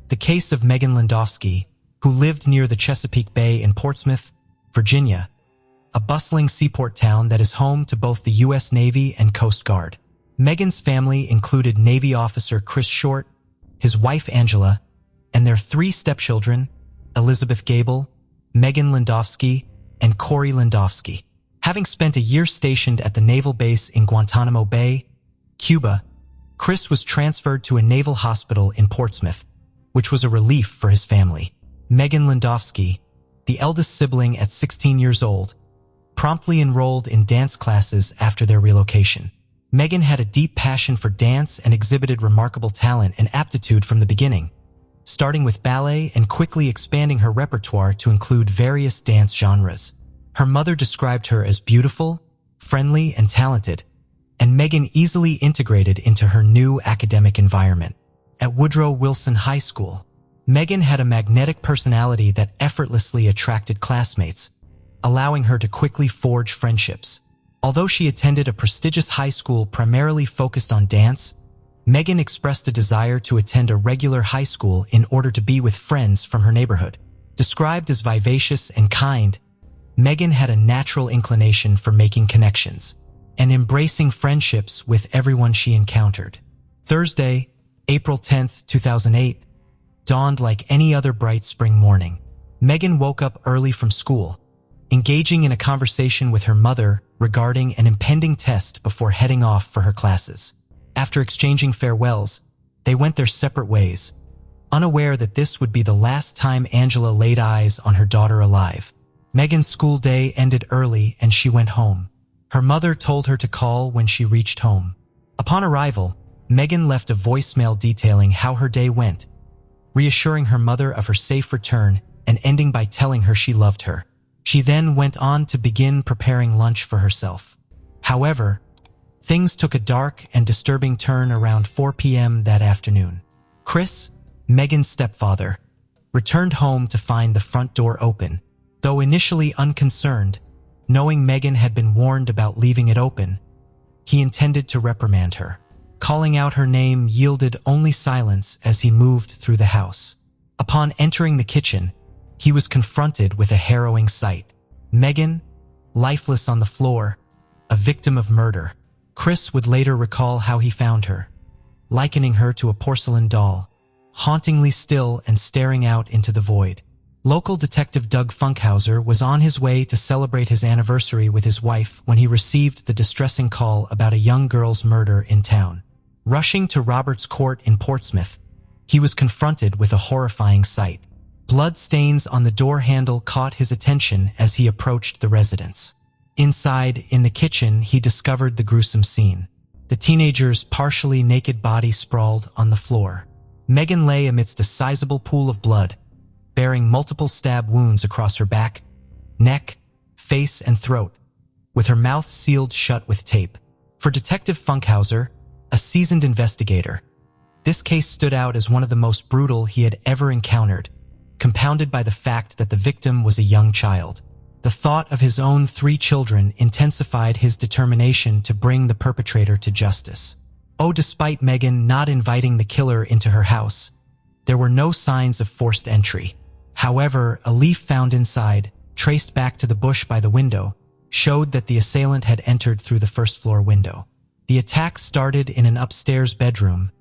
The case of Megan Landowski, who lived near the Chesapeake Bay in Portsmouth, Virginia, a bustling seaport town that is home to both the U.S. Navy and Coast Guard. Megan's family included Navy officer Chris Short, his wife Angela, and their 3 stepchildren, Elizabeth Gable, Megan Landowski, and Corey Landowski. Having spent a year stationed at the naval base in Guantanamo Bay, Cuba, Chris was transferred to a naval hospital in Portsmouth, which was a relief for his family. Megan Landowski, the eldest sibling at 16 years old, promptly enrolled in dance classes after their relocation. Megan had a deep passion for dance and exhibited remarkable talent and aptitude from the beginning, starting with ballet and quickly expanding her repertoire to include various dance genres. Her mother described her as beautiful, friendly, and talented, and Megan easily integrated into her new academic environment. At Woodrow Wilson High School, Megan had a magnetic personality that effortlessly attracted classmates, allowing her to quickly forge friendships. Although she attended a prestigious high school primarily focused on dance, Megan expressed a desire to attend a regular high school in order to be with friends from her neighborhood. Described as vivacious and kind, Megan had a natural inclination for making connections and embracing friendships with everyone she encountered. Thursday, April 10, 2008, dawned like any other bright spring morning. Megan woke up early from school, engaging in a conversation with her mother regarding an impending test before heading off for her classes. After exchanging farewells, they went their separate ways, unaware that this would be the last time Angela laid eyes on her daughter alive. Megan's school day ended early and she went home. Her mother told her to call when she reached home. Upon arrival, Megan left a voicemail detailing how her day went, reassuring her mother of her safe return and ending by telling her she loved her. She then went on to begin preparing lunch for herself. However, things took a dark and disturbing turn around 4 p.m. that afternoon. Chris, Megan's stepfather, returned home to find the front door open. Though initially unconcerned, knowing Megan had been warned about leaving it open, he intended to reprimand her. Calling out her name yielded only silence as he moved through the house. Upon entering the kitchen, he was confronted with a harrowing sight. Megan, lifeless on the floor, a victim of murder. Chris would later recall how he found her, likening her to a porcelain doll, hauntingly still and staring out into the void. Local detective Doug Funkhauser was on his way to celebrate his anniversary with his wife when he received the distressing call about a young girl's murder in town. Rushing to Roberts Court in Portsmouth, he was confronted with a horrifying sight. Blood stains on the door handle caught his attention as he approached the residence. Inside, in the kitchen, he discovered the gruesome scene. The teenager's partially naked body sprawled on the floor. Megan lay amidst a sizable pool of blood, bearing multiple stab wounds across her back, neck, face, and throat, with her mouth sealed shut with tape. For Detective Funkhauser, a seasoned investigator, this case stood out as one of the most brutal he had ever encountered, compounded by the fact that the victim was a young child. The thought of his own 3 children intensified his determination to bring the perpetrator to justice. Despite Megan not inviting the killer into her house, there were no signs of forced entry. However, a leaf found inside, traced back to the bush by the window, showed that the assailant had entered through the first-floor window. The attack started in an upstairs bedroom,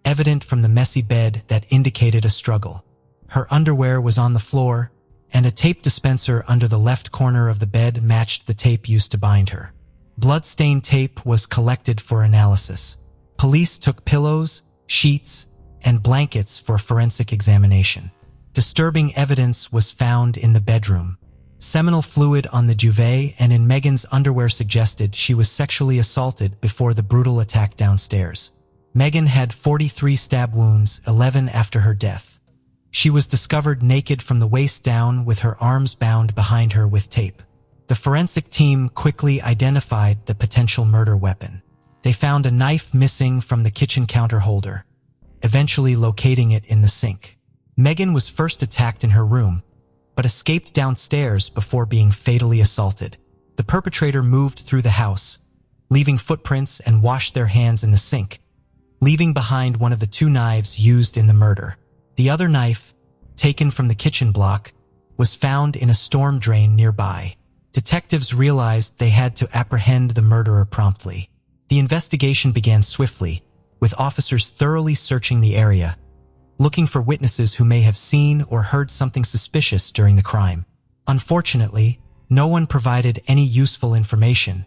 evident from the messy bed that indicated a struggle. Her underwear was on the floor, and a tape dispenser under the left corner of the bed matched the tape used to bind her. Blood-stained tape was collected for analysis. Police took pillows, sheets, and blankets for forensic examination. Disturbing evidence was found in the bedroom. Seminal fluid on the duvet and in Megan's underwear suggested she was sexually assaulted before the brutal attack downstairs. Megan had 43 stab wounds, 11 after her death. She was discovered naked from the waist down with her arms bound behind her with tape. The forensic team quickly identified the potential murder weapon. They found a knife missing from the kitchen counter holder, eventually locating it in the sink. Megan was first attacked in her room, but escaped downstairs before being fatally assaulted. The perpetrator moved through the house, leaving footprints and washed their hands in the sink, leaving behind one of the 2 knives used in the murder. The other knife, taken from the kitchen block, was found in a storm drain nearby. Detectives realized they had to apprehend the murderer promptly. The investigation began swiftly, with officers thoroughly searching the area, looking for witnesses who may have seen or heard something suspicious during the crime. Unfortunately, no one provided any useful information,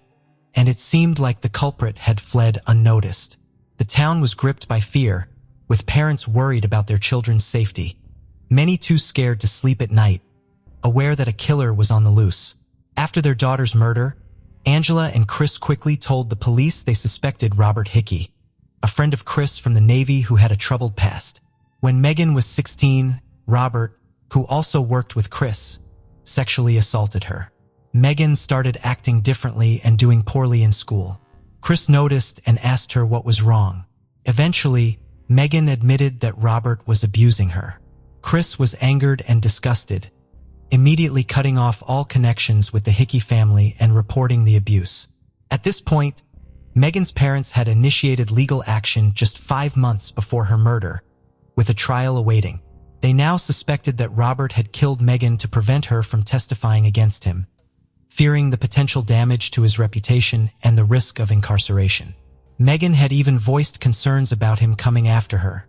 and it seemed like the culprit had fled unnoticed. The town was gripped by fear, with parents worried about their children's safety, many too scared to sleep at night, aware that a killer was on the loose. After their daughter's murder, Angela and Chris quickly told the police they suspected Robert Hickey, a friend of Chris from the Navy who had a troubled past. When Megan was 16, Robert, who also worked with Chris, sexually assaulted her. Megan started acting differently and doing poorly in school. Chris noticed and asked her what was wrong. Eventually, Megan admitted that Robert was abusing her. Chris was angered and disgusted, immediately cutting off all connections with the Hickey family and reporting the abuse. At this point, Megan's parents had initiated legal action just 5 months before her murder, with a trial awaiting. They now suspected that Robert had killed Megan to prevent her from testifying against him, fearing the potential damage to his reputation and the risk of incarceration. Megan had even voiced concerns about him coming after her,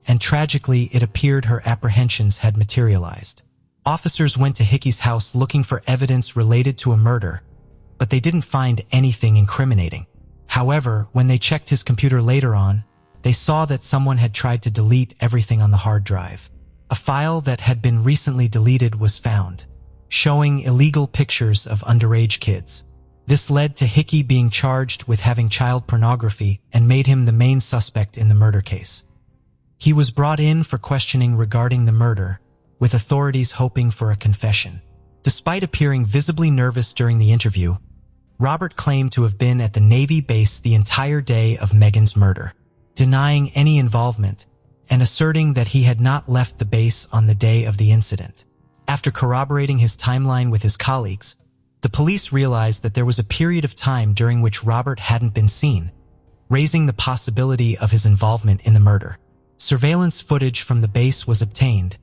and tragically it appeared her apprehensions had materialized. Officers went to Hickey's house looking for evidence related to a murder, but they didn't find anything incriminating. However, when they checked his computer later on, they saw that someone had tried to delete everything on the hard drive. A file that had been recently deleted was found, showing illegal pictures of underage kids. This led to Hickey being charged with having child pornography and made him the main suspect in the murder case. He was brought in for questioning regarding the murder, with authorities hoping for a confession. Despite appearing visibly nervous during the interview, Robert claimed to have been at the Navy base the entire day of Megan's murder, denying any involvement and asserting that he had not left the base on the day of the incident. After corroborating his timeline with his colleagues, the police realized that there was a period of time during which Robert hadn't been seen, raising the possibility of his involvement in the murder. Surveillance footage from the base was obtained,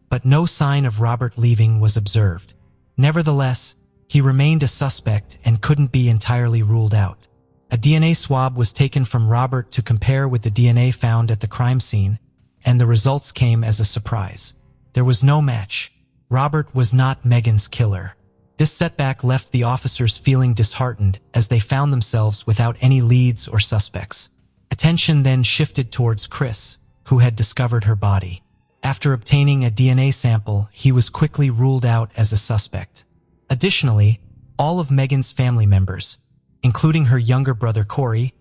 but no sign of Robert leaving was observed. Nevertheless, he remained a suspect and couldn't be entirely ruled out. A DNA swab was taken from Robert to compare with the DNA found at the crime scene, and the results came as a surprise. There was no match. Robert was not Megan's killer. This setback left the officers feeling disheartened as they found themselves without any leads or suspects. Attention then shifted towards Chris, who had discovered her body. After obtaining a DNA sample, he was quickly ruled out as a suspect. Additionally, all of Megan's family members, including her younger brother Corey,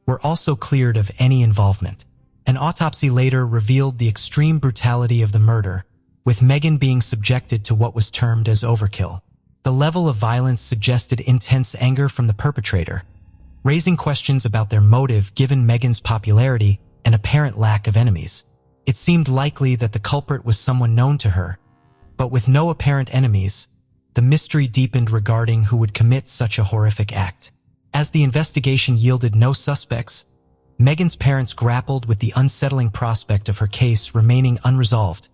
were also cleared of any involvement. An autopsy later revealed the extreme brutality of the murder, with Megan being subjected to what was termed as overkill. The level of violence suggested intense anger from the perpetrator, raising questions about their motive given Megan's popularity and apparent lack of enemies. It seemed likely that the culprit was someone known to her, but with no apparent enemies, the mystery deepened regarding who would commit such a horrific act. As the investigation yielded no suspects, Megan's parents grappled with the unsettling prospect of her case remaining unresolved,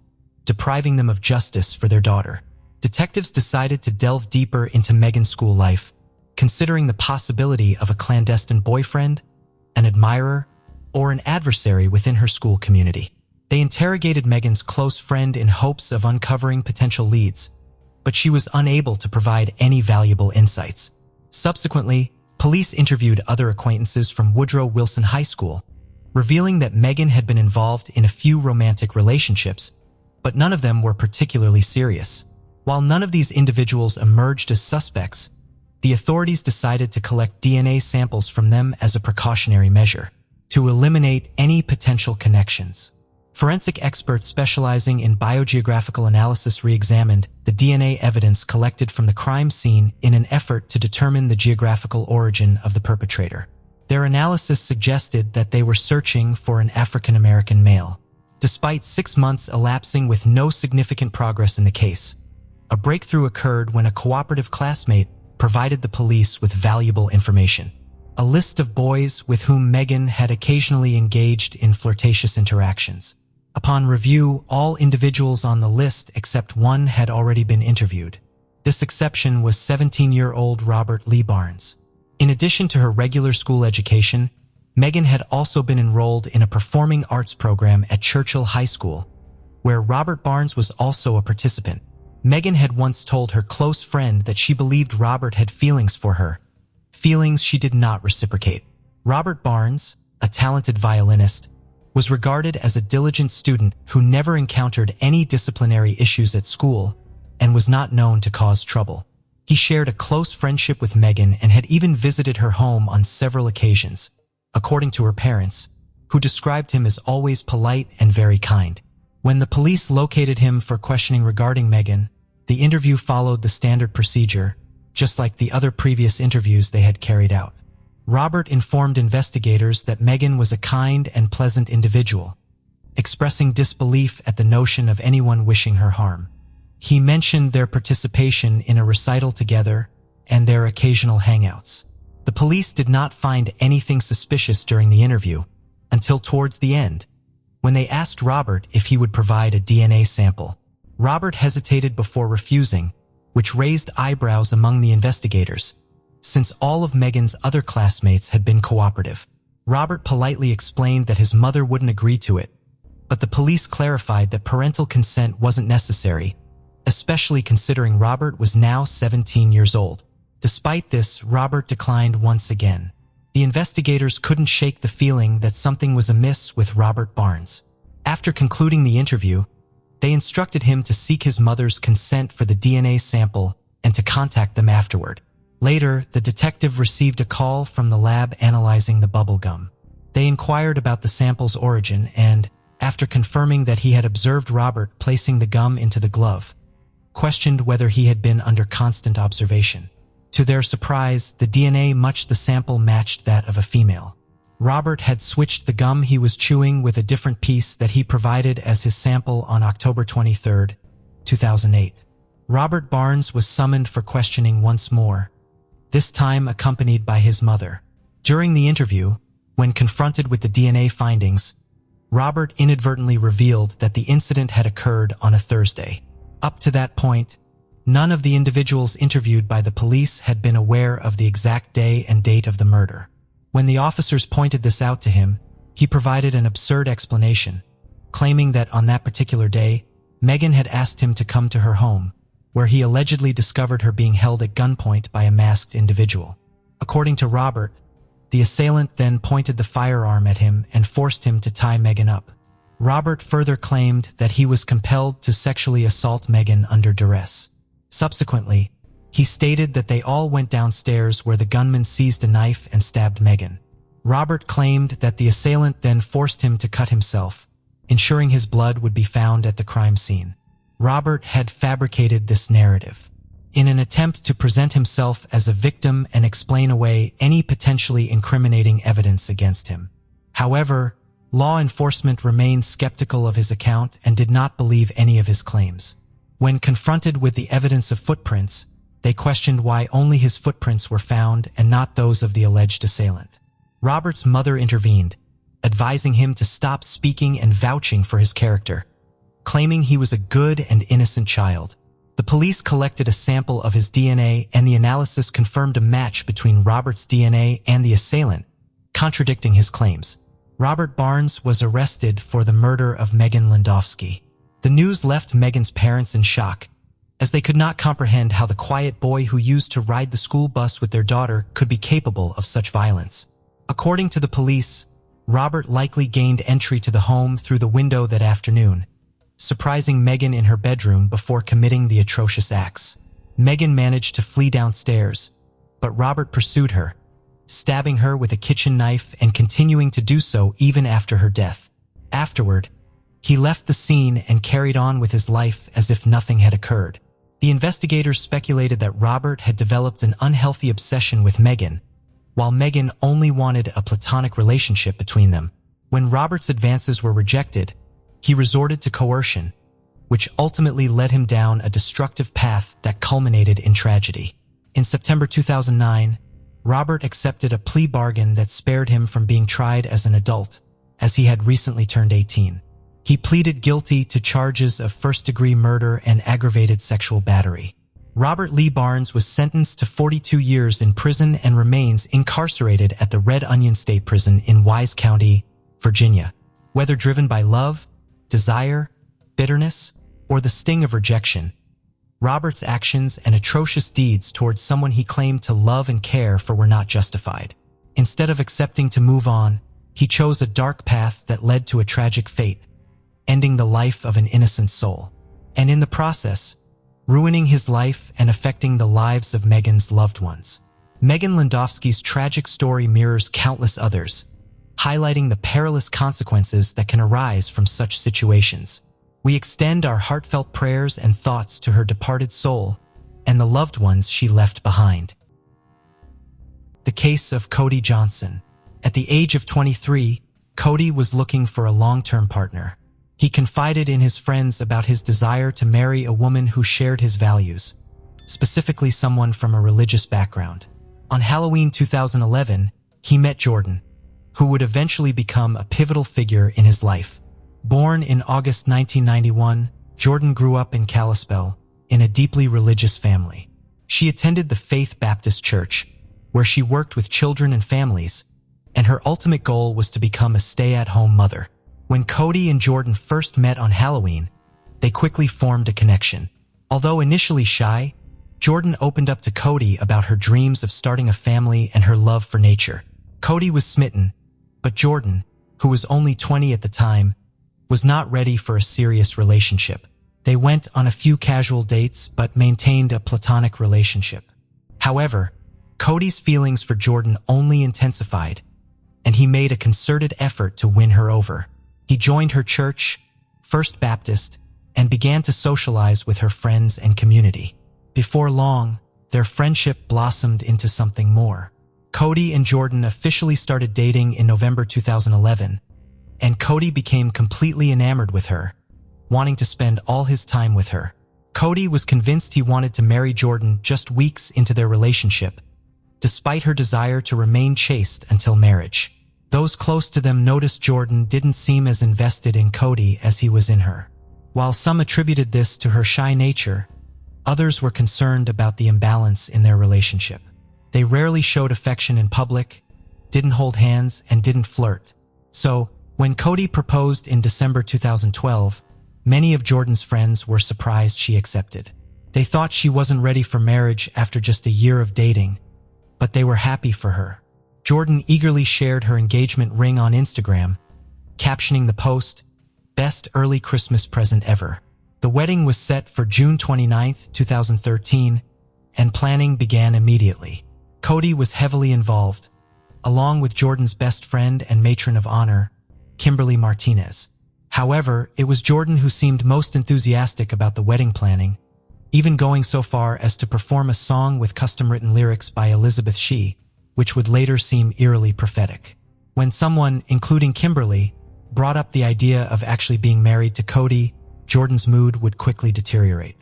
depriving them of justice for their daughter. Detectives decided to delve deeper into Megan's school life, considering the possibility of a clandestine boyfriend, an admirer, or an adversary within her school community. They interrogated Megan's close friend in hopes of uncovering potential leads, but she was unable to provide any valuable insights. Subsequently, police interviewed other acquaintances from Woodrow Wilson High School, revealing that Megan had been involved in a few romantic relationships, but none of them were particularly serious. While none of these individuals emerged as suspects, the authorities decided to collect DNA samples from them as a precautionary measure, to eliminate any potential connections. Forensic experts specializing in biogeographical analysis re-examined the DNA evidence collected from the crime scene in an effort to determine the geographical origin of the perpetrator. Their analysis suggested that they were searching for an African-American male. Despite 6 months elapsing with no significant progress in the case, a breakthrough occurred when a cooperative classmate provided the police with valuable information. A list of boys with whom Megan had occasionally engaged in flirtatious interactions. Upon review, all individuals on the list except one had already been interviewed. This exception was 17-year-old Robert Lee Barnes. In addition to her regular school education, Megan had also been enrolled in a performing arts program at Churchill High School, where Robert Barnes was also a participant. Megan had once told her close friend that she believed Robert had feelings for her, feelings she did not reciprocate. Robert Barnes, a talented violinist, was regarded as a diligent student who never encountered any disciplinary issues at school and was not known to cause trouble. He shared a close friendship with Megan and had even visited her home on several occasions, according to her parents, who described him as always polite and very kind. When the police located him for questioning regarding Megan, the interview followed the standard procedure, just like the other previous interviews they had carried out. Robert informed investigators that Megan was a kind and pleasant individual, expressing disbelief at the notion of anyone wishing her harm. He mentioned their participation in a recital together and their occasional hangouts. The police did not find anything suspicious during the interview until towards the end, when they asked Robert if he would provide a DNA sample. Robert hesitated before refusing, which raised eyebrows among the investigators, since all of Megan's other classmates had been cooperative. Robert politely explained that his mother wouldn't agree to it, but the police clarified that parental consent wasn't necessary, especially considering Robert was now 17 years old. Despite this, Robert declined once again. The investigators couldn't shake the feeling that something was amiss with Robert Barnes. After concluding the interview, they instructed him to seek his mother's consent for the DNA sample and to contact them afterward. Later, the detective received a call from the lab analyzing the bubble gum. They inquired about the sample's origin and, after confirming that he had observed Robert placing the gum into the glove, questioned whether he had been under constant observation. To their surprise, the DNA matched the sample matched that of a female. Robert had switched the gum he was chewing with a different piece that he provided as his sample on October 23, 2008. Robert Barnes was summoned for questioning once more, this time accompanied by his mother. During the interview, when confronted with the DNA findings, Robert inadvertently revealed that the incident had occurred on a Thursday. Up to that point, none of the individuals interviewed by the police had been aware of the exact day and date of the murder. When the officers pointed this out to him, he provided an absurd explanation, claiming that on that particular day, Megan had asked him to come to her home, where he allegedly discovered her being held at gunpoint by a masked individual. According to Robert, the assailant then pointed the firearm at him and forced him to tie Megan up. Robert further claimed that he was compelled to sexually assault Megan under duress. Subsequently, he stated that they all went downstairs where the gunman seized a knife and stabbed Megan. Robert claimed that the assailant then forced him to cut himself, ensuring his blood would be found at the crime scene. Robert had fabricated this narrative in an attempt to present himself as a victim and explain away any potentially incriminating evidence against him. However, law enforcement remained skeptical of his account and did not believe any of his claims. When confronted with the evidence of footprints, they questioned why only his footprints were found and not those of the alleged assailant. Robert's mother intervened, advising him to stop speaking and vouching for his character, claiming he was a good and innocent child. The police collected a sample of his DNA and the analysis confirmed a match between Robert's DNA and the assailant, contradicting his claims. Robert Barnes was arrested for the murder of Megan Landowski. The news left Megan's parents in shock, as they could not comprehend how the quiet boy who used to ride the school bus with their daughter could be capable of such violence. According to the police, Robert likely gained entry to the home through the window that afternoon, surprising Megan in her bedroom before committing the atrocious acts. Megan managed to flee downstairs, but Robert pursued her, stabbing her with a kitchen knife and continuing to do so even after her death. Afterward, he left the scene and carried on with his life as if nothing had occurred. The investigators speculated that Robert had developed an unhealthy obsession with Megan, while Megan only wanted a platonic relationship between them. When Robert's advances were rejected, he resorted to coercion, which ultimately led him down a destructive path that culminated in tragedy. In September 2009, Robert accepted a plea bargain that spared him from being tried as an adult, as he had recently turned 18. He pleaded guilty to charges of first-degree murder and aggravated sexual battery. Robert Lee Barnes was sentenced to 42 years in prison and remains incarcerated at the Red Onion State Prison in Wise County, Virginia. Whether driven by love, desire, bitterness, or the sting of rejection, Robert's actions and atrocious deeds towards someone he claimed to love and care for were not justified. Instead of accepting to move on, he chose a dark path that led to a tragic fate, ending the life of an innocent soul, and in the process, ruining his life and affecting the lives of Megan's loved ones. Megan Landowski's tragic story mirrors countless others, highlighting the perilous consequences that can arise from such situations. We extend our heartfelt prayers and thoughts to her departed soul and the loved ones she left behind. The case of Cody Johnson. At the age of 23, Cody was looking for a long-term partner. He confided in his friends about his desire to marry a woman who shared his values, specifically someone from a religious background. On Halloween 2011, he met Jordan, who would eventually become a pivotal figure in his life. Born in August 1991, Jordan grew up in Kalispell in a deeply religious family. She attended the Faith Baptist Church, where she worked with children and families, and her ultimate goal was to become a stay-at-home mother. When Cody and Jordan first met on Halloween, they quickly formed a connection. Although initially shy, Jordan opened up to Cody about her dreams of starting a family and her love for nature. Cody was smitten, but Jordan, who was only 20 at the time, was not ready for a serious relationship. They went on a few casual dates but maintained a platonic relationship. However, Cody's feelings for Jordan only intensified, and he made a concerted effort to win her over. He joined her church, First Baptist, and began to socialize with her friends and community. Before long, their friendship blossomed into something more. Cody and Jordan officially started dating in November 2011, and Cody became completely enamored with her, wanting to spend all his time with her. Cody was convinced he wanted to marry Jordan just weeks into their relationship, despite her desire to remain chaste until marriage. Those close to them noticed Jordan didn't seem as invested in Cody as he was in her. While some attributed this to her shy nature, others were concerned about the imbalance in their relationship. They rarely showed affection in public, didn't hold hands, and didn't flirt. So, when Cody proposed in December 2012, many of Jordan's friends were surprised she accepted. They thought she wasn't ready for marriage after just a year of dating, but they were happy for her. Jordan eagerly shared her engagement ring on Instagram, captioning the post, "Best early Christmas present ever." The wedding was set for June 29, 2013, and planning began immediately. Cody was heavily involved, along with Jordan's best friend and matron of honor, Kimberly Martinez. However, it was Jordan who seemed most enthusiastic about the wedding planning, even going so far as to perform a song with custom-written lyrics by Elizabeth Shee, which would later seem eerily prophetic. When someone, including Kimberly, brought up the idea of actually being married to Cody, Jordan's mood would quickly deteriorate.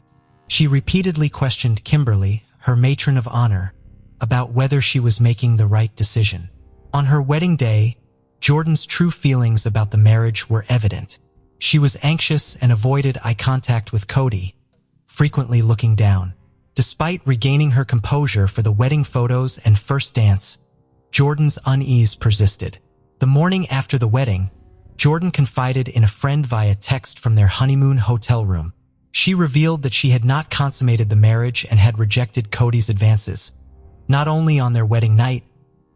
She repeatedly questioned Kimberly, her matron of honor, about whether she was making the right decision. On her wedding day, Jordan's true feelings about the marriage were evident. She was anxious and avoided eye contact with Cody, frequently looking down. Despite regaining her composure for the wedding photos and first dance, Jordan's unease persisted. The morning after the wedding, Jordan confided in a friend via text from their honeymoon hotel room. She revealed that she had not consummated the marriage and had rejected Cody's advances, not only on their wedding night,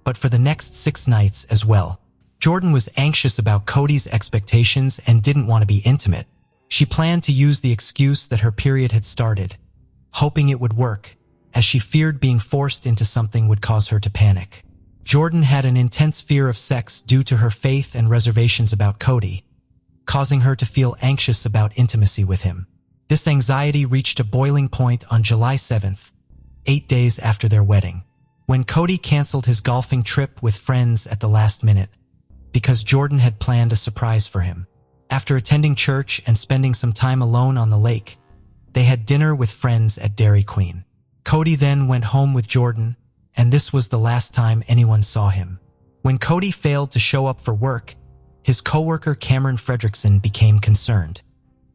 but for the next 6 nights as well. Jordan was anxious about Cody's expectations and didn't want to be intimate. She planned to use the excuse that her period had started, hoping it would work, as she feared being forced into something would cause her to panic. Jordan had an intense fear of sex due to her faith and reservations about Cody, causing her to feel anxious about intimacy with him. This anxiety reached a boiling point on July 7th, 8 days after their wedding, when Cody canceled his golfing trip with friends at the last minute, because Jordan had planned a surprise for him. After attending church and spending some time alone on the lake, they had dinner with friends at Dairy Queen. Cody then went home with Jordan, and this was the last time anyone saw him. When Cody failed to show up for work, his coworker Cameron Fredrickson became concerned.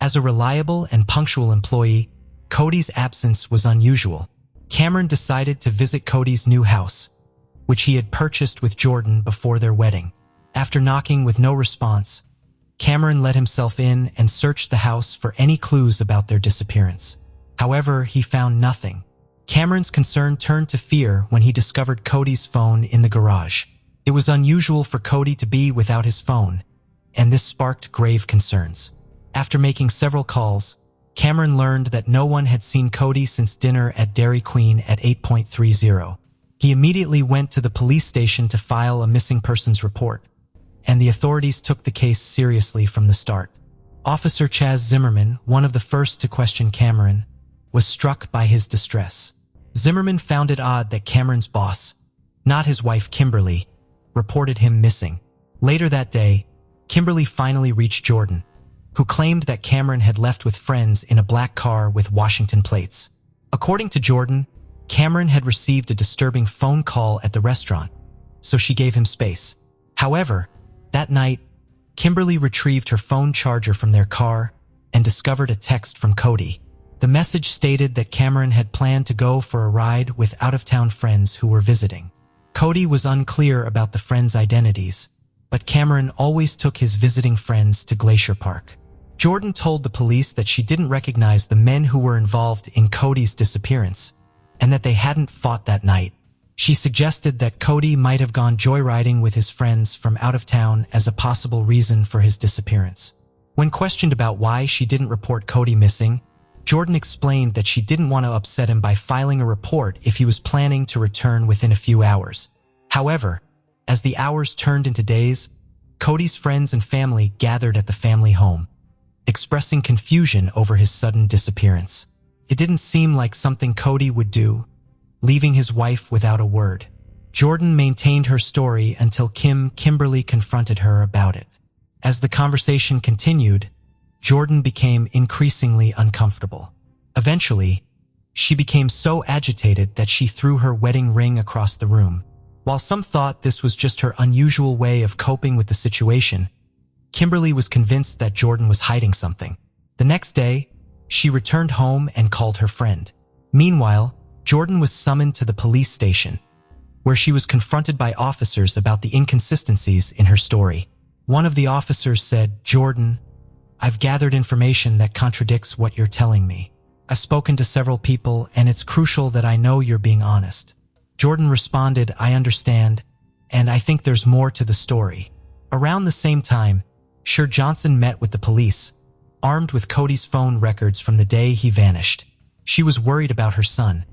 As a reliable and punctual employee, Cody's absence was unusual. Cameron decided to visit Cody's new house, which he had purchased with Jordan before their wedding. After knocking with no response, Cameron let himself in and searched the house for any clues about their disappearance. However, he found nothing. Cameron's concern turned to fear when he discovered Cody's phone in the garage. It was unusual for Cody to be without his phone, and this sparked grave concerns. After making several calls, Cameron learned that no one had seen Cody since dinner at Dairy Queen at 8:30. He immediately went to the police station to file a missing persons report, and the authorities took the case seriously from the start. Officer Chaz Zimmerman, one of the first to question Cameron, was struck by his distress. Zimmerman found it odd that Cameron's boss, not his wife Kimberly, reported him missing. Later that day, Kimberly finally reached Jordan, who claimed that Cameron had left with friends in a black car with Washington plates. According to Jordan, Cameron had received a disturbing phone call at the restaurant, so she gave him space. However, that night, Kimberly retrieved her phone charger from their car and discovered a text from Cody. The message stated that Cameron had planned to go for a ride with out-of-town friends who were visiting. Cody was unclear about the friends' identities, but Cameron always took his visiting friends to Glacier Park. Jordan told the police that she didn't recognize the men who were involved in Cody's disappearance, and that they hadn't fought that night. She suggested that Cody might have gone joyriding with his friends from out of town as a possible reason for his disappearance. When questioned about why she didn't report Cody missing, Jordan explained that she didn't want to upset him by filing a report if he was planning to return within a few hours. However, as the hours turned into days, Cody's friends and family gathered at the family home, expressing confusion over his sudden disappearance. It didn't seem like something Cody would do, leaving his wife without a word. Jordan maintained her story until Kimberly confronted her about it. As the conversation continued, Jordan became increasingly uncomfortable. Eventually, she became so agitated that she threw her wedding ring across the room. While some thought this was just her unusual way of coping with the situation, Kimberly was convinced that Jordan was hiding something. The next day, she returned home and called her friend. Meanwhile, Jordan was summoned to the police station, where she was confronted by officers about the inconsistencies in her story. One of the officers said, "Jordan, I've gathered information that contradicts what you're telling me. I've spoken to several people, and it's crucial that I know you're being honest." Jordan responded, "I understand, and I think there's more to the story." Around the same time, Sher Johnson met with the police, armed with Cody's phone records from the day he vanished. She was worried about her son,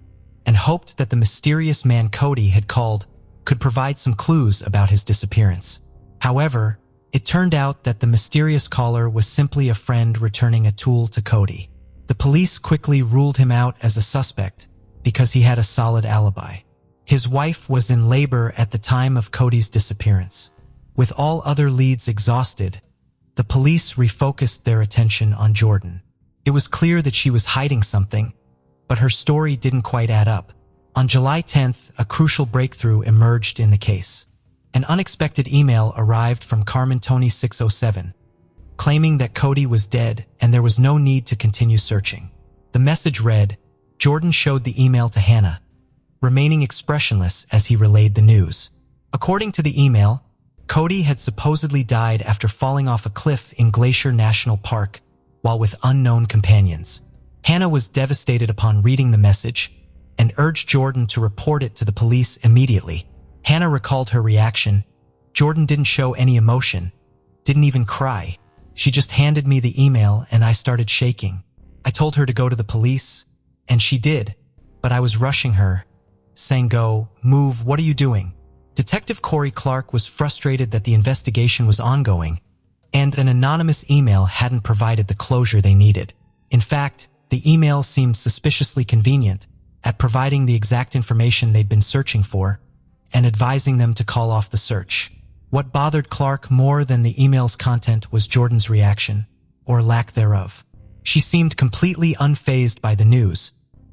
and hoped that the mysterious man Cody had called could provide some clues about his disappearance. However, it turned out that the mysterious caller was simply a friend returning a tool to Cody. The police quickly ruled him out as a suspect because he had a solid alibi. His wife was in labor at the time of Cody's disappearance. With all other leads exhausted, the police refocused their attention on Jordan. It was clear that she was hiding something, but her story didn't quite add up. On July 10th, a crucial breakthrough emerged in the case. An unexpected email arrived from Carmen Tony 607, claiming that Cody was dead and there was no need to continue searching. The message read, Jordan showed the email to Hannah, remaining expressionless as he relayed the news. According to the email, Cody had supposedly died after falling off a cliff in Glacier National Park while with unknown companions. Hannah was devastated upon reading the message and urged Jordan to report it to the police immediately. Hannah recalled her reaction. Jordan didn't show any emotion, didn't even cry. She just handed me the email and I started shaking. I told her to go to the police, and she did, but I was rushing her, saying, "Go, move, what are you doing?" Detective Corey Clark was frustrated that the investigation was ongoing, and an anonymous email hadn't provided the closure they needed. In fact, the email seemed suspiciously convenient at providing the exact information they'd been searching for and advising them to call off the search. What bothered Clark more than the email's content was Jordan's reaction, or lack thereof. She seemed completely unfazed by the news,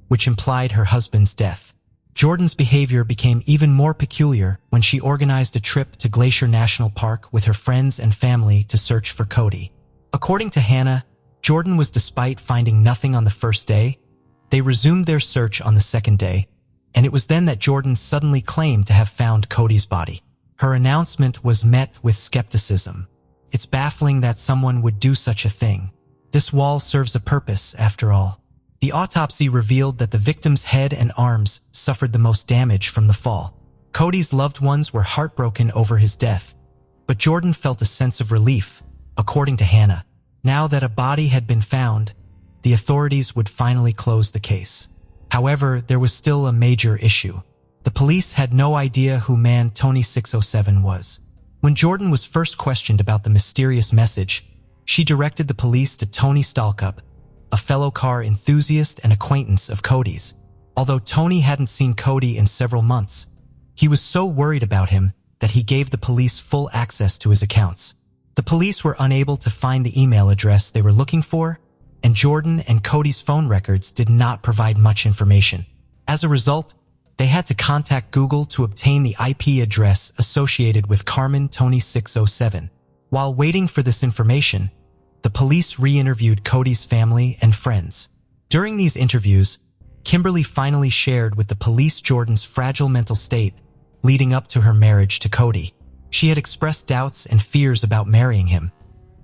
which implied her husband's death. Jordan's behavior became even more peculiar when she organized a trip to Glacier National Park with her friends and family to search for Cody. According to Hannah, Jordan was, despite finding nothing on the first day, they resumed their search on the second day, and it was then that Jordan suddenly claimed to have found Cody's body. Her announcement was met with skepticism. It's baffling that someone would do such a thing. This wall serves a purpose, after all. The autopsy revealed that the victim's head and arms suffered the most damage from the fall. Cody's loved ones were heartbroken over his death, but Jordan felt a sense of relief, according to Hannah. Now that a body had been found, the authorities would finally close the case. However, there was still a major issue. The police had no idea who man Tony 607 was. When Jordan was first questioned about the mysterious message, she directed the police to Tony Stalkup, a fellow car enthusiast and acquaintance of Cody's. Although Tony hadn't seen Cody in several months, he was so worried about him that he gave the police full access to his accounts. The police were unable to find the email address they were looking for, and Jordan and Cody's phone records did not provide much information. As a result, they had to contact Google to obtain the IP address associated with Carmen Tony 607. While waiting for this information, the police re-interviewed Cody's family and friends. During these interviews, Kimberly finally shared with the police Jordan's fragile mental state leading up to her marriage to Cody. She had expressed doubts and fears about marrying him,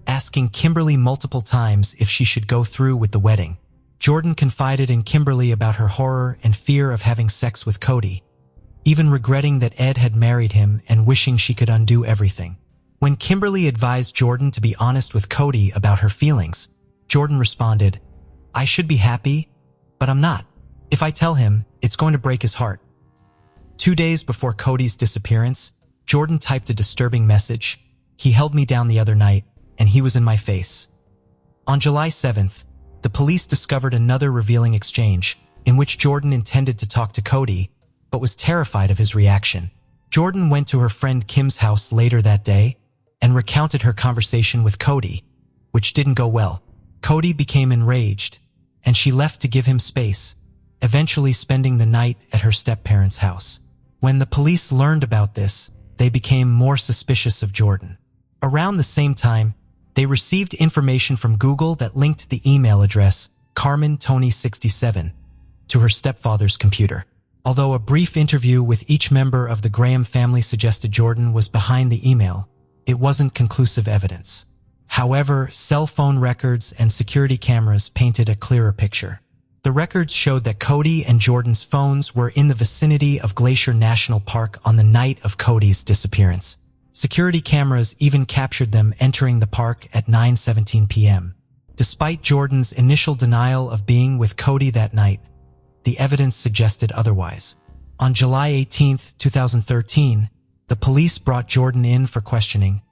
asking Kimberly multiple times if she should go through with the wedding. Jordan confided in Kimberly about her horror and fear of having sex with Cody, even regretting that Ed had married him and wishing she could undo everything. When Kimberly advised Jordan to be honest with Cody about her feelings, Jordan responded, "I should be happy, but I'm not. If I tell him, it's going to break his heart." 2 days before Cody's disappearance, Jordan typed a disturbing message, "He held me down the other night, and he was in my face." On July 7th, the police discovered another revealing exchange in which Jordan intended to talk to Cody, but was terrified of his reaction. Jordan went to her friend Kim's house later that day and recounted her conversation with Cody, which didn't go well. Cody became enraged, and she left to give him space, eventually spending the night at her step-parents' house. When the police learned about this, they became more suspicious of Jordan. Around the same time, they received information from Google that linked the email address Carmen Tony 67 to her stepfather's computer. Although a brief interview with each member of the Graham family suggested Jordan was behind the email, it wasn't conclusive evidence. However, cell phone records and security cameras painted a clearer picture. The records showed that Cody and Jordan's phones were in the vicinity of Glacier National Park on the night of Cody's disappearance. Security cameras even captured them entering the park at 9:17 p.m. Despite Jordan's initial denial of being with Cody that night, the evidence suggested otherwise. On July 18, 2013, the police brought Jordan in for questioning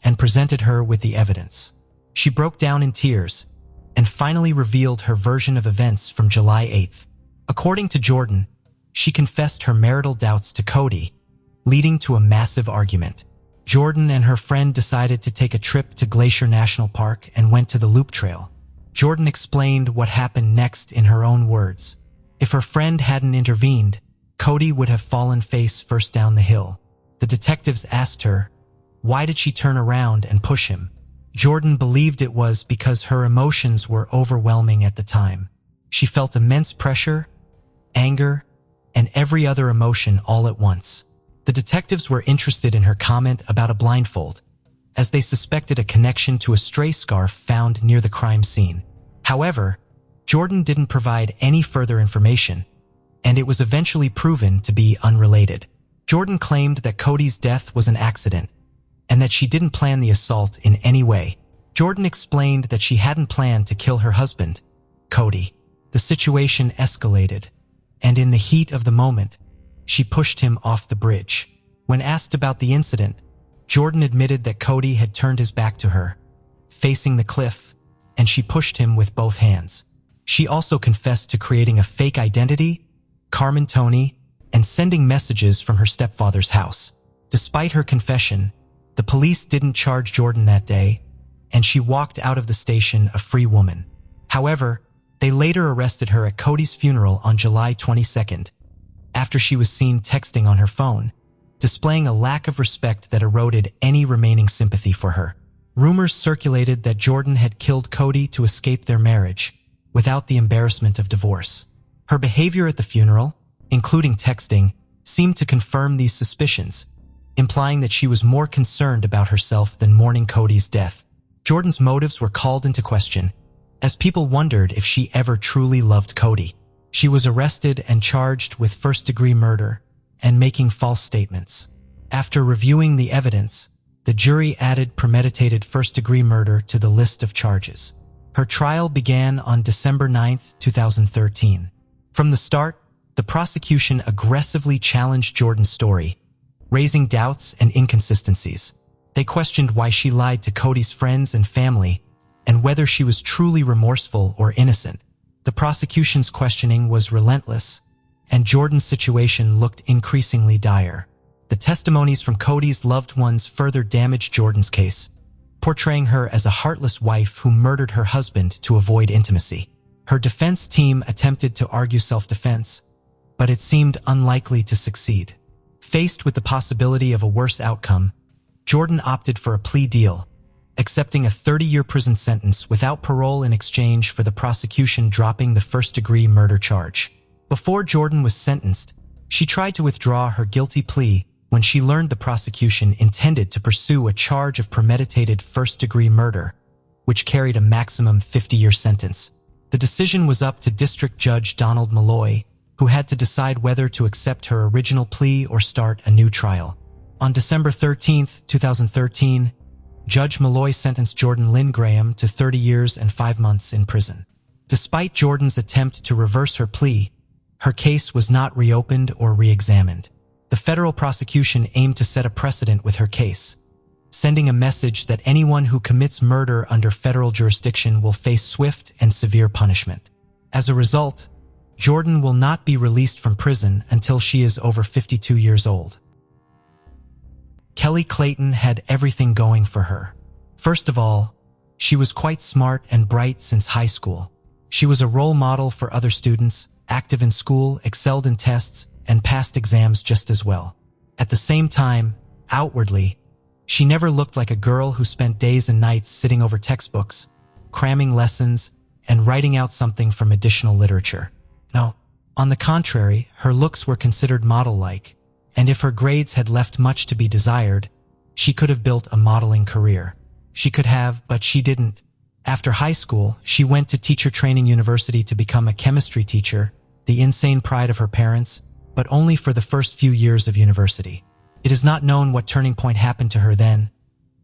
and presented her with the evidence. She broke down in tears and finally revealed her version of events from July 8th. According to Jordan, she confessed her marital doubts to Cody, leading to a massive argument. Jordan and her friend decided to take a trip to Glacier National Park and went to the Loop Trail. Jordan explained what happened next in her own words. If her friend hadn't intervened, Cody would have fallen face first down the hill. The detectives asked her, why did she turn around and push him? Jordan believed it was because her emotions were overwhelming at the time. She felt immense pressure, anger, and every other emotion all at once. The detectives were interested in her comment about a blindfold, as they suspected a connection to a stray scarf found near the crime scene. However, Jordan didn't provide any further information, and it was eventually proven to be unrelated. Jordan claimed that Cody's death was an accident, and that she didn't plan the assault in any way. Jordan explained that she hadn't planned to kill her husband, Cody. The situation escalated, and in the heat of the moment, she pushed him off the bridge. When asked about the incident, Jordan admitted that Cody had turned his back to her, facing the cliff, and she pushed him with both hands. She also confessed to creating a fake identity, Carmen Tony, and sending messages from her stepfather's house. Despite her confession, the police didn't charge Jordan that day, and she walked out of the station a free woman. However, they later arrested her at Cody's funeral on July 22nd, after she was seen texting on her phone, displaying a lack of respect that eroded any remaining sympathy for her. Rumors circulated that Jordan had killed Cody to escape their marriage, without the embarrassment of divorce. Her behavior at the funeral, including texting, seemed to confirm these suspicions, implying that she was more concerned about herself than mourning Cody's death. Jordan's motives were called into question, as people wondered if she ever truly loved Cody. She was arrested and charged with first-degree murder and making false statements. After reviewing the evidence, the jury added premeditated first-degree murder to the list of charges. Her trial began on December 9, 2013. From the start, the prosecution aggressively challenged Jordan's story, raising doubts and inconsistencies. They questioned why she lied to Cody's friends and family and whether she was truly remorseful or innocent. The prosecution's questioning was relentless, and Jordan's situation looked increasingly dire. The testimonies from Cody's loved ones further damaged Jordan's case, portraying her as a heartless wife who murdered her husband to avoid intimacy. Her defense team attempted to argue self-defense, but it seemed unlikely to succeed. Faced with the possibility of a worse outcome, Jordan opted for a plea deal, accepting a 30-year prison sentence without parole in exchange for the prosecution dropping the first-degree murder charge. Before Jordan was sentenced, she tried to withdraw her guilty plea when she learned the prosecution intended to pursue a charge of premeditated first-degree murder, which carried a maximum 50-year sentence. The decision was up to District Judge Donald Malloy, who had to decide whether to accept her original plea or start a new trial. On December 13, 2013, Judge Malloy sentenced Jordan Lynn Graham to 30 years and 5 months in prison. Despite Jordan's attempt to reverse her plea, her case was not reopened or re-examined. The federal prosecution aimed to set a precedent with her case, sending a message that anyone who commits murder under federal jurisdiction will face swift and severe punishment. As a result, Jordan will not be released from prison until she is over 52 years old. Kelly Clayton had everything going for her. First of all, she was quite smart and bright since high school. She was a role model for other students, active in school, excelled in tests, and passed exams just as well. At the same time, outwardly, she never looked like a girl who spent days and nights sitting over textbooks, cramming lessons, and writing out something from additional literature. No, on the contrary, her looks were considered model-like, and if her grades had left much to be desired, she could have built a modeling career. She could have, but she didn't. After high school, she went to Teacher Training University to become a chemistry teacher, the insane pride of her parents, but only for the first few years of university. It is not known what turning point happened to her then,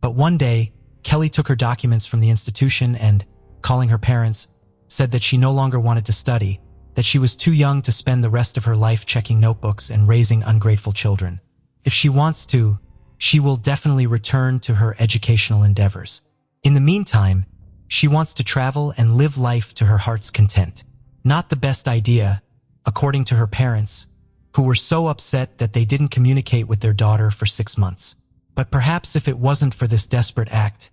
but one day, Kelly took her documents from the institution and, calling her parents, said that she no longer wanted to study, that she was too young to spend the rest of her life checking notebooks and raising ungrateful children. If she wants to, she will definitely return to her educational endeavors. In the meantime, she wants to travel and live life to her heart's content. Not the best idea, according to her parents, who were so upset that they didn't communicate with their daughter for 6 months. But perhaps if it wasn't for this desperate act,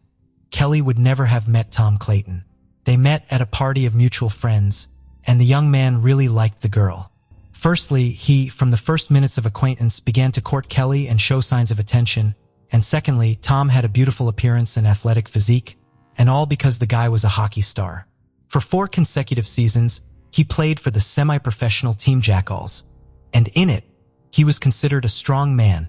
Kelly would never have met Tom Clayton. They met at a party of mutual friends, and the young man really liked the girl. Firstly, he, from the first minutes of acquaintance, began to court Kelly and show signs of attention, and secondly, Tom had a beautiful appearance and athletic physique, and all because the guy was a hockey star. For 4 consecutive seasons, he played for the semi-professional Team Jackals, and in it, he was considered a strong man,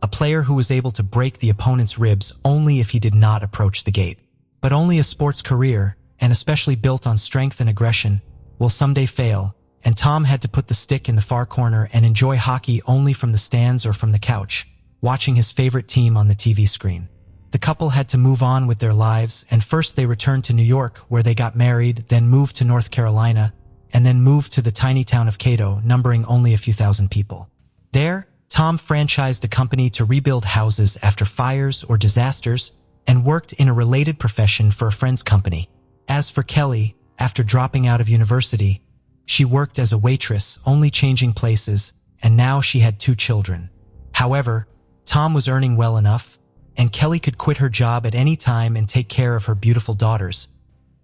a player who was able to break the opponent's ribs only if he did not approach the gate. But only a sports career, and especially built on strength and aggression, will someday fail, and Tom had to put the stick in the far corner and enjoy hockey only from the stands or from the couch, watching his favorite team on the TV screen. The couple had to move on with their lives, and first they returned to New York, where they got married, then moved to North Carolina, and then moved to the tiny town of Cato, numbering only a few thousand people. There, Tom franchised a company to rebuild houses after fires or disasters, and worked in a related profession for a friend's company. As for Kelly, after dropping out of university, she worked as a waitress, only changing places, and now she had 2 children. However, Tom was earning well enough, and Kelly could quit her job at any time and take care of her beautiful daughters,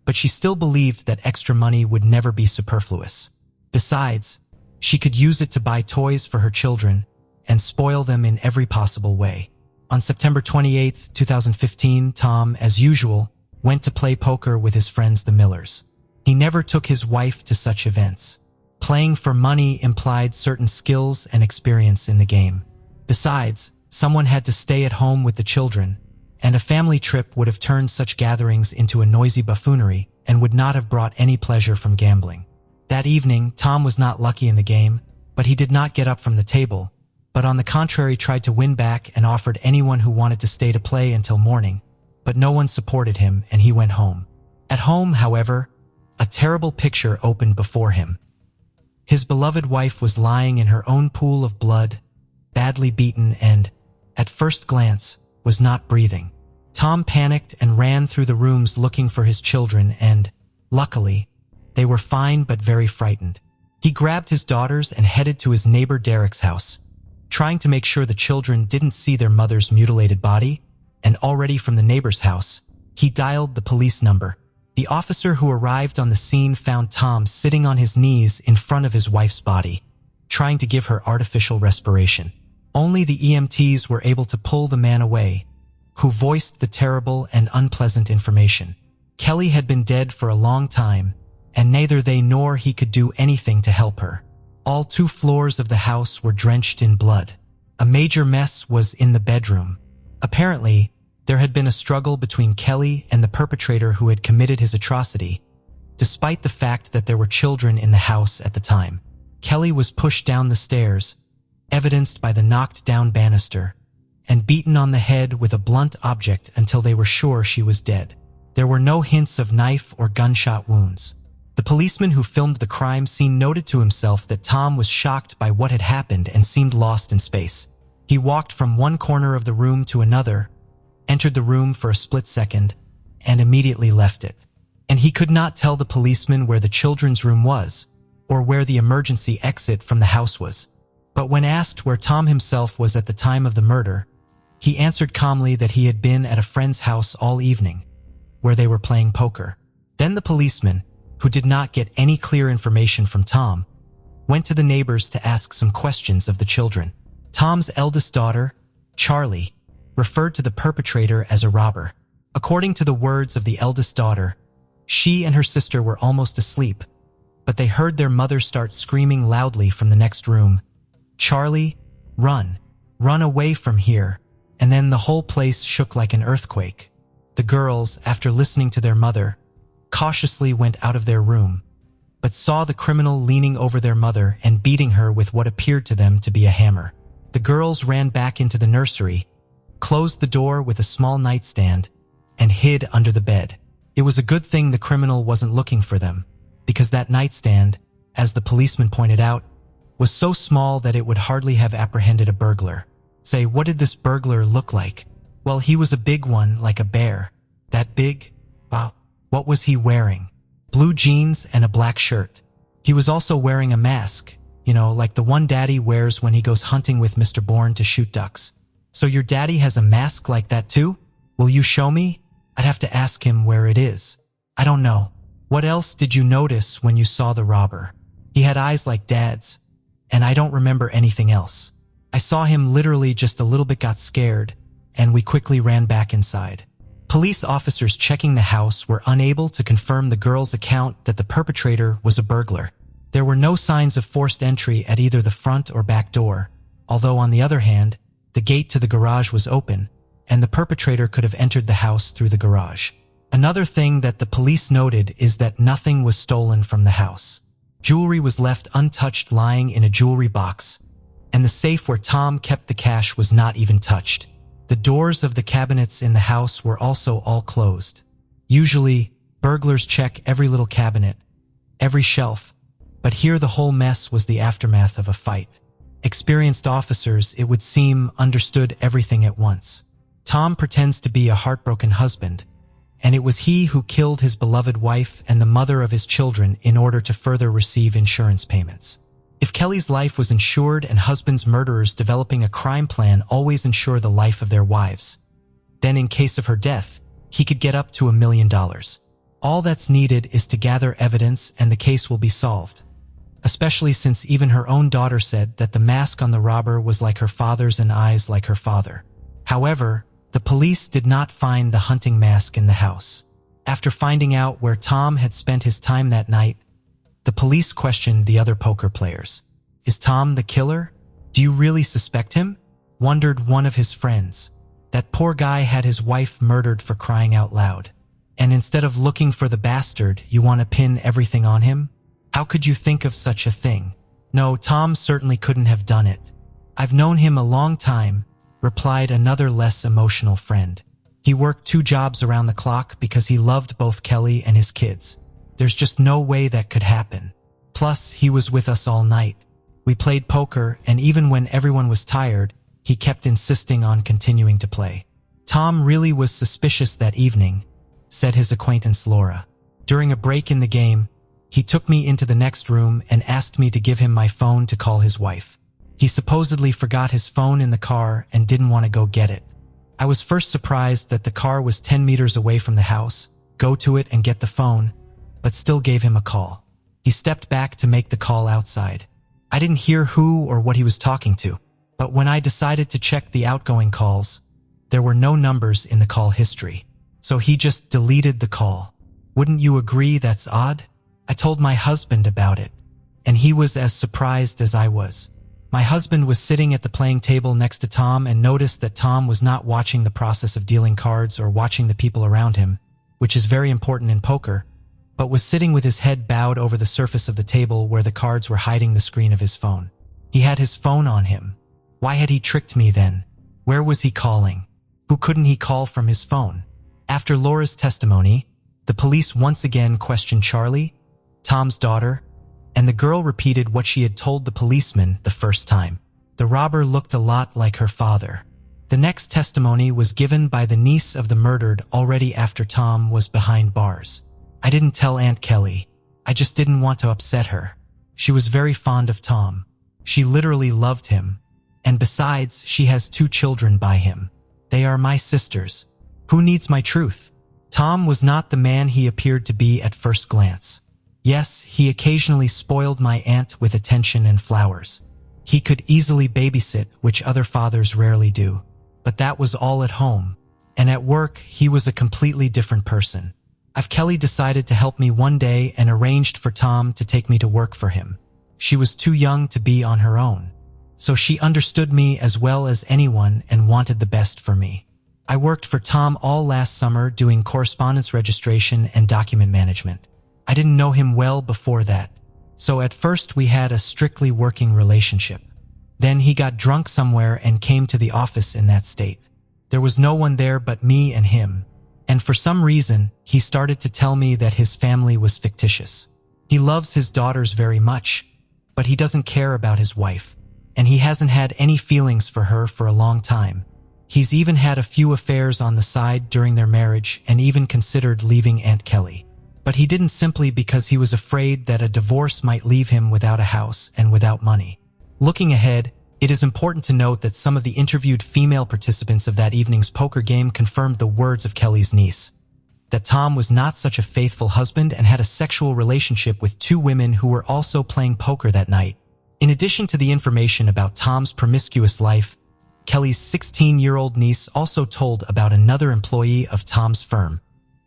but she still believed that extra money would never be superfluous. Besides, She could use it to buy toys for her children and spoil them in every possible way. On September 28, 2015, Tom, as usual, went to play poker with his friends the Millers. He never took his wife to such events. Playing for money implied certain skills and experience in the game. Besides, someone had to stay at home with the children, and a family trip would have turned such gatherings into a noisy buffoonery and would not have brought any pleasure from gambling. That evening, Tom was not lucky in the game, but he did not get up from the table, but on the contrary tried to win back and offered anyone who wanted to stay to play until morning, but no one supported him and he went home. At home, however, a terrible picture opened before him. His beloved wife was lying in her own pool of blood, badly beaten and, at first glance, was not breathing. Tom panicked and ran through the rooms looking for his children and, luckily, they were fine but very frightened. He grabbed his daughters and headed to his neighbor Derek's house, trying to make sure the children didn't see their mother's mutilated body, and already from the neighbor's house, he dialed the police number. The officer who arrived on the scene found Tom sitting on his knees in front of his wife's body, trying to give her artificial respiration. Only the EMTs were able to pull the man away, who voiced the terrible and unpleasant information. Kelly had been dead for a long time, and neither they nor he could do anything to help her. All 2 floors of the house were drenched in blood. A major mess was in the bedroom. Apparently, there had been a struggle between Kelly and the perpetrator who had committed his atrocity, despite the fact that there were children in the house at the time. Kelly was pushed down the stairs, evidenced by the knocked-down banister, and beaten on the head with a blunt object until they were sure she was dead. There were no hints of knife or gunshot wounds. The policeman who filmed the crime scene noted to himself that Tom was shocked by what had happened and seemed lost in space. He walked from one corner of the room to another, entered the room for a split second, and immediately left it. And he could not tell the policeman where the children's room was, or where the emergency exit from the house was. But when asked where Tom himself was at the time of the murder, he answered calmly that he had been at a friend's house all evening, where they were playing poker. Then the policeman, who did not get any clear information from Tom, went to the neighbors to ask some questions of the children. Tom's eldest daughter, Charlie, referred to the perpetrator as a robber. According to the words of the eldest daughter, she and her sister were almost asleep, but they heard their mother start screaming loudly from the next room, "Charlie, run! Run away from here!" And then the whole place shook like an earthquake. The girls, after listening to their mother, cautiously went out of their room, but saw the criminal leaning over their mother and beating her with what appeared to them to be a hammer. The girls ran back into the nursery, closed the door with a small nightstand, and hid under the bed. It was a good thing the criminal wasn't looking for them, because that nightstand, as the policeman pointed out, was so small that it would hardly have apprehended a burglar. Say, what did this burglar look like? Well, he was a big one, like a bear. That big? Wow. What was he wearing? Blue jeans and a black shirt. He was also wearing a mask, like the one Daddy wears when he goes hunting with Mr. Bourne to shoot ducks. So your daddy has a mask like that too? Will you show me? I'd have to ask him where it is. I don't know. What else did you notice when you saw the robber? He had eyes like Dad's, and I don't remember anything else. I saw him literally just a little bit got scared, and we quickly ran back inside. Police officers checking the house were unable to confirm the girl's account that the perpetrator was a burglar. There were no signs of forced entry at either the front or back door, although on the other hand, the gate to the garage was open, and the perpetrator could have entered the house through the garage. Another thing that the police noted is that nothing was stolen from the house. Jewelry was left untouched lying in a jewelry box, and the safe where Tom kept the cash was not even touched. The doors of the cabinets in the house were also all closed. Usually, burglars check every little cabinet, every shelf, but here the whole mess was the aftermath of a fight. Experienced officers, it would seem, understood everything at once. Tom pretends to be a heartbroken husband, and it was he who killed his beloved wife and the mother of his children in order to further receive insurance payments. If Kelly's life was insured and husbands' murderers developing a crime plan always ensure the life of their wives, then in case of her death, he could get up to $1 million. All that's needed is to gather evidence and the case will be solved. especially since even her own daughter said that the mask on the robber was like her father's and eyes like her father. However, the police did not find the hunting mask in the house. After finding out where Tom had spent his time that night, the police questioned the other poker players. "Is Tom the killer? Do you really suspect him?" wondered one of his friends. "That poor guy had his wife murdered, for crying out loud. And instead of looking for the bastard, you want to pin everything on him? How could you think of such a thing?" "No, Tom certainly couldn't have done it. I've known him a long time," replied another less emotional friend. "He worked 2 jobs around the clock because he loved both Kelly and his kids. There's just no way that could happen. Plus, he was with us all night. We played poker, and even when everyone was tired, he kept insisting on continuing to play. Tom really was suspicious that evening," said his acquaintance Laura. "During a break in the game, he took me into the next room and asked me to give him my phone to call his wife. He supposedly forgot his phone in the car and didn't want to go get it. I was first surprised that the car was 10 meters away from the house, go to it and get the phone, but still gave him a call. He stepped back to make the call outside. I didn't hear who or what he was talking to, but when I decided to check the outgoing calls, there were no numbers in the call history. So he just deleted the call. Wouldn't you agree that's odd? I told my husband about it, and he was as surprised as I was. My husband was sitting at the playing table next to Tom and noticed that Tom was not watching the process of dealing cards or watching the people around him, which is very important in poker, but was sitting with his head bowed over the surface of the table where the cards were hiding the screen of his phone. He had his phone on him. Why had he tricked me then? Where was he calling? Who couldn't he call from his phone? After Laura's testimony, the police once again questioned Charlie, Tom's daughter, and the girl repeated what she had told the policeman the first time. The robber looked a lot like her father. The next testimony was given by the niece of the murdered already after Tom was behind bars. I didn't tell Aunt Kelly. I just didn't want to upset her. She was very fond of Tom. She literally loved him. And besides, she has 2 children by him. They are my sisters. Who needs my truth? Tom was not the man he appeared to be at first glance. Yes, he occasionally spoiled my aunt with attention and flowers. He could easily babysit, which other fathers rarely do. But that was all at home. And at work, he was a completely different person. Kelly decided to help me one day and arranged for Tom to take me to work for him. She was too young to be on her own. So she understood me as well as anyone and wanted the best for me. I worked for Tom all last summer doing correspondence registration and document management. I didn't know him well before that, so at first we had a strictly working relationship. Then he got drunk somewhere and came to the office in that state. There was no one there but me and him, and for some reason, he started to tell me that his family was fictitious. He loves his daughters very much, but he doesn't care about his wife, and he hasn't had any feelings for her for a long time. He's even had a few affairs on the side during their marriage and even considered leaving Aunt Kelly. But he didn't simply because he was afraid that a divorce might leave him without a house and without money. Looking ahead, it is important to note that some of the interviewed female participants of that evening's poker game confirmed the words of Kelly's niece, that Tom was not such a faithful husband and had a sexual relationship with 2 women who were also playing poker that night. In addition to the information about Tom's promiscuous life, Kelly's 16-year-old niece also told about another employee of Tom's firm,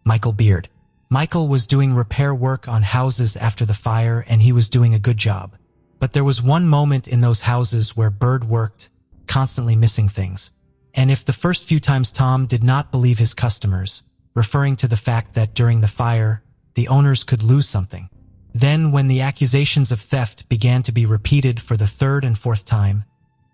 Michael Beard. Michael was doing repair work on houses after the fire and he was doing a good job. But there was one moment in those houses where Bird worked, constantly missing things. And if the first few times Tom did not believe his customers, referring to the fact that during the fire, the owners could lose something. Then when the accusations of theft began to be repeated for the 3rd and 4th time,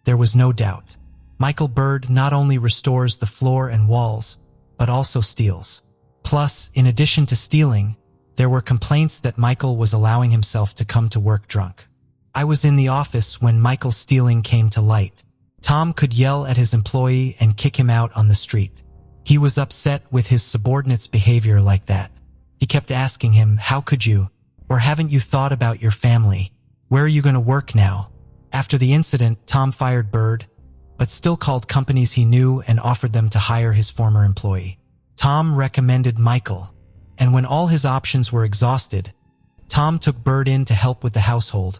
there was no doubt. Michael Bird not only restores the floor and walls, but also steals. Plus, in addition to stealing, there were complaints that Michael was allowing himself to come to work drunk. I was in the office when Michael's stealing came to light. Tom could yell at his employee and kick him out on the street. He was upset with his subordinate's behavior like that. He kept asking him, "How could you? Or haven't you thought about your family? Where are you going to work now?" After the incident, Tom fired Bird, but still called companies he knew and offered them to hire his former employee. Tom recommended Michael, and when all his options were exhausted, Tom took Bird in to help with the household,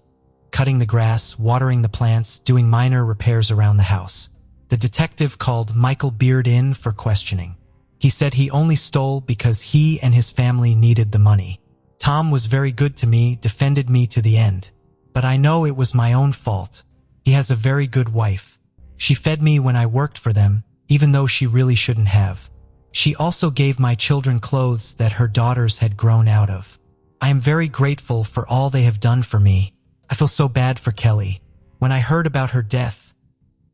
cutting the grass, watering the plants, doing minor repairs around the house. The detective called Michael Beard in for questioning. He said he only stole because he and his family needed the money. Tom was very good to me, defended me to the end. But I know it was my own fault. He has a very good wife. She fed me when I worked for them, even though she really shouldn't have. She also gave my children clothes that her daughters had grown out of. I am very grateful for all they have done for me. I feel so bad for Kelly. When I heard about her death,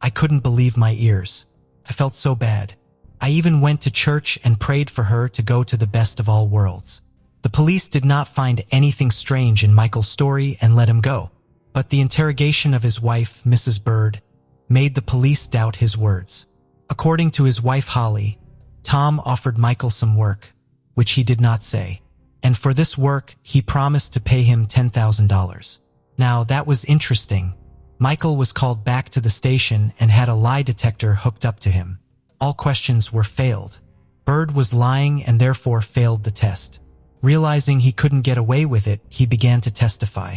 I couldn't believe my ears. I felt so bad. I even went to church and prayed for her to go to the best of all worlds. The police did not find anything strange in Michael's story and let him go. But the interrogation of his wife, Mrs. Bird, made the police doubt his words. According to his wife Holly, Tom offered Michael some work, which he did not say. And for this work, he promised to pay him $10,000. Now, that was interesting. Michael was called back to the station and had a lie detector hooked up to him. All questions were failed. Bird was lying and therefore failed the test. Realizing he couldn't get away with it, he began to testify.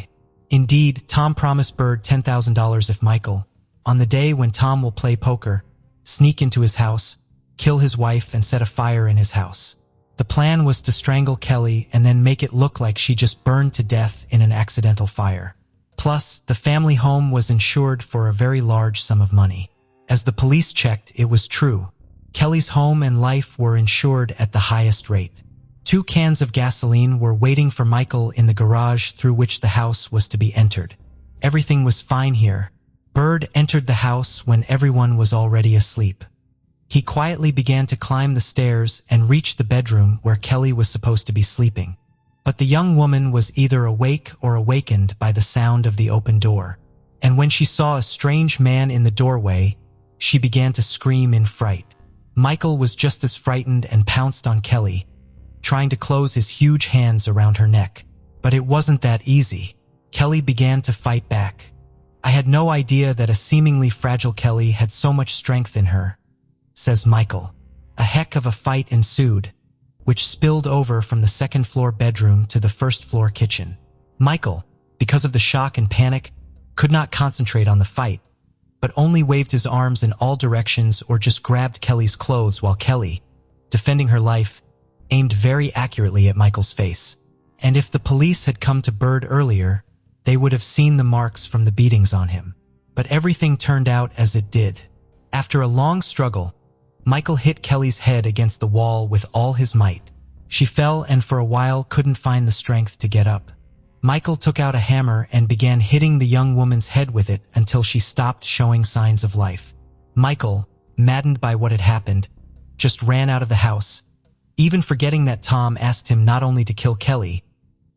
Indeed, Tom promised Bird $10,000 if Michael, on the day when Tom will play poker, sneak into his house, kill his wife and set a fire in his house. The plan was to strangle Kelly and then make it look like she just burned to death in an accidental fire. Plus, the family home was insured for a very large sum of money. As the police checked, it was true. Kelly's home and life were insured at the highest rate. 2 cans of gasoline were waiting for Michael in the garage through which the house was to be entered. Everything was fine here. Bird entered the house when everyone was already asleep. He quietly began to climb the stairs and reach the bedroom where Kelly was supposed to be sleeping. But the young woman was either awake or awakened by the sound of the open door. And when she saw a strange man in the doorway, she began to scream in fright. Michael was just as frightened and pounced on Kelly, trying to close his huge hands around her neck. But it wasn't that easy. Kelly began to fight back. I had no idea that a seemingly fragile Kelly had so much strength in her, says Michael. A heck of a fight ensued, which spilled over from the second-floor bedroom to the first-floor kitchen. Michael, because of the shock and panic, could not concentrate on the fight, but only waved his arms in all directions or just grabbed Kelly's clothes while Kelly, defending her life, aimed very accurately at Michael's face. And if the police had come to Bird earlier, they would have seen the marks from the beatings on him. But everything turned out as it did. After a long struggle, Michael hit Kelly's head against the wall with all his might. She fell and for a while couldn't find the strength to get up. Michael took out a hammer and began hitting the young woman's head with it until she stopped showing signs of life. Michael, maddened by what had happened, just ran out of the house, even forgetting that Tom asked him not only to kill Kelly,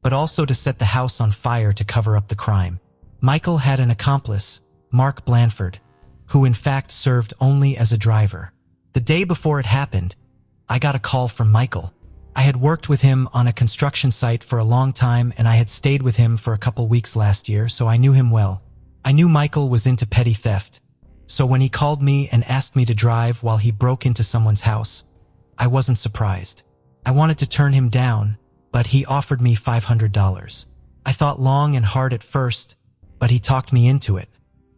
but also to set the house on fire to cover up the crime. Michael had an accomplice, Mark Blanford, who in fact served only as a driver. The day before it happened, I got a call from Michael. I had worked with him on a construction site for a long time and I had stayed with him for a couple weeks last year, so I knew him well. I knew Michael was into petty theft, so when he called me and asked me to drive while he broke into someone's house, I wasn't surprised. I wanted to turn him down, but he offered me $500. I thought long and hard at first, but he talked me into it.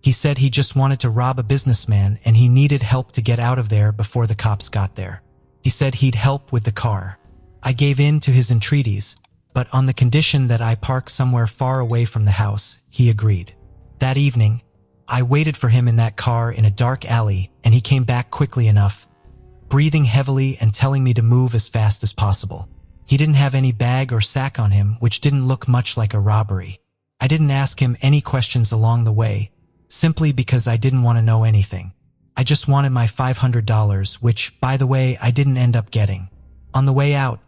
He said he just wanted to rob a businessman and he needed help to get out of there before the cops got there. He said he'd help with the car. I gave in to his entreaties, but on the condition that I park somewhere far away from the house, he agreed. That evening, I waited for him in that car in a dark alley and he came back quickly enough, breathing heavily and telling me to move as fast as possible. He didn't have any bag or sack on him, which didn't look much like a robbery. I didn't ask him any questions along the way, simply because I didn't want to know anything. I just wanted my $500, which, by the way, I didn't end up getting. On the way out,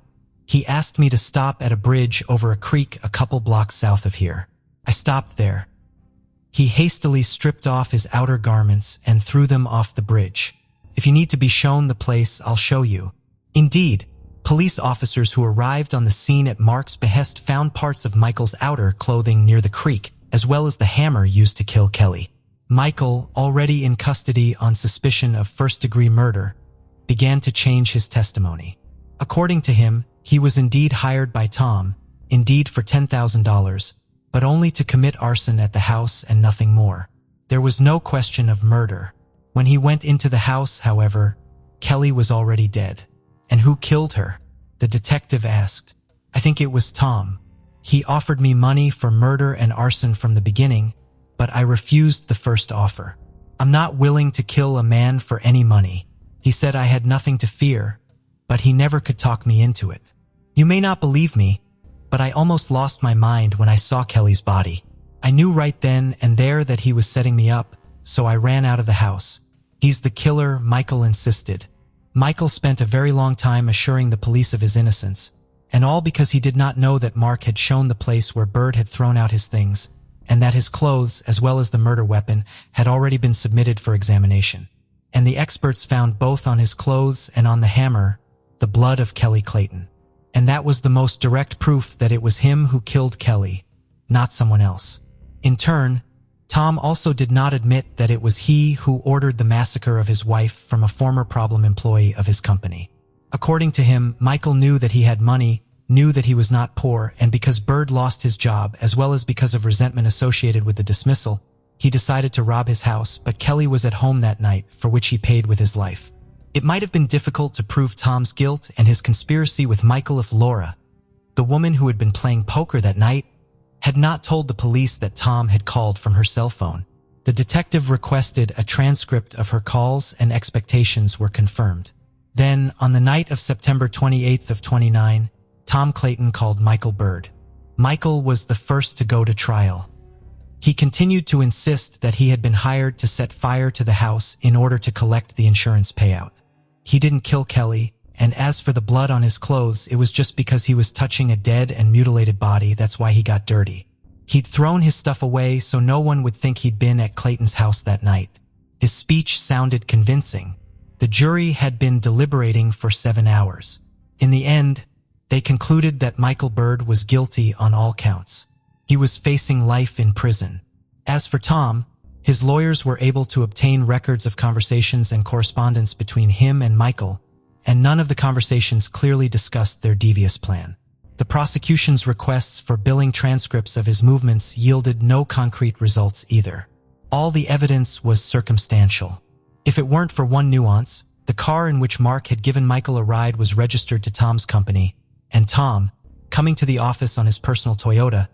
he asked me to stop at a bridge over a creek a couple blocks south of here. I stopped there. He hastily stripped off his outer garments and threw them off the bridge. If you need to be shown the place, I'll show you. Indeed, police officers who arrived on the scene at Mark's behest found parts of Michael's outer clothing near the creek, as well as the hammer used to kill Kelly. Michael, already in custody on suspicion of first-degree murder, began to change his testimony. According to him, he was indeed hired by Tom, indeed for $10,000, but only to commit arson at the house and nothing more. There was no question of murder. When he went into the house, however, Kelly was already dead. And who killed her? The detective asked. I think it was Tom. He offered me money for murder and arson from the beginning, but I refused the first offer. I'm not willing to kill a man for any money. He said I had nothing to fear, but he never could talk me into it. You may not believe me, but I almost lost my mind when I saw Kelly's body. I knew right then and there that he was setting me up, so I ran out of the house. He's the killer, Michael insisted. Michael spent a very long time assuring the police of his innocence, and all because he did not know that Mark had shown the place where Bird had thrown out his things, and that his clothes, as well as the murder weapon, had already been submitted for examination. And the experts found both on his clothes and on the hammer the blood of Kelly Clayton. And that was the most direct proof that it was him who killed Kelly, not someone else. In turn, Tom also did not admit that it was he who ordered the massacre of his wife from a former problem employee of his company. According to him, Michael knew that he had money, knew that he was not poor, and because Bird lost his job, as well as because of resentment associated with the dismissal, he decided to rob his house, but Kelly was at home that night, for which he paid with his life. It might have been difficult to prove Tom's guilt and his conspiracy with Michael if Laura, the woman who had been playing poker that night, had not told the police that Tom had called from her cell phone. The detective requested a transcript of her calls and expectations were confirmed. Then, on the night of September 28th of 29, Tom Clayton called Michael Bird. Michael was the first to go to trial. He continued to insist that he had been hired to set fire to the house in order to collect the insurance payout. He didn't kill Kelly, and as for the blood on his clothes, it was just because he was touching a dead and mutilated body, that's why he got dirty. He'd thrown his stuff away so no one would think he'd been at Clayton's house that night. His speech sounded convincing. The jury had been deliberating for 7 hours. In the end, they concluded that Michael Bird was guilty on all counts. He was facing life in prison. As for Tom, his lawyers were able to obtain records of conversations and correspondence between him and Michael, and none of the conversations clearly discussed their devious plan. The prosecution's requests for billing transcripts of his movements yielded no concrete results either. All the evidence was circumstantial. If it weren't for one nuance, the car in which Mark had given Michael a ride was registered to Tom's company, and Tom, coming to the office on his personal Toyota,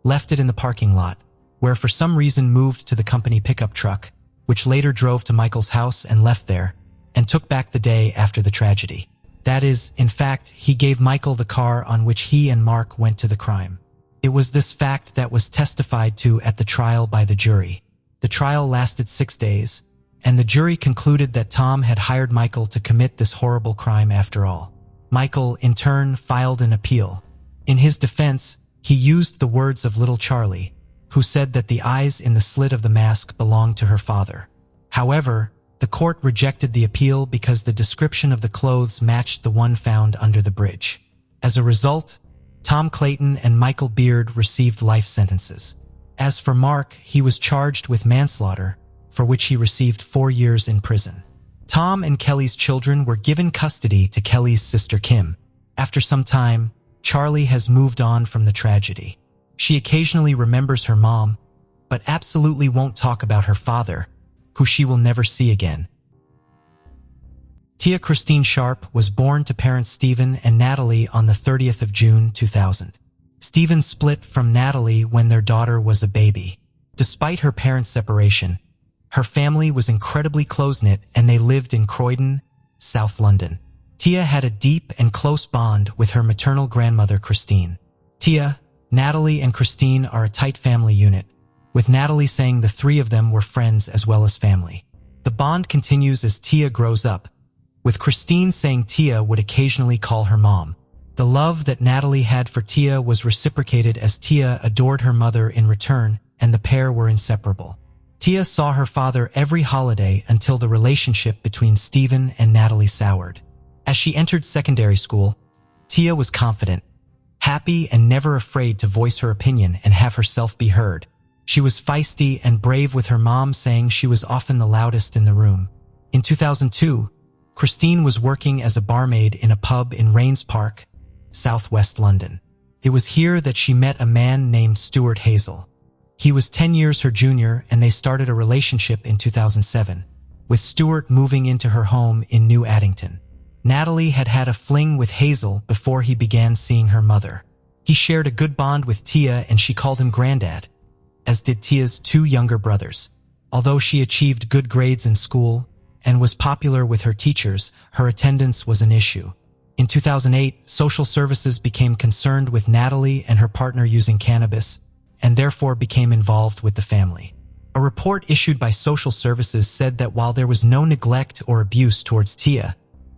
left it in the parking lot, where for some reason moved to the company pickup truck, which later drove to Michael's house and left there, and took back the day after the tragedy. That is, in fact, he gave Michael the car on which he and Mark went to the crime. It was this fact that was testified to at the trial by the jury. The trial lasted 6 days, and the jury concluded that Tom had hired Michael to commit this horrible crime after all. Michael, in turn, filed an appeal. In his defense, he used the words of little Charlie, who said that the eyes in the slit of the mask belonged to her father. However, the court rejected the appeal because the description of the clothes matched the one found under the bridge. As a result, Tom Clayton and Michael Beard received life sentences. As for Mark, he was charged with manslaughter, for which he received 4 years in prison. Tom and Kelly's children were given custody to Kelly's sister Kim. After some time, Charlie has moved on from the tragedy. She occasionally remembers her mom, but absolutely won't talk about her father, who she will never see again. Tia Christine Sharp was born to parents Stephen and Natalie on the 30th of June 2000. Stephen split from Natalie when their daughter was a baby. Despite her parents' separation, her family was incredibly close-knit and they lived in Croydon, South London. Tia had a deep and close bond with her maternal grandmother Christine. Tia, Natalie, and Christine are a tight family unit, with Natalie saying the three of them were friends as well as family. The bond continues as Tia grows up, with Christine saying Tia would occasionally call her mom. The love that Natalie had for Tia was reciprocated as Tia adored her mother in return, and the pair were inseparable. Tia saw her father every holiday until the relationship between Stephen and Natalie soured. As she entered secondary school, Tia was confident, happy, and never afraid to voice her opinion and have herself be heard. She was feisty and brave, with her mom saying she was often the loudest in the room. In 2002, Christine was working as a barmaid in a pub in Rains Park, southwest London. It was here that she met a man named Stuart Hazel. He was 10 years her junior, and they started a relationship in 2007, with Stuart moving into her home in New Addington. Natalie had had a fling with Hazel before he began seeing her mother. He shared a good bond with Tia, and she called him Granddad, as did Tia's two younger brothers. Although she achieved good grades in school and was popular with her teachers, her attendance was an issue. In 2008, social services became concerned with Natalie and her partner using cannabis, and therefore became involved with the family. A report issued by social services said that while there was no neglect or abuse towards Tia,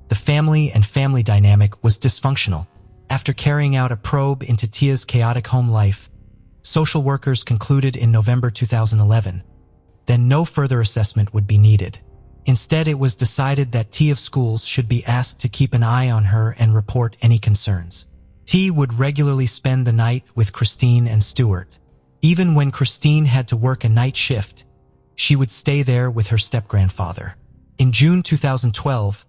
the family and family dynamic was dysfunctional. After carrying out a probe into Tia's chaotic home life, social workers concluded in November 2011 that no further assessment would be needed. Instead, it was decided that T of schools should be asked to keep an eye on her and report any concerns. T would regularly spend the night with Christine and Stuart. Even when Christine had to work a night shift, she would stay there with her step-grandfather. In June 2012,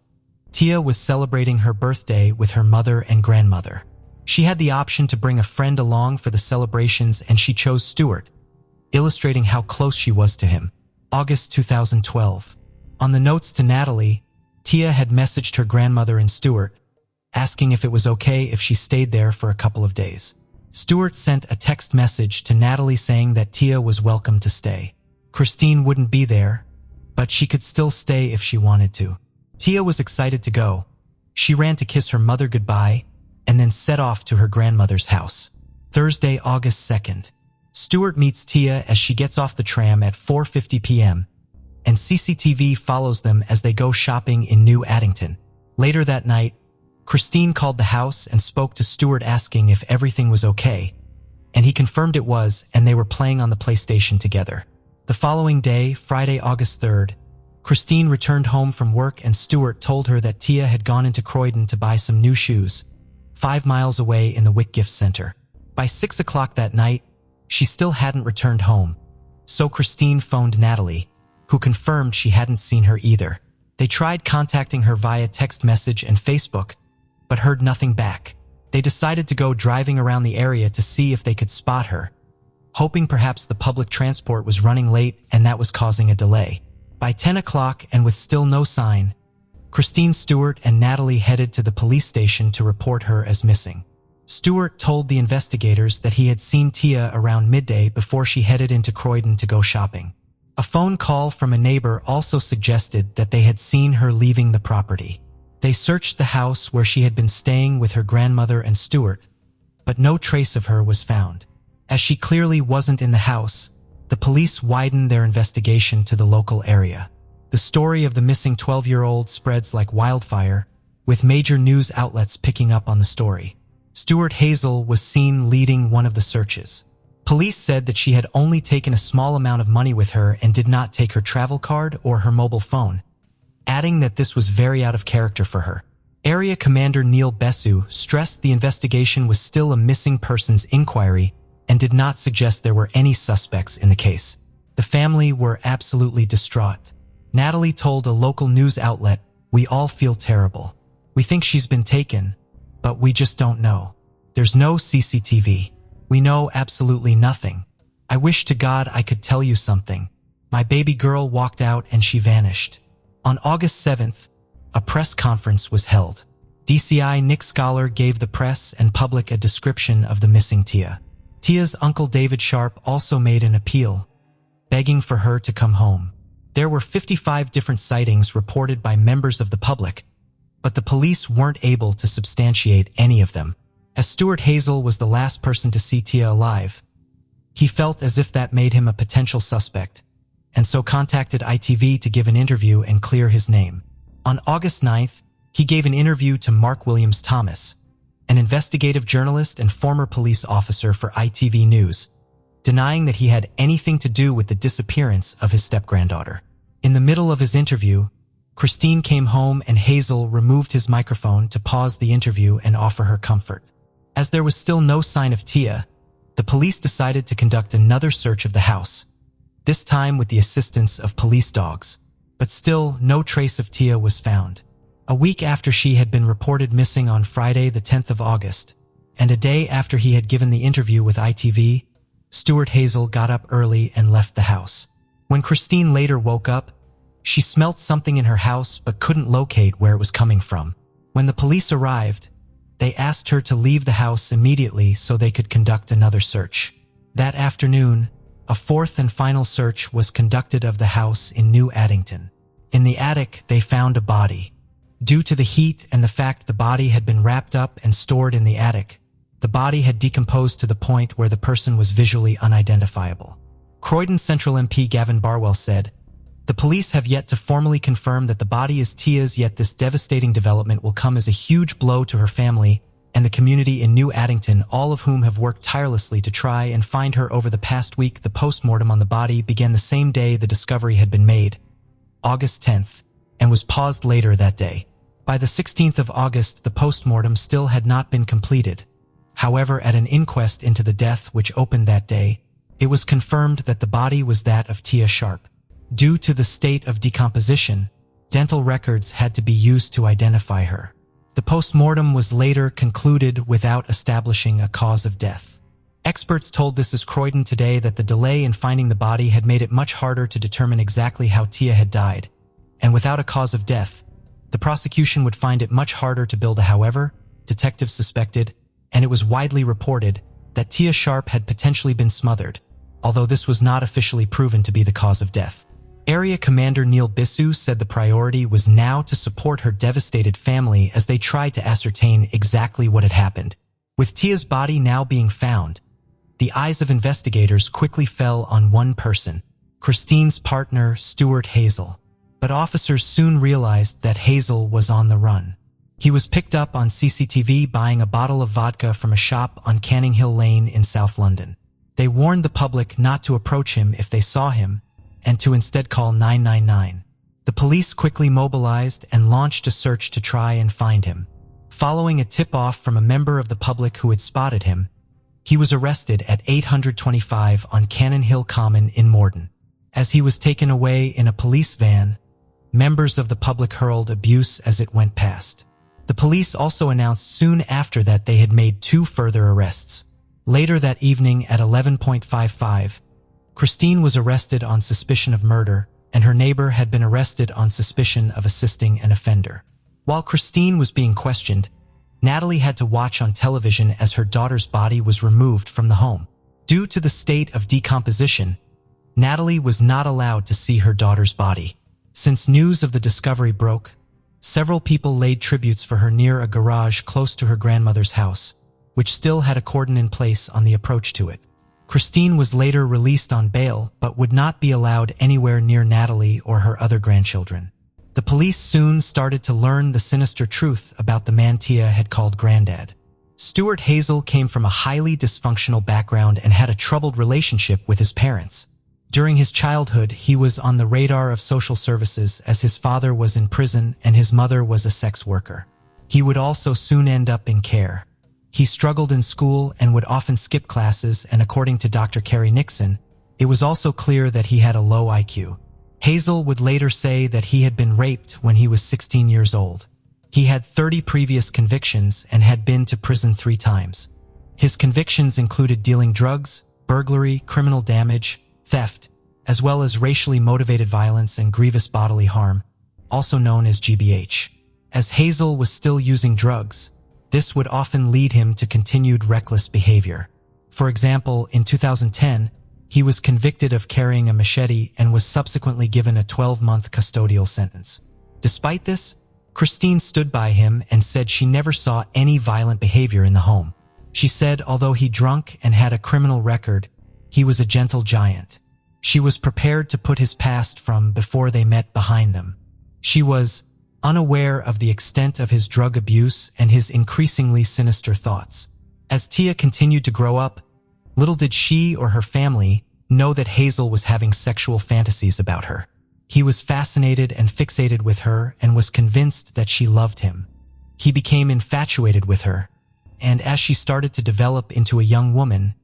Tia was celebrating her birthday with her mother and grandmother. She had the option to bring a friend along for the celebrations, and she chose Stuart, illustrating how close she was to him. August 2012. On the notes to Natalie, Tia had messaged her grandmother and Stuart, asking if it was okay if she stayed there for a couple of days. Stuart sent a text message to Natalie saying that Tia was welcome to stay. Christine wouldn't be there, but she could still stay if she wanted to. Tia was excited to go. She ran to kiss her mother goodbye and then set off to her grandmother's house. Thursday, August 2nd. Stuart meets Tia as she gets off the tram at 4:50 p.m., and CCTV follows them as they go shopping in New Addington. Later that night, Christine called the house and spoke to Stuart asking if everything was okay, and he confirmed it was, and they were playing on the PlayStation together. The following day, Friday, August 3rd, Christine returned home from work and Stuart told her that Tia had gone into Croydon to buy some new shoes, 5 miles away in the Wick Gift Center. By 6 o'clock that night, she still hadn't returned home, so Christine phoned Natalie, who confirmed she hadn't seen her either. They tried contacting her via text message and Facebook, but heard nothing back. They decided to go driving around the area to see if they could spot her, hoping perhaps the public transport was running late and that was causing a delay. By 10 o'clock and with still no sign, Christine, Stuart, and Natalie headed to the police station to report her as missing. Stuart told the investigators that he had seen Tia around midday before she headed into Croydon to go shopping. A phone call from a neighbor also suggested that they had seen her leaving the property. They searched the house where she had been staying with her grandmother and Stuart, but no trace of her was found. As she clearly wasn't in the house, the police widened their investigation to the local area. The story of the missing 12-year-old spreads like wildfire, with major news outlets picking up on the story. Stuart Hazel was seen leading one of the searches. Police said that she had only taken a small amount of money with her and did not take her travel card or her mobile phone, adding that this was very out of character for her. Area Commander Neil Bessu stressed the investigation was still a missing persons inquiry and did not suggest there were any suspects in the case. The family were absolutely distraught. Natalie told a local news outlet, "We all feel terrible. We think she's been taken, but we just don't know. There's no CCTV. We know absolutely nothing. I wish to God I could tell you something. My baby girl walked out and she vanished." On August 7th, a press conference was held. DCI Nick Scholar gave the press and public a description of the missing Tia. Tia's uncle David Sharp also made an appeal, begging for her to come home. There were 55 different sightings reported by members of the public, but the police weren't able to substantiate any of them. As Stuart Hazel was the last person to see Tia alive, he felt as if that made him a potential suspect, and so contacted ITV to give an interview and clear his name. On August 9th, he gave an interview to Mark Williams Thomas, an investigative journalist and former police officer for ITV News, denying that he had anything to do with the disappearance of his step-granddaughter. In the middle of his interview, Christine came home and Hazel removed his microphone to pause the interview and offer her comfort. As there was still no sign of Tia, the police decided to conduct another search of the house, this time with the assistance of police dogs. But still, no trace of Tia was found. A week after she had been reported missing on Friday the 10th of August, And a day after he had given the interview with ITV, Stuart Hazel got up early and left the house. When Christine later woke up, she smelt something in her house but couldn't locate where it was coming from. When the police arrived, they asked her to leave the house immediately so they could conduct another search. That afternoon, a fourth and final search was conducted of the house in New Addington. In the attic, they found a body. Due to the heat and the fact the body had been wrapped up and stored in the attic, the body had decomposed to the point where the person was visually unidentifiable. Croydon Central MP Gavin Barwell said, "The police have yet to formally confirm that the body is Tia's, yet this devastating development will come as a huge blow to her family and the community in New Addington, all of whom have worked tirelessly to try and find her over the past week." The postmortem on the body began the same day the discovery had been made, August 10th, and was paused later that day. By the 16th of August, the postmortem still had not been completed. However, at an inquest into the death which opened that day, it was confirmed that the body was that of Tia Sharp. Due to the state of decomposition, dental records had to be used to identify her. The postmortem was later concluded without establishing a cause of death. Experts told This Is Croydon today that the delay in finding the body had made it much harder to determine exactly how Tia had died, and without a cause of death, the prosecution would find it much harder to build. However, detectives suspected, and it was widely reported, that Tia Sharp had potentially been smothered, although this was not officially proven to be the cause of death. Area Commander Neil Bissu said the priority was now to support her devastated family as they tried to ascertain exactly what had happened. With Tia's body now being found, the eyes of investigators quickly fell on one person, Christine's partner, Stuart Hazel. But officers soon realized that Hazel was on the run. He was picked up on CCTV buying a bottle of vodka from a shop on Canning Hill Lane in South London. They warned the public not to approach him if they saw him, and to instead call 999. The police quickly mobilized and launched a search to try and find him. Following a tip-off from a member of the public who had spotted him, he was arrested at 825 on Cannon Hill Common in Morden. As he was taken away in a police van, members of the public hurled abuse as it went past. The police also announced soon after that they had made 2 further arrests. Later that evening at 11:55, Christine was arrested on suspicion of murder, and her neighbor had been arrested on suspicion of assisting an offender. While Christine was being questioned, Natalie had to watch on television as her daughter's body was removed from the home. Due to the state of decomposition, Natalie was not allowed to see her daughter's body. Since news of the discovery broke, several people laid tributes for her near a garage close to her grandmother's house, which still had a cordon in place on the approach to it. Christine was later released on bail but would not be allowed anywhere near Natalie or her other grandchildren. The police soon started to learn the sinister truth about the man Tia had called Granddad. Stuart Hazel came from a highly dysfunctional background and had a troubled relationship with his parents. During his childhood, he was on the radar of social services as his father was in prison and his mother was a sex worker. He would also soon end up in care. He struggled in school and would often skip classes, and according to Dr. Carrie Nixon, it was also clear that he had a low IQ. Hazel would later say that he had been raped when he was 16 years old. He had 30 previous convictions and had been to prison 3 times. His convictions included dealing drugs, burglary, criminal damage, theft, as well as racially motivated violence and grievous bodily harm, also known as GBH. As Hazel was still using drugs, this would often lead him to continued reckless behavior. For example, in 2010, he was convicted of carrying a machete and was subsequently given a 12-month custodial sentence. Despite this, Christine stood by him and said she never saw any violent behavior in the home. She said although he drank and had a criminal record, he was a gentle giant. She was prepared to put his past from before they met behind them. She was unaware of the extent of his drug abuse and his increasingly sinister thoughts. As Tia continued to grow up, little did she or her family know that Hazel was having sexual fantasies about her. He was fascinated and fixated with her and was convinced that she loved him. He became infatuated with her, and as she started to develop into a young woman,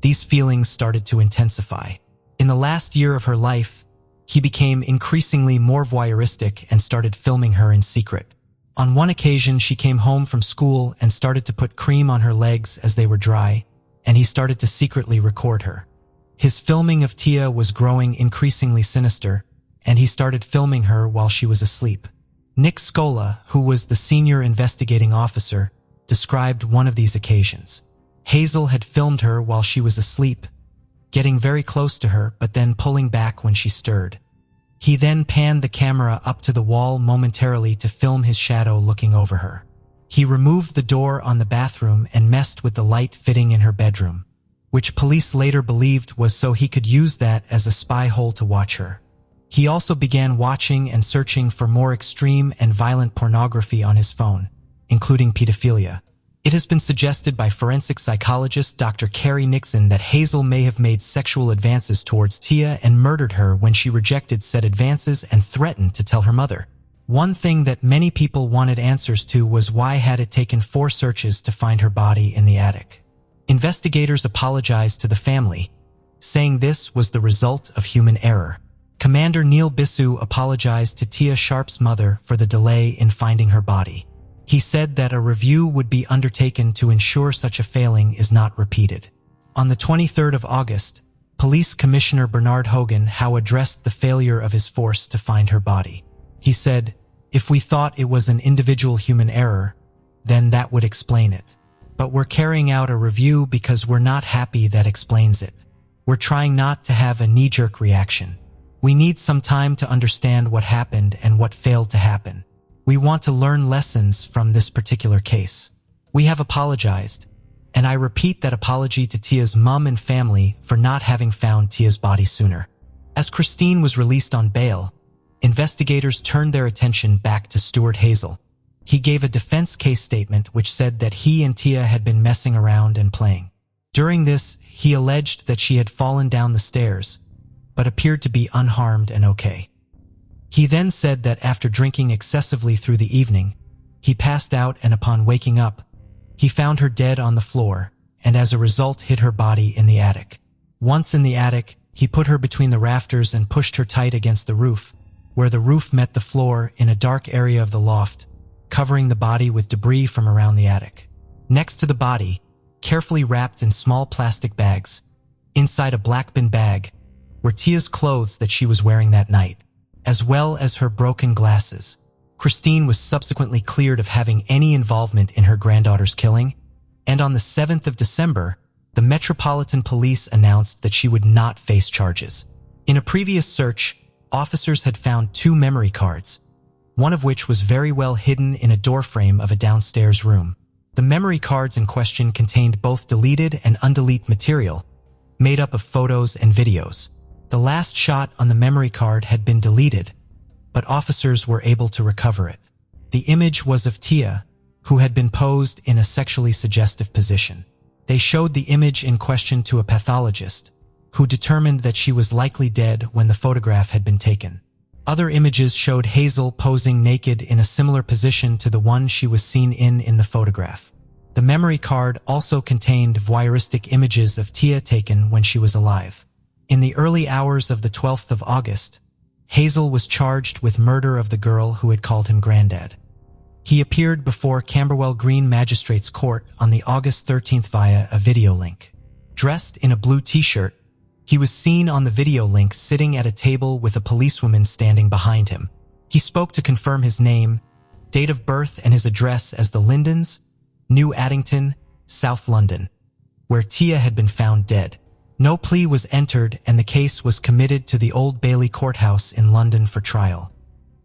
these feelings started to intensify. In the last year of her life, he became increasingly more voyeuristic and started filming her in secret. On one occasion, she came home from school and started to put cream on her legs as they were dry, and he started to secretly record her. His filming of Tia was growing increasingly sinister, and he started filming her while she was asleep. Nick Scola, who was the senior investigating officer, described one of these occasions. Hazel had filmed her while she was asleep, getting very close to her but then pulling back when she stirred. He then panned the camera up to the wall momentarily to film his shadow looking over her. He removed the door on the bathroom and messed with the light fitting in her bedroom, which police later believed was so he could use that as a spy hole to watch her. He also began watching and searching for more extreme and violent pornography on his phone, including pedophilia. It has been suggested by forensic psychologist Dr. Carrie Nixon that Hazel may have made sexual advances towards Tia and murdered her when she rejected said advances and threatened to tell her mother. One thing that many people wanted answers to was why had it taken 4 searches to find her body in the attic. Investigators apologized to the family, saying this was the result of human error. Commander Neil Bissu apologized to Tia Sharp's mother for the delay in finding her body. He said that a review would be undertaken to ensure such a failing is not repeated. On the 23rd of August, Police Commissioner Bernard Hogan addressed the failure of his force to find her body. He said, "If we thought it was an individual human error, then that would explain it. But we're carrying out a review because we're not happy that explains it. We're trying not to have a knee-jerk reaction. We need some time to understand what happened and what failed to happen. We want to learn lessons from this particular case. We have apologized, and I repeat that apology to Tia's mom and family for not having found Tia's body sooner." As Christine was released on bail, investigators turned their attention back to Stuart Hazel. He gave a defense case statement which said that he and Tia had been messing around and playing. During this, he alleged that she had fallen down the stairs, but appeared to be unharmed and okay. He then said that after drinking excessively through the evening, he passed out and upon waking up, he found her dead on the floor and as a result hid her body in the attic. Once in the attic, he put her between the rafters and pushed her tight against the roof, where the roof met the floor in a dark area of the loft, covering the body with debris from around the attic. Next to the body, carefully wrapped in small plastic bags, inside a black bin bag, were Tia's clothes that she was wearing that night, as well as her broken glasses. Christine was subsequently cleared of having any involvement in her granddaughter's killing, and on the 7th of December, the Metropolitan Police announced that she would not face charges. In a previous search, officers had found 2 memory cards, one of which was very well hidden in a doorframe of a downstairs room. The memory cards in question contained both deleted and undeleted material, made up of photos and videos. The last shot on the memory card had been deleted, but officers were able to recover it. The image was of Tia, who had been posed in a sexually suggestive position. They showed the image in question to a pathologist, who determined that she was likely dead when the photograph had been taken. Other images showed Hazel posing naked in a similar position to the one she was seen in the photograph. The memory card also contained voyeuristic images of Tia taken when she was alive. In the early hours of the 12th of August, Hazel was charged with murder of the girl who had called him granddad. He appeared before Camberwell Green Magistrates Court on the August 13th via a video link. Dressed in a blue t-shirt, he was seen on the video link sitting at a table with a policewoman standing behind him. He spoke to confirm his name, date of birth and his address as the Lindens, New Addington, South London, where Tia had been found dead. No plea was entered and the case was committed to the Old Bailey Courthouse in London for trial.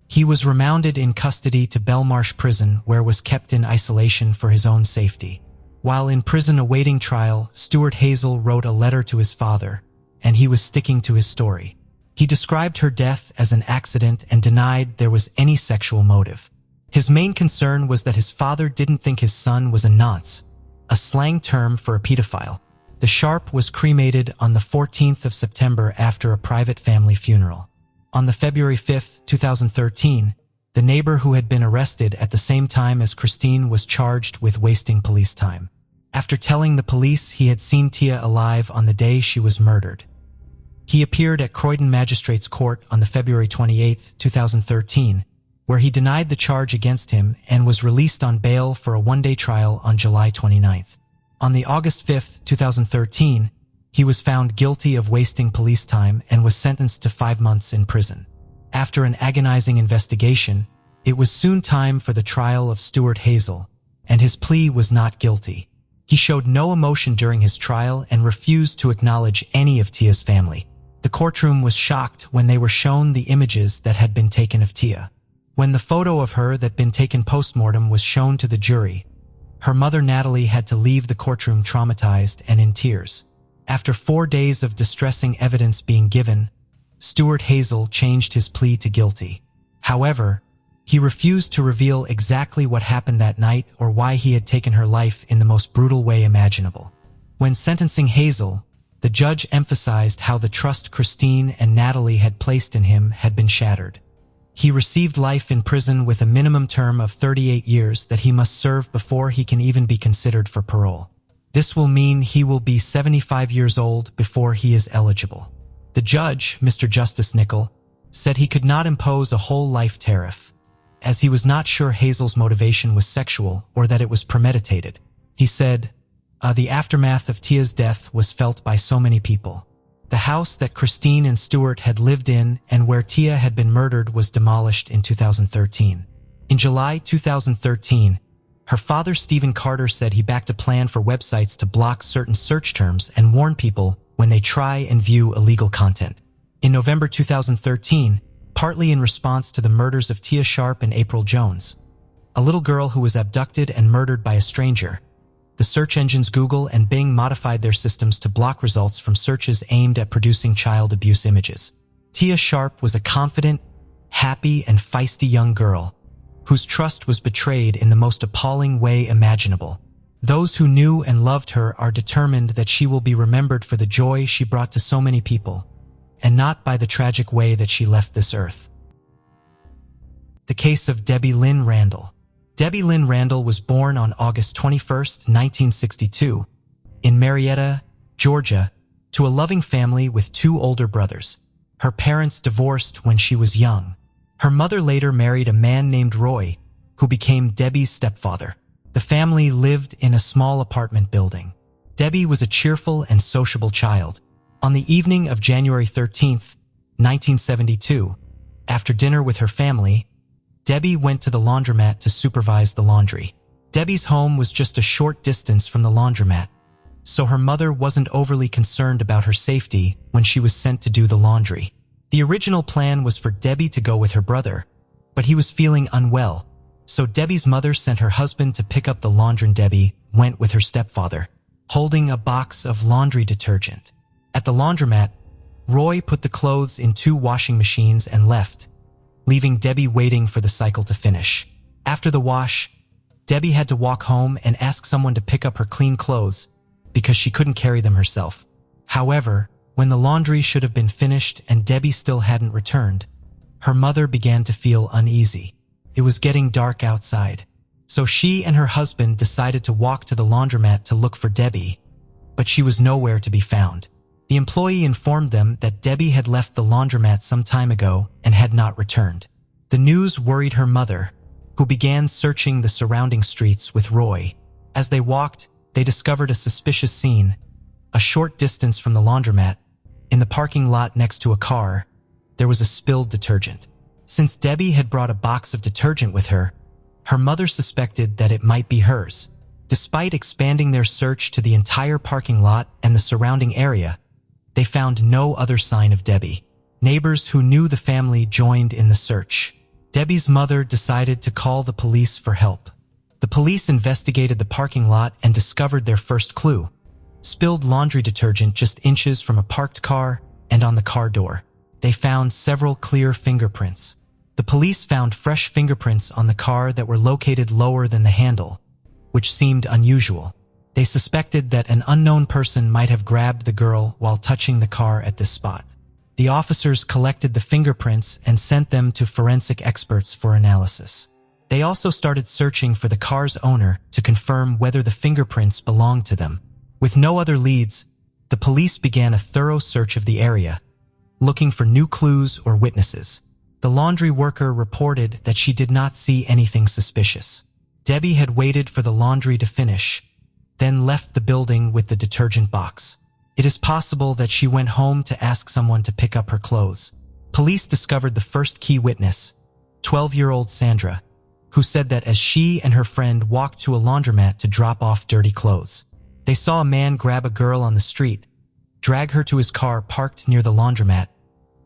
He was remanded in custody to Belmarsh Prison where was kept in isolation for his own safety. While in prison awaiting trial, Stuart Hazel wrote a letter to his father, and he was sticking to his story. He described her death as an accident and denied there was any sexual motive. His main concern was that his father didn't think his son was a nonce, a slang term for a pedophile. The Sharp was cremated on the 14th of September after a private family funeral. On the February 5, 2013, the neighbor who had been arrested at the same time as Christine was charged with wasting police time. After telling the police he had seen Tia alive on the day she was murdered, he appeared at Croydon Magistrates Court on the February 28, 2013, where he denied the charge against him and was released on bail for a one-day trial on July 29th. On the August 5, 2013, he was found guilty of wasting police time and was sentenced to 5 months in prison. After an agonizing investigation, it was soon time for the trial of Stuart Hazel, and his plea was not guilty. He showed no emotion during his trial and refused to acknowledge any of Tia's family. The courtroom was shocked when they were shown the images that had been taken of Tia. When the photo of her that had been taken post-mortem was shown to the jury, her mother Natalie had to leave the courtroom traumatized and in tears. After 4 days of distressing evidence being given, Stuart Hazel changed his plea to guilty. However, he refused to reveal exactly what happened that night or why he had taken her life in the most brutal way imaginable. When sentencing Hazel, the judge emphasized how the trust Christine and Natalie had placed in him had been shattered. He received life in prison with a minimum term of 38 years that he must serve before he can even be considered for parole. This will mean he will be 75 years old before he is eligible. The judge, Mr. Justice Nickel, said he could not impose a whole life tariff, as he was not sure Hazel's motivation was sexual or that it was premeditated. He said, the aftermath of Tia's death was felt by so many people. The house that Christine and Stuart had lived in and where Tia had been murdered was demolished in 2013. In July 2013, her father Stephen Carter said he backed a plan for websites to block certain search terms and warn people when they try and view illegal content. In November 2013, partly in response to the murders of Tia Sharp and April Jones, a little girl who was abducted and murdered by a stranger, the search engines Google and Bing modified their systems to block results from searches aimed at producing child abuse images. Tia Sharp was a confident, happy, and feisty young girl whose trust was betrayed in the most appalling way imaginable. Those who knew and loved her are determined that she will be remembered for the joy she brought to so many people, and not by the tragic way that she left this earth. The case of Debbie Lynn Randall. Debbie Lynn Randall was born on August 21, 1962, in Marietta, Georgia, to a loving family with 2 older brothers. Her parents divorced when she was young. Her mother later married a man named Roy, who became Debbie's stepfather. The family lived in a small apartment building. Debbie was a cheerful and sociable child. On the evening of January 13, 1972, after dinner with her family, Debbie went to the laundromat to supervise the laundry. Debbie's home was just a short distance from the laundromat, so her mother wasn't overly concerned about her safety when she was sent to do the laundry. The original plan was for Debbie to go with her brother, but he was feeling unwell, so Debbie's mother sent her husband to pick up the laundry. Debbie went with her stepfather, holding a box of laundry detergent. At the laundromat, Roy put the clothes in 2 washing machines and left, leaving Debbie waiting for the cycle to finish. After the wash, Debbie had to walk home and ask someone to pick up her clean clothes because she couldn't carry them herself. However, when the laundry should have been finished and Debbie still hadn't returned, her mother began to feel uneasy. It was getting dark outside, so she and her husband decided to walk to the laundromat to look for Debbie, but she was nowhere to be found. The employee informed them that Debbie had left the laundromat some time ago and had not returned. The news worried her mother, who began searching the surrounding streets with Roy. As they walked, they discovered a suspicious scene. A short distance from the laundromat, in the parking lot next to a car, there was a spilled detergent. Since Debbie had brought a box of detergent with her, her mother suspected that it might be hers. Despite expanding their search to the entire parking lot and the surrounding area, they found no other sign of Debbie. Neighbors who knew the family joined in the search. Debbie's mother decided to call the police for help. The police investigated the parking lot and discovered their first clue: spilled laundry detergent just inches from a parked car and on the car door. They found several clear fingerprints. The police found fresh fingerprints on the car that were located lower than the handle, which seemed unusual. They suspected that an unknown person might have grabbed the girl while touching the car at this spot. The officers collected the fingerprints and sent them to forensic experts for analysis. They also started searching for the car's owner to confirm whether the fingerprints belonged to them. With no other leads, the police began a thorough search of the area, looking for new clues or witnesses. The laundry worker reported that she did not see anything suspicious. Debbie had waited for the laundry to finish, then left the building with the detergent box. It is possible that she went home to ask someone to pick up her clothes. Police discovered the first key witness, 12-year-old Sandra, who said that as she and her friend walked to a laundromat to drop off dirty clothes, they saw a man grab a girl on the street, drag her to his car parked near the laundromat,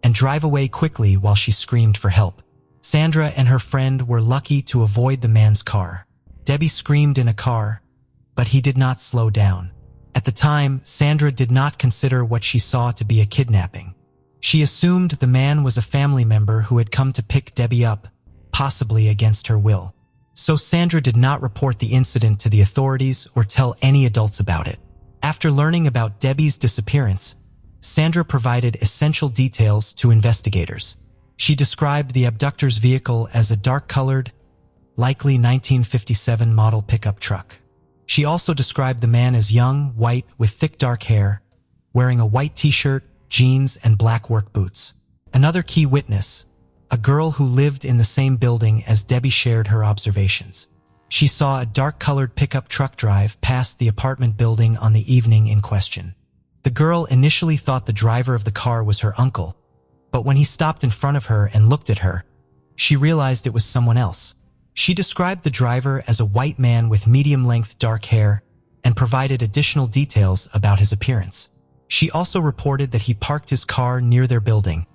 and drive away quickly while she screamed for help. Sandra and her friend were lucky to avoid the man's car. Debbie screamed in a car, but he did not slow down. At the time, Sandra did not consider what she saw to be a kidnapping. She assumed the man was a family member who had come to pick Debbie up, possibly against her will. So Sandra did not report the incident to the authorities or tell any adults about it. After learning about Debbie's disappearance, Sandra provided essential details to investigators. She described the abductor's vehicle as a dark-colored, likely 1957 model pickup truck. She also described the man as young, white, with thick dark hair, wearing a white t-shirt, jeans, and black work boots. Another key witness, a girl who lived in the same building as Debbie, shared her observations. She saw a dark-colored pickup truck drive past the apartment building on the evening in question. The girl initially thought the driver of the car was her uncle, but when he stopped in front of her and looked at her, she realized it was someone else. She described the driver as a white man with medium-length dark hair and provided additional details about his appearance. She also reported that he parked his car near their building,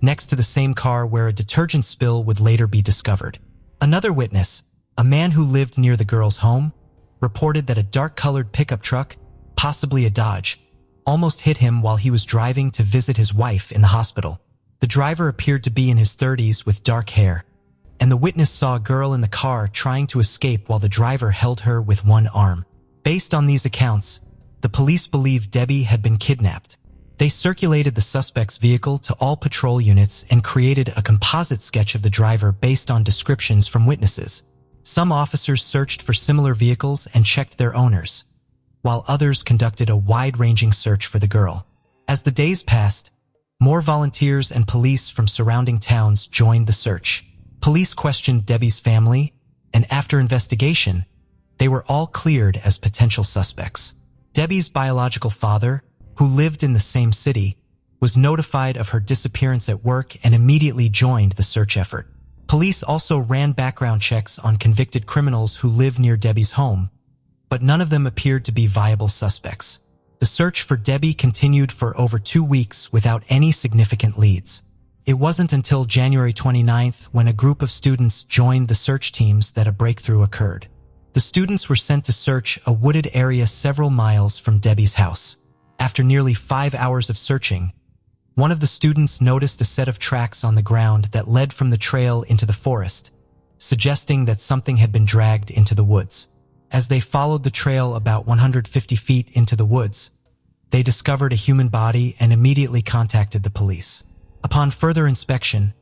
next to the same car where a detergent spill would later be discovered. Another witness, a man who lived near the girl's home, reported that a dark-colored pickup truck, possibly a Dodge, almost hit him while he was driving to visit his wife in the hospital. The driver appeared to be in his 30s with dark hair, and the witness saw a girl in the car trying to escape while the driver held her with one arm. Based on these accounts, the police believed Debbie had been kidnapped. They circulated the suspect's vehicle to all patrol units and created a composite sketch of the driver based on descriptions from witnesses. Some officers searched for similar vehicles and checked their owners, while others conducted a wide-ranging search for the girl. As the days passed, more volunteers and police from surrounding towns joined the search. Police questioned Debbie's family, and after investigation, they were all cleared as potential suspects. Debbie's biological father, who lived in the same city, was notified of her disappearance at work and immediately joined the search effort. Police also ran background checks on convicted criminals who lived near Debbie's home, but none of them appeared to be viable suspects. The search for Debbie continued for over 2 weeks without any significant leads. It wasn't until January 29th when a group of students joined the search teams that a breakthrough occurred. The students were sent to search a wooded area several miles from Debbie's house. After nearly 5 hours of searching, one of the students noticed a set of tracks on the ground that led from the trail into the forest, suggesting that something had been dragged into the woods. As they followed the trail about 150 feet into the woods, they discovered a human body and immediately contacted the police. Upon further inspection,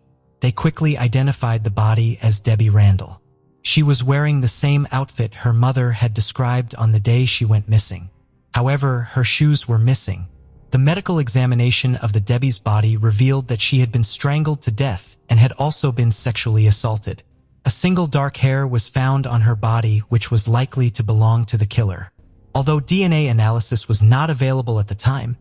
they quickly identified the body as Debbie Randall. She was wearing the same outfit her mother had described on the day she went missing. However, her shoes were missing. The medical examination of the Debbie's body revealed that she had been strangled to death and had also been sexually assaulted. A single dark hair was found on her body, which was likely to belong to the killer. Although DNA analysis was not available at the time,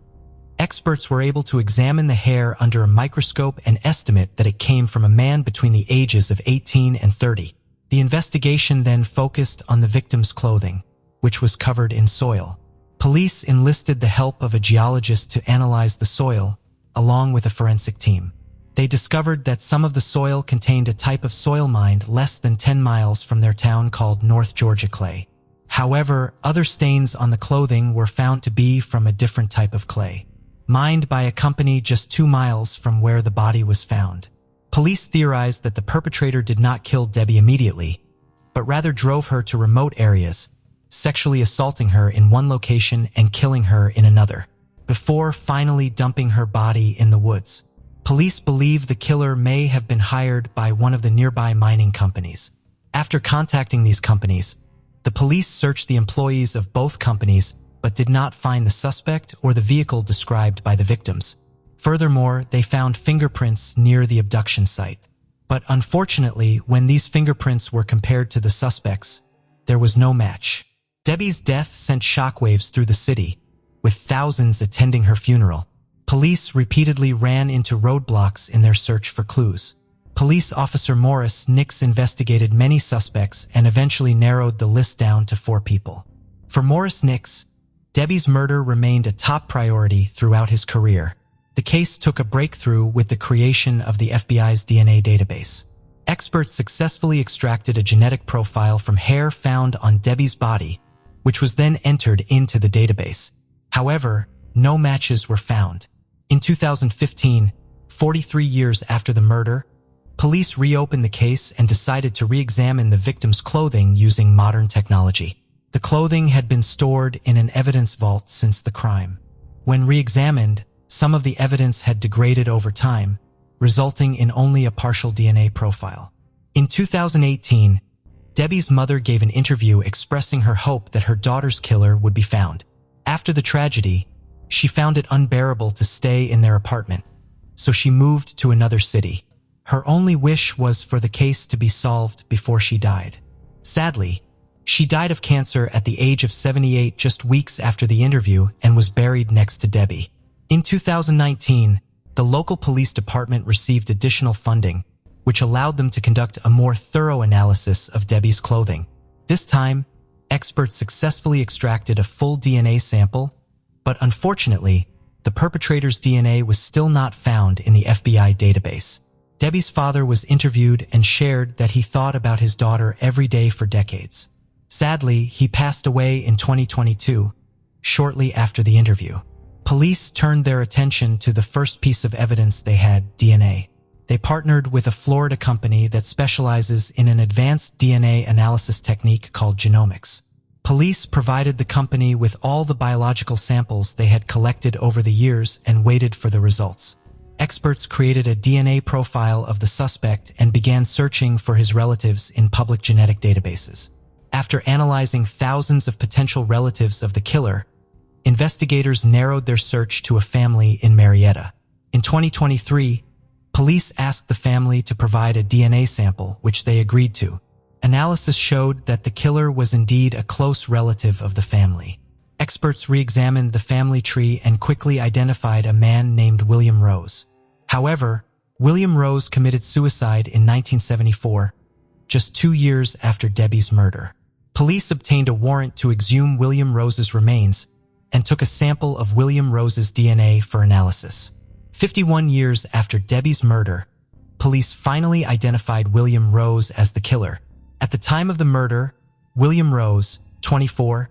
experts were able to examine the hair under a microscope and estimate that it came from a man between the ages of 18 and 30. The investigation then focused on the victim's clothing, which was covered in soil. Police enlisted the help of a geologist to analyze the soil, along with a forensic team. They discovered that some of the soil contained a type of soil mined less than 10 miles from their town called North Georgia clay. However, other stains on the clothing were found to be from a different type of clay, mined by a company just 2 miles from where the body was found. Police theorized that the perpetrator did not kill Debbie immediately, but rather drove her to remote areas, sexually assaulting her in one location and killing her in another, before finally dumping her body in the woods. Police believe the killer may have been hired by one of the nearby mining companies. After contacting these companies, the police searched the employees of both companies but did not find the suspect or the vehicle described by the victims. Furthermore, they found fingerprints near the abduction site. But unfortunately, when these fingerprints were compared to the suspects, there was no match. Debbie's death sent shockwaves through the city, with thousands attending her funeral. Police repeatedly ran into roadblocks in their search for clues. Police officer Morris Nix investigated many suspects and eventually narrowed the list down to 4 people. For Morris Nix, Debbie's murder remained a top priority throughout his career. The case took a breakthrough with the creation of the FBI's DNA database. Experts successfully extracted a genetic profile from hair found on Debbie's body, which was then entered into the database. However, no matches were found. In 2015, 43 years after the murder, police reopened the case and decided to re-examine the victim's clothing using modern technology. The clothing had been stored in an evidence vault since the crime. When re-examined, some of the evidence had degraded over time, resulting in only a partial DNA profile. In 2018, Debbie's mother gave an interview expressing her hope that her daughter's killer would be found. After the tragedy, she found it unbearable to stay in their apartment, so she moved to another city. Her only wish was for the case to be solved before she died. Sadly, she died of cancer at the age of 78 just weeks after the interview and was buried next to Debbie. In 2019, the local police department received additional funding, which allowed them to conduct a more thorough analysis of Debbie's clothing. This time, experts successfully extracted a full DNA sample, but unfortunately, the perpetrator's DNA was still not found in the FBI database. Debbie's father was interviewed and shared that he thought about his daughter every day for decades. Sadly, he passed away in 2022, shortly after the interview. Police turned their attention to the first piece of evidence they had, DNA. They partnered with a Florida company that specializes in an advanced DNA analysis technique called genomics. Police provided the company with all the biological samples they had collected over the years and waited for the results. Experts created a DNA profile of the suspect and began searching for his relatives in public genetic databases. After analyzing thousands of potential relatives of the killer, investigators narrowed their search to a family in Marietta. In 2023, police asked the family to provide a DNA sample, which they agreed to. Analysis showed that the killer was indeed a close relative of the family. Experts re-examined the family tree and quickly identified a man named William Rose. However, William Rose committed suicide in 1974, just 2 years after Debbie's murder. Police obtained a warrant to exhume William Rose's remains and took a sample of William Rose's DNA for analysis. 51 years after Debbie's murder, police finally identified William Rose as the killer. At the time of the murder, William Rose, 24,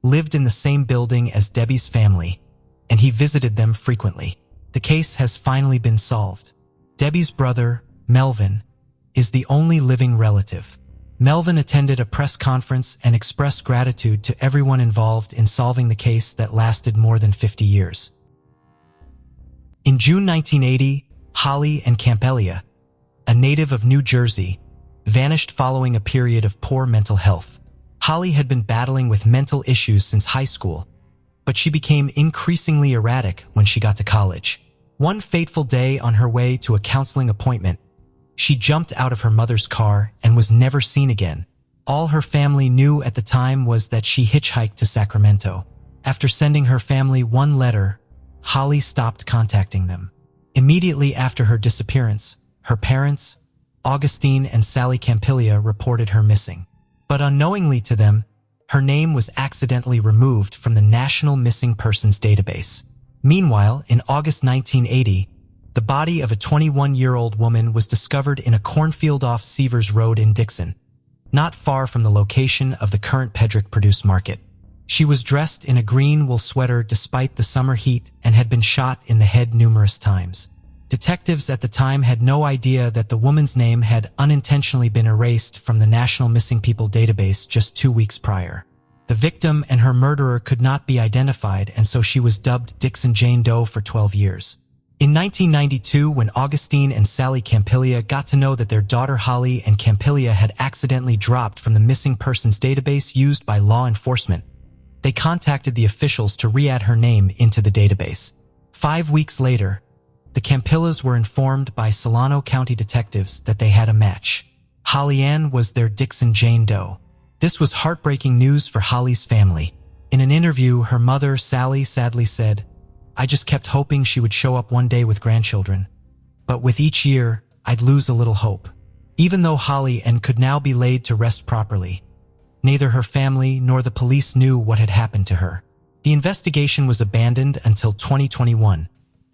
lived in the same building as Debbie's family, and he visited them frequently. The case has finally been solved. Debbie's brother, Melvin, is the only living relative. Melvin attended a press conference and expressed gratitude to everyone involved in solving the case that lasted more than 50 years. In June 1980, Holly and Campelia, a native of New Jersey, vanished following a period of poor mental health. Holly had been battling with mental issues since high school, but she became increasingly erratic when she got to college. One fateful day on her way to a counseling appointment, she jumped out of her mother's car and was never seen again. All her family knew at the time was that she hitchhiked to Sacramento. After sending her family one letter, Holly stopped contacting them. Immediately after her disappearance, her parents, Augustine and Sally Campelia, reported her missing. But unknowingly to them, her name was accidentally removed from the National Missing Persons Database. Meanwhile, in August 1980, the body of a 21-year-old woman was discovered in a cornfield off Seavers Road in Dixon, not far from the location of the current Pedrick Produce Market. She was dressed in a green wool sweater despite the summer heat and had been shot in the head numerous times. Detectives at the time had no idea that the woman's name had unintentionally been erased from the National Missing People database just 2 weeks prior. The victim and her murderer could not be identified, and so she was dubbed Dixon Jane Doe for 12 years. In 1992, when Augustine and Sally Campelia got to know that their daughter Holly and Campelia had accidentally dropped from the missing persons database used by law enforcement, they contacted the officials to re-add her name into the database. 5 weeks later, the Campillas were informed by Solano County detectives that they had a match. Holly Ann was their Dixon Jane Doe. This was heartbreaking news for Holly's family. In an interview, her mother, Sally, sadly said, "I just kept hoping she would show up one day with grandchildren. But with each year, I'd lose a little hope." Even though Holly Ann could now be laid to rest properly, neither her family nor the police knew what had happened to her. The investigation was abandoned until 2021,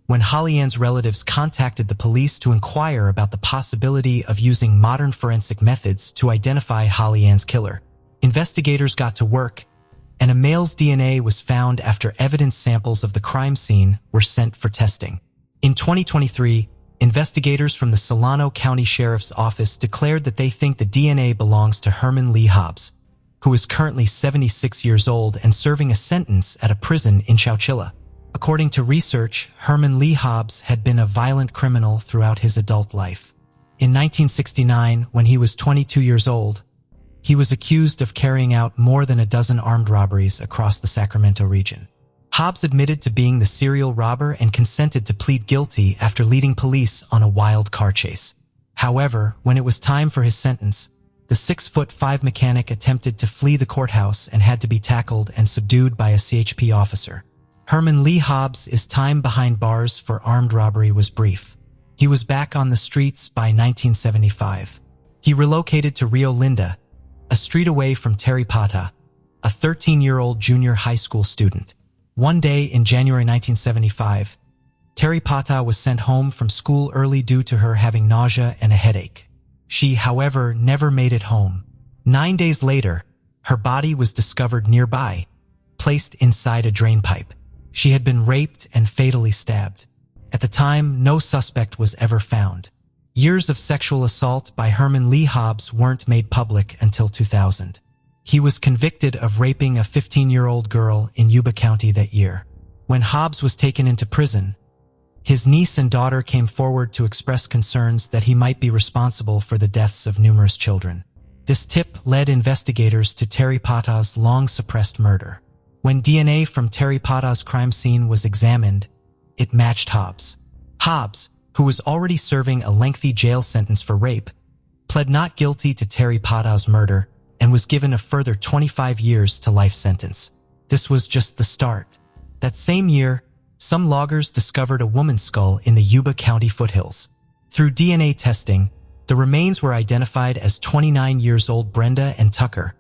when Holly Ann's relatives contacted the police to inquire about the possibility of using modern forensic methods to identify Holly Ann's killer. Investigators got to work, and a male's DNA was found after evidence samples of the crime scene were sent for testing. In 2023, investigators from the Solano County Sheriff's Office declared that they think the DNA belongs to Herman Lee Hobbs, who is currently 76 years old and serving a sentence at a prison in Chowchilla. According to research, Herman Lee Hobbs had been a violent criminal throughout his adult life. In 1969, when he was 22 years old, he was accused of carrying out more than a dozen armed robberies across the Sacramento region. Hobbs admitted to being the serial robber and consented to plead guilty after leading police on a wild car chase. However, when it was time for his sentence, the 6'5" mechanic attempted to flee the courthouse and had to be tackled and subdued by a CHP officer. Herman Lee Hobbs' time behind bars for armed robbery was brief. He was back on the streets by 1975. He relocated to Rio Linda, a street away from Terry Pata, a 13-year-old junior high school student. One day in January 1975, Terry Pata was sent home from school early due to her having nausea and a headache. She, however, never made it home. 9 days later, her body was discovered nearby, placed inside a drain pipe. She had been raped and fatally stabbed. At the time, no suspect was ever found. Years of sexual assault by Herman Lee Hobbs weren't made public until 2000. He was convicted of raping a 15-year-old girl in Yuba County that year. When Hobbs was taken into prison, his niece and daughter came forward to express concerns that he might be responsible for the deaths of numerous children. This tip led investigators to Terry Pata's long-suppressed murder. When DNA from Terry Pata's crime scene was examined, it matched Hobbs. Hobbs, who was already serving a lengthy jail sentence for rape, pled not guilty to Terry Pata's murder and was given a further 25 years to life sentence. This was just the start. That same year, some loggers discovered a woman's skull in the Yuba County foothills. Through DNA testing, the remains were identified as 29-year-old Brenda and Tucker,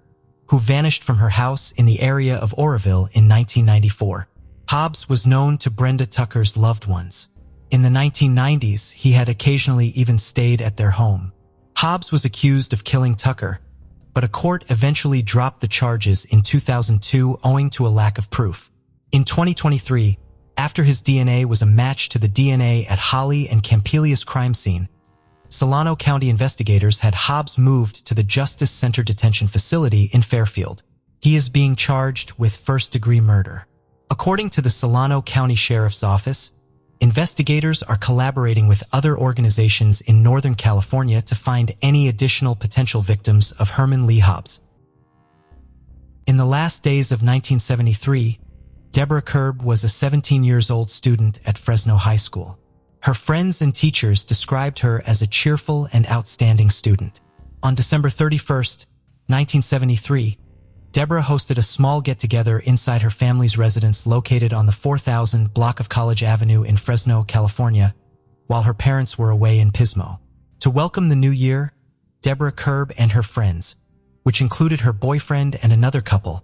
who vanished from her house in the area of Oroville in 1994. Hobbs was known to Brenda Tucker's loved ones. In the 1990s, he had occasionally even stayed at their home. Hobbs was accused of killing Tucker, but a court eventually dropped the charges in 2002 owing to a lack of proof. In 2023, after his DNA was a match to the DNA at Holly and Campilia's crime scene, Solano County investigators had Hobbs moved to the Justice Center Detention Facility in Fairfield. He is being charged with first-degree murder. According to the Solano County Sheriff's Office, investigators are collaborating with other organizations in Northern California to find any additional potential victims of Herman Lee Hobbs. In the last days of 1973, Deborah Kerb was a 17-year-old student at Fresno High School. Her friends and teachers described her as a cheerful and outstanding student. On December 31st, 1973, Deborah hosted a small get-together inside her family's residence located on the 4000 block of College Avenue in Fresno, California, while her parents were away in Pismo. To welcome the new year, Deborah Kerb and her friends, which included her boyfriend and another couple,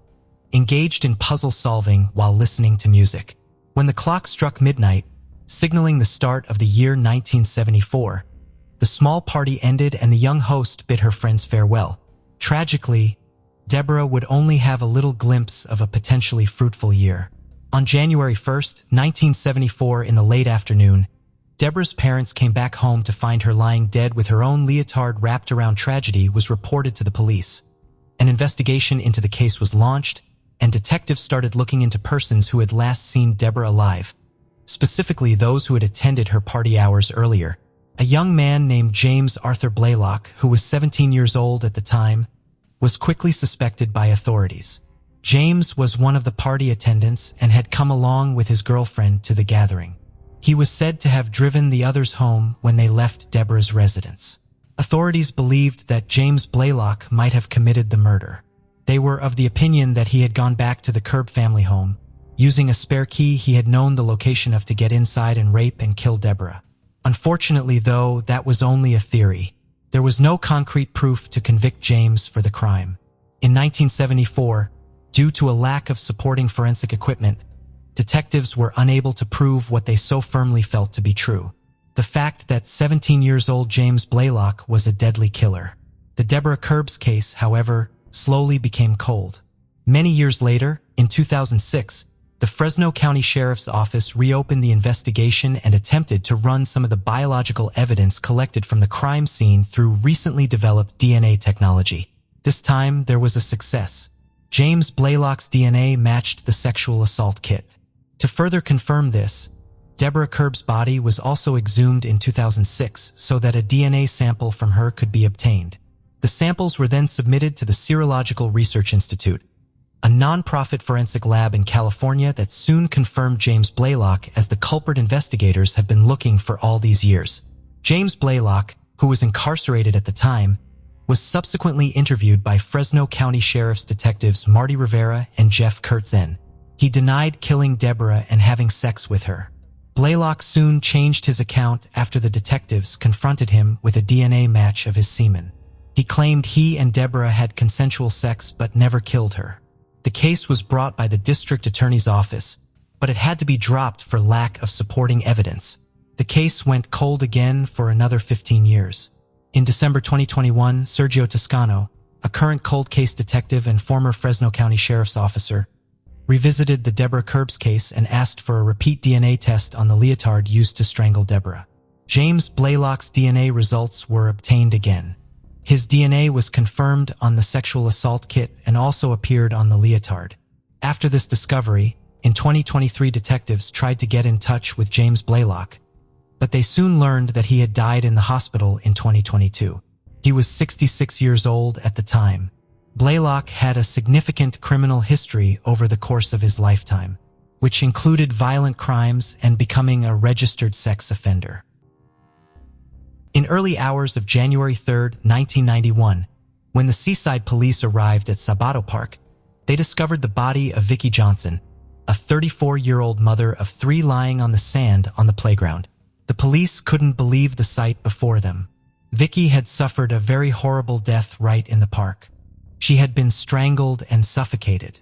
engaged in puzzle solving while listening to music. When the clock struck midnight, signaling the start of the year 1974, the small party ended and the young host bid her friends farewell. Tragically, Deborah would only have a little glimpse of a potentially fruitful year. On January 1st, 1974, in the late afternoon, Deborah's parents came back home to find her lying dead with her own leotard wrapped around. Tragedy was reported to the police. An investigation into the case was launched, and detectives started looking into persons who had last seen Deborah alive, specifically those who had attended her party hours earlier. A young man named James Arthur Blaylock, who was 17 years old at the time, was quickly suspected by authorities. James was one of the party attendants and had come along with his girlfriend to the gathering. He was said to have driven the others home when they left Deborah's residence. Authorities believed that James Blaylock might have committed the murder. They were of the opinion that he had gone back to the Curb family home. Using a spare key he had known the location of to get inside and rape and kill Deborah. Unfortunately, though, that was only a theory. There was no concrete proof to convict James for the crime. In 1974, due to a lack of supporting forensic equipment, detectives were unable to prove what they so firmly felt to be true. The fact that 17-year-old James Blaylock was a deadly killer. The Deborah Curbs case, however, slowly became cold. Many years later, in 2006, the Fresno County Sheriff's Office reopened the investigation and attempted to run some of the biological evidence collected from the crime scene through recently developed DNA technology. This time, there was a success. James Blaylock's DNA matched the sexual assault kit. To further confirm this, Deborah Curbs' body was also exhumed in 2006 so that a DNA sample from her could be obtained. The samples were then submitted to the Serological Research Institute, a non-profit forensic lab in California that soon confirmed James Blaylock as the culprit investigators have been looking for all these years. James Blaylock, who was incarcerated at the time, was subsequently interviewed by Fresno County Sheriff's detectives Marty Rivera and Jeff Kurtzen. He denied killing Deborah and having sex with her. Blaylock soon changed his account after the detectives confronted him with a DNA match of his semen. He claimed he and Deborah had consensual sex but never killed her. The case was brought by the district attorney's office, but it had to be dropped for lack of supporting evidence. The case went cold again for another 15 years. In December 2021, Sergio Toscano, a current cold case detective and former Fresno County Sheriff's officer, revisited the Deborah Curbs case and asked for a repeat DNA test on the leotard used to strangle Deborah. James Blaylock's DNA results were obtained again. His DNA was confirmed on the sexual assault kit and also appeared on the leotard. After this discovery, in 2023 detectives tried to get in touch with James Blaylock, but they soon learned that he had died in the hospital in 2022. He was 66 years old at the time. Blaylock had a significant criminal history over the course of his lifetime, which included violent crimes and becoming a registered sex offender. In early hours of January 3, 1991, when the Seaside police arrived at Sabato Park, they discovered the body of Vicki Johnson, a 34-year-old mother of 3 lying on the sand on the playground. The police couldn't believe the sight before them. Vicki had suffered a very horrible death right in the park. She had been strangled and suffocated.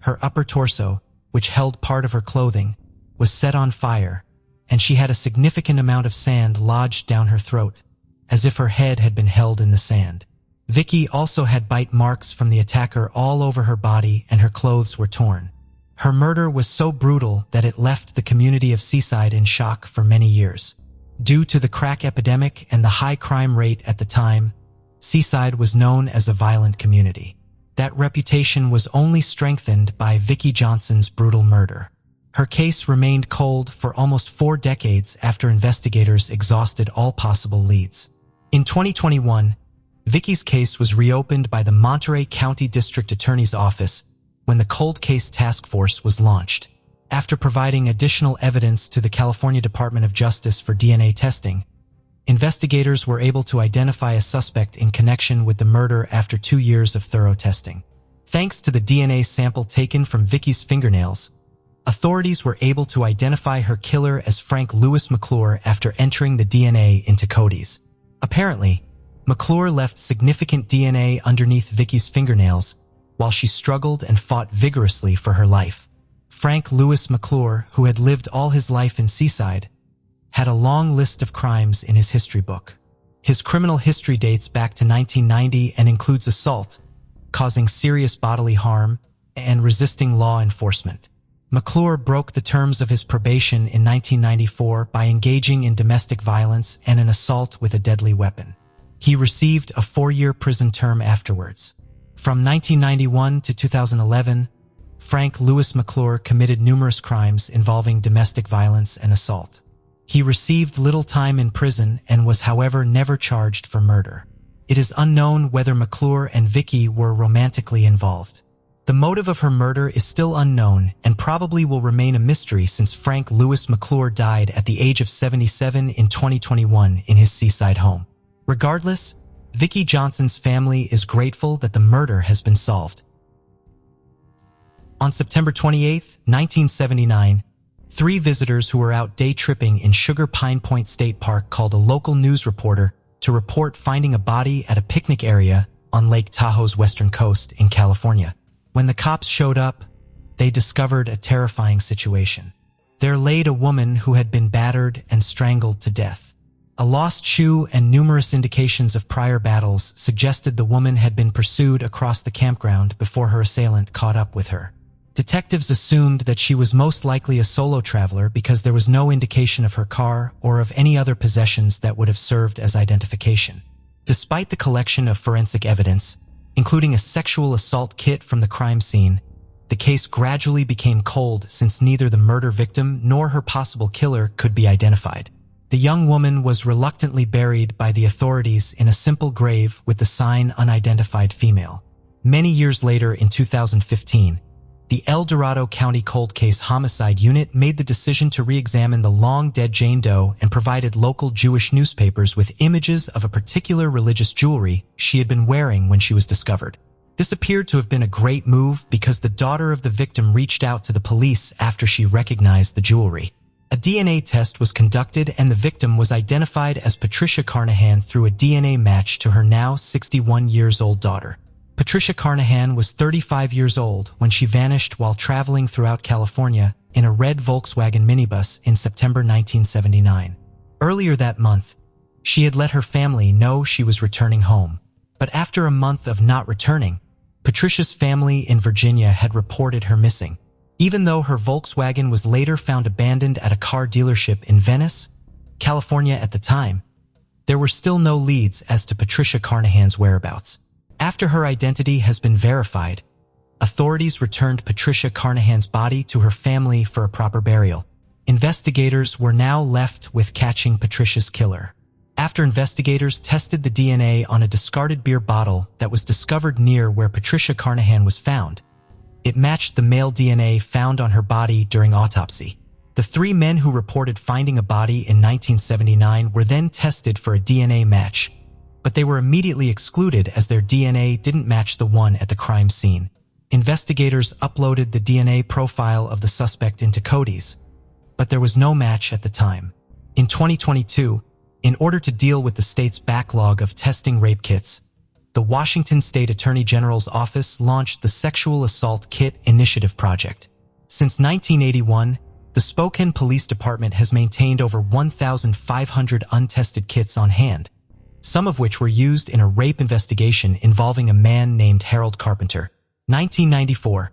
Her upper torso, which held part of her clothing, was set on fire, and she had a significant amount of sand lodged down her throat, as if her head had been held in the sand. Vicki also had bite marks from the attacker all over her body and her clothes were torn. Her murder was so brutal that it left the community of Seaside in shock for many years. Due to the crack epidemic and the high crime rate at the time, Seaside was known as a violent community. That reputation was only strengthened by Vicki Johnson's brutal murder. Her case remained cold for almost 4 decades after investigators exhausted all possible leads. In 2021, Vicki's case was reopened by the Monterey County District Attorney's Office when the Cold Case Task Force was launched. After providing additional evidence to the California Department of Justice for DNA testing, investigators were able to identify a suspect in connection with the murder after 2 years of thorough testing. Thanks to the DNA sample taken from Vicki's fingernails, authorities were able to identify her killer as Frank Lewis McClure after entering the DNA into Cody's. Apparently, McClure left significant DNA underneath Vicki's fingernails while she struggled and fought vigorously for her life. Frank Lewis McClure, who had lived all his life in Seaside, had a long list of crimes in his history book. His criminal history dates back to 1990 and includes assault, causing serious bodily harm, and resisting law enforcement. McClure broke the terms of his probation in 1994 by engaging in domestic violence and an assault with a deadly weapon. He received a 4-year prison term afterwards. From 1991 to 2011, Frank Lewis McClure committed numerous crimes involving domestic violence and assault. He received little time in prison and was, however, never charged for murder. It is unknown whether McClure and Vicki were romantically involved. The motive of her murder is still unknown and probably will remain a mystery since Frank Lewis McClure died at the age of 77 in 2021 in his seaside home. Regardless, Vicki Johnson's family is grateful that the murder has been solved. On September 28, 1979, 3 visitors who were out day tripping in Sugar Pine Point State Park called a local news reporter to report finding a body at a picnic area on Lake Tahoe's western coast in California. When the cops showed up, they discovered a terrifying situation. There laid a woman who had been battered and strangled to death. A lost shoe and numerous indications of prior battles suggested the woman had been pursued across the campground before her assailant caught up with her. Detectives assumed that she was most likely a solo traveler because there was no indication of her car or of any other possessions that would have served as identification. Despite the collection of forensic evidence, including a sexual assault kit from the crime scene, the case gradually became cold since neither the murder victim nor her possible killer could be identified. The young woman was reluctantly buried by the authorities in a simple grave with the sign unidentified female. Many years later, in 2015, the El Dorado County Cold Case Homicide Unit made the decision to re-examine the long-dead Jane Doe and provided local Jewish newspapers with images of a particular religious jewelry she had been wearing when she was discovered. This appeared to have been a great move because the daughter of the victim reached out to the police after she recognized the jewelry. A DNA test was conducted and the victim was identified as Patricia Carnahan through a DNA match to her now 61-years-old daughter. Patricia Carnahan was 35 years old when she vanished while traveling throughout California in a red Volkswagen minibus in September 1979. Earlier that month, she had let her family know she was returning home. But after a month of not returning, Patricia's family in Virginia had reported her missing. Even though her Volkswagen was later found abandoned at a car dealership in Venice, California at the time, there were still no leads as to Patricia Carnahan's whereabouts. After her identity has been verified, authorities returned Patricia Carnahan's body to her family for a proper burial. Investigators were now left with catching Patricia's killer. After investigators tested the DNA on a discarded beer bottle that was discovered near where Patricia Carnahan was found, it matched the male DNA found on her body during autopsy. The 3 men who reported finding a body in 1979 were then tested for a DNA match, but they were immediately excluded as their DNA didn't match the one at the crime scene. Investigators uploaded the DNA profile of the suspect into Cody's, but there was no match at the time. In 2022, in order to deal with the state's backlog of testing rape kits, the Washington State Attorney General's office launched the Sexual Assault Kit Initiative Project. Since 1981, the Spokane Police Department has maintained over 1,500 untested kits on hand, some of which were used in a rape investigation involving a man named Harold Carpenter. 1994.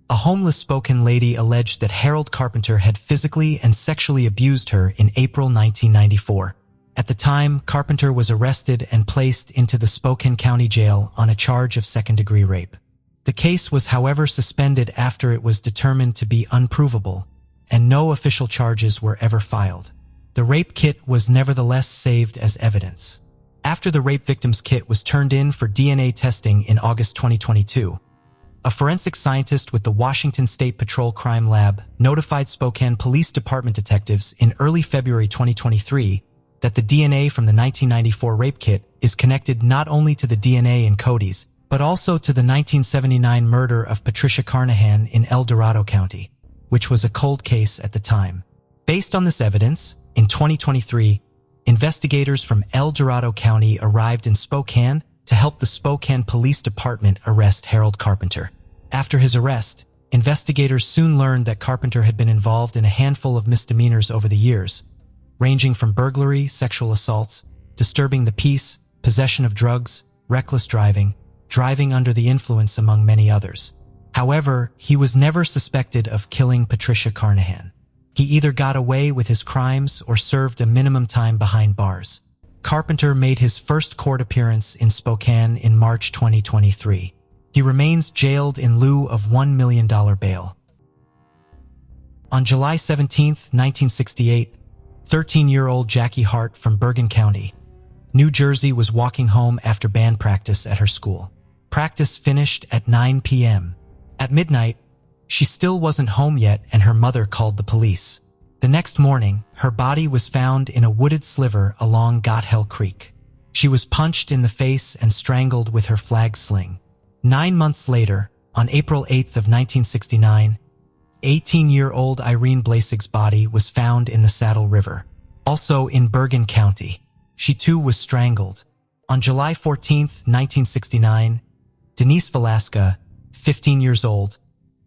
A homeless Spokane lady alleged that Harold Carpenter had physically and sexually abused her in April 1994. At the time, Carpenter was arrested and placed into the Spokane County Jail on a charge of second-degree rape. The case was, however, suspended after it was determined to be unprovable, and no official charges were ever filed. The rape kit was nevertheless saved as evidence. After the rape victim's kit was turned in for DNA testing in August 2022, a forensic scientist with the Washington State Patrol Crime Lab notified Spokane Police Department detectives in early February 2023 that the DNA from the 1994 rape kit is connected not only to the DNA in Cody's, but also to the 1979 murder of Patricia Carnahan in El Dorado County, which was a cold case at the time. Based on this evidence, in 2023, investigators from El Dorado County arrived in Spokane to help the Spokane Police Department arrest Harold Carpenter. After his arrest, investigators soon learned that Carpenter had been involved in a handful of misdemeanors over the years, ranging from burglary, sexual assaults, disturbing the peace, possession of drugs, reckless driving, driving under the influence, among many others. However, he was never suspected of killing Patricia Carnahan. He either got away with his crimes or served a minimum time behind bars. Carpenter made his first court appearance in Spokane in March 2023. He remains jailed in lieu of $1 million bail. On July 17, 1968, 13-year-old Jackie Hart from Bergen County, New Jersey was walking home after band practice at her school. Practice finished at 9 p.m. At midnight, she still wasn't home yet and her mother called the police. The next morning, her body was found in a wooded sliver along Gothell Creek. She was punched in the face and strangled with her flag sling. 9 months later, on April 8th of 1969, 18-year-old Irene Blasig's body was found in the Saddle River, also in Bergen County. She too was strangled. On July 14th, 1969, Denise Velasca, 15 years old,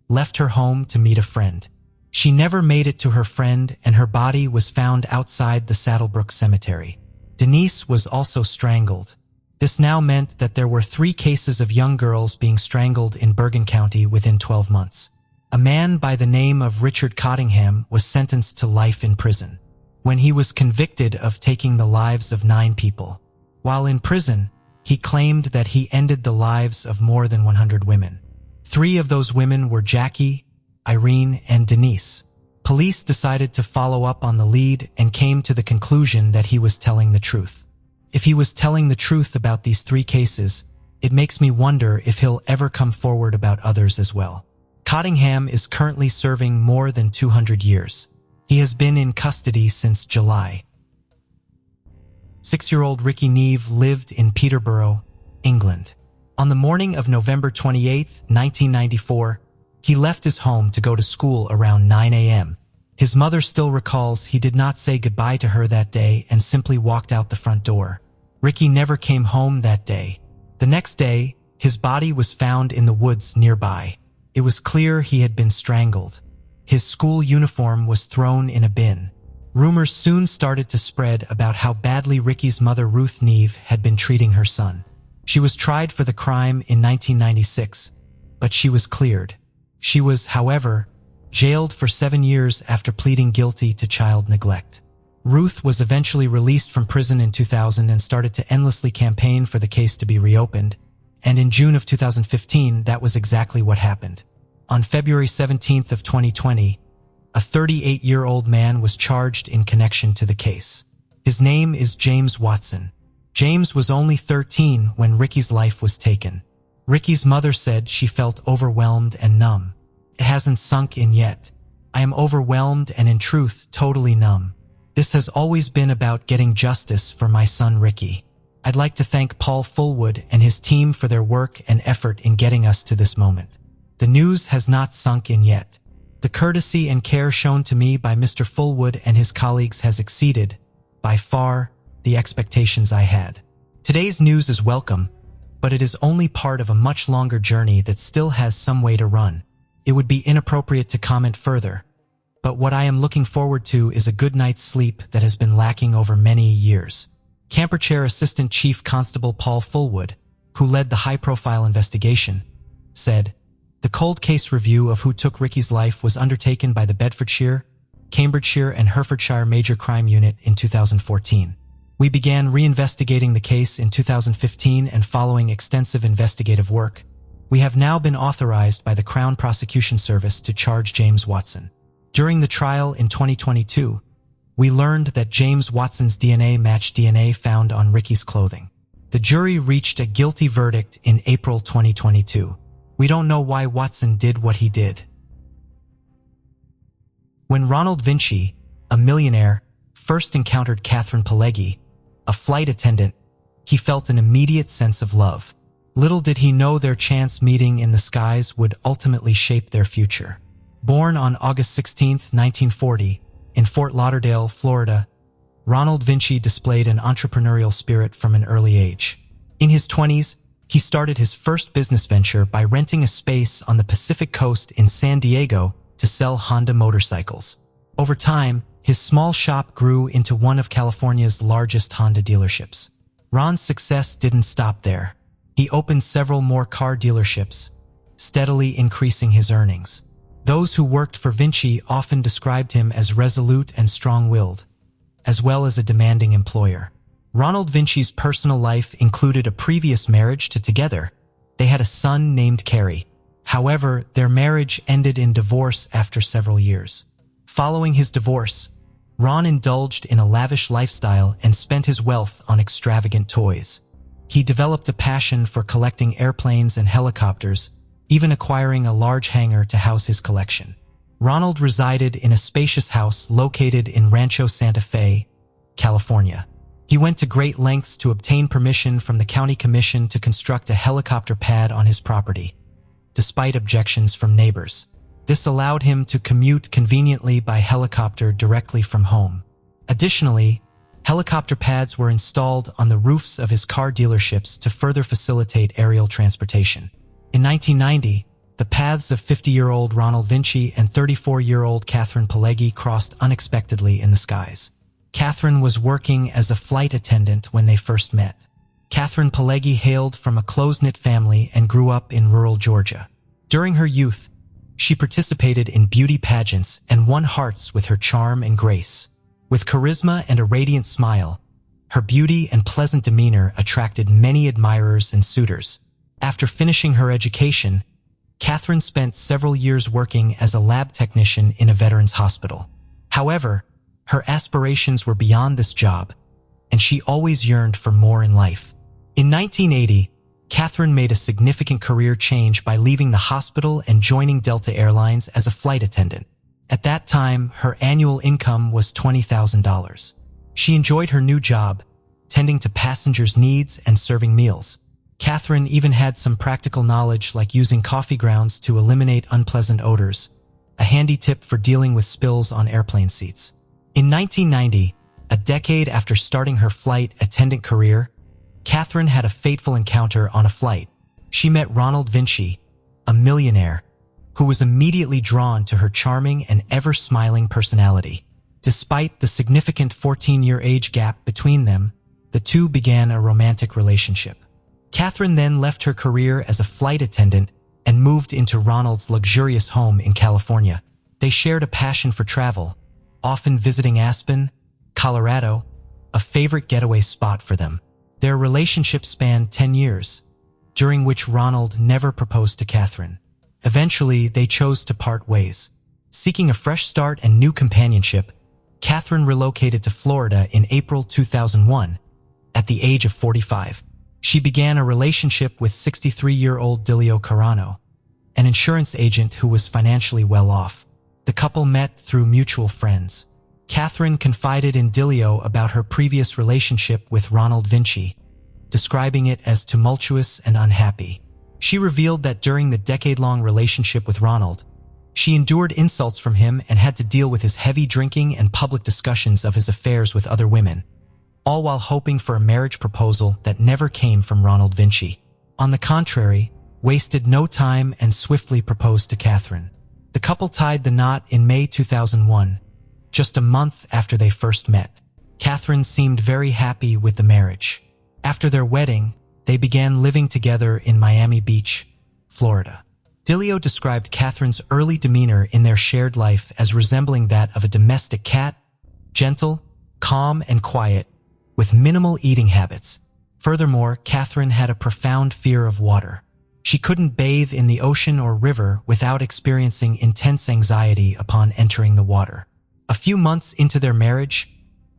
left her home to meet a friend. She never made it to her friend and her body was found outside the Saddlebrook Cemetery. Denise was also strangled. This now meant that there were 3 cases of young girls being strangled in Bergen County within 12 months. A man by the name of Richard Cottingham was sentenced to life in prison when he was convicted of taking the lives of 9 people. While in prison, he claimed that he ended the lives of more than 100 women. 3 of those women were Jackie, Irene, and Denise. Police decided to follow up on the lead and came to the conclusion that he was telling the truth. If he was telling the truth about these 3 cases, it makes me wonder if he'll ever come forward about others as well. Cottingham is currently serving more than 200 years. He has been in custody since July. 6-year-old Ricky Neve lived in Peterborough, England. On the morning of November 28, 1994, he left his home to go to school around 9 a.m. His mother still recalls he did not say goodbye to her that day and simply walked out the front door. Ricky never came home that day. The next day, his body was found in the woods nearby. It was clear he had been strangled. His school uniform was thrown in a bin. Rumors soon started to spread about how badly Ricky's mother Ruth Neve had been treating her son. She was tried for the crime in 1996, but she was cleared. She was, however, jailed for 7 years after pleading guilty to child neglect. Ruth was eventually released from prison in 2000 and started to endlessly campaign for the case to be reopened, and in June of 2015, that was exactly what happened. On February 17th of 2020, a 38-year-old man was charged in connection to the case. His name is James Watson. James was only 13 when Ricky's life was taken. Ricky's mother said she felt overwhelmed and numb. It hasn't sunk in yet. I am overwhelmed and in truth totally numb. This has always been about getting justice for my son Ricky. I'd like to thank Paul Fullwood and his team for their work and effort in getting us to this moment. The news has not sunk in yet. The courtesy and care shown to me by Mr. Fullwood and his colleagues has exceeded, by far, the expectations I had. Today's news is welcome, but it is only part of a much longer journey that still has some way to run. It would be inappropriate to comment further, but what I am looking forward to is a good night's sleep that has been lacking over many years. Camper Chair Assistant Chief Constable Paul Fullwood, who led the high-profile investigation, said, "The cold case review of who took Ricky's life was undertaken by the Bedfordshire, Cambridgeshire, and Herefordshire Major Crime Unit in 2014. We began reinvestigating the case in 2015 and following extensive investigative work, we have now been authorized by the Crown Prosecution Service to charge James Watson. During the trial in 2022, we learned that James Watson's DNA matched DNA found on Ricky's clothing. The jury reached a guilty verdict in April 2022. We don't know why Watson did what he did." When Ronald Vinci, a millionaire, first encountered Catherine Pileggi, a flight attendant, he felt an immediate sense of love. Little did he know their chance meeting in the skies would ultimately shape their future. Born on August 16, 1940, in Fort Lauderdale, Florida, Ronald Vinci displayed an entrepreneurial spirit from an early age. In his 20s, he started his first business venture by renting a space on the Pacific Coast in San Diego to sell Honda motorcycles. Over time, his small shop grew into one of California's largest Honda dealerships. Ron's success didn't stop there. He opened several more car dealerships, steadily increasing his earnings. Those who worked for Vinci often described him as resolute and strong-willed, as well as a demanding employer. Ronald Vinci's personal life included a previous marriage to together. They had a son named Kerry. However, their marriage ended in divorce after several years. Following his divorce, Ron indulged in a lavish lifestyle and spent his wealth on extravagant toys. He developed a passion for collecting airplanes and helicopters, even acquiring a large hangar to house his collection. Ronald resided in a spacious house located in Rancho Santa Fe, California. He went to great lengths to obtain permission from the county commission to construct a helicopter pad on his property, despite objections from neighbors. This allowed him to commute conveniently by helicopter directly from home. Additionally, helicopter pads were installed on the roofs of his car dealerships to further facilitate aerial transportation. In 1990, the paths of 50-year-old Ronald Vinci and 34-year-old Catherine Pileggi crossed unexpectedly in the skies. Catherine was working as a flight attendant when they first met. Catherine Pileggi hailed from a close-knit family and grew up in rural Georgia. During her youth, she participated in beauty pageants and won hearts with her charm and grace. With charisma and a radiant smile, her beauty and pleasant demeanor attracted many admirers and suitors. After finishing her education, Catherine spent several years working as a lab technician in a veterans hospital. However, her aspirations were beyond this job, and she always yearned for more in life. In 1980, Catherine made a significant career change by leaving the hospital and joining Delta Airlines as a flight attendant. At that time, her annual income was $20,000. She enjoyed her new job, tending to passengers' needs and serving meals. Catherine even had some practical knowledge like using coffee grounds to eliminate unpleasant odors, a handy tip for dealing with spills on airplane seats. In 1990, a decade after starting her flight attendant career, Catherine had a fateful encounter on a flight. She met Ronald Vinci, a millionaire, who was immediately drawn to her charming and ever-smiling personality. Despite the significant 14-year age gap between them, the two began a romantic relationship. Catherine then left her career as a flight attendant and moved into Ronald's luxurious home in California. They shared a passion for travel, often visiting Aspen, Colorado, a favorite getaway spot for them. Their relationship spanned 10 years, during which Ronald never proposed to Catherine. Eventually, they chose to part ways. Seeking a fresh start and new companionship, Catherine relocated to Florida in April 2001, at the age of 45. She began a relationship with 63-year-old Dilio Carano, an insurance agent who was financially well off. The couple met through mutual friends. Catherine confided in Dilio about her previous relationship with Ronald Vinci, describing it as tumultuous and unhappy. She revealed that during the decade-long relationship with Ronald, she endured insults from him and had to deal with his heavy drinking and public discussions of his affairs with other women, all while hoping for a marriage proposal that never came from Ronald Vinci. On the contrary, wasted no time and swiftly proposed to Catherine. The couple tied the knot in May 2001, just a month after they first met. Catherine seemed very happy with the marriage. After their wedding, they began living together in Miami Beach, Florida. Dilio described Catherine's early demeanor in their shared life as resembling that of a domestic cat, gentle, calm, and quiet, with minimal eating habits. Furthermore, Catherine had a profound fear of water. She couldn't bathe in the ocean or river without experiencing intense anxiety upon entering the water. A few months into their marriage,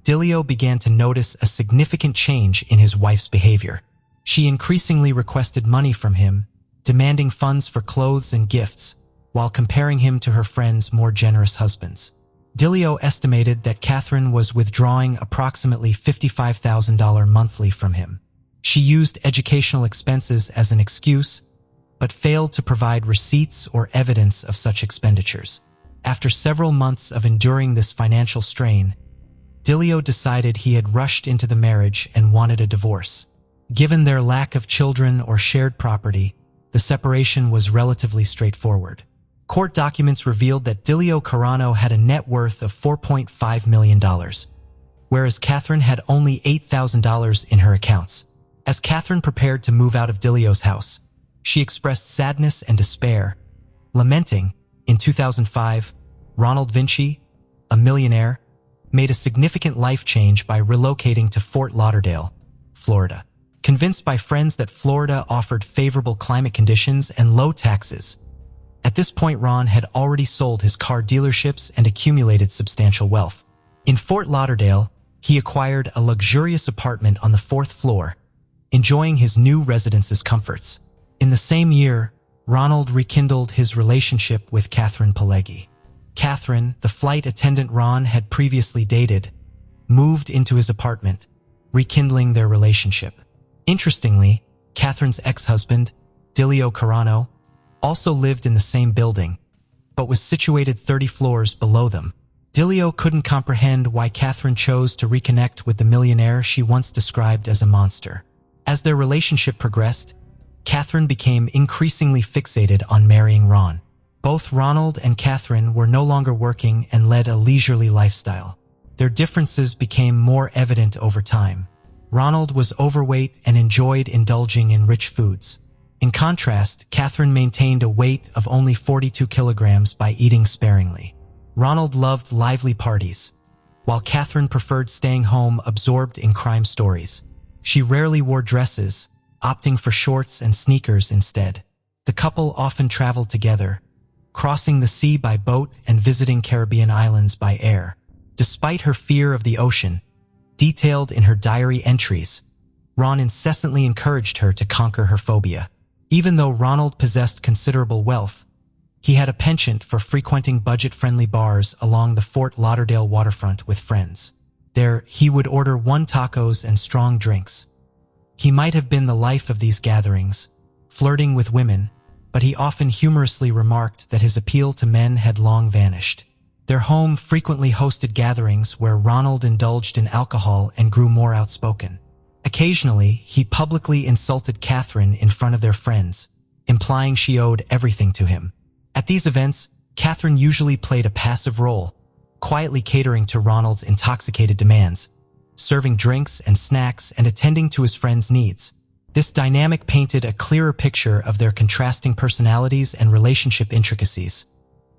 Dilio began to notice a significant change in his wife's behavior. She increasingly requested money from him, demanding funds for clothes and gifts, while comparing him to her friends' more generous husbands. Dilio estimated that Catherine was withdrawing approximately $55,000 monthly from him. She used educational expenses as an excuse, but failed to provide receipts or evidence of such expenditures. After several months of enduring this financial strain, Dilio decided he had rushed into the marriage and wanted a divorce. Given their lack of children or shared property, the separation was relatively straightforward. Court documents revealed that Dilio Carano had a net worth of $4.5 million, whereas Catherine had only $8,000 in her accounts. As Catherine prepared to move out of Dilio's house, she expressed sadness and despair, lamenting, in 2005, Ronald Vinci, a millionaire, made a significant life change by relocating to Fort Lauderdale, Florida. Convinced by friends that Florida offered favorable climate conditions and low taxes, at this point Ron had already sold his car dealerships and accumulated substantial wealth. In Fort Lauderdale, he acquired a luxurious apartment on the 4th floor, enjoying his new residence's comforts. In the same year, Ronald rekindled his relationship with Catherine Pileggi. Catherine, the flight attendant Ron had previously dated, moved into his apartment, rekindling their relationship. Interestingly, Catherine's ex-husband, Dilio Carano, also lived in the same building, but was situated 30 floors below them. Dilio couldn't comprehend why Catherine chose to reconnect with the millionaire she once described as a monster. As their relationship progressed, Catherine became increasingly fixated on marrying Ron. Both Ronald and Catherine were no longer working and led a leisurely lifestyle. Their differences became more evident over time. Ronald was overweight and enjoyed indulging in rich foods. In contrast, Catherine maintained a weight of only 42 kilograms by eating sparingly. Ronald loved lively parties, while Catherine preferred staying home absorbed in crime stories. She rarely wore dresses, opting for shorts and sneakers instead. The couple often traveled together, crossing the sea by boat and visiting Caribbean islands by air. Despite her fear of the ocean, detailed in her diary entries, Ron incessantly encouraged her to conquer her phobia. Even though Ronald possessed considerable wealth, he had a penchant for frequenting budget-friendly bars along the Fort Lauderdale waterfront with friends. There, he would order 1 tacos and strong drinks. He might have been the life of these gatherings, flirting with women, but he often humorously remarked that his appeal to men had long vanished. Their home frequently hosted gatherings where Ronald indulged in alcohol and grew more outspoken. Occasionally, he publicly insulted Catherine in front of their friends, implying she owed everything to him. At these events, Catherine usually played a passive role, quietly catering to Ronald's intoxicated demands, serving drinks and snacks and attending to his friends' needs. This dynamic painted a clearer picture of their contrasting personalities and relationship intricacies.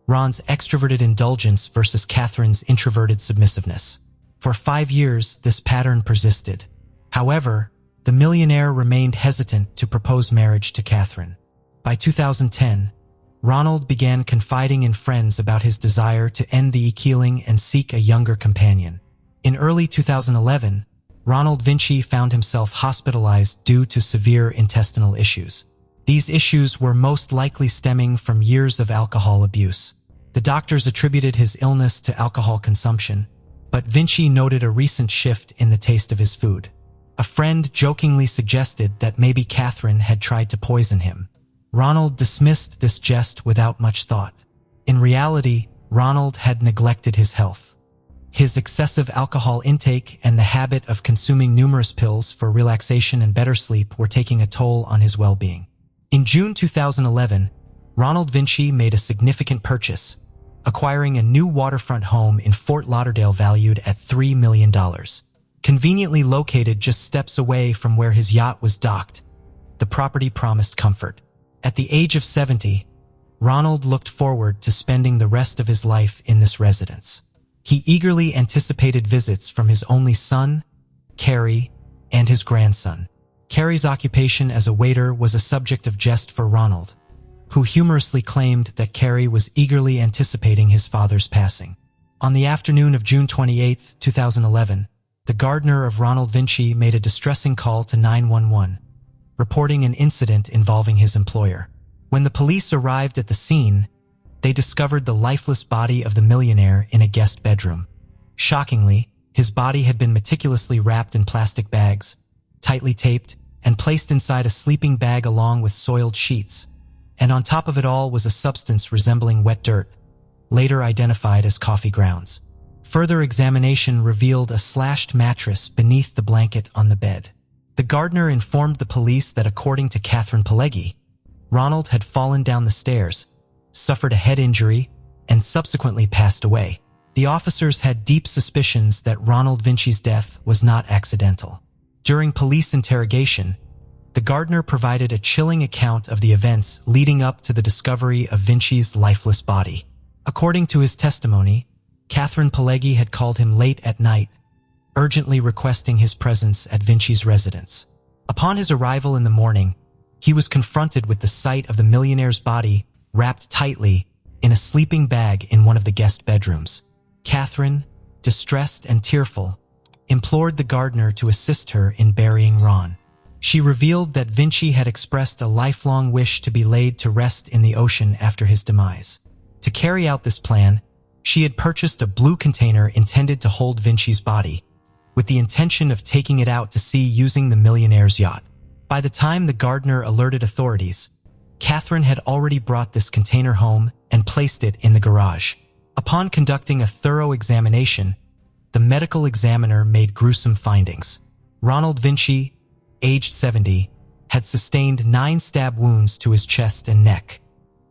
Ron's extroverted indulgence versus Catherine's introverted submissiveness. For 5 years, this pattern persisted. However, the millionaire remained hesitant to propose marriage to Catherine. By 2010, Ronald began confiding in friends about his desire to end the e-killing and seek a younger companion. In early 2011, Ronald Vinci found himself hospitalized due to severe intestinal issues. These issues were most likely stemming from years of alcohol abuse. The doctors attributed his illness to alcohol consumption, but Vinci noted a recent shift in the taste of his food. A friend jokingly suggested that maybe Catherine had tried to poison him. Ronald dismissed this jest without much thought. In reality, Ronald had neglected his health. His excessive alcohol intake and the habit of consuming numerous pills for relaxation and better sleep were taking a toll on his well-being. In June 2011, Ronald Vinci made a significant purchase, acquiring a new waterfront home in Fort Lauderdale valued at $3 million. Conveniently located just steps away from where his yacht was docked, the property promised comfort. At the age of 70, Ronald looked forward to spending the rest of his life in this residence. He eagerly anticipated visits from his only son, Carrie, and his grandson. Carrie's occupation as a waiter was a subject of jest for Ronald, who humorously claimed that Carrie was eagerly anticipating his father's passing. On the afternoon of June 28, 2011, the gardener of Ronald Vinci made a distressing call to 911, reporting an incident involving his employer. When the police arrived at the scene, they discovered the lifeless body of the millionaire in a guest bedroom. Shockingly, his body had been meticulously wrapped in plastic bags, tightly taped, and placed inside a sleeping bag along with soiled sheets. And on top of it all was a substance resembling wet dirt, later identified as coffee grounds. Further examination revealed a slashed mattress beneath the blanket on the bed. The gardener informed the police that according to Catherine Pileggi, Ronald had fallen down the stairs, suffered a head injury, and subsequently passed away. The officers had deep suspicions that Ronald Vinci's death was not accidental. During police interrogation, the gardener provided a chilling account of the events leading up to the discovery of Vinci's lifeless body. According to his testimony, Catherine Pileggi had called him late at night, urgently requesting his presence at Vinci's residence. Upon his arrival in the morning, he was confronted with the sight of the millionaire's body wrapped tightly in a sleeping bag in one of the guest bedrooms. Catherine, distressed and tearful, implored the gardener to assist her in burying Ron. She revealed that Vinci had expressed a lifelong wish to be laid to rest in the ocean after his demise. To carry out this plan, she had purchased a blue container intended to hold Vinci's body, with the intention of taking it out to sea using the millionaire's yacht. By the time the gardener alerted authorities, Catherine had already brought this container home and placed it in the garage. Upon conducting a thorough examination, the medical examiner made gruesome findings. Ronald Vinci, aged 70, had sustained 9 stab wounds to his chest and neck.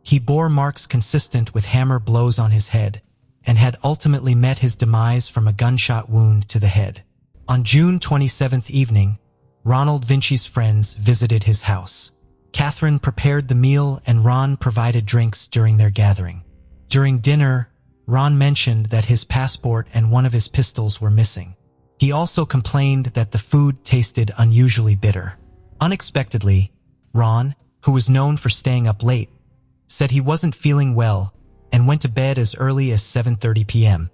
He bore marks consistent with hammer blows on his head and had ultimately met his demise from a gunshot wound to the head. On June 27th evening, Ronald Vinci's friends visited his house. Catherine prepared the meal and Ron provided drinks during their gathering. During dinner, Ron mentioned that his passport and one of his pistols were missing. He also complained that the food tasted unusually bitter. Unexpectedly, Ron, who was known for staying up late, said he wasn't feeling well and went to bed as early as 7:30 p.m.,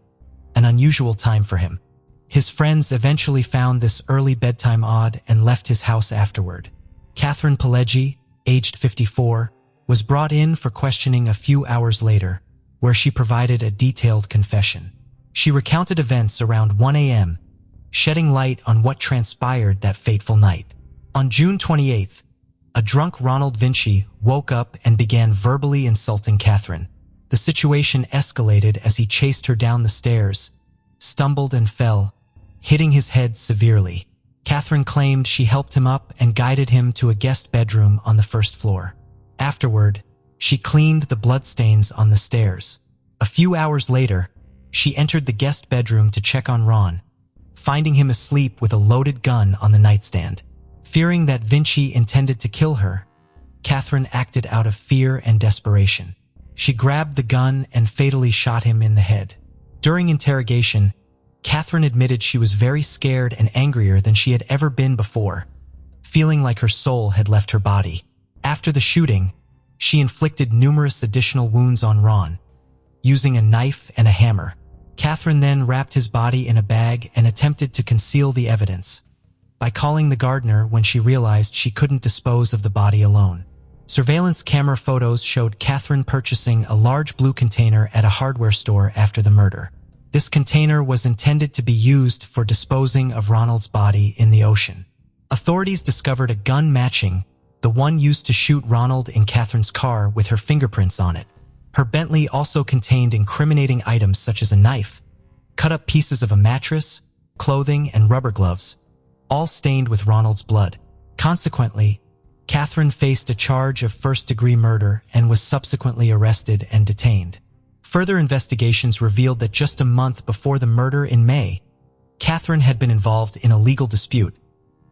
an unusual time for him. His friends eventually found this early bedtime odd and left his house afterward. Catherine Pagel, aged 54, was brought in for questioning a few hours later, where she provided a detailed confession. She recounted events around 1 a.m., shedding light on what transpired that fateful night. On June 28th, a drunk Ronald Vinci woke up and began verbally insulting Catherine. The situation escalated as he chased her down the stairs, stumbled and fell, hitting his head severely. Catherine claimed she helped him up and guided him to a guest bedroom on the first floor. Afterward, she cleaned the bloodstains on the stairs. A few hours later, she entered the guest bedroom to check on Ron, finding him asleep with a loaded gun on the nightstand. Fearing that Vinci intended to kill her, Catherine acted out of fear and desperation. She grabbed the gun and fatally shot him in the head. During interrogation, Catherine admitted she was very scared and angrier than she had ever been before, feeling like her soul had left her body. After the shooting, she inflicted numerous additional wounds on Ron, using a knife and a hammer. Catherine then wrapped his body in a bag and attempted to conceal the evidence by calling the gardener when she realized she couldn't dispose of the body alone. Surveillance camera photos showed Catherine purchasing a large blue container at a hardware store after the murder. This container was intended to be used for disposing of Ronald's body in the ocean. Authorities discovered a gun matching the one used to shoot Ronald in Catherine's car with her fingerprints on it. Her Bentley also contained incriminating items such as a knife, cut-up pieces of a mattress, clothing, and rubber gloves, all stained with Ronald's blood. Consequently, Catherine faced a charge of first-degree murder and was subsequently arrested and detained. Further investigations revealed that just a month before the murder in May, Catherine had been involved in a legal dispute,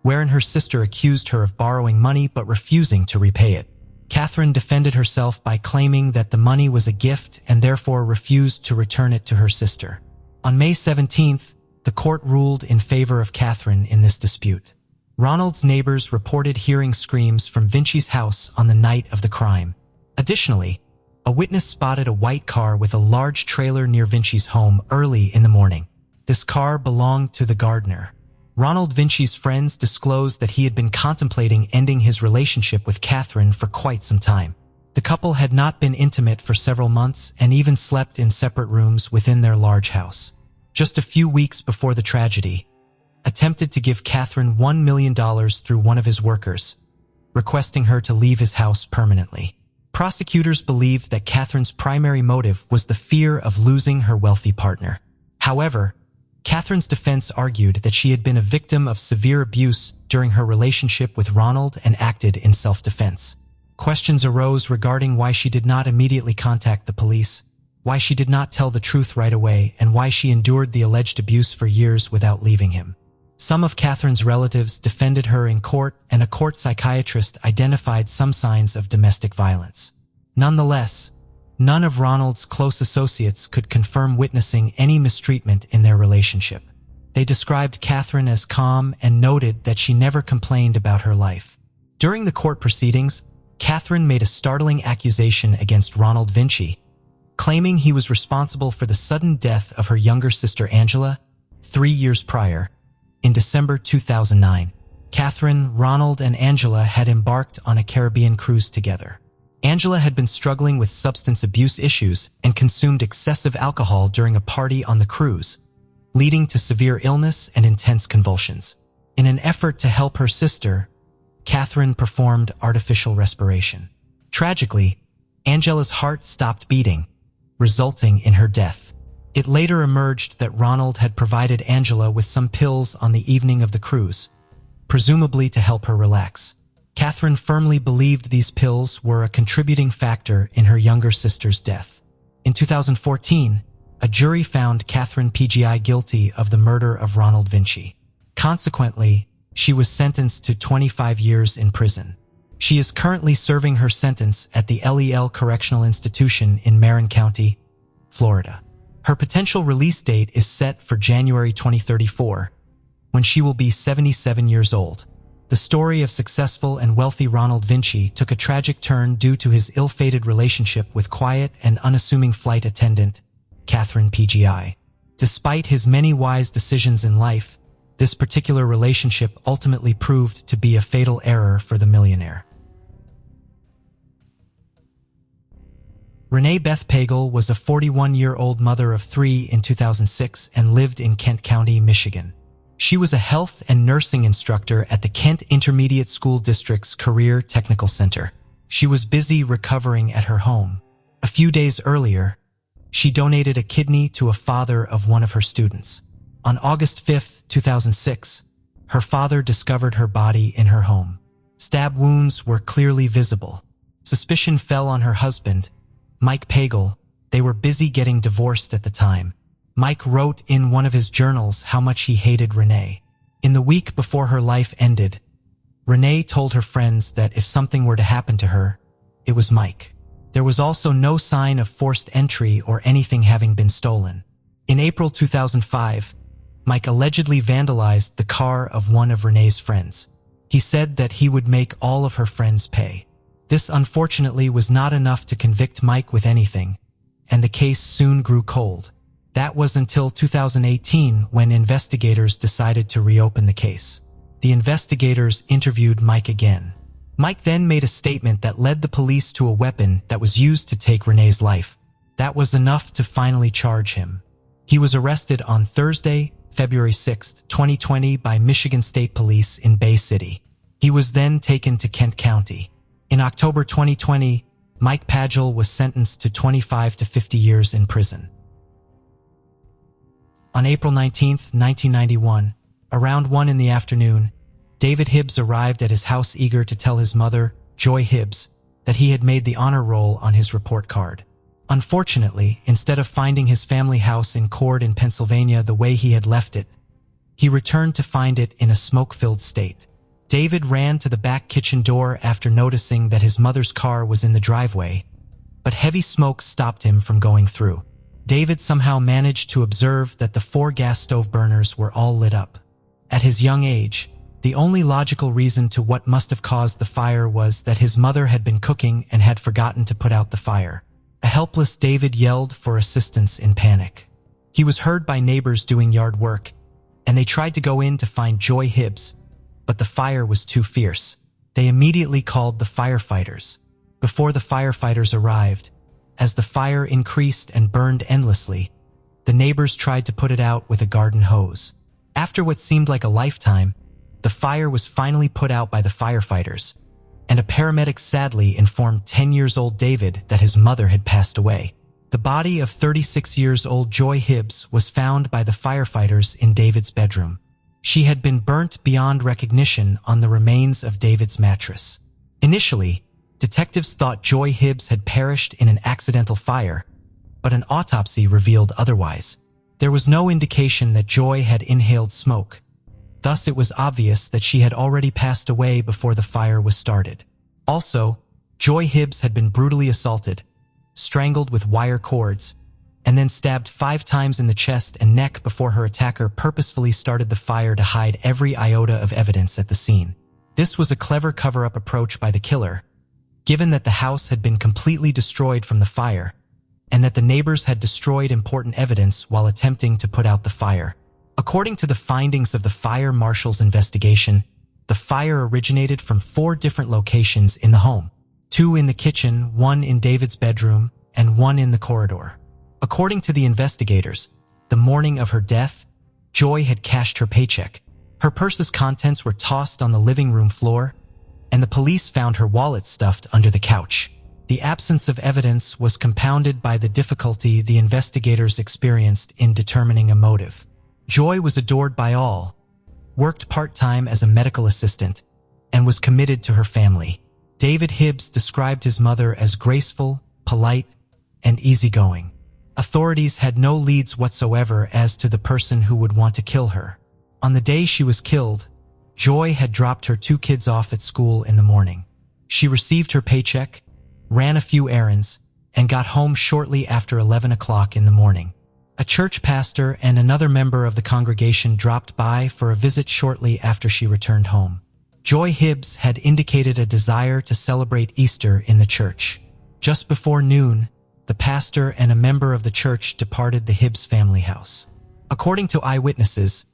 wherein her sister accused her of borrowing money but refusing to repay it. Catherine defended herself by claiming that the money was a gift and therefore refused to return it to her sister. On May 17th, the court ruled in favor of Catherine in this dispute. Ronald's neighbors reported hearing screams from Vinci's house on the night of the crime. Additionally, a witness spotted a white car with a large trailer near Vinci's home early in the morning. This car belonged to the gardener. Ronald Vinci's friends disclosed that he had been contemplating ending his relationship with Catherine for quite some time. The couple had not been intimate for several months and even slept in separate rooms within their large house. Just a few weeks before the tragedy, attempted to give Catherine $1 million through one of his workers, requesting her to leave his house permanently. Prosecutors believed that Catherine's primary motive was the fear of losing her wealthy partner. However, Catherine's defense argued that she had been a victim of severe abuse during her relationship with Ronald and acted in self-defense. Questions arose regarding why she did not immediately contact the police, why she did not tell the truth right away, and why she endured the alleged abuse for years without leaving him. Some of Catherine's relatives defended her in court, and a court psychiatrist identified some signs of domestic violence. Nonetheless, none of Ronald's close associates could confirm witnessing any mistreatment in their relationship. They described Catherine as calm and noted that she never complained about her life. During the court proceedings, Catherine made a startling accusation against Ronald Vinci, claiming he was responsible for the sudden death of her younger sister Angela 3 years prior, in December 2009. Catherine, Ronald, and Angela had embarked on a Caribbean cruise together. Angela had been struggling with substance abuse issues and consumed excessive alcohol during a party on the cruise, leading to severe illness and intense convulsions. In an effort to help her sister, Catherine performed artificial respiration. Tragically, Angela's heart stopped beating, resulting in her death. It later emerged that Ronald had provided Angela with some pills on the evening of the cruise, presumably to help her relax. Catherine firmly believed these pills were a contributing factor in her younger sister's death. In 2014, a jury found Catherine Pagel guilty of the murder of Ronald Vinci. Consequently, she was sentenced to 25 years in prison. She is currently serving her sentence at the LEL Correctional Institution in Marin County, Florida. Her potential release date is set for January 2034, when she will be 77 years old. The story of successful and wealthy Ronald Vinci took a tragic turn due to his ill-fated relationship with quiet and unassuming flight attendant, Catherine Pagel. Despite his many wise decisions in life, this particular relationship ultimately proved to be a fatal error for the millionaire. Renee Beth Pagel was a 41-year-old mother of 3 in 2006 and lived in Kent County, Michigan. She was a health and nursing instructor at the Kent Intermediate School District's Career Technical Center. She was busy recovering at her home. A few days earlier, she donated a kidney to a father of one of her students. On August 5, 2006, her father discovered her body in her home. Stab wounds were clearly visible. Suspicion fell on her husband, Mike Pagel. They were busy getting divorced at the time. Mike wrote in one of his journals how much he hated Renee. In the week before her life ended, Renee told her friends that if something were to happen to her, it was Mike. There was also no sign of forced entry or anything having been stolen. In April 2005, Mike allegedly vandalized the car of one of Renee's friends. He said that he would make all of her friends pay. This unfortunately was not enough to convict Mike with anything, and the case soon grew cold. That was until 2018 when investigators decided to reopen the case. The investigators interviewed Mike again. Mike then made a statement that led the police to a weapon that was used to take Renee's life. That was enough to finally charge him. He was arrested on Thursday, February 6, 2020 by Michigan State Police in Bay City. He was then taken to Kent County. In October 2020, Mike Pagel was sentenced to 25 to 50 years in prison. On April 19, 1991, around 1 in the afternoon, David Hibbs arrived at his house eager to tell his mother, Joy Hibbs, that he had made the honor roll on his report card. Unfortunately, instead of finding his family house in Cord in Pennsylvania the way he had left it, he returned to find it in a smoke-filled state. David ran to the back kitchen door after noticing that his mother's car was in the driveway, but heavy smoke stopped him from going through. David somehow managed to observe that the 4 gas stove burners were all lit up. At his young age, the only logical reason to what must have caused the fire was that his mother had been cooking and had forgotten to put out the fire. A helpless David yelled for assistance in panic. He was heard by neighbors doing yard work, and they tried to go in to find Joy Hibbs, but the fire was too fierce. They immediately called the firefighters. Before the firefighters arrived, as the fire increased and burned endlessly, the neighbors tried to put it out with a garden hose. After what seemed like a lifetime, the fire was finally put out by the firefighters, and a paramedic sadly informed 10-year-old David that his mother had passed away. The body of 36-year-old Joy Hibbs was found by the firefighters in David's bedroom. She had been burnt beyond recognition on the remains of David's mattress. Initially, detectives thought Joy Hibbs had perished in an accidental fire, but an autopsy revealed otherwise. There was no indication that Joy had inhaled smoke. Thus, it was obvious that she had already passed away before the fire was started. Also, Joy Hibbs had been brutally assaulted, strangled with wire cords, and then stabbed 5 times in the chest and neck before her attacker purposefully started the fire to hide every iota of evidence at the scene. This was a clever cover-up approach by the killer, given that the house had been completely destroyed from the fire, and that the neighbors had destroyed important evidence while attempting to put out the fire. According to the findings of the fire marshal's investigation, the fire originated from 4 different locations in the home. 2 in the kitchen, 1 in David's bedroom, and 1 in the corridor. According to the investigators, the morning of her death, Joy had cashed her paycheck. Her purse's contents were tossed on the living room floor, and the police found her wallet stuffed under the couch. The absence of evidence was compounded by the difficulty the investigators experienced in determining a motive. Joy was adored by all, worked part-time as a medical assistant, and was committed to her family. David Hibbs described his mother as graceful, polite, and easygoing. Authorities had no leads whatsoever as to the person who would want to kill her. On the day she was killed, Joy had dropped her 2 kids off at school in the morning. She received her paycheck, ran a few errands, and got home shortly after 11 o'clock in the morning. A church pastor and another member of the congregation dropped by for a visit shortly after she returned home. Joy Hibbs had indicated a desire to celebrate Easter in the church. Just before noon, the pastor and a member of the church departed the Hibbs family house. According to eyewitnesses,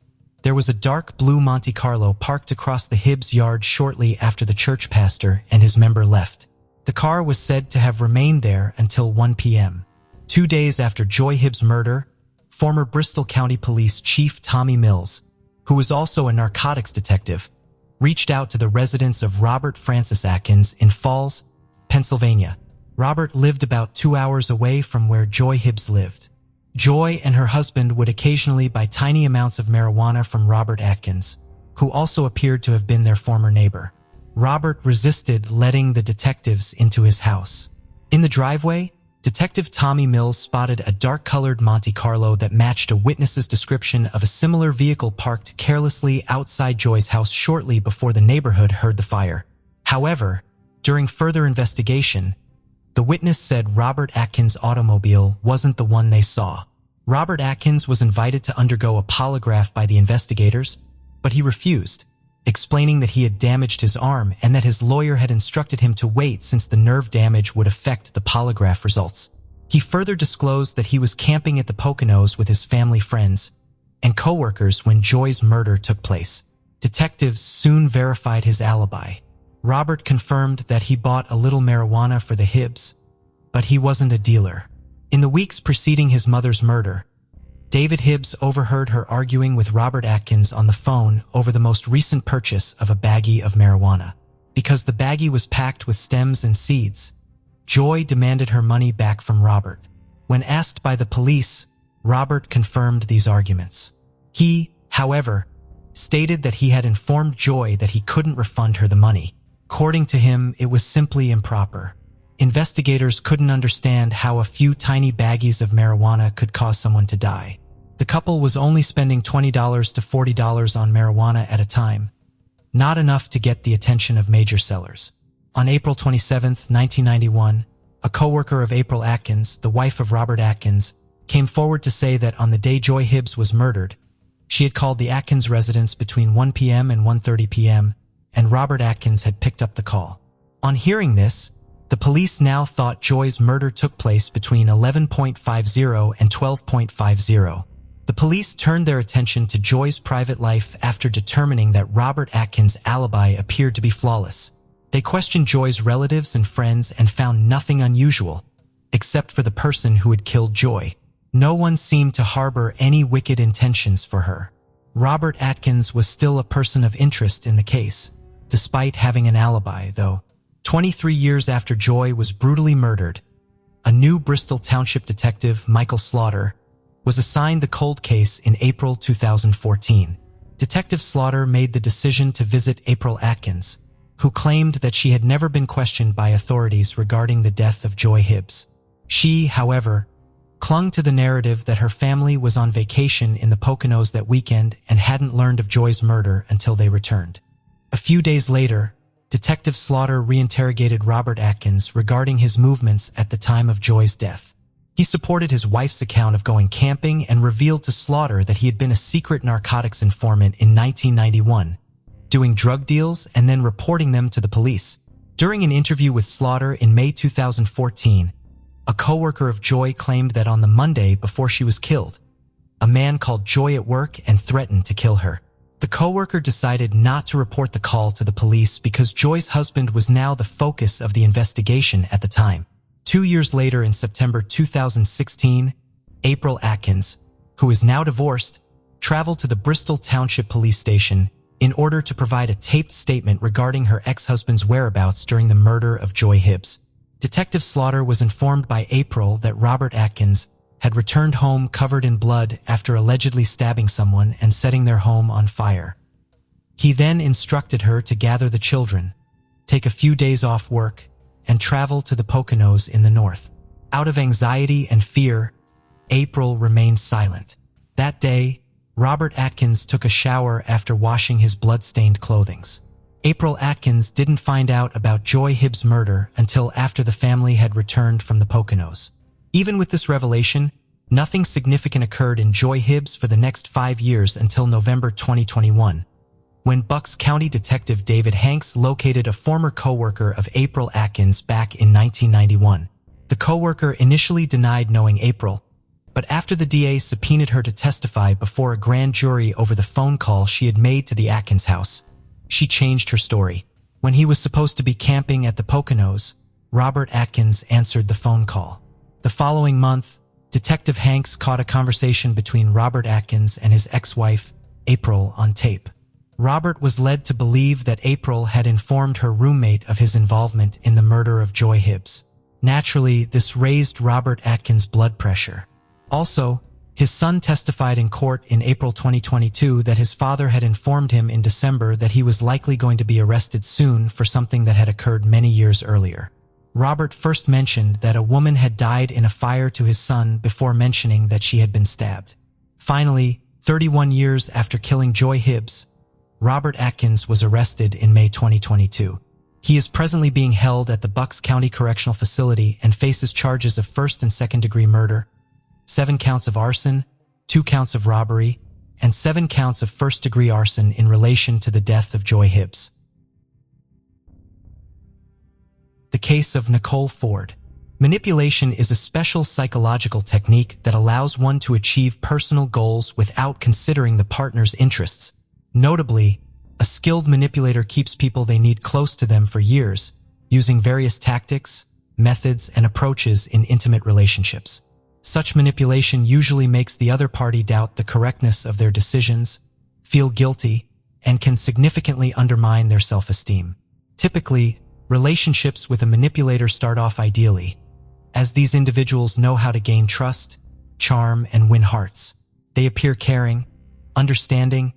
there was a dark blue Monte Carlo parked across the Hibbs yard shortly after the church pastor and his member left. The car was said to have remained there until 1 p.m. 2 days after Joy Hibbs' murder, former Bristol County Police Chief Tommy Mills, who was also a narcotics detective, reached out to the residence of Robert Francis Atkins in Falls, Pennsylvania. Robert lived about 2 hours away from where Joy Hibbs lived. Joy and her husband would occasionally buy tiny amounts of marijuana from Robert Atkins, who also appeared to have been their former neighbor. Robert resisted letting the detectives into his house. In the driveway, Detective Tommy Mills spotted a dark-colored Monte Carlo that matched a witness's description of a similar vehicle parked carelessly outside Joy's house shortly before the neighborhood heard the fire. However, during further investigation, the witness said Robert Atkins' automobile wasn't the one they saw. Robert Atkins was invited to undergo a polygraph by the investigators, but he refused, explaining that he had damaged his arm and that his lawyer had instructed him to wait since the nerve damage would affect the polygraph results. He further disclosed that he was camping at the Poconos with his family friends and co-workers when Joy's murder took place. Detectives soon verified his alibi. Robert confirmed that he bought a little marijuana for the Hibbs, but he wasn't a dealer. In the weeks preceding his mother's murder, David Hibbs overheard her arguing with Robert Atkins on the phone over the most recent purchase of a baggie of marijuana. Because the baggie was packed with stems and seeds, Joy demanded her money back from Robert. When asked by the police, Robert confirmed these arguments. He, however, stated that he had informed Joy that he couldn't refund her the money. According to him, it was simply improper. Investigators couldn't understand how a few tiny baggies of marijuana could cause someone to die. The couple was only spending $20 to $40 on marijuana at a time, not enough to get the attention of major sellers. On April 27, 1991, a co-worker of April Atkins, the wife of Robert Atkins, came forward to say that on the day Joy Hibbs was murdered, she had called the Atkins residence between 1 p.m. and 1:30 p.m., and Robert Atkins had picked up the call. On hearing this, the police now thought Joy's murder took place between 11:50 and 12:50. The police turned their attention to Joy's private life after determining that Robert Atkins' alibi appeared to be flawless. They questioned Joy's relatives and friends and found nothing unusual, except for the person who had killed Joy. No one seemed to harbor any wicked intentions for her. Robert Atkins was still a person of interest in the case, despite having an alibi, though. 23 years after Joy was brutally murdered, a new Bristol Township detective, Michael Slaughter, was assigned the cold case in April 2014. Detective Slaughter made the decision to visit April Atkins, who claimed that she had never been questioned by authorities regarding the death of Joy Hibbs. She, however, clung to the narrative that her family was on vacation in the Poconos that weekend and hadn't learned of Joy's murder until they returned. A few days later, Detective Slaughter reinterrogated Robert Atkins regarding his movements at the time of Joy's death. He supported his wife's account of going camping and revealed to Slaughter that he had been a secret narcotics informant in 1991, doing drug deals and then reporting them to the police. During an interview with Slaughter in May 2014, a co-worker of Joy claimed that on the Monday before she was killed, a man called Joy at work and threatened to kill her. The coworker decided not to report the call to the police because Joy's husband was now the focus of the investigation at the time. 2 years later, in September 2016, April Atkins, who is now divorced, traveled to the Bristol Township Police Station in order to provide a taped statement regarding her ex-husband's whereabouts during the murder of Joy Hibbs. Detective Slaughter was informed by April that Robert Atkins had returned home covered in blood after allegedly stabbing someone and setting their home on fire. He then instructed her to gather the children, take a few days off work, and travel to the Poconos in the north. Out of anxiety and fear, April remained silent. That day, Robert Atkins took a shower after washing his blood-stained clothing. April Atkins didn't find out about Joy Hibbs' murder until after the family had returned from the Poconos. Even with this revelation, nothing significant occurred in Joy Hibbs for the next 5 years until November 2021, when Bucks County Detective David Hanks located a former coworker of April Atkins back in 1991. The coworker initially denied knowing April, but after the DA subpoenaed her to testify before a grand jury over the phone call she had made to the Atkins house, she changed her story. When he was supposed to be camping at the Poconos, Robert Atkins answered the phone call. The following month, Detective Hanks caught a conversation between Robert Atkins and his ex-wife, April, on tape. Robert was led to believe that April had informed her roommate of his involvement in the murder of Joy Hibbs. Naturally, this raised Robert Atkins' blood pressure. Also, his son testified in court in April 2022 that his father had informed him in December that he was likely going to be arrested soon for something that had occurred many years earlier. Robert first mentioned that a woman had died in a fire to his son before mentioning that she had been stabbed. Finally, 31 years after killing Joy Hibbs, Robert Atkins was arrested in May 2022. He is presently being held at the Bucks County Correctional Facility and faces charges of first and second-degree murder, 7 counts of arson, 2 counts of robbery, and 7 counts of first-degree arson in relation to the death of Joy Hibbs. The case of Nicole Ford. Manipulation is a special psychological technique that allows one to achieve personal goals without considering the partner's interests. Notably, a skilled manipulator keeps people they need close to them for years, using various tactics, methods, and approaches in intimate relationships. Such manipulation usually makes the other party doubt the correctness of their decisions, feel guilty, and can significantly undermine their self-esteem. Typically, relationships with a manipulator start off ideally, as these individuals know how to gain trust, charm, and win hearts. They appear caring, understanding,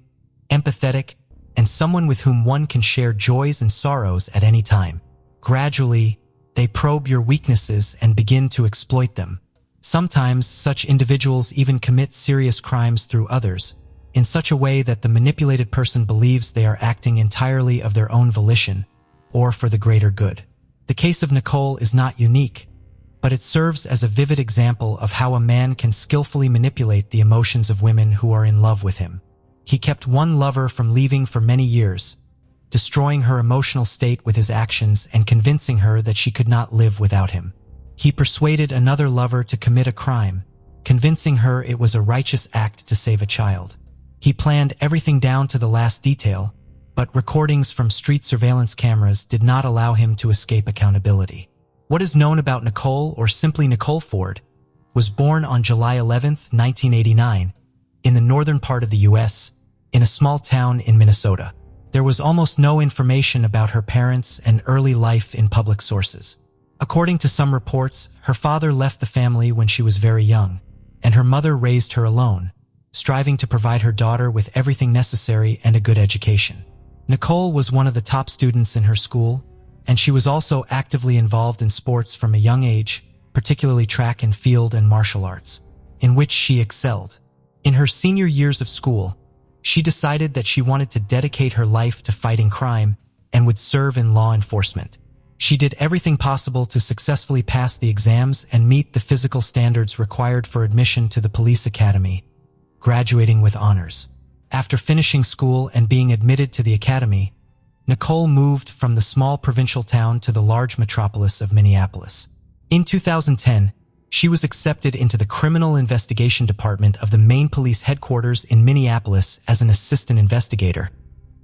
empathetic, and someone with whom one can share joys and sorrows at any time. Gradually, they probe your weaknesses and begin to exploit them. Sometimes, such individuals even commit serious crimes through others, in such a way that the manipulated person believes they are acting entirely of their own volition, or for the greater good. The case of Nicole is not unique, but it serves as a vivid example of how a man can skillfully manipulate the emotions of women who are in love with him. He kept one lover from leaving for many years, destroying her emotional state with his actions and convincing her that she could not live without him. He persuaded another lover to commit a crime, convincing her it was a righteous act to save a child. He planned everything down to the last detail, but recordings from street surveillance cameras did not allow him to escape accountability. What is known about Nicole, or simply Nicole Ford, was born on July 11, 1989, in the northern part of the U.S., in a small town in Minnesota. There was almost no information about her parents and early life in public sources. According to some reports, her father left the family when she was very young, and her mother raised her alone, striving to provide her daughter with everything necessary and a good education. Nicole was one of the top students in her school, and she was also actively involved in sports from a young age, particularly track and field and martial arts, in which she excelled. In her senior years of school, she decided that she wanted to dedicate her life to fighting crime and would serve in law enforcement. She did everything possible to successfully pass the exams and meet the physical standards required for admission to the police academy, graduating with honors. After finishing school and being admitted to the academy, Nicole moved from the small provincial town to the large metropolis of Minneapolis. In 2010, She was accepted into the Criminal Investigation Department of the Maine Police Headquarters in Minneapolis as an assistant investigator,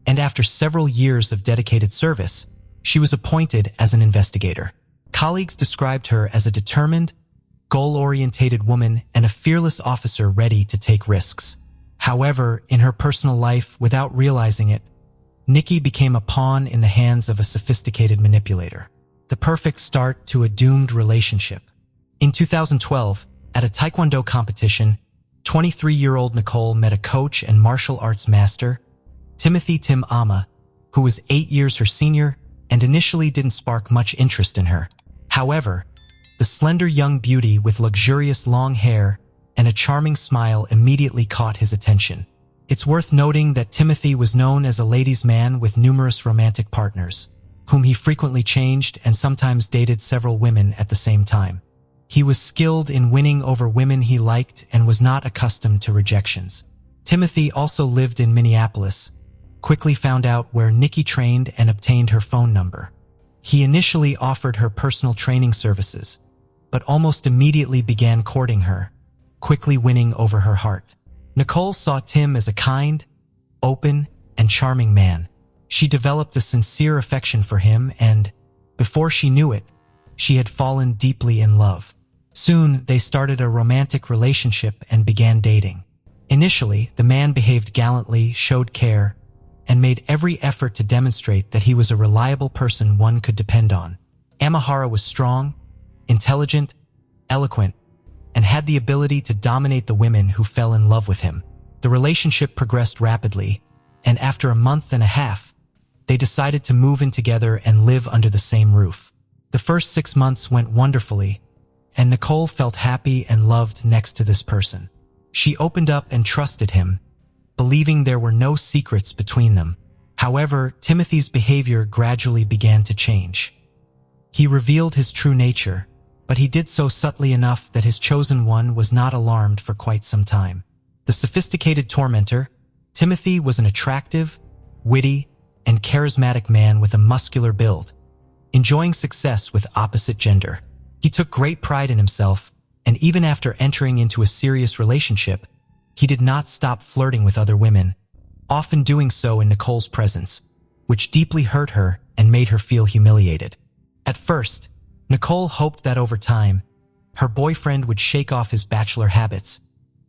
and after several years of dedicated service, she was appointed as an investigator. Colleagues described her as a determined, goal-orientated woman and a fearless officer ready to take risks. However, in her personal life, without realizing it, Nikki became a pawn in the hands of a sophisticated manipulator. The perfect start to a doomed relationship. In 2012, at a Taekwondo competition, 23-year-old Nicole met a coach and martial arts master, Timothy Tim Ama, who was 8 years her senior and initially didn't spark much interest in her. However, the slender young beauty with luxurious long hair and a charming smile immediately caught his attention. It's worth noting that Timothy was known as a ladies' man with numerous romantic partners, whom he frequently changed and sometimes dated several women at the same time. He was skilled in winning over women he liked and was not accustomed to rejections. Timothy also lived in Minneapolis, quickly found out where Nikki trained and obtained her phone number. He initially offered her personal training services, but almost immediately began courting her, quickly winning over her heart. Nicole saw Tim as a kind, open, and charming man. She developed a sincere affection for him and, before she knew it, she had fallen deeply in love. Soon, they started a romantic relationship and began dating. Initially, the man behaved gallantly, showed care, and made every effort to demonstrate that he was a reliable person one could depend on. Amahara was strong, intelligent, eloquent, and had the ability to dominate the women who fell in love with him. The relationship progressed rapidly, and after a month and a half, they decided to move in together and live under the same roof. The first 6 months went wonderfully, and Nicole felt happy and loved next to this person. She opened up and trusted him, believing there were no secrets between them. However, Timothy's behavior gradually began to change. He revealed his true nature, but he did so subtly enough that his chosen one was not alarmed for quite some time. The sophisticated tormentor, Timothy was an attractive, witty, and charismatic man with a muscular build, enjoying success with opposite gender. He took great pride in himself, and even after entering into a serious relationship, he did not stop flirting with other women, often doing so in Nicole's presence, which deeply hurt her and made her feel humiliated. At first, Nicole hoped that over time, her boyfriend would shake off his bachelor habits,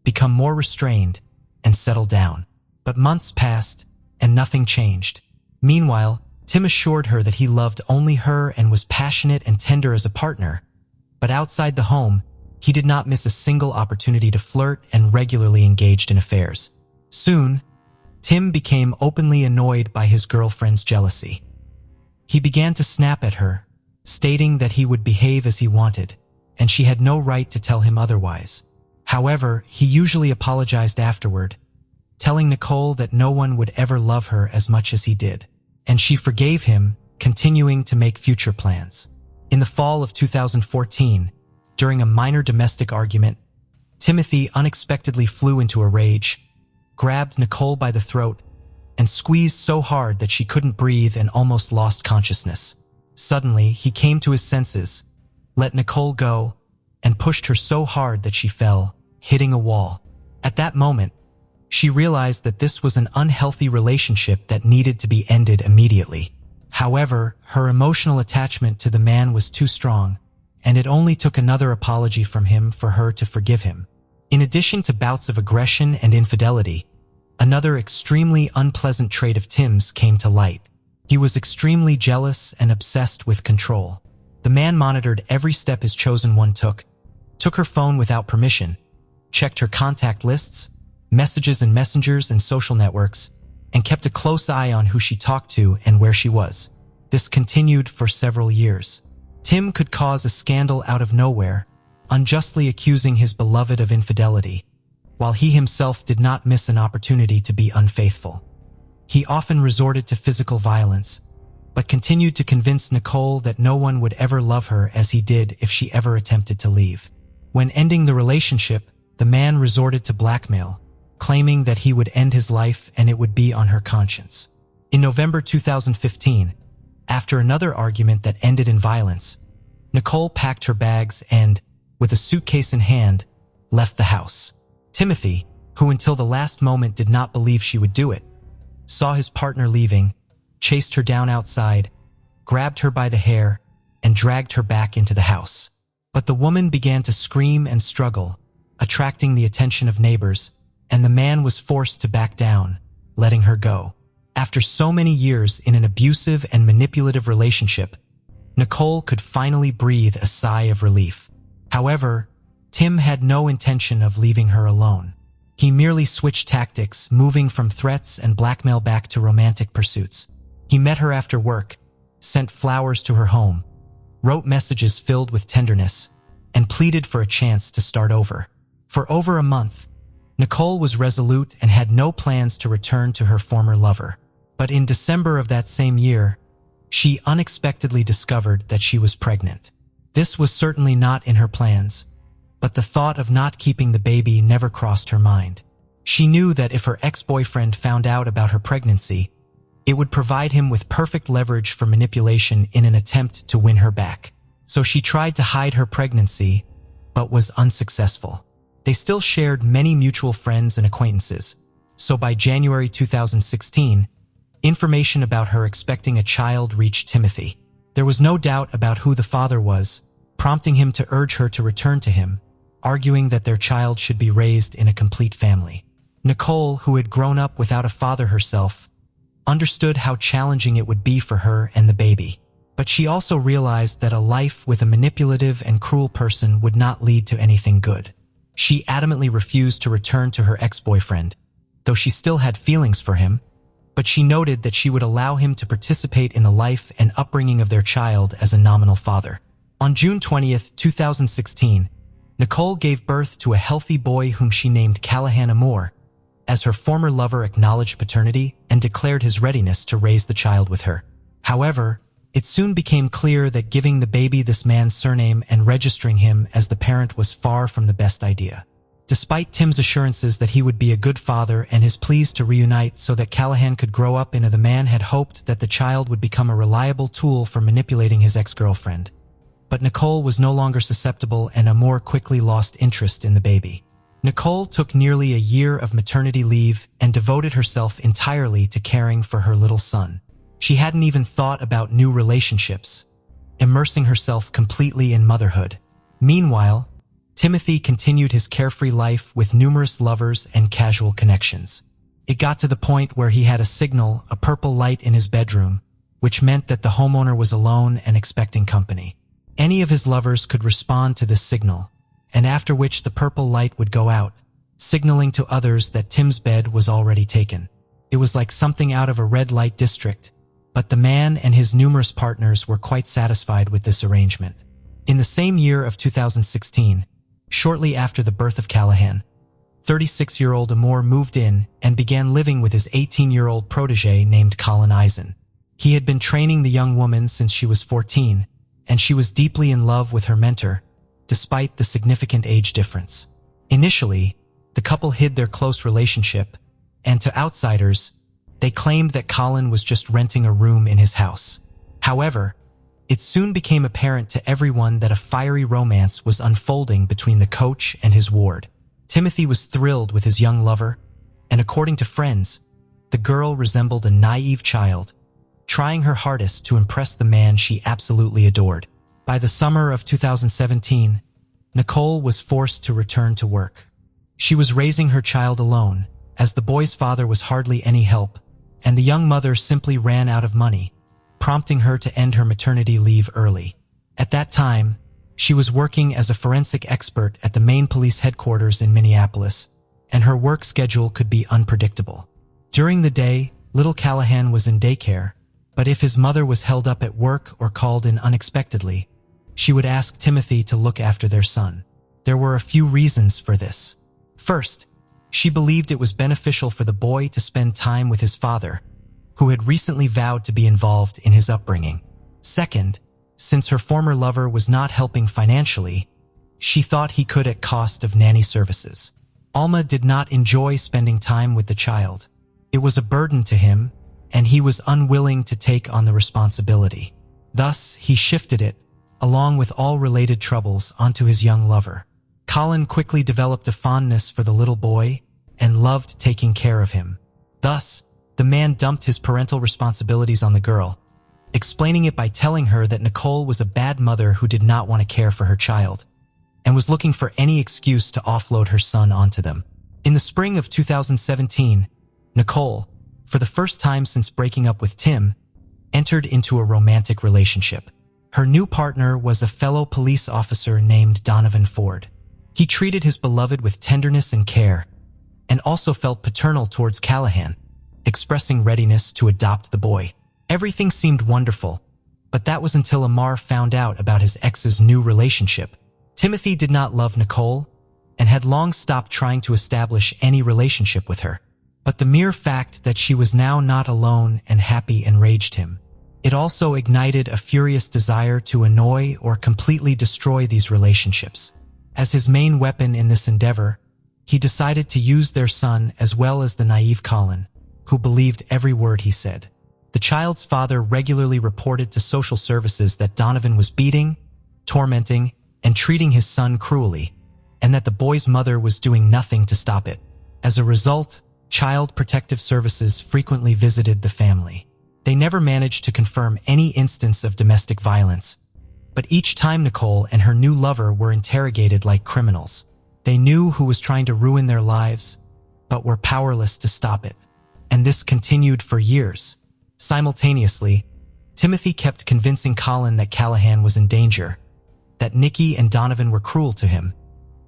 become more restrained, and settle down. But months passed, and nothing changed. Meanwhile, Tim assured her that he loved only her and was passionate and tender as a partner. But outside the home, he did not miss a single opportunity to flirt and regularly engaged in affairs. Soon, Tim became openly annoyed by his girlfriend's jealousy. He began to snap at her, stating that he would behave as he wanted, and she had no right to tell him otherwise. However, he usually apologized afterward, telling Nicole that no one would ever love her as much as he did, and she forgave him, continuing to make future plans. In the fall of 2014, during a minor domestic argument, Timothy unexpectedly flew into a rage, grabbed Nicole by the throat, and squeezed so hard that she couldn't breathe and almost lost consciousness. Suddenly, he came to his senses, let Nicole go, and pushed her so hard that she fell, hitting a wall. At that moment, she realized that this was an unhealthy relationship that needed to be ended immediately. However, her emotional attachment to the man was too strong, and it only took another apology from him for her to forgive him. In addition to bouts of aggression and infidelity, another extremely unpleasant trait of Tim's came to light. He was extremely jealous and obsessed with control. The man monitored every step his chosen one took her phone without permission, checked her contact lists, messages in messengers and social networks, and kept a close eye on who she talked to and where she was. This continued for several years. Tim could cause a scandal out of nowhere, unjustly accusing his beloved of infidelity, while he himself did not miss an opportunity to be unfaithful. He often resorted to physical violence, but continued to convince Nicole that no one would ever love her as he did if she ever attempted to leave. When ending the relationship, the man resorted to blackmail, claiming that he would end his life and it would be on her conscience. In November 2015, after another argument that ended in violence, Nicole packed her bags and, with a suitcase in hand, left the house. Timothy, who until the last moment did not believe she would do it, saw his partner leaving, chased her down outside, grabbed her by the hair, and dragged her back into the house. But the woman began to scream and struggle, attracting the attention of neighbors, and the man was forced to back down, letting her go. After so many years in an abusive and manipulative relationship, Nicole could finally breathe a sigh of relief. However, Tim had no intention of leaving her alone. He merely switched tactics, moving from threats and blackmail back to romantic pursuits. He met her after work, sent flowers to her home, wrote messages filled with tenderness, and pleaded for a chance to start over. For over a month, Nicole was resolute and had no plans to return to her former lover. But in December of that same year, she unexpectedly discovered that she was pregnant. This was certainly not in her plans, but the thought of not keeping the baby never crossed her mind. She knew that if her ex-boyfriend found out about her pregnancy, it would provide him with perfect leverage for manipulation in an attempt to win her back. So she tried to hide her pregnancy, but was unsuccessful. They still shared many mutual friends and acquaintances, so by January 2016, information about her expecting a child reached Timothy. There was no doubt about who the father was, prompting him to urge her to return to him, arguing that their child should be raised in a complete family. Nicole, who had grown up without a father herself, understood how challenging it would be for her and the baby. But she also realized that a life with a manipulative and cruel person would not lead to anything good. She adamantly refused to return to her ex-boyfriend, though she still had feelings for him, but she noted that she would allow him to participate in the life and upbringing of their child as a nominal father. On June 20th, 2016, Nicole gave birth to a healthy boy whom she named Callahan Amore, as her former lover acknowledged paternity and declared his readiness to raise the child with her. However, it soon became clear that giving the baby this man's surname and registering him as the parent was far from the best idea. Despite Tim's assurances that he would be a good father and his pleas to reunite so that Callahan could grow up into the man had hoped that the child would become a reliable tool for manipulating his ex-girlfriend. But Nicole was no longer susceptible and Amore quickly lost interest in the baby. Nicole took nearly a year of maternity leave and devoted herself entirely to caring for her little son. She hadn't even thought about new relationships, immersing herself completely in motherhood. Meanwhile, Timothy continued his carefree life with numerous lovers and casual connections. It got to the point where he had a signal, a purple light in his bedroom, which meant that the homeowner was alone and expecting company. Any of his lovers could respond to this signal, and after which the purple light would go out, signaling to others that Tim's bed was already taken. It was like something out of a red light district, but the man and his numerous partners were quite satisfied with this arrangement. In the same year of 2016, shortly after the birth of Callahan, 36-year-old Amore moved in and began living with his 18-year-old protege named Colin Eisen. He had been training the young woman since she was 14, and she was deeply in love with her mentor, despite the significant age difference. Initially, the couple hid their close relationship, and to outsiders, they claimed that Colin was just renting a room in his house. However, it soon became apparent to everyone that a fiery romance was unfolding between the coach and his ward. Timothy was thrilled with his young lover, and according to friends, the girl resembled a naive child, trying her hardest to impress the man she absolutely adored. By the summer of 2017, Nicole was forced to return to work. She was raising her child alone, as the boy's father was hardly any help, and the young mother simply ran out of money, prompting her to end her maternity leave early. At that time, she was working as a forensic expert at the main police headquarters in Minneapolis, and her work schedule could be unpredictable. During the day, little Callahan was in daycare, but if his mother was held up at work or called in unexpectedly, she would ask Timothy to look after their son. There were a few reasons for this. First, she believed it was beneficial for the boy to spend time with his father, who had recently vowed to be involved in his upbringing. Second, since her former lover was not helping financially, she thought he could at cost of nanny services. Alma did not enjoy spending time with the child. It was a burden to him, and he was unwilling to take on the responsibility. Thus, he shifted it, along with all related troubles, onto his young lover. Colin quickly developed a fondness for the little boy and loved taking care of him. Thus, the man dumped his parental responsibilities on the girl, explaining it by telling her that Nicole was a bad mother who did not want to care for her child, and was looking for any excuse to offload her son onto them. In the spring of 2017, Nicole, for the first time since breaking up with Tim, entered into a romantic relationship. Her new partner was a fellow police officer named Donovan Ford. He treated his beloved with tenderness and care, and also felt paternal towards Callahan, expressing readiness to adopt the boy. Everything seemed wonderful, but that was until Amar found out about his ex's new relationship. Timothy did not love Nicole and had long stopped trying to establish any relationship with her. But the mere fact that she was now not alone and happy enraged him. It also ignited a furious desire to annoy or completely destroy these relationships. As his main weapon in this endeavor, he decided to use their son as well as the naive Colin, who believed every word he said. The child's father regularly reported to social services that Donovan was beating, tormenting, and treating his son cruelly, and that the boy's mother was doing nothing to stop it. As a result, Child Protective Services frequently visited the family. They never managed to confirm any instance of domestic violence, but each time Nicole and her new lover were interrogated like criminals. They knew who was trying to ruin their lives, but were powerless to stop it. And this continued for years. Simultaneously, Timothy kept convincing Colin that Callahan was in danger, that Nikki and Donovan were cruel to him,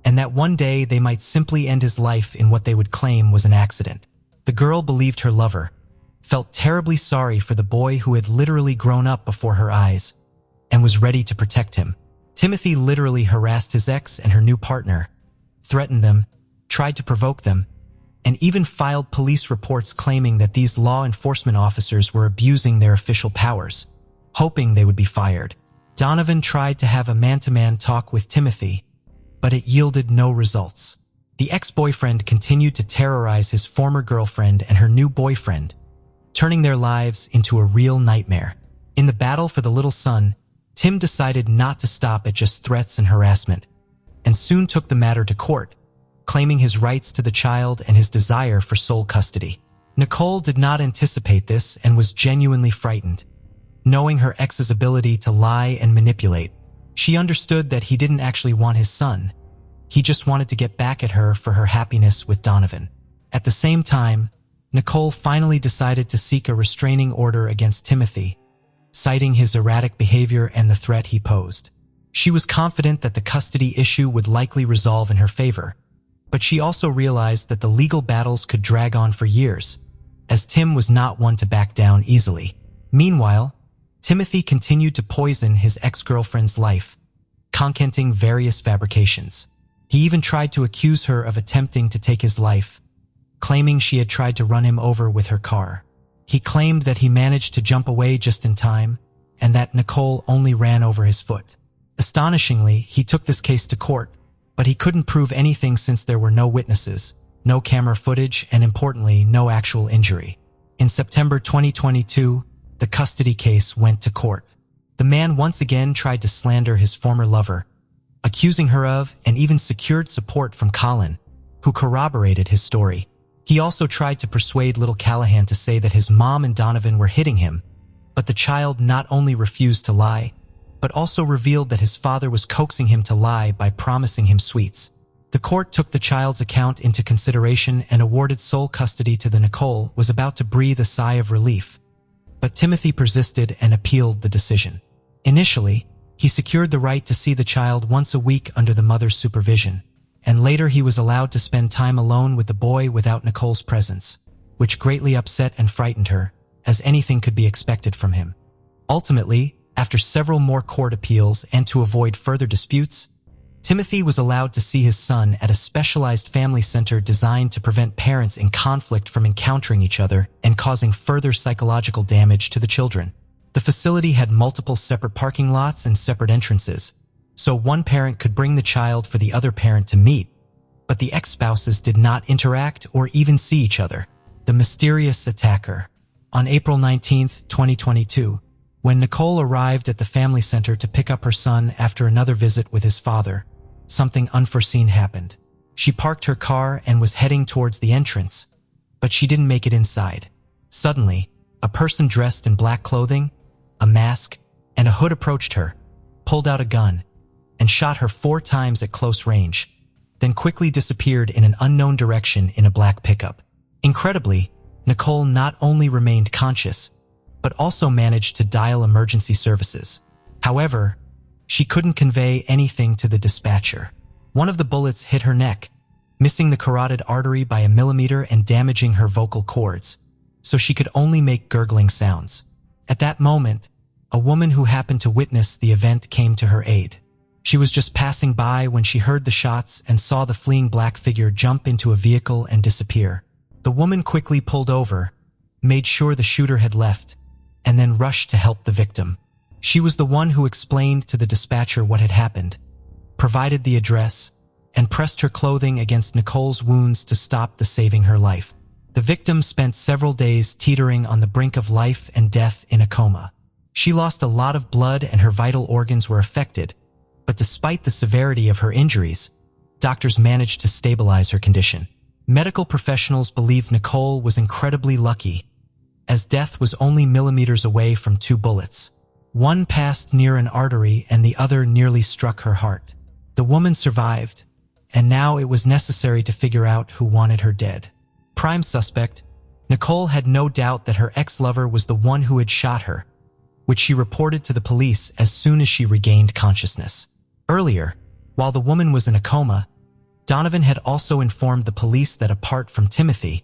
and that one day they might simply end his life in what they would claim was an accident. The girl believed her lover, felt terribly sorry for the boy who had literally grown up before her eyes, and was ready to protect him. Timothy literally harassed his ex and her new partner, threatened them, tried to provoke them, and even filed police reports claiming that these law enforcement officers were abusing their official powers, hoping they would be fired. Donovan tried to have a man-to-man talk with Timothy, but it yielded no results. The ex-boyfriend continued to terrorize his former girlfriend and her new boyfriend, turning their lives into a real nightmare. In the battle for the little son, Tim decided not to stop at just threats and harassment, and soon took the matter to court, claiming his rights to the child and his desire for sole custody. Nicole did not anticipate this and was genuinely frightened. Knowing her ex's ability to lie and manipulate, she understood that he didn't actually want his son. He just wanted to get back at her for her happiness with Donovan. At the same time, Nicole finally decided to seek a restraining order against Timothy, citing his erratic behavior and the threat he posed. She was confident that the custody issue would likely resolve in her favor, but she also realized that the legal battles could drag on for years, as Tim was not one to back down easily. Meanwhile, Timothy continued to poison his ex-girlfriend's life, concocting various fabrications. He even tried to accuse her of attempting to take his life, claiming she had tried to run him over with her car. He claimed that he managed to jump away just in time, and that Nicole only ran over his foot. Astonishingly, he took this case to court, but he couldn't prove anything since there were no witnesses, no camera footage, and importantly, no actual injury. In September 2022, the custody case went to court. The man once again tried to slander his former lover, accusing her of and even secured support from Colin, who corroborated his story. He also tried to persuade little Callahan to say that his mom and Donovan were hitting him, but the child not only refused to lie, but also revealed that his father was coaxing him to lie by promising him sweets. The court took the child's account into consideration and awarded sole custody to the Nicole was about to breathe a sigh of relief, but Timothy persisted and appealed the decision. Initially, he secured the right to see the child once a week under the mother's supervision, and later he was allowed to spend time alone with the boy without Nicole's presence, which greatly upset and frightened her, as anything could be expected from him. Ultimately, after several more court appeals and to avoid further disputes, Timothy was allowed to see his son at a specialized family center designed to prevent parents in conflict from encountering each other and causing further psychological damage to the children. The facility had multiple separate parking lots and separate entrances, so one parent could bring the child for the other parent to meet, but the ex-spouses did not interact or even see each other. The mysterious attacker. On April 19, 2022, When Nicole arrived at the family center to pick up her son after another visit with his father, something unforeseen happened. She parked her car and was heading towards the entrance, but she didn't make it inside. Suddenly, a person dressed in black clothing, a mask, and a hood approached her, pulled out a gun, and shot her 4 times at close range, then quickly disappeared in an unknown direction in a black pickup. Incredibly, Nicole not only remained conscious, but also managed to dial emergency services. However, she couldn't convey anything to the dispatcher. One of the bullets hit her neck, missing the carotid artery by a millimeter and damaging her vocal cords, so she could only make gurgling sounds. At that moment, a woman who happened to witness the event came to her aid. She was just passing by when she heard the shots and saw the fleeing black figure jump into a vehicle and disappear. The woman quickly pulled over, made sure the shooter had left, and then rushed to help the victim. She was the one who explained to the dispatcher what had happened, provided the address, and pressed her clothing against Nicole's wounds to stop the saving her life. The victim spent several days teetering on the brink of life and death in a coma. She lost a lot of blood and her vital organs were affected, but despite the severity of her injuries, doctors managed to stabilize her condition. Medical professionals believed Nicole was incredibly lucky, as death was only millimeters away from 2 bullets. One passed near an artery and the other nearly struck her heart. The woman survived, and now it was necessary to figure out who wanted her dead. Prime suspect, Nicole had no doubt that her ex-lover was the one who had shot her, which she reported to the police as soon as she regained consciousness. Earlier, while the woman was in a coma, Donovan had also informed the police that apart from Timothy,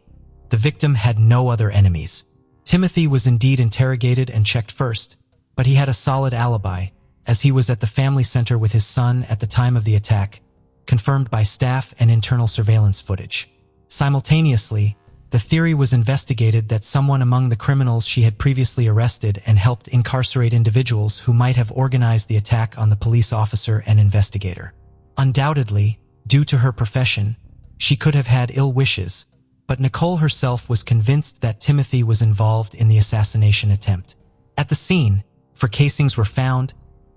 the victim had no other enemies. Timothy was indeed interrogated and checked first, but he had a solid alibi, as he was at the family center with his son at the time of the attack, confirmed by staff and internal surveillance footage. Simultaneously, the theory was investigated that someone among the criminals she had previously arrested and helped incarcerate individuals who might have organized the attack on the police officer and investigator. Undoubtedly, due to her profession, she could have had ill wishes, but Nicole herself was convinced that Timothy was involved in the assassination attempt. At the scene, 4 casings were found,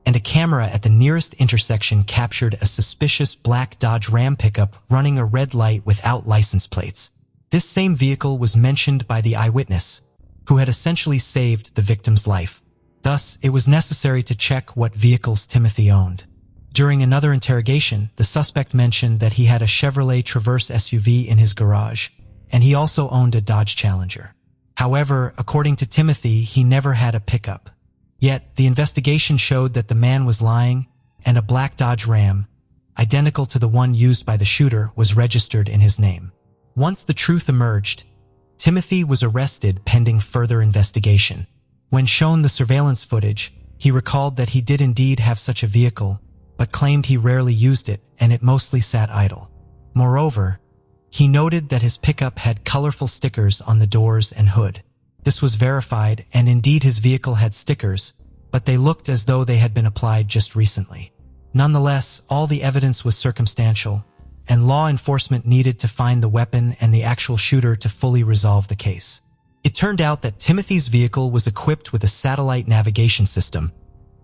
and a camera at the nearest intersection captured a suspicious black Dodge Ram pickup running a red light without license plates. This same vehicle was mentioned by the eyewitness, who had essentially saved the victim's life. Thus, it was necessary to check what vehicles Timothy owned. During another interrogation, the suspect mentioned that he had a Chevrolet Traverse SUV in his garage, and he also owned a Dodge Challenger. However, according to Timothy, he never had a pickup. Yet, the investigation showed that the man was lying, and a black Dodge Ram, identical to the one used by the shooter, was registered in his name. Once the truth emerged, Timothy was arrested pending further investigation. When shown the surveillance footage, he recalled that he did indeed have such a vehicle, but claimed he rarely used it and it mostly sat idle. Moreover, he noted that his pickup had colorful stickers on the doors and hood. This was verified, and indeed his vehicle had stickers, but they looked as though they had been applied just recently. Nonetheless, all the evidence was circumstantial, and law enforcement needed to find the weapon and the actual shooter to fully resolve the case. It turned out that Timothy's vehicle was equipped with a satellite navigation system,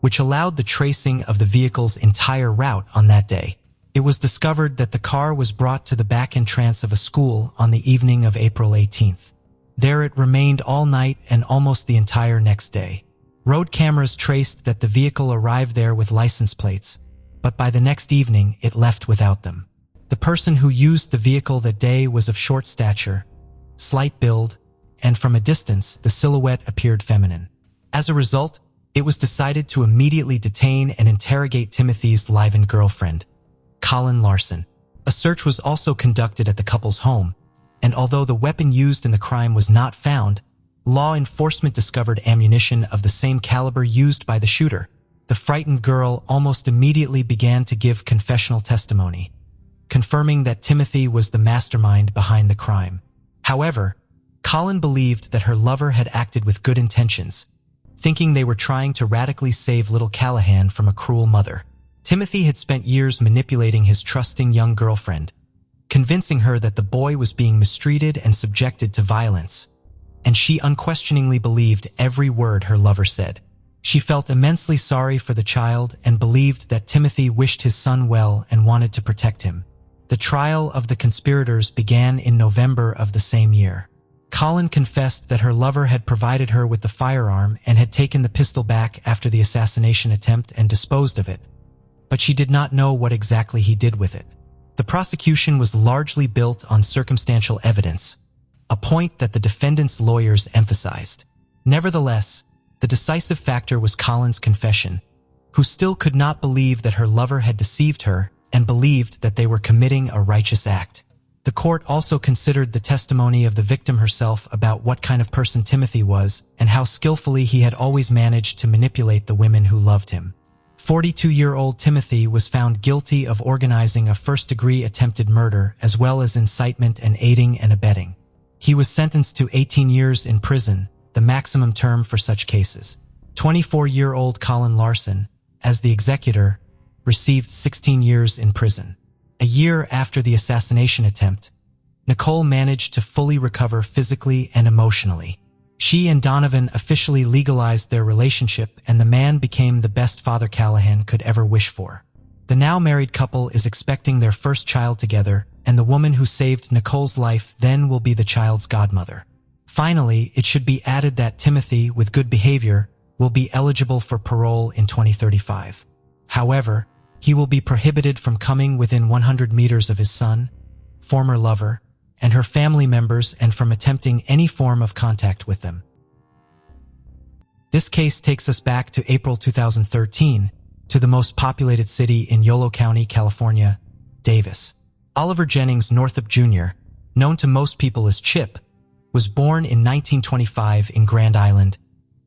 which allowed the tracing of the vehicle's entire route on that day. It was discovered that the car was brought to the back entrance of a school on the evening of April 18th. There it remained all night and almost the entire next day. Road cameras traced that the vehicle arrived there with license plates, but by the next evening it left without them. The person who used the vehicle that day was of short stature, slight build, and from a distance the silhouette appeared feminine. As a result, it was decided to immediately detain and interrogate Timothy's live-in girlfriend, Colin Larson. A search was also conducted at the couple's home, and although the weapon used in the crime was not found, law enforcement discovered ammunition of the same caliber used by the shooter. The frightened girl almost immediately began to give confessional testimony, confirming that Timothy was the mastermind behind the crime. However, Colin believed that her lover had acted with good intentions, thinking they were trying to radically save little Callahan from a cruel mother. Timothy had spent years manipulating his trusting young girlfriend, convincing her that the boy was being mistreated and subjected to violence, and she unquestioningly believed every word her lover said. She felt immensely sorry for the child and believed that Timothy wished his son well and wanted to protect him. The trial of the conspirators began in November of the same year. Colin confessed that her lover had provided her with the firearm and had taken the pistol back after the assassination attempt and disposed of it, but she did not know what exactly he did with it. The prosecution was largely built on circumstantial evidence, a point that the defendant's lawyers emphasized. Nevertheless, the decisive factor was Colin's confession, who still could not believe that her lover had deceived her and believed that they were committing a righteous act. The court also considered the testimony of the victim herself about what kind of person Timothy was and how skillfully he had always managed to manipulate the women who loved him. 42-year-old Timothy was found guilty of organizing a first-degree attempted murder as well as incitement and aiding and abetting. He was sentenced to 18 years in prison, the maximum term for such cases. 24-year-old Colin Larson, as the executor, received 16 years in prison. A year after the assassination attempt, Nicole managed to fully recover physically and emotionally. She and Donovan officially legalized their relationship, and the man became the best father Callahan could ever wish for. The now married couple is expecting their first child together, and the woman who saved Nicole's life then will be the child's godmother. Finally, it should be added that Timothy, with good behavior, will be eligible for parole in 2035. However, he will be prohibited from coming within 100 meters of his son, former lover, and her family members and from attempting any form of contact with them. This case takes us back to April 2013, to the most populated city in Yolo County, California, Davis. Oliver Jennings Northup Jr., known to most people as Chip, was born in 1925 in Grand Island,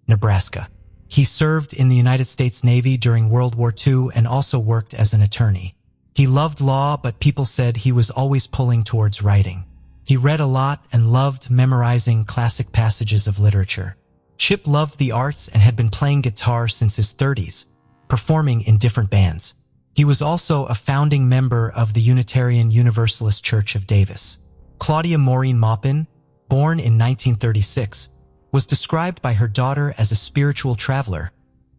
Nebraska. He served in the United States Navy during World War II and also worked as an attorney. He loved law, but people said he was always pulling towards writing. He read a lot and loved memorizing classic passages of literature. Chip loved the arts and had been playing guitar since his 30s, performing in different bands. He was also a founding member of the Unitarian Universalist Church of Davis. Claudia Maureen Maupin, born in 1936, was described by her daughter as a spiritual traveler,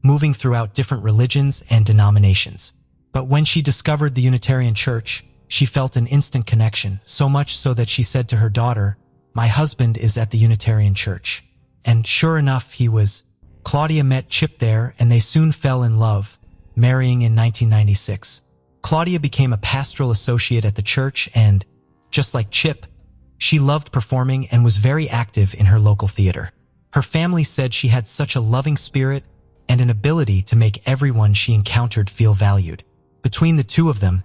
moving throughout different religions and denominations. But when she discovered the Unitarian Church, she felt an instant connection, so much so that she said to her daughter, "My husband is at the Unitarian Church." And sure enough, he was. Claudia met Chip there, and they soon fell in love, marrying in 1996. Claudia became a pastoral associate at the church and, just like Chip, she loved performing and was very active in her local theater. Her family said she had such a loving spirit and an ability to make everyone she encountered feel valued. Between the two of them,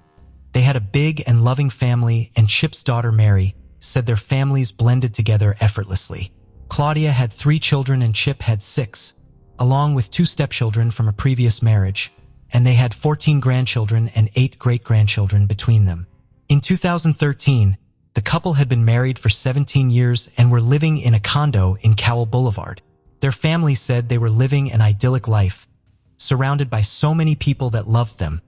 they had a big and loving family, and Chip's daughter Mary said their families blended together effortlessly. Claudia had 3 children and Chip had 6, along with 2 stepchildren from a previous marriage, and they had 14 grandchildren and 8 great-grandchildren between them. In 2013, the couple had been married for 17 years and were living in a condo in Cowell Boulevard. Their family said they were living an idyllic life, surrounded by so many people that loved them,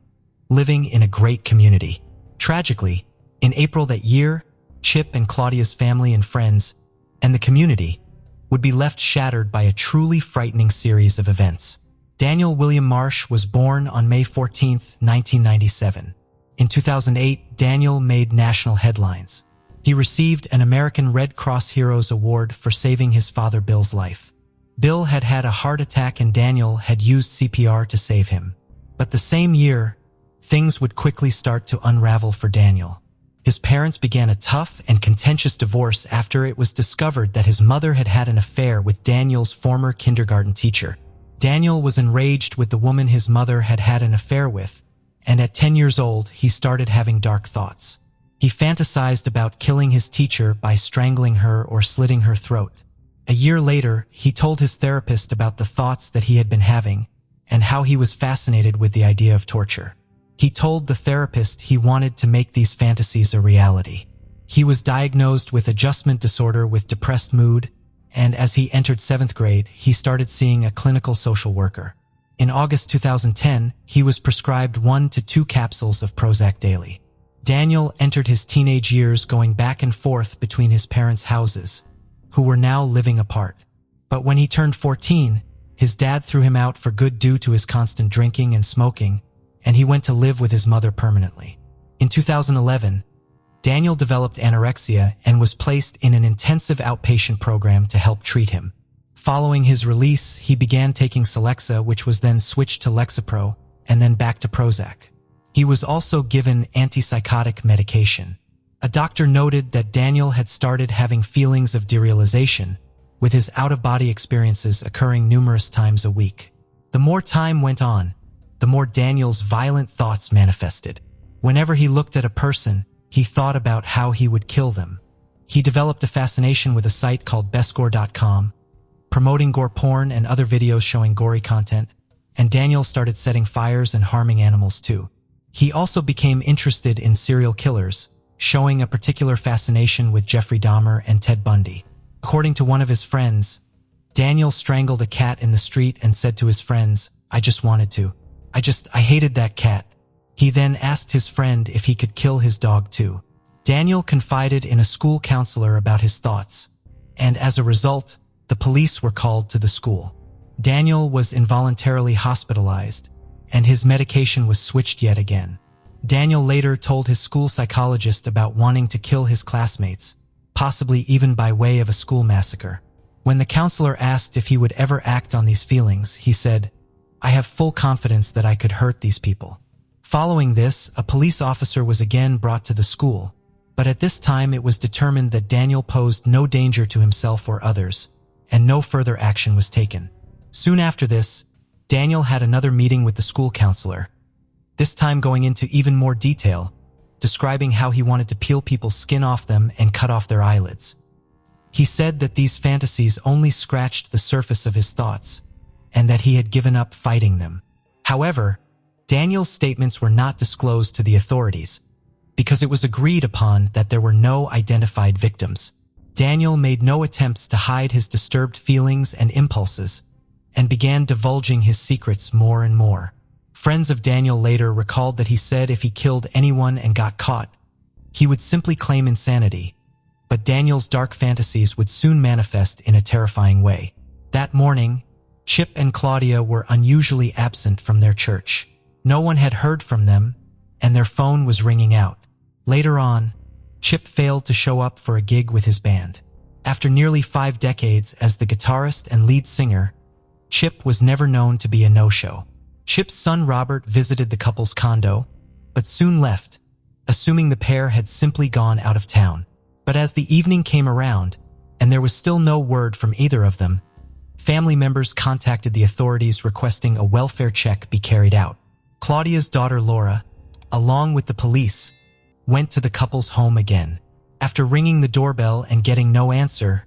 living in a great community. Tragically, in April that year, Chip and Claudia's family and friends, and the community, would be left shattered by a truly frightening series of events. Daniel William Marsh was born on May 14, 1997. In 2008, Daniel made national headlines. He received an American Red Cross Heroes Award for saving his father Bill's life. Bill had had a heart attack and Daniel had used CPR to save him. But the same year, things would quickly start to unravel for Daniel. His parents began a tough and contentious divorce after it was discovered that his mother had had an affair with Daniel's former kindergarten teacher. Daniel was enraged with the woman his mother had had an affair with, and at 10 years old, he started having dark thoughts. He fantasized about killing his teacher by strangling her or slitting her throat. A year later, he told his therapist about the thoughts that he had been having and how he was fascinated with the idea of torture. He told the therapist he wanted to make these fantasies a reality. He was diagnosed with adjustment disorder with depressed mood, and as he entered 7th grade, he started seeing a clinical social worker. In August 2010, he was prescribed 1 to 2 capsules of Prozac daily. Daniel entered his teenage years going back and forth between his parents' houses, who were now living apart. But when he turned 14, His dad threw him out for good due to his constant drinking and smoking, and he went to live with his mother permanently. In 2011, Daniel developed anorexia and was placed in an intensive outpatient program to help treat him. Following his release, he began taking Celexa, which was then switched to Lexapro, and then back to Prozac. He was also given antipsychotic medication. A doctor noted that Daniel had started having feelings of derealization, with his out-of-body experiences occurring numerous times a week. The more time went on, the more Daniel's violent thoughts manifested. Whenever he looked at a person, he thought about how he would kill them. He developed a fascination with a site called bestgore.com, promoting gore porn and other videos showing gory content, and Daniel started setting fires and harming animals too. He also became interested in serial killers, showing a particular fascination with Jeffrey Dahmer and Ted Bundy. According to one of his friends, Daniel strangled a cat in the street and said to his friends, "I just wanted to. I hated that cat." He then asked his friend if he could kill his dog too. Daniel confided in a school counselor about his thoughts, and as a result, the police were called to the school. Daniel was involuntarily hospitalized, and his medication was switched yet again. Daniel later told his school psychologist about wanting to kill his classmates, possibly even by way of a school massacre. When the counselor asked if he would ever act on these feelings, he said, "I have full confidence that I could hurt these people." Following this, a police officer was again brought to the school, but at this time it was determined that Daniel posed no danger to himself or others, and no further action was taken. Soon after this, Daniel had another meeting with the school counselor, this time going into even more detail, describing how he wanted to peel people's skin off them and cut off their eyelids. He said that these fantasies only scratched the surface of his thoughts, and that he had given up fighting them. However, Daniel's statements were not disclosed to the authorities, because it was agreed upon that there were no identified victims. Daniel made no attempts to hide his disturbed feelings and impulses, and began divulging his secrets more and more. Friends of Daniel later recalled that he said if he killed anyone and got caught, he would simply claim insanity, but Daniel's dark fantasies would soon manifest in a terrifying way. That morning, Chip and Claudia were unusually absent from their church. No one had heard from them, and their phone was ringing out. Later on, Chip failed to show up for a gig with his band. After nearly 5 decades as the guitarist and lead singer, Chip was never known to be a no-show. Chip's son Robert visited the couple's condo, but soon left, assuming the pair had simply gone out of town. But as the evening came around, and there was still no word from either of them, family members contacted the authorities requesting a welfare check be carried out. Claudia's daughter Laura, along with the police, went to the couple's home again. After ringing the doorbell and getting no answer,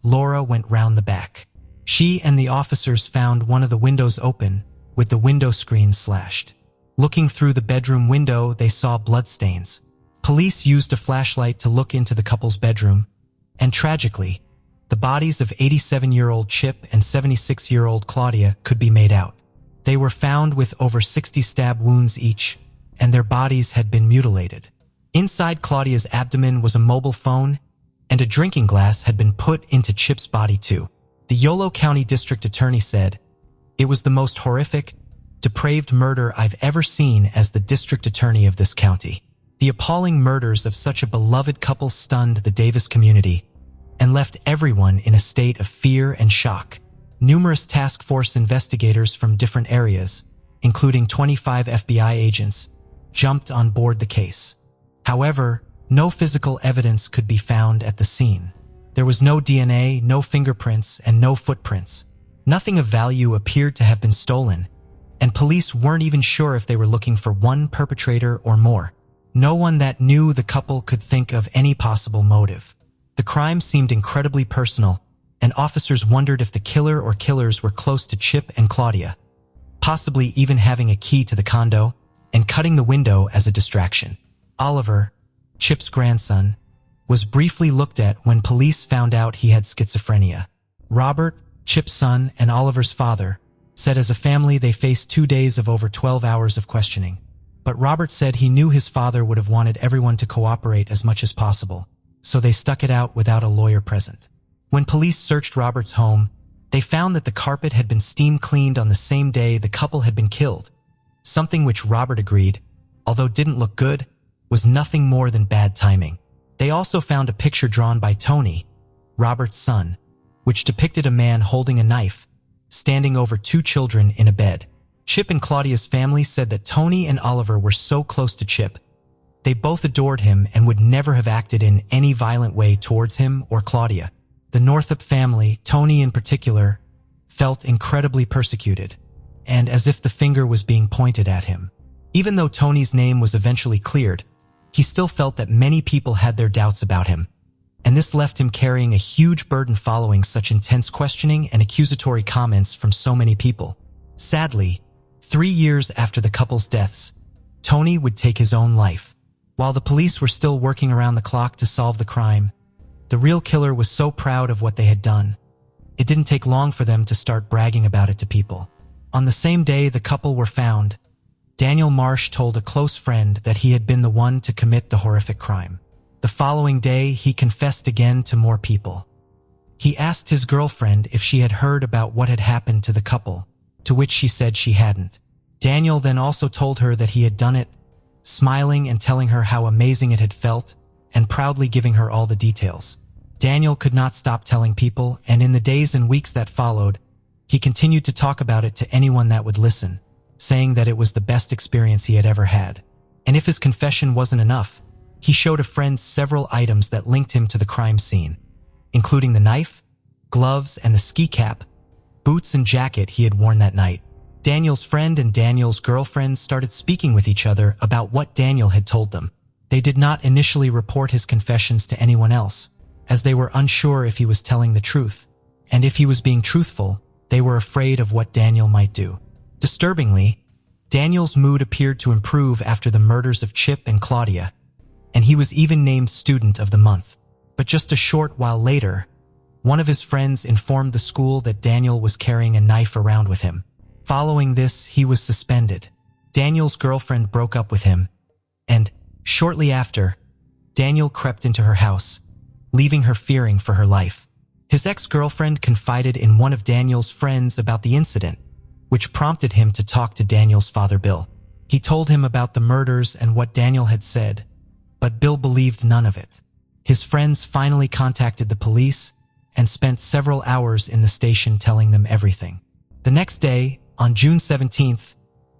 Laura went round the back. She and the officers found one of the windows open, with the window screen slashed. Looking through the bedroom window, they saw bloodstains. Police used a flashlight to look into the couple's bedroom, and tragically, the bodies of 87-year-old Chip and 76-year-old Claudia could be made out. They were found with over 60 stab wounds each, and their bodies had been mutilated. Inside Claudia's abdomen was a mobile phone, and a drinking glass had been put into Chip's body too. The Yolo County District Attorney said, "It was the most horrific, depraved murder I've ever seen as the district attorney of this county. The appalling murders of such a beloved couple stunned the Davis community and left everyone in a state of fear and shock. Numerous task force investigators from different areas, including 25 FBI agents, jumped on board the case. However, no physical evidence could be found at the scene. There was no DNA, no fingerprints, and no footprints. Nothing of value appeared to have been stolen, and police weren't even sure if they were looking for one perpetrator or more. No one that knew the couple could think of any possible motive. The crime seemed incredibly personal, and officers wondered if the killer or killers were close to Chip and Claudia, possibly even having a key to the condo and cutting the window as a distraction. Oliver, Chip's grandson, was briefly looked at when police found out he had schizophrenia. Robert, Chip's son, and Oliver's father said as a family they faced 2 days of over 12 hours of questioning. But Robert said he knew his father would have wanted everyone to cooperate as much as possible, so they stuck it out without a lawyer present. When police searched Robert's home, They found that the carpet had been steam cleaned on the same day the couple had been killed, something which Robert agreed, although didn't look good, was nothing more than bad timing. They also found a picture drawn by Tony, Robert's son, which depicted a man holding a knife, standing over two children in a bed. Chip and Claudia's family said that Tony and Oliver were so close to Chip. They both adored him and would never have acted in any violent way towards him or Claudia. The Northup family, Tony in particular, felt incredibly persecuted, and as if the finger was being pointed at him. Even though Tony's name was eventually cleared, he still felt that many people had their doubts about him, and this left him carrying a huge burden following such intense questioning and accusatory comments from so many people. Sadly, 3 years after the couple's deaths, Tony would take his own life. While the police were still working around the clock to solve the crime, the real killer was so proud of what they had done. It didn't take long for them to start bragging about it to people. On the same day the couple were found, Daniel Marsh told a close friend that he had been the one to commit the horrific crime. The following day, he confessed again to more people. He asked his girlfriend if she had heard about what had happened to the couple, to which she said she hadn't. Daniel then also told her that he had done it, smiling and telling her how amazing it had felt, and proudly giving her all the details. Daniel could not stop telling people, and in the days and weeks that followed, he continued to talk about it to anyone that would listen, saying that it was the best experience he had ever had. And if his confession wasn't enough, he showed a friend several items that linked him to the crime scene, including the knife, gloves, and the ski cap, boots and jacket he had worn that night. Daniel's friend and Daniel's girlfriend started speaking with each other about what Daniel had told them. They did not initially report his confessions to anyone else, as they were unsure if he was telling the truth, and if he was being truthful, they were afraid of what Daniel might do. Disturbingly, Daniel's mood appeared to improve after the murders of Chip and Claudia, and he was even named Student of the Month. But just a short while later, one of his friends informed the school that Daniel was carrying a knife around with him. Following this, he was suspended. Daniel's girlfriend broke up with him, and shortly after, Daniel crept into her house, leaving her fearing for her life. His ex-girlfriend confided in one of Daniel's friends about the incident, which prompted him to talk to Daniel's father, Bill. He told him about the murders and what Daniel had said, but Bill believed none of it. His friends finally contacted the police and spent several hours in the station telling them everything. The next day, on June 17th,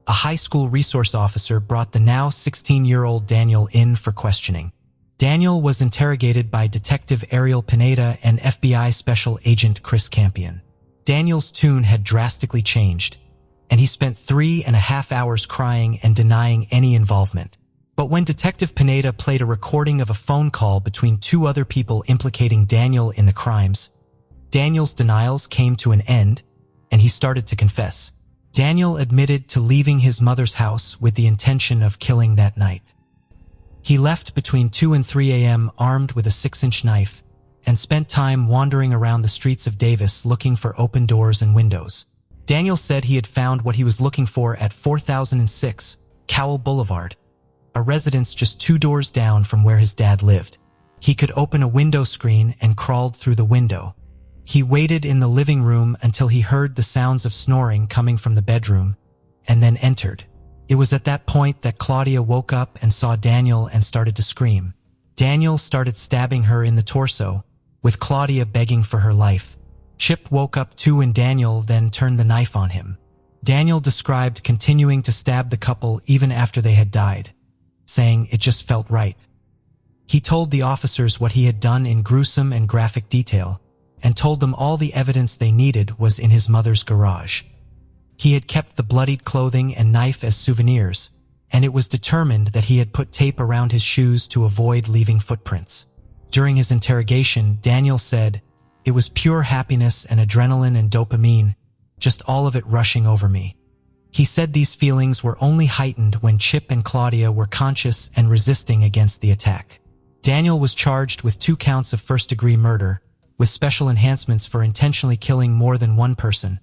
a high school resource officer brought the now 16-year-old Daniel in for questioning. Daniel was interrogated by Detective Ariel Pineda and FBI Special Agent Chris Campion. Daniel's tune had drastically changed, and he spent 3.5 hours crying and denying any involvement. But when Detective Pineda played a recording of a phone call between two other people implicating Daniel in the crimes, Daniel's denials came to an end, and he started to confess. Daniel admitted to leaving his mother's house with the intention of killing that night. He left between 2 and 3 a.m. armed with a 6-inch knife and spent time wandering around the streets of Davis looking for open doors and windows. Daniel said he had found what he was looking for at 4006 Cowell Boulevard, a residence just 2 doors down from where his dad lived. He could open a window screen and crawled through the window. He waited in the living room until he heard the sounds of snoring coming from the bedroom, and then entered. It was at that point that Claudia woke up and saw Daniel and started to scream. Daniel started stabbing her in the torso, with Claudia begging for her life. Chip woke up too, and Daniel then turned the knife on him. Daniel described continuing to stab the couple even after they had died, saying it just felt right. He told the officers what he had done in gruesome and graphic detail, and told them all the evidence they needed was in his mother's garage. He had kept the bloodied clothing and knife as souvenirs, and it was determined that he had put tape around his shoes to avoid leaving footprints. During his interrogation, Daniel said, "It was pure happiness and adrenaline and dopamine, just all of it rushing over me." He said these feelings were only heightened when Chip and Claudia were conscious and resisting against the attack. Daniel was charged with 2 counts of first-degree murder, with special enhancements for intentionally killing more than one person,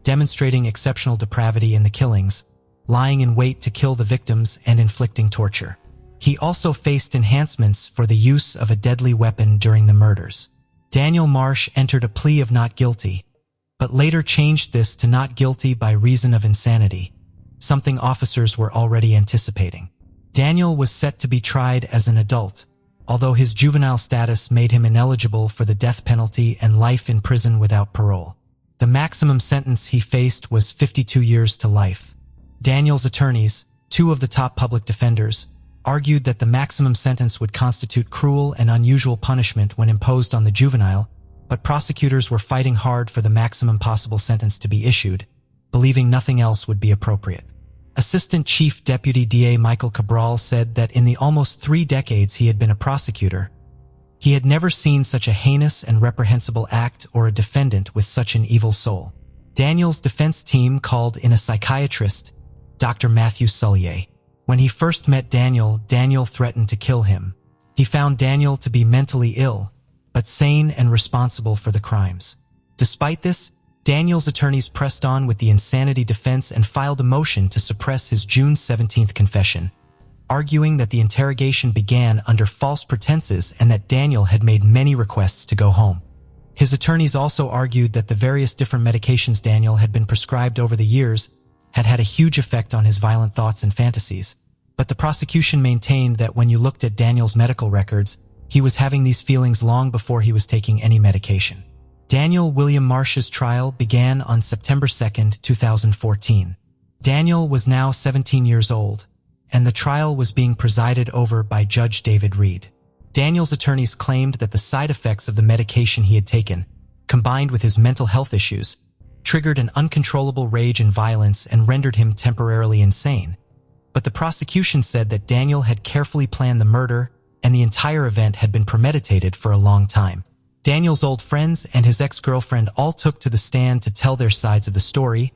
demonstrating exceptional depravity in the killings, lying in wait to kill the victims, and inflicting torture. He also faced enhancements for the use of a deadly weapon during the murders. Daniel Marsh entered a plea of not guilty, but later changed this to not guilty by reason of insanity, something officers were already anticipating. Daniel was set to be tried as an adult, although his juvenile status made him ineligible for the death penalty and life in prison without parole. The maximum sentence he faced was 52 years to life. Daniel's attorneys, two of the top public defenders, argued that the maximum sentence would constitute cruel and unusual punishment when imposed on the juvenile, but prosecutors were fighting hard for the maximum possible sentence to be issued, believing nothing else would be appropriate. Assistant Chief Deputy DA Michael Cabral said that in the almost 3 decades he had been a prosecutor, he had never seen such a heinous and reprehensible act or a defendant with such an evil soul. Daniel's defense team called in a psychiatrist, Dr. Matthew Sullier. When he first met Daniel, Daniel threatened to kill him. He found Daniel to be mentally ill, but sane and responsible for the crimes. Despite this, Daniel's attorneys pressed on with the insanity defense and filed a motion to suppress his June 17th confession, arguing that the interrogation began under false pretenses and that Daniel had made many requests to go home. His attorneys also argued that the various different medications Daniel had been prescribed over the years had had a huge effect on his violent thoughts and fantasies, but the prosecution maintained that when you looked at Daniel's medical records, he was having these feelings long before he was taking any medication. Daniel William Marsh's trial began on September 2, 2014. Daniel was now 17 years old, and the trial was being presided over by Judge David Reed. Daniel's attorneys claimed that the side effects of the medication he had taken, combined with his mental health issues, triggered an uncontrollable rage and violence and rendered him temporarily insane. But the prosecution said that Daniel had carefully planned the murder and the entire event had been premeditated for a long time. Daniel's old friends and his ex-girlfriend all took to the stand to tell their sides of the story,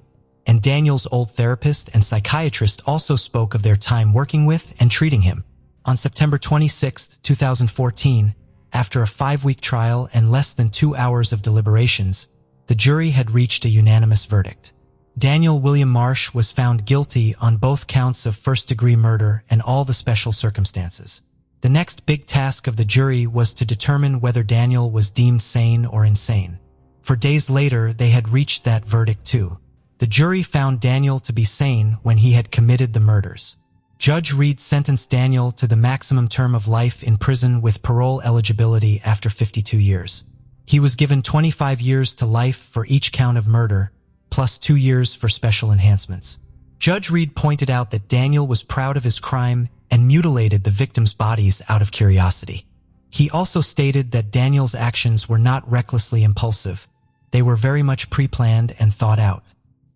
and Daniel's old therapist and psychiatrist also spoke of their time working with and treating him. On September 26, 2014, after a 5-week trial and less than 2 hours of deliberations, the jury had reached a unanimous verdict. Daniel William Marsh was found guilty on both counts of first-degree murder and all the special circumstances. The next big task of the jury was to determine whether Daniel was deemed sane or insane. For days later, they had reached that verdict too. The jury found Daniel to be sane when he had committed the murders. Judge Reed sentenced Daniel to the maximum term of life in prison with parole eligibility after 52 years. He was given 25 years to life for each count of murder, plus 2 years for special enhancements. Judge Reed pointed out that Daniel was proud of his crime and mutilated the victims' bodies out of curiosity. He also stated that Daniel's actions were not recklessly impulsive. They were very much pre-planned and thought out.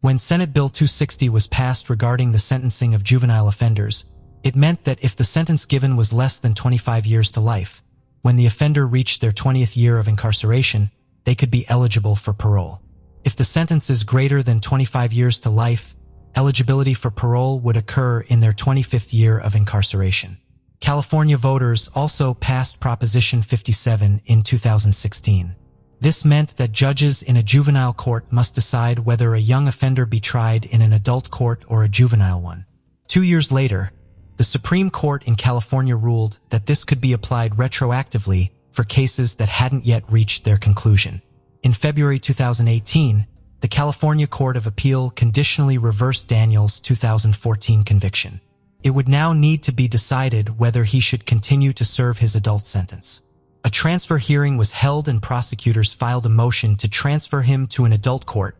When Senate Bill 260 was passed regarding the sentencing of juvenile offenders, it meant that if the sentence given was less than 25 years to life, when the offender reached their 20th year of incarceration, they could be eligible for parole. If the sentence is greater than 25 years to life, eligibility for parole would occur in their 25th year of incarceration. California voters also passed Proposition 57 in 2016. This meant that judges in a juvenile court must decide whether a young offender be tried in an adult court or a juvenile one. 2 years later, the Supreme Court in California ruled that this could be applied retroactively for cases that hadn't yet reached their conclusion. In February 2018, the California Court of Appeal conditionally reversed Daniel's 2014 conviction. It would now need to be decided whether he should continue to serve his adult sentence. A transfer hearing was held and prosecutors filed a motion to transfer him to an adult court,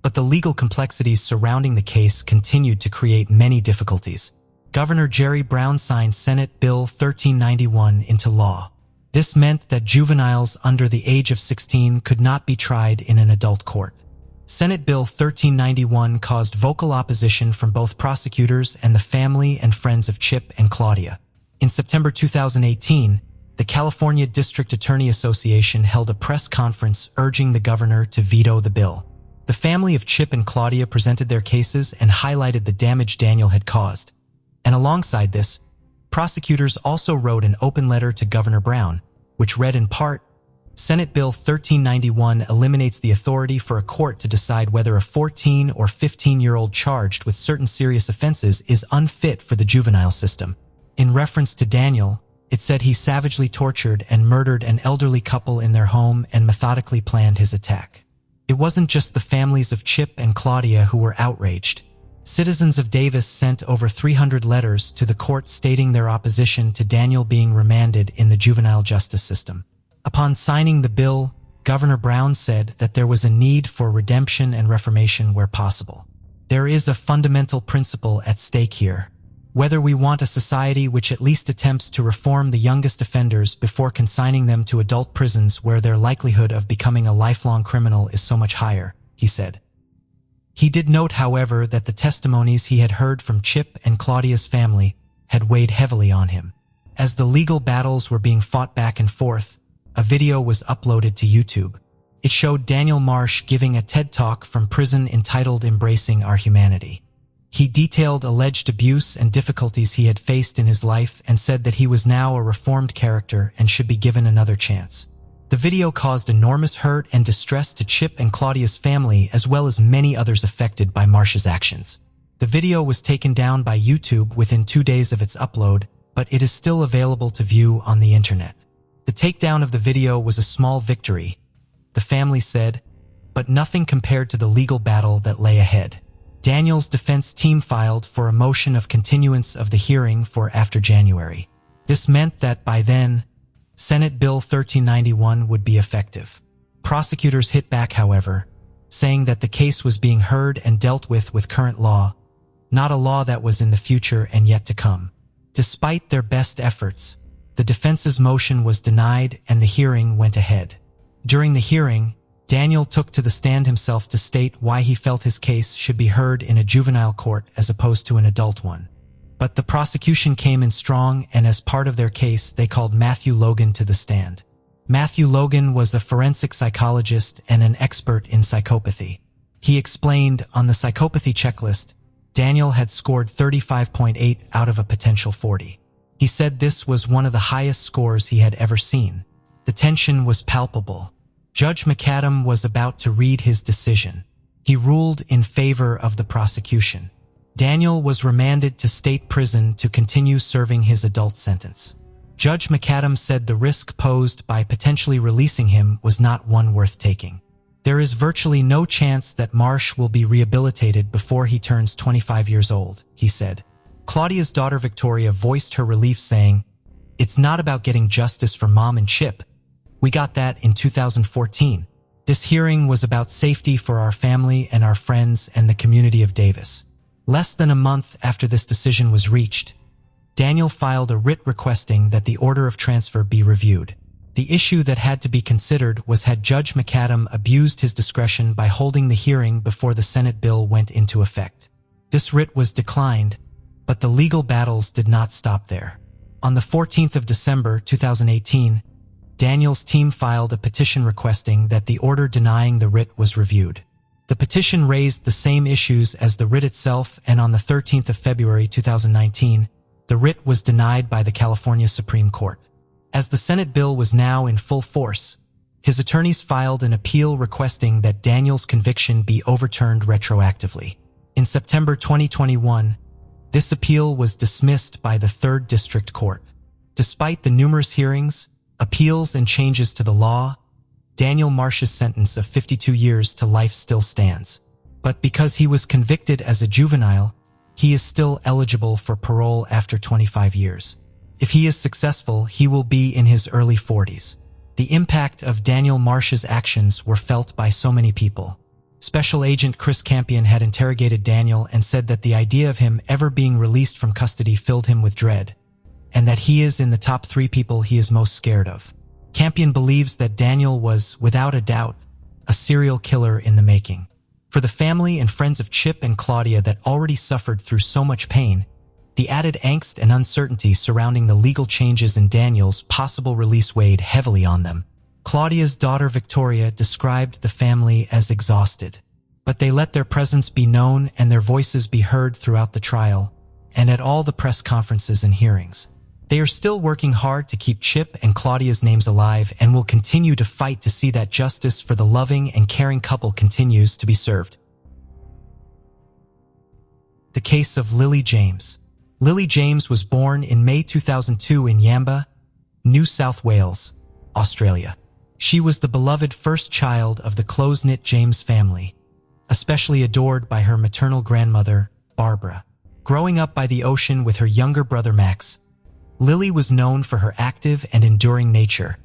but the legal complexities surrounding the case continued to create many difficulties. Governor Jerry Brown signed Senate Bill 1391 into law. This meant that juveniles under the age of 16 could not be tried in an adult court. Senate Bill 1391 caused vocal opposition from both prosecutors and the family and friends of Chip and Claudia. In September 2018, the California District Attorney Association held a press conference urging the governor to veto the bill. The family of Chip and Claudia presented their cases and highlighted the damage Daniel had caused. And alongside this, prosecutors also wrote an open letter to Governor Brown, which read in part, Senate Bill 1391 eliminates the authority for a court to decide whether a 14 or 15-year-old charged with certain serious offenses is unfit for the juvenile system. In reference to Daniel, it said he savagely tortured and murdered an elderly couple in their home and methodically planned his attack. It wasn't just the families of Chip and Claudia who were outraged. Citizens of Davis sent over 300 letters to the court stating their opposition to Daniel being remanded in the juvenile justice system. Upon signing the bill, Governor Brown said that there was a need for redemption and reformation where possible. There is a fundamental principle at stake here. Whether we want a society which at least attempts to reform the youngest offenders before consigning them to adult prisons where their likelihood of becoming a lifelong criminal is so much higher, he said. He did note, however, that the testimonies he had heard from Chip and Claudia's family had weighed heavily on him. As the legal battles were being fought back and forth, a video was uploaded to YouTube. It showed Daniel Marsh giving a TED Talk from prison entitled Embracing Our Humanity. He detailed alleged abuse and difficulties he had faced in his life and said that he was now a reformed character and should be given another chance. The video caused enormous hurt and distress to Chip and Claudia's family as well as many others affected by Marsh's actions. The video was taken down by YouTube within 2 days of its upload, but it is still available to view on the internet. The takedown of the video was a small victory, the family said, but nothing compared to the legal battle that lay ahead. Daniel's defense team filed for a motion of continuance of the hearing for after January. This meant that by then, Senate Bill 1391 would be effective. Prosecutors hit back, however, saying that the case was being heard and dealt with current law, not a law that was in the future and yet to come. Despite their best efforts, the defense's motion was denied and the hearing went ahead. During the hearing, Daniel took to the stand himself to state why he felt his case should be heard in a juvenile court as opposed to an adult one. But the prosecution came in strong, and as part of their case, they called Matthew Logan to the stand. Matthew Logan was a forensic psychologist and an expert in psychopathy. He explained on the psychopathy checklist, Daniel had scored 35.8 out of a potential 40. He said this was one of the highest scores he had ever seen. The tension was palpable. Judge McAdam was about to read his decision. He ruled in favor of the prosecution. Daniel was remanded to state prison to continue serving his adult sentence. Judge McAdam said the risk posed by potentially releasing him was not one worth taking. There is virtually no chance that Marsh will be rehabilitated before he turns 25 years old, he said. Claudia's daughter Victoria voiced her relief, saying, "It's not about getting justice for Mom and Chip. We got that in 2014. This hearing was about safety for our family and our friends and the community of Davis." Less than a month after this decision was reached, Daniel filed a writ requesting that the order of transfer be reviewed. The issue that had to be considered was had Judge McAdam abused his discretion by holding the hearing before the Senate bill went into effect. This writ was declined, but the legal battles did not stop there. On the 14th of December 2018, Daniel's team filed a petition requesting that the order denying the writ was reviewed. The petition raised the same issues as the writ itself, and on the 13th of February 2019, the writ was denied by the California Supreme Court. As the Senate bill was now in full force, his attorneys filed an appeal requesting that Daniel's conviction be overturned retroactively. In September 2021, this appeal was dismissed by the 3rd District Court. Despite the numerous hearings, appeals and changes to the law, Daniel Marsh's sentence of 52 years to life still stands. But because he was convicted as a juvenile, he is still eligible for parole after 25 years. If he is successful, he will be in his early 40s. The impact of Daniel Marsh's actions were felt by so many people. Special Agent Chris Campion had interrogated Daniel and said that the idea of him ever being released from custody filled him with dread, and that he is in the top 3 people he is most scared of. Campion believes that Daniel was, without a doubt, a serial killer in the making. For the family and friends of Chip and Claudia that already suffered through so much pain, the added angst and uncertainty surrounding the legal changes in Daniel's possible release weighed heavily on them. Claudia's daughter Victoria described the family as exhausted, but they let their presence be known and their voices be heard throughout the trial and at all the press conferences and hearings. They are still working hard to keep Chip and Claudia's names alive and will continue to fight to see that justice for the loving and caring couple continues to be served. The case of Lily James. Lily James was born in May 2002 in Yamba, New South Wales, Australia. She was the beloved first child of the close-knit James family, especially adored by her maternal grandmother, Barbara. Growing up by the ocean with her younger brother Max, Lily was known for her active and enduring nature,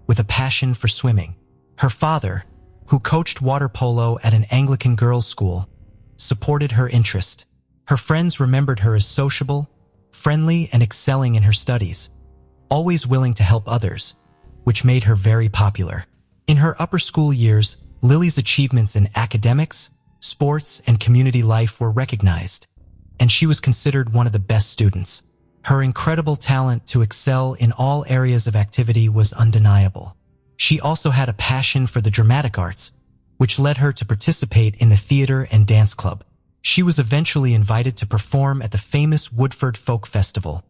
with a passion for swimming. Her father, who coached water polo at an Anglican girls' school, supported her interest. Her friends remembered her as sociable, friendly, and excelling in her studies, always willing to help others, which made her very popular. In her upper school years, Lily's achievements in academics, sports, and community life were recognized, and she was considered one of the best students. Her incredible talent to excel in all areas of activity was undeniable. She also had a passion for the dramatic arts, which led her to participate in the theater and dance club. She was eventually invited to perform at the famous Woodford Folk Festival,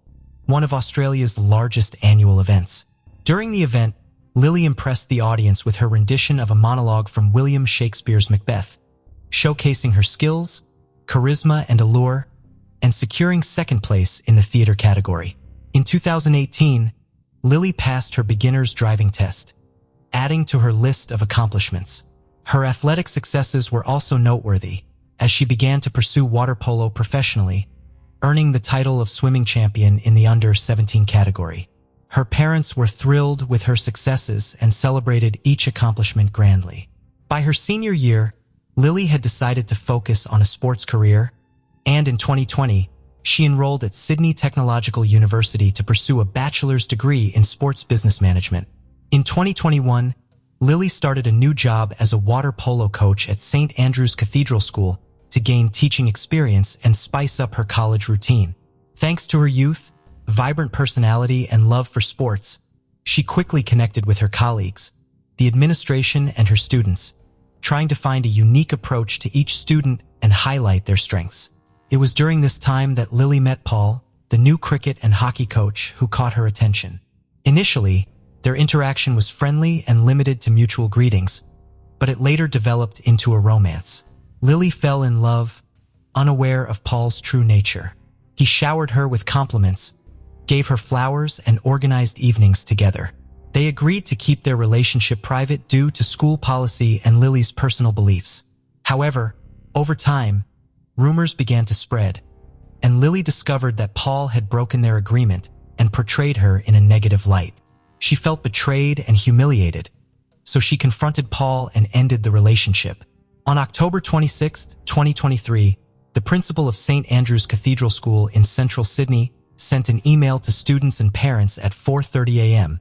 one of Australia's largest annual events. During the event, Lily impressed the audience with her rendition of a monologue from William Shakespeare's Macbeth, showcasing her skills, charisma, and allure, and securing second place in the theater category. In 2018, Lily passed her beginner's driving test, adding to her list of accomplishments. Her athletic successes were also noteworthy, as she began to pursue water polo professionally, earning the title of swimming champion in the under-17 category. Her parents were thrilled with her successes and celebrated each accomplishment grandly. By her senior year, Lily had decided to focus on a sports career, and in 2020, she enrolled at Sydney Technological University to pursue a bachelor's degree in sports business management. In 2021, Lily started a new job as a water polo coach at St. Andrew's Cathedral School to gain teaching experience and spice up her college routine. Thanks to her youth, vibrant personality, and love for sports, she quickly connected with her colleagues, the administration, and her students, trying to find a unique approach to each student and highlight their strengths. It was during this time that Lily met Paul, the new cricket and hockey coach who caught her attention. Initially, their interaction was friendly and limited to mutual greetings, but it later developed into a romance. Lily fell in love, unaware of Paul's true nature. He showered her with compliments, gave her flowers, and organized evenings together. They agreed to keep their relationship private due to school policy and Lily's personal beliefs. However, over time, rumors began to spread, and Lily discovered that Paul had broken their agreement and portrayed her in a negative light. She felt betrayed and humiliated, so she confronted Paul and ended the relationship. On October 26, 2023, the principal of St. Andrew's Cathedral School in central Sydney sent an email to students and parents at 4:30 a.m.,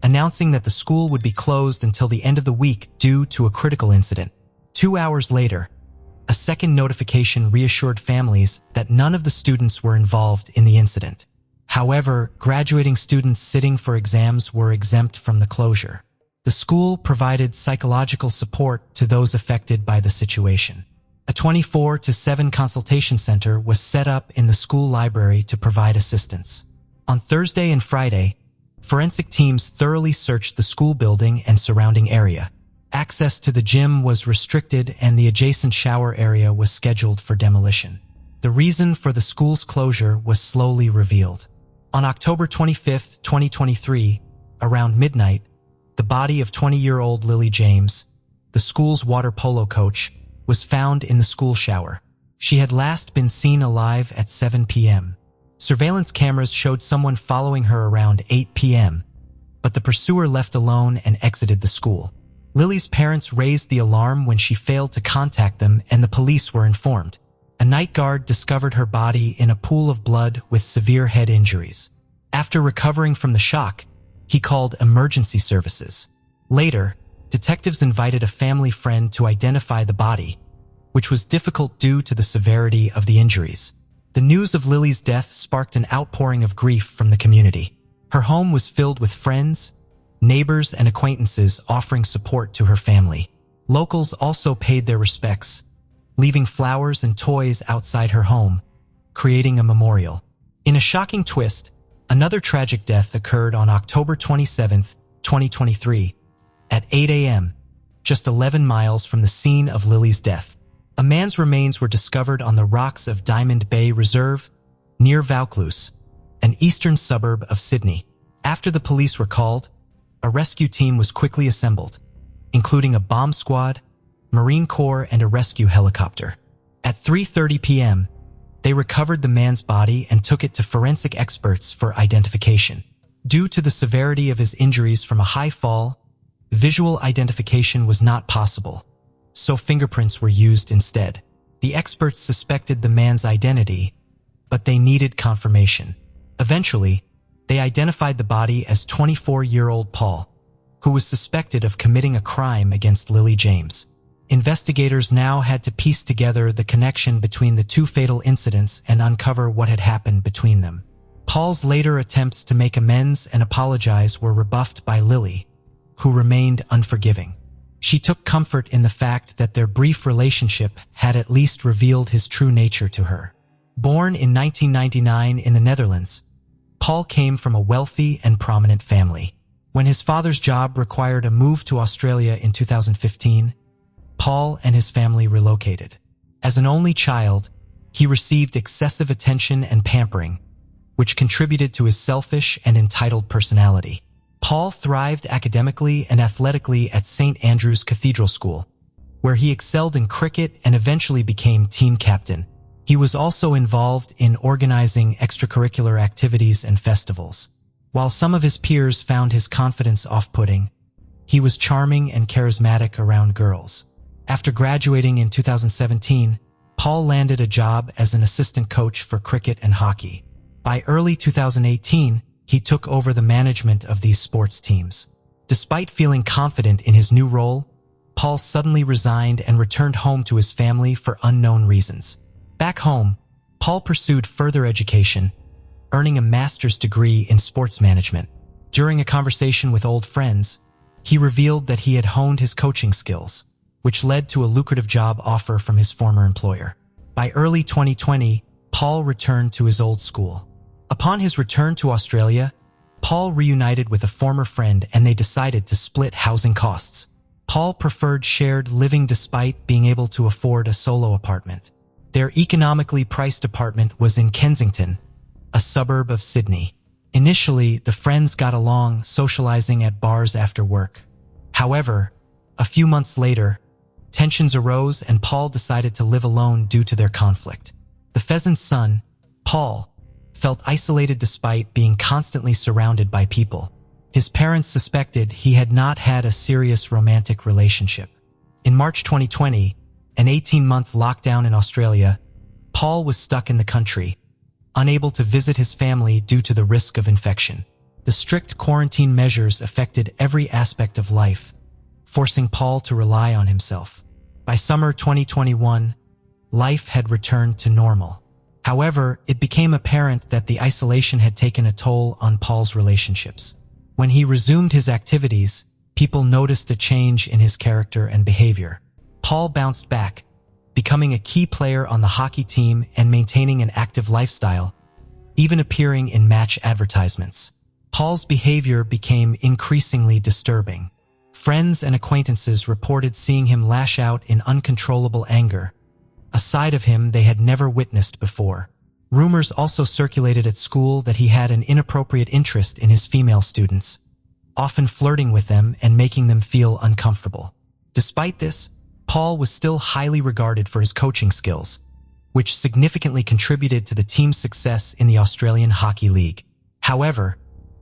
announcing that the school would be closed until the end of the week due to a critical incident. 2 hours later, a second notification reassured families that none of the students were involved in the incident. However, graduating students sitting for exams were exempt from the closure. The school provided psychological support to those affected by the situation. A 24/7 consultation center was set up in the school library to provide assistance. On Thursday and Friday, forensic teams thoroughly searched the school building and surrounding area. Access to the gym was restricted and the adjacent shower area was scheduled for demolition. The reason for the school's closure was slowly revealed. On October 25, 2023, around midnight, the body of 20-year-old Lily James, the school's water polo coach, was found in the school shower. She had last been seen alive at 7 p.m. Surveillance cameras showed someone following her around 8 p.m., but the pursuer left alone and exited the school. Lily's parents raised the alarm when she failed to contact them and the police were informed. A night guard discovered her body in a pool of blood with severe head injuries. After recovering from the shock, he called emergency services. Later, detectives invited a family friend to identify the body, which was difficult due to the severity of the injuries. The news of Lily's death sparked an outpouring of grief from the community. Her home was filled with friends, neighbors, and acquaintances offering support to her family. Locals also paid their respects, leaving flowers and toys outside her home, creating a memorial. In a shocking twist, another tragic death occurred on October 27, 2023, at 8 a.m., just 11 miles from the scene of Lily's death. A man's remains were discovered on the rocks of Diamond Bay Reserve, near Vaucluse, an eastern suburb of Sydney. After the police were called, A rescue team was quickly assembled, including a bomb squad, Marine Corps, and a rescue helicopter. At 3:30 p.m., they recovered the man's body and took it to forensic experts for identification. Due to the severity of his injuries from a high fall, visual identification was not possible, so fingerprints were used instead. The experts suspected the man's identity, but they needed confirmation. Eventually, they identified the body as 24-year-old Paul, who was suspected of committing a crime against Lily James. Investigators now had to piece together the connection between the two fatal incidents and uncover what had happened between them. Paul's later attempts to make amends and apologize were rebuffed by Lily, who remained unforgiving. She took comfort in the fact that their brief relationship had at least revealed his true nature to her. Born in 1999 in the Netherlands, Paul came from a wealthy and prominent family. When his father's job required a move to Australia in 2015, Paul and his family relocated. As an only child, he received excessive attention and pampering, which contributed to his selfish and entitled personality. Paul thrived academically and athletically at St. Andrew's Cathedral School, where he excelled in cricket and eventually became team captain. He was also involved in organizing extracurricular activities and festivals. While some of his peers found his confidence off-putting, he was charming and charismatic around girls. After graduating in 2017, Paul landed a job as an assistant coach for cricket and hockey. By early 2018, he took over the management of these sports teams. Despite feeling confident in his new role, Paul suddenly resigned and returned home to his family for unknown reasons. Back home, Paul pursued further education, earning a master's degree in sports management. During a conversation with old friends, he revealed that he had honed his coaching skills, which led to a lucrative job offer from his former employer. By early 2020, Paul returned to his old school. Upon his return to Australia, Paul reunited with a former friend and they decided to split housing costs. Paul preferred shared living despite being able to afford a solo apartment. Their economically priced apartment was in Kensington, a suburb of Sydney. Initially, the friends got along, socializing at bars after work. However, a few months later, tensions arose and Paul decided to live alone due to their conflict. The pheasant's son, Paul, felt isolated despite being constantly surrounded by people. His parents suspected he had not had a serious romantic relationship. In March 2020, an 18-month lockdown in Australia, Paul was stuck in the country, unable to visit his family due to the risk of infection. The strict quarantine measures affected every aspect of life, forcing Paul to rely on himself. By summer 2021, life had returned to normal. However, it became apparent that the isolation had taken a toll on Paul's relationships. When he resumed his activities, people noticed a change in his character and behavior. Paul bounced back, becoming a key player on the hockey team and maintaining an active lifestyle, even appearing in match advertisements. Paul's behavior became increasingly disturbing. Friends and acquaintances reported seeing him lash out in uncontrollable anger, a side of him they had never witnessed before. Rumors also circulated at school that he had an inappropriate interest in his female students, often flirting with them and making them feel uncomfortable. Despite this, Paul was still highly regarded for his coaching skills, which significantly contributed to the team's success in the Australian Hockey League. However,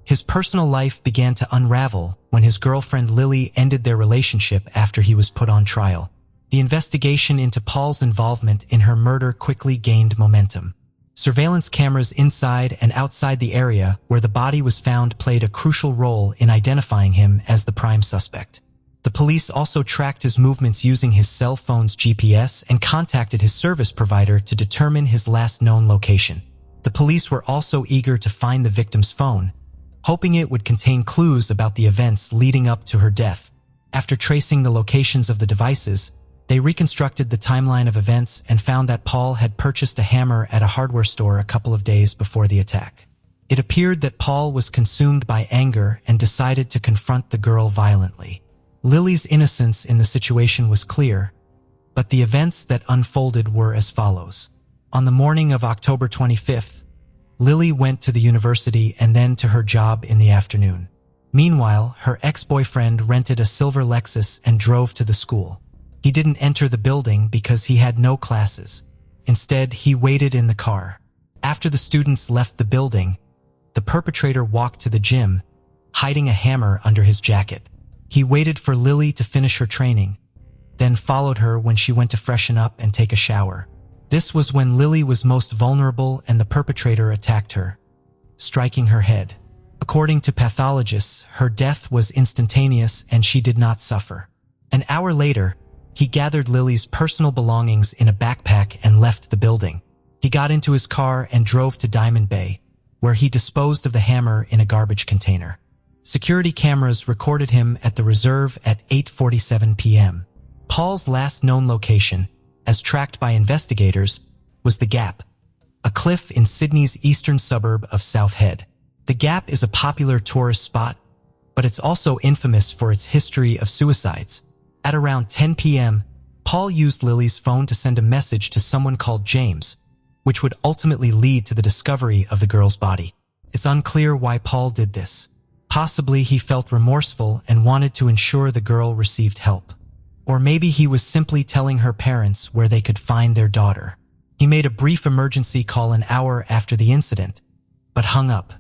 his personal life began to unravel when his girlfriend Lily ended their relationship after he was put on trial. The investigation into Paul's involvement in her murder quickly gained momentum. Surveillance cameras inside and outside the area where the body was found played a crucial role in identifying him as the prime suspect. The police also tracked his movements using his cell phone's GPS and contacted his service provider to determine his last known location. The police were also eager to find the victim's phone, hoping it would contain clues about the events leading up to her death. After tracing the locations of the devices, they reconstructed the timeline of events and found that Paul had purchased a hammer at a hardware store a couple of days before the attack. It appeared that Paul was consumed by anger and decided to confront the girl violently. Lily's innocence in the situation was clear, but the events that unfolded were as follows. On the morning of October 25th, Lily went to the university and then to her job in the afternoon. Meanwhile, her ex-boyfriend rented a silver Lexus and drove to the school. He didn't enter the building because he had no classes. Instead, he waited in the car. After the students left the building, the perpetrator walked to the gym, hiding a hammer under his jacket. He waited for Lily to finish her training, then followed her when she went to freshen up and take a shower. This was when Lily was most vulnerable and the perpetrator attacked her, striking her head. According to pathologists, her death was instantaneous and she did not suffer. An hour later, he gathered Lily's personal belongings in a backpack and left the building. He got into his car and drove to Diamond Bay, where he disposed of the hammer in a garbage container. Security cameras recorded him at the reserve at 8:47 p.m. Paul's last known location, as tracked by investigators, was the Gap, a cliff in Sydney's eastern suburb of South Head. The Gap is a popular tourist spot, but it's also infamous for its history of suicides. At around 10 p.m., Paul used Lily's phone to send a message to someone called James, which would ultimately lead to the discovery of the girl's body. It's unclear why Paul did this. Possibly he felt remorseful and wanted to ensure the girl received help. Or maybe he was simply telling her parents where they could find their daughter. He made a brief emergency call an hour after the incident, but hung up.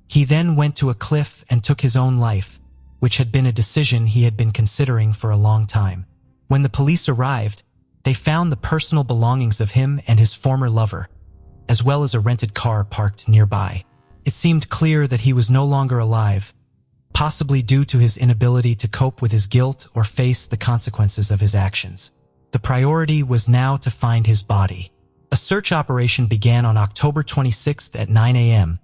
He then went to a cliff and took his own life, which had been a decision he had been considering for a long time. When the police arrived, they found the personal belongings of him and his former lover, as well as a rented car parked nearby. It seemed clear that he was no longer alive, possibly due to his inability to cope with his guilt or face the consequences of his actions. The priority was now to find his body. A search operation began on October 26th at 9 a.m.,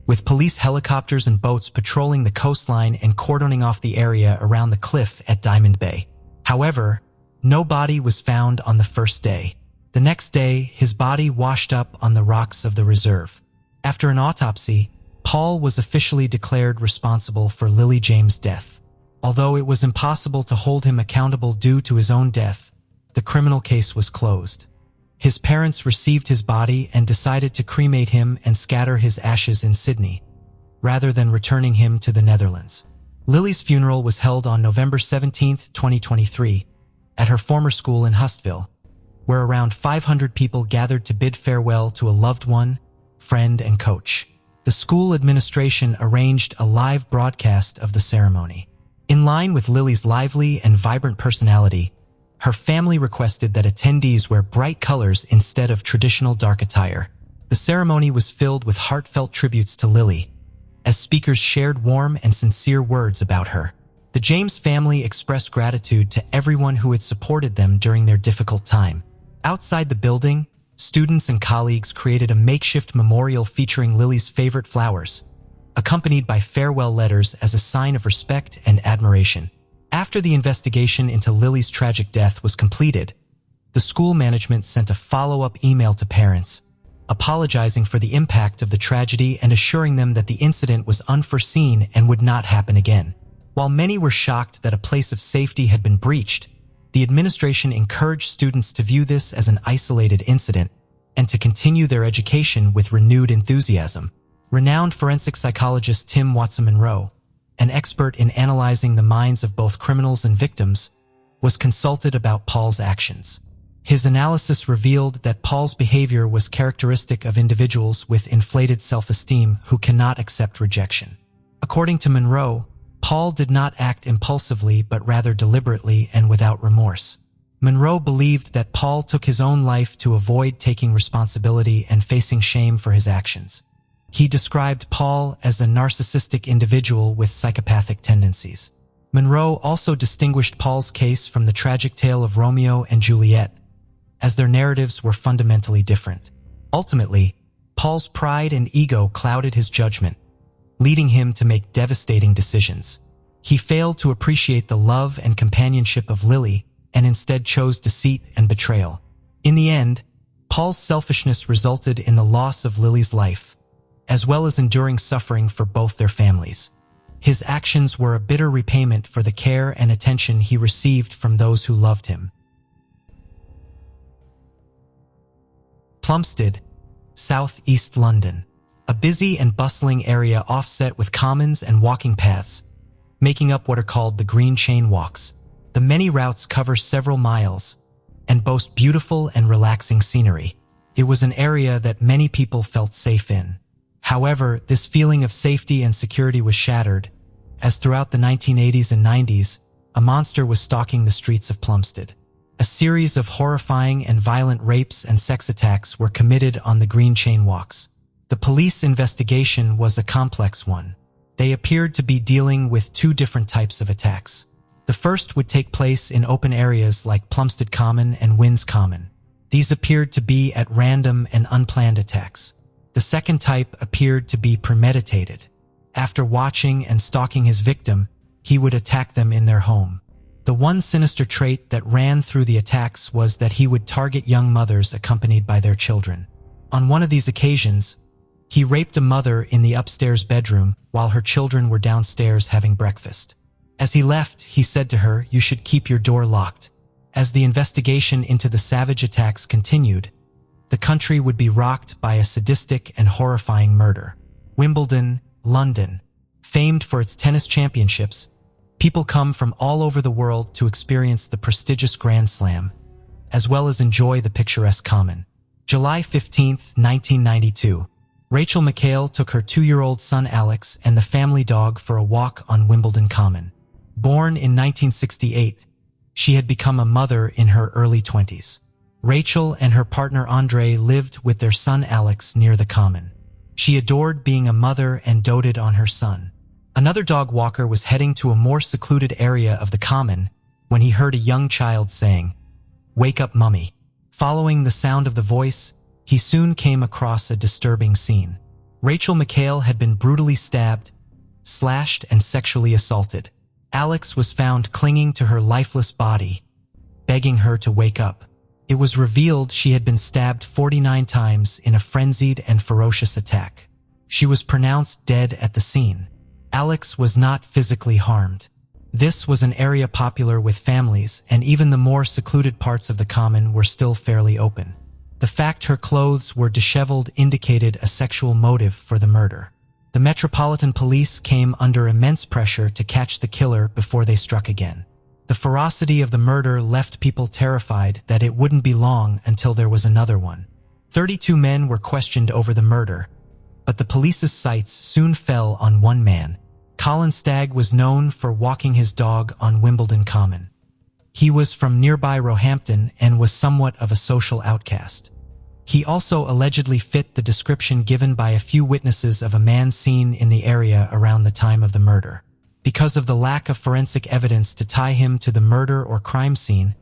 with police helicopters and boats patrolling the coastline and cordoning off the area around the cliff at Diamond Bay. However, no body was found on the first day. The next day, his body washed up on the rocks of the reserve. After an autopsy, Paul was officially declared responsible for Lily James' death. Although it was impossible to hold him accountable due to his own death, the criminal case was closed. His parents received his body and decided to cremate him and scatter his ashes in Sydney, rather than returning him to the Netherlands. Lily's funeral was held on November 17, 2023, at her former school in Hustville, where around 500 people gathered to bid farewell to a loved one, friend, and coach. The school administration arranged a live broadcast of the ceremony. In line with Lily's lively and vibrant personality, her family requested that attendees wear bright colors instead of traditional dark attire. The ceremony was filled with heartfelt tributes to Lily, as speakers shared warm and sincere words about her. The James family expressed gratitude to everyone who had supported them during their difficult time. Outside the building, students and colleagues created a makeshift memorial featuring Lily's favorite flowers, accompanied by farewell letters as a sign of respect and admiration. After the investigation into Lily's tragic death was completed, the school management sent a follow-up email to parents, apologizing for the impact of the tragedy and assuring them that the incident was unforeseen and would not happen again. While many were shocked that a place of safety had been breached, the administration encouraged students to view this as an isolated incident and to continue their education with renewed enthusiasm. Renowned forensic psychologist Tim Watson-Monroe, an expert in analyzing the minds of both criminals and victims, was consulted about Paul's actions. His analysis revealed that Paul's behavior was characteristic of individuals with inflated self-esteem who cannot accept rejection. According to Monroe, Paul did not act impulsively but rather deliberately and without remorse. Monroe believed that Paul took his own life to avoid taking responsibility and facing shame for his actions. He described Paul as a narcissistic individual with psychopathic tendencies. Monroe also distinguished Paul's case from the tragic tale of Romeo and Juliet, as their narratives were fundamentally different. Ultimately, Paul's pride and ego clouded his judgment, leading him to make devastating decisions. He failed to appreciate the love and companionship of Lily and instead chose deceit and betrayal. In the end, Paul's selfishness resulted in the loss of Lily's life, as well as enduring suffering for both their families. His actions were a bitter repayment for the care and attention he received from those who loved him. Plumstead, South East London. a busy and bustling area offset with commons and walking paths, making up what are called the Green Chain Walks. The many routes cover several miles and boast beautiful and relaxing scenery. It was an area that many people felt safe in. However, this feeling of safety and security was shattered, as throughout the 1980s and 90s, a monster was stalking the streets of Plumstead. A series of horrifying and violent rapes and sex attacks were committed on the Green Chain Walks. The police investigation was a complex one. They appeared to be dealing with two different types of attacks. The first would take place in open areas like Plumstead Common and Winds Common. These appeared to be at random and unplanned attacks. The second type appeared to be premeditated. After watching and stalking his victim, he would attack them in their home. The one sinister trait that ran through the attacks was that he would target young mothers accompanied by their children. On one of these occasions, he raped a mother in the upstairs bedroom while her children were downstairs having breakfast. As he left, he said to her, "You should keep your door locked." As the investigation into the savage attacks continued, the country would be rocked by a sadistic and horrifying murder. Wimbledon, London. Famed for its tennis championships, people come from all over the world to experience the prestigious Grand Slam, as well as enjoy the picturesque Common. July 15, 1992. Rachel McHale took her 2-year-old son Alex and the family dog for a walk on Wimbledon Common. Born in 1968, she had become a mother in her early 20s. Rachel and her partner Andre lived with their son Alex near the Common. She adored being a mother and doted on her son. Another dog walker was heading to a more secluded area of the Common when he heard a young child saying, "Wake up, Mummy." Following the sound of the voice, he soon came across a disturbing scene. Rachel McHale had been brutally stabbed, slashed, and sexually assaulted. Alex was found clinging to her lifeless body, begging her to wake up. It was revealed she had been stabbed 49 times in a frenzied and ferocious attack. She was pronounced dead at the scene. Alex was not physically harmed. This was an area popular with families, and even the more secluded parts of the Common were still fairly open. The fact her clothes were disheveled indicated a sexual motive for the murder. The Metropolitan Police came under immense pressure to catch the killer before they struck again. The ferocity of the murder left people terrified that it wouldn't be long until there was another one. 32 men were questioned over the murder, but the police's sights soon fell on one man. Colin Stagg was known for walking his dog on Wimbledon Common. He was from nearby Roehampton and was somewhat of a social outcast. He also allegedly fit the description given by a few witnesses of a man seen in the area around the time of the murder. Because of the lack of forensic evidence to tie him to the murder or crime scene,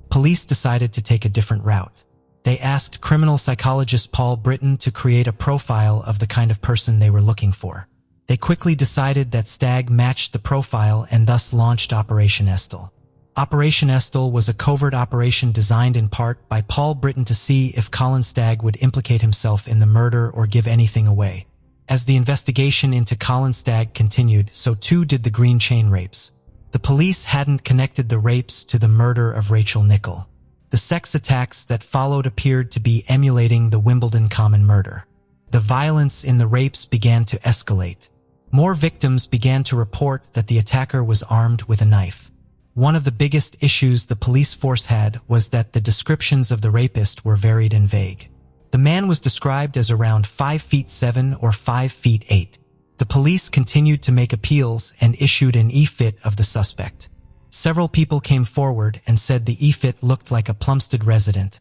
police decided to take a different route. They asked criminal psychologist Paul Britton to create a profile of the kind of person they were looking for. They quickly decided that Stagg matched the profile and thus launched Operation Estel. Operation Estel was a covert operation designed in part by Paul Britton to see if Colin Stagg would implicate himself in the murder or give anything away. As the investigation into Colin Stagg continued, so too did the Green Chain rapes. The police hadn't connected the rapes to the murder of Rachel Nichol. The sex attacks that followed appeared to be emulating the Wimbledon Common murder. The violence in the rapes began to escalate. More victims began to report that the attacker was armed with a knife. One of the biggest issues the police force had was that the descriptions of the rapist were varied and vague. The man was described as around 5'7" or 5'8". The police continued to make appeals and issued an e-fit of the suspect. Several people came forward and said the e-fit looked like a Plumstead resident,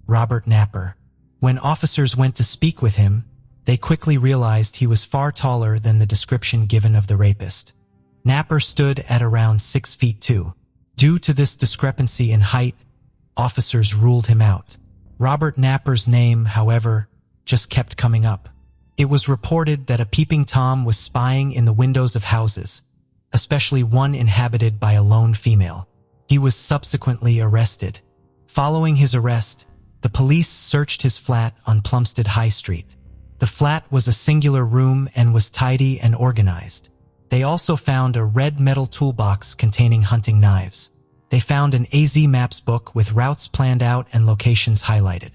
Robert Napper. When officers went to speak with him, they quickly realized he was far taller than the description given of the rapist. Napper stood at around 6'2". Due to this discrepancy in height, officers ruled him out. Robert Napper's name, however, just kept coming up. It was reported that a peeping Tom was spying in the windows of houses, especially one inhabited by a lone female. He was subsequently arrested. Following his arrest, the police searched his flat on Plumstead High Street. The flat was a singular room and was tidy and organized. They also found a red metal toolbox containing hunting knives. They found an AZ Maps book with routes planned out and locations highlighted.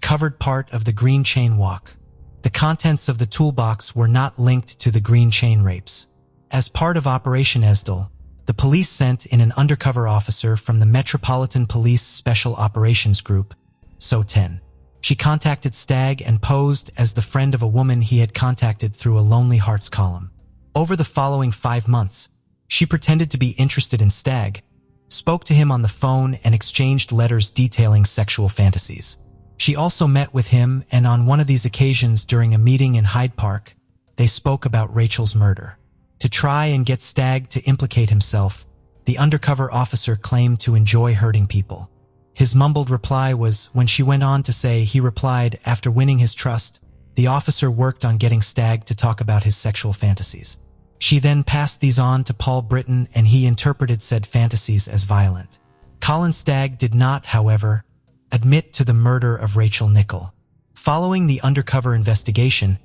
Covered part of the Green Chain Walk. The contents of the toolbox were not linked to the green chain rapes. As part of Operation Esdal, the police sent in an undercover officer from the Metropolitan Police Special Operations Group, SO-10. She contacted Stagg and posed as the friend of a woman he had contacted through a Lonely Hearts column. Over the following 5 months, she pretended to be interested in Stagg, spoke to him on the phone, and exchanged letters detailing sexual fantasies. She also met with him, and on one of these occasions during a meeting in Hyde Park, they spoke about Rachel's murder. To try and get Stagg to implicate himself, the undercover officer claimed to enjoy hurting people. His mumbled reply was, when she went on to say he replied after winning his trust, the officer worked on getting Stagg to talk about his sexual fantasies. She then passed these on to Paul Britton, and he interpreted said fantasies as violent. Colin Stagg did not, however, admit to the murder of Rachel Nichol. Following the undercover investigation,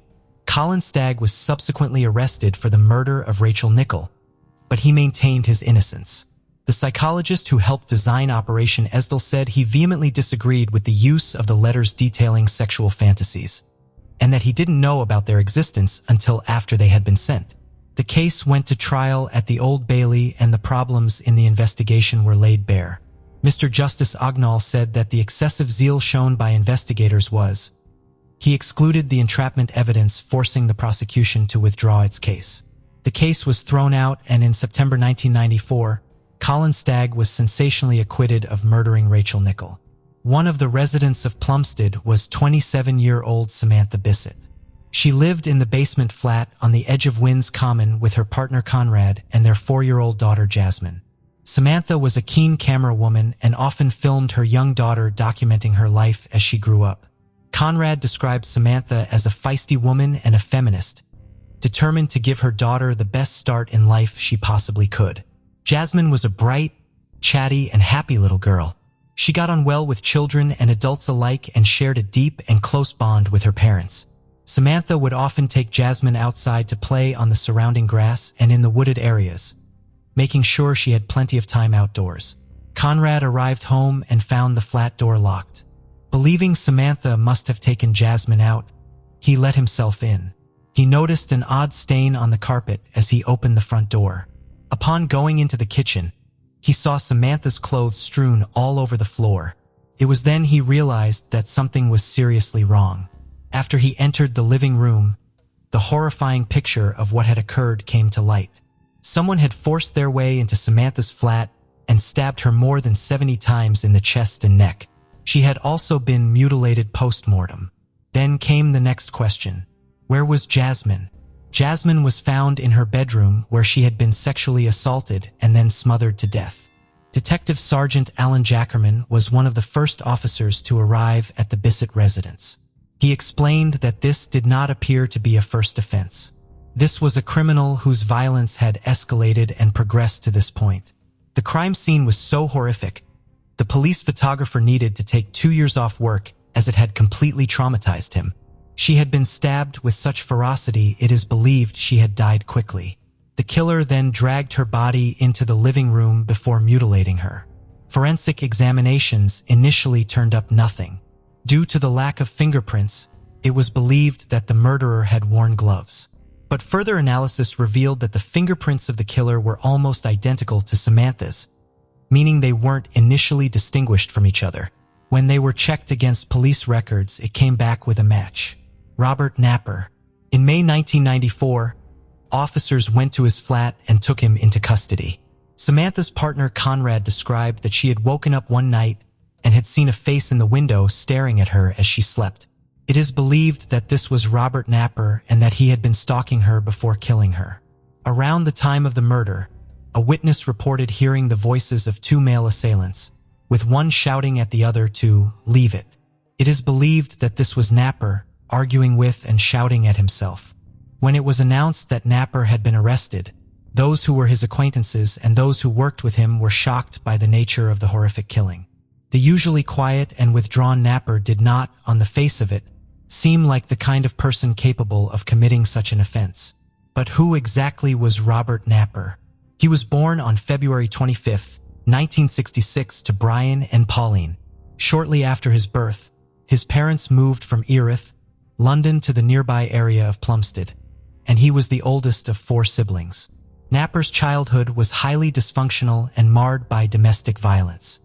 Colin Stagg was subsequently arrested for the murder of Rachel Nichol, but he maintained his innocence. The psychologist who helped design Operation Esdal said he vehemently disagreed with the use of the letters detailing sexual fantasies, and that he didn't know about their existence until after they had been sent. The case went to trial at the Old Bailey, and the problems in the investigation were laid bare. Mr. Justice Ognall said that the excessive zeal shown by investigators was, he excluded the entrapment evidence, forcing the prosecution to withdraw its case. The case was thrown out, and in September 1994, Colin Stagg was sensationally acquitted of murdering Rachel Nichol. One of the residents of Plumstead was 27-year-old Samantha Bisset. She lived in the basement flat on the edge of Winds Common with her partner Conrad and their 4-year-old daughter Jasmine. Samantha was a keen camera woman and often filmed her young daughter, documenting her life as she grew up. Conrad described Samantha as a feisty woman and a feminist, determined to give her daughter the best start in life she possibly could. Jasmine was a bright, chatty, and happy little girl. She got on well with children and adults alike and shared a deep and close bond with her parents. Samantha would often take Jasmine outside to play on the surrounding grass and in the wooded areas, making sure she had plenty of time outdoors. Conrad arrived home and found the flat door locked. Believing Samantha must have taken Jasmine out, he let himself in. He noticed an odd stain on the carpet as he opened the front door. Upon going into the kitchen, he saw Samantha's clothes strewn all over the floor. It was then he realized that something was seriously wrong. After he entered the living room, the horrifying picture of what had occurred came to light. Someone had forced their way into Samantha's flat and stabbed her more than 70 times in the chest and neck. She had also been mutilated post-mortem. Then came the next question. Where was Jasmine? Jasmine was found in her bedroom, where she had been sexually assaulted and then smothered to death. Detective Sergeant Alan Jackerman was one of the first officers to arrive at the Bisset residence. He explained that this did not appear to be a first offense. This was a criminal whose violence had escalated and progressed to this point. The crime scene was so horrific, the police photographer needed to take 2 years off work as it had completely traumatized him. She had been stabbed with such ferocity it is believed she had died quickly. The killer then dragged her body into the living room before mutilating her. Forensic examinations initially turned up nothing. Due to the lack of fingerprints, it was believed that the murderer had worn gloves. But further analysis revealed that the fingerprints of the killer were almost identical to Samantha's, meaning they weren't initially distinguished from each other. When they were checked against police records, it came back with a match. Robert Napper. In May 1994, officers went to his flat and took him into custody. Samantha's partner Conrad described that she had woken up one night and had seen a face in the window staring at her as she slept. It is believed that this was Robert Napper and that he had been stalking her before killing her. Around the time of the murder, a witness reported hearing the voices of 2 male assailants, with one shouting at the other to leave it. It is believed that this was Napper, arguing with and shouting at himself. When it was announced that Napper had been arrested, those who were his acquaintances and those who worked with him were shocked by the nature of the horrific killing. The usually quiet and withdrawn Napper did not, on the face of it, seem like the kind of person capable of committing such an offense. But who exactly was Robert Napper? He was born on February 25, 1966 to Brian and Pauline. Shortly after his birth, his parents moved from Erith, London to the nearby area of Plumstead, and he was the oldest of 4 siblings. Napper's childhood was highly dysfunctional and marred by domestic violence.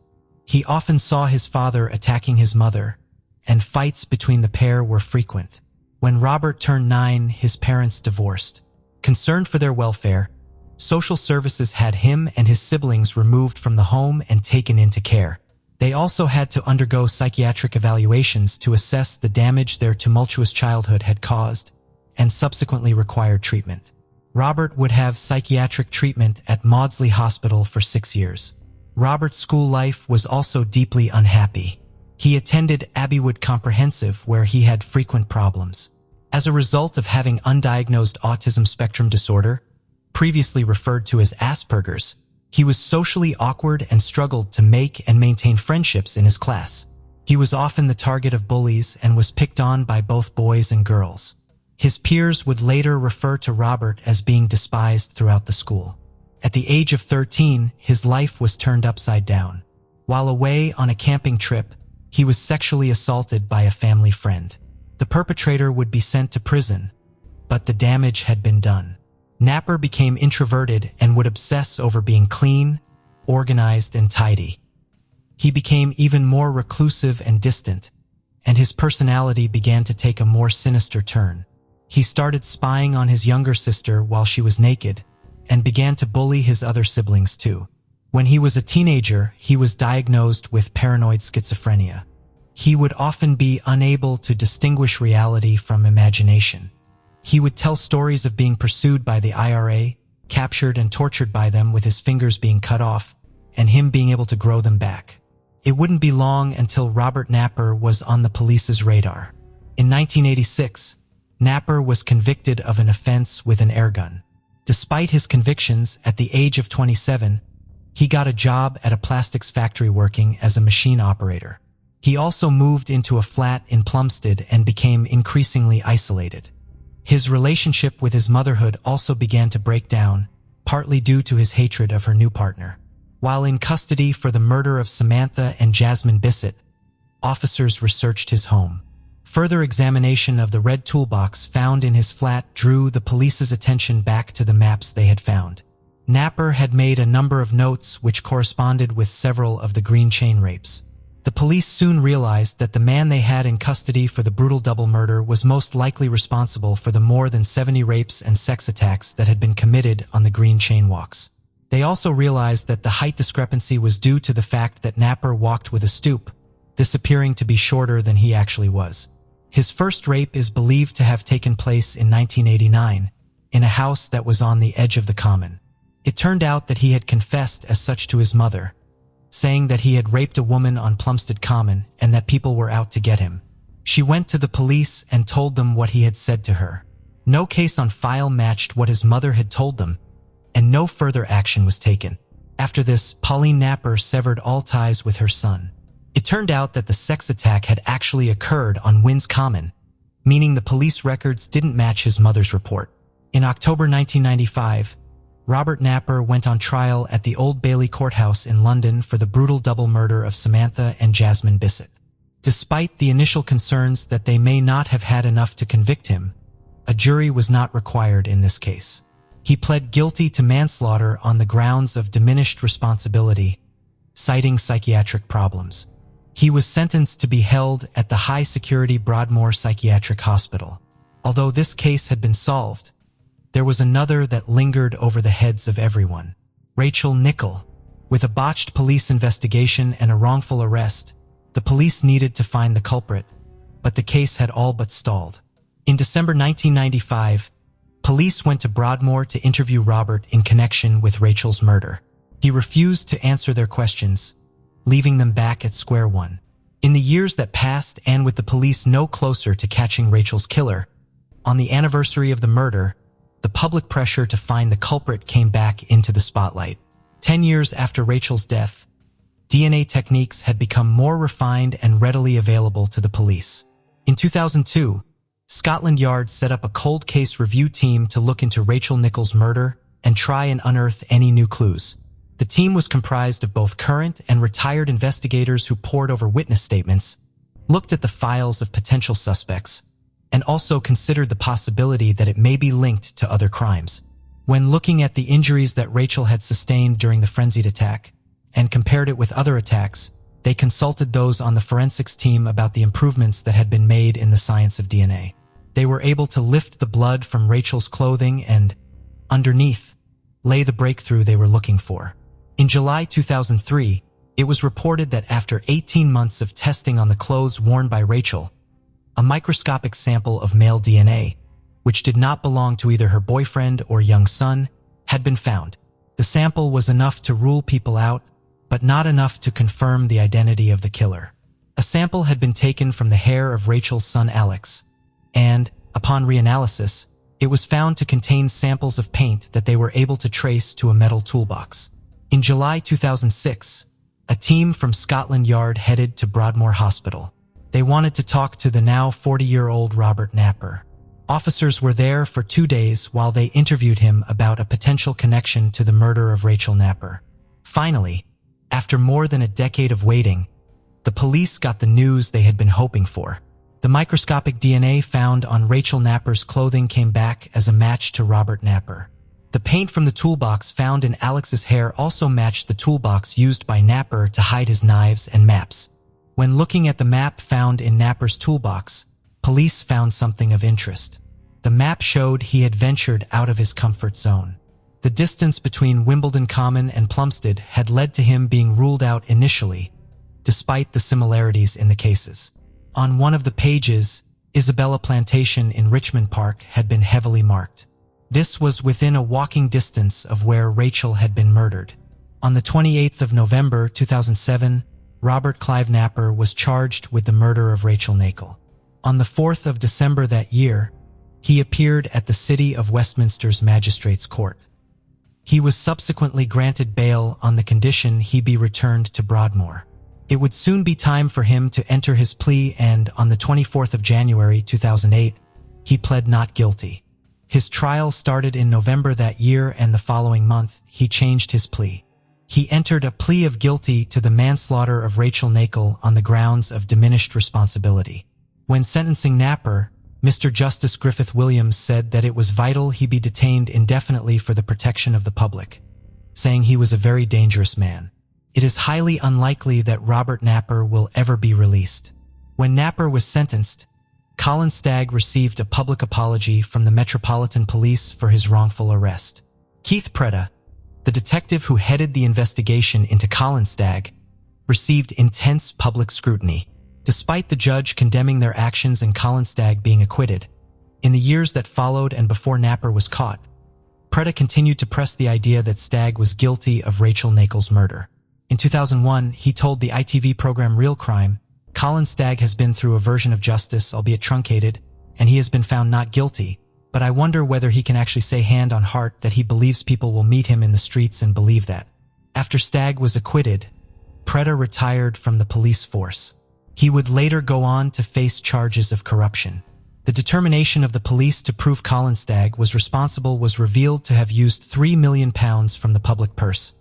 He often saw his father attacking his mother, and fights between the pair were frequent. When Robert turned 9, his parents divorced. Concerned for their welfare, social services had him and his siblings removed from the home and taken into care. They also had to undergo psychiatric evaluations to assess the damage their tumultuous childhood had caused, and subsequently required treatment. Robert would have psychiatric treatment at Maudsley Hospital for 6 years. Robert's school life was also deeply unhappy. He attended Abbeywood Comprehensive, where he had frequent problems. As a result of having undiagnosed autism spectrum disorder, previously referred to as Asperger's, he was socially awkward and struggled to make and maintain friendships in his class. He was often the target of bullies and was picked on by both boys and girls. His peers would later refer to Robert as being despised throughout the school. At the age of 13, his life was turned upside down. While away on a camping trip, he was sexually assaulted by a family friend. The perpetrator would be sent to prison, but the damage had been done. Napper became introverted and would obsess over being clean, organized, and tidy. He became even more reclusive and distant, and his personality began to take a more sinister turn. He started spying on his younger sister while she was naked, and began to bully his other siblings too. When he was a teenager, he was diagnosed with paranoid schizophrenia. He would often be unable to distinguish reality from imagination. He would tell stories of being pursued by the IRA, captured and tortured by them with his fingers being cut off, and him being able to grow them back. It wouldn't be long until Robert Napper was on the police's radar. In 1986, Napper was convicted of an offense with an airgun. Despite his convictions, at the age of 27, he got a job at a plastics factory working as a machine operator. He also moved into a flat in Plumstead and became increasingly isolated. His relationship with his motherhood also began to break down, partly due to his hatred of her new partner. While in custody for the murder of Samantha and Jasmine Bisset, officers researched his home. Further examination of the red toolbox found in his flat drew the police's attention back to the maps they had found. Napper had made a number of notes which corresponded with several of the green chain rapes. The police soon realized that the man they had in custody for the brutal double murder was most likely responsible for the more than 70 rapes and sex attacks that had been committed on the green chain walks. They also realized that the height discrepancy was due to the fact that Napper walked with a stoop, this appearing to be shorter than he actually was. His first rape is believed to have taken place in 1989, in a house that was on the edge of the common. It turned out that he had confessed as such to his mother, saying that he had raped a woman on Plumstead Common and that people were out to get him. She went to the police and told them what he had said to her. No case on file matched what his mother had told them, and no further action was taken. After this, Pauline Napper severed all ties with her son. It turned out that the sex attack had actually occurred on Winds Common, meaning the police records didn't match his mother's report. In October 1995, Robert Napper went on trial at the Old Bailey Courthouse in London for the brutal double murder of Samantha and Jasmine Bisset. Despite the initial concerns that they may not have had enough to convict him, a jury was not required in this case. He pled guilty to manslaughter on the grounds of diminished responsibility, citing psychiatric problems. He was sentenced to be held at the high-security Broadmoor Psychiatric Hospital. Although this case had been solved, there was another that lingered over the heads of everyone. Rachel Nichol. With a botched police investigation and a wrongful arrest, the police needed to find the culprit, but the case had all but stalled. In December 1995, police went to Broadmoor to interview Robert in connection with Rachel's murder. He refused to answer their questions, leaving them back at square one. In the years that passed, and with the police no closer to catching Rachel's killer, on the anniversary of the murder, the public pressure to find the culprit came back into the spotlight. 10 years after Rachel's death, DNA techniques had become more refined and readily available to the police. In 2002, Scotland Yard set up a cold case review team to look into Rachel Nichol's murder and try and unearth any new clues. The team was comprised of both current and retired investigators who pored over witness statements, looked at the files of potential suspects, and also considered the possibility that it may be linked to other crimes. When looking at the injuries that Rachel had sustained during the frenzied attack, and compared it with other attacks, they consulted those on the forensics team about the improvements that had been made in the science of DNA. They were able to lift the blood from Rachel's clothing and, underneath, lay the breakthrough they were looking for. In July 2003, it was reported that after 18 months of testing on the clothes worn by Rachel, a microscopic sample of male DNA, which did not belong to either her boyfriend or young son, had been found. The sample was enough to rule people out, but not enough to confirm the identity of the killer. A sample had been taken from the hair of Rachel's son Alex, and, upon reanalysis, it was found to contain samples of paint that they were able to trace to a metal toolbox. In July 2006, a team from Scotland Yard headed to Broadmoor Hospital. They wanted to talk to the now 40-year-old Robert Napper. Officers were there for 2 days while they interviewed him about a potential connection to the murder of Rachel Napper. Finally, after more than a decade of waiting, the police got the news they had been hoping for. The microscopic DNA found on Rachel Napper's clothing came back as a match to Robert Napper. The paint from the toolbox found in Alex's hair also matched the toolbox used by Napper to hide his knives and maps. When looking at the map found in Napper's toolbox, police found something of interest. The map showed he had ventured out of his comfort zone. The distance between Wimbledon Common and Plumstead had led to him being ruled out initially, despite the similarities in the cases. On one of the pages, Isabella Plantation in Richmond Park had been heavily marked. This was within a walking distance of where Rachel had been murdered. On the 28th of November 2007, Robert Clive Napper was charged with the murder of Rachel Nakel. On the 4th of December that year, he appeared at the City of Westminster's Magistrates' Court. He was subsequently granted bail on the condition he be returned to Broadmoor. It would soon be time for him to enter his plea, and on the 24th of January 2008, he pled not guilty. His trial started in November that year, and the following month, he changed his plea. He entered a plea of guilty to the manslaughter of Rachel Nakel on the grounds of diminished responsibility. When sentencing Napper, Mr. Justice Griffith Williams said that it was vital he be detained indefinitely for the protection of the public, saying he was a very dangerous man. It is highly unlikely that Robert Napper will ever be released. When Napper was sentenced, Colin Stagg received a public apology from the Metropolitan Police for his wrongful arrest. Keith Preda, the detective who headed the investigation into Colin Stagg, received intense public scrutiny. Despite the judge condemning their actions and Colin Stagg being acquitted, in the years that followed and before Napper was caught, Preda continued to press the idea that Stagg was guilty of Rachel Nakel's murder. In 2001, he told the ITV program Real Crime, "Colin Stagg has been through a version of justice, albeit truncated, and he has been found not guilty, but I wonder whether he can actually say hand on heart that he believes people will meet him in the streets and believe that." After Stagg was acquitted, Preda retired from the police force. He would later go on to face charges of corruption. The determination of the police to prove Colin Stagg was responsible was revealed to have used £3 million from the public purse,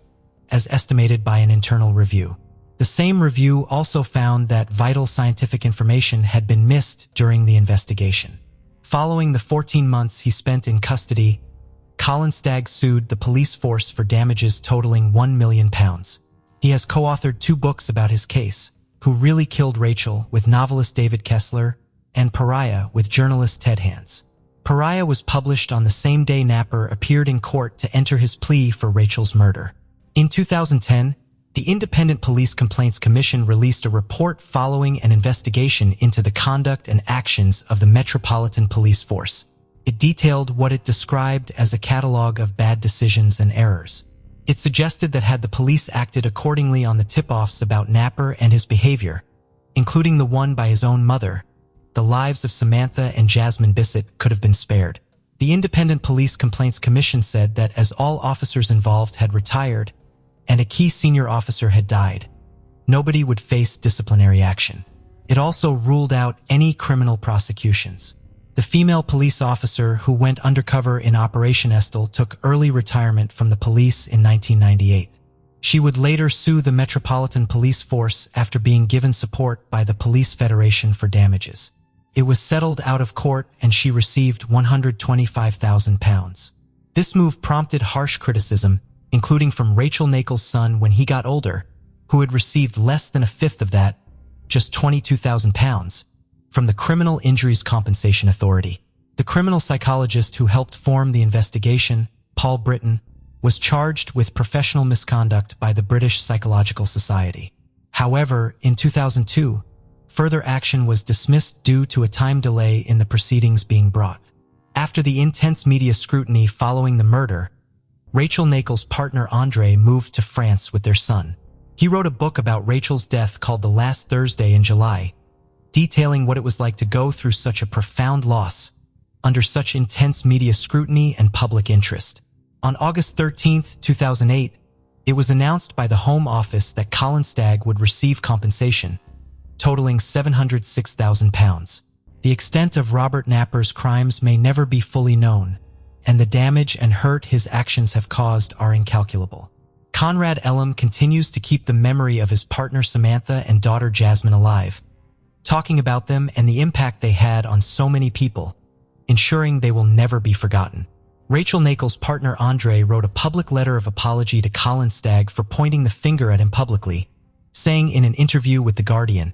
as estimated by an internal review. The same review also found that vital scientific information had been missed during the investigation. Following the 14 months he spent in custody, Colin Stagg sued the police force for damages totaling £1 million. He has co-authored 2 books about his case, Who Really Killed Rachel with novelist David Kessler, and Pariah with journalist Ted Hans. Pariah was published on the same day Napper appeared in court to enter his plea for Rachel's murder. In 2010, the Independent Police Complaints Commission released a report following an investigation into the conduct and actions of the Metropolitan Police Force. It detailed what it described as a catalog of bad decisions and errors. It suggested that had the police acted accordingly on the tip-offs about Napper and his behavior, including the one by his own mother, the lives of Samantha and Jasmine Bisset could have been spared. The Independent Police Complaints Commission said that as all officers involved had retired and a key senior officer had died, nobody would face disciplinary action. It also ruled out any criminal prosecutions. The female police officer who went undercover in Operation Estill took early retirement from the police in 1998. She would later sue the Metropolitan Police Force after being given support by the Police Federation for damages. It was settled out of court and she received £125,000. This move prompted harsh criticism, including from Rachel Nakel's son when he got older, who had received less than a fifth of that, just £22,000, from the Criminal Injuries Compensation Authority. The criminal psychologist who helped form the investigation, Paul Britton, was charged with professional misconduct by the British Psychological Society. However, in 2002, further action was dismissed due to a time delay in the proceedings being brought. After the intense media scrutiny following the murder, Rachel Nakel's partner Andre moved to France with their son. He wrote a book about Rachel's death called The Last Thursday in July, detailing what it was like to go through such a profound loss under such intense media scrutiny and public interest. On August 13, 2008, it was announced by the Home Office that Colin Stagg would receive compensation, totaling £706,000. The extent of Robert Napper's crimes may never be fully known, and the damage and hurt his actions have caused are incalculable. Conrad Elam continues to keep the memory of his partner Samantha and daughter Jasmine alive, talking about them and the impact they had on so many people, ensuring they will never be forgotten. Rachel Nakel's partner Andre wrote a public letter of apology to Colin Stagg for pointing the finger at him publicly, saying in an interview with The Guardian,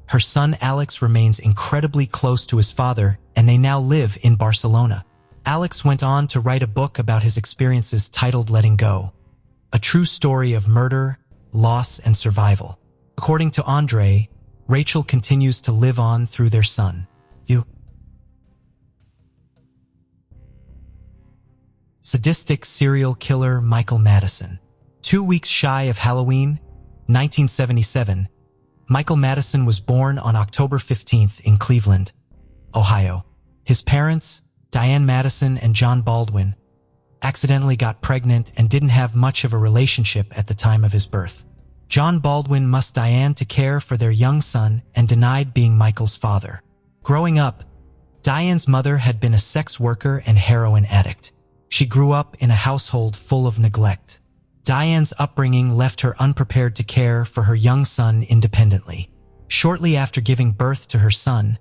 her son Alex remains incredibly close to his father and they now live in Barcelona. Alex went on to write a book about his experiences titled Letting Go, a true story of murder, loss, and survival. According to Andre, Rachel continues to live on through their son. Sadistic serial killer Michael Madison. 2 weeks shy of Halloween, 1977, Michael Madison was born on October 15th in Cleveland, Ohio. His parents, Diane Madison and John Baldwin, accidentally got pregnant and didn't have much of a relationship at the time of his birth. John Baldwin mussed Diane to care for their young son and denied being Michael's father. Growing up, Diane's mother had been a sex worker and heroin addict. She grew up in a household full of neglect. Diane's upbringing left her unprepared to care for her young son independently. Shortly after giving birth to her son,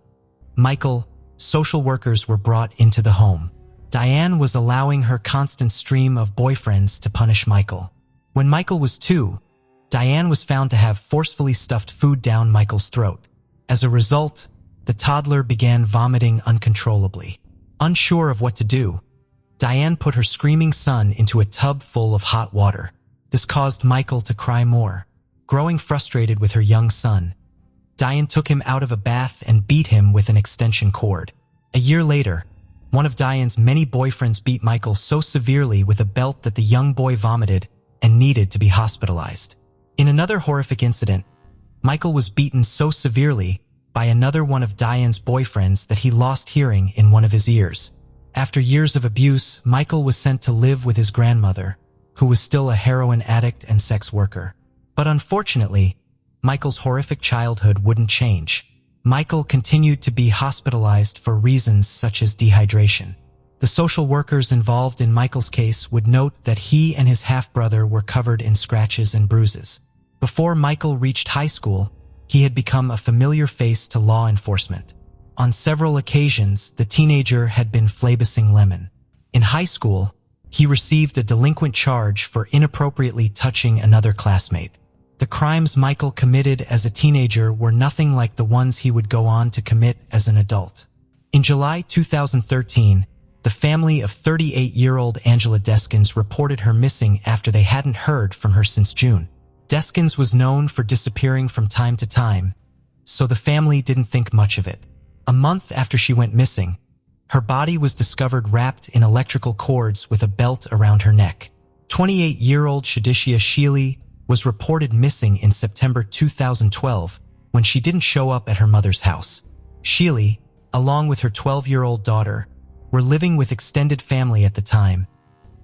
Michael, social workers were brought into the home. Diane was allowing her constant stream of boyfriends to punish Michael. When Michael was 2, Diane was found to have forcefully stuffed food down Michael's throat. As a result, the toddler began vomiting uncontrollably. Unsure of what to do, Diane put her screaming son into a tub full of hot water. This caused Michael to cry more. Growing frustrated with her young son, Diane took him out of a bath and beat him with an extension cord. A year later, one of Diane's many boyfriends beat Michael so severely with a belt that the young boy vomited and needed to be hospitalized. In another horrific incident, Michael was beaten so severely by another one of Diane's boyfriends that he lost hearing in one of his ears. After years of abuse, Michael was sent to live with his grandmother, who was still a heroin addict and sex worker. But unfortunately, Michael's horrific childhood wouldn't change. Michael continued to be hospitalized for reasons such as dehydration. The social workers involved in Michael's case would note that he and his half-brother were covered in scratches and bruises. Before Michael reached high school, he had become a familiar face to law enforcement. On several occasions, the teenager had been flabusing lemon. In high school, he received a delinquent charge for inappropriately touching another classmate. The crimes Michael committed as a teenager were nothing like the ones he would go on to commit as an adult. In July 2013, the family of 38-year-old Angela Deskins reported her missing after they hadn't heard from her since June. Deskins was known for disappearing from time to time, so the family didn't think much of it. A month after she went missing, her body was discovered wrapped in electrical cords with a belt around her neck. 28-year-old Shadishia Sheely was reported missing in September 2012 when she didn't show up at her mother's house. Sheely, along with her 12-year-old daughter, were living with extended family at the time,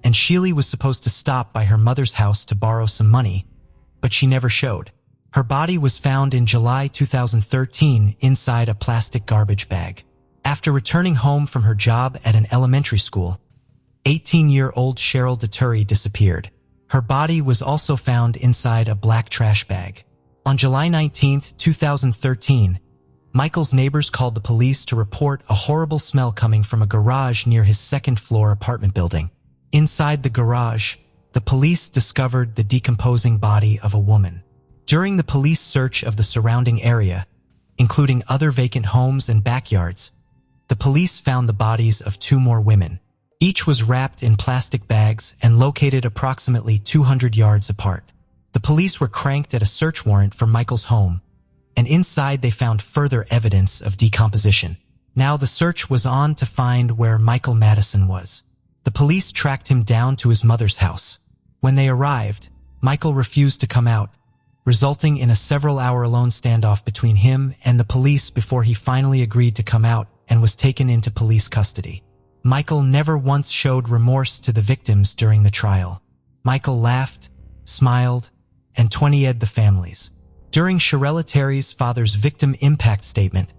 and Sheely was supposed to stop by her mother's house to borrow some money, but she never showed. Her body was found in July 2013 inside a plastic garbage bag. After returning home from her job at an elementary school, 18-year-old Cheryl Deturi disappeared. Her body was also found inside a black trash bag. On July 19, 2013, Michael's neighbors called the police to report a horrible smell coming from a garage near his second-floor apartment building. Inside the garage, the police discovered the decomposing body of a woman. During the police search of the surrounding area, including other vacant homes and backyards, the police found the bodies of 2 more women. Each was wrapped in plastic bags and located approximately 200 yards apart. The police were cranked at a search warrant for Michael's home, and inside they found further evidence of decomposition. Now the search was on to find where Michael Madison was. The police tracked him down to his mother's house. When they arrived, Michael refused to come out, resulting in a several-hour alone standoff between him and the police before he finally agreed to come out and was taken into police custody. Michael never once showed remorse to the victims during the trial. Michael laughed, smiled, and 20'd the families. During Sherella Terry's father's victim impact statement,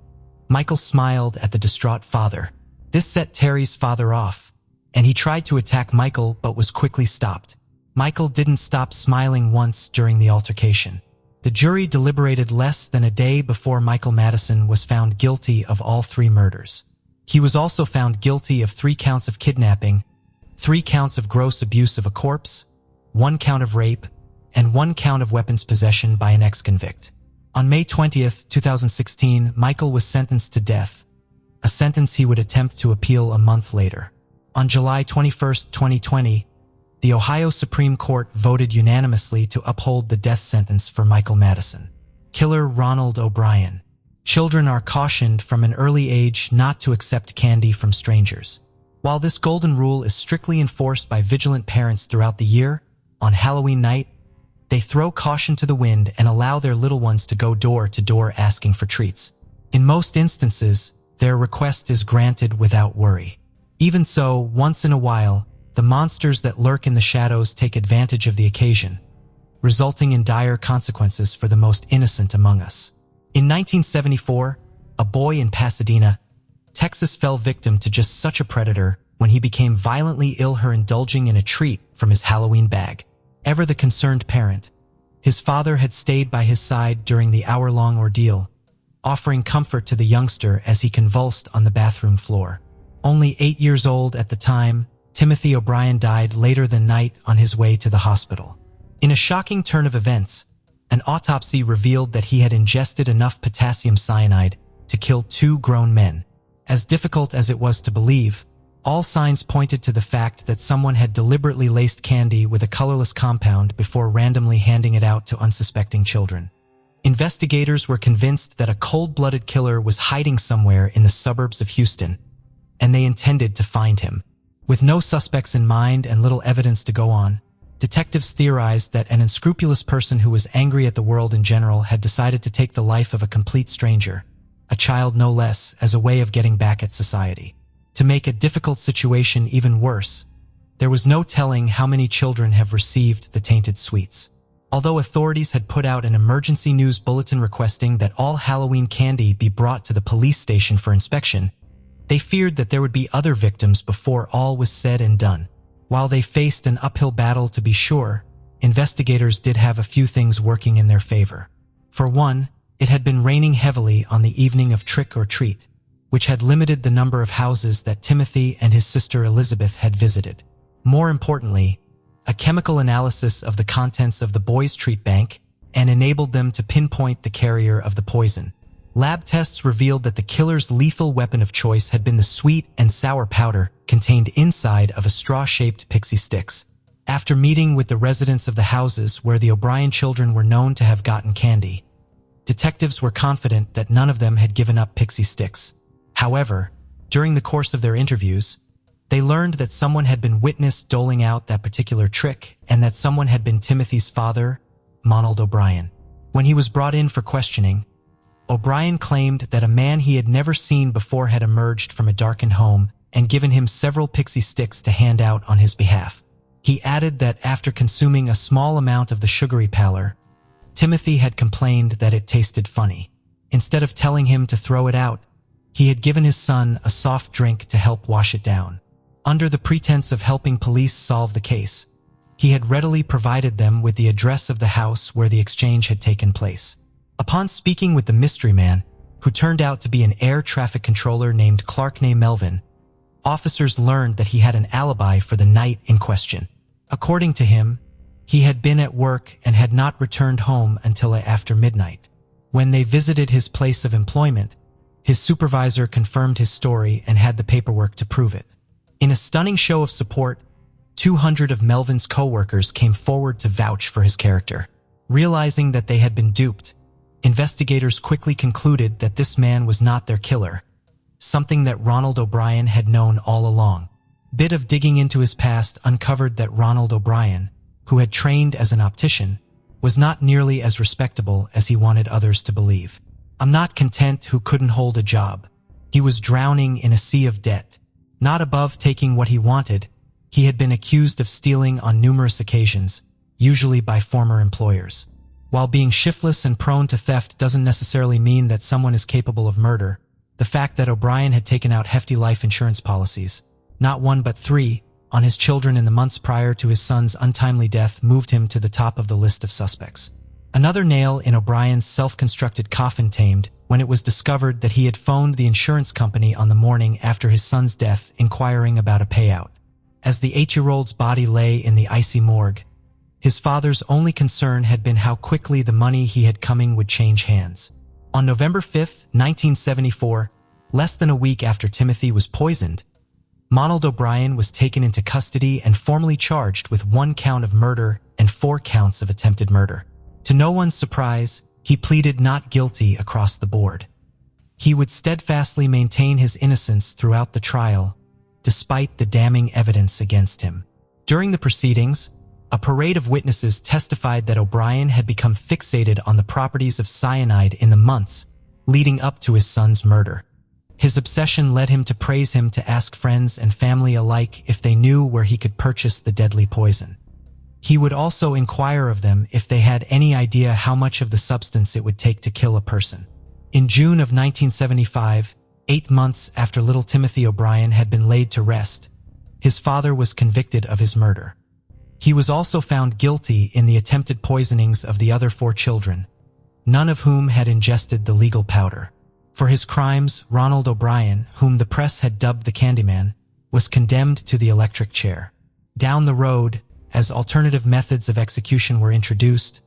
Michael smiled at the distraught father. This set Terry's father off, and he tried to attack Michael but was quickly stopped. Michael didn't stop smiling once during the altercation. The jury deliberated less than a day before Michael Madison was found guilty of all 3 murders. He was also found guilty of 3 counts of kidnapping, 3 counts of gross abuse of a corpse, 1 count of rape, and 1 count of weapons possession by an ex-convict. On May 20th, 2016, Michael was sentenced to death, a sentence he would attempt to appeal a month later. On July 21st, 2020, the Ohio Supreme Court voted unanimously to uphold the death sentence for Michael Madison. Killer Ronald O'Brien. Children are cautioned from an early age not to accept candy from strangers. While this golden rule is strictly enforced by vigilant parents throughout the year, on Halloween night, they throw caution to the wind and allow their little ones to go door to door asking for treats. In most instances, their request is granted without worry. Even so, once in a while, the monsters that lurk in the shadows take advantage of the occasion, resulting in dire consequences for the most innocent among us. In 1974, a boy in Pasadena, Texas fell victim to just such a predator when he became violently ill her indulging in a treat from his Halloween bag. Ever the concerned parent, his father had stayed by his side during the hour-long ordeal, offering comfort to the youngster as he convulsed on the bathroom floor. Only 8 years old at the time, Timothy O'Brien died later that night on his way to the hospital. In a shocking turn of events, an autopsy revealed that he had ingested enough potassium cyanide to kill 2 grown men. As difficult as it was to believe, all signs pointed to the fact that someone had deliberately laced candy with a colorless compound before randomly handing it out to unsuspecting children. Investigators were convinced that a cold-blooded killer was hiding somewhere in the suburbs of Houston, and they intended to find him. With no suspects in mind and little evidence to go on, detectives theorized that an unscrupulous person who was angry at the world in general had decided to take the life of a complete stranger, a child no less, as a way of getting back at society. To make a difficult situation even worse, there was no telling how many children have received the tainted sweets. Although authorities had put out an emergency news bulletin requesting that all Halloween candy be brought to the police station for inspection, they feared that there would be other victims before all was said and done. While they faced an uphill battle to be sure, investigators did have a few things working in their favor. For one, it had been raining heavily on the evening of Trick or Treat, which had limited the number of houses that Timothy and his sister Elizabeth had visited. More importantly, a chemical analysis of the contents of the boys' treat bank and enabled them to pinpoint the carrier of the poison. Lab tests revealed that the killer's lethal weapon of choice had been the sweet and sour powder contained inside of a straw-shaped pixie sticks. After meeting with the residents of the houses where the O'Brien children were known to have gotten candy, detectives were confident that none of them had given up pixie sticks. However, during the course of their interviews, they learned that someone had been witnessed doling out that particular trick and that someone had been Timothy's father, Ronald O'Brien. When he was brought in for questioning, O'Brien claimed that a man he had never seen before had emerged from a darkened home and given him several pixie sticks to hand out on his behalf. He added that after consuming a small amount of the sugary powder, Timothy had complained that it tasted funny. Instead of telling him to throw it out, he had given his son a soft drink to help wash it down. Under the pretense of helping police solve the case, he had readily provided them with the address of the house where the exchange had taken place. Upon speaking with the mystery man, who turned out to be an air traffic controller named Clarkney Melvin, officers learned that he had an alibi for the night in question. According to him, he had been at work and had not returned home until after midnight. When they visited his place of employment, his supervisor confirmed his story and had the paperwork to prove it. In a stunning show of support, 200 of Melvin's co-workers came forward to vouch for his character. Realizing that they had been duped, investigators quickly concluded that this man was not their killer, something that Ronald O'Brien had known all along. Bit of digging into his past uncovered that Ronald O'Brien, who had trained as an optician, was not nearly as respectable as he wanted others to believe. "I'm not content who couldn't hold a job." He was drowning in a sea of debt. Not above taking what he wanted, he had been accused of stealing on numerous occasions, usually by former employers. While being shiftless and prone to theft doesn't necessarily mean that someone is capable of murder, the fact that O'Brien had taken out hefty life insurance policies, not one but 3, on his children in the months prior to his son's untimely death moved him to the top of the list of suspects. Another nail in O'Brien's self-constructed coffin tamed when it was discovered that he had phoned the insurance company on the morning after his son's death inquiring about a payout. As the 8-year-old's body lay in the icy morgue, his father's only concern had been how quickly the money he had coming would change hands. On November 5, 1974, less than a week after Timothy was poisoned, Ronald O'Brien was taken into custody and formally charged with 1 count of murder and 4 counts of attempted murder. To no one's surprise, he pleaded not guilty across the board. He would steadfastly maintain his innocence throughout the trial, despite the damning evidence against him. During the proceedings, a parade of witnesses testified that O'Brien had become fixated on the properties of cyanide in the months leading up to his son's murder. His obsession led him to praise him to ask friends and family alike if they knew where he could purchase the deadly poison. He would also inquire of them if they had any idea how much of the substance it would take to kill a person. In June of 1975, 8 months after little Timothy O'Brien had been laid to rest, his father was convicted of his murder. He was also found guilty in the attempted poisonings of the other 4 children, none of whom had ingested the legal powder. For his crimes, Ronald O'Brien, whom the press had dubbed the Candyman, was condemned to the electric chair. Down the road, as alternative methods of execution were introduced,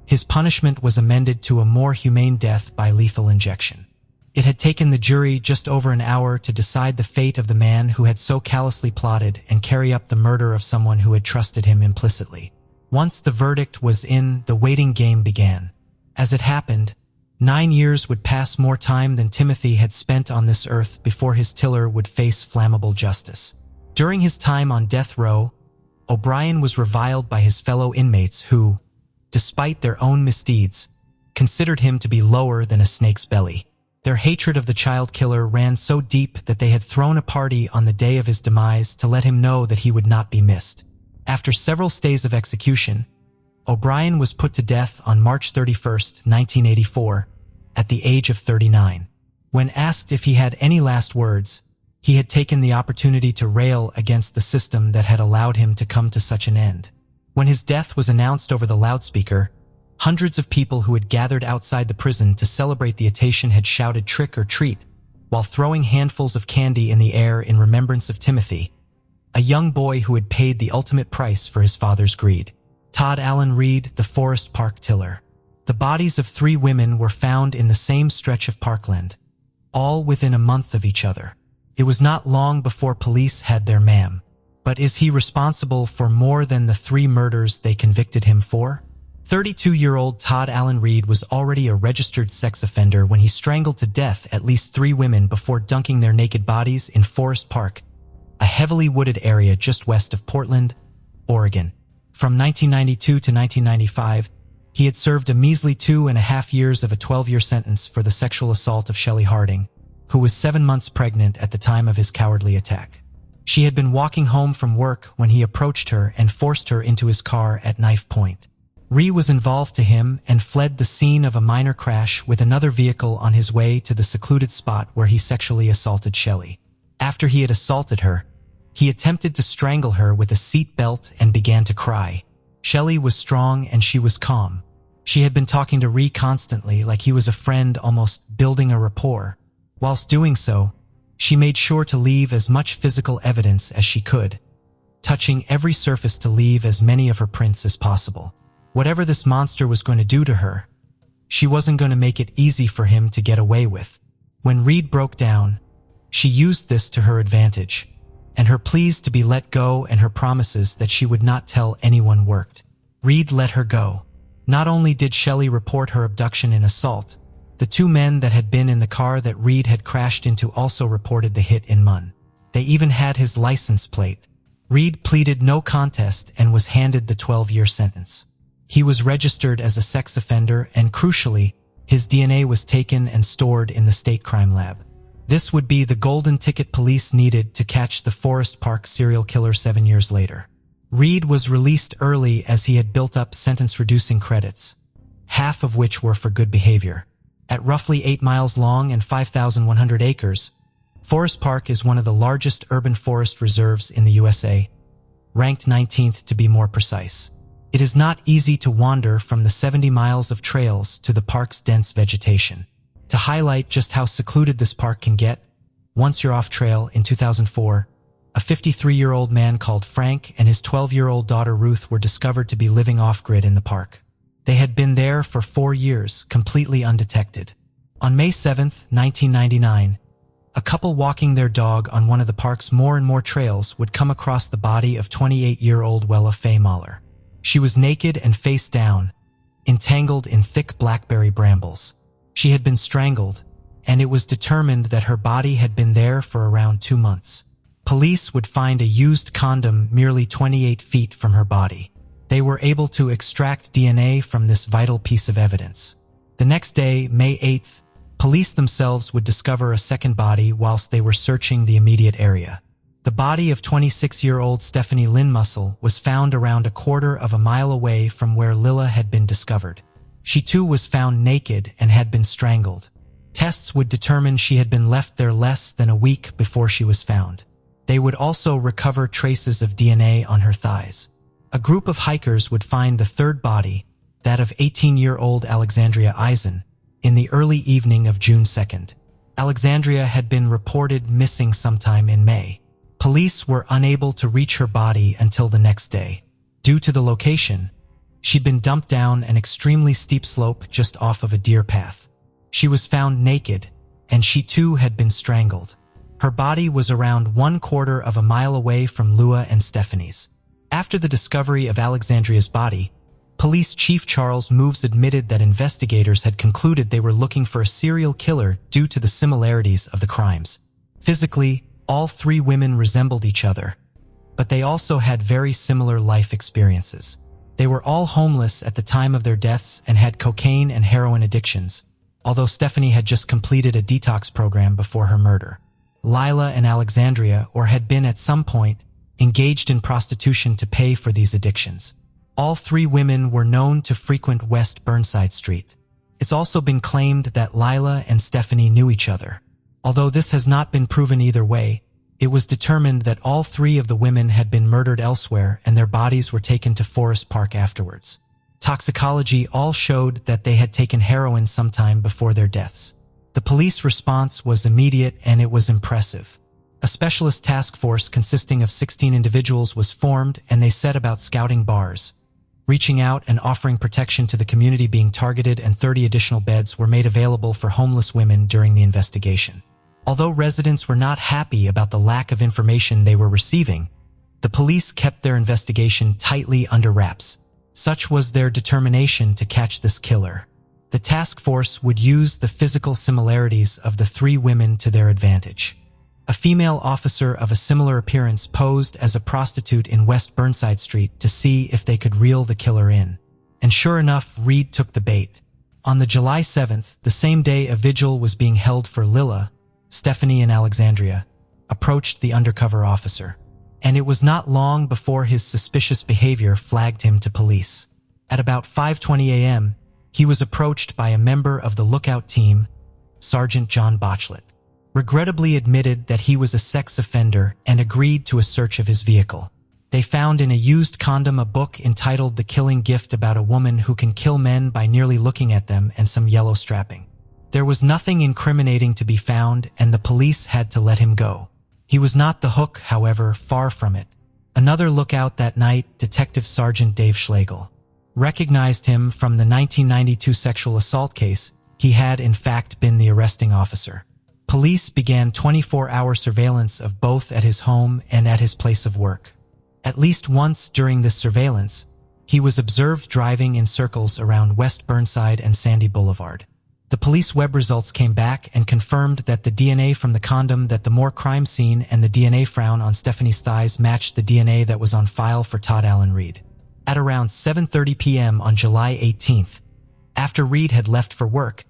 his punishment was amended to a more humane death by lethal injection. It had taken the jury just over an hour to decide the fate of the man who had so callously plotted and carry up the murder of someone who had trusted him implicitly. Once the verdict was in, the waiting game began. As it happened, 9 years would pass more time than Timothy had spent on this earth before his killer would face flammable justice. During his time on death row, O'Brien was reviled by his fellow inmates who, despite their own misdeeds, considered him to be lower than a snake's belly. Their hatred of the child killer ran so deep that they had thrown a party on the day of his demise to let him know that he would not be missed. After several stays of execution, O'Brien was put to death on March 31, 1984, at the age of 39. When asked if he had any last words, he had taken the opportunity to rail against the system that had allowed him to come to such an end. When his death was announced over the loudspeaker, hundreds of people who had gathered outside the prison to celebrate the occasion had shouted "trick or treat," while throwing handfuls of candy in the air in remembrance of Timothy, a young boy who had paid the ultimate price for his father's greed. Todd Allen Reed, the Forest Park Killer. The bodies of 3 women were found in the same stretch of parkland, all within a month of each other. It was not long before police had their man. But is he responsible for more than the 3 murders they convicted him for? 32-year-old Todd Allen Reed was already a registered sex offender when he strangled to death at least 3 women before dunking their naked bodies in Forest Park, a heavily wooded area just west of Portland, Oregon. From 1992 to 1995, he had served a measly 2.5 years of a 12-year sentence for the sexual assault of Shelley Harding, who was 7 months pregnant at the time of his cowardly attack. She had been walking home from work when he approached her and forced her into his car at knife point. Ree was involved to him and fled the scene of a minor crash with another vehicle on his way to the secluded spot where he sexually assaulted Shelley. After he had assaulted her, he attempted to strangle her with a seat belt and began to cry. Shelley was strong and she was calm. She had been talking to Ree constantly like he was a friend, almost building a rapport. Whilst doing so, she made sure to leave as much physical evidence as she could, touching every surface to leave as many of her prints as possible. Whatever this monster was going to do to her, she wasn't going to make it easy for him to get away with. When Reed broke down, she used this to her advantage, and her pleas to be let go and her promises that she would not tell anyone worked. Reed let her go. Not only did Shelley report her abduction and assault, the two men that had been in the car that Reed had crashed into also reported the hit in Munn. They even had his license plate. Reed pleaded no contest and was handed the 12-year sentence. He was registered as a sex offender and, crucially, his DNA was taken and stored in the state crime lab. This would be the golden ticket police needed to catch the Forest Park serial killer 7 years later. Reed was released early as he had built up sentence-reducing credits, half of which were for good behavior. At roughly 8 miles long and 5,100 acres, Forest Park is one of the largest urban forest reserves in the USA, ranked 19th to be more precise. It is not easy to wander from the 70 miles of trails to the park's dense vegetation. To highlight just how secluded this park can get, once you're off trail, in 2004, a 53-year-old man called Frank and his 12-year-old daughter Ruth were discovered to be living off-grid in the park. They had been there for 4 years, completely undetected. On May 7, 1999, a couple walking their dog on one of the park's more and more trails would come across the body of 28-year-old Wella Faye Mahler. She was naked and face down, entangled in thick blackberry brambles. She had been strangled, and it was determined that her body had been there for around 2 months. Police would find a used condom merely 28 feet from her body. They were able to extract DNA from this vital piece of evidence. The next day, May 8th, police themselves would discover a second body whilst they were searching the immediate area. The body of 26-year-old Stephanie Lynn Mussel was found around a quarter of a mile away from where Lilla had been discovered. She too was found naked and had been strangled. Tests would determine she had been left there less than a week before she was found. They would also recover traces of DNA on her thighs. A group of hikers would find the third body, that of 18-year-old Alexandria Eisen, in the early evening of June 2nd. Alexandria had been reported missing sometime in May. Police were unable to reach her body until the next day. Due to the location, she'd been dumped down an extremely steep slope just off of a deer path. She was found naked, and she too had been strangled. Her body was around 1/4 of a mile away from Lua and Stephanie's. After the discovery of Alexandria's body, Police Chief Charles Moves admitted that investigators had concluded they were looking for a serial killer due to the similarities of the crimes. Physically, all 3 women resembled each other, but they also had very similar life experiences. They were all homeless at the time of their deaths and had cocaine and heroin addictions, although Stephanie had just completed a detox program before her murder. Lila and Alexandria, or had been at some point, engaged in prostitution to pay for these addictions. All 3 women were known to frequent West Burnside Street. It's also been claimed that Lila and Stephanie knew each other. Although this has not been proven either way, it was determined that all 3 of the women had been murdered elsewhere and their bodies were taken to Forest Park afterwards. Toxicology all showed that they had taken heroin sometime before their deaths. The police response was immediate and it was impressive. A specialist task force consisting of 16 individuals was formed and they set about scouting bars, reaching out and offering protection to the community being targeted, and 30 additional beds were made available for homeless women during the investigation. Although residents were not happy about the lack of information they were receiving, the police kept their investigation tightly under wraps. Such was their determination to catch this killer. The task force would use the physical similarities of the 3 women to their advantage. A female officer of a similar appearance posed as a prostitute in West Burnside Street to see if they could reel the killer in. And sure enough, Reed took the bait. On the July 7th, the same day a vigil was being held for Lilla, Stephanie and Alexandria, approached the undercover officer. And it was not long before his suspicious behavior flagged him to police. At about 5:20 a.m., he was approached by a member of the lookout team, Sergeant John Botchlet. Regrettably admitted that he was a sex offender and agreed to a search of his vehicle. They found in a used condom a book entitled The Killing Gift about a woman who can kill men by merely looking at them and some yellow strapping. There was nothing incriminating to be found, and the police had to let him go. He was not the hook, however, far from it. Another lookout that night, Detective Sergeant Dave Schlegel, recognized him from the 1992 sexual assault case. He had, in fact, been the arresting officer. Police began 24-hour surveillance of both at his home and at his place of work. At least once during this surveillance, he was observed driving in circles around West Burnside and Sandy Boulevard. The police web results came back and confirmed that the DNA from the condom at the Moore crime scene and the DNA found on Stephanie's thighs matched the DNA that was on file for Todd Allen Reed. At around 7:30 p.m. on July 18th, after Reed had left for work,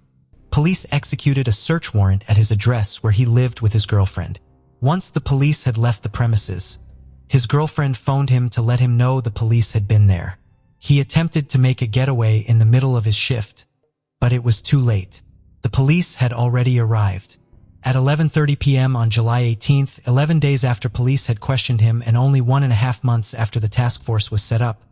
police executed a search warrant at his address where he lived with his girlfriend. Once the police had left the premises, his girlfriend phoned him to let him know the police had been there. He attempted to make a getaway in the middle of his shift, but it was too late. The police had already arrived. At 11:30 p.m. on July 18th, 11 days after police had questioned him and only 1.5 months after the task force was set up,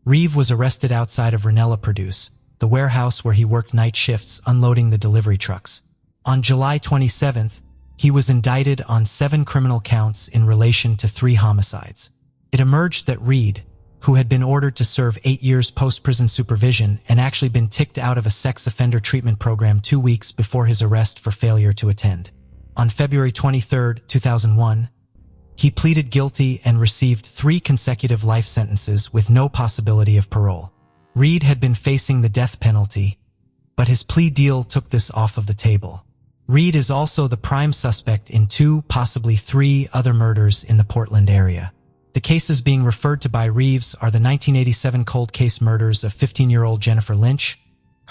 Reeve was arrested outside of Renella Produce, the warehouse where he worked night shifts unloading the delivery trucks. On July 27th, he was indicted on 7 criminal counts in relation to 3 homicides. It emerged that Reed, who had been ordered to serve 8 years post-prison supervision and actually been kicked out of a sex offender treatment program 2 weeks before his arrest for failure to attend. On February 23, 2001, he pleaded guilty and received 3 consecutive life sentences with no possibility of parole. Reed had been facing the death penalty, but his plea deal took this off of the table. Reed is also the prime suspect in 2, possibly 3 other murders in the Portland area. The cases being referred to by Reeves are the 1987 cold case murders of 15-year-old Jennifer Lynch,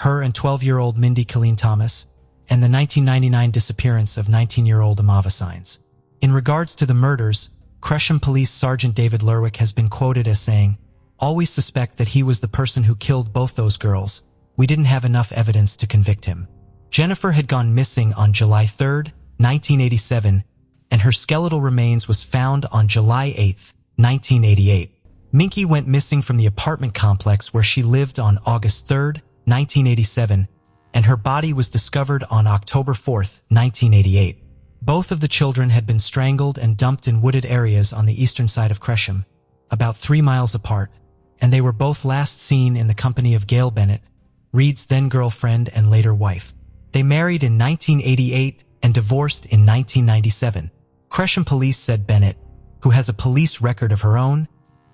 her and 12-year-old Mindy Colleen Thomas, and the 1999 disappearance of 19-year-old Amava Sines. In regards to the murders, Gresham Police Sergeant David Lerwick has been quoted as saying, "Always suspect that he was the person who killed both those girls. We didn't have enough evidence to convict him." Jennifer had gone missing on July 3, 1987, and her skeletal remains was found on July 8, 1988. Minky went missing from the apartment complex where she lived on August 3, 1987, and her body was discovered on October 4, 1988. Both of the children had been strangled and dumped in wooded areas on the eastern side of Gresham, about 3 miles apart, and they were both last seen in the company of Gail Bennett, Reed's then-girlfriend and later wife. They married in 1988 and divorced in 1997. Gresham police said Bennett, who has a police record of her own,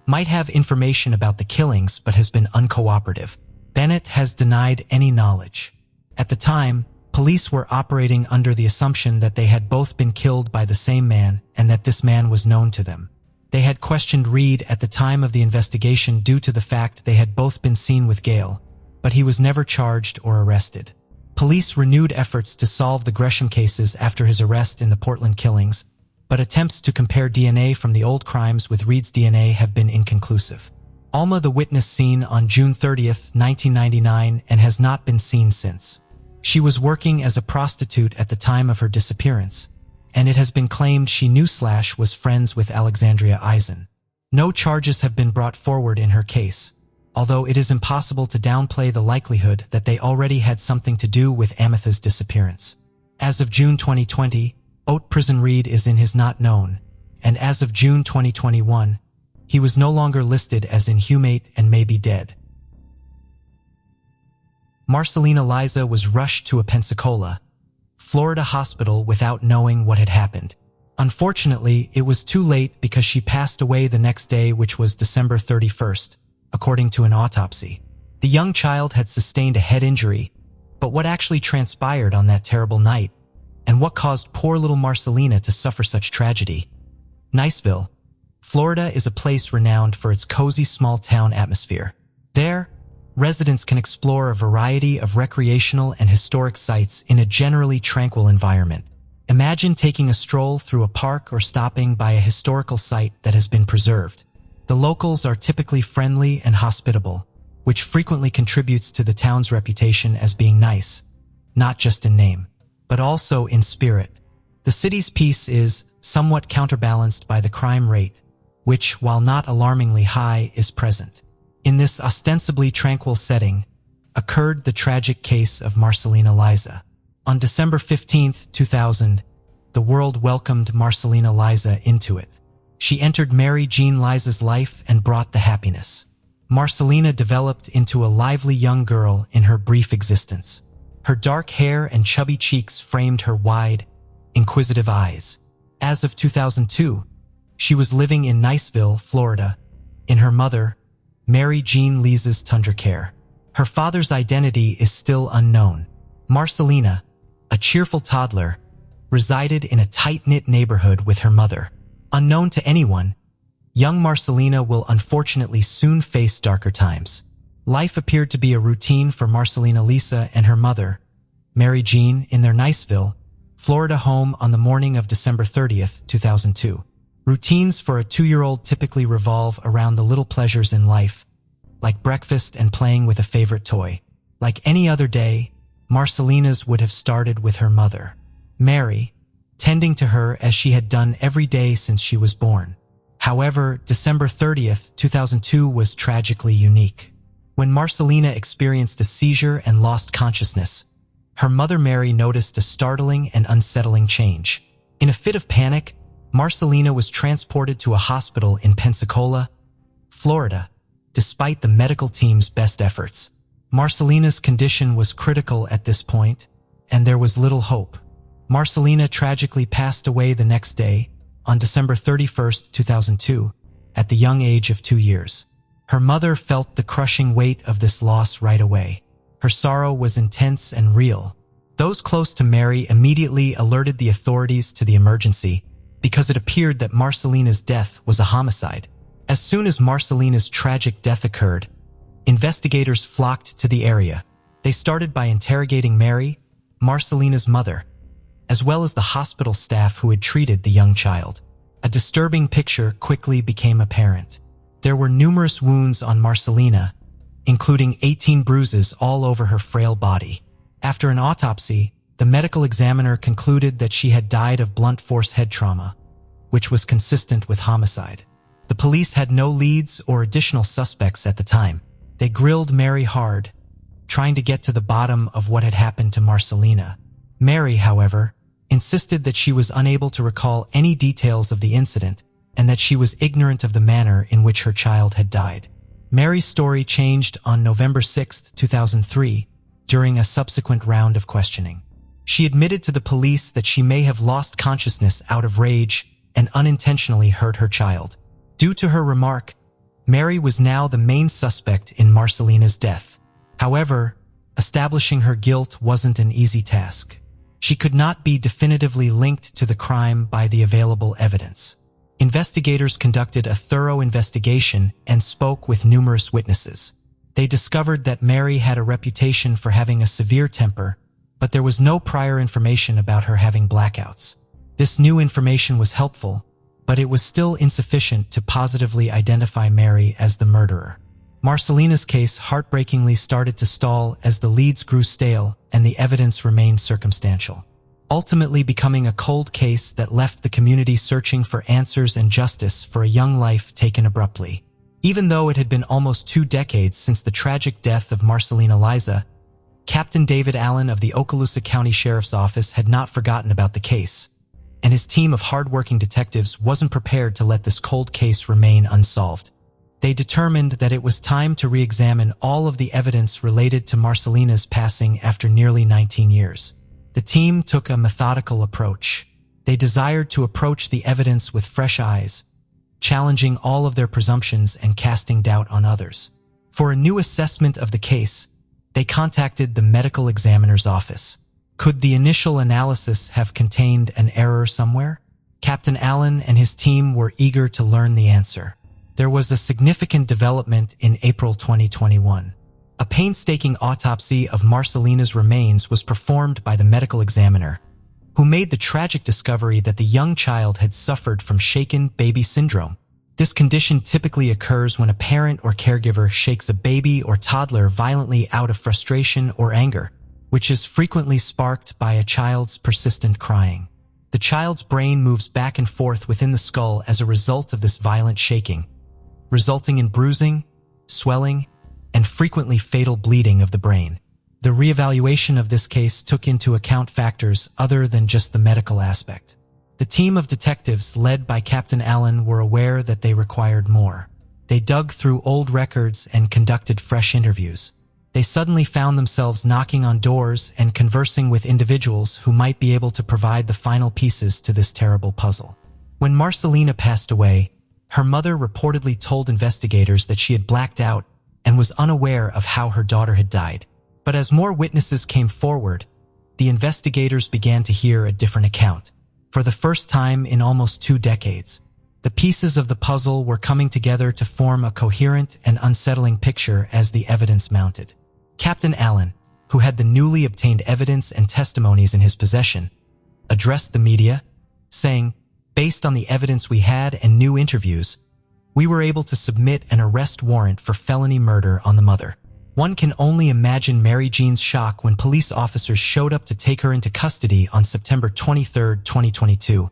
might have information about the killings but has been uncooperative. Bennett has denied any knowledge. At the time, police were operating under the assumption that they had both been killed by the same man and that this man was known to them. They had questioned Reed at the time of the investigation due to the fact they had both been seen with Gail, but he was never charged or arrested. Police renewed efforts to solve the Gresham cases after his arrest in the Portland killings, but attempts to compare DNA from the old crimes with Reed's DNA have been inconclusive. Alma the witness seen on June 30, 1999 and has not been seen since. She was working as a prostitute at the time of her disappearance, and it has been claimed she knew / was friends with Alexandria Eisen. No charges have been brought forward in her case, although it is impossible to downplay the likelihood that they already had something to do with Ametha's disappearance. As of June 2020, Oat Prison Reed is in his not known, and as of June 2021, he was no longer listed as inhumate and may be dead. Marcelina Liza was rushed to a Pensacola, Florida hospital without knowing what had happened. Unfortunately, it was too late because she passed away the next day, which was December 31st, according to an autopsy. The young child had sustained a head injury, but what actually transpired on that terrible night, and what caused poor little Marcelina to suffer such tragedy? Niceville, Florida is a place renowned for its cozy small-town atmosphere. There, residents can explore a variety of recreational and historic sites in a generally tranquil environment. Imagine taking a stroll through a park or stopping by a historical site that has been preserved. The locals are typically friendly and hospitable, which frequently contributes to the town's reputation as being nice, not just in name, but also in spirit. The city's peace is somewhat counterbalanced by the crime rate, which, while not alarmingly high, is present. In this ostensibly tranquil setting occurred the tragic case of Marcelina Liza. On December 15, 2000, the world welcomed Marcelina Liza into it. She entered Mary Jean Liza's life and brought the happiness. Marcelina developed into a lively young girl in her brief existence. Her dark hair and chubby cheeks framed her wide, inquisitive eyes. As of 2002, she was living in Niceville, Florida, in her mother, Mary Jean Liza's tundra care. Her father's identity is still unknown. Marcelina, a cheerful toddler, resided in a tight-knit neighborhood with her mother. Unknown to anyone, young Marcelina will unfortunately soon face darker times. Life appeared to be a routine for Marcelina Liza and her mother, Mary Jean, in their Niceville, Florida home on the morning of December 30th, 2002. Routines for a 2-year-old typically revolve around the little pleasures in life, like breakfast and playing with a favorite toy. Like any other day, Marcelina's would have started with her mother, Mary, tending to her as she had done every day since she was born. However, December 30th, 2002 was tragically unique. When Marcelina experienced a seizure and lost consciousness, her mother Mary noticed a startling and unsettling change. In a fit of panic, Marcelina was transported to a hospital in Pensacola, Florida, despite the medical team's best efforts. Marcelina's condition was critical at this point, and there was little hope. Marcelina tragically passed away the next day, on December 31st, 2002, at the young age of 2 years. Her mother felt the crushing weight of this loss right away. Her sorrow was intense and real. Those close to Mary immediately alerted the authorities to the emergency because it appeared that Marcelina's death was a homicide. As soon as Marcelina's tragic death occurred, investigators flocked to the area. They started by interrogating Mary, Marcelina's mother, as well as the hospital staff who had treated the young child. A disturbing picture quickly became apparent. There were numerous wounds on Marcelina, including 18 bruises all over her frail body. After an autopsy, the medical examiner concluded that she had died of blunt force head trauma, which was consistent with homicide. The police had no leads or additional suspects at the time. They grilled Mary hard, trying to get to the bottom of what had happened to Marcelina. Mary, however, insisted that she was unable to recall any details of the incident and that she was ignorant of the manner in which her child had died. Mary's story changed on November 6, 2003, during a subsequent round of questioning. She admitted to the police that she may have lost consciousness out of rage and unintentionally hurt her child. Due to her remark, Mary was now the main suspect in Marcelina's death. However, establishing her guilt wasn't an easy task. She could not be definitively linked to the crime by the available evidence. Investigators conducted a thorough investigation and spoke with numerous witnesses. They discovered that Mary had a reputation for having a severe temper, but there was no prior information about her having blackouts. This new information was helpful, but it was still insufficient to positively identify Mary as the murderer. Marcelina's case heartbreakingly started to stall as the leads grew stale and the evidence remained circumstantial, ultimately becoming a cold case that left the community searching for answers and justice for a young life taken abruptly. Even though it had been almost 2 decades since the tragic death of Marcelina Liza, Captain David Allen of the Okaloosa County Sheriff's Office had not forgotten about the case, and his team of hard-working detectives wasn't prepared to let this cold case remain unsolved. They determined that it was time to re-examine all of the evidence related to Marcelina's passing after nearly 19 years. The team took a methodical approach. They desired to approach the evidence with fresh eyes, challenging all of their presumptions and casting doubt on others. For a new assessment of the case, they contacted the medical examiner's office. Could the initial analysis have contained an error somewhere? Captain Allen and his team were eager to learn the answer. There was a significant development in April 2021. A painstaking autopsy of Marcelina's remains was performed by the medical examiner, who made the tragic discovery that the young child had suffered from shaken baby syndrome. This condition typically occurs when a parent or caregiver shakes a baby or toddler violently out of frustration or anger, which is frequently sparked by a child's persistent crying. The child's brain moves back and forth within the skull as a result of this violent shaking, resulting in bruising, swelling, and frequently fatal bleeding of the brain. The reevaluation of this case took into account factors other than just the medical aspect. The team of detectives led by Captain Allen were aware that they required more. They dug through old records and conducted fresh interviews. They suddenly found themselves knocking on doors and conversing with individuals who might be able to provide the final pieces to this terrible puzzle. When Marcelina passed away, her mother reportedly told investigators that she had blacked out and was unaware of how her daughter had died. But as more witnesses came forward, the investigators began to hear a different account. For the first time in almost 2 decades, the pieces of the puzzle were coming together to form a coherent and unsettling picture as the evidence mounted. Captain Allen, who had the newly obtained evidence and testimonies in his possession, addressed the media, saying, "Based on the evidence we had and new interviews, we were able to submit an arrest warrant for felony murder on the mother." One can only imagine Mary Jean's shock when police officers showed up to take her into custody on September 23, 2022,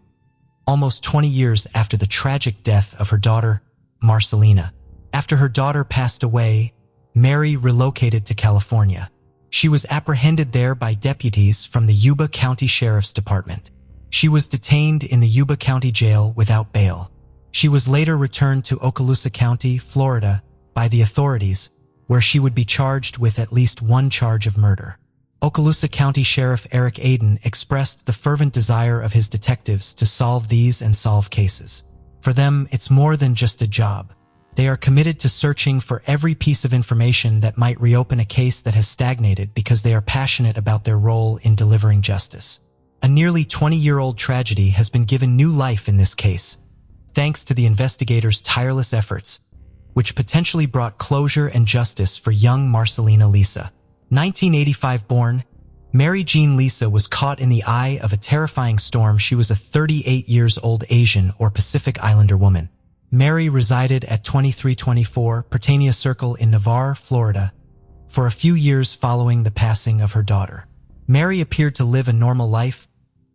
almost 20 years after the tragic death of her daughter, Marcelina. After her daughter passed away, Mary relocated to California. She was apprehended there by deputies from the Yuba County Sheriff's Department. She was detained in the Yuba County Jail without bail. She was later returned to Okaloosa County, Florida, by the authorities, where she would be charged with at least one charge of murder. Okaloosa County Sheriff Eric Aden expressed the fervent desire of his detectives to solve these and solve cases. For them, it's more than just a job. They are committed to searching for every piece of information that might reopen a case that has stagnated because they are passionate about their role in delivering justice. A nearly 20-year-old tragedy has been given new life in this case, thanks to the investigators' tireless efforts, which potentially brought closure and justice for young Marcelina Lisa. 1985 born, Mary Jean Lisa was caught in the eye of a terrifying storm. She was a 38-years-old Asian or Pacific Islander woman. Mary resided at 2324 Pertania Circle in Navarre, Florida, for a few years following the passing of her daughter. Mary appeared to live a normal life,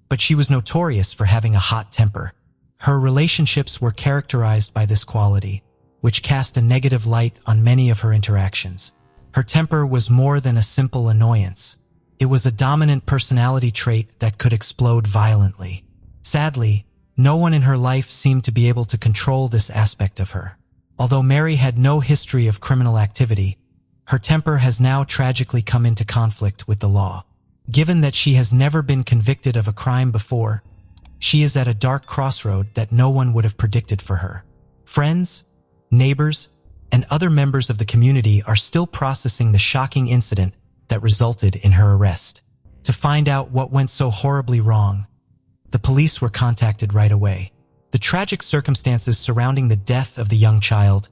but she was notorious for having a hot temper. Her relationships were characterized by this quality, which cast a negative light on many of her interactions. Her temper was more than a simple annoyance. It was a dominant personality trait that could explode violently. Sadly, no one in her life seemed to be able to control this aspect of her. Although Mary had no history of criminal activity, her temper has now tragically come into conflict with the law. Given that she has never been convicted of a crime before, she is at a dark crossroad that no one would have predicted for her. Friends, neighbors, and other members of the community are still processing the shocking incident that resulted in her arrest. To find out what went so horribly wrong, the police were contacted right away. The tragic circumstances surrounding the death of the young child,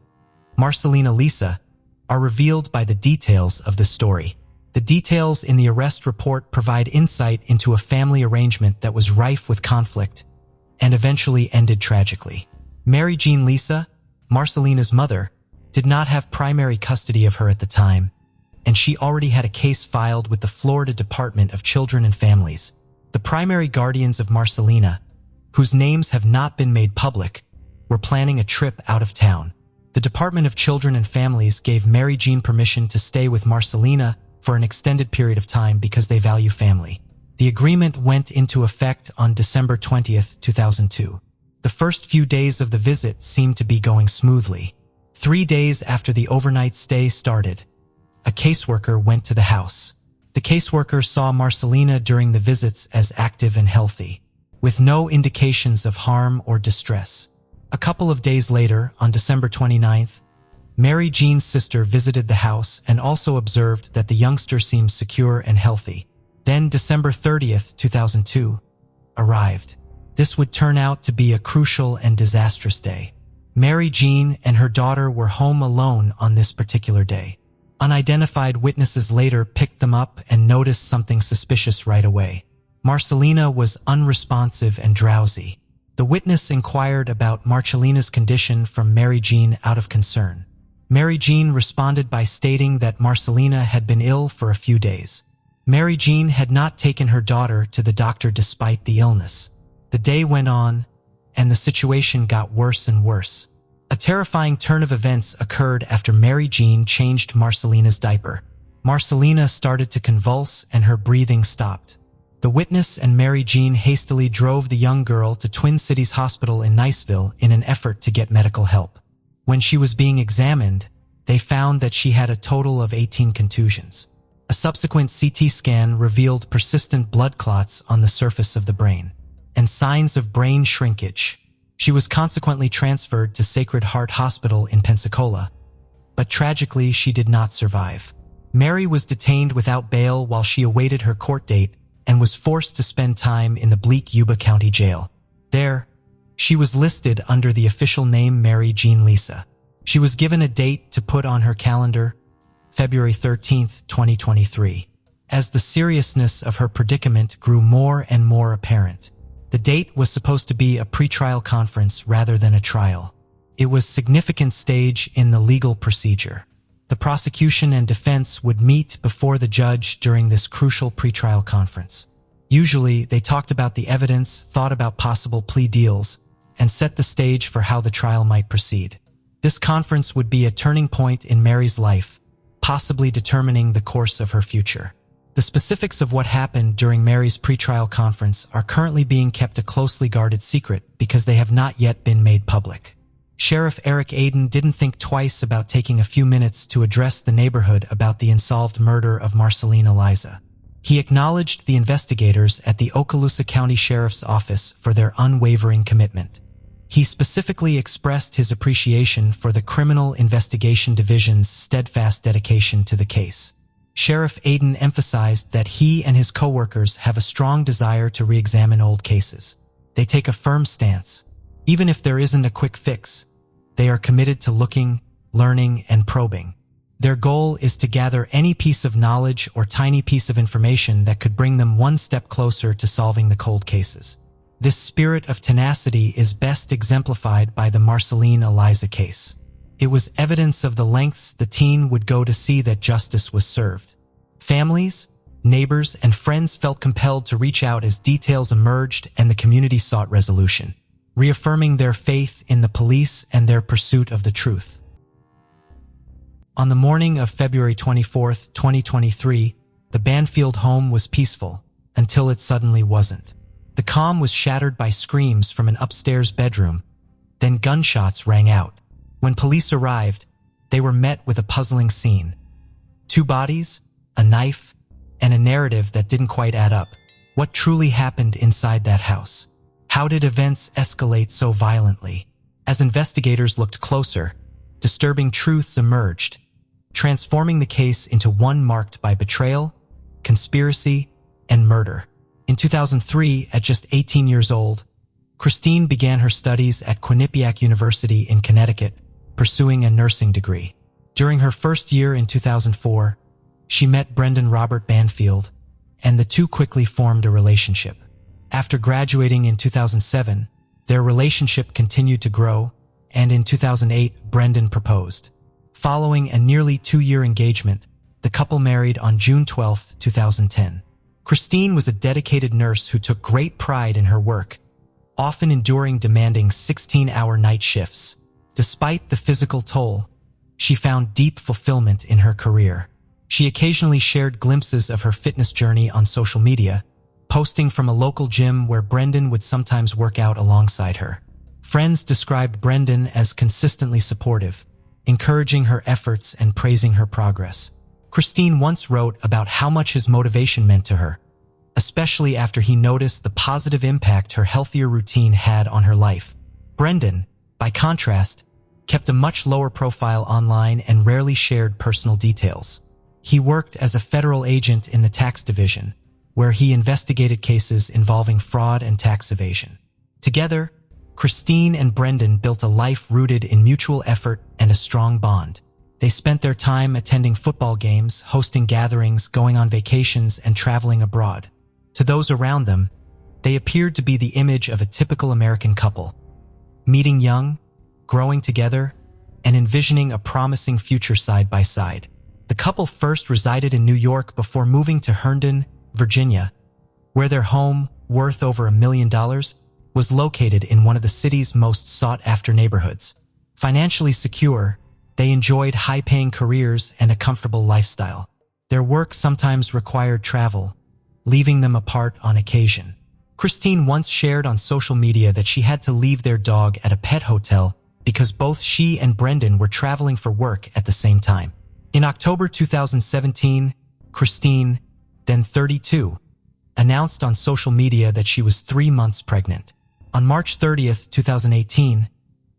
Marcelina Lisa, are revealed by the details of the story. The details in the arrest report provide insight into a family arrangement that was rife with conflict and eventually ended tragically. Mary Jean Lisa, Marcelina's mother, did not have primary custody of her at the time, and she already had a case filed with the Florida Department of Children and Families. The primary guardians of Marcelina, whose names have not been made public, were planning a trip out of town. The Department of Children and Families gave Mary Jean permission to stay with Marcelina for an extended period of time because they value family. The agreement went into effect on December 20th, 2002. The first few days of the visit seemed to be going smoothly. 3 days after the overnight stay started, a caseworker went to the house. The caseworker saw Marcelina during the visits as active and healthy, with no indications of harm or distress. A couple of days later, on December 29th, Mary Jean's sister visited the house and also observed that the youngster seemed secure and healthy. Then December 30th, 2002, arrived. This would turn out to be a crucial and disastrous day. Mary Jean and her daughter were home alone on this particular day. Unidentified witnesses later picked them up and noticed something suspicious right away. Marcelina was unresponsive and drowsy. The witness inquired about Marcelina's condition from Mary Jean out of concern. Mary Jean responded by stating that Marcelina had been ill for a few days. Mary Jean had not taken her daughter to the doctor despite the illness. The day went on, and the situation got worse and worse. A terrifying turn of events occurred after Mary Jean changed Marcelina's diaper. Marcelina started to convulse and her breathing stopped. The witness and Mary Jean hastily drove the young girl to Twin Cities Hospital in Niceville in an effort to get medical help. When she was being examined, they found that she had a total of 18 contusions. A subsequent CT scan revealed persistent blood clots on the surface of the brain and signs of brain shrinkage. She was consequently transferred to Sacred Heart Hospital in Pensacola, but tragically she did not survive. Mary was detained without bail while she awaited her court date and was forced to spend time in the bleak Yuba County Jail. There, she was listed under the official name Mary Jean Lisa. She was given a date to put on her calendar, February 13, 2023. As the seriousness of her predicament grew more and more apparent, the date was supposed to be a pretrial conference rather than a trial. It was a significant stage in the legal procedure. The prosecution and defense would meet before the judge during this crucial pretrial conference. Usually, they talked about the evidence, thought about possible plea deals, and set the stage for how the trial might proceed. This conference would be a turning point in Mary's life, possibly determining the course of her future. The specifics of what happened during Mary's pretrial conference are currently being kept a closely guarded secret because they have not yet been made public. Sheriff Eric Aiden didn't think twice about taking a few minutes to address the neighborhood about the unsolved murder of Marcelina Liza. He acknowledged the investigators at the Okaloosa County Sheriff's Office for their unwavering commitment. He specifically expressed his appreciation for the Criminal Investigation Division's steadfast dedication to the case. Sheriff Aiden emphasized that he and his coworkers have a strong desire to re-examine old cases. They take a firm stance. Even if there isn't a quick fix, they are committed to looking, learning, and probing. Their goal is to gather any piece of knowledge or tiny piece of information that could bring them one step closer to solving the cold cases. This spirit of tenacity is best exemplified by the Marcelina Liza case. It was evidence of the lengths the teen would go to see that justice was served. Families, neighbors, and friends felt compelled to reach out as details emerged and the community sought resolution, reaffirming their faith in the police and their pursuit of the truth. On the morning of February 24, 2023, the Banfield home was peaceful until it suddenly wasn't. The calm was shattered by screams from an upstairs bedroom, then gunshots rang out. When police arrived, they were met with a puzzling scene. 2 bodies, a knife, and a narrative that didn't quite add up. What truly happened inside that house? How did events escalate so violently? As investigators looked closer, disturbing truths emerged, transforming the case into one marked by betrayal, conspiracy, and murder. In 2003, at just 18 years old, Christine began her studies at Quinnipiac University in Connecticut, pursuing a nursing degree. During her first year in 2004, she met Brendan Robert Banfield, and the two quickly formed a relationship. After graduating in 2007, their relationship continued to grow, and in 2008, Brendan proposed. Following a nearly 2-year engagement, the couple married on June 12, 2010. Christine was a dedicated nurse who took great pride in her work, often enduring demanding 16-hour night shifts. Despite the physical toll, she found deep fulfillment in her career. She occasionally shared glimpses of her fitness journey on social media, posting from a local gym where Brendan would sometimes work out alongside her. Friends described Brendan as consistently supportive, encouraging her efforts and praising her progress. Christine once wrote about how much his motivation meant to her, especially after he noticed the positive impact her healthier routine had on her life. Brendan, by contrast, kept a much lower profile online and rarely shared personal details. He worked as a federal agent in the tax division, where he investigated cases involving fraud and tax evasion. Together, Christine and Brendan built a life rooted in mutual effort and a strong bond. They spent their time attending football games, hosting gatherings, going on vacations, and traveling abroad. To those around them, they appeared to be the image of a typical American couple, meeting young, growing together, and envisioning a promising future side by side. The couple first resided in New York before moving to Herndon, Virginia, where their home, worth over $1 million, was located in one of the city's most sought-after neighborhoods. Financially secure, they enjoyed high-paying careers and a comfortable lifestyle. Their work sometimes required travel, leaving them apart on occasion. Christine once shared on social media that she had to leave their dog at a pet hotel because both she and Brendan were traveling for work at the same time. In October 2017, Christine, then 32, announced on social media that she was 3 months pregnant. On March 30th, 2018,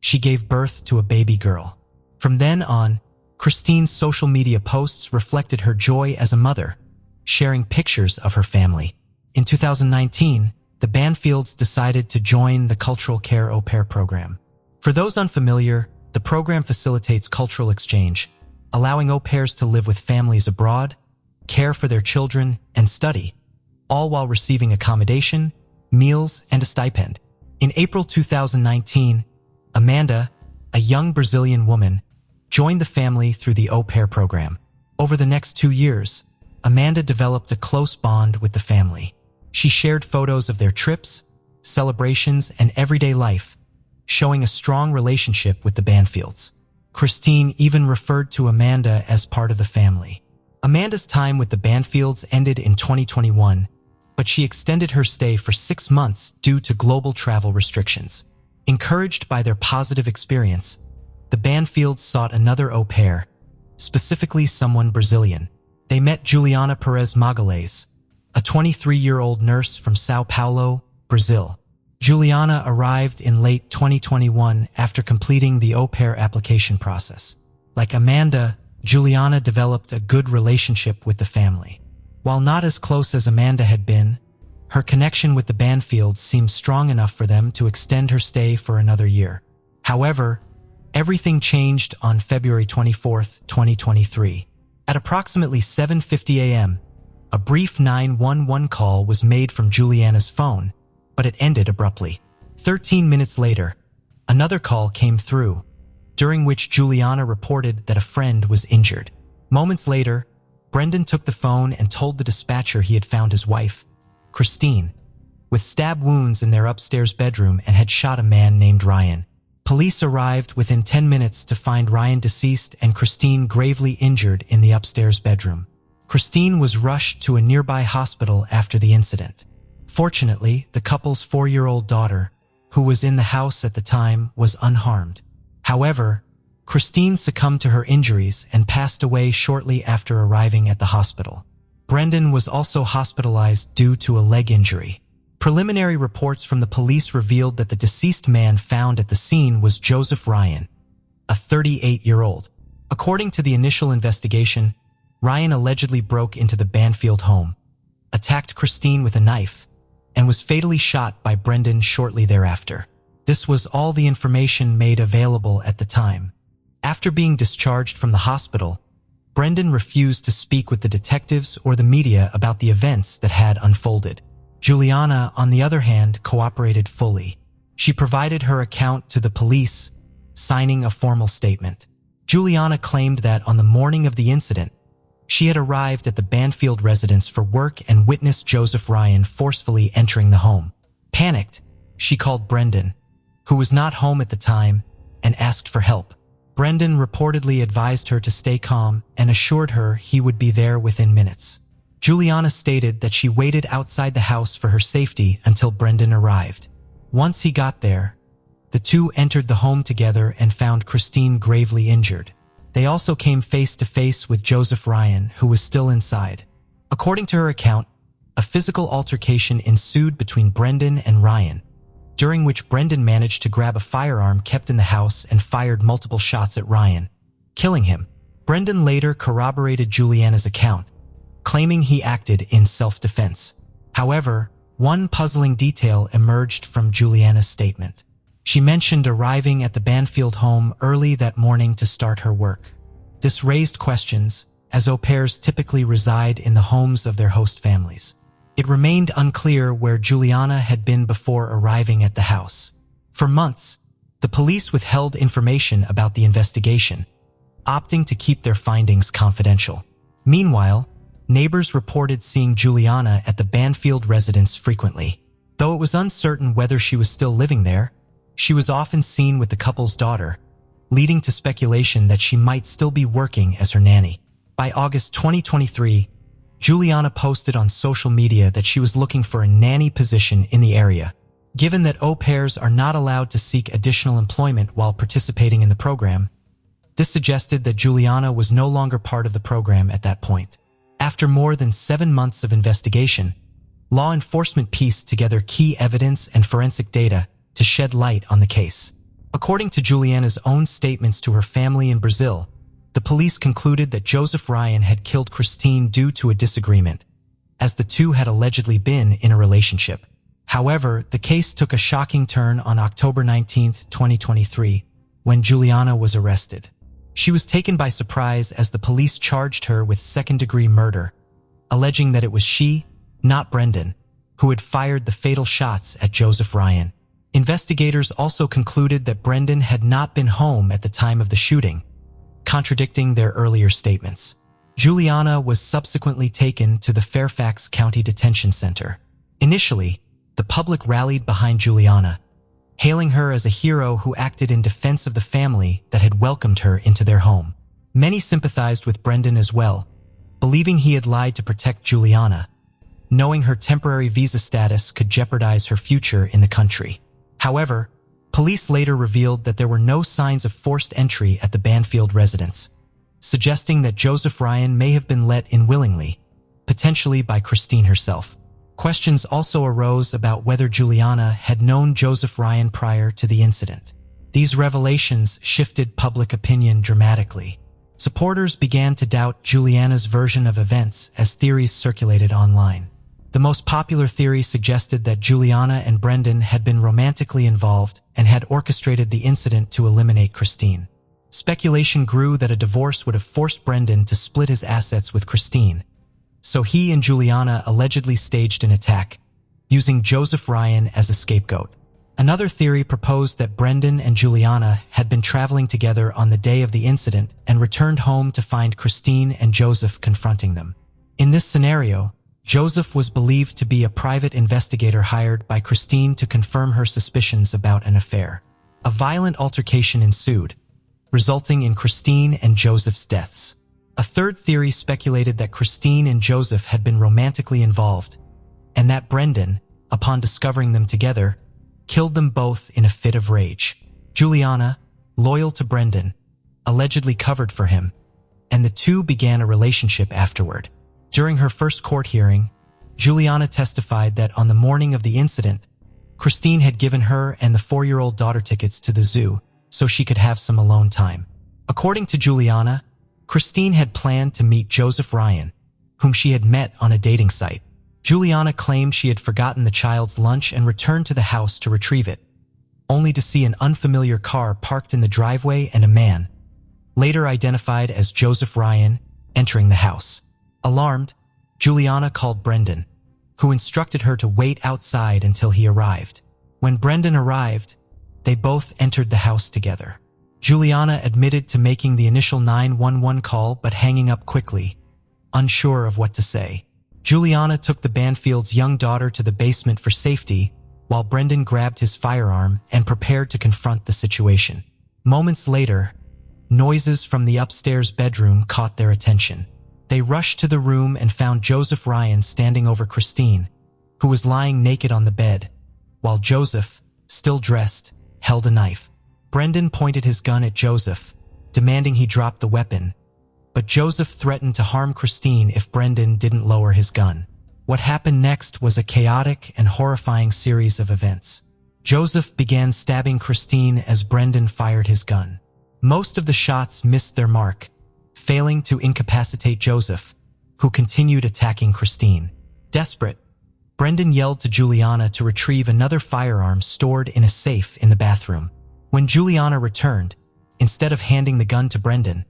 she gave birth to a baby girl. From then on, Christine's social media posts reflected her joy as a mother, sharing pictures of her family. In 2019, the Banfields decided to join the Cultural Care Au Pair program. For those unfamiliar, the program facilitates cultural exchange, allowing au pairs to live with families abroad, care for their children, and study, all while receiving accommodation, meals, and a stipend. In April 2019, Amanda, a young Brazilian woman, joined the family through the au pair program. Over the next 2 years, Amanda developed a close bond with the family. She shared photos of their trips, celebrations, and everyday life, showing a strong relationship with the Banfields. Christine even referred to Amanda as part of the family. Amanda's time with the Banfields ended in 2021, but she extended her stay for 6 months due to global travel restrictions. Encouraged by their positive experience, the Banfields sought another au pair, specifically someone Brazilian. They met Juliana Perez Magalhães, a 23-year-old nurse from São Paulo, Brazil. Juliana arrived in late 2021 after completing the au pair application process. Like Amanda, Juliana developed a good relationship with the family. While not as close as Amanda had been, her connection with the Banfields seemed strong enough for them to extend her stay for another year. However, everything changed on February 24, 2023. At approximately 7:50 a.m., a brief 911 call was made from Juliana's phone, but it ended abruptly. 13 minutes later, another call came through, during which Juliana reported that a friend was injured. Moments later, Brendan took the phone and told the dispatcher he had found his wife, Christine, with stab wounds in their upstairs bedroom and had shot a man named Ryan. Police arrived within 10 minutes to find Ryan deceased and Christine gravely injured in the upstairs bedroom. Christine was rushed to a nearby hospital after the incident. Fortunately, the couple's 4-year-old daughter, who was in the house at the time, was unharmed. However, Christine succumbed to her injuries and passed away shortly after arriving at the hospital. Brendan was also hospitalized due to a leg injury. Preliminary reports from the police revealed that the deceased man found at the scene was Joseph Ryan, a 38-year-old. According to the initial investigation, Ryan allegedly broke into the Banfield home, attacked Christine with a knife, and was fatally shot by Brendan shortly thereafter. This was all the information made available at the time. After being discharged from the hospital, Brendan refused to speak with the detectives or the media about the events that had unfolded. Juliana, on the other hand, cooperated fully. She provided her account to the police, signing a formal statement. Juliana claimed that on the morning of the incident, she had arrived at the Banfield residence for work and witnessed Joseph Ryan forcefully entering the home. Panicked, she called Brendan, who was not home at the time, and asked for help. Brendan reportedly advised her to stay calm and assured her he would be there within minutes. Juliana stated that she waited outside the house for her safety until Brendan arrived. Once he got there, the two entered the home together and found Christine gravely injured. They also came face to face with Joseph Ryan, who was still inside. According to her account, a physical altercation ensued between Brendan and Ryan, during which Brendan managed to grab a firearm kept in the house and fired multiple shots at Ryan, killing him. Brendan later corroborated Juliana's account, claiming he acted in self-defense. However, one puzzling detail emerged from Juliana's statement. She mentioned arriving at the Banfield home early that morning to start her work. This raised questions, as au pairs typically reside in the homes of their host families. It remained unclear where Juliana had been before arriving at the house. For months, the police withheld information about the investigation, opting to keep their findings confidential. Meanwhile, neighbors reported seeing Juliana at the Banfield residence frequently. Though it was uncertain whether she was still living there, she was often seen with the couple's daughter, leading to speculation that she might still be working as her nanny. By August 2023, Juliana posted on social media that she was looking for a nanny position in the area. Given that au pairs are not allowed to seek additional employment while participating in the program, this suggested that Juliana was no longer part of the program at that point. After more than 7 months of investigation, law enforcement pieced together key evidence and forensic data to shed light on the case. According to Juliana's own statements to her family in Brazil, the police concluded that Joseph Ryan had killed Christine due to a disagreement, as the two had allegedly been in a relationship. However, the case took a shocking turn on October 19, 2023, when Juliana was arrested. She was taken by surprise as the police charged her with second-degree murder, alleging that it was she, not Brendan, who had fired the fatal shots at Joseph Ryan. Investigators also concluded that Brendan had not been home at the time of the shooting, contradicting their earlier statements. Juliana was subsequently taken to the Fairfax County Detention Center. Initially, the public rallied behind Juliana, hailing her as a hero who acted in defense of the family that had welcomed her into their home. Many sympathized with Brendan as well, believing he had lied to protect Juliana, knowing her temporary visa status could jeopardize her future in the country. However, police later revealed that there were no signs of forced entry at the Banfield residence, suggesting that Joseph Ryan may have been let in willingly, potentially by Christine herself. Questions also arose about whether Juliana had known Joseph Ryan prior to the incident. These revelations shifted public opinion dramatically. Supporters began to doubt Juliana's version of events as theories circulated online. The most popular theory suggested that Juliana and Brendan had been romantically involved and had orchestrated the incident to eliminate Christine. Speculation grew that a divorce would have forced Brendan to split his assets with Christine, so he and Juliana allegedly staged an attack, using Joseph Ryan as a scapegoat. Another theory proposed that Brendan and Juliana had been traveling together on the day of the incident and returned home to find Christine and Joseph confronting them. In this scenario, Joseph was believed to be a private investigator hired by Christine to confirm her suspicions about an affair. A violent altercation ensued, resulting in Christine and Joseph's deaths. A third theory speculated that Christine and Joseph had been romantically involved, and that Brendan, upon discovering them together, killed them both in a fit of rage. Juliana, loyal to Brendan, allegedly covered for him, and the two began a relationship afterward. During her first court hearing, Juliana testified that on the morning of the incident, Christine had given her and the 4-year-old daughter tickets to the zoo so she could have some alone time. According to Juliana, Christine had planned to meet Joseph Ryan, whom she had met on a dating site. Juliana claimed she had forgotten the child's lunch and returned to the house to retrieve it, only to see an unfamiliar car parked in the driveway and a man, later identified as Joseph Ryan, entering the house. Alarmed, Juliana called Brendan, who instructed her to wait outside until he arrived. When Brendan arrived, they both entered the house together. Juliana admitted to making the initial 911 call but hanging up quickly, unsure of what to say. Juliana took the Banfield's young daughter to the basement for safety, while Brendan grabbed his firearm and prepared to confront the situation. Moments later, noises from the upstairs bedroom caught their attention. They rushed to the room and found Joseph Ryan standing over Christine, who was lying naked on the bed, while Joseph, still dressed, held a knife. Brendan pointed his gun at Joseph, demanding he drop the weapon, but Joseph threatened to harm Christine if Brendan didn't lower his gun. What happened next was a chaotic and horrifying series of events. Joseph began stabbing Christine as Brendan fired his gun. Most of the shots missed their mark, failing to incapacitate Joseph, who continued attacking Christine. Desperate, Brendan yelled to Juliana to retrieve another firearm stored in a safe in the bathroom. When Juliana returned, instead of handing the gun to Brendan,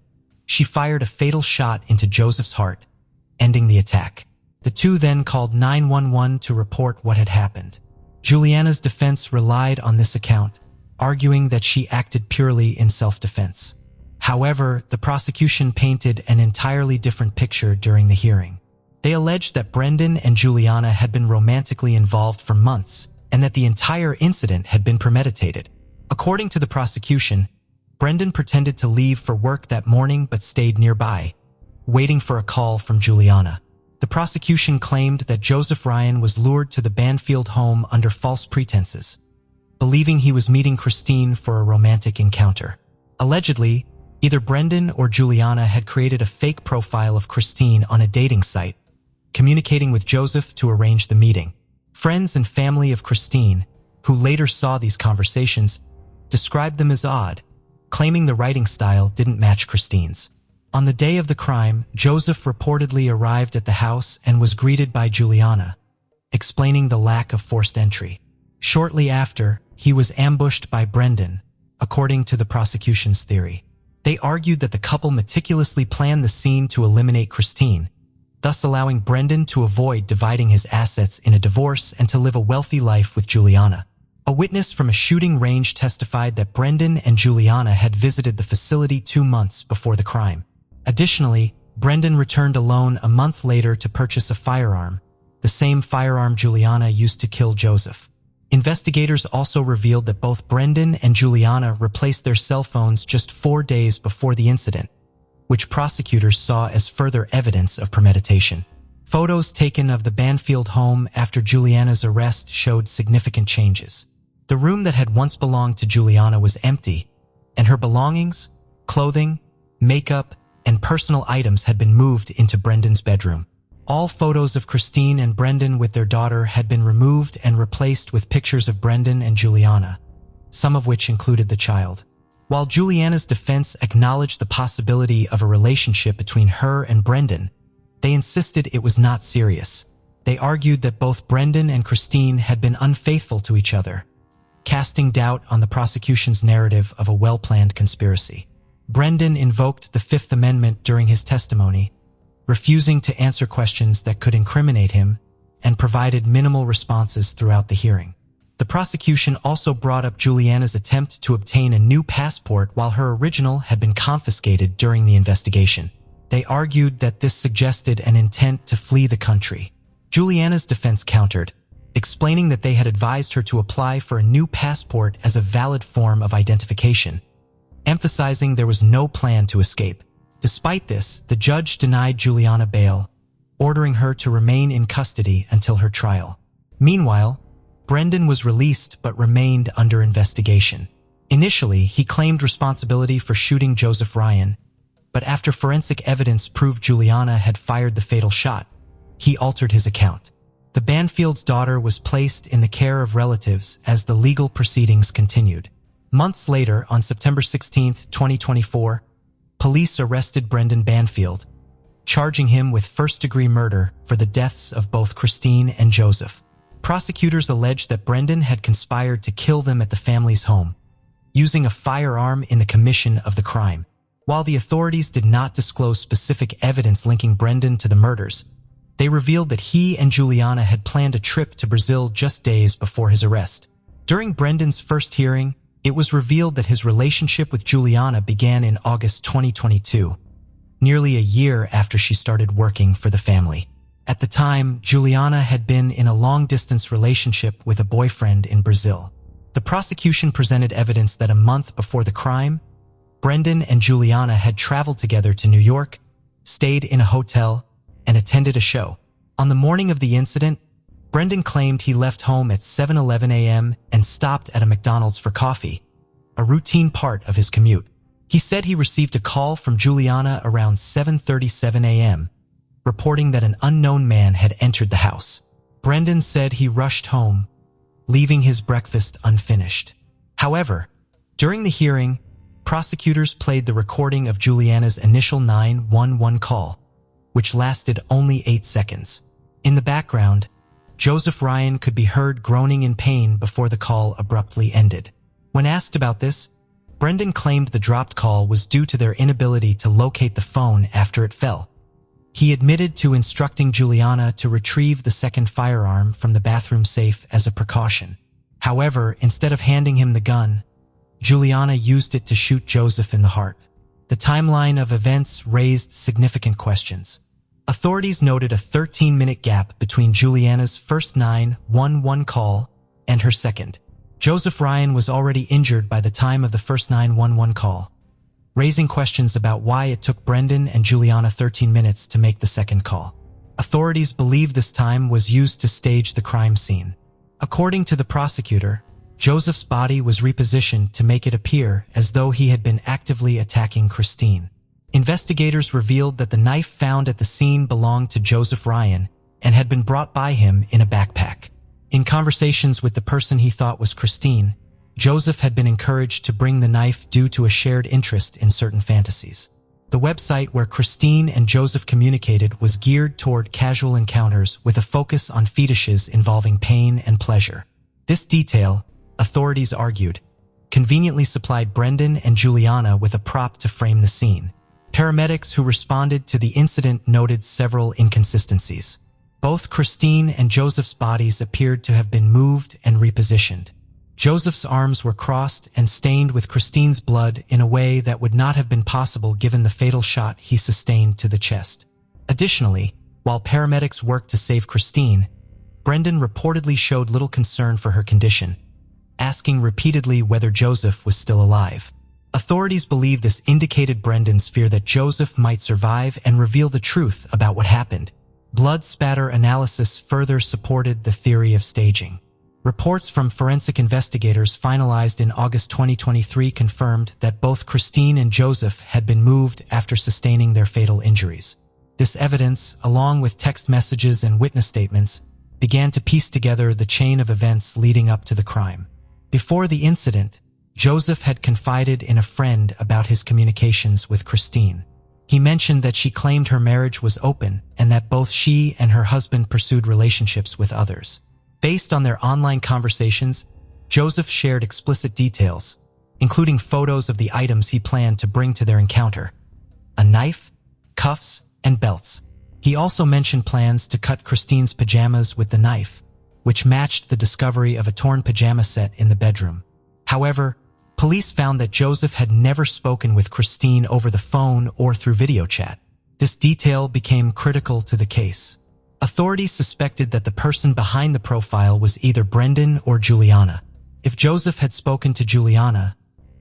she fired a fatal shot into Joseph's heart, ending the attack. The two then called 911 to report what had happened. Juliana's defense relied on this account, arguing that she acted purely in self-defense. However, the prosecution painted an entirely different picture during the hearing. They alleged that Brendan and Juliana had been romantically involved for months, and that the entire incident had been premeditated. According to the prosecution, Brendan pretended to leave for work that morning but stayed nearby, waiting for a call from Juliana. The prosecution claimed that Joseph Ryan was lured to the Banfield home under false pretenses, believing he was meeting Christine for a romantic encounter. Allegedly, either Brendan or Juliana had created a fake profile of Christine on a dating site, communicating with Joseph to arrange the meeting. Friends and family of Christine, who later saw these conversations, described them as odd, claiming the writing style didn't match Christine's. On the day of the crime, Joseph reportedly arrived at the house and was greeted by Juliana, explaining the lack of forced entry. Shortly after, he was ambushed by Brendan, according to the prosecution's theory. They argued that the couple meticulously planned the scene to eliminate Christine, thus allowing Brendan to avoid dividing his assets in a divorce and to live a wealthy life with Juliana. A witness from a shooting range testified that Brendan and Juliana had visited the facility 2 months before the crime. Additionally, Brendan returned alone a month later to purchase a firearm, the same firearm Juliana used to kill Joseph. Investigators also revealed that both Brendan and Juliana replaced their cell phones just 4 days before the incident, which prosecutors saw as further evidence of premeditation. Photos taken of the Banfield home after Juliana's arrest showed significant changes. The room that had once belonged to Juliana was empty, and her belongings, clothing, makeup, and personal items had been moved into Brendan's bedroom. All photos of Christine and Brendan with their daughter had been removed and replaced with pictures of Brendan and Juliana, some of which included the child. While Juliana's defense acknowledged the possibility of a relationship between her and Brendan, they insisted it was not serious. They argued that both Brendan and Christine had been unfaithful to each other, casting doubt on the prosecution's narrative of a well-planned conspiracy. Brendan invoked the Fifth Amendment during his testimony, refusing to answer questions that could incriminate him, and provided minimal responses throughout the hearing. The prosecution also brought up Juliana's attempt to obtain a new passport while her original had been confiscated during the investigation. They argued that this suggested an intent to flee the country. Juliana's defense countered, explaining that they had advised her to apply for a new passport as a valid form of identification, emphasizing there was no plan to escape. Despite this, the judge denied Juliana bail, ordering her to remain in custody until her trial. Meanwhile, Brendan was released but remained under investigation. Initially, he claimed responsibility for shooting Joseph Ryan, but after forensic evidence proved Juliana had fired the fatal shot, he altered his account. The Banfield's daughter was placed in the care of relatives as the legal proceedings continued. Months later, on September 16, 2024, police arrested Brendan Banfield, charging him with first-degree murder for the deaths of both Christine and Joseph. Prosecutors alleged that Brendan had conspired to kill them at the family's home, using a firearm in the commission of the crime. While the authorities did not disclose specific evidence linking Brendan to the murders, they revealed that he and Juliana had planned a trip to Brazil just days before his arrest. During Brendan's first hearing, it was revealed that his relationship with Juliana began in August 2022, nearly a year after she started working for the family. At the time, Juliana had been in a long-distance relationship with a boyfriend in Brazil. The prosecution presented evidence that a month before the crime, Brendan and Juliana had traveled together to New York, stayed in a hotel, and attended a show. On the morning of the incident, Brendan claimed he left home at 7:11 a.m. and stopped at a McDonald's for coffee, a routine part of his commute. He said he received a call from Juliana around 7:37 a.m., reporting that an unknown man had entered the house. Brendan said he rushed home, leaving his breakfast unfinished. However, during the hearing, prosecutors played the recording of Juliana's initial 911 call, which lasted only 8 seconds. In the background, Joseph Ryan could be heard groaning in pain before the call abruptly ended. When asked about this, Brendan claimed the dropped call was due to their inability to locate the phone after it fell. He admitted to instructing Juliana to retrieve the second firearm from the bathroom safe as a precaution. However, instead of handing him the gun, Juliana used it to shoot Joseph in the heart. The timeline of events raised significant questions. Authorities noted a 13-minute gap between Juliana's first 911 call and her second. Joseph Ryan was already injured by the time of the first 911 call, raising questions about why it took Brendan and Juliana 13 minutes to make the second call. Authorities believe this time was used to stage the crime scene. According to the prosecutor, Joseph's body was repositioned to make it appear as though he had been actively attacking Christine. Investigators revealed that the knife found at the scene belonged to Joseph Ryan and had been brought by him in a backpack. In conversations with the person he thought was Christine, Joseph had been encouraged to bring the knife due to a shared interest in certain fantasies. The website where Christine and Joseph communicated was geared toward casual encounters with a focus on fetishes involving pain and pleasure. This detail, authorities argued, conveniently supplied Brendan and Juliana with a prop to frame the scene. Paramedics who responded to the incident noted several inconsistencies. Both Christine and Joseph's bodies appeared to have been moved and repositioned. Joseph's arms were crossed and stained with Christine's blood in a way that would not have been possible given the fatal shot he sustained to the chest. Additionally, while paramedics worked to save Christine, Brendan reportedly showed little concern for her condition, asking repeatedly whether Joseph was still alive. Authorities believe this indicated Brendan's fear that Joseph might survive and reveal the truth about what happened. Blood spatter analysis further supported the theory of staging. Reports from forensic investigators finalized in August 2023 confirmed that both Christine and Joseph had been moved after sustaining their fatal injuries. This evidence, along with text messages and witness statements, began to piece together the chain of events leading up to the crime. Before the incident, Joseph had confided in a friend about his communications with Christine. He mentioned that she claimed her marriage was open and that both she and her husband pursued relationships with others. Based on their online conversations, Joseph shared explicit details, including photos of the items he planned to bring to their encounter: a knife, cuffs, and belts. He also mentioned plans to cut Christine's pajamas with the knife, which matched the discovery of a torn pajama set in the bedroom. However, police found that Joseph had never spoken with Christine over the phone or through video chat. This detail became critical to the case. Authorities suspected that the person behind the profile was either Brendan or Juliana. If Joseph had spoken to Juliana,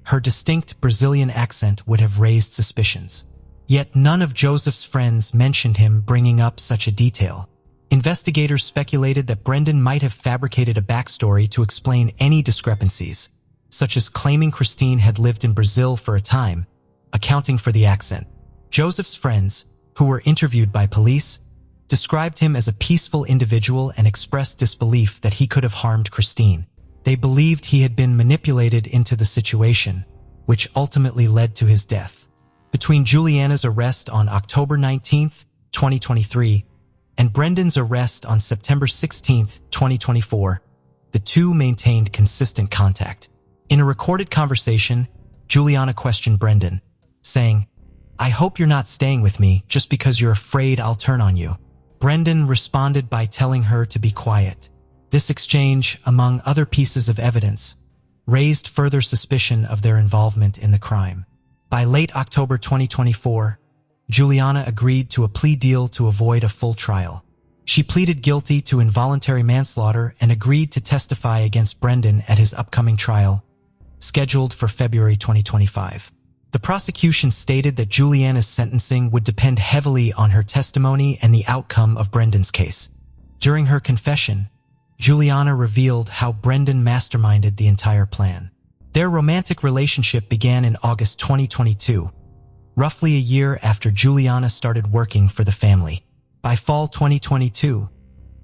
her distinct Brazilian accent would have raised suspicions. Yet none of Joseph's friends mentioned him bringing up such a detail. Investigators speculated that Brendan might have fabricated a backstory to explain any discrepancies, such as claiming Christine had lived in Brazil for a time, accounting for the accent. Joseph's friends, who were interviewed by police, described him as a peaceful individual and expressed disbelief that he could have harmed Christine. They believed he had been manipulated into the situation, which ultimately led to his death. Between Juliana's arrest on October 19, 2023, and Brendan's arrest on September 16, 2024, the two maintained consistent contact. In a recorded conversation, Juliana questioned Brendan, saying, "I hope you're not staying with me just because you're afraid I'll turn on you." Brendan responded by telling her to be quiet. This exchange, among other pieces of evidence, raised further suspicion of their involvement in the crime. By late October 2024, Juliana agreed to a plea deal to avoid a full trial. She pleaded guilty to involuntary manslaughter and agreed to testify against Brendan at his upcoming trial, scheduled for February 2025. The prosecution stated that Juliana's sentencing would depend heavily on her testimony and the outcome of Brendan's case. During her confession, Juliana revealed how Brendan masterminded the entire plan. Their romantic relationship began in August 2022, roughly a year after Juliana started working for the family. By fall 2022,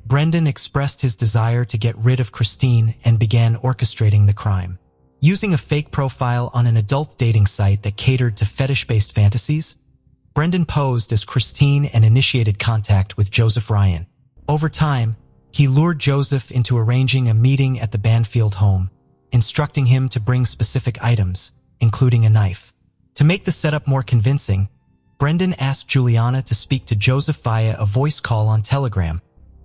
Brendan expressed his desire to get rid of Christine and began orchestrating the crime. Using a fake profile on an adult dating site that catered to fetish-based fantasies, Brendan posed as Christine and initiated contact with Joseph Ryan. Over time, he lured Joseph into arranging a meeting at the Banfield home, instructing him to bring specific items, including a knife. To make the setup more convincing, Brendan asked Juliana to speak to Joseph via a voice call on Telegram,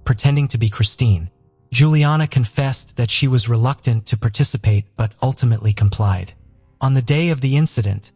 pretending to be Christine. Juliana confessed that she was reluctant to participate but ultimately complied. On the day of the incident,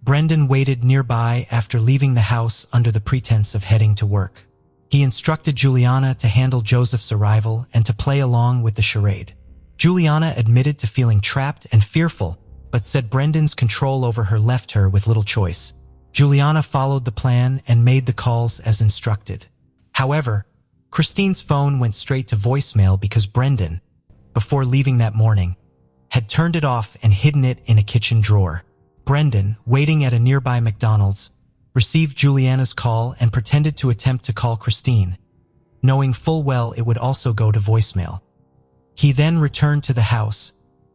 Brendan waited nearby after leaving the house under the pretense of heading to work. He instructed Juliana to handle Joseph's arrival and to play along with the charade. Juliana admitted to feeling trapped and fearful, but said Brendan's control over her left her with little choice. Juliana followed the plan and made the calls as instructed. However, Christine's phone went straight to voicemail because Brendan, before leaving that morning, had turned it off and hidden it in a kitchen drawer. Brendan, waiting at a nearby McDonald's, received Juliana's call and pretended to attempt to call Christine, knowing full well it would also go to voicemail. He then returned to the house,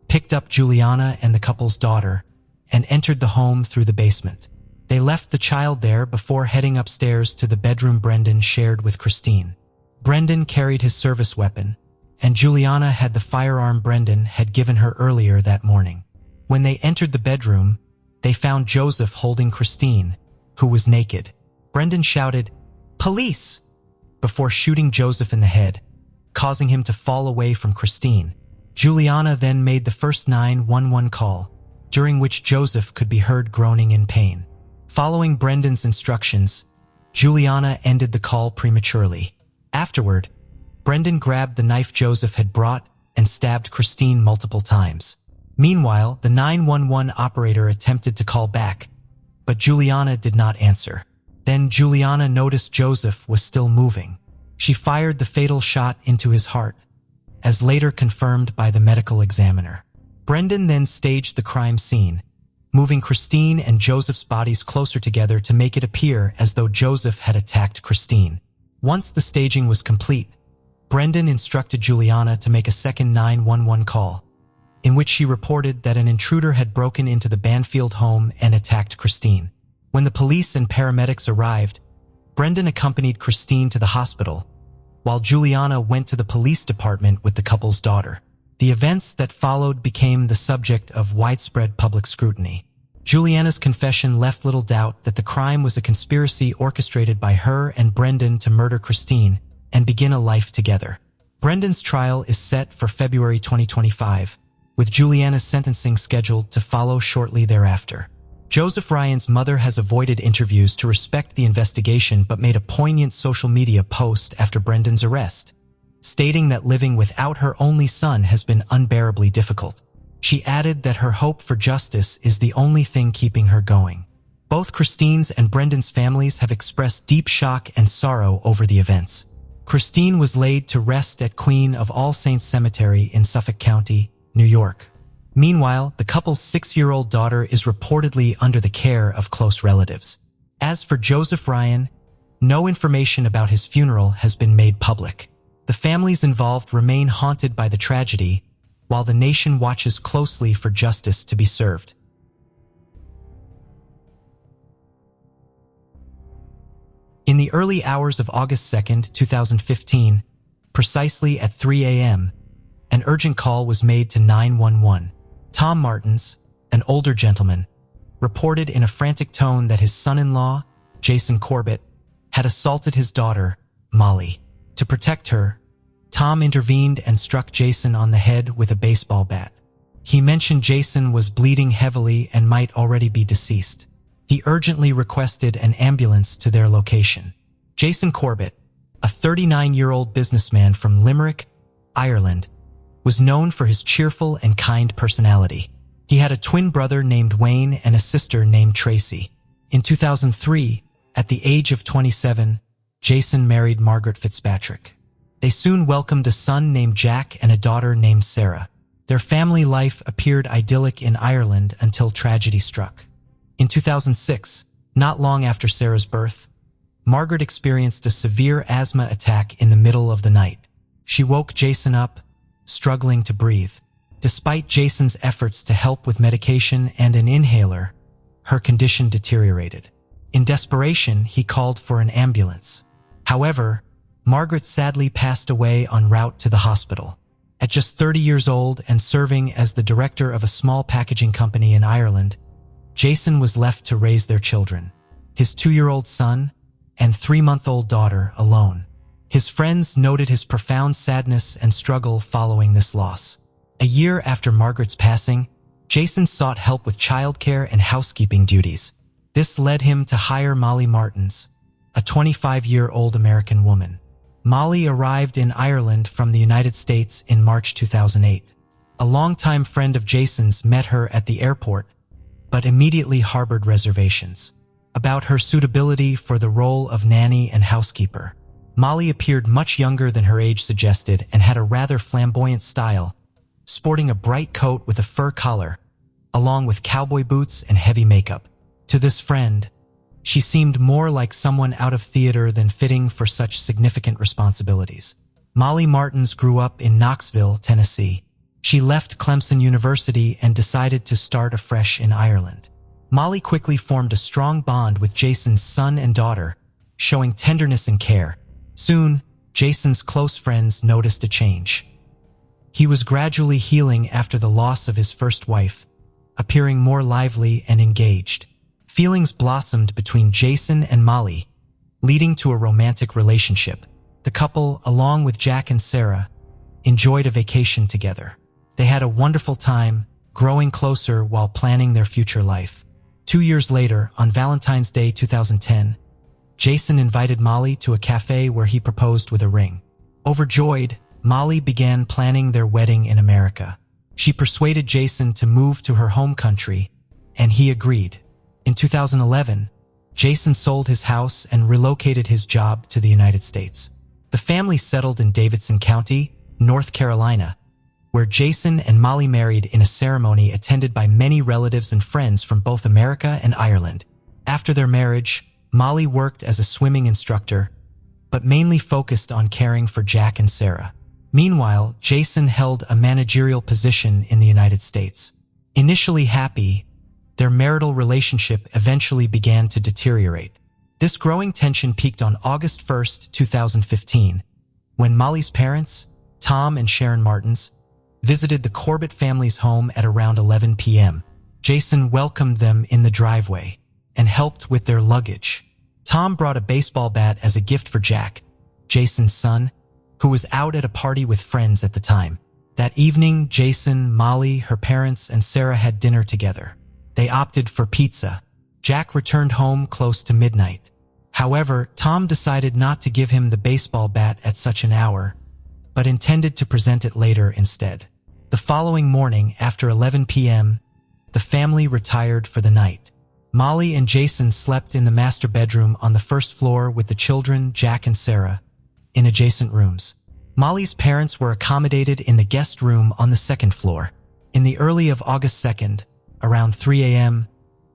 picked up Juliana and the couple's daughter, and entered the home through the basement. They left the child there before heading upstairs to the bedroom Brendan shared with Christine. Brendan carried his service weapon, and Juliana had the firearm Brendan had given her earlier that morning. When they entered the bedroom, they found Joseph holding Christine, who was naked. Brendan shouted, "Police!" before shooting Joseph in the head, causing him to fall away from Christine. Juliana then made the first 911 call, during which Joseph could be heard groaning in pain. Following Brendan's instructions, Juliana ended the call prematurely. Afterward, Brendan grabbed the knife Joseph had brought and stabbed Christine multiple times. Meanwhile, the 911 operator attempted to call back, but Juliana did not answer. Then Juliana noticed Joseph was still moving. She fired the fatal shot into his heart, as later confirmed by the medical examiner. Brendan then staged the crime scene, moving Christine and Joseph's bodies closer together to make it appear as though Joseph had attacked Christine. Once the staging was complete, Brendan instructed Juliana to make a second 911 call, in which she reported that an intruder had broken into the Banfield home and attacked Christine. When the police and paramedics arrived, Brendan accompanied Christine to the hospital, while Juliana went to the police department with the couple's daughter. The events that followed became the subject of widespread public scrutiny. Juliana's confession left little doubt that the crime was a conspiracy orchestrated by her and Brendan to murder Christine and begin a life together. Brendan's trial is set for February 2025, with Juliana's sentencing scheduled to follow shortly thereafter. Joseph Ryan's mother has avoided interviews to respect the investigation but made a poignant social media post after Brendan's arrest, stating that living without her only son has been unbearably difficult. She added that her hope for justice is the only thing keeping her going. Both Christine's and Brendan's families have expressed deep shock and sorrow over the events. Christine was laid to rest at Queen of All Saints Cemetery in Suffolk County, New York. Meanwhile, the couple's 6-year-old daughter is reportedly under the care of close relatives. As for Joseph Ryan, no information about his funeral has been made public. The families involved remain haunted by the tragedy, while the nation watches closely for justice to be served. In the early hours of August 2, 2015, precisely at 3 a.m., an urgent call was made to 911. Tom Martins, an older gentleman, reported in a frantic tone that his son-in-law, Jason Corbett, had assaulted his daughter, Molly. To protect her, Tom intervened and struck Jason on the head with a baseball bat. He mentioned Jason was bleeding heavily and might already be deceased. He urgently requested an ambulance to their location. Jason Corbett, a 39-year-old businessman from Limerick, Ireland, was known for his cheerful and kind personality. He had a twin brother named Wayne and a sister named Tracy. In 2003, at the age of 27, Jason married Margaret Fitzpatrick. They soon welcomed a son named Jack and a daughter named Sarah. Their family life appeared idyllic in Ireland until tragedy struck. In 2006, not long after Sarah's birth, Margaret experienced a severe asthma attack in the middle of the night. She woke Jason up, struggling to breathe. Despite Jason's efforts to help with medication and an inhaler, her condition deteriorated. In desperation, he called for an ambulance. However, Margaret sadly passed away en route to the hospital. At just 30 years old and serving as the director of a small packaging company in Ireland, Jason was left to raise their children, his 2-year-old son and 3-month-old daughter, alone. His friends noted his profound sadness and struggle following this loss. A year after Margaret's passing, Jason sought help with childcare and housekeeping duties. This led him to hire Molly Martins, a 25-year-old American woman. Molly arrived in Ireland from the United States in March 2008. a longtime friend of Jason's, met her at the airport, but immediately harbored reservations about her suitability for the role of nanny and housekeeper. Molly appeared much younger than her age suggested and had a rather flamboyant style, sporting a bright coat with a fur collar, along with cowboy boots and heavy makeup. To this friend, she seemed more like someone out of theater than fitting for such significant responsibilities. Molly Martins grew up in Knoxville, Tennessee. She left Clemson University and decided to start afresh in Ireland. Molly quickly formed a strong bond with Jason's son and daughter, showing tenderness and care. Soon, Jason's close friends noticed a change. He was gradually healing after the loss of his first wife, appearing more lively and engaged. Feelings blossomed between Jason and Molly, leading to a romantic relationship. The couple, along with Jack and Sarah, enjoyed a vacation together. They had a wonderful time, growing closer while planning their future life. 2 years later, on Valentine's Day 2010, Jason invited Molly to a cafe where he proposed with a ring. Overjoyed, Molly began planning their wedding in America. She persuaded Jason to move to her home country, and he agreed. In 2011, Jason sold his house and relocated his job to the United States. The family settled in Davidson County, North Carolina, where Jason and Molly married in a ceremony attended by many relatives and friends from both America and Ireland. After their marriage, Molly worked as a swimming instructor, but mainly focused on caring for Jack and Sarah. Meanwhile, Jason held a managerial position in the United States. Initially happy, their marital relationship eventually began to deteriorate. This growing tension peaked on August 1, 2015, when Molly's parents, Tom and Sharon Martins, visited the Corbett family's home at around 11 p.m. Jason welcomed them in the driveway and helped with their luggage. Tom brought a baseball bat as a gift for Jack, Jason's son, who was out at a party with friends at the time. That evening, Jason, Molly, her parents, and Sarah had dinner together. They opted for pizza. Jack returned home close to midnight. However, Tom decided not to give him the baseball bat at such an hour, but intended to present it later instead. The following morning, after 11 p.m., the family retired for the night. Molly and Jason slept in the master bedroom on the first floor with the children, Jack and Sarah, in adjacent rooms. Molly's parents were accommodated in the guest room on the second floor. In the early of August 2nd, around 3 a.m.,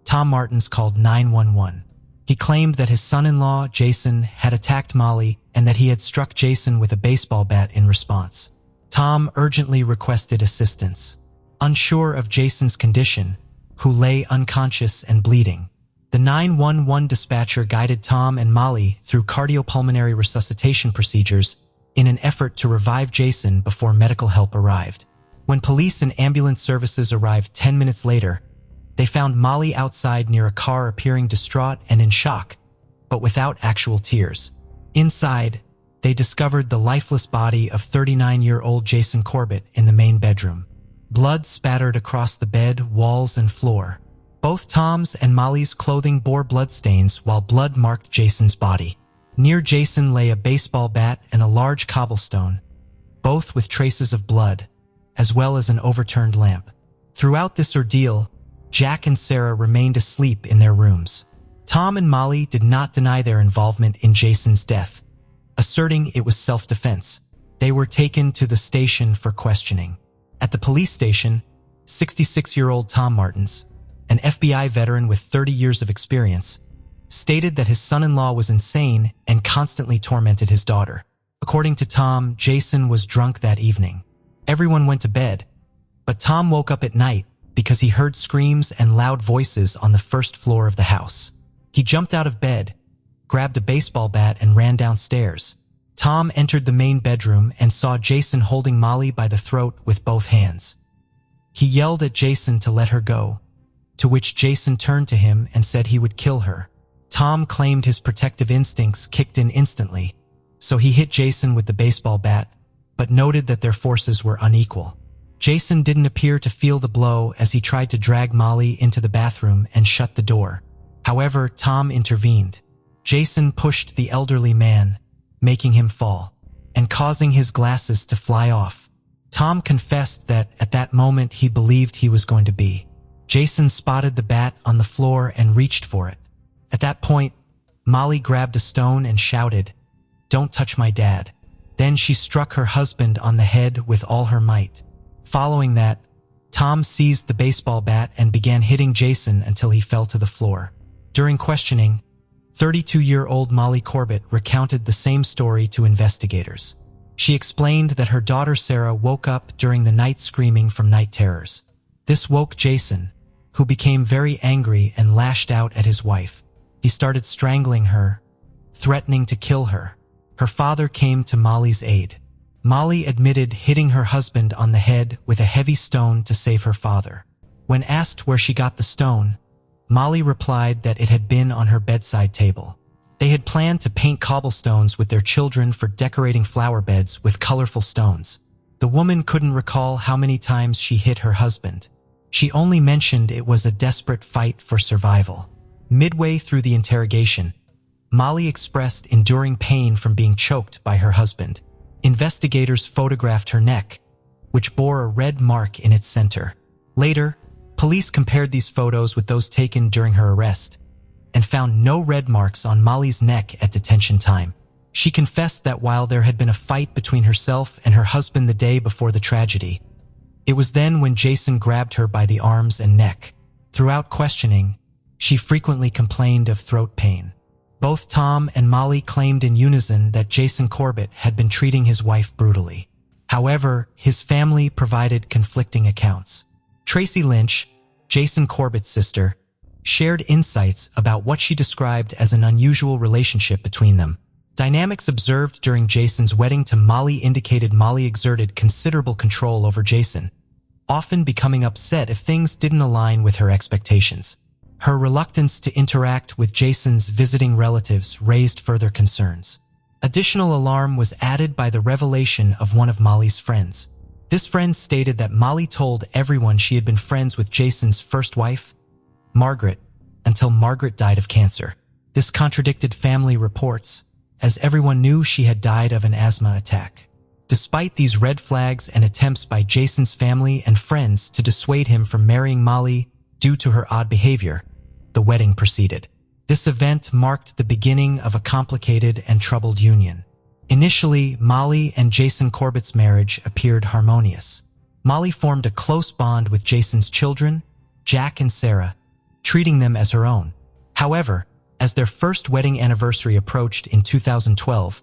Tom Martins called 911. He claimed that his son-in-law, Jason, had attacked Molly and that he had struck Jason with a baseball bat in response. Tom urgently requested assistance. Unsure of Jason's condition, who lay unconscious and bleeding, the 911 dispatcher guided Tom and Molly through cardiopulmonary resuscitation procedures in an effort to revive Jason before medical help arrived. When police and ambulance services arrived 10 minutes later, they found Molly outside near a car appearing distraught and in shock, but without actual tears. Inside, they discovered the lifeless body of 39-year-old Jason Corbett in the main bedroom. Blood spattered across the bed, walls, and floor. Both Tom's and Molly's clothing bore bloodstains while blood marked Jason's body. Near Jason lay a baseball bat and a large cobblestone, both with traces of blood, as well as an overturned lamp. Throughout this ordeal, Jack and Sarah remained asleep in their rooms. Tom and Molly did not deny their involvement in Jason's death, asserting it was self-defense. They were taken to the station for questioning. At the police station, 66-year-old Tom Martins, an FBI veteran with 30 years of experience, stated that his son-in-law was insane and constantly tormented his daughter. According to Tom, Jason was drunk that evening. Everyone went to bed, but Tom woke up at night because he heard screams and loud voices on the first floor of the house. He jumped out of bed, grabbed a baseball bat, and ran downstairs. Tom entered the main bedroom and saw Jason holding Molly by the throat with both hands. He yelled at Jason to let her go, to which Jason turned to him and said he would kill her. Tom claimed his protective instincts kicked in instantly, so he hit Jason with the baseball bat, but noted that their forces were unequal. Jason didn't appear to feel the blow as he tried to drag Molly into the bathroom and shut the door. However, Tom intervened. Jason pushed the elderly man, making him fall, and causing his glasses to fly off. Tom confessed that at that moment he believed he was going to be. Jason spotted the bat on the floor and reached for it. At that point, Molly grabbed a stone and shouted, "Don't touch my dad." Then she struck her husband on the head with all her might. Following that, Tom seized the baseball bat and began hitting Jason until he fell to the floor. During questioning, 32-year-old Molly Corbett recounted the same story to investigators. She explained that her daughter Sarah woke up during the night screaming from night terrors. This woke Jason, who became very angry and lashed out at his wife. He started strangling her, threatening to kill her. Her father came to Molly's aid. Molly admitted hitting her husband on the head with a heavy stone to save her father. When asked where she got the stone, Molly replied that it had been on her bedside table. They had planned to paint cobblestones with their children for decorating flower beds with colorful stones. The woman couldn't recall how many times she hit her husband. She only mentioned it was a desperate fight for survival. Midway through the interrogation, Molly expressed enduring pain from being choked by her husband. Investigators photographed her neck, which bore a red mark in its center. Later, police compared these photos with those taken during her arrest and found no red marks on Molly's neck at detention time. She confessed that while there had been a fight between herself and her husband the day before the tragedy, it was then when Jason grabbed her by the arms and neck. Throughout questioning, she frequently complained of throat pain. Both Tom and Molly claimed in unison that Jason Corbett had been treating his wife brutally. However, his family provided conflicting accounts. Tracy Lynch, Jason Corbett's sister, shared insights about what she described as an unusual relationship between them. Dynamics observed during Jason's wedding to Molly indicated Molly exerted considerable control over Jason, often becoming upset if things didn't align with her expectations. Her reluctance to interact with Jason's visiting relatives raised further concerns. Additional alarm was added by the revelation of one of Molly's friends. This friend stated that Molly told everyone she had been friends with Jason's first wife, Margaret, until Margaret died of cancer. This contradicted family reports, as everyone knew she had died of an asthma attack. Despite these red flags and attempts by Jason's family and friends to dissuade him from marrying Molly due to her odd behavior, the wedding proceeded. This event marked the beginning of a complicated and troubled union. Initially, Molly and Jason Corbett's marriage appeared harmonious. Molly formed a close bond with Jason's children, Jack and Sarah, treating them as her own. However, as their first wedding anniversary approached in 2012,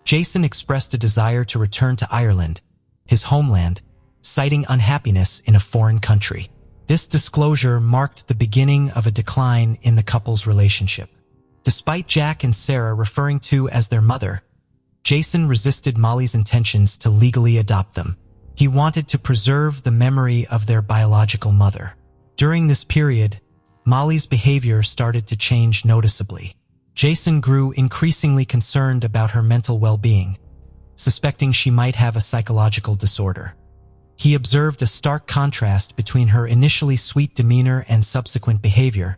Jason expressed a desire to return to Ireland, his homeland, citing unhappiness in a foreign country. This disclosure marked the beginning of a decline in the couple's relationship. Despite Jack and Sarah referring to as their mother, Jason resisted Molly's intentions to legally adopt them. He wanted to preserve the memory of their biological mother. During this period, Molly's behavior started to change noticeably. Jason grew increasingly concerned about her mental well-being, suspecting she might have a psychological disorder. He observed a stark contrast between her initially sweet demeanor and subsequent behavior,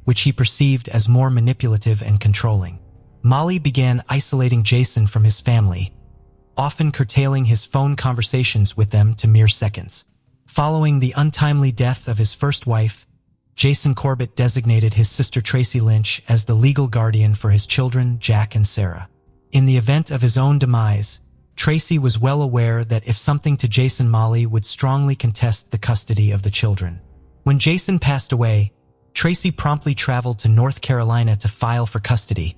which he perceived as more manipulative and controlling. Molly began isolating Jason from his family, often curtailing his phone conversations with them to mere seconds. Following the untimely death of his first wife, Jason Corbett designated his sister Tracy Lynch as the legal guardian for his children, Jack and Sarah. In the event of his own demise, Tracy was well aware that if something to Jason, Molly would strongly contest the custody of the children. When Jason passed away, Tracy promptly traveled to North Carolina to file for custody,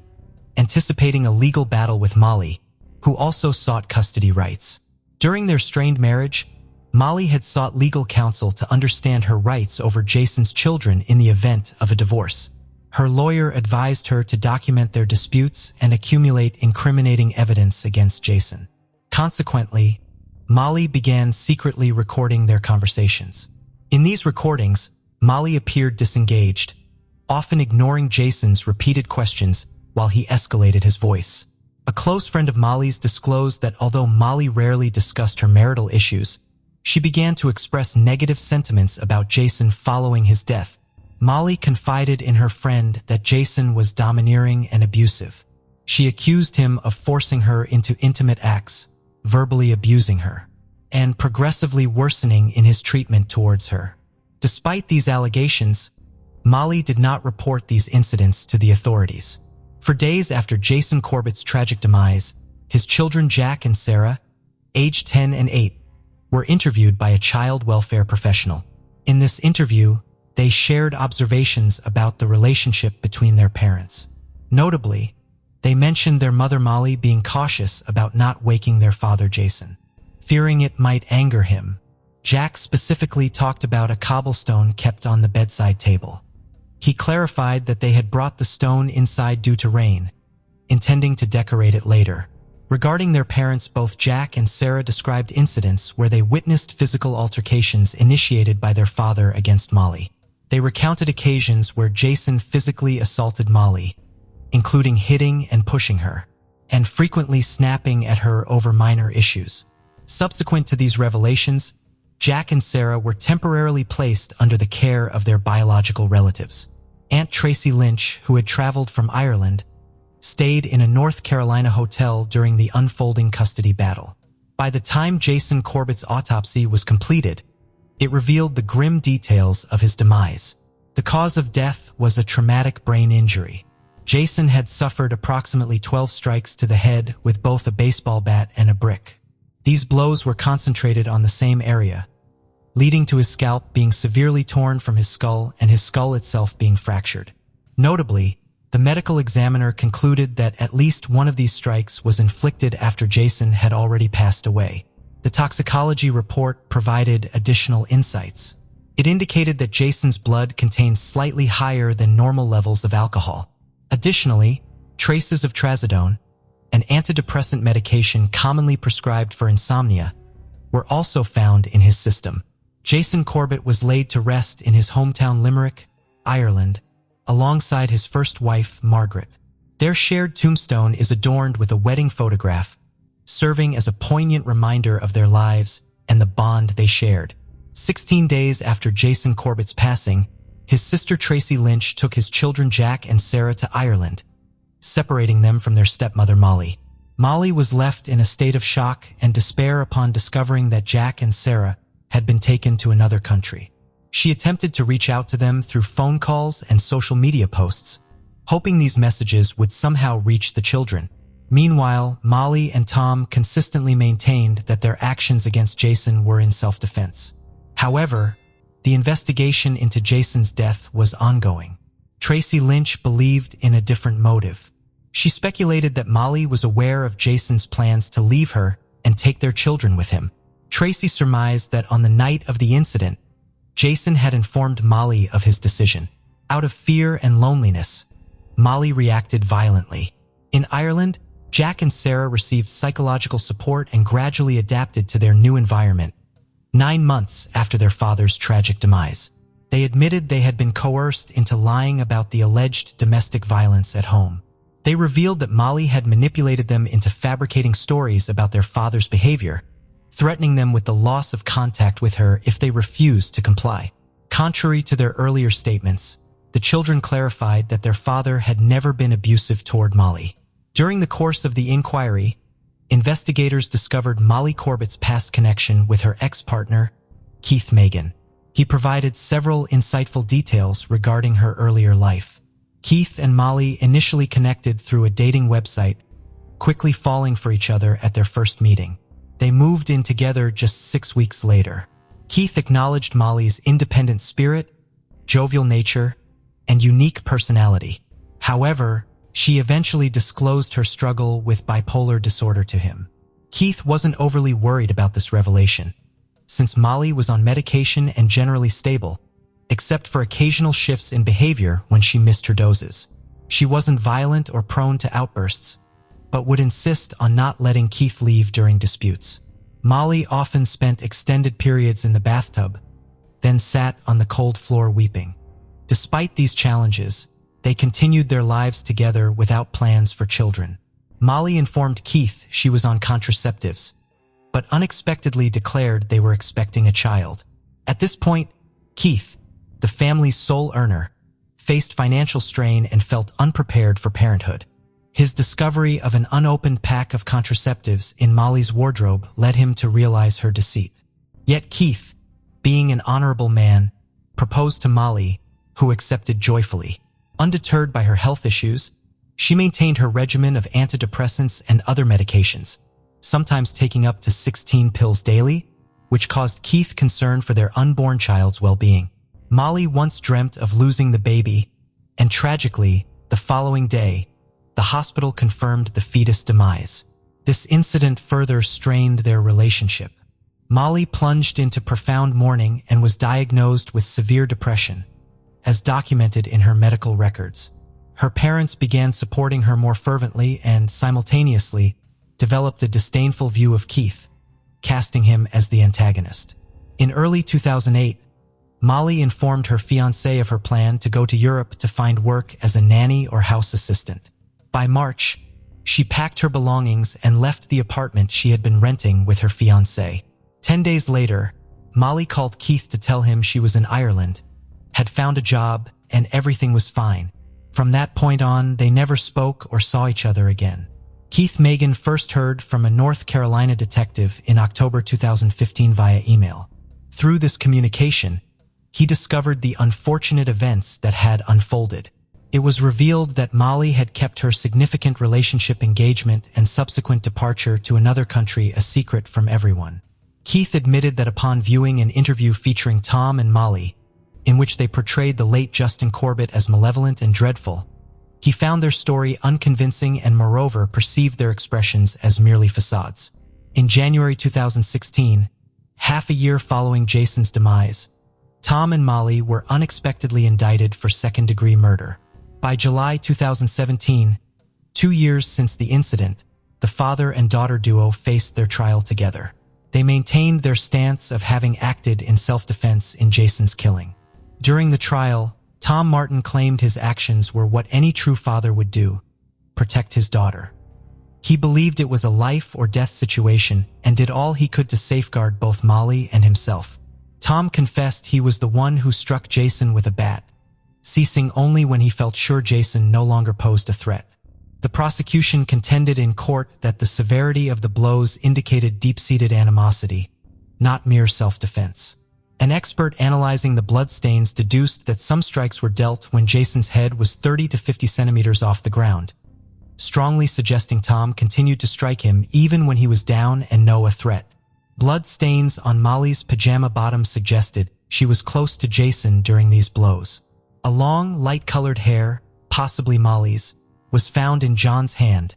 anticipating a legal battle with Molly, who also sought custody rights. During their strained marriage, Molly had sought legal counsel to understand her rights over Jason's children in the event of a divorce. Her lawyer advised her to document their disputes and accumulate incriminating evidence against Jason. Consequently, Molly began secretly recording their conversations. In these recordings, Molly appeared disengaged, often ignoring Jason's repeated questions while he escalated his voice. A close friend of Molly's disclosed that although Molly rarely discussed her marital issues, she began to express negative sentiments about Jason following his death. Molly confided in her friend that Jason was domineering and abusive. She accused him of forcing her into intimate acts, verbally abusing her. and progressively worsening in his treatment towards her. Despite these allegations, Molly did not report these incidents to the authorities. For days after Jason Corbett's tragic demise, his children Jack and Sarah, aged 10 and 8, were interviewed by a child welfare professional. In this interview, they shared observations about the relationship between their parents. Notably, they mentioned their mother Molly being cautious about not waking their father Jason, fearing it might anger him. Jack specifically talked about a cobblestone kept on the bedside table. He clarified that they had brought the stone inside due to rain, intending to decorate it later. Regarding their parents, both Jack and Sarah described incidents where they witnessed physical altercations initiated by their father against Molly. They recounted occasions where Jason physically assaulted Molly, including hitting and pushing her, and frequently snapping at her over minor issues. Subsequent to these revelations, Jack and Sarah were temporarily placed under the care of their biological relatives. Aunt Tracy Lynch, who had traveled from Ireland, stayed in a North Carolina hotel during the unfolding custody battle. By the time Jason Corbett's autopsy was completed, it revealed the grim details of his demise. The cause of death was a traumatic brain injury. Jason had suffered approximately 12 strikes to the head with both a baseball bat and a brick. These blows were concentrated on the same area, leading to his scalp being severely torn from his skull and his skull itself being fractured. Notably, the medical examiner concluded that at least one of these strikes was inflicted after Jason had already passed away. The toxicology report provided additional insights. It indicated that Jason's blood contained slightly higher than normal levels of alcohol. Additionally, traces of trazodone, an antidepressant medication commonly prescribed for insomnia, were also found in his system. Jason Corbett was laid to rest in his hometown Limerick, Ireland, alongside his first wife, Margaret. Their shared tombstone is adorned with a wedding photograph, serving as a poignant reminder of their lives and the bond they shared. 16 days after Jason Corbett's passing, his sister Tracy Lynch took his children Jack and Sarah to Ireland, separating them from their stepmother Molly. Molly was left in a state of shock and despair upon discovering that Jack and Sarah had been taken to another country. She attempted to reach out to them through phone calls and social media posts, hoping these messages would somehow reach the children. Meanwhile, Molly and Tom consistently maintained that their actions against Jason were in self-defense. However, the investigation into Jason's death was ongoing. Tracy Lynch believed in a different motive. She speculated that Molly was aware of Jason's plans to leave her and take their children with him. Tracy surmised that on the night of the incident, Jason had informed Molly of his decision. Out of fear and loneliness, Molly reacted violently. In Ireland, Jack and Sarah received psychological support and gradually adapted to their new environment. 9 months after their father's tragic demise, they admitted they had been coerced into lying about the alleged domestic violence at home. They revealed that Molly had manipulated them into fabricating stories about their father's behavior, threatening them with the loss of contact with her if they refused to comply. Contrary to their earlier statements, the children clarified that their father had never been abusive toward Molly. During the course of the inquiry, investigators discovered Molly Corbett's past connection with her ex-partner, Keith Megan. He provided several insightful details regarding her earlier life. Keith and Molly initially connected through a dating website, quickly falling for each other at their first meeting. They moved in together just 6 weeks later. Keith acknowledged Molly's independent spirit, jovial nature, and unique personality. However, she eventually disclosed her struggle with bipolar disorder to him. Keith wasn't overly worried about this revelation, since Molly was on medication and generally stable, except for occasional shifts in behavior when she missed her doses. She wasn't violent or prone to outbursts, but would insist on not letting Keith leave during disputes. Molly often spent extended periods in the bathtub, then sat on the cold floor weeping. Despite these challenges, they continued their lives together without plans for children. Molly informed Keith she was on contraceptives, but unexpectedly declared they were expecting a child. At this point, Keith, the family's sole earner, faced financial strain and felt unprepared for parenthood. His discovery of an unopened pack of contraceptives in Molly's wardrobe led him to realize her deceit. Yet Keith, being an honorable man, proposed to Molly, who accepted joyfully. Undeterred by her health issues, she maintained her regimen of antidepressants and other medications, sometimes taking up to 16 pills daily, which caused Keith concern for their unborn child's well-being. Molly once dreamt of losing the baby, and tragically, the following day, the hospital confirmed the fetus demise. This incident further strained their relationship. Molly plunged into profound mourning and was diagnosed with severe depression, as documented in her medical records. Her parents began supporting her more fervently and, simultaneously, developed a disdainful view of Keith, casting him as the antagonist. In early 2008, Molly informed her fiancé of her plan to go to Europe to find work as a nanny or house assistant. By March, she packed her belongings and left the apartment she had been renting with her fiancé. 10 days later, Molly called Keith to tell him she was in Ireland, had found a job, and everything was fine. From that point on, they never spoke or saw each other again. Keith Megan first heard from a North Carolina detective in October 2015 via email. Through this communication, he discovered the unfortunate events that had unfolded. It was revealed that Molly had kept her significant relationship engagement and subsequent departure to another country a secret from everyone. Keith admitted that upon viewing an interview featuring Tom and Molly, in which they portrayed the late Justin Corbett as malevolent and dreadful, he found their story unconvincing and moreover perceived their expressions as merely facades. In January 2016, half a year following Jason's demise, Tom and Molly were unexpectedly indicted for second-degree murder. By July 2017, 2 years since the incident, the father and daughter duo faced their trial together. They maintained their stance of having acted in self-defense in Jason's killing. During the trial, Tom Martin claimed his actions were what any true father would do: protect his daughter. He believed it was a life or death situation and did all he could to safeguard both Molly and himself. Tom confessed he was the one who struck Jason with a bat, ceasing only when he felt sure Jason no longer posed a threat. The prosecution contended in court that the severity of the blows indicated deep-seated animosity, not mere self-defense. An expert analyzing the bloodstains deduced that some strikes were dealt when Jason's head was 30 to 50 centimeters off the ground, strongly suggesting Tom continued to strike him even when he was down and no a threat. Blood stains on Molly's pajama bottom suggested she was close to Jason during these blows. A long, light-colored hair, possibly Molly's, was found in John's hand,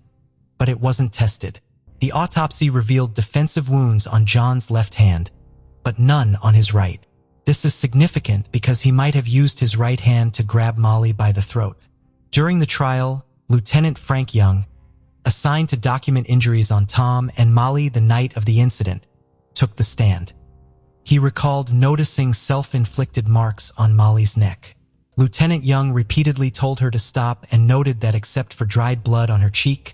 but it wasn't tested. The autopsy revealed defensive wounds on John's left hand, but none on his right. This is significant because he might have used his right hand to grab Molly by the throat. During the trial, Lieutenant Frank Young, assigned to document injuries on Tom and Molly the night of the incident, took the stand. He recalled noticing self-inflicted marks on Molly's neck. Lieutenant Young repeatedly told her to stop and noted that except for dried blood on her cheek,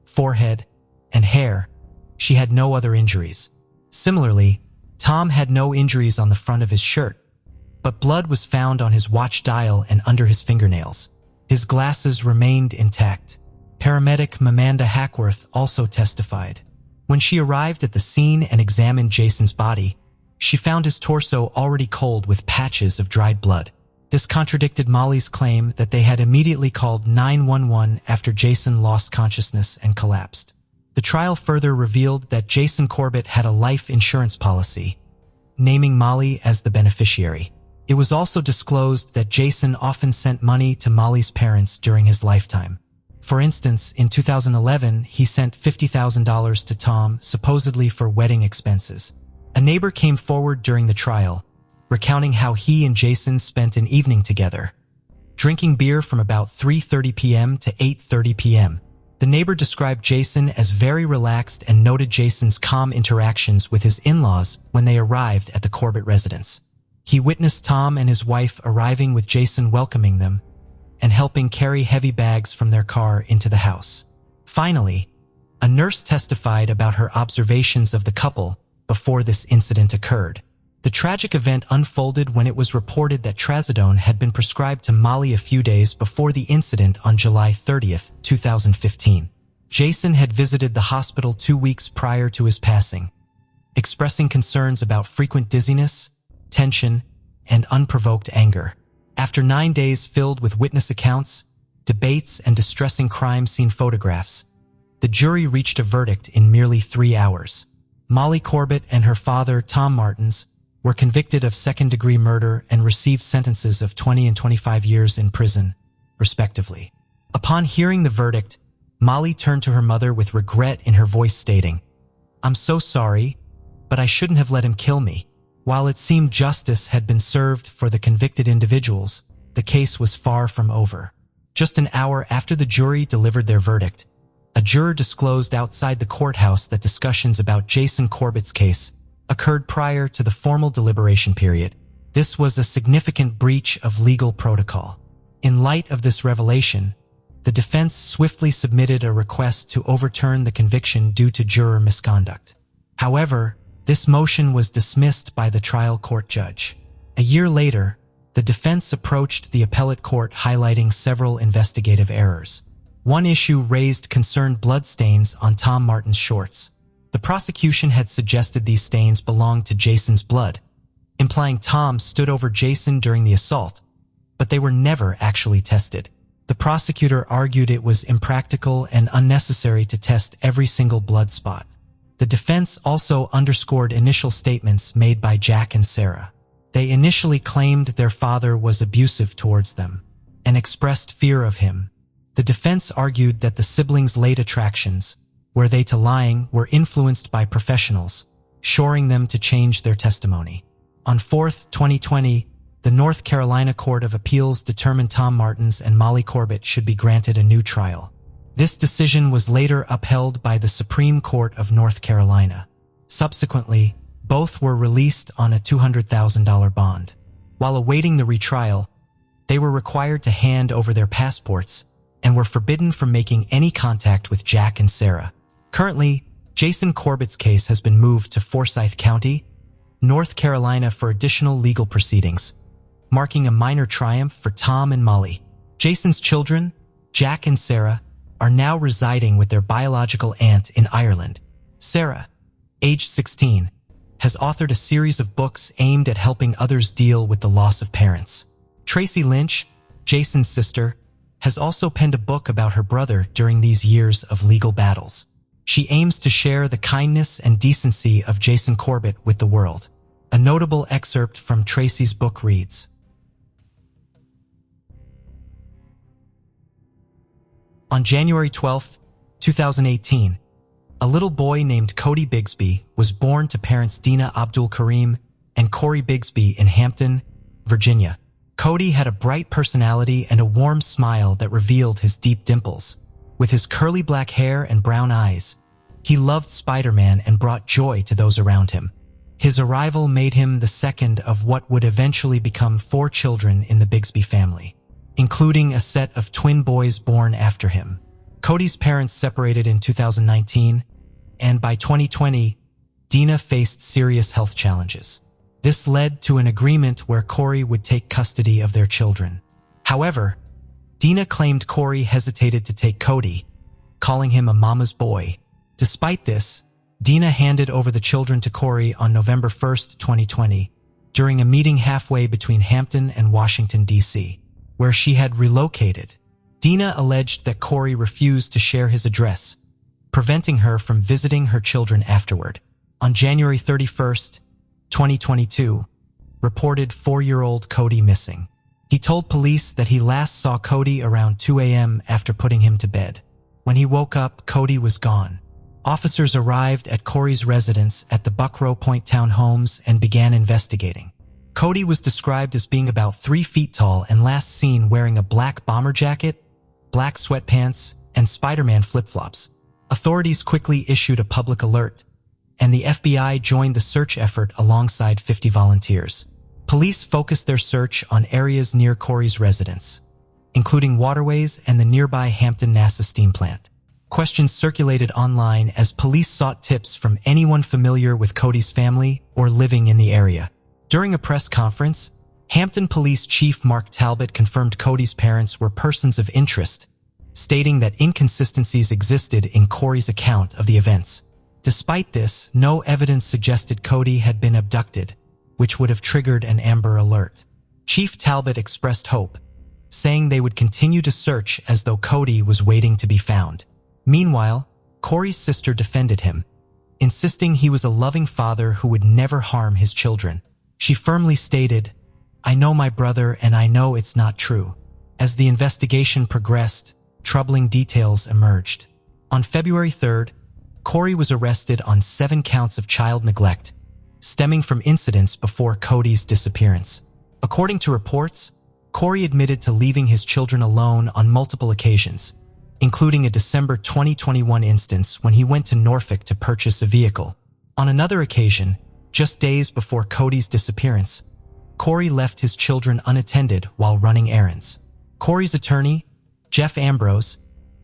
forehead, and hair, she had no other injuries. Similarly, Tom had no injuries on the front of his shirt, but blood was found on his watch dial and under his fingernails. His glasses remained intact. Paramedic Mamanda Hackworth also testified. When she arrived at the scene and examined Jason's body, she found his torso already cold with patches of dried blood. This contradicted Molly's claim that they had immediately called 911 after Jason lost consciousness and collapsed. The trial further revealed that Jason Corbett had a life insurance policy, naming Molly as the beneficiary. It was also disclosed that Jason often sent money to Molly's parents during his lifetime. For instance, in 2011, he sent $50,000 to Tom, supposedly for wedding expenses. A neighbor came forward during the trial, recounting how he and Jason spent an evening together, drinking beer from about 3:30 p.m. to 8:30 p.m. The neighbor described Jason as very relaxed and noted Jason's calm interactions with his in-laws when they arrived at the Corbett residence. He witnessed Tom and his wife arriving with Jason welcoming them and helping carry heavy bags from their car into the house. Finally, a nurse testified about her observations of the couple before this incident occurred. The tragic event unfolded when it was reported that trazodone had been prescribed to Molly a few days before the incident on July 30th, 2015. Jason had visited the hospital 2 weeks prior to his passing, expressing concerns about frequent dizziness, tension, and unprovoked anger. After 9 days filled with witness accounts, debates, and distressing crime scene photographs, the jury reached a verdict in merely 3 hours. Molly Corbett and her father, Tom Martins, were convicted of second-degree murder and received sentences of 20 and 25 years in prison, respectively. Upon hearing the verdict, Molly turned to her mother with regret in her voice stating, "I'm so sorry, but I shouldn't have let him kill me." While it seemed justice had been served for the convicted individuals, the case was far from over. Just an hour after the jury delivered their verdict, a juror disclosed outside the courthouse that discussions about Jason Corbett's case occurred prior to the formal deliberation period. This was a significant breach of legal protocol. In light of this revelation, the defense swiftly submitted a request to overturn the conviction due to juror misconduct. However, this motion was dismissed by the trial court judge. A year later, the defense approached the appellate court highlighting several investigative errors. One issue raised concerned bloodstains on Tom Martin's shorts. The prosecution had suggested these stains belonged to Jason's blood, implying Tom stood over Jason during the assault, but they were never actually tested. The prosecutor argued it was impractical and unnecessary to test every single blood spot. The defense also underscored initial statements made by Jack and Sarah. They initially claimed their father was abusive towards them and expressed fear of him. The defense argued that the siblings' late attractions, were they to lying, were influenced by professionals, shoring them to change their testimony. On 4th, 2020, the North Carolina Court of Appeals determined Tom Martins and Molly Corbett should be granted a new trial. This decision was later upheld by the Supreme Court of North Carolina. Subsequently, both were released on a $200,000 bond. While awaiting the retrial, they were required to hand over their passports and were forbidden from making any contact with Jack and Sarah. Currently, Jason Corbett's case has been moved to Forsyth County, North Carolina for additional legal proceedings, marking a minor triumph for Tom and Molly. Jason's children, Jack and Sarah, are now residing with their biological aunt in Ireland. Sarah, aged 16, has authored a series of books aimed at helping others deal with the loss of parents. Tracy Lynch, Jason's sister, has also penned a book about her brother during these years of legal battles. She aims to share the kindness and decency of Jason Corbett with the world. A notable excerpt from Tracy's book reads, "On January 12, 2018, a little boy named Cody Bisbee was born to parents Dina Abdul Karim and Corey Bisbee in Hampton, Virginia. Cody had a bright personality and a warm smile that revealed his deep dimples. With his curly black hair and brown eyes, he loved Spider-Man and brought joy to those around him. His arrival made him the second of what would eventually become 4 children in the Bisbee family, including a set of twin boys born after him. Cody's parents separated in 2019, and by 2020, Dina faced serious health challenges. This led to an agreement where Corey would take custody of their children. However, Dina claimed Corey hesitated to take Cody, calling him a mama's boy. Despite this, Dina handed over the children to Corey on November 1st, 2020, during a meeting halfway between Hampton and Washington, D.C., where she had relocated. Dina alleged that Corey refused to share his address, preventing her from visiting her children afterward. On January 31st, 2022, reported 4-year-old Cody missing. He told police that he last saw Cody around 2 a.m. after putting him to bed. When he woke up, Cody was gone. Officers arrived at Corey's residence at the Buckrow Point townhomes and began investigating. Cody was described as being about 3 feet tall and last seen wearing a black bomber jacket, black sweatpants, and Spider-Man flip-flops. Authorities quickly issued a public alert, and the FBI joined the search effort alongside 50 volunteers. Police focused their search on areas near Corey's residence, including waterways and the nearby Hampton NASA steam plant. Questions circulated online as police sought tips from anyone familiar with Cody's family or living in the area. During a press conference, Hampton Police Chief Mark Talbot confirmed Cody's parents were persons of interest, stating that inconsistencies existed in Corey's account of the events. Despite this, no evidence suggested Cody had been abducted, which would have triggered an Amber Alert. Chief Talbot expressed hope, saying they would continue to search as though Cody was waiting to be found. Meanwhile, Corey's sister defended him, insisting he was a loving father who would never harm his children. She firmly stated, "I know my brother and I know it's not true." As the investigation progressed, troubling details emerged. On February 3rd, Corey was arrested on 7 counts of child neglect, stemming from incidents before Cody's disappearance. According to reports, Corey admitted to leaving his children alone on multiple occasions, including a December 2021 instance when he went to Norfolk to purchase a vehicle. On another occasion, just days before Cody's disappearance, Corey left his children unattended while running errands. Corey's attorney, Jeff Ambrose,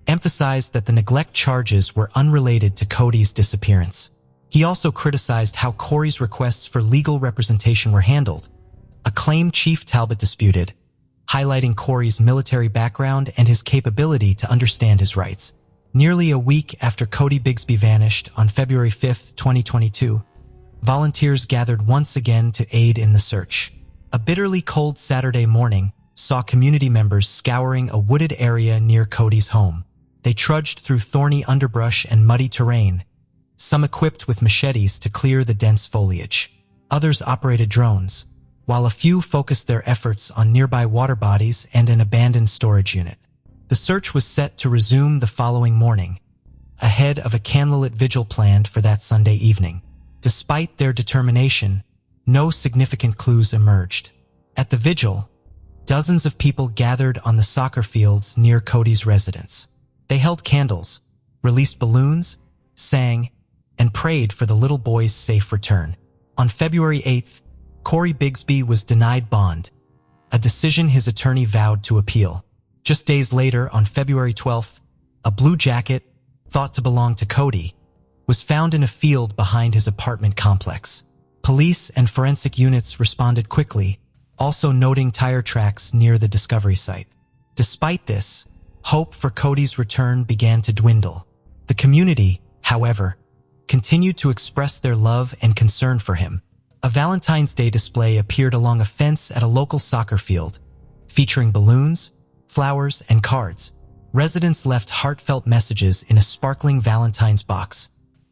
emphasized that the neglect charges were unrelated to Cody's disappearance. He also criticized how Corey's requests for legal representation were handled, a claim Chief Talbot disputed, highlighting Corey's military background and his capability to understand his rights. Nearly a week after Cody Bisbee vanished on February 5, 2022, volunteers gathered once again to aid in the search. A bitterly cold Saturday morning saw community members scouring a wooded area near Cody's home. They trudged through thorny underbrush and muddy terrain, some equipped with machetes to clear the dense foliage. Others operated drones, while a few focused their efforts on nearby water bodies and an abandoned storage unit. The search was set to resume the following morning, ahead of a candlelit vigil planned for that Sunday evening. Despite their determination, no significant clues emerged. At the vigil, dozens of people gathered on the soccer fields near Cody's residence. They held candles, released balloons, sang, and prayed for the little boy's safe return. On February 8th, Corey Bisbee was denied bond, a decision his attorney vowed to appeal. Just days later, on February 12th, a blue jacket, thought to belong to Cody, was found in a field behind his apartment complex. Police and forensic units responded quickly, also noting tire tracks near the discovery site. Despite this, hope for Cody's return began to dwindle. The community, however, continued to express their love and concern for him. A Valentine's Day display appeared along a fence at a local soccer field, featuring balloons, flowers, and cards. Residents left heartfelt messages in a sparkling Valentine's box,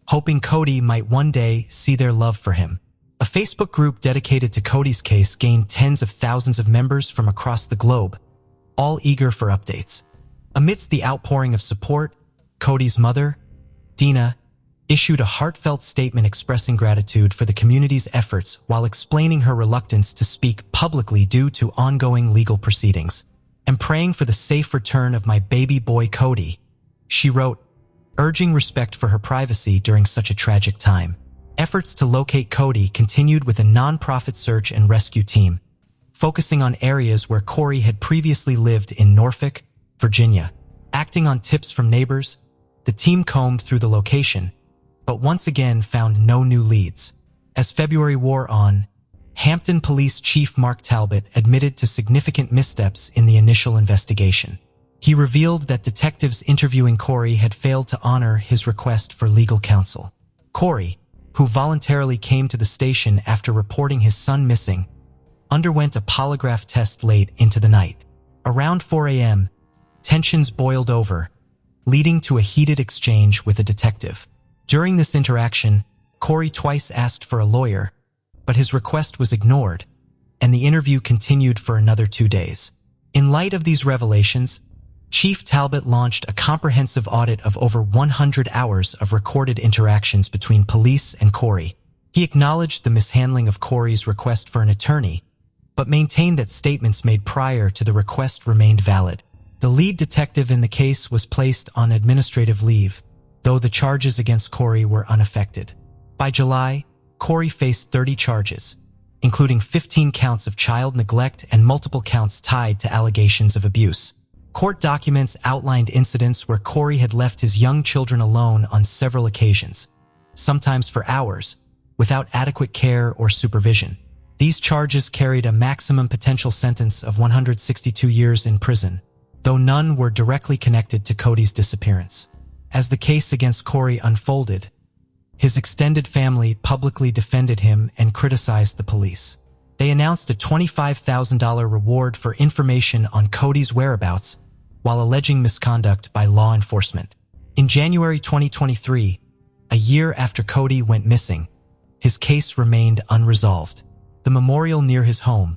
hoping Cody might one day see their love for him. A Facebook group dedicated to Cody's case gained tens of thousands of members from across the globe, all eager for updates. Amidst the outpouring of support, Cody's mother, Dina, issued a heartfelt statement expressing gratitude for the community's efforts while explaining her reluctance to speak publicly due to ongoing legal proceedings. "I'm praying for the safe return of my baby boy Cody," she wrote, urging respect for her privacy during such a tragic time. Efforts to locate Cody continued with a non-profit search and rescue team, focusing on areas where Corey had previously lived in Norfolk, Virginia. Acting on tips from neighbors, the team combed through the location, but once again found no new leads. As February wore on, Hampton Police Chief Mark Talbot admitted to significant missteps in the initial investigation. He revealed that detectives interviewing Corey had failed to honor his request for legal counsel. Corey, who voluntarily came to the station after reporting his son missing, underwent a polygraph test late into the night. Around 4 a.m., tensions boiled over, leading to a heated exchange with a detective. During this interaction, Corey twice asked for a lawyer, but his request was ignored, and the interview continued for another 2 days. In light of these revelations, Chief Talbot launched a comprehensive audit of over 100 hours of recorded interactions between police and Corey. He acknowledged the mishandling of Corey's request for an attorney, but maintained that statements made prior to the request remained valid. The lead detective in the case was placed on administrative leave, though the charges against Corey were unaffected. By July, Corey faced 30 charges, including 15 counts of child neglect and multiple counts tied to allegations of abuse. Court documents outlined incidents where Corey had left his young children alone on several occasions, sometimes for hours, without adequate care or supervision. These charges carried a maximum potential sentence of 162 years in prison, though none were directly connected to Cody's disappearance. As the case against Corey unfolded, his extended family publicly defended him and criticized the police. They announced a $25,000 reward for information on Cody's whereabouts while alleging misconduct by law enforcement. In January 2023, a year after Cody went missing, his case remained unresolved. The memorial near his home,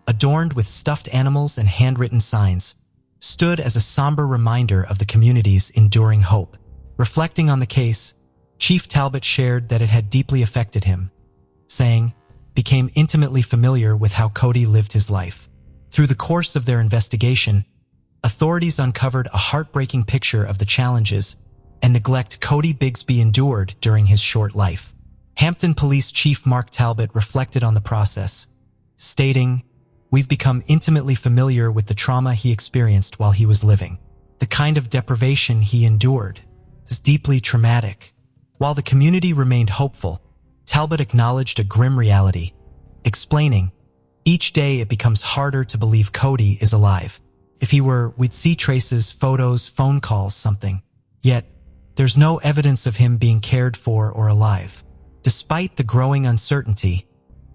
adorned with stuffed animals and handwritten signs, stood as a somber reminder of the community's enduring hope. Reflecting on the case, Chief Talbot shared that it had deeply affected him, saying, "Became intimately familiar with how Cody lived his life. Through the course of their investigation, authorities uncovered a heartbreaking picture of the challenges and neglect Cody Bisbee endured during his short life." Hampton Police Chief Mark Talbot reflected on the process, stating, "We've become intimately familiar with the trauma he experienced while he was living. The kind of deprivation he endured is deeply traumatic." While the community remained hopeful, Talbot acknowledged a grim reality, explaining, "Each day it becomes harder to believe Cody is alive. If he were, we'd see traces, photos, phone calls, something. Yet, there's no evidence of him being cared for or alive." Despite the growing uncertainty,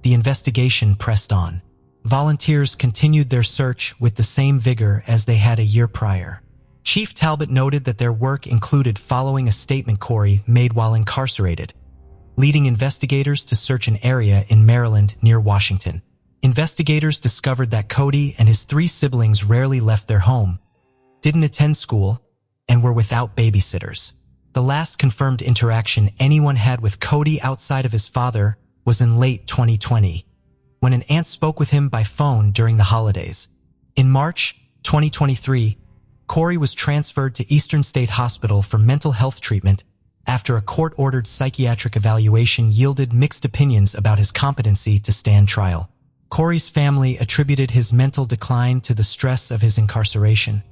the investigation pressed on. Volunteers continued their search with the same vigor as they had a year prior. Chief Talbot noted that their work included following a statement Corey made while incarcerated, leading investigators to search an area in Maryland near Washington. Investigators discovered that Cody and his 3 siblings rarely left their home, didn't attend school, and were without babysitters. The last confirmed interaction anyone had with Cody outside of his father was in late 2020, when an aunt spoke with him by phone during the holidays. In March 2023, Corey was transferred to Eastern State Hospital for mental health treatment after a court-ordered psychiatric evaluation yielded mixed opinions about his competency to stand trial. Corey's family attributed his mental decline to the stress of his incarceration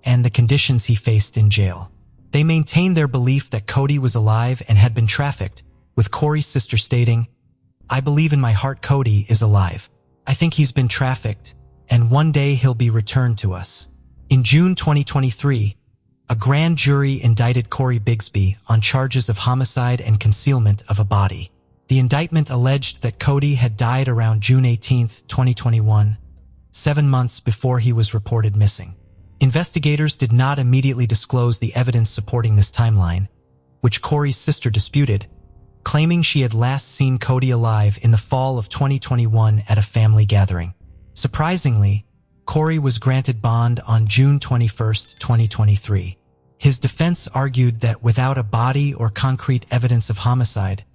and the conditions he faced in jail. They maintained their belief that Cody was alive and had been trafficked, with Corey's sister stating, "I believe in my heart Cody is alive. I think he's been trafficked, and one day he'll be returned to us." In June 2023, a grand jury indicted Corey Bisbee on charges of homicide and concealment of a body. The indictment alleged that Cody had died around June 18, 2021, 7 months before he was reported missing. Investigators did not immediately disclose the evidence supporting this timeline, which Corey's sister disputed, claiming she had last seen Cody alive in the fall of 2021 at a family gathering. Surprisingly, Corey was granted bond on June 21, 2023. His defense argued that without a body or concrete evidence of homicide,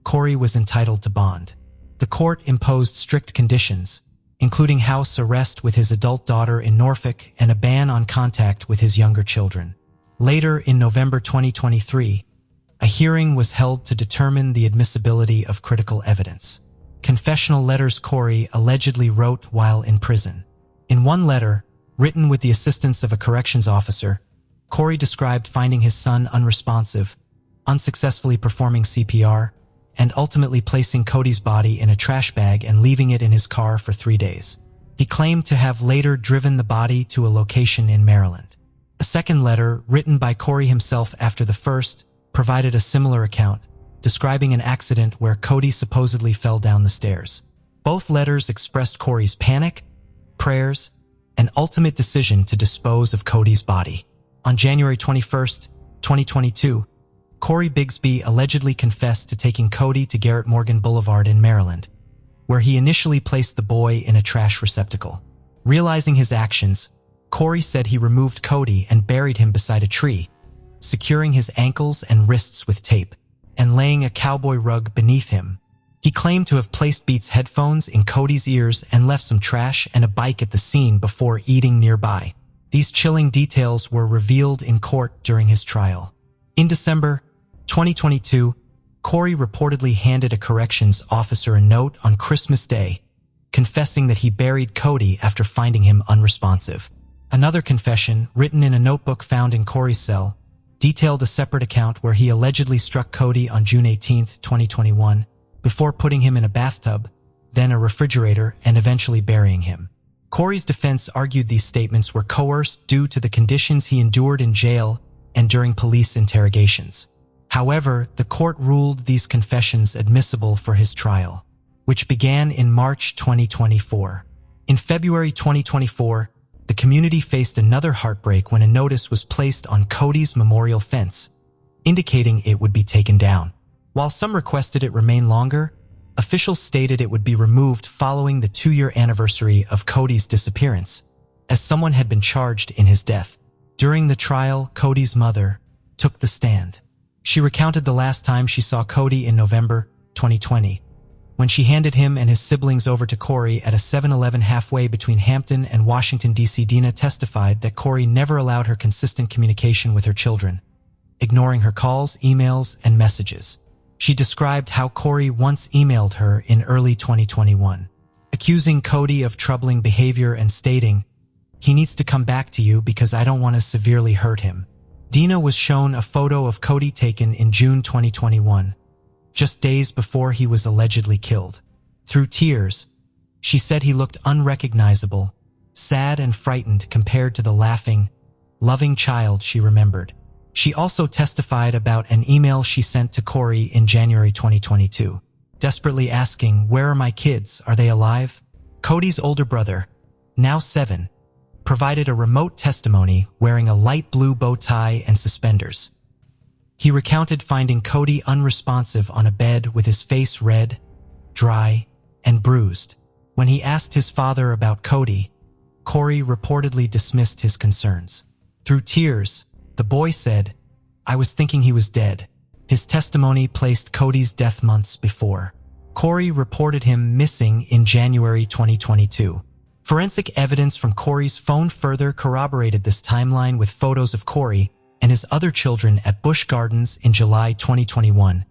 Corey was entitled to bond. The court imposed strict conditions, including house arrest with his adult daughter in Norfolk and a ban on contact with his younger children. Later in November 2023, a hearing was held to determine the admissibility of critical evidence. Confessional letters Corey allegedly wrote while in prison. In one letter, written with the assistance of a corrections officer, Corey described finding his son unresponsive, unsuccessfully performing CPR, and ultimately placing Cody's body in a trash bag and leaving it in his car for 3 days. He claimed to have later driven the body to a location in Maryland. A second letter, written by Corey himself after the first, provided a similar account, describing an accident where Cody supposedly fell down the stairs. Both letters expressed Corey's panic, prayers, and ultimate decision to dispose of Cody's body. On January 21, 2022, Corey Bisbee allegedly confessed to taking Cody to Garrett Morgan Boulevard in Maryland, where he initially placed the boy in a trash receptacle. Realizing his actions, Corey said he removed Cody and buried him beside a tree, securing his ankles and wrists with tape, and laying a cowboy rug beneath him. He claimed to have placed Beats headphones in Cody's ears and left some trash and a bike at the scene before eating nearby. These chilling details were revealed in court during his trial. In December 2022, Corey reportedly handed a corrections officer a note on Christmas Day, confessing that he buried Cody after finding him unresponsive. Another confession, written in a notebook found in Corey's cell, detailed a separate account where he allegedly struck Cody on June 18, 2021, before putting him in a bathtub, then a refrigerator, and eventually burying him. Corey's defense argued these statements were coerced due to the conditions he endured in jail and during police interrogations. However, the court ruled these confessions admissible for his trial, which began in March 2024. In February 2024, the community faced another heartbreak when a notice was placed on Cody's memorial fence, indicating it would be taken down. While some requested it remain longer, officials stated it would be removed following the 2-year anniversary of Cody's disappearance, as someone had been charged in his death. During the trial, Cody's mother took the stand. She recounted the last time she saw Cody in November 2020, when she handed him and his siblings over to Corey at a 7-Eleven halfway between Hampton and Washington, D.C. Dina testified that Corey never allowed her consistent communication with her children, ignoring her calls, emails, and messages. She described how Corey once emailed her in early 2021, accusing Cody of troubling behavior and stating, "He needs to come back to you because I don't want to severely hurt him." Dina was shown a photo of Cody taken in June 2021, just days before he was allegedly killed. Through tears, she said he looked unrecognizable, sad and frightened compared to the laughing, loving child she remembered. She also testified about an email she sent to Corey in January 2022, desperately asking, "Where are my kids? Are they alive?" Cody's older brother, now 7, provided a remote testimony wearing a light blue bow tie and suspenders. He recounted finding Cody unresponsive on a bed with his face red, dry, and bruised. When he asked his father about Cody, Corey reportedly dismissed his concerns. Through tears, the boy said, "I was thinking he was dead." His testimony placed Cody's death months before. Corey reported him missing in January 2022. Forensic evidence from Corey's phone further corroborated this timeline with photos of Corey and his other children at Busch Gardens in July 2021,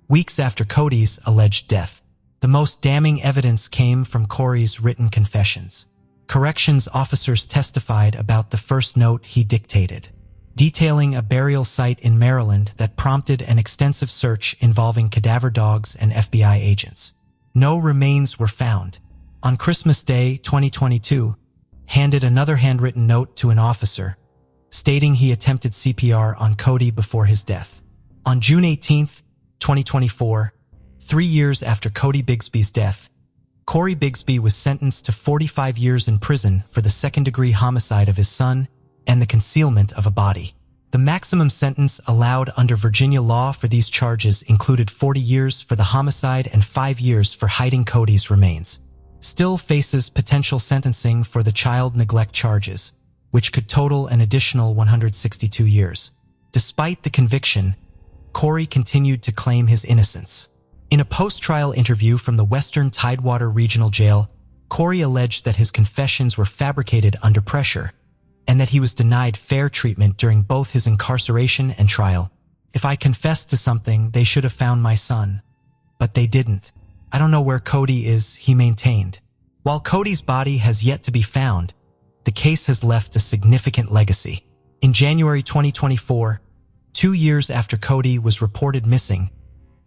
weeks after Cody's alleged death. The most damning evidence came from Corey's written confessions. Corrections officers testified about the first note he dictated, detailing a burial site in Maryland that prompted an extensive search involving cadaver dogs and FBI agents. No remains were found. On Christmas Day 2022, handed another handwritten note to an officer, stating he attempted CPR on Cody before his death. On June 18, 2024, 3 years after Cody Bigsby's death, Corey Bisbee was sentenced to 45 years in prison for the second-degree homicide of his son and the concealment of a body. The maximum sentence allowed under Virginia law for these charges included 40 years for the homicide and 5 years for hiding Cody's remains. Still faces potential sentencing for the child neglect charges, which could total an additional 162 years. Despite the conviction, Corey continued to claim his innocence. In a post-trial interview from the Western Tidewater Regional Jail, Corey alleged that his confessions were fabricated under pressure and that he was denied fair treatment during both his incarceration and trial. "If I confessed to something, they should have found my son. But they didn't. I don't know where Cody is," he maintained. While Cody's body has yet to be found, the case has left a significant legacy. In January 2024, 2 years after Cody was reported missing,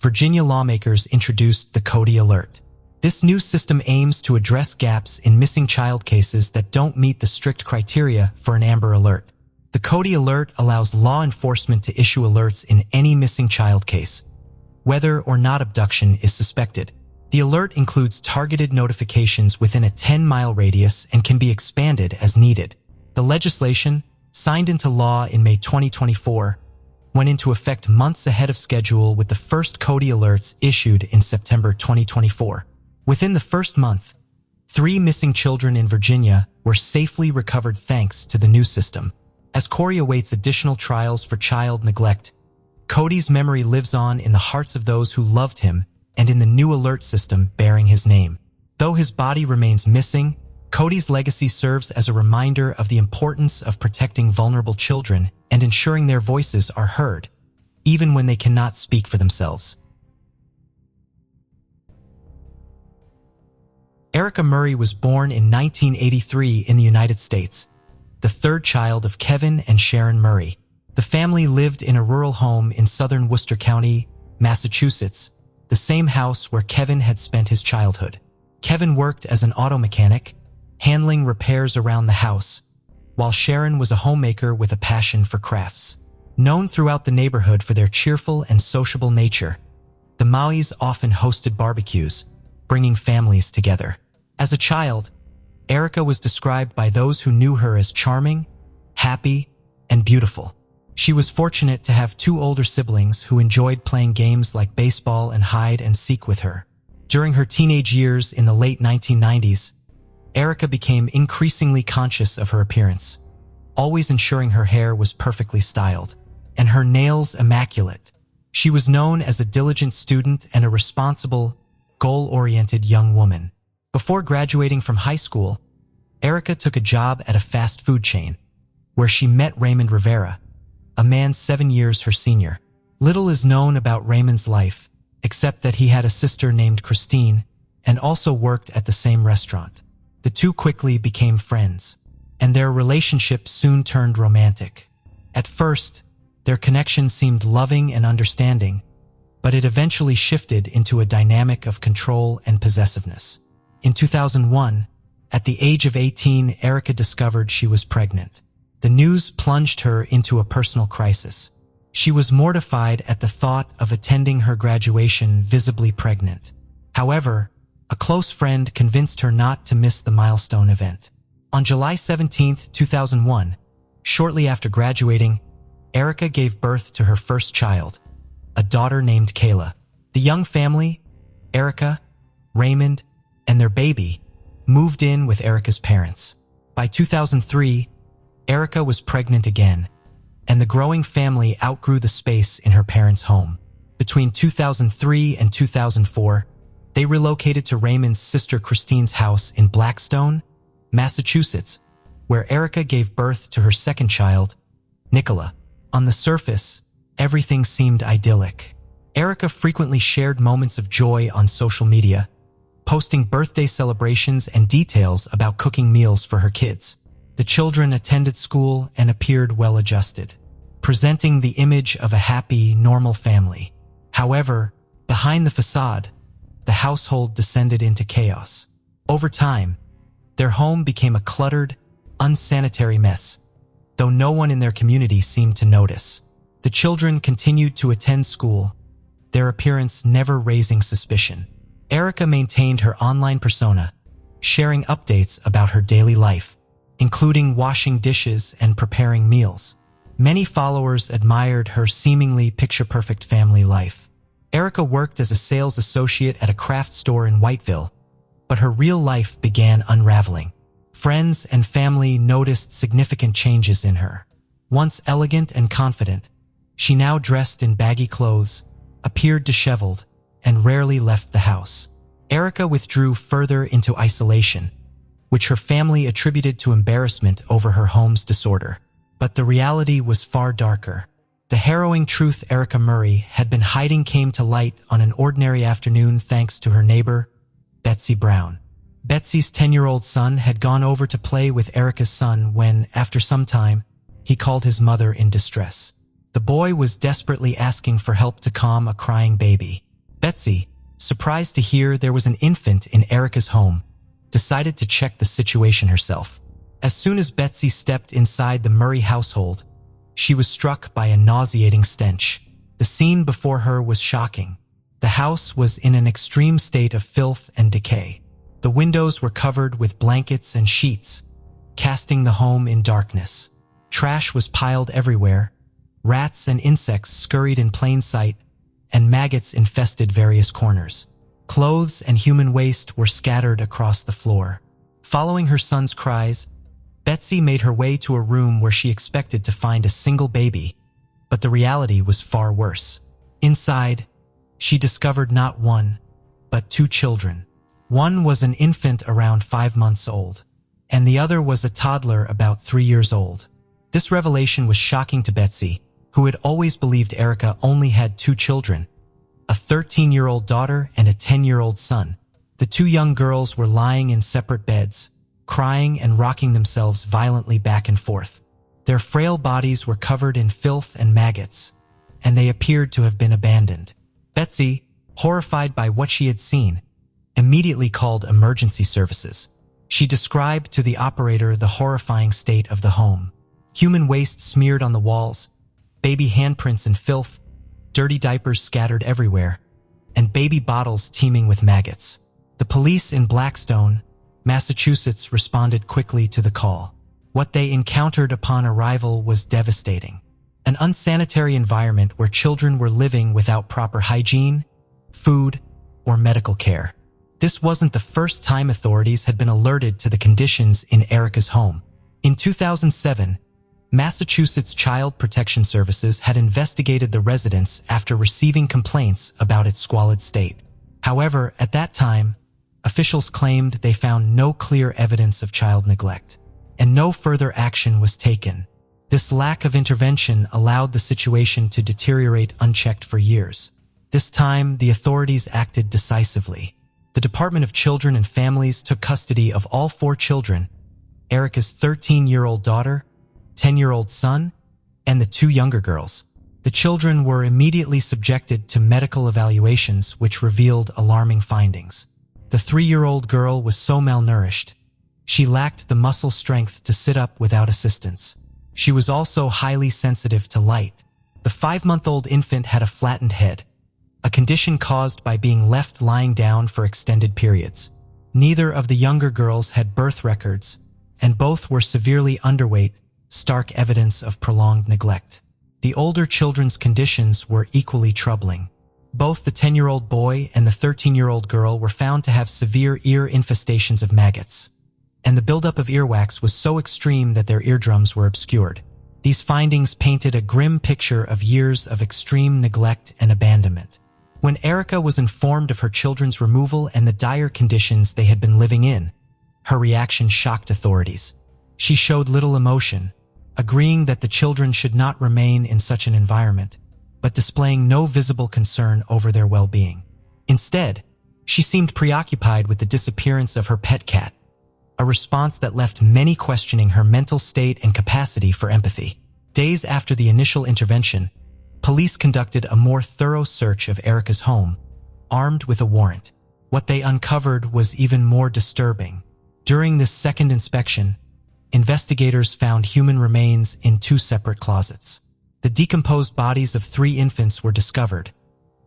Virginia lawmakers introduced the Cody Alert. This new system aims to address gaps in missing child cases that don't meet the strict criteria for an Amber Alert. The Cody Alert allows law enforcement to issue alerts in any missing child case, whether or not abduction is suspected. The alert includes targeted notifications within a 10-mile radius and can be expanded as needed. The legislation, signed into law in May 2024, went into effect months ahead of schedule with the first Cody alerts issued in September 2024. Within the first month, 3 missing children in Virginia were safely recovered thanks to the new system. As Corey awaits additional trials for child neglect, Cody's memory lives on in the hearts of those who loved him and in the new alert system bearing his name. Though his body remains missing, Cody's legacy serves as a reminder of the importance of protecting vulnerable children and ensuring their voices are heard, even when they cannot speak for themselves. Erica Murray was born in 1983 in the United States, the third child of Kevin and Sharon Murray. The family lived in a rural home in southern Worcester County, Massachusetts, the same house where Kevin had spent his childhood. Kevin worked as an auto mechanic, handling repairs around the house, while Sharon was a homemaker with a passion for crafts. Known throughout the neighborhood for their cheerful and sociable nature, the Mauys often hosted barbecues, bringing families together. As a child, Erica was described by those who knew her as charming, happy, and beautiful. She was fortunate to have two older siblings who enjoyed playing games like baseball and hide and seek with her. During her teenage years in the late 1990s, Erica became increasingly conscious of her appearance, always ensuring her hair was perfectly styled and her nails immaculate. She was known as a diligent student and a responsible, goal-oriented young woman. Before graduating from high school, Erica took a job at a fast food chain, where she met Raymond Rivera, a man 7 years her senior. Little is known about Raymond's life, except that he had a sister named Christine and also worked at the same restaurant. The two quickly became friends, and their relationship soon turned romantic. At first, their connection seemed loving and understanding, but it eventually shifted into a dynamic of control and possessiveness. In 2001, at the age of 18, Erica discovered she was pregnant. The news plunged her into a personal crisis. She was mortified at the thought of attending her graduation visibly pregnant. However, a close friend convinced her not to miss the milestone event. On July 17, 2001, shortly after graduating, Erica gave birth to her first child, a daughter named Kayla. The young family, Erica, Raymond, and their baby, moved in with Erica's parents. By 2003, Erica was pregnant again, and the growing family outgrew the space in her parents' home. Between 2003 and 2004, they relocated to Raymond's sister Christine's house in Blackstone, Massachusetts, where Erica gave birth to her second child, Nicola. On the surface, everything seemed idyllic. Erica frequently shared moments of joy on social media, posting birthday celebrations and details about cooking meals for her kids. The children attended school and appeared well-adjusted, presenting the image of a happy, normal family. However, behind the facade, the household descended into chaos. Over time, their home became a cluttered, unsanitary mess, though no one in their community seemed to notice. The children continued to attend school, their appearance never raising suspicion. Erica maintained her online persona, sharing updates about her daily life, including washing dishes and preparing meals. Many followers admired her seemingly picture-perfect family life. Erica worked as a sales associate at a craft store in Whiteville, but her real life began unraveling. Friends and family noticed significant changes in her. Once elegant and confident, she now dressed in baggy clothes, appeared disheveled, and rarely left the house. Erica withdrew further into isolation, which her family attributed to embarrassment over her home's disorder. But the reality was far darker. The harrowing truth Erica Murray had been hiding came to light on an ordinary afternoon thanks to her neighbor, Betsy Brown. Betsy's 10-year-old son had gone over to play with Erica's son when, after some time, he called his mother in distress. The boy was desperately asking for help to calm a crying baby. Betsy, surprised to hear there was an infant in Erica's home, decided to check the situation herself. As soon as Betsy stepped inside the Murray household, she was struck by a nauseating stench. The scene before her was shocking. The house was in an extreme state of filth and decay. The windows were covered with blankets and sheets, casting the home in darkness. Trash was piled everywhere, rats and insects scurried in plain sight, and maggots infested various corners. Clothes and human waste were scattered across the floor. Following her son's cries, Betsy made her way to a room where she expected to find a single baby, but the reality was far worse. Inside, she discovered not one, but two children. One was an infant around 5 months old, and the other was a toddler about 3 years old. This revelation was shocking to Betsy, who had always believed Erica only had two children, a 13-year-old daughter and a 10-year-old son. The two young girls were lying in separate beds, crying and rocking themselves violently back and forth. Their frail bodies were covered in filth and maggots, and they appeared to have been abandoned. Betsy, horrified by what she had seen, immediately called emergency services. She described to the operator the horrifying state of the home. Human waste smeared on the walls, baby handprints in filth, dirty diapers scattered everywhere, and baby bottles teeming with maggots. The police in Blackstone, Massachusetts responded quickly to the call. What they encountered upon arrival was devastating. An unsanitary environment where children were living without proper hygiene, food, or medical care. This wasn't the first time authorities had been alerted to the conditions in Erica's home. In 2007, Massachusetts Child Protection Services had investigated the residence after receiving complaints about its squalid state. However, at that time, officials claimed they found no clear evidence of child neglect, and no further action was taken. This lack of intervention allowed the situation to deteriorate unchecked for years. This time, the authorities acted decisively. The Department of Children and Families took custody of all 4 children, Erica's 13-year-old daughter, 10-year-old son, and the 2 younger girls. The children were immediately subjected to medical evaluations which revealed alarming findings. The 3-year-old girl was so malnourished, she lacked the muscle strength to sit up without assistance. She was also highly sensitive to light. The 5-month-old infant had a flattened head, a condition caused by being left lying down for extended periods. Neither of the younger girls had birth records, and both were severely underweight, stark evidence of prolonged neglect. The older children's conditions were equally troubling. Both the 10-year-old boy and the 13-year-old girl were found to have severe ear infestations of maggots, and the buildup of earwax was so extreme that their eardrums were obscured. These findings painted a grim picture of years of extreme neglect and abandonment. When Erica was informed of her children's removal and the dire conditions they had been living in, her reaction shocked authorities. She showed little emotion, agreeing that the children should not remain in such an environment, but displaying no visible concern over their well-being. Instead, she seemed preoccupied with the disappearance of her pet cat, a response that left many questioning her mental state and capacity for empathy. Days after the initial intervention, police conducted a more thorough search of Erica's home, armed with a warrant. What they uncovered was even more disturbing. During this second inspection, investigators found human remains in 2 separate closets. The decomposed bodies of 3 infants were discovered,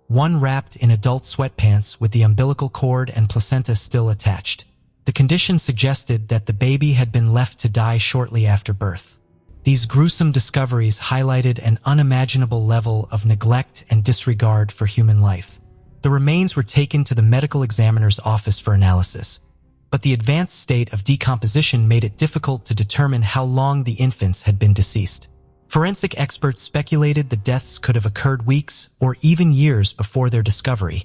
one wrapped in adult sweatpants with the umbilical cord and placenta still attached. The condition suggested that the baby had been left to die shortly after birth. These gruesome discoveries highlighted an unimaginable level of neglect and disregard for human life. The remains were taken to the medical examiner's office for analysis, but the advanced state of decomposition made it difficult to determine how long the infants had been deceased. Forensic experts speculated the deaths could have occurred weeks or even years before their discovery,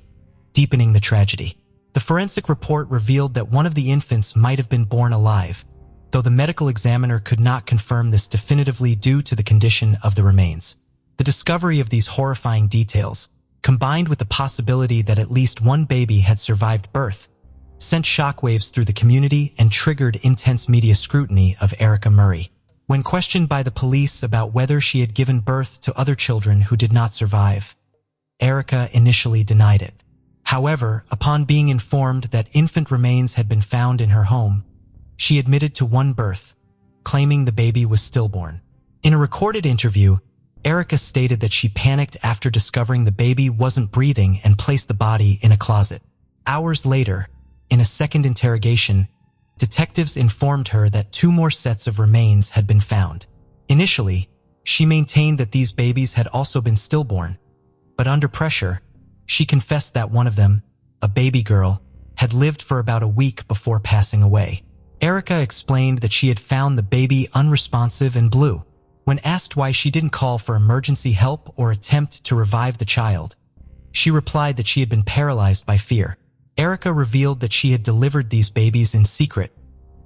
deepening the tragedy. The forensic report revealed that one of the infants might have been born alive, though the medical examiner could not confirm this definitively due to the condition of the remains. The discovery of these horrifying details, combined with the possibility that at least one baby had survived birth, sent shockwaves through the community and triggered intense media scrutiny of Erica Murray. When questioned by the police about whether she had given birth to other children who did not survive, Erica initially denied it. However, upon being informed that infant remains had been found in her home, she admitted to one birth, claiming the baby was stillborn. In a recorded interview, Erica stated that she panicked after discovering the baby wasn't breathing and placed the body in a closet. Hours later, in a second interrogation, detectives informed her that 2 more sets of remains had been found. Initially, she maintained that these babies had also been stillborn, but under pressure, she confessed that one of them, a baby girl, had lived for about a week before passing away. Erica explained that she had found the baby unresponsive and blue. When asked why she didn't call for emergency help or attempt to revive the child, she replied that she had been paralyzed by fear. Erica revealed that she had delivered these babies in secret,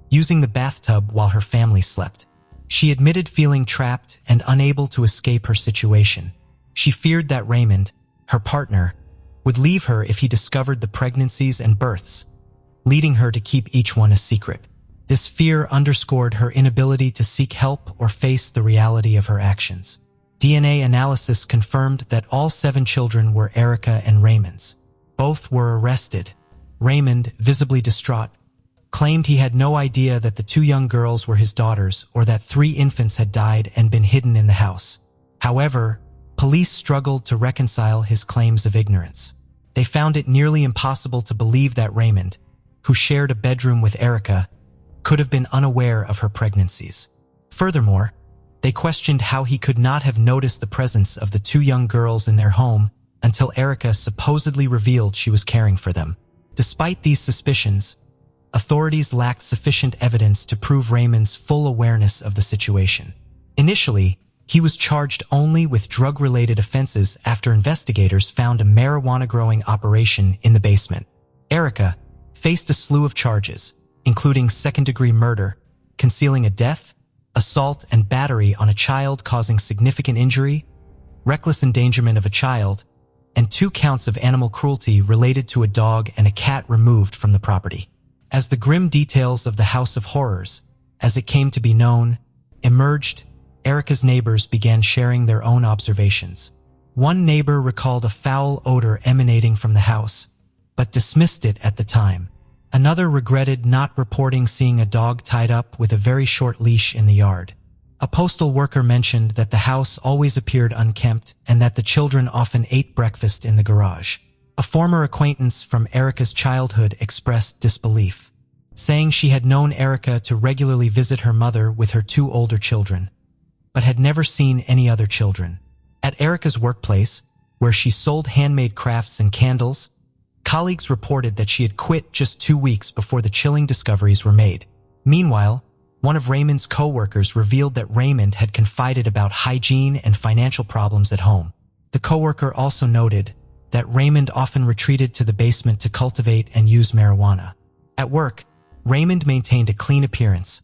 using the bathtub while her family slept. She admitted feeling trapped and unable to escape her situation. She feared that Raymond, her partner, would leave her if he discovered the pregnancies and births, leading her to keep each one a secret. This fear underscored her inability to seek help or face the reality of her actions. DNA analysis confirmed that all 7 children were Erica and Raymond's. Both were arrested, Raymond, visibly distraught, claimed he had no idea that the two young girls were his daughters or that 3 infants had died and been hidden in the house. However, police struggled to reconcile his claims of ignorance. They found it nearly impossible to believe that Raymond, who shared a bedroom with Erica, could have been unaware of her pregnancies. Furthermore, they questioned how he could not have noticed the presence of the 2 young girls in their home until Erica supposedly revealed she was caring for them. Despite these suspicions, authorities lacked sufficient evidence to prove Raymond's full awareness of the situation. Initially, he was charged only with drug-related offenses after investigators found a marijuana-growing operation in the basement. Erica faced a slew of charges, including second-degree murder, concealing a death, assault and battery on a child causing significant injury, reckless endangerment of a child, and 2 counts of animal cruelty related to a dog and a cat removed from the property. As the grim details of the House of Horrors, as it came to be known, emerged, Erica's neighbors began sharing their own observations. One neighbor recalled a foul odor emanating from the house, but dismissed it at the time. Another regretted not reporting seeing a dog tied up with a very short leash in the yard. A postal worker mentioned that the house always appeared unkempt and that the children often ate breakfast in the garage. A former acquaintance from Erica's childhood expressed disbelief, saying she had known Erica to regularly visit her mother with her 2 older children, but had never seen any other children. At Erica's workplace, where she sold handmade crafts and candles, colleagues reported that she had quit just 2 weeks before the chilling discoveries were made. Meanwhile, one of Raymond's co-workers revealed that Raymond had confided about hygiene and financial problems at home. The co-worker also noted that Raymond often retreated to the basement to cultivate and use marijuana. At work, Raymond maintained a clean appearance,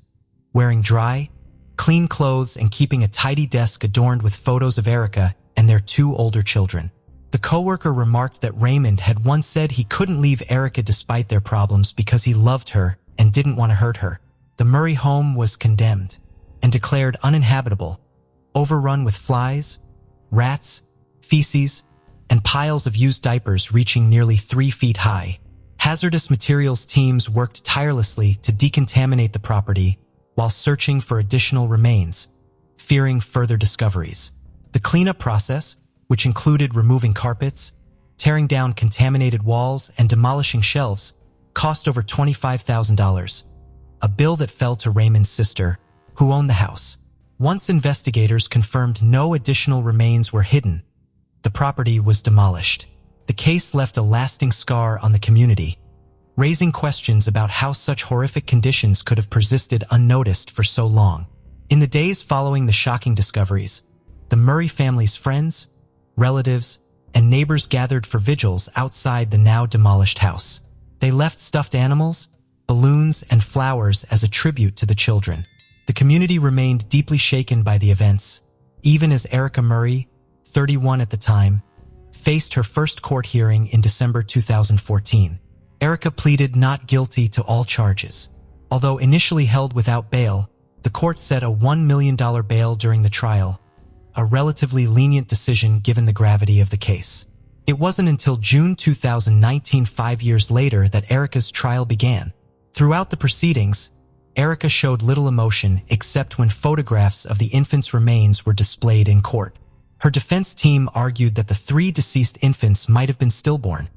wearing dry, clean clothes and keeping a tidy desk adorned with photos of Erica and their 2 older children. The co-worker remarked that Raymond had once said he couldn't leave Erica despite their problems because he loved her and didn't want to hurt her. The Murray home was condemned and declared uninhabitable, overrun with flies, rats, feces, and piles of used diapers reaching nearly 3 feet high. Hazardous materials teams worked tirelessly to decontaminate the property while searching for additional remains, fearing further discoveries. The cleanup process, which included removing carpets, tearing down contaminated walls, and demolishing shelves, cost over $25,000, a bill that fell to Raymond's sister, who owned the house. Once investigators confirmed no additional remains were hidden, the property was demolished. The case left a lasting scar on the community, raising questions about how such horrific conditions could have persisted unnoticed for so long. In the days following the shocking discoveries, the Murray family's friends, relatives, and neighbors gathered for vigils outside the now demolished house. They left stuffed animals, balloons, and flowers as a tribute to the children. The community remained deeply shaken by the events, even as Erica Murray, 31 at the time, faced her first court hearing in December 2014. Erica pleaded not guilty to all charges. Although initially held without bail, the court set a $1 million bail during the trial, a relatively lenient decision given the gravity of the case. It wasn't until June 2019, 5 years later, that Erica's trial began. Throughout the proceedings, Erica showed little emotion except when photographs of the infants' remains were displayed in court. Her defense team argued that the 3 deceased infants might have been stillborn,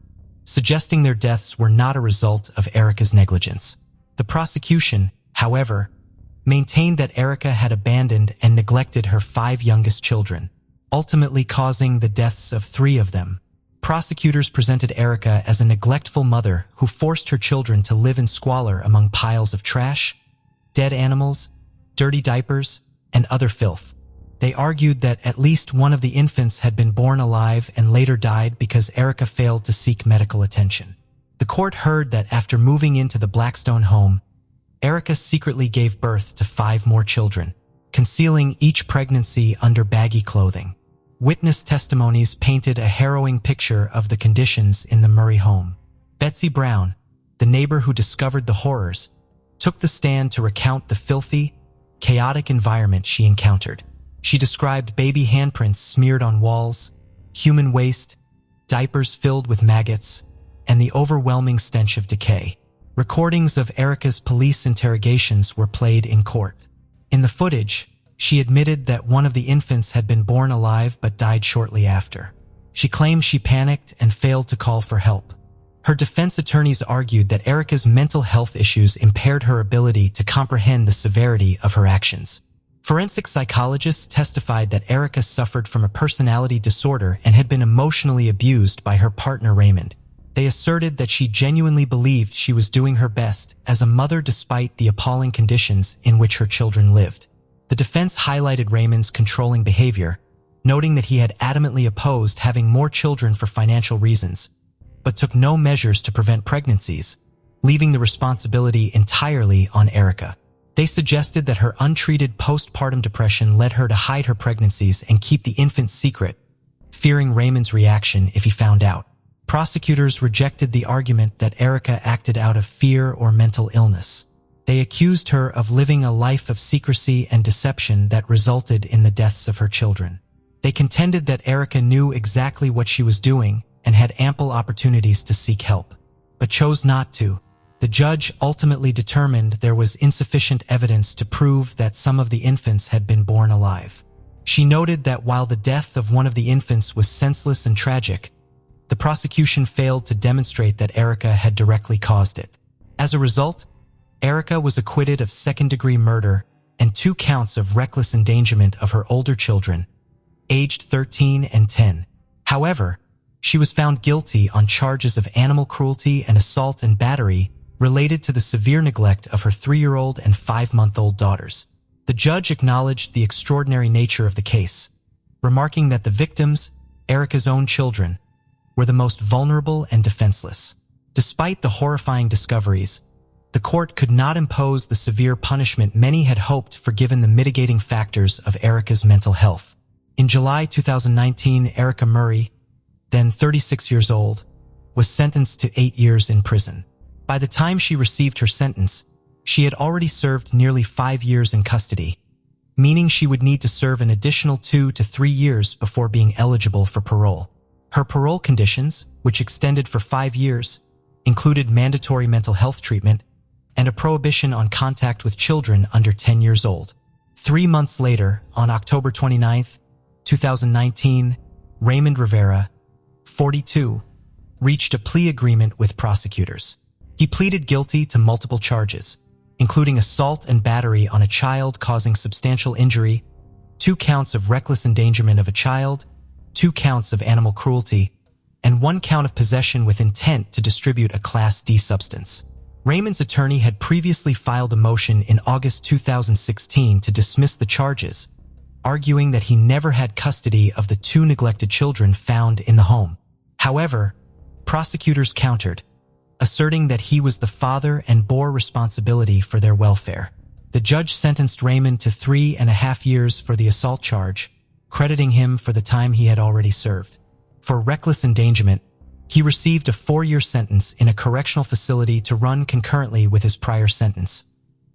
suggesting their deaths were not a result of Erica's negligence. The prosecution, however, maintained that Erica had abandoned and neglected her 5 youngest children, ultimately causing the deaths of 3 of them. Prosecutors presented Erica as a neglectful mother who forced her children to live in squalor among piles of trash, dead animals, dirty diapers, and other filth. They argued that at least one of the infants had been born alive and later died because Erica failed to seek medical attention. The court heard that after moving into the Blackstone home, Erica secretly gave birth to 5 more children, concealing each pregnancy under baggy clothing. Witness testimonies painted a harrowing picture of the conditions in the Murray home. Betsy Brown, the neighbor who discovered the horrors, took the stand to recount the filthy, chaotic environment she encountered. She described baby handprints smeared on walls, human waste, diapers filled with maggots, and the overwhelming stench of decay. Recordings of Erica's police interrogations were played in court. In the footage, she admitted that one of the infants had been born alive but died shortly after. She claimed she panicked and failed to call for help. Her defense attorneys argued that Erica's mental health issues impaired her ability to comprehend the severity of her actions. Forensic psychologists testified that Erica suffered from a personality disorder and had been emotionally abused by her partner Raymond. They asserted that she genuinely believed she was doing her best as a mother despite the appalling conditions in which her children lived. The defense highlighted Raymond's controlling behavior, noting that he had adamantly opposed having more children for financial reasons, but took no measures to prevent pregnancies, leaving the responsibility entirely on Erica. They suggested that her untreated postpartum depression led her to hide her pregnancies and keep the infant secret, fearing Raymond's reaction if he found out. Prosecutors rejected the argument that Erica acted out of fear or mental illness. They accused her of living a life of secrecy and deception that resulted in the deaths of her children. They contended that Erica knew exactly what she was doing and had ample opportunities to seek help, but chose not to. The judge ultimately determined there was insufficient evidence to prove that some of the infants had been born alive. She noted that while the death of one of the infants was senseless and tragic, the prosecution failed to demonstrate that Erica had directly caused it. As a result, Erica was acquitted of second-degree murder and 2 counts of reckless endangerment of her older children, aged 13 and 10. However, she was found guilty on charges of animal cruelty and assault and battery related to the severe neglect of her 3-year-old and 5-month-old daughters. The judge acknowledged the extraordinary nature of the case, remarking that the victims, Erica's own children, were the most vulnerable and defenseless. Despite the horrifying discoveries, the court could not impose the severe punishment many had hoped for given the mitigating factors of Erica's mental health. In July 2019, Erica Murray, then 36 years old, was sentenced to 8 years in prison. By the time she received her sentence, she had already served nearly 5 years in custody, meaning she would need to serve an additional 2 to 3 years before being eligible for parole. Her parole conditions, which extended for 5 years, included mandatory mental health treatment and a prohibition on contact with children under 10 years old. 3 months later, on October 29, 2019, Raymond Rivera, 42, reached a plea agreement with prosecutors. He pleaded guilty to multiple charges, including assault and battery on a child causing substantial injury, 2 counts of reckless endangerment of a child, 2 counts of animal cruelty, and 1 count of possession with intent to distribute a Class D substance. Raymond's attorney had previously filed a motion in August 2016 to dismiss the charges, arguing that he never had custody of the 2 neglected children found in the home. However, prosecutors countered, asserting that he was the father and bore responsibility for their welfare. The judge sentenced Raymond to 3.5 years for the assault charge, crediting him for the time he had already served. For reckless endangerment, he received a 4-year sentence in a correctional facility to run concurrently with his prior sentence,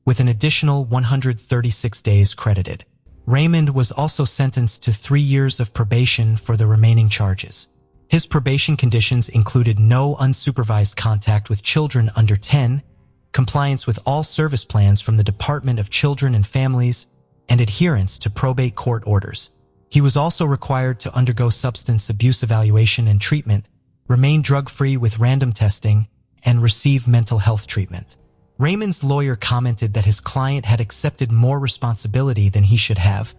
with an additional 136 days credited. Raymond was also sentenced to 3 years of probation for the remaining charges. His probation conditions included no unsupervised contact with children under 10, compliance with all service plans from the Department of Children and Families, and adherence to probate court orders. He was also required to undergo substance abuse evaluation and treatment, remain drug-free with random testing, and receive mental health treatment. Raymond's lawyer commented that his client had accepted more responsibility than he should have,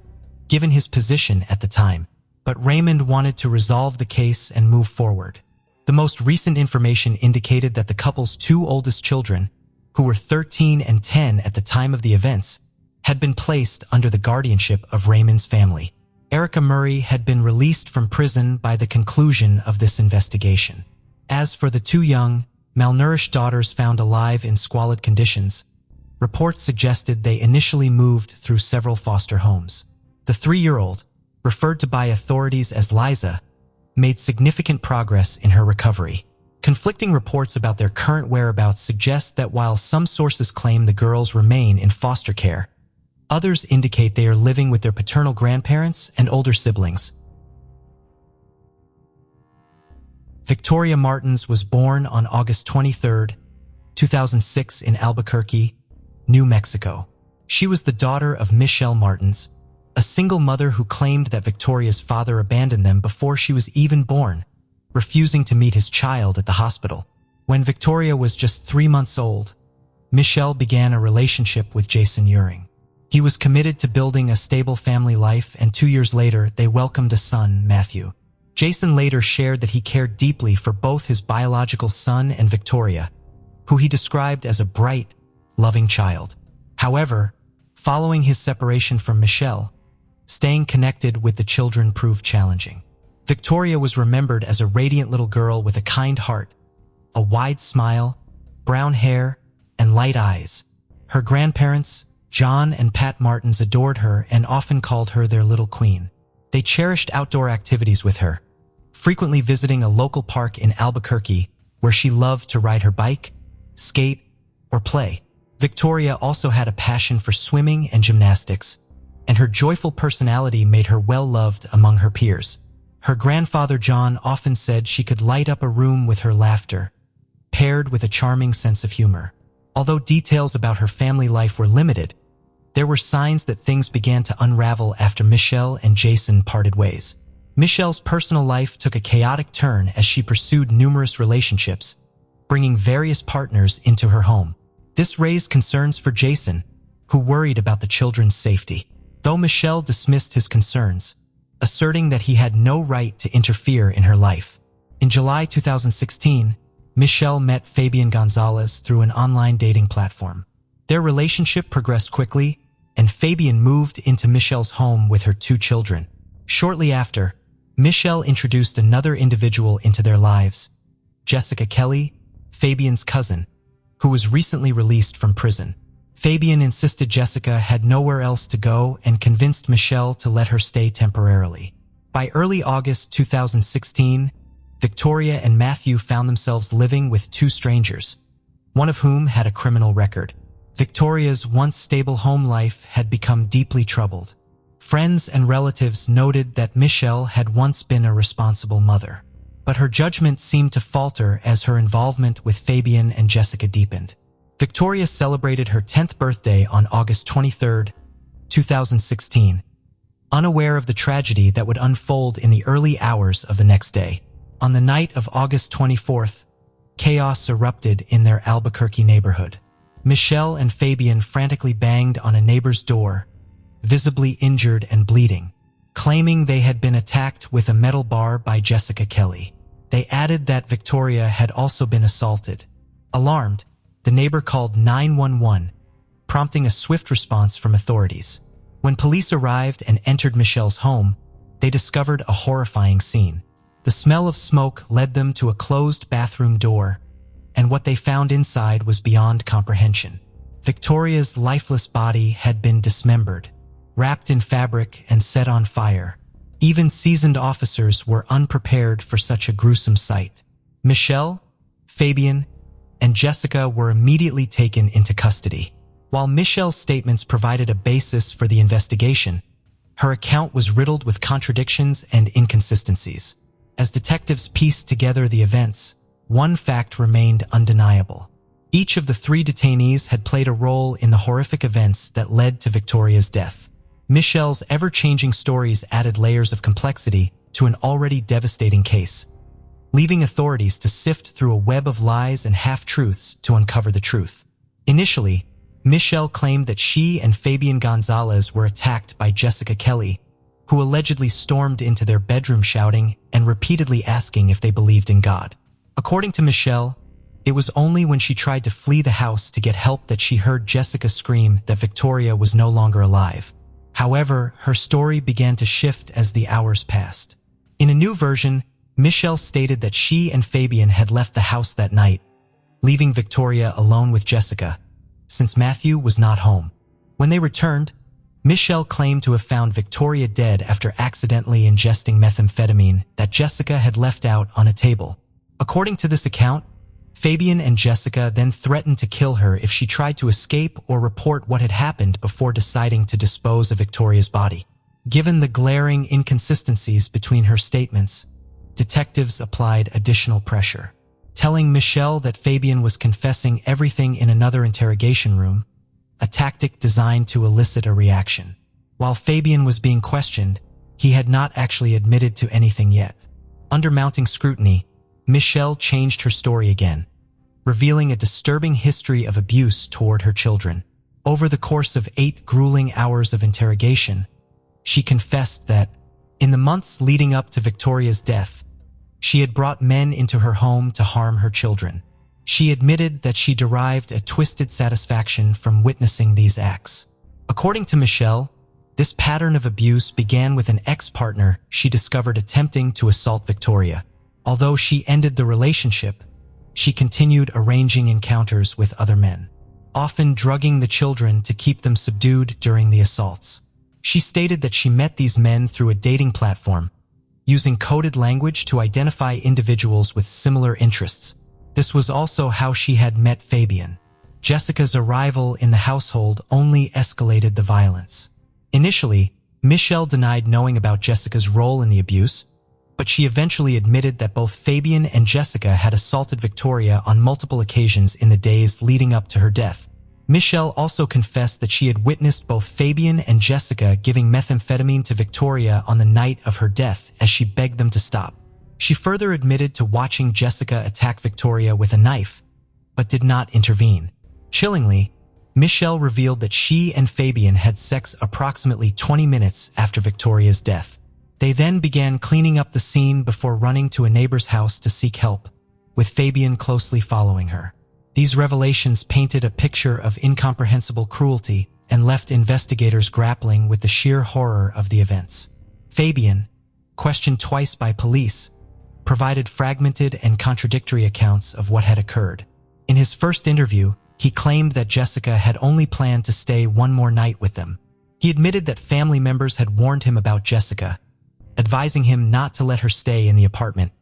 given his position at the time. But Raymond wanted to resolve the case and move forward. The most recent information indicated that the couple's 2 oldest children, who were 13 and 10 at the time of the events, had been placed under the guardianship of Raymond's family. Erica Murray had been released from prison by the conclusion of this investigation. As for the 2 young, malnourished daughters found alive in squalid conditions, reports suggested they initially moved through several foster homes. The 3-year-old, referred to by authorities as Liza, made significant progress in her recovery. Conflicting reports about their current whereabouts suggest that while some sources claim the girls remain in foster care, others indicate they are living with their paternal grandparents and older siblings. Victoria Martins was born on August 23, 2006 in Albuquerque, New Mexico. She was the daughter of Michelle Martins, a single mother who claimed that Victoria's father abandoned them before she was even born, refusing to meet his child at the hospital. When Victoria was just 3 months old, Michelle began a relationship with Jason Uring. He was committed to building a stable family life, and 2 years later, they welcomed a son, Matthew. Jason later shared that he cared deeply for both his biological son and Victoria, who he described as a bright, loving child. However, following his separation from Michelle, staying connected with the children proved challenging. Victoria was remembered as a radiant little girl with a kind heart, a wide smile, brown hair, and light eyes. Her grandparents, John and Pat Martins, adored her and often called her their little queen. They cherished outdoor activities with her, frequently visiting a local park in Albuquerque where she loved to ride her bike, skate, or play. Victoria also had a passion for swimming and gymnastics, and her joyful personality made her well-loved among her peers. Her grandfather John often said she could light up a room with her laughter, paired with a charming sense of humor. Although details about her family life were limited, there were signs that things began to unravel after Michelle and Jason parted ways. Michelle's personal life took a chaotic turn as she pursued numerous relationships, bringing various partners into her home. This raised concerns for Jason, who worried about the children's safety. Though Michelle dismissed his concerns, asserting that he had no right to interfere in her life. In July 2016, Michelle met Fabian Gonzalez through an online dating platform. Their relationship progressed quickly, and Fabian moved into Michelle's home with her 2 children. Shortly after, Michelle introduced another individual into their lives, Jessica Kelly, Fabian's cousin, who was recently released from prison. Fabian insisted Jessica had nowhere else to go and convinced Michelle to let her stay temporarily. By early August 2016, Victoria and Matthew found themselves living with 2 strangers, one of whom had a criminal record. Victoria's once stable home life had become deeply troubled. Friends and relatives noted that Michelle had once been a responsible mother, but her judgment seemed to falter as her involvement with Fabian and Jessica deepened. Victoria celebrated her 10th birthday on August 23, 2016, unaware of the tragedy that would unfold in the early hours of the next day. On the night of August 24th, chaos erupted in their Albuquerque neighborhood. Michelle and Fabian frantically banged on a neighbor's door, visibly injured and bleeding, claiming they had been attacked with a metal bar by Jessica Kelly. They added that Victoria had also been assaulted. Alarmed, the neighbor called 911, prompting a swift response from authorities. When police arrived and entered Michelle's home, they discovered a horrifying scene. The smell of smoke led them to a closed bathroom door, and what they found inside was beyond comprehension. Victoria's lifeless body had been dismembered, wrapped in fabric and set on fire. Even seasoned officers were unprepared for such a gruesome sight. Michelle, Fabian, and Jessica were immediately taken into custody. While Michelle's statements provided a basis for the investigation, her account was riddled with contradictions and inconsistencies. As detectives pieced together the events, one fact remained undeniable. Each of the 3 detainees had played a role in the horrific events that led to Victoria's death. Michelle's ever-changing stories added layers of complexity to an already devastating case, leaving authorities to sift through a web of lies and half-truths to uncover the truth. Initially, Michelle claimed that she and Fabian Gonzalez were attacked by Jessica Kelly, who allegedly stormed into their bedroom shouting and repeatedly asking if they believed in God. According to Michelle, it was only when she tried to flee the house to get help that she heard Jessica scream that Victoria was no longer alive. However, her story began to shift as the hours passed. In a new version, Michelle stated that she and Fabian had left the house that night, leaving Victoria alone with Jessica, since Matthew was not home. When they returned, Michelle claimed to have found Victoria dead after accidentally ingesting methamphetamine that Jessica had left out on a table. According to this account, Fabian and Jessica then threatened to kill her if she tried to escape or report what had happened before deciding to dispose of Victoria's body. Given the glaring inconsistencies between her statements, detectives applied additional pressure, telling Michelle that Fabian was confessing everything in another interrogation room, a tactic designed to elicit a reaction. While Fabian was being questioned, he had not actually admitted to anything yet. Under mounting scrutiny, Michelle changed her story again, revealing a disturbing history of abuse toward her children. Over the course of 8 grueling hours of interrogation, she confessed that, in the months leading up to Victoria's death, she had brought men into her home to harm her children. She admitted that she derived a twisted satisfaction from witnessing these acts. According to Michelle, this pattern of abuse began with an ex-partner she discovered attempting to assault Victoria. Although she ended the relationship, she continued arranging encounters with other men, often drugging the children to keep them subdued during the assaults. She stated that she met these men through a dating platform, using coded language to identify individuals with similar interests. This was also how she had met Fabian. Jessica's arrival in the household only escalated the violence. Initially, Michelle denied knowing about Jessica's role in the abuse, but she eventually admitted that both Fabian and Jessica had assaulted Victoria on multiple occasions in the days leading up to her death. Michelle also confessed that she had witnessed both Fabian and Jessica giving methamphetamine to Victoria on the night of her death as she begged them to stop. She further admitted to watching Jessica attack Victoria with a knife, but did not intervene. Chillingly, Michelle revealed that she and Fabian had sex approximately 20 minutes after Victoria's death. They then began cleaning up the scene before running to a neighbor's house to seek help, with Fabian closely following her. These revelations painted a picture of incomprehensible cruelty and left investigators grappling with the sheer horror of the events. Fabian, questioned twice by police, provided fragmented and contradictory accounts of what had occurred. In his first interview, he claimed that Jessica had only planned to stay one more night with them. He admitted that family members had warned him about Jessica, advising him not to let her stay in the apartment,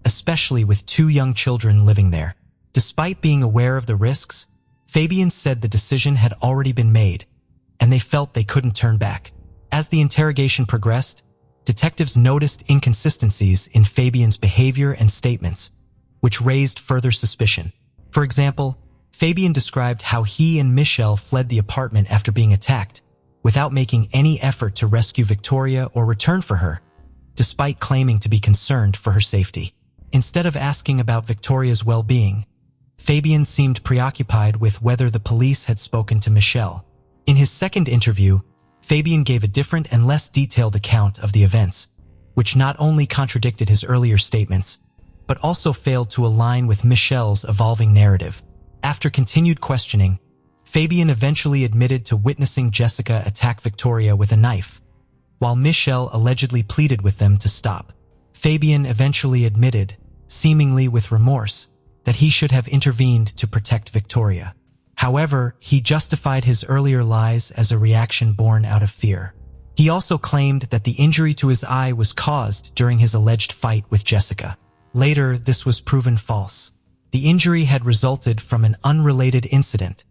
especially with 2 young children living there. Despite being aware of the risks, Fabian said the decision had already been made, and they felt they couldn't turn back. As the interrogation progressed, detectives noticed inconsistencies in Fabian's behavior and statements, which raised further suspicion. For example, Fabian described how he and Michelle fled the apartment after being attacked, without making any effort to rescue Victoria or return for her, despite claiming to be concerned for her safety. Instead of asking about Victoria's well-being, Fabian seemed preoccupied with whether the police had spoken to Michelle. In his second interview, Fabian gave a different and less detailed account of the events, which not only contradicted his earlier statements, but also failed to align with Michelle's evolving narrative. After continued questioning, Fabian eventually admitted to witnessing Jessica attack Victoria with a knife, while Michelle allegedly pleaded with them to stop. Fabian eventually admitted, seemingly with remorse, that he should have intervened to protect Victoria. However, he justified his earlier lies as a reaction born out of fear. He also claimed that the injury to his eye was caused during his alleged fight with Jessica. Later, this was proven false. The injury had resulted from an unrelated incident,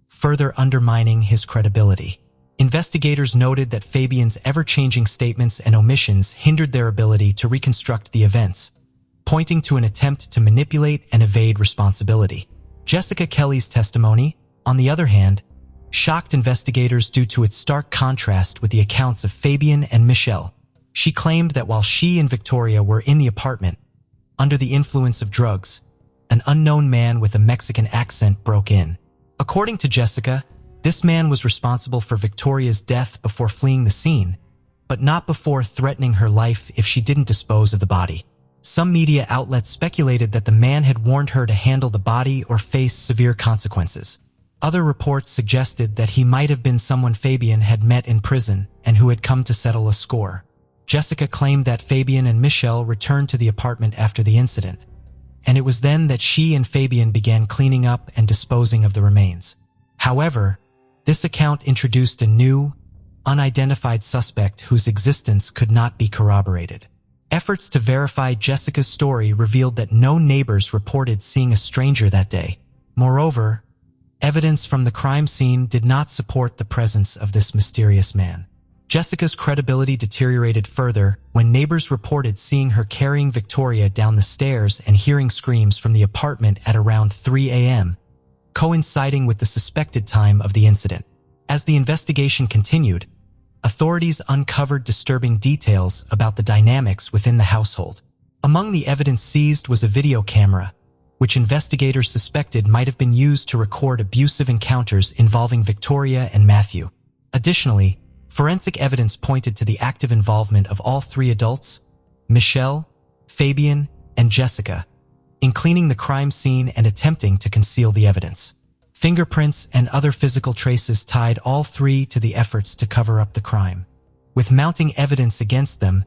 further undermining his credibility. Investigators noted that Fabian's ever-changing statements and omissions hindered their ability to reconstruct the events, pointing to an attempt to manipulate and evade responsibility. Jessica Kelly's testimony, on the other hand, shocked investigators due to its stark contrast with the accounts of Fabian and Michelle. She claimed that while she and Victoria were in the apartment, under the influence of drugs, an unknown man with a Mexican accent broke in. According to Jessica, this man was responsible for Victoria's death before fleeing the scene, but not before threatening her life if she didn't dispose of the body. Some media outlets speculated that the man had warned her to handle the body or face severe consequences. Other reports suggested that he might have been someone Fabian had met in prison and who had come to settle a score. Jessica claimed that Fabian and Michelle returned to the apartment after the incident, and it was then that she and Fabian began cleaning up and disposing of the remains. However, this account introduced a new, unidentified suspect whose existence could not be corroborated. Efforts to verify Jessica's story revealed that no neighbors reported seeing a stranger that day. Moreover, evidence from the crime scene did not support the presence of this mysterious man. Jessica's credibility deteriorated further when neighbors reported seeing her carrying Victoria down the stairs and hearing screams from the apartment at around 3 a.m., coinciding with the suspected time of the incident. As the investigation continued, authorities uncovered disturbing details about the dynamics within the household. Among the evidence seized was a video camera, which investigators suspected might have been used to record abusive encounters involving Victoria and Matthew. Additionally, forensic evidence pointed to the active involvement of all three adults, Michelle, Fabian, and Jessica, in cleaning the crime scene and attempting to conceal the evidence. Fingerprints and other physical traces tied all three to the efforts to cover up the crime. With mounting evidence against them,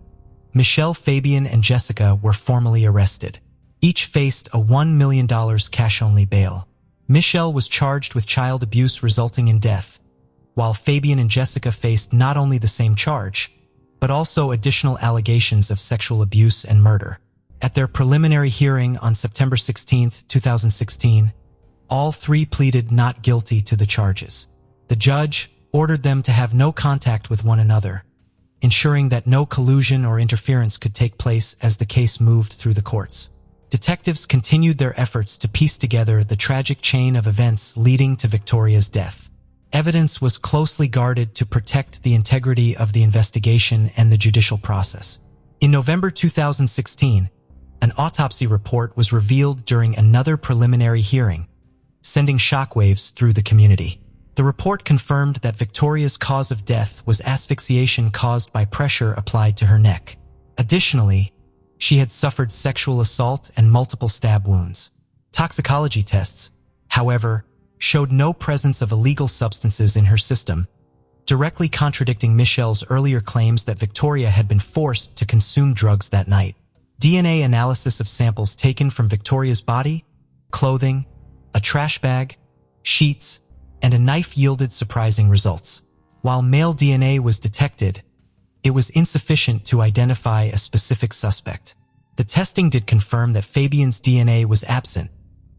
Michelle, Fabian, and Jessica were formally arrested. Each faced a $1 million cash-only bail. Michelle was charged with child abuse resulting in death, while Fabian and Jessica faced not only the same charge, but also additional allegations of sexual abuse and murder. At their preliminary hearing on September 16, 2016, all three pleaded not guilty to the charges. The judge ordered them to have no contact with one another, ensuring that no collusion or interference could take place as the case moved through the courts. Detectives continued their efforts to piece together the tragic chain of events leading to Victoria's death. Evidence was closely guarded to protect the integrity of the investigation and the judicial process. In November 2016, an autopsy report was revealed during another preliminary hearing, sending shockwaves through the community. The report confirmed that Victoria's cause of death was asphyxiation caused by pressure applied to her neck. Additionally, she had suffered sexual assault and multiple stab wounds. Toxicology tests, however, showed no presence of illegal substances in her system, directly contradicting Michelle's earlier claims that Victoria had been forced to consume drugs that night. DNA analysis of samples taken from Victoria's body, clothing, a trash bag, sheets, and a knife yielded surprising results. While male DNA was detected, it was insufficient to identify a specific suspect. The testing did confirm that Fabian's DNA was absent,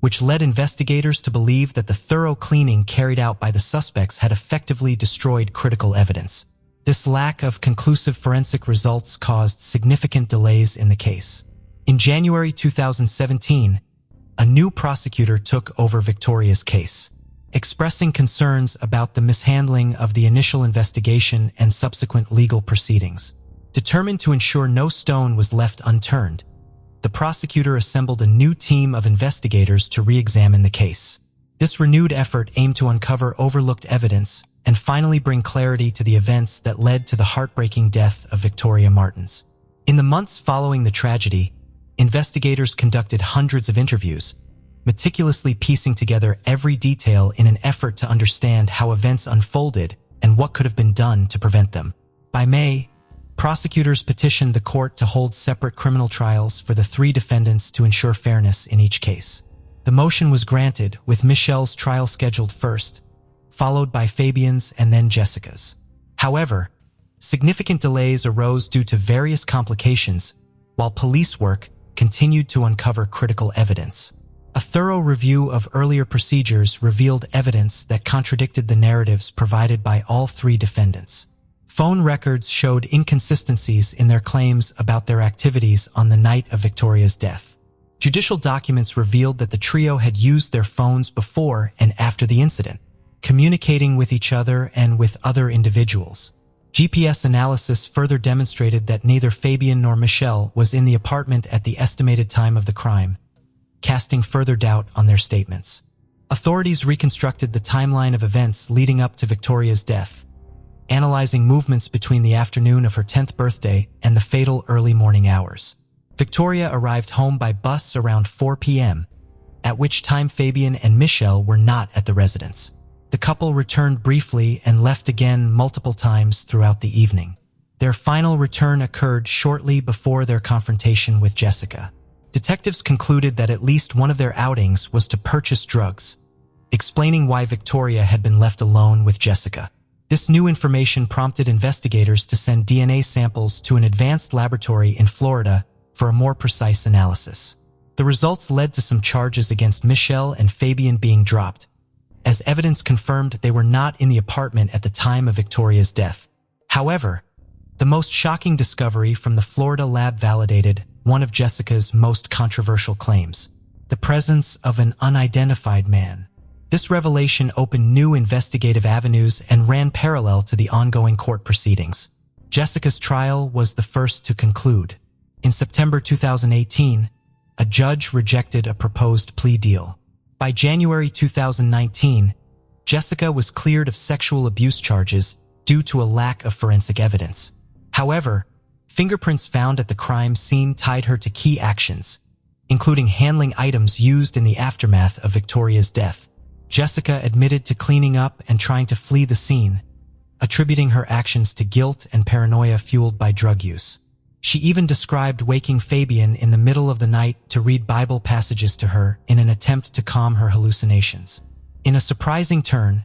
which led investigators to believe that the thorough cleaning carried out by the suspects had effectively destroyed critical evidence. This lack of conclusive forensic results caused significant delays in the case. In January 2017, a new prosecutor took over Victoria's case, expressing concerns about the mishandling of the initial investigation and subsequent legal proceedings. Determined to ensure no stone was left unturned, the prosecutor assembled a new team of investigators to re-examine the case. This renewed effort aimed to uncover overlooked evidence and finally bring clarity to the events that led to the heartbreaking death of Victoria Martins. In the months following the tragedy, investigators conducted hundreds of interviews, meticulously piecing together every detail in an effort to understand how events unfolded and what could have been done to prevent them. By May, prosecutors petitioned the court to hold separate criminal trials for the three defendants to ensure fairness in each case. The motion was granted, with Michelle's trial scheduled first, followed by Fabian's and then Jessica's. However, significant delays arose due to various complications, while police work continued to uncover critical evidence. A thorough review of earlier procedures revealed evidence that contradicted the narratives provided by all three defendants. Phone records showed inconsistencies in their claims about their activities on the night of Victoria's death. Judicial documents revealed that the trio had used their phones before and after the incident, communicating with each other and with other individuals. GPS analysis further demonstrated that neither Fabian nor Michelle was in the apartment at the estimated time of the crime, casting further doubt on their statements. Authorities reconstructed the timeline of events leading up to Victoria's death, analyzing movements between the afternoon of her 10th birthday and the fatal early morning hours. Victoria arrived home by bus around 4 p.m., at which time Fabian and Michelle were not at the residence. The couple returned briefly and left again multiple times throughout the evening. Their final return occurred shortly before their confrontation with Jessica. Detectives concluded that at least one of their outings was to purchase drugs, explaining why Victoria had been left alone with Jessica. This new information prompted investigators to send DNA samples to an advanced laboratory in Florida for a more precise analysis. The results led to some charges against Michelle and Fabian being dropped, as evidence confirmed they were not in the apartment at the time of Victoria's death. However, the most shocking discovery from the Florida lab validated one of Jessica's most controversial claims: the presence of an unidentified man. This revelation opened new investigative avenues and ran parallel to the ongoing court proceedings. Jessica's trial was the first to conclude. In September 2018, a judge rejected a proposed plea deal. By January 2019, Jessica was cleared of sexual abuse charges due to a lack of forensic evidence. However, fingerprints found at the crime scene tied her to key actions, including handling items used in the aftermath of Victoria's death. Jessica admitted to cleaning up and trying to flee the scene, attributing her actions to guilt and paranoia fueled by drug use. She even described waking Fabian in the middle of the night to read Bible passages to her in an attempt to calm her hallucinations. In a surprising turn,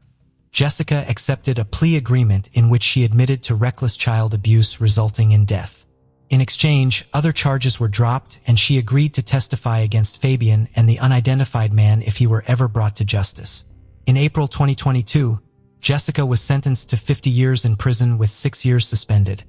Jessica accepted a plea agreement in which she admitted to reckless child abuse resulting in death. In exchange, other charges were dropped and she agreed to testify against Fabian and the unidentified man if he were ever brought to justice. In April 2022, Jessica was sentenced to 50 years in prison with 6 years suspended,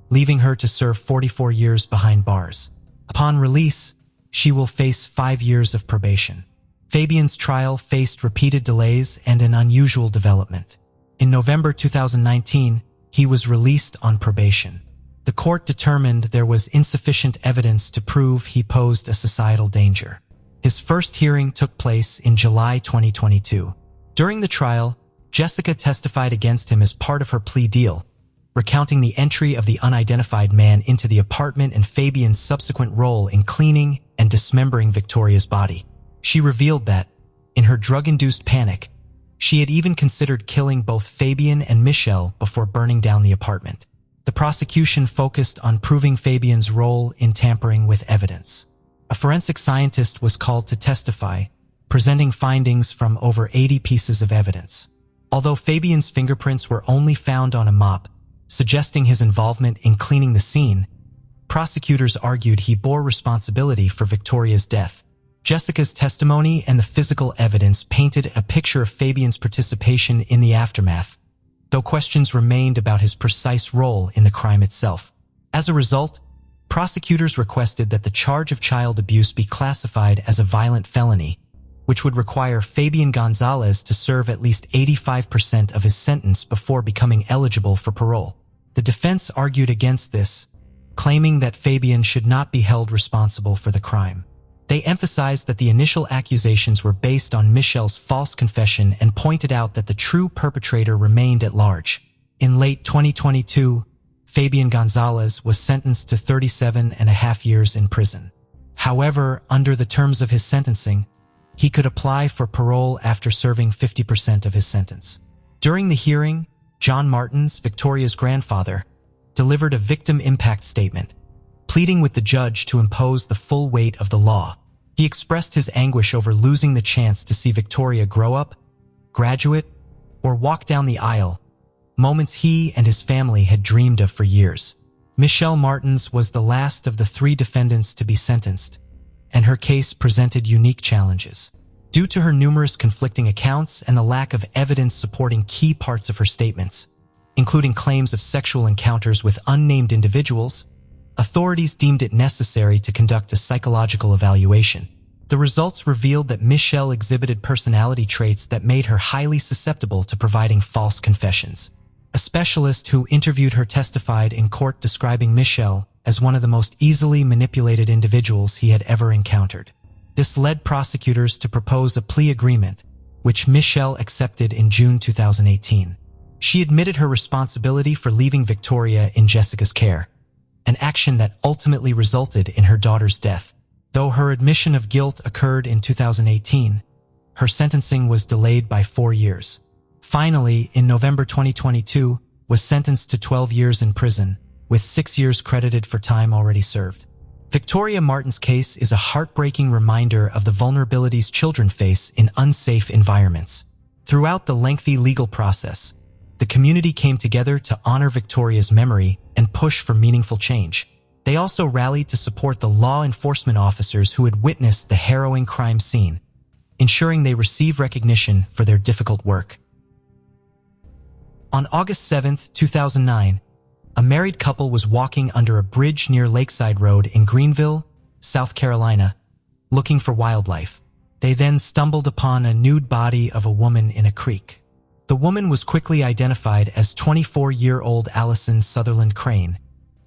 leaving her to serve 44 years behind bars. Upon release, she will face 5 years of probation. Fabian's trial faced repeated delays and an unusual development. In November 2019, he was released on probation. The court determined there was insufficient evidence to prove he posed a societal danger. His first hearing took place in July 2022. During the trial, Jessica testified against him as part of her plea deal, recounting the entry of the unidentified man into the apartment and Fabian's subsequent role in cleaning and dismembering Victoria's body. She revealed that, in her drug-induced panic, she had even considered killing both Fabian and Michelle before burning down the apartment. The prosecution focused on proving Fabian's role in tampering with evidence. A forensic scientist was called to testify, presenting findings from over 80 pieces of evidence. Although Fabian's fingerprints were only found on a mop, suggesting his involvement in cleaning the scene, prosecutors argued he bore responsibility for Victoria's death. Jessica's testimony and the physical evidence painted a picture of Fabian's participation in the aftermath, though questions remained about his precise role in the crime itself. As a result, prosecutors requested that the charge of child abuse be classified as a violent felony, which would require Fabian Gonzalez to serve at least 85% of his sentence before becoming eligible for parole. The defense argued against this, claiming that Fabian should not be held responsible for the crime. They emphasized that the initial accusations were based on Michelle's false confession and pointed out that the true perpetrator remained at large. In late 2022, Fabian Gonzalez was sentenced to 37.5 years in prison. However, under the terms of his sentencing, he could apply for parole after serving 50% of his sentence. During the hearing, John Martins, Victoria's grandfather, delivered a victim impact statement, pleading with the judge to impose the full weight of the law. He expressed his anguish over losing the chance to see Victoria grow up, graduate, or walk down the aisle, moments he and his family had dreamed of for years. Michelle Martins was the last of the 3 defendants to be sentenced, and her case presented unique challenges. Due to her numerous conflicting accounts and the lack of evidence supporting key parts of her statements, including claims of sexual encounters with unnamed individuals, authorities deemed it necessary to conduct a psychological evaluation. The results revealed that Michelle exhibited personality traits that made her highly susceptible to providing false confessions. A specialist who interviewed her testified in court describing Michelle as one of the most easily manipulated individuals he had ever encountered. This led prosecutors to propose a plea agreement, which Michelle accepted in June 2018. She admitted her responsibility for leaving Victoria in Jessica's care, an action that ultimately resulted in her daughter's death. Though her admission of guilt occurred in 2018, her sentencing was delayed by 4 years. Finally, in November 2022, was sentenced to 12 years in prison, with 6 years credited for time already served. Victoria Martin's case is a heartbreaking reminder of the vulnerabilities children face in unsafe environments. Throughout the lengthy legal process, the community came together to honor Victoria's memory and push for meaningful change. They also rallied to support the law enforcement officers who had witnessed the harrowing crime scene, ensuring they receive recognition for their difficult work. On August 7, 2009, A married couple was walking under a bridge near Lakeside Road in Greenville, South Carolina, looking for wildlife. They then stumbled upon a nude body of a woman in a creek. The woman was quickly identified as 24-year-old Allison Sutherland Crane,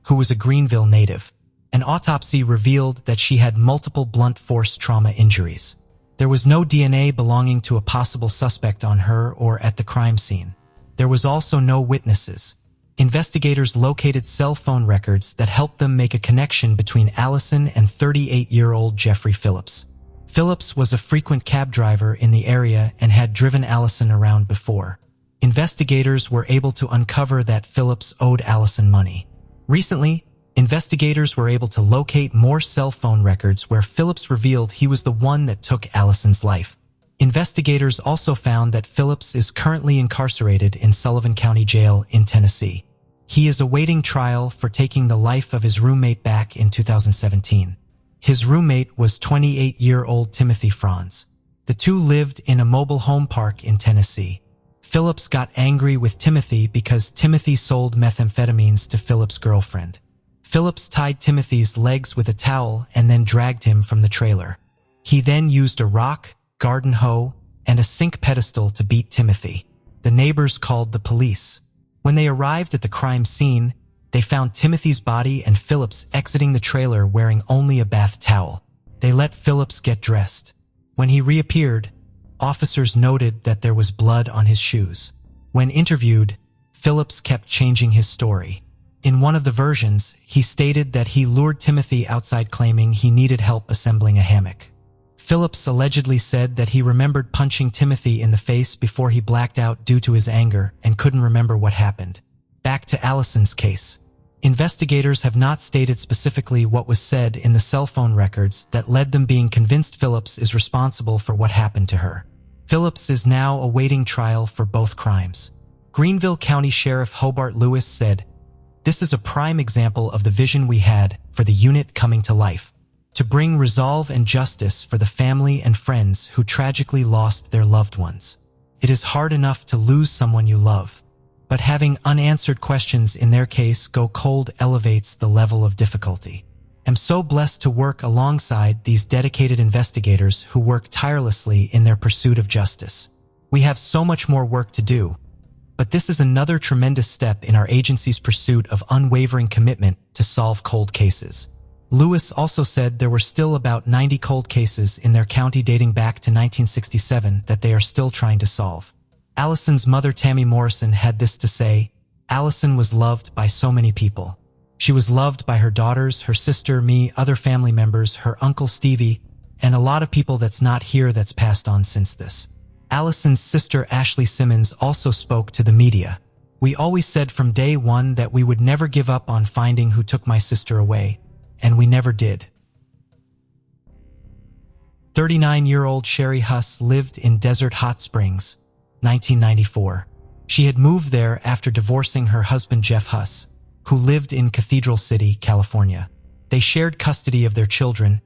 who was a Greenville native. An autopsy revealed that she had multiple blunt force trauma injuries. There was no DNA belonging to a possible suspect on her or at the crime scene. There was also no witnesses. Investigators located cell phone records that helped them make a connection between Allison and 38-year-old Jeffrey Phillips. Phillips was a frequent cab driver in the area and had driven Allison around before. Investigators were able to uncover that Phillips owed Allison money. Recently, investigators were able to locate more cell phone records where Phillips revealed he was the one that took Allison's life. Investigators also found that Phillips is currently incarcerated in Sullivan County Jail in Tennessee. He is awaiting trial for taking the life of his roommate back in 2017. His roommate was 28-year-old Timothy Franz. The two lived in a mobile home park in Tennessee. Phillips got angry with Timothy because Timothy sold methamphetamines to Phillips' girlfriend. Phillips tied Timothy's legs with a towel and then dragged him from the trailer. He then used a rock, garden hoe, and a sink pedestal to beat Timothy. The neighbors called the police. When they arrived at the crime scene, they found Timothy's body and Phillips exiting the trailer wearing only a bath towel. They let Phillips get dressed. When he reappeared, officers noted that there was blood on his shoes. When interviewed, Phillips kept changing his story. In one of the versions, he stated that he lured Timothy outside claiming he needed help assembling a hammock. Phillips allegedly said that he remembered punching Timothy in the face before he blacked out due to his anger and couldn't remember what happened. Back to Allison's case. Investigators have not stated specifically what was said in the cell phone records that led them being convinced Phillips is responsible for what happened to her. Phillips is now awaiting trial for both crimes. Greenville County Sheriff Hobart Lewis said, "This is a prime example of the vision we had for the unit coming to life, to bring resolve and justice for the family and friends who tragically lost their loved ones. It is hard enough to lose someone you love, but having unanswered questions in their case go cold elevates the level of difficulty. I'm so blessed to work alongside these dedicated investigators who work tirelessly in their pursuit of justice. We have so much more work to do, but this is another tremendous step in our agency's pursuit of unwavering commitment to solve cold cases." Lewis also said there were still about 90 cold cases in their county dating back to 1967 that they are still trying to solve. Allison's mother Tammy Morrison had this to say, "Allison was loved by so many people. She was loved by her daughters, her sister, me, other family members, her uncle Stevie, and a lot of people that's not here that's passed on since this." Allison's sister Ashley Simmons also spoke to the media. "We always said from day one that we would never give up on finding who took my sister away, and we never did." 39-year-old Sherry Huss lived in Desert Hot Springs, 1994. She had moved there after divorcing her husband Jeff Huss, who lived in Cathedral City, California. They shared custody of their children,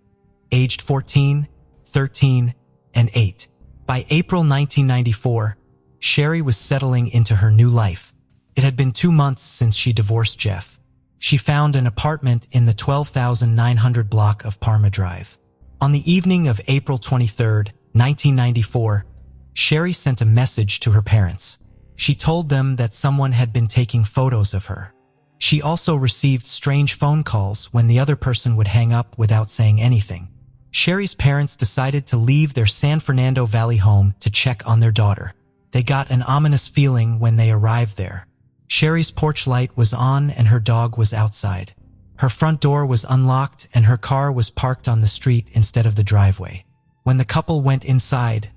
aged 14, 13, and 8. By April 1994, Sherry was settling into her new life. It had been 2 months since she divorced Jeff. She found an apartment in the 12,900 block of Parma Drive. On the evening of April 23, 1994, Sherry sent a message to her parents. She told them that someone had been taking photos of her. She also received strange phone calls when the other person would hang up without saying anything. Sherry's parents decided to leave their San Fernando Valley home to check on their daughter. They got an ominous feeling when they arrived there. Sherry's porch light was on and her dog was outside. Her front door was unlocked and her car was parked on the street instead of the driveway. When the couple went inside,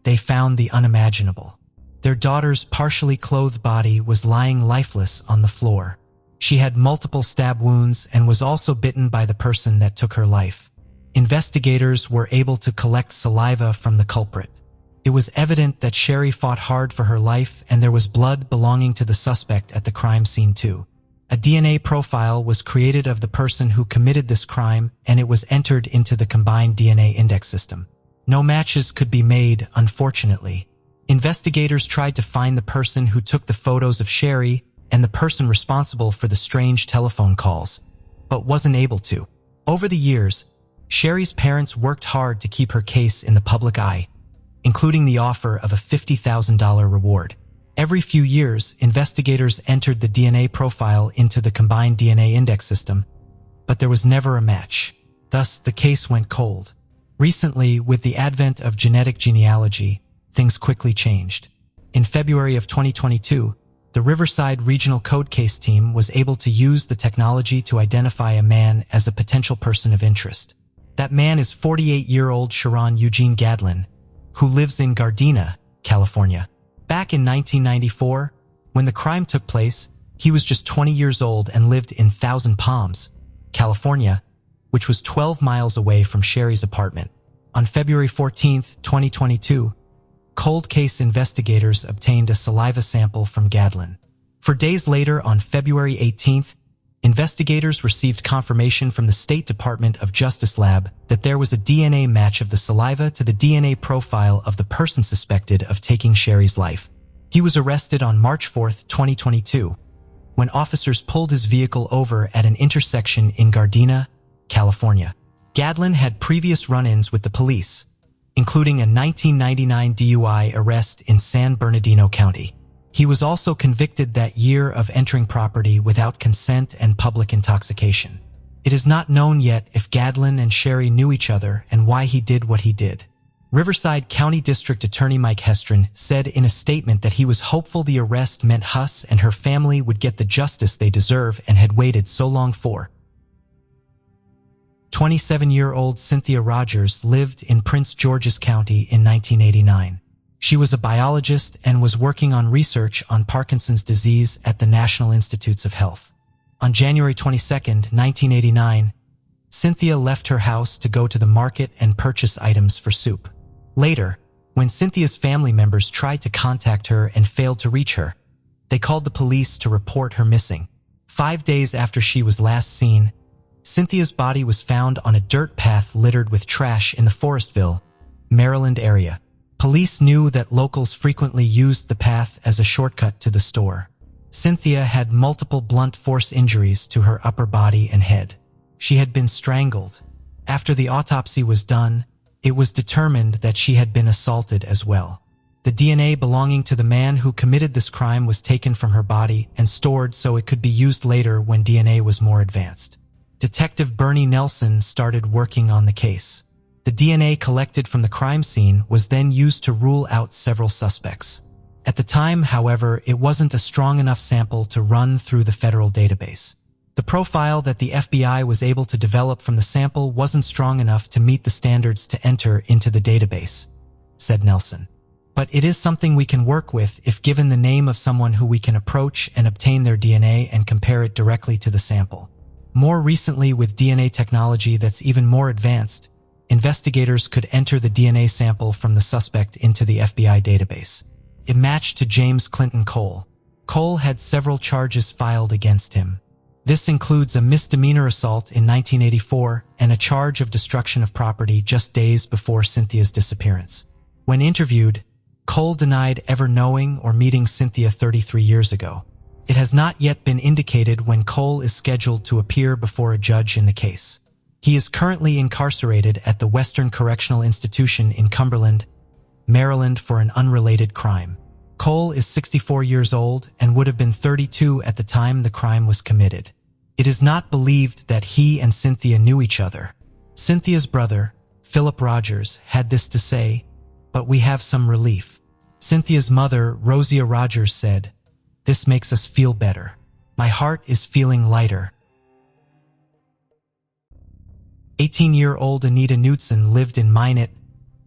they found the unimaginable. Their daughter's partially clothed body was lying lifeless on the floor. She had multiple stab wounds and was also bitten by the person that took her life. Investigators were able to collect saliva from the culprit. It was evident that Sherry fought hard for her life and there was blood belonging to the suspect at the crime scene too. A DNA profile was created of the person who committed this crime and it was entered into the combined DNA index system. No matches could be made, unfortunately. Investigators tried to find the person who took the photos of Sherry, and the person responsible for the strange telephone calls, but wasn't able to. Over the years, Sherry's parents worked hard to keep her case in the public eye, including the offer of a $50,000 reward. Every few years, investigators entered the DNA profile into the combined DNA index system, but there was never a match. Thus, the case went cold. Recently, with the advent of genetic genealogy, things quickly changed. In February of 2022, the Riverside Regional Code Case team was able to use the technology to identify a man as a potential person of interest. That man is 48-year-old Sharon Eugene Gadlin, who lives in Gardena, California. Back in 1994, when the crime took place, he was just 20 years old and lived in Thousand Palms, California, which was 12 miles away from Sherry's apartment. On February 14, 2022, cold case investigators obtained a saliva sample from Gadlin. 4 days later, on February 18th, investigators received confirmation from the State Department of Justice lab that there was a DNA match of the saliva to the DNA profile of the person suspected of taking Sherry's life. He was arrested on March 4, 2022, when officers pulled his vehicle over at an intersection in Gardena, California. Gadlin had previous run-ins with the police, including a 1999 DUI arrest in San Bernardino County. He was also convicted that year of entering property without consent and public intoxication. It is not known yet if Gadlin and Sherry knew each other and why he did what he did. Riverside County District Attorney Mike Hestron said in a statement that he was hopeful the arrest meant Huss and her family would get the justice they deserve and had waited so long for. 27-year-old Cynthia Rogers lived in Prince George's County in 1989. She was a biologist and was working on research on Parkinson's disease at the National Institutes of Health. On January 22, 1989, Cynthia left her house to go to the market and purchase items for soup. Later, when Cynthia's family members tried to contact her and failed to reach her, they called the police to report her missing. 5 days after she was last seen, Cynthia's body was found on a dirt path littered with trash in the Forestville, Maryland area. Police knew that locals frequently used the path as a shortcut to the store. Cynthia had multiple blunt force injuries to her upper body and head. She had been strangled. After the autopsy was done, it was determined that she had been assaulted as well. The DNA belonging to the man who committed this crime was taken from her body and stored so it could be used later when DNA was more advanced. Detective Bernie Nelson started working on the case. The DNA collected from the crime scene was then used to rule out several suspects. At the time, however, it wasn't a strong enough sample to run through the federal database. The profile that the FBI was able to develop from the sample wasn't strong enough to meet the standards to enter into the database, said Nelson. But it is something we can work with if given the name of someone who we can approach and obtain their DNA and compare it directly to the sample. More recently, with DNA technology that's even more advanced, investigators could enter the DNA sample from the suspect into the FBI database. It matched to James Clinton Cole. Cole had several charges filed against him. This includes a misdemeanor assault in 1984 and a charge of destruction of property just days before Cynthia's disappearance. When interviewed, Cole denied ever knowing or meeting Cynthia 33 years ago. It has not yet been indicated when Cole is scheduled to appear before a judge in the case. He is currently incarcerated at the Western Correctional Institution in Cumberland, Maryland for an unrelated crime. Cole is 64 years old and would have been 32 at the time the crime was committed. It is not believed that he and Cynthia knew each other. Cynthia's brother, Philip Rogers, had this to say, "But we have some relief." Cynthia's mother, Rosia Rogers, said, "This makes us feel better. My heart is feeling lighter." 18-year-old Anita Nudson lived in Minot,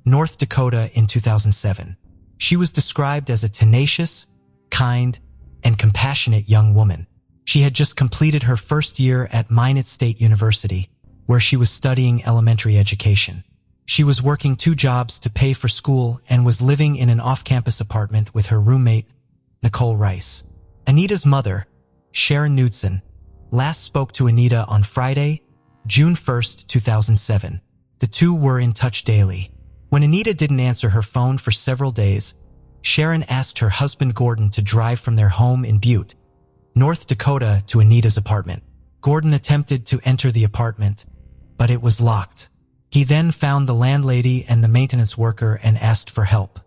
North Dakota in 2007. She was described as a tenacious, kind, and compassionate young woman. She had just completed her first year at Minot State University, where she was studying elementary education. She was working 2 jobs to pay for school and was living in an off-campus apartment with her roommate, Nicole Rice. Anita's mother, Sharon Nudson, last spoke to Anita on Friday, June 1, 2007. The two were in touch daily. When Anita didn't answer her phone for several days, Sharon asked her husband Gordon to drive from their home in Butte, North Dakota, to Anita's apartment. Gordon attempted to enter the apartment, but it was locked. He then found the landlady and the maintenance worker and asked for help.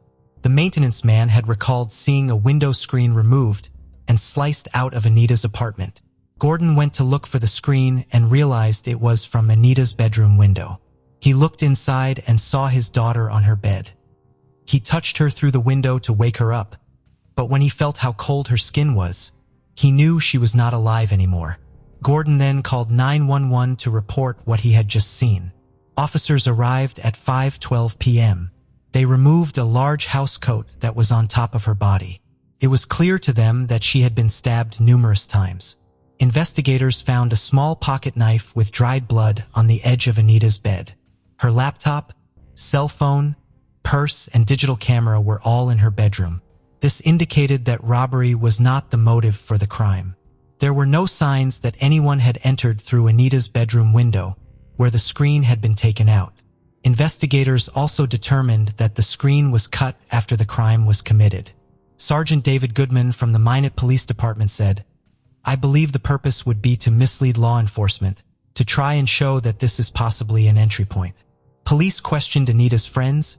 The maintenance man had recalled seeing a window screen removed and sliced out of Anita's apartment. Gordon went to look for the screen and realized it was from Anita's bedroom window. He looked inside and saw his daughter on her bed. He touched her through the window to wake her up, but when he felt how cold her skin was, he knew she was not alive anymore. Gordon then called 911 to report what he had just seen. Officers arrived at 5:12 p.m. They removed a large housecoat that was on top of her body. It was clear to them that she had been stabbed numerous times. Investigators found a small pocket knife with dried blood on the edge of Anita's bed. Her laptop, cell phone, purse, and digital camera were all in her bedroom. This indicated that robbery was not the motive for the crime. There were no signs that anyone had entered through Anita's bedroom window, where the screen had been taken out. Investigators also determined that the screen was cut after the crime was committed. Sergeant David Goodman from the Minot Police Department said, "I believe the purpose would be to mislead law enforcement, to try and show that this is possibly an entry point." Police questioned Anita's friends,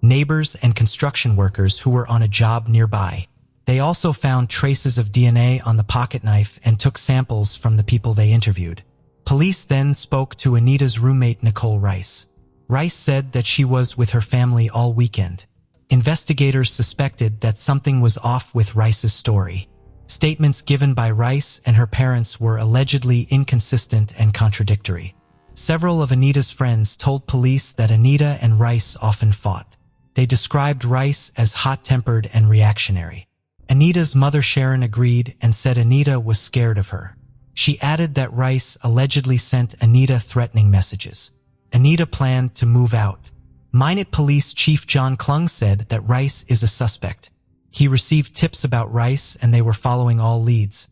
neighbors, and construction workers who were on a job nearby. They also found traces of DNA on the pocket knife and took samples from the people they interviewed. Police then spoke to Anita's roommate Nicole Rice. Rice said that she was with her family all weekend. Investigators suspected that something was off with Rice's story. Statements given by Rice and her parents were allegedly inconsistent and contradictory. Several of Anita's friends told police that Anita and Rice often fought. They described Rice as hot-tempered and reactionary. Anita's mother Sharon agreed and said Anita was scared of her. She added that Rice allegedly sent Anita threatening messages. Anita planned to move out. Minot Police Chief John Klung said that Rice is a suspect. He received tips about Rice and they were following all leads,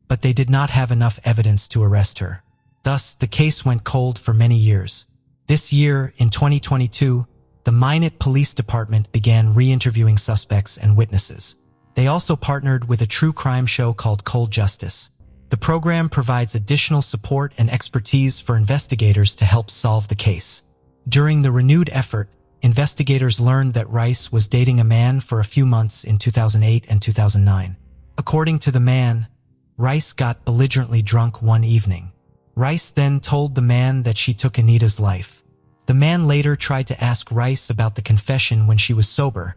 but they did not have enough evidence to arrest her. Thus, the case went cold for many years. This year, in 2022, the Minot Police Department began re-interviewing suspects and witnesses. They also partnered with a true crime show called Cold Justice. The program provides additional support and expertise for investigators to help solve the case. During the renewed effort, investigators learned that Rice was dating a man for a few months in 2008 and 2009. According to the man, Rice got belligerently drunk one evening. Rice then told the man that she took Anita's life. The man later tried to ask Rice about the confession when she was sober,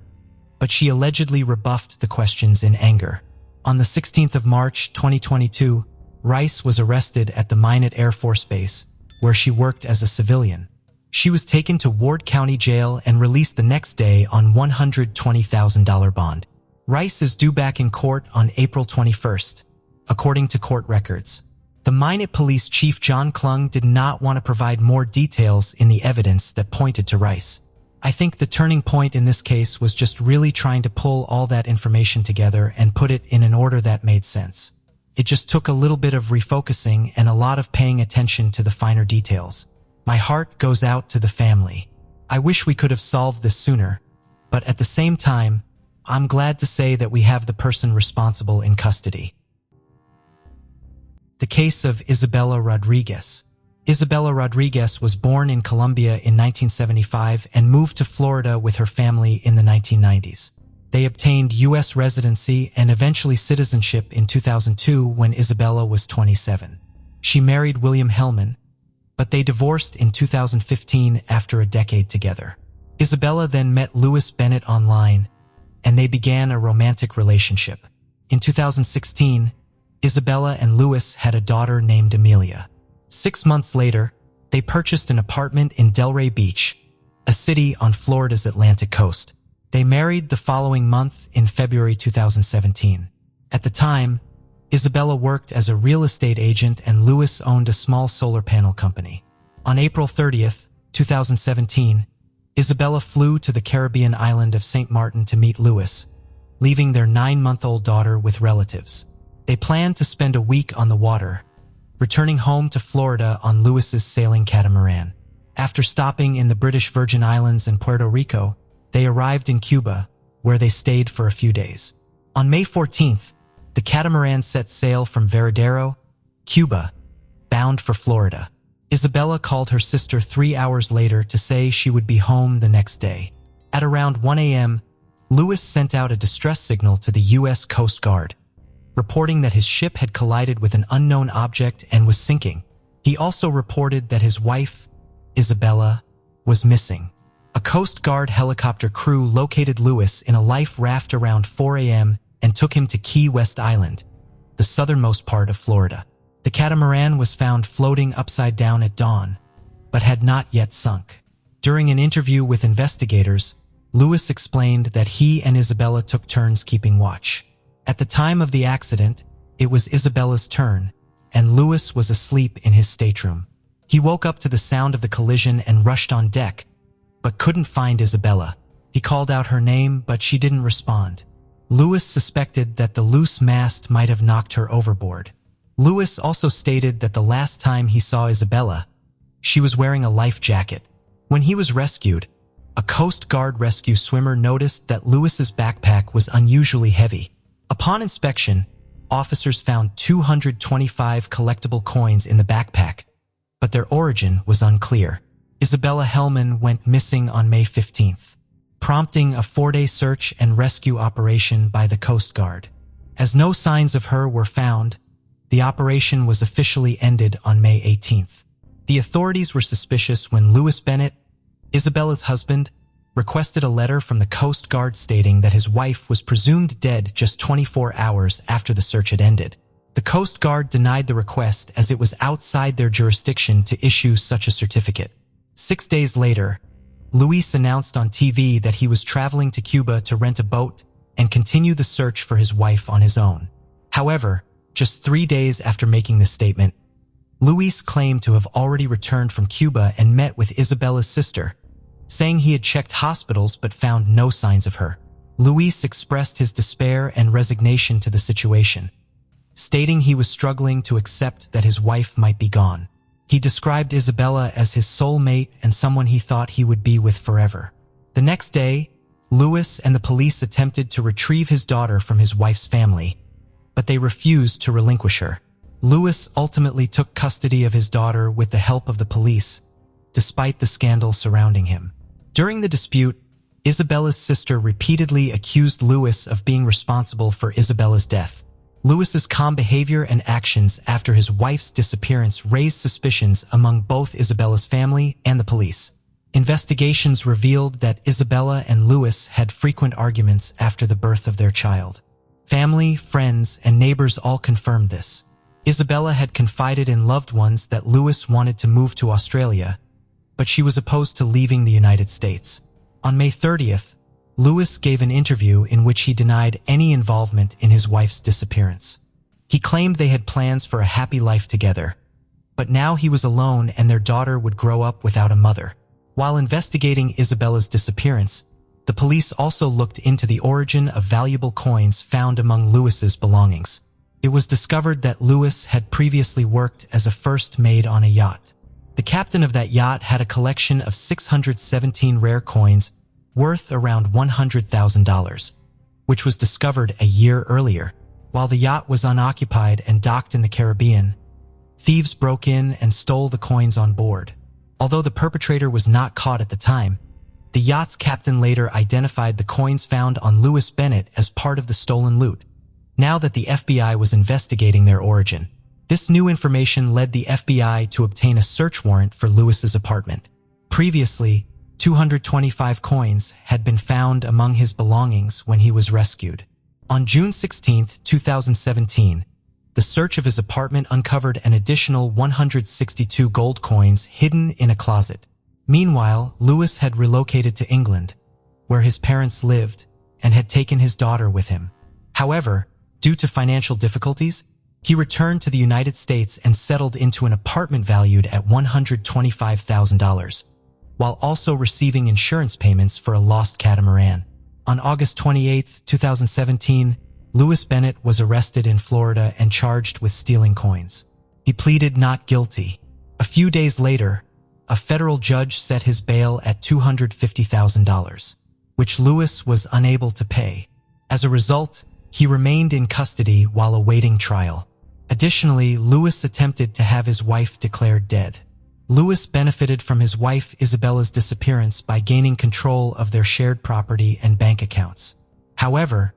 but she allegedly rebuffed the questions in anger. On the 16th of March, 2022, Rice was arrested at the Minot Air Force Base, where she worked as a civilian. She was taken to Ward County Jail and released the next day on $120,000 bond. Rice is due back in court on April 21st, according to court records. The Minot Police Chief John Klung did not want to provide more details in the evidence that pointed to Rice. I think the turning point in this case was just really trying to pull all that information together and put it in an order that made sense. It just took a little bit of refocusing and a lot of paying attention to the finer details. My heart goes out to the family. I wish we could have solved this sooner, but at the same time, I'm glad to say that we have the person responsible in custody. The case of Isabella Rodriguez. Isabella Rodriguez was born in Colombia in 1975 and moved to Florida with her family in the 1990s. They obtained U.S. residency and eventually citizenship in 2002 when Isabella was 27. She married William Helman, but they divorced in 2015 after a decade together. Isabella then met Louis Bennett online, and they began a romantic relationship. In 2016, Isabella and Louis had a daughter named Amelia. 6 months later, they purchased an apartment in Delray Beach, a city on Florida's Atlantic coast. They married the following month in February 2017. At the time, Isabella worked as a real estate agent and Louis owned a small solar panel company. On April 30th, 2017, Isabella flew to the Caribbean island of St. Martin to meet Louis, leaving their 9-month-old daughter with relatives. They planned to spend a week on the water, returning home to Florida on Louis's sailing catamaran. After stopping in the British Virgin Islands and Puerto Rico, they arrived in Cuba, where they stayed for a few days. On May 14th, the catamaran set sail from Veradero, Cuba, bound for Florida. Isabella called her sister 3 hours later to say she would be home the next day. At around 1 a.m., Lewis sent out a distress signal to the U.S. Coast Guard, reporting that his ship had collided with an unknown object and was sinking. He also reported that his wife, Isabella, was missing. A Coast Guard helicopter crew located Lewis in a life raft around 4 a.m. and took him to Key West Island, the southernmost part of Florida. The catamaran was found floating upside down at dawn, but had not yet sunk. During an interview with investigators, Lewis explained that he and Isabella took turns keeping watch. At the time of the accident, it was Isabella's turn, and Lewis was asleep in his stateroom. He woke up to the sound of the collision and rushed on deck, but couldn't find Isabella. He called out her name, but she didn't respond. Lewis suspected that the loose mast might have knocked her overboard. Lewis also stated that the last time he saw Isabella, she was wearing a life jacket. When he was rescued, a Coast Guard rescue swimmer noticed that Lewis's backpack was unusually heavy. Upon inspection, officers found 225 collectible coins in the backpack, but their origin was unclear. Isabella Helman went missing on May 15th, prompting a 4-day search and rescue operation by the Coast Guard. As no signs of her were found, the operation was officially ended on May 18th. The authorities were suspicious when Lewis Bennett, Isabella's husband, requested a letter from the Coast Guard stating that his wife was presumed dead just 24 hours after the search had ended. The Coast Guard denied the request as it was outside their jurisdiction to issue such a certificate. 6 days later, Luis announced on TV that he was traveling to Cuba to rent a boat and continue the search for his wife on his own. However, just 3 days after making this statement, Luis claimed to have already returned from Cuba and met with Isabella's sister, saying he had checked hospitals but found no signs of her. Luis expressed his despair and resignation to the situation, stating he was struggling to accept that his wife might be gone. He described Isabella as his soulmate and someone he thought he would be with forever. The next day, Lewis and the police attempted to retrieve his daughter from his wife's family, but they refused to relinquish her. Lewis ultimately took custody of his daughter with the help of the police, despite the scandal surrounding him. During the dispute, Isabella's sister repeatedly accused Lewis of being responsible for Isabella's death. Lewis's calm behavior and actions after his wife's disappearance raised suspicions among both Isabella's family and the police. Investigations revealed that Isabella and Lewis had frequent arguments after the birth of their child. Family, friends, and neighbors all confirmed this. Isabella had confided in loved ones that Lewis wanted to move to Australia, but she was opposed to leaving the United States. On May 30th, Lewis gave an interview in which he denied any involvement in his wife's disappearance. He claimed they had plans for a happy life together, but now he was alone and their daughter would grow up without a mother. While investigating Isabella's disappearance, the police also looked into the origin of valuable coins found among Lewis's belongings. It was discovered that Lewis had previously worked as a first mate on a yacht. The captain of that yacht had a collection of 617 rare coins worth around $100,000, which was discovered a year earlier. While the yacht was unoccupied and docked in the Caribbean, thieves broke in and stole the coins on board. Although the perpetrator was not caught at the time, the yacht's captain later identified the coins found on Lewis Bennett as part of the stolen loot, now that the FBI was investigating their origin. This new information led the FBI to obtain a search warrant for Lewis's apartment. Previously, 225 coins had been found among his belongings when he was rescued. On June 16, 2017, the search of his apartment uncovered an additional 162 gold coins hidden in a closet. Meanwhile, Lewis had relocated to England, where his parents lived, and had taken his daughter with him. However, due to financial difficulties, he returned to the United States and settled into an apartment valued at $125,000, while also receiving insurance payments for a lost catamaran. On August 28, 2017, Lewis Bennett was arrested in Florida and charged with stealing coins. He pleaded not guilty. A few days later, a federal judge set his bail at $250,000, which Lewis was unable to pay. As a result, He remained in custody while awaiting trial. Additionally, Lewis attempted to have his wife declared dead. Lewis benefited from his wife Isabella's disappearance by gaining control of their shared property and bank accounts. However,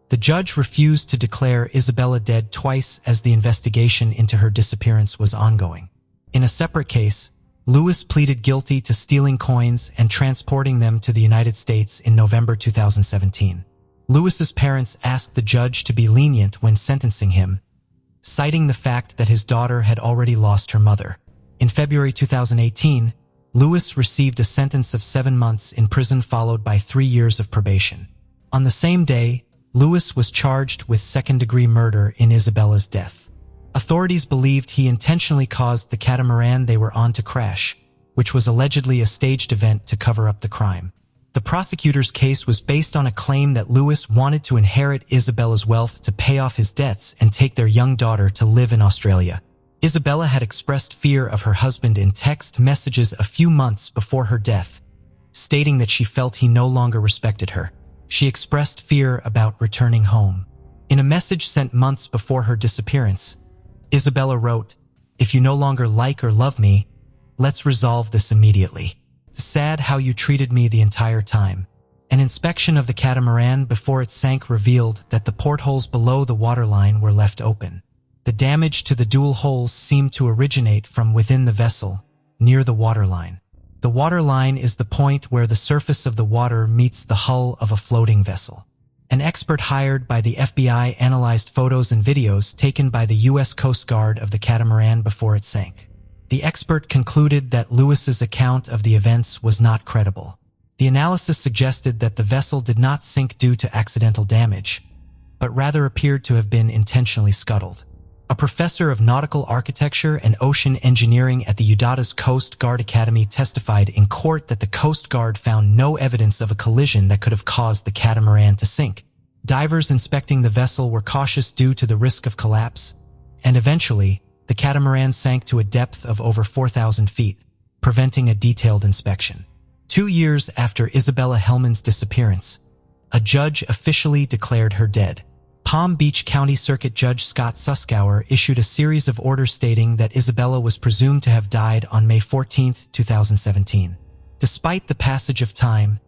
the judge refused to declare Isabella dead twice as the investigation into her disappearance was ongoing. In a separate case, Lewis pleaded guilty to stealing coins and transporting them to the United States in November 2017. Lewis's parents asked the judge to be lenient when sentencing him, citing the fact that his daughter had already lost her mother. In February 2018, Lewis received a sentence of 7 months in prison followed by 3 years of probation. On the same day, Lewis was charged with second-degree murder in Isabella's death. Authorities believed he intentionally caused the catamaran they were on to crash, which was allegedly a staged event to cover up the crime. The prosecutor's case was based on a claim that Lewis wanted to inherit Isabella's wealth to pay off his debts and take their young daughter to live in Australia. Isabella had expressed fear of her husband in text messages a few months before her death, stating that she felt he no longer respected her. She expressed fear about returning home. In a message sent months before her disappearance, Isabella wrote, "If you no longer like or love me, let's resolve this immediately. Sad how you treated me the entire time." An inspection of the catamaran before it sank revealed that the portholes below the waterline were left open. The damage to the dual holes seemed to originate from within the vessel, near the waterline. The waterline is the point where the surface of the water meets the hull of a floating vessel. An expert hired by the FBI analyzed photos and videos taken by the U.S. Coast Guard of the catamaran before it sank. The expert concluded that Lewis's account of the events was not credible. The analysis suggested that the vessel did not sink due to accidental damage, but rather appeared to have been intentionally scuttled. A professor of nautical architecture and ocean engineering at the Udata's Coast Guard Academy testified in court that the Coast Guard found no evidence of a collision that could have caused the catamaran to sink. Divers inspecting the vessel were cautious due to the risk of collapse, and eventually, the catamaran sank to a depth of over 4,000 feet, preventing a detailed inspection. 2 years after Isabella Helman's disappearance, a judge officially declared her dead. Palm Beach County Circuit Judge Scott Suskauer issued a series of orders stating that Isabella was presumed to have died on May 14, 2017. Despite the passage of time,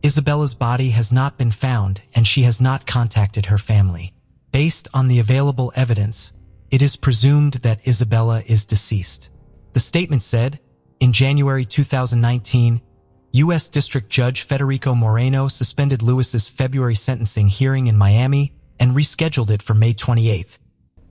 Isabella's body has not been found and she has not contacted her family. Based on the available evidence, it is presumed that Isabella is deceased. The statement said, in January 2019, U.S. District Judge Federico Moreno suspended Lewis's February sentencing hearing in Miami and rescheduled it for May 28,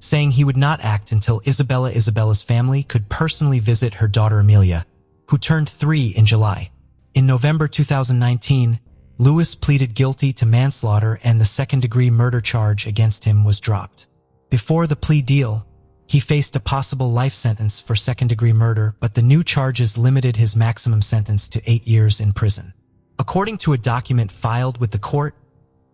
saying he would not act until Isabella's family could personally visit her daughter Amelia, who turned 3 in July. In November 2019, Lewis pleaded guilty to manslaughter and the second-degree murder charge against him was dropped. Before the plea deal, he faced a possible life sentence for second-degree murder, but the new charges limited his maximum sentence to 8 years in prison. According to a document filed with the court,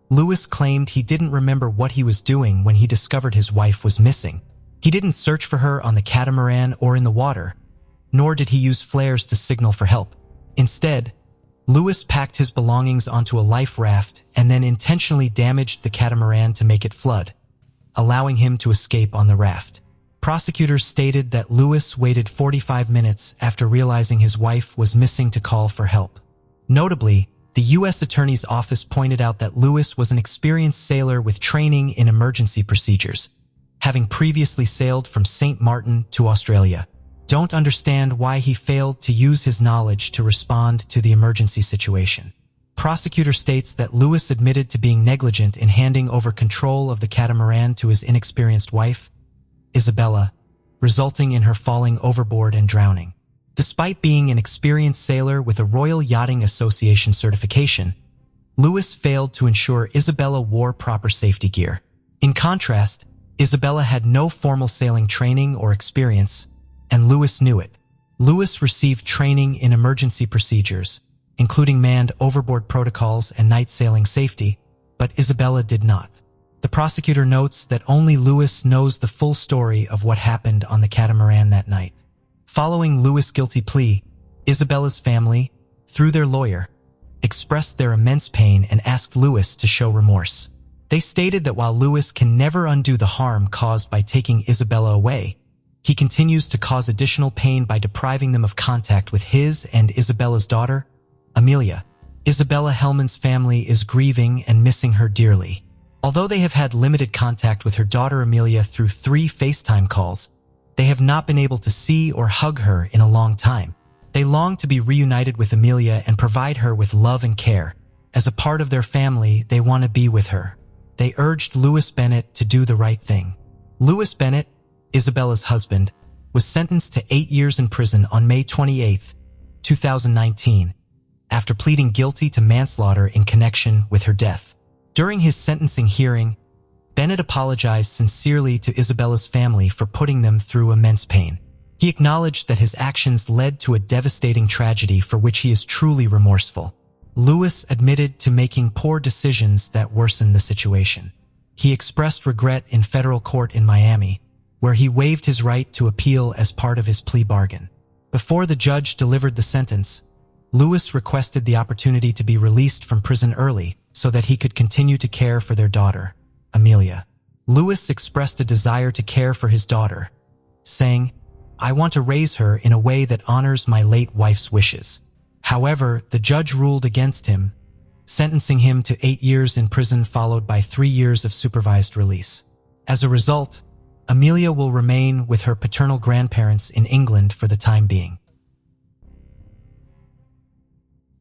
Lewis claimed he didn't remember what he was doing when he discovered his wife was missing. He didn't search for her on the catamaran or in the water, nor did he use flares to signal for help. Instead, Lewis packed his belongings onto a life raft and then intentionally damaged the catamaran to make it flood, allowing him to escape on the raft. Prosecutors stated that Lewis waited 45 minutes after realizing his wife was missing to call for help. Notably, the U.S. Attorney's Office pointed out that Lewis was an experienced sailor with training in emergency procedures, having previously sailed from St. Martin to Australia. Don't understand why he failed to use his knowledge to respond to the emergency situation. Prosecutor states that Lewis admitted to being negligent in handing over control of the catamaran to his inexperienced wife, Isabella, resulting in her falling overboard and drowning. Despite being an experienced sailor with a Royal Yachting Association certification, Lewis failed to ensure Isabella wore proper safety gear. In contrast, Isabella had no formal sailing training or experience, and Lewis knew it. Lewis received training in emergency procedures, including manned overboard protocols and night sailing safety, but Isabella did not. The prosecutor notes that only Lewis knows the full story of what happened on the catamaran that night. Following Lewis' guilty plea, Isabella's family, through their lawyer, expressed their immense pain and asked Lewis to show remorse. They stated that while Lewis can never undo the harm caused by taking Isabella away, he continues to cause additional pain by depriving them of contact with his and Isabella's daughter, Amelia. Isabella Helman's family is grieving and missing her dearly. Although they have had limited contact with her daughter Amelia through 3 FaceTime calls, they have not been able to see or hug her in a long time. They long to be reunited with Amelia and provide her with love and care. As a part of their family, they want to be with her. They urged Lewis Bennett to do the right thing. Lewis Bennett, Isabella's husband, was sentenced to 8 years in prison on May 28, 2019, after pleading guilty to manslaughter in connection with her death. During his sentencing hearing, Bennett apologized sincerely to Isabella's family for putting them through immense pain. He acknowledged that his actions led to a devastating tragedy for which he is truly remorseful. Lewis admitted to making poor decisions that worsened the situation. He expressed regret in federal court in Miami, where he waived his right to appeal as part of his plea bargain. Before the judge delivered the sentence, Lewis requested the opportunity to be released from prison early so that he could continue to care for their daughter, Amelia. Lewis expressed a desire to care for his daughter, saying, "I want to raise her in a way that honors my late wife's wishes." However, the judge ruled against him, sentencing him to 8 years in prison followed by 3 years of supervised release. As a result, Amelia will remain with her paternal grandparents in England for the time being.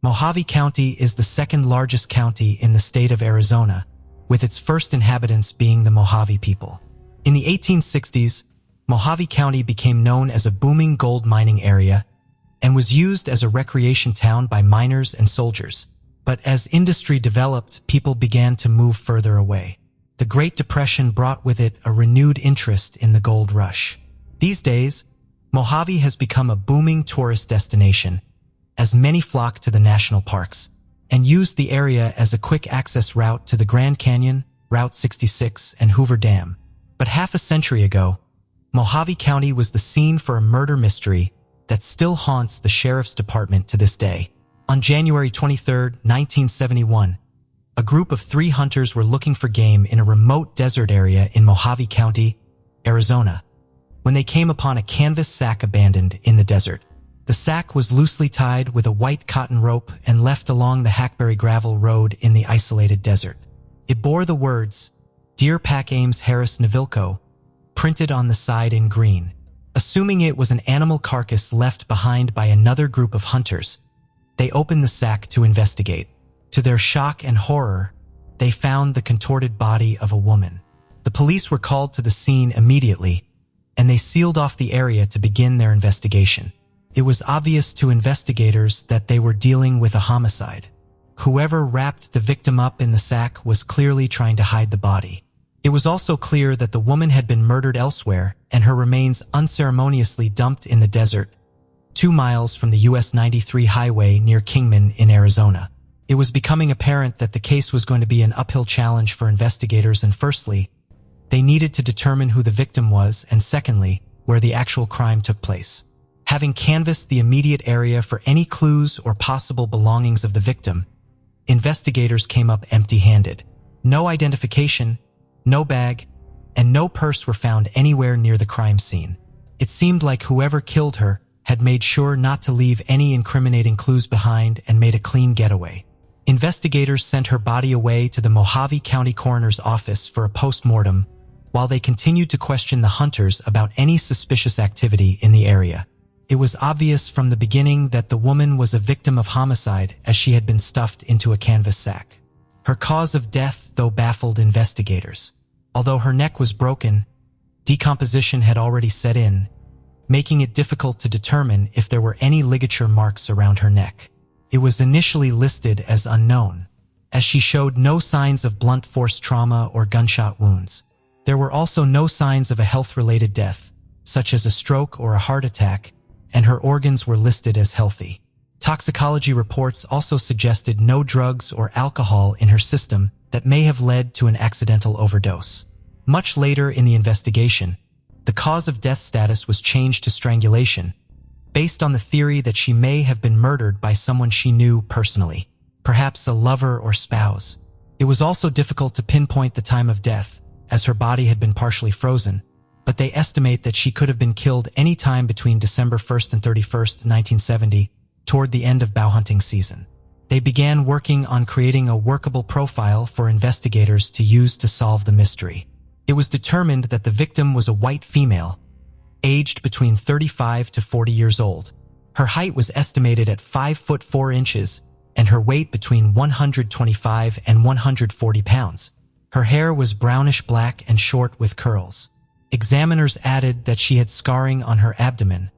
Mojave County is the second largest county in the state of Arizona, with its first inhabitants being the Mojave people. In the 1860s, Mojave County became known as a booming gold mining area and was used as a recreation town by miners and soldiers. But as industry developed, people began to move further away. The Great Depression brought with it a renewed interest in the gold rush. These days, Mojave has become a booming tourist destination, as many flock to the national parks, and use the area as a quick access route to the Grand Canyon, Route 66, and Hoover Dam. But half a century ago, Mojave County was the scene for a murder mystery that still haunts the sheriff's department to this day. On January 23, 1971, a group of 3 hunters were looking for game in a remote desert area in Mojave County, Arizona, when they came upon a canvas sack abandoned in the desert. The sack was loosely tied with a white cotton rope and left along the Hackberry gravel road in the isolated desert. It bore the words, "Dear Pack Ames Harris Navilco," printed on the side in green. Assuming it was an animal carcass left behind by another group of hunters, they opened the sack to investigate. To their shock and horror, they found the contorted body of a woman. The police were called to the scene immediately, and they sealed off the area to begin their investigation. It was obvious to investigators that they were dealing with a homicide. Whoever wrapped the victim up in the sack was clearly trying to hide the body. It was also clear that the woman had been murdered elsewhere and her remains unceremoniously dumped in the desert, 2 miles from the US 93 highway near Kingman in Arizona. It was becoming apparent that the case was going to be an uphill challenge for investigators, and firstly, they needed to determine who the victim was, and secondly, where the actual crime took place. Having canvassed the immediate area for any clues or possible belongings of the victim, investigators came up empty-handed. No identification, no bag, and no purse were found anywhere near the crime scene. It seemed like whoever killed her had made sure not to leave any incriminating clues behind and made a clean getaway. Investigators sent her body away to the Mojave County Coroner's Office for a post-mortem, while they continued to question the hunters about any suspicious activity in the area. It was obvious from the beginning that the woman was a victim of homicide, as she had been stuffed into a canvas sack. Her cause of death, though, baffled investigators. Although her neck was broken, decomposition had already set in, making it difficult to determine if there were any ligature marks around her neck. It was initially listed as unknown, as she showed no signs of blunt force trauma or gunshot wounds. There were also no signs of a health-related death, such as a stroke or a heart attack, and her organs were listed as healthy. Toxicology reports also suggested no drugs or alcohol in her system that may have led to an accidental overdose. Much later in the investigation, the cause of death status was changed to strangulation, based on the theory that she may have been murdered by someone she knew personally, perhaps a lover or spouse. It was also difficult to pinpoint the time of death, as her body had been partially frozen, but they estimate that she could have been killed any time between December 1st and 31st, 1970, toward the end of bow hunting season. They began working on creating a workable profile for investigators to use to solve the mystery. It was determined that the victim was a white female, aged between 35 to 40 years old. Her height was estimated at 5 foot 4 inches and her weight between 125 and 140 pounds. Her hair was brownish black and short with curls. Examiners added that she had scarring on her abdomen,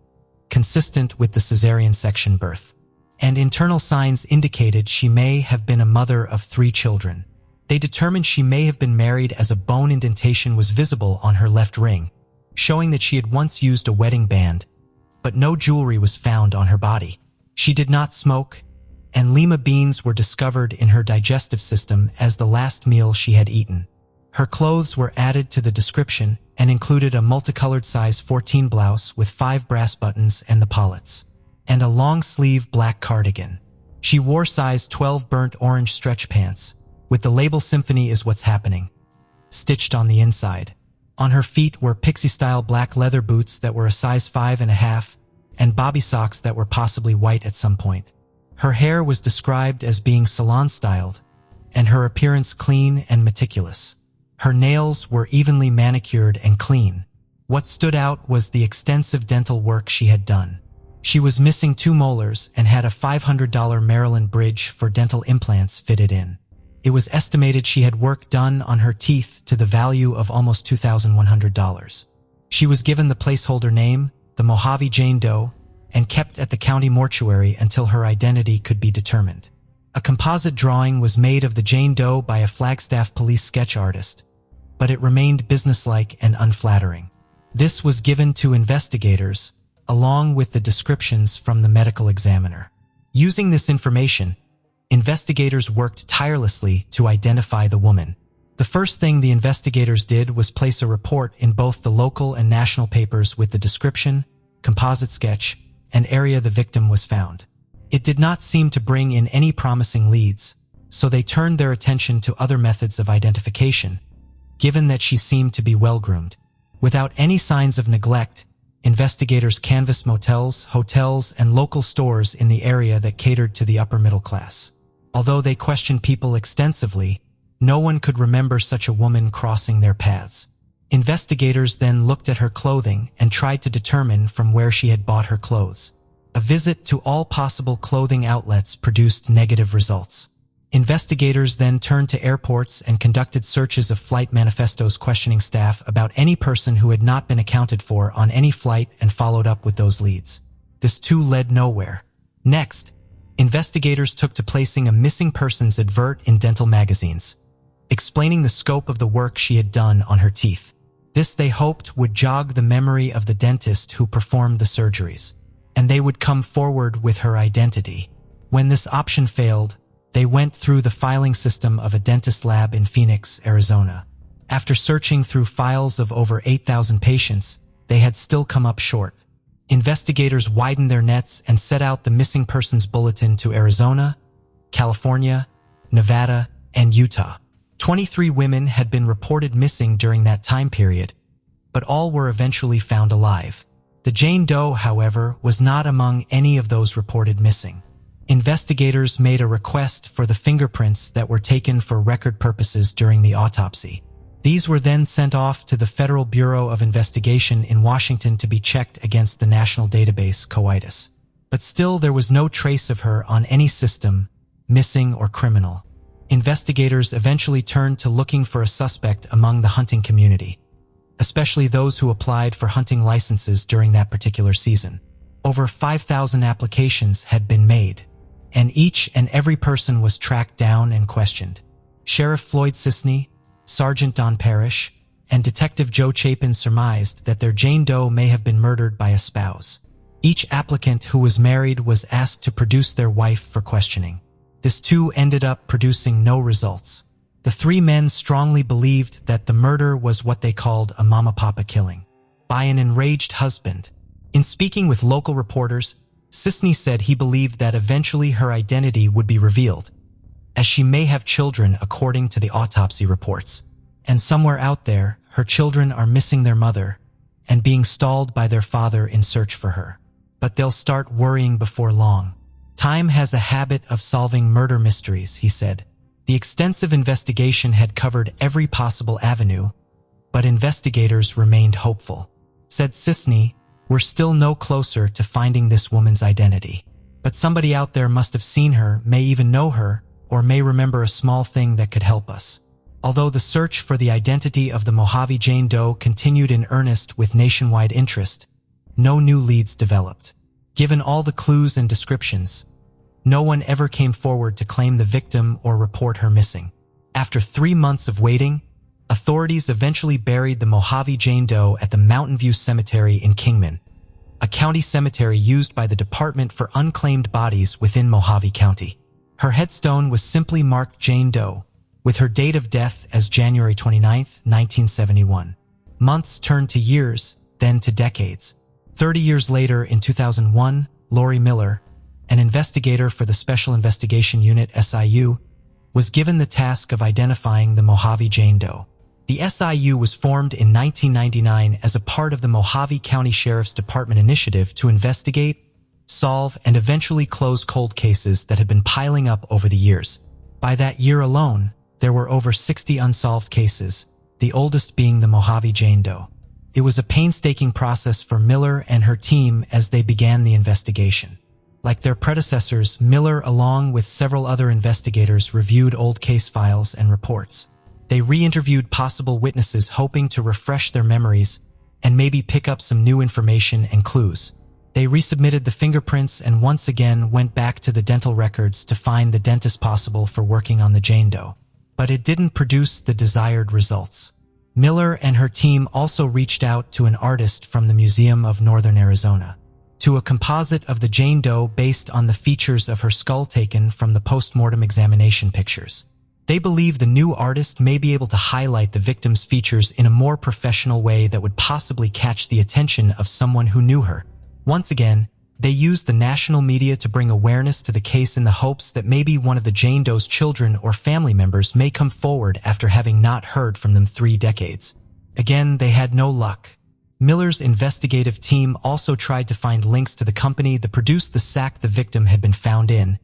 consistent with the cesarean section birth, and internal signs indicated she may have been a mother of 3 children. They determined she may have been married as a bone indentation was visible on her left ring, showing that she had once used a wedding band, but no jewelry was found on her body. She did not smoke, and lima beans were discovered in her digestive system as the last meal she had eaten. Her clothes were added to the description and included a multicolored size 14 blouse with 5 brass buttons and the paulets, and a long-sleeve black cardigan. She wore size 12 burnt orange stretch pants, with the label "Symphony is What's Happening" stitched on the inside. On her feet were pixie-style black leather boots that were a size 5.5 and bobby socks that were possibly white at some point. Her hair was described as being salon-styled, and her appearance clean and meticulous. Her nails were evenly manicured and clean. What stood out was the extensive dental work she had done. She was missing 2 molars and had a $500 Maryland bridge for dental implants fitted in. It was estimated she had work done on her teeth to the value of almost $2,100. She was given the placeholder name, the Mojave Jane Doe, and kept at the county mortuary until her identity could be determined. A composite drawing was made of the Jane Doe by a Flagstaff police sketch artist, but it remained businesslike and unflattering. This was given to investigators, along with the descriptions from the medical examiner. Using this information, investigators worked tirelessly to identify the woman. The first thing the investigators did was place a report in both the local and national papers with the description, composite sketch, and area the victim was found. It did not seem to bring in any promising leads, so they turned their attention to other methods of identification, given that she seemed to be well-groomed. Without any signs of neglect, investigators canvassed motels, hotels, and local stores in the area that catered to the upper middle class. Although they questioned people extensively, no one could remember such a woman crossing their paths. Investigators then looked at her clothing and tried to determine from where she had bought her clothes. A visit to all possible clothing outlets produced negative results. Investigators then turned to airports and conducted searches of flight manifestos, questioning staff about any person who had not been accounted for on any flight and followed up with those leads. This too led nowhere. Next, investigators took to placing a missing persons advert in dental magazines, explaining the scope of the work she had done on her teeth. This, they hoped, would jog the memory of the dentist who performed the surgeries, and they would come forward with her identity. When this option failed, they went through the filing system of a dentist lab in Phoenix, Arizona. After searching through files of over 8,000 patients, they had still come up short. Investigators widened their nets and set out the missing persons bulletin to Arizona, California, Nevada, and Utah. 23 women had been reported missing during that time period, but all were eventually found alive. The Jane Doe, however, was not among any of those reported missing. Investigators made a request for the fingerprints that were taken for record purposes during the autopsy. These were then sent off to the Federal Bureau of Investigation in Washington to be checked against the national database COIDUS. But still there was no trace of her on any system, missing or criminal. Investigators eventually turned to looking for a suspect among the hunting community, especially those who applied for hunting licenses during that particular season. Over 5,000 applications had been made, and each and every person was tracked down and questioned. Sheriff Floyd Sisney, Sergeant Don Parrish, and Detective Joe Chapin surmised that their Jane Doe may have been murdered by a spouse. Each applicant who was married was asked to produce their wife for questioning. This too ended up producing no results. The 3 men strongly believed that the murder was what they called a mama-papa killing, by an enraged husband. In speaking with local reporters, Sisney said he believed that eventually her identity would be revealed, as she may have children according to the autopsy reports. And somewhere out there, her children are missing their mother and being stalled by their father in search for her. But they'll start worrying before long. Time has a habit of solving murder mysteries, he said. The extensive investigation had covered every possible avenue, but investigators remained hopeful. Said Cisney, "We're still no closer to finding this woman's identity. But somebody out there must have seen her, may even know her, or may remember a small thing that could help us." Although the search for the identity of the Mojave Jane Doe continued in earnest with nationwide interest, no new leads developed. Given all the clues and descriptions, no one ever came forward to claim the victim or report her missing. After 3 months of waiting, authorities eventually buried the Mojave Jane Doe at the Mountain View Cemetery in Kingman, a county cemetery used by the Department for Unclaimed Bodies within Mojave County. Her headstone was simply marked Jane Doe, with her date of death as January 29, 1971. Months turned to years, then to decades. 30 years later, in 2001, Lori Miller, an investigator for the Special Investigation Unit SIU, was given the task of identifying the Mojave Jane Doe. The SIU was formed in 1999 as a part of the Mojave County Sheriff's Department initiative to investigate, solve, and eventually close cold cases that had been piling up over the years. By that year alone, there were over 60 unsolved cases, the oldest being the Mojave Jane Doe. It was a painstaking process for Miller and her team as they began the investigation. Like their predecessors, Miller, along with several other investigators, reviewed old case files and reports. They re-interviewed possible witnesses, hoping to refresh their memories and maybe pick up some new information and clues. They resubmitted the fingerprints and once again went back to the dental records to find the dentist possible for working on the Jane Doe. But it didn't produce the desired results. Miller and her team also reached out to an artist from the Museum of Northern Arizona to a composite of the Jane Doe based on the features of her skull taken from the post-mortem examination pictures. They believe the new artist may be able to highlight the victim's features in a more professional way that would possibly catch the attention of someone who knew her. Once again, they used the national media to bring awareness to the case in the hopes that maybe one of the Jane Doe's children or family members may come forward after having not heard from them 3 decades. Again, they had no luck. Miller's investigative team also tried to find links to the company that produced the sack the victim had been found in,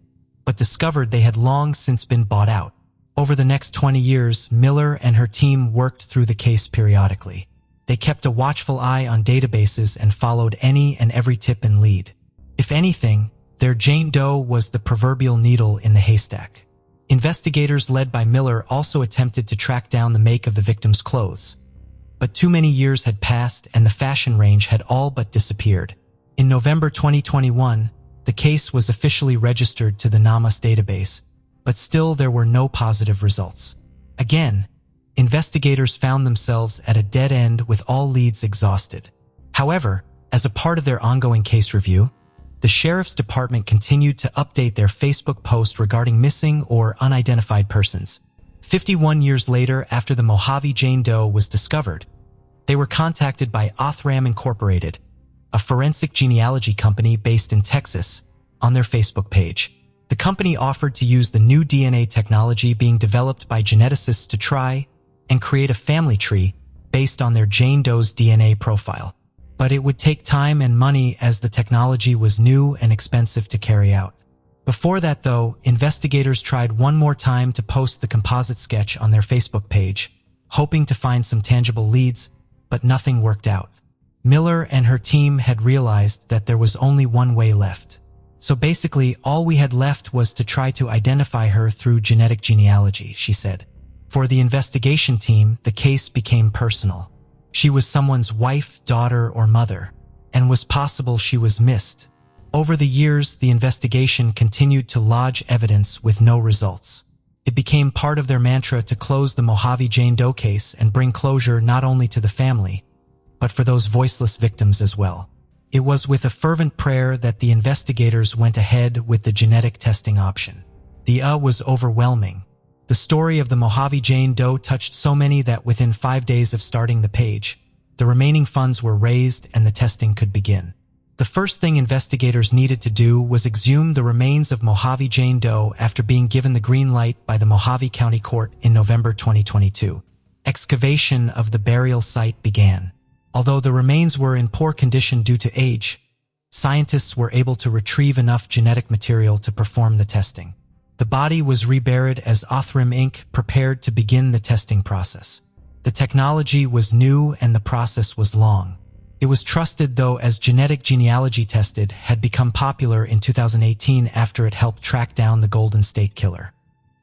but discovered they had long since been bought out. Over the next 20 years, Miller and her team worked through the case periodically. They kept a watchful eye on databases and followed any and every tip and lead. If anything, their Jane Doe was the proverbial needle in the haystack. Investigators led by Miller also attempted to track down the make of the victim's clothes. But too many years had passed and the fashion range had all but disappeared. In November 2021, the case was officially registered to the NAMUS database, but still there were no positive results. Again, investigators found themselves at a dead end with all leads exhausted. However, as a part of their ongoing case review, the Sheriff's Department continued to update their Facebook post regarding missing or unidentified persons. 51 years later, after the Mojave Jane Doe was discovered, they were contacted by Othram Incorporated, a forensic genealogy company based in Texas, on their Facebook page. The company offered to use the new DNA technology being developed by geneticists to try and create a family tree based on their Jane Doe's DNA profile. But it would take time and money as the technology was new and expensive to carry out. Before that, though, investigators tried one more time to post the composite sketch on their Facebook page, hoping to find some tangible leads, but nothing worked out. Miller and her team had realized that there was only one way left. So basically, all we had left was to try to identify her through genetic genealogy, she said. For the investigation team, the case became personal. She was someone's wife, daughter, or mother, and was possible she was missed. Over the years, the investigation continued to lodge evidence with no results. It became part of their mantra to close the Mojave Jane Doe case and bring closure not only to the family, but for those voiceless victims as well. It was with a fervent prayer that the investigators went ahead with the genetic testing option. The was overwhelming. The story of the Mojave Jane Doe touched so many that within 5 days of starting the page, the remaining funds were raised and the testing could begin. The first thing investigators needed to do was exhume the remains of Mojave Jane Doe after being given the green light by the Mojave County Court in November 2022. Excavation of the burial site began. Although the remains were in poor condition due to age, scientists were able to retrieve enough genetic material to perform the testing. The body was reburied as Othram Inc. prepared to begin the testing process. The technology was new and the process was long. It was trusted, though, as genetic genealogy tested had become popular in 2018 after it helped track down the Golden State Killer.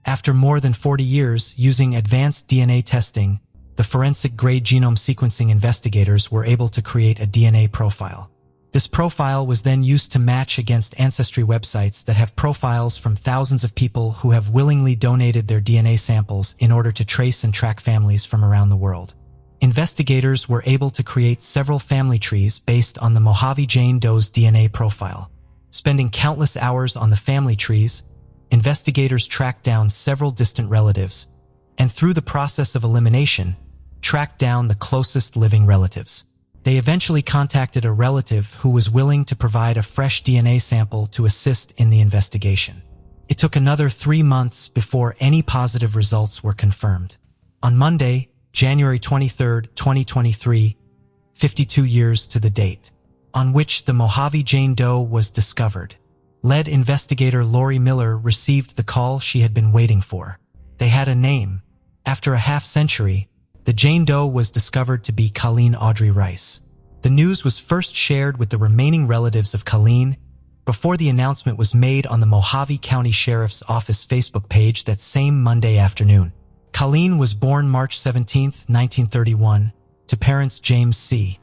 After more than 40 years using advanced DNA testing, the forensic-grade genome sequencing investigators were able to create a DNA profile. This profile was then used to match against ancestry websites that have profiles from thousands of people who have willingly donated their DNA samples in order to trace and track families from around the world. Investigators were able to create several family trees based on the Mojave Jane Doe's DNA profile. Spending countless hours on the family trees, investigators tracked down several distant relatives, and through the process of elimination, tracked down the closest living relatives. They eventually contacted a relative who was willing to provide a fresh DNA sample to assist in the investigation. It took another 3 months before any positive results were confirmed. On Monday, January 23, 2023, 52 years to the date, on which the Mojave Jane Doe was discovered, lead investigator Lori Miller received the call she had been waiting for. They had a name. After a half-century, the Jane Doe was discovered to be Colleen Audrey Rice. The news was first shared with the remaining relatives of Colleen before the announcement was made on the Mojave County Sheriff's Office Facebook page that same Monday afternoon. Colleen was born March 17, 1931, to parents James C.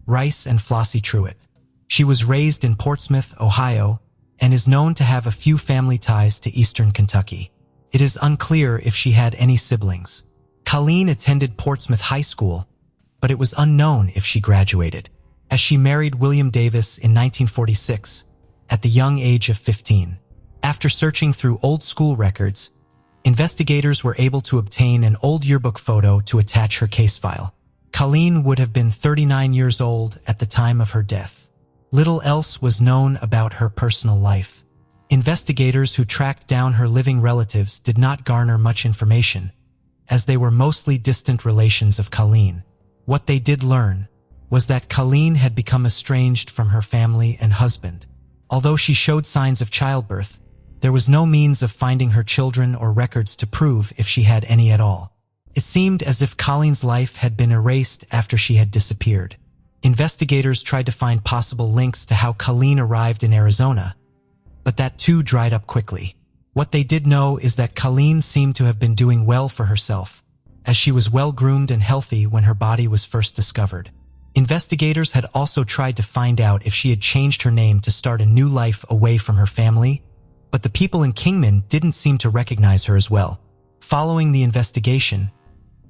Rice and Flossie Truitt. She was raised in Portsmouth, Ohio, and is known to have a few family ties to eastern Kentucky. It is unclear if she had any siblings. Colleen attended Portsmouth High School, but it was unknown if she graduated, as she married William Davis in 1946, at the young age of 15. After searching through old school records, investigators were able to obtain an old yearbook photo to attach her case file. Colleen would have been 39 years old at the time of her death. Little else was known about her personal life. Investigators who tracked down her living relatives did not garner much information, as they were mostly distant relations of Colleen. What they did learn was that Colleen had become estranged from her family and husband. Although she showed signs of childbirth, there was no means of finding her children or records to prove if she had any at all. It seemed as if Colleen's life had been erased after she had disappeared. Investigators tried to find possible links to how Colleen arrived in Arizona, but that too dried up quickly. What they did know is that Colleen seemed to have been doing well for herself, as she was well-groomed and healthy when her body was first discovered. Investigators had also tried to find out if she had changed her name to start a new life away from her family, but the people in Kingman didn't seem to recognize her as well. Following the investigation,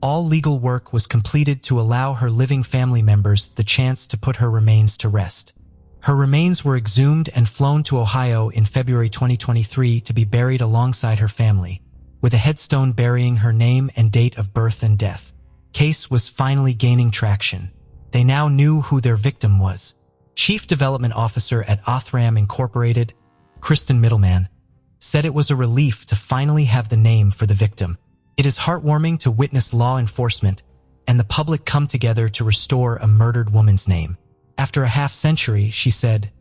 all legal work was completed to allow her living family members the chance to put her remains to rest. Her remains were exhumed and flown to Ohio in February 2023 to be buried alongside her family, with a headstone burying her name and date of birth and death. Case was finally gaining traction. They now knew who their victim was. Chief Development Officer at Othram Incorporated, Kristen Middleman, said it was a relief to finally have the name for the victim. It is heartwarming to witness law enforcement and the public come together to restore a murdered woman's name. After a half-century, she said,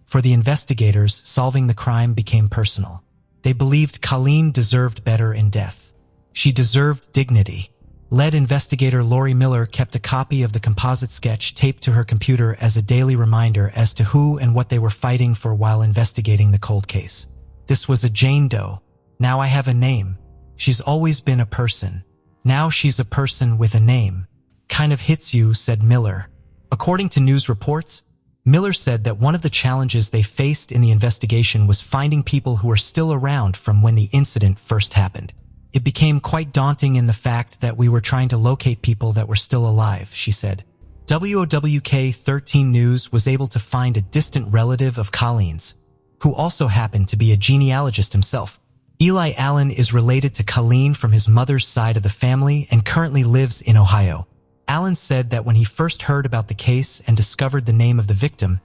for the investigators, solving the crime became personal. They believed Colleen deserved better in death. She deserved dignity. Lead investigator Lori Miller kept a copy of the composite sketch taped to her computer as a daily reminder as to who and what they were fighting for while investigating the cold case. This was a Jane Doe. Now I have a name. She's always been a person. Now she's a person with a name. Kind of hits you, said Miller. According to news reports, Miller said that one of the challenges they faced in the investigation was finding people who were still around from when the incident first happened. It became quite daunting in the fact that we were trying to locate people that were still alive, she said. WOWK 13 News was able to find a distant relative of Colleen's, who also happened to be a genealogist himself. Eli Allen is related to Colleen from his mother's side of the family and currently lives in Ohio. Allen said that when he first heard about the case and discovered the name of the victim,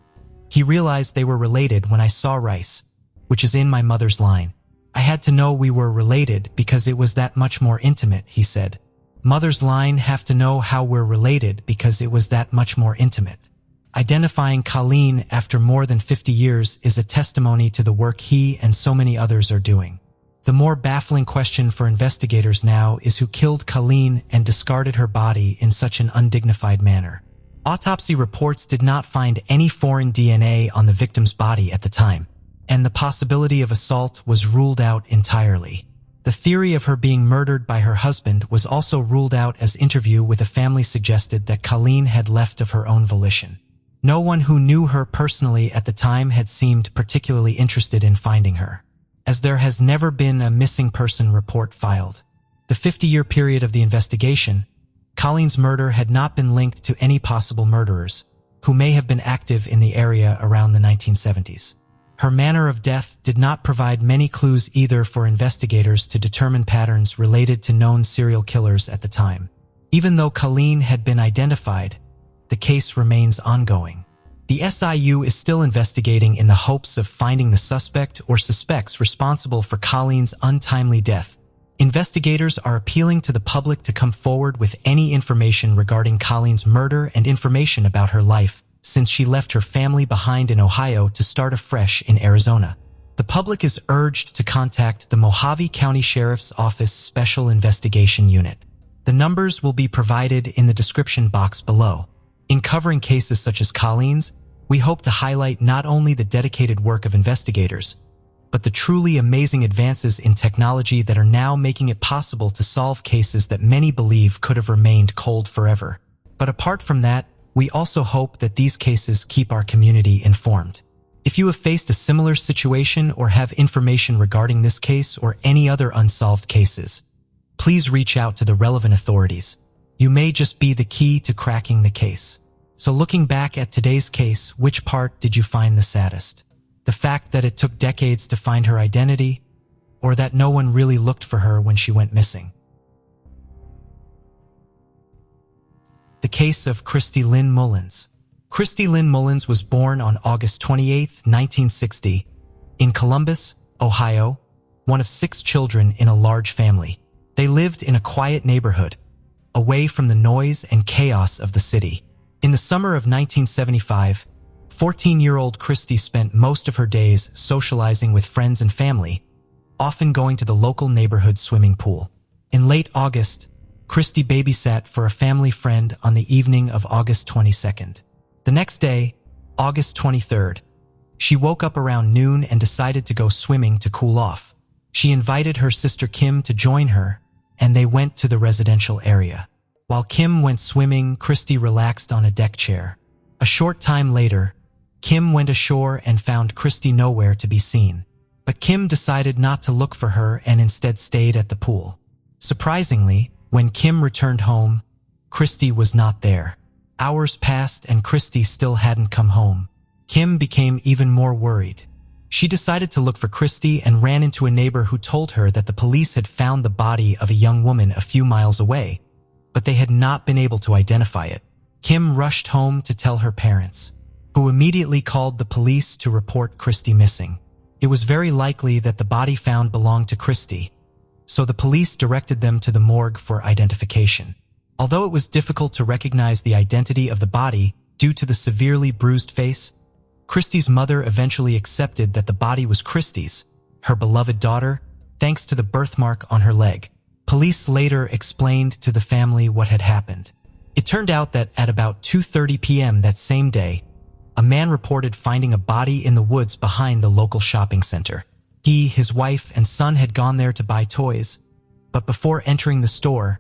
He realized they were related when I saw rice, which is in my mother's line. I had to know we were related because it was that much more intimate, he said. Mother's line have to know how we're related because it was that much more intimate. Identifying Colleen after more than 50 years is a testimony to the work he and so many others are doing. The more baffling question for investigators now is who killed Colleen and discarded her body in such an undignified manner. Autopsy reports did not find any foreign DNA on the victim's body at the time, and the possibility of assault was ruled out entirely. The theory of her being murdered by her husband was also ruled out as interview with a family suggested that Colleen had left of her own volition. No one who knew her personally at the time had seemed particularly interested in finding her, as there has never been a missing person report filed. The 50-year period of the investigation, Colleen's murder had not been linked to any possible murderers, who may have been active in the area around the 1970s. Her manner of death did not provide many clues either for investigators to determine patterns related to known serial killers at the time. Even though Colleen had been identified, the case remains ongoing. The SIU is still investigating in the hopes of finding the suspect or suspects responsible for Colleen's untimely death. Investigators are appealing to the public to come forward with any information regarding Colleen's murder and information about her life, since she left her family behind in Ohio to start afresh in Arizona. The public is urged to contact the Mojave County Sheriff's Office Special Investigation Unit. The numbers will be provided in the description box below. In covering cases such as Colleen's, we hope to highlight not only the dedicated work of investigators, but the truly amazing advances in technology that are now making it possible to solve cases that many believe could have remained cold forever. But apart from that, we also hope that these cases keep our community informed. If you have faced a similar situation or have information regarding this case or any other unsolved cases, please reach out to the relevant authorities. You may just be the key to cracking the case. So looking back at today's case, which part did you find the saddest? The fact that it took decades to find her identity, or that no one really looked for her when she went missing? The case of Christy Lynn Mullins. Christy Lynn Mullins was born on August 28, 1960, in Columbus, Ohio, one of 6 children in a large family. They lived in a quiet neighborhood, away from the noise and chaos of the city. In the summer of 1975, 14-year-old Christy spent most of her days socializing with friends and family, often going to the local neighborhood swimming pool. In late August, Christy babysat for a family friend on the evening of August 22nd. The next day, August 23rd, she woke up around noon and decided to go swimming to cool off. She invited her sister Kim to join her, and they went to the residential area. While Kim went swimming, Christy relaxed on a deck chair. A short time later, Kim went ashore and found Christy nowhere to be seen. But Kim decided not to look for her and instead stayed at the pool. Surprisingly, when Kim returned home, Christy was not there. Hours passed and Christy still hadn't come home. Kim became even more worried. She decided to look for Christy and ran into a neighbor who told her that the police had found the body of a young woman a few miles away, but they had not been able to identify it. Kim rushed home to tell her parents, who immediately called the police to report Christy missing. It was very likely that the body found belonged to Christy, so the police directed them to the morgue for identification. Although it was difficult to recognize the identity of the body due to the severely bruised face, Christy's mother eventually accepted that the body was Christy's, her beloved daughter, thanks to the birthmark on her leg. Police later explained to the family what had happened. It turned out that at about 2:30 p.m. that same day, a man reported finding a body in the woods behind the local shopping center. He, his wife, and son had gone there to buy toys, but before entering the store,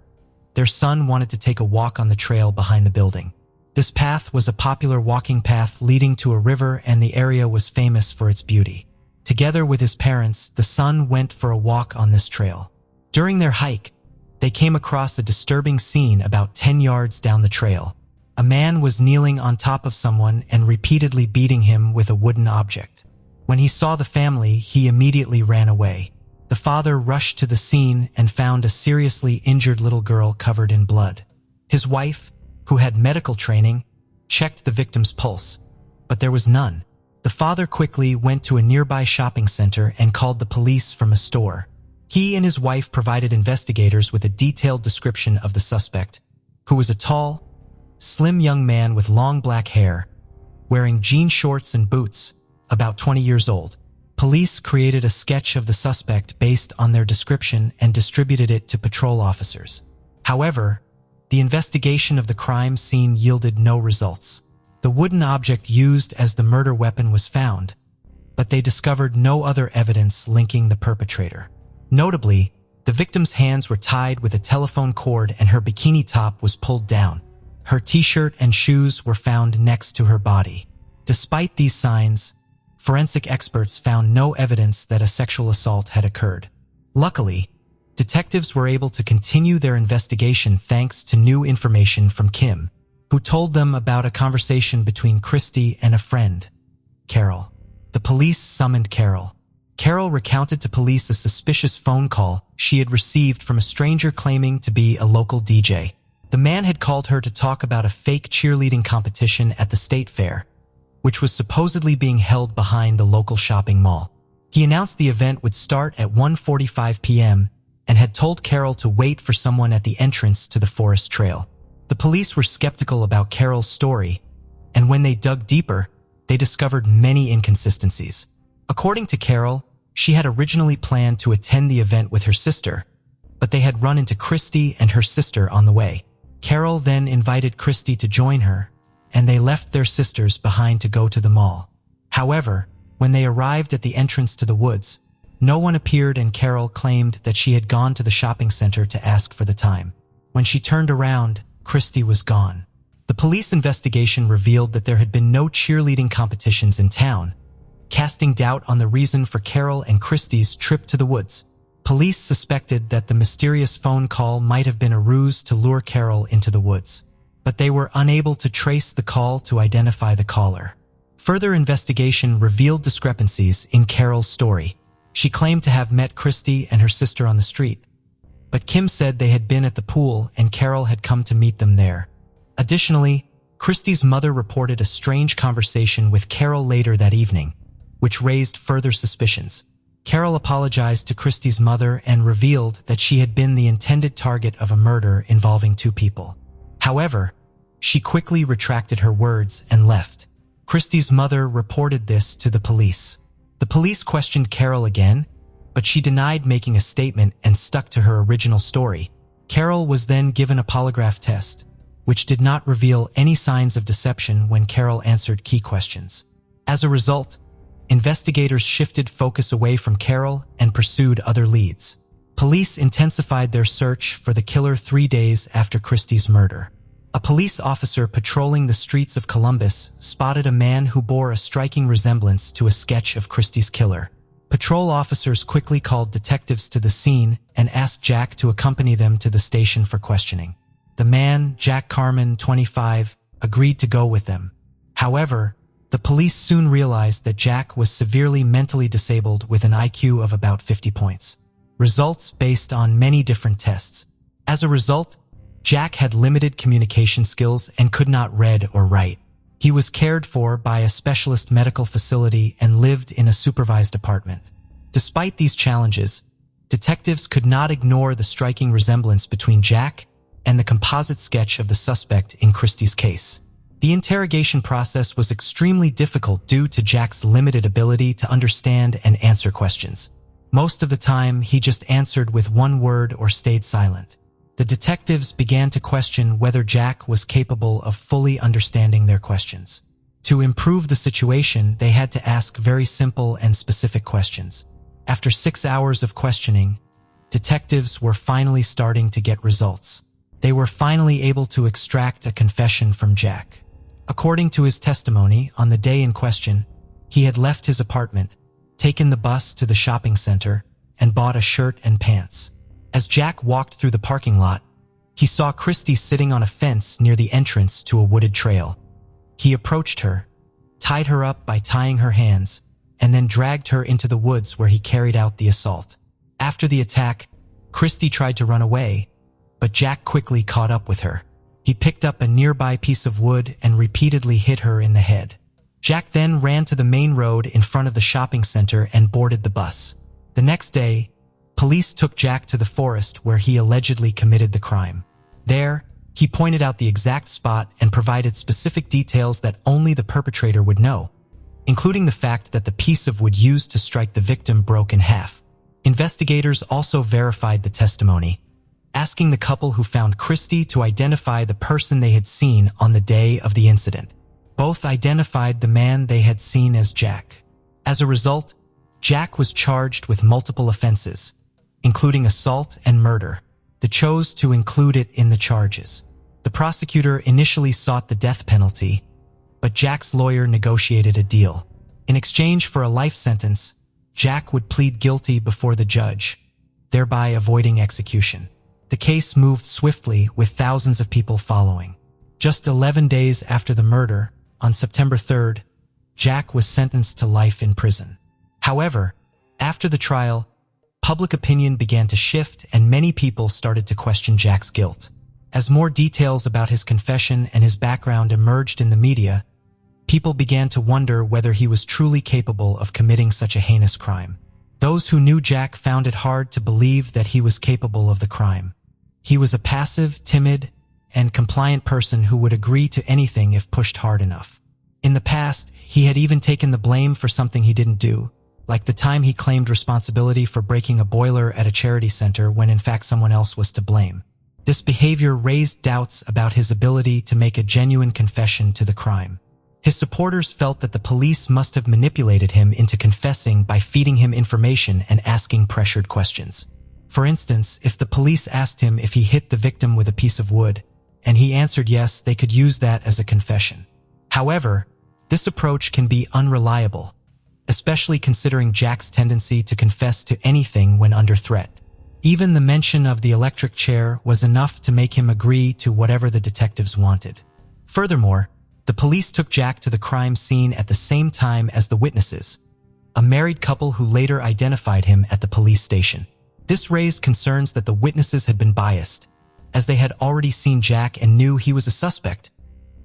their son wanted to take a walk on the trail behind the building. This path was a popular walking path leading to a river, and the area was famous for its beauty. Together with his parents, the son went for a walk on this trail. During their hike, they came across a disturbing scene about 10 yards down the trail. A man was kneeling on top of someone and repeatedly beating him with a wooden object. When he saw the family, he immediately ran away. The father rushed to the scene and found a seriously injured little girl covered in blood. His wife, who had medical training, checked the victim's pulse, but there was none. The father quickly went to a nearby shopping center and called the police from a store. He and his wife provided investigators with a detailed description of the suspect, who was a tall, slim young man with long black hair, wearing jean shorts and boots, about 20 years old. Police created a sketch of the suspect based on their description and distributed it to patrol officers. However, the investigation of the crime scene yielded no results. The wooden object used as the murder weapon was found, but they discovered no other evidence linking the perpetrator. Notably, the victim's hands were tied with a telephone cord and her bikini top was pulled down. Her t-shirt and shoes were found next to her body. Despite these signs, forensic experts found no evidence that a sexual assault had occurred. Luckily, detectives were able to continue their investigation thanks to new information from Kim, who told them about a conversation between Christy and a friend, Carol. The police summoned Carol. Carol recounted to police a suspicious phone call she had received from a stranger claiming to be a local DJ. The man had called her to talk about a fake cheerleading competition at the state fair, which was supposedly being held behind the local shopping mall. He announced the event would start at 1:45 p.m. and had told Carol to wait for someone at the entrance to the forest trail. The police were skeptical about Carol's story, and when they dug deeper, they discovered many inconsistencies. According to Carol, she had originally planned to attend the event with her sister, but they had run into Christy and her sister on the way. Carol then invited Christy to join her, and they left their sisters behind to go to the mall. However, when they arrived at the entrance to the woods, no one appeared and Carol claimed that she had gone to the shopping center to ask for the time. When she turned around, Christy was gone. The police investigation revealed that there had been no cheerleading competitions in town, casting doubt on the reason for Carol and Christy's trip to the woods. Police suspected that the mysterious phone call might have been a ruse to lure Carol into the woods, but they were unable to trace the call to identify the caller. Further investigation revealed discrepancies in Carol's story. She claimed to have met Christy and her sister on the street, but Kim said they had been at the pool and Carol had come to meet them there. Additionally, Christy's mother reported a strange conversation with Carol later that evening, which raised further suspicions. Carol apologized to Christy's mother and revealed that she had been the intended target of a murder involving two people. However, she quickly retracted her words and left. Christy's mother reported this to the police. The police questioned Carol again, but she denied making a statement and stuck to her original story. Carol was then given a polygraph test, which did not reveal any signs of deception when Carol answered key questions. As a result, investigators shifted focus away from Carol and pursued other leads. Police intensified their search for the killer 3 days after Christy's murder. A police officer patrolling the streets of Columbus spotted a man who bore a striking resemblance to a sketch of Christy's killer. Patrol officers quickly called detectives to the scene and asked Jack to accompany them to the station for questioning. The man, Jack Carmen, 25, agreed to go with them. However, the police soon realized that Jack was severely mentally disabled with an IQ of about 50 points. Results based on many different tests. As a result, Jack had limited communication skills and could not read or write. He was cared for by a specialist medical facility and lived in a supervised apartment. Despite these challenges, detectives could not ignore the striking resemblance between Jack and the composite sketch of the suspect in Christy's case. The interrogation process was extremely difficult due to Jack's limited ability to understand and answer questions. Most of the time, he just answered with one word or stayed silent. The detectives began to question whether Jack was capable of fully understanding their questions. To improve the situation, they had to ask very simple and specific questions. After 6 hours of questioning, detectives were finally starting to get results. They were finally able to extract a confession from Jack. According to his testimony, on the day in question, he had left his apartment, taken the bus to the shopping center, and bought a shirt and pants. As Jack walked through the parking lot, he saw Christy sitting on a fence near the entrance to a wooded trail. He approached her, tied her up by tying her hands, and then dragged her into the woods where he carried out the assault. After the attack, Christy tried to run away, but Jack quickly caught up with her. He picked up a nearby piece of wood and repeatedly hit her in the head. Jack then ran to the main road in front of the shopping center and boarded the bus. The next day, police took Jack to the forest where he allegedly committed the crime. There, he pointed out the exact spot and provided specific details that only the perpetrator would know, including the fact that the piece of wood used to strike the victim broke in half. Investigators also verified the testimony, asking the couple who found Christy to identify the person they had seen on the day of the incident. Both identified the man they had seen as Jack. As a result, Jack was charged with multiple offenses, including assault and murder. They chose to include it in the charges. The prosecutor initially sought the death penalty, but Jack's lawyer negotiated a deal. In exchange for a life sentence, Jack would plead guilty before the judge, thereby avoiding execution. The case moved swiftly with thousands of people following. Just 11 days after the murder, on September 3rd, Jack was sentenced to life in prison. However, after the trial, public opinion began to shift and many people started to question Jack's guilt. As more details about his confession and his background emerged in the media, people began to wonder whether he was truly capable of committing such a heinous crime. Those who knew Jack found it hard to believe that he was capable of the crime. He was a passive, timid, and compliant person who would agree to anything if pushed hard enough. In the past, he had even taken the blame for something he didn't do, like the time he claimed responsibility for breaking a boiler at a charity center when in fact someone else was to blame. This behavior raised doubts about his ability to make a genuine confession to the crime. His supporters felt that the police must have manipulated him into confessing by feeding him information and asking pressured questions. For instance, if the police asked him if he hit the victim with a piece of wood, and he answered yes, they could use that as a confession. However, this approach can be unreliable, especially considering Jack's tendency to confess to anything when under threat. Even the mention of the electric chair was enough to make him agree to whatever the detectives wanted. Furthermore, the police took Jack to the crime scene at the same time as the witnesses, a married couple who later identified him at the police station. This raised concerns that the witnesses had been biased, as they had already seen Jack and knew he was a suspect,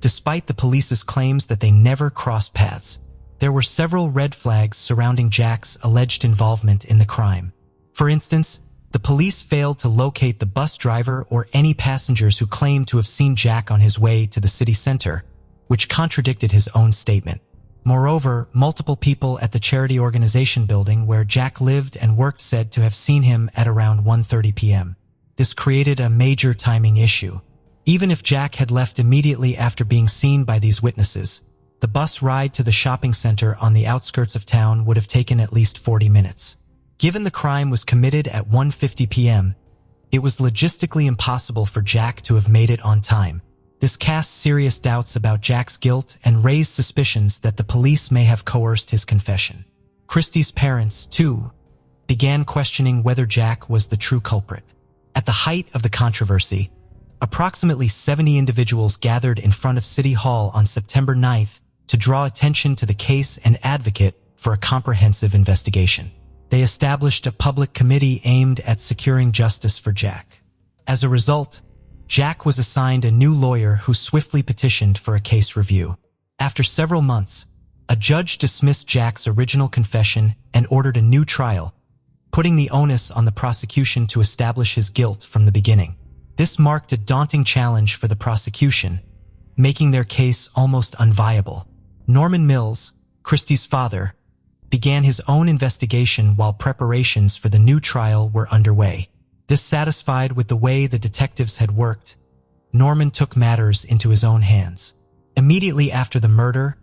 despite the police's claims that they never crossed paths. There were several red flags surrounding Jack's alleged involvement in the crime. For instance, the police failed to locate the bus driver or any passengers who claimed to have seen Jack on his way to the city center, which contradicted his own statement. Moreover, multiple people at the charity organization building where Jack lived and worked said to have seen him at around 1:30 p.m. This created a major timing issue. Even if Jack had left immediately after being seen by these witnesses, the bus ride to the shopping center on the outskirts of town would have taken at least 40 minutes. Given the crime was committed at 1:50 p.m., it was logistically impossible for Jack to have made it on time. This cast serious doubts about Jack's guilt and raised suspicions that the police may have coerced his confession. Christy's parents, too, began questioning whether Jack was the true culprit. At the height of the controversy, approximately 70 individuals gathered in front of City Hall on September 9th to draw attention to the case and advocate for a comprehensive investigation. They established a public committee aimed at securing justice for Jack. As a result, Jack was assigned a new lawyer who swiftly petitioned for a case review. After several months, a judge dismissed Jack's original confession and ordered a new trial, putting the onus on the prosecution to establish his guilt from the beginning. This marked a daunting challenge for the prosecution, making their case almost unviable. Norman Mills, Christy's father, began his own investigation while preparations for the new trial were underway. Dissatisfied with the way the detectives had worked, Norman took matters into his own hands. Immediately after the murder,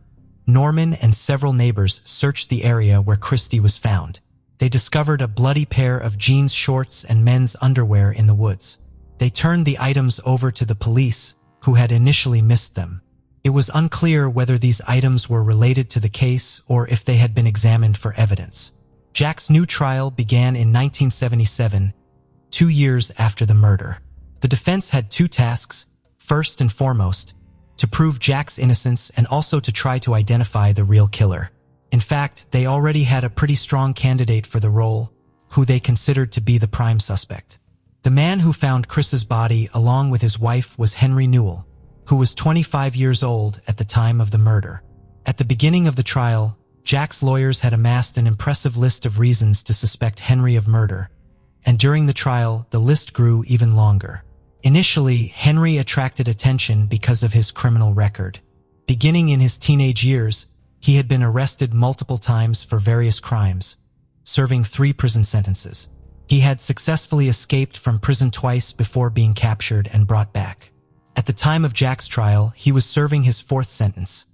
Norman and several neighbors searched the area where Christy was found. They discovered a bloody pair of jeans shorts and men's underwear in the woods. They turned the items over to the police, who had initially missed them. It was unclear whether these items were related to the case or if they had been examined for evidence. Jack's new trial began in 1977, 2 years after the murder. The defense had two tasks: first and foremost, to prove Jack's innocence and also to try to identify the real killer. In fact, they already had a pretty strong candidate for the role, who they considered to be the prime suspect. The man who found Chris's body along with his wife was Henry Newell, who was 25 years old at the time of the murder. At the beginning of the trial, Jack's lawyers had amassed an impressive list of reasons to suspect Henry of murder, and during the trial, the list grew even longer. Initially, Henry attracted attention because of his criminal record. Beginning in his teenage years, he had been arrested multiple times for various crimes, serving 3 prison sentences. He had successfully escaped from prison twice before being captured and brought back. At the time of Jack's trial, he was serving his 4th sentence,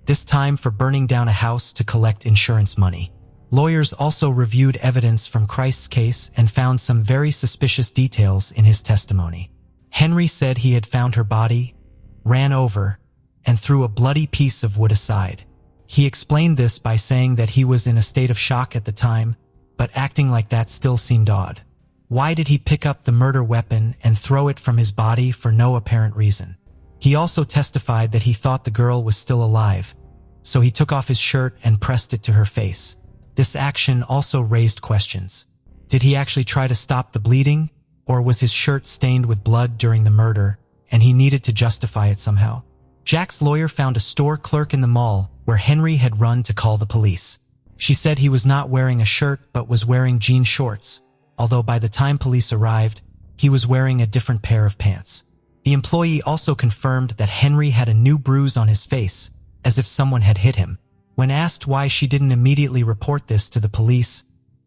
this time for burning down a house to collect insurance money. Lawyers also reviewed evidence from Christ's case and found some very suspicious details in his testimony. Henry said he had found her body, ran over, and threw a bloody piece of wood aside. He explained this by saying that he was in a state of shock at the time, but acting like that still seemed odd. Why did he pick up the murder weapon and throw it from his body for no apparent reason? He also testified that he thought the girl was still alive, so he took off his shirt and pressed it to her face. This action also raised questions. Did he actually try to stop the bleeding, or was his shirt stained with blood during the murder, and he needed to justify it somehow? Jack's lawyer found a store clerk in the mall where Henry had run to call the police. She said he was not wearing a shirt but was wearing jean shorts, although by the time police arrived, he was wearing a different pair of pants. The employee also confirmed that Henry had a new bruise on his face, as if someone had hit him. When asked why she didn't immediately report this to the police,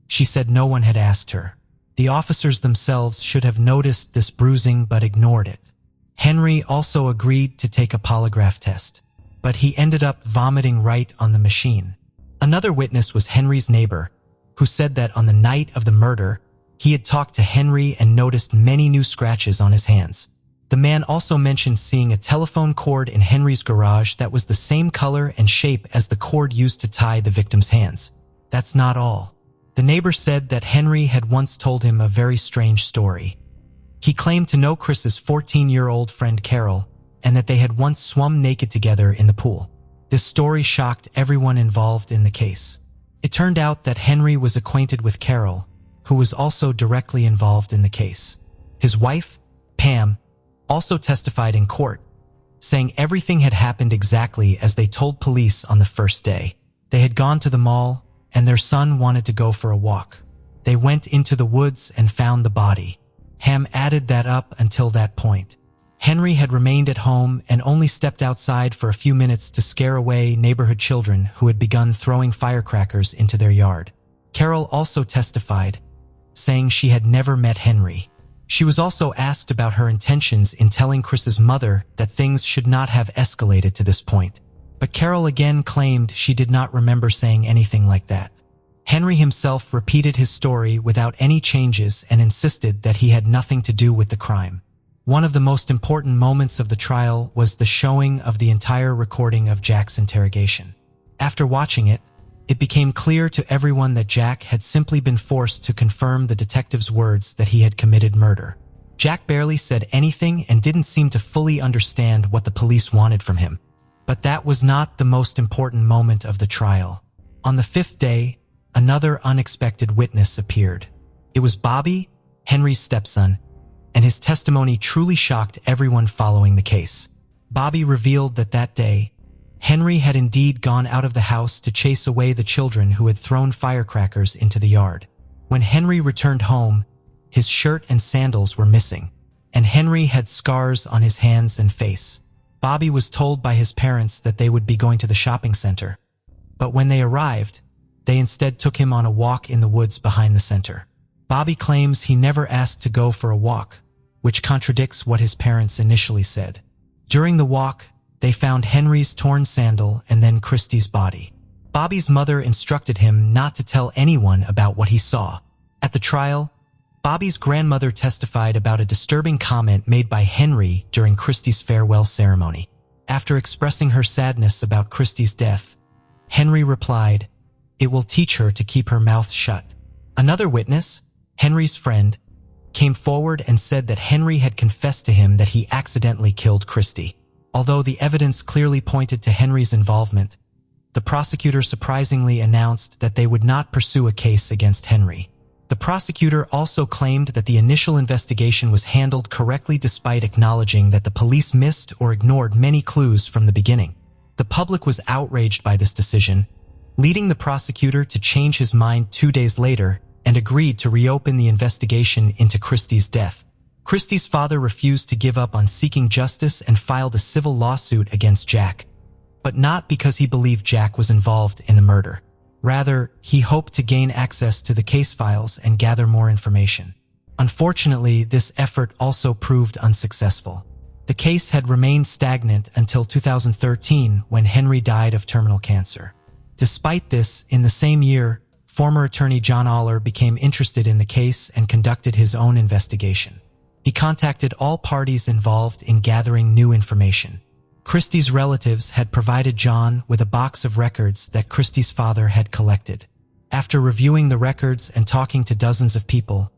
she said no one had asked her. The officers themselves should have noticed this bruising but ignored it. Henry also agreed to take a polygraph test, but he ended up vomiting right on the machine. Another witness was Henry's neighbor, who said that on the night of the murder, he had talked to Henry and noticed many new scratches on his hands. The man also mentioned seeing a telephone cord in Henry's garage that was the same color and shape as the cord used to tie the victim's hands. That's not all. The neighbor said that Henry had once told him a very strange story. He claimed to know Chris's 14-year-old friend Carol, and that they had once swum naked together in the pool. This story shocked everyone involved in the case. It turned out that Henry was acquainted with Carol, who was also directly involved in the case. His wife, Pam, also testified in court, saying everything had happened exactly as they told police on the first day. They had gone to the mall, and their son wanted to go for a walk. They went into the woods and found the body. Pam added that up until that point. Henry had remained at home and only stepped outside for a few minutes to scare away neighborhood children who had begun throwing firecrackers into their yard. Carol also testified, saying she had never met Henry. She was also asked about her intentions in telling Chris's mother that things should not have escalated to this point. But Carol again claimed she did not remember saying anything like that. Henry himself repeated his story without any changes and insisted that he had nothing to do with the crime. One of the most important moments of the trial was the showing of the entire recording of Jack's interrogation. After watching it, it became clear to everyone that Jack had simply been forced to confirm the detective's words that he had committed murder. Jack barely said anything and didn't seem to fully understand what the police wanted from him. But that was not the most important moment of the trial. On the 5th day, another unexpected witness appeared. It was Bobby, Henry's stepson, and his testimony truly shocked everyone following the case. Bobby revealed that that day, Henry had indeed gone out of the house to chase away the children who had thrown firecrackers into the yard. When Henry returned home, his shirt and sandals were missing, and Henry had scars on his hands and face. Bobby was told by his parents that they would be going to the shopping center, but when they arrived, they instead took him on a walk in the woods behind the center. Bobby claims he never asked to go for a walk, which contradicts what his parents initially said. During the walk, they found Henry's torn sandal and then Christie's body. Bobby's mother instructed him not to tell anyone about what he saw. At the trial, Bobby's grandmother testified about a disturbing comment made by Henry during Christie's farewell ceremony. After expressing her sadness about Christie's death, Henry replied, "It will teach her to keep her mouth shut." Another witness, Henry's friend, came forward and said that Henry had confessed to him that he accidentally killed Christie. Although the evidence clearly pointed to Henry's involvement, the prosecutor surprisingly announced that they would not pursue a case against Henry. The prosecutor also claimed that the initial investigation was handled correctly despite acknowledging that the police missed or ignored many clues from the beginning. The The public was outraged by this decision, leading the prosecutor to change his mind 2 days later and agreed to reopen the investigation into Christie's death. Christie's father refused to give up on seeking justice and filed a civil lawsuit against Jack, but not because he believed Jack was involved in the murder. Rather, he hoped to gain access to the case files and gather more information. Unfortunately, this effort also proved unsuccessful. The case had remained stagnant until 2013 when Henry died of terminal cancer. Despite this, in the same year, former attorney John Aller became interested in the case and conducted his own investigation. He contacted all parties involved in gathering new information. Christie's relatives had provided John with a box of records that Christie's father had collected. After reviewing the records and talking to dozens of people,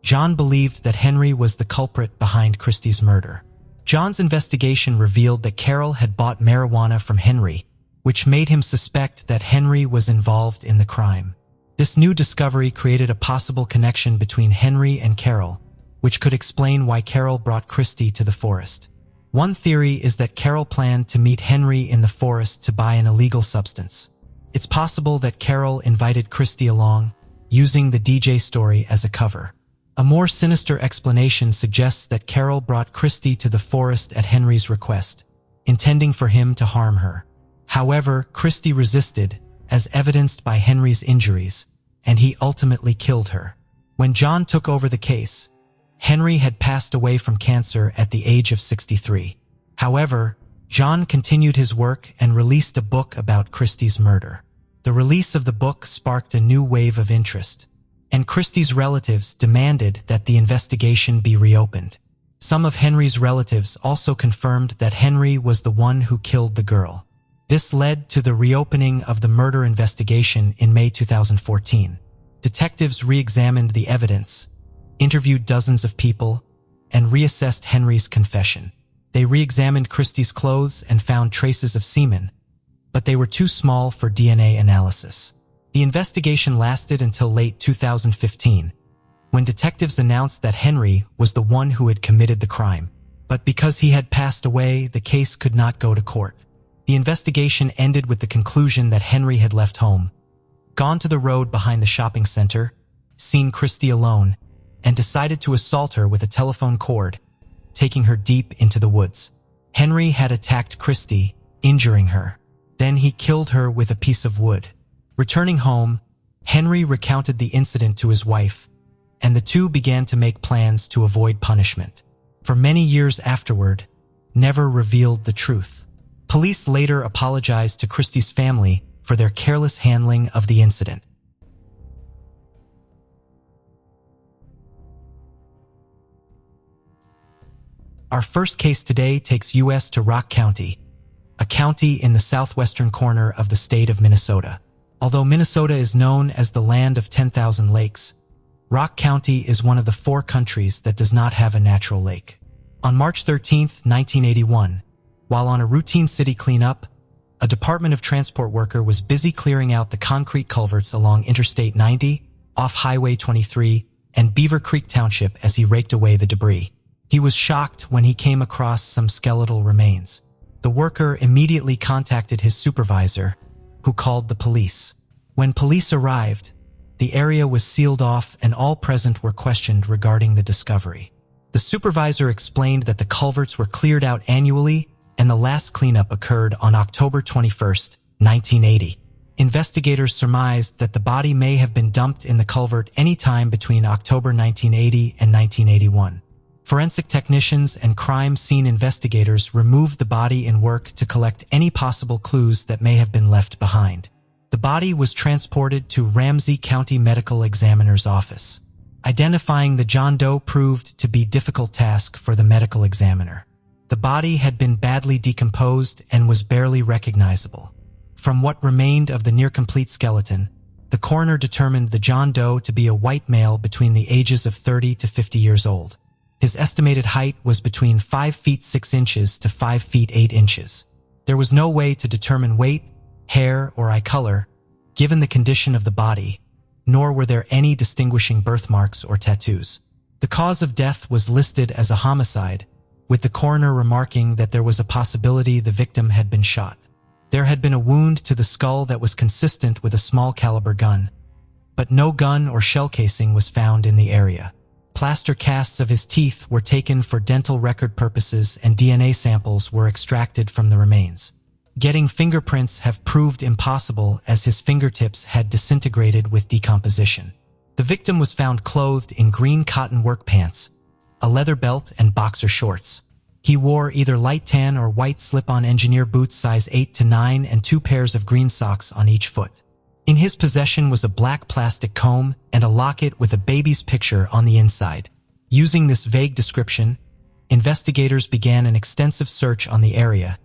John believed that Henry was the culprit behind Christie's murder. John's investigation revealed that Carol had bought marijuana from Henry, which made him suspect that Henry was involved in the crime. This new discovery created a possible connection between Henry and Carol, which could explain why Carol brought Christie to the forest. One theory is that Carol planned to meet Henry in the forest to buy an illegal substance. It's possible that Carol invited Christie along, using the DJ story as a cover. A more sinister explanation suggests that Carol brought Christie to the forest at Henry's request, intending for him to harm her. However, Christie resisted, as evidenced by Henry's injuries, and he ultimately killed her. When John took over the case, Henry had passed away from cancer at the age of 63. However, John continued his work and released a book about Christie's murder. The release of the book sparked a new wave of interest, and Christie's relatives demanded that the investigation be reopened. Some of Henry's relatives also confirmed that Henry was the one who killed the girl. This led to the reopening of the murder investigation in May 2014. Detectives re-examined the evidence, interviewed dozens of people, and reassessed Henry's confession. They re-examined Christie's clothes and found traces of semen, but they were too small for DNA analysis. The investigation lasted until late 2015, when detectives announced that Henry was the one who had committed the crime. But because he had passed away, the case could not go to court. The investigation ended with the conclusion that Henry had left home, gone to the road behind the shopping center, seen Christie alone, and decided to assault her with a telephone cord, taking her deep into the woods. Henry had attacked Christie, injuring her. Then he killed her with a piece of wood. Returning home, Henry recounted the incident to his wife, and the two began to make plans to avoid punishment. For many years afterward, never revealed the truth. Police later apologized to Christie's family for their careless handling of the incident. Our first case today takes us to Rock County, a county in the southwestern corner of the state of Minnesota. Although Minnesota is known as the land of 10,000 lakes, Rock County is one of the 4 countries that does not have a natural lake. On March 13, 1981, while on a routine city cleanup, a Department of Transport worker was busy clearing out the concrete culverts along Interstate 90, off Highway 23, and Beaver Creek Township as he raked away the debris. He was shocked when he came across some skeletal remains. The worker immediately contacted his supervisor, who called the police. When police arrived, the area was sealed off and all present were questioned regarding the discovery. The supervisor explained that the culverts were cleared out annually and the last cleanup occurred on October 21, 1980. Investigators surmised that the body may have been dumped in the culvert any time between October 1980 and 1981. Forensic technicians and crime scene investigators removed the body in work to collect any possible clues that may have been left behind. The body was transported to Ramsey County Medical Examiner's office. Identifying the John Doe proved to be a difficult task for the medical examiner. The body had been badly decomposed and was barely recognizable. From what remained of the near-complete skeleton, the coroner determined the John Doe to be a white male between the ages of 30 to 50 years old. His estimated height was between 5 feet 6 inches to 5 feet 8 inches. There was no way to determine weight, hair, or eye color, given the condition of the body, nor were there any distinguishing birthmarks or tattoos. The cause of death was listed as a homicide, with the coroner remarking that there was a possibility the victim had been shot. There had been a wound to the skull that was consistent with a small caliber gun, but no gun or shell casing was found in the area. Plaster casts of his teeth were taken for dental record purposes and DNA samples were extracted from the remains. Getting fingerprints have proved impossible as his fingertips had disintegrated with decomposition. The victim was found clothed in green cotton work pants, a leather belt, and boxer shorts. He wore either light tan or white slip-on engineer boots size 8 to 9 and 2 pairs of green socks on each foot. In his possession was a black plastic comb and a locket with a baby's picture on the inside. Using this vague description, investigators began an extensive search on the area,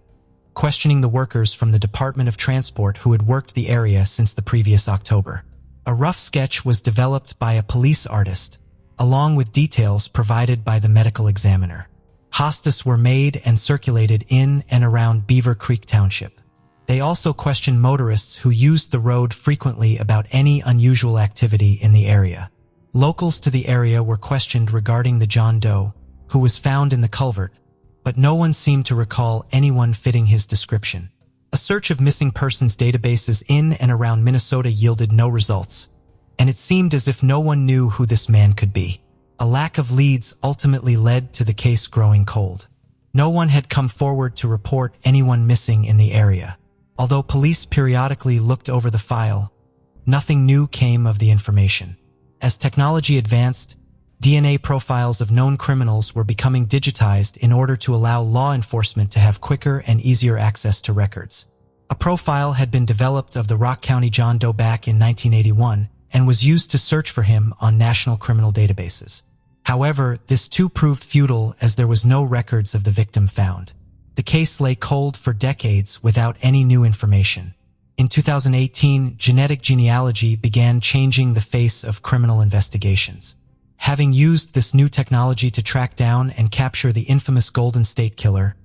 questioning the workers from the Department of Transport who had worked the area since the previous October. A rough sketch was developed by a police artist, along with details provided by the medical examiner. Hostas were made and circulated in and around Beaver Creek Township. They also questioned motorists who used the road frequently about any unusual activity in the area. Locals to the area were questioned regarding the John Doe, who was found in the culvert, but no one seemed to recall anyone fitting his description. A search of missing persons databases in and around Minnesota yielded no results, and it seemed as if no one knew who this man could be. A lack of leads ultimately led to the case growing cold. No one had come forward to report anyone missing in the area. Although police periodically looked over the file, nothing new came of the information. As technology advanced, DNA profiles of known criminals were becoming digitized in order to allow law enforcement to have quicker and easier access to records. A profile had been developed of the Rock County John Doe back in 1981 and was used to search for him on national criminal databases. However, this too proved futile as there was no records of the victim found. The case lay cold for decades without any new information. In 2018, genetic genealogy began changing the face of criminal investigations. Having used this new technology to track down and capture the infamous Golden State Killer,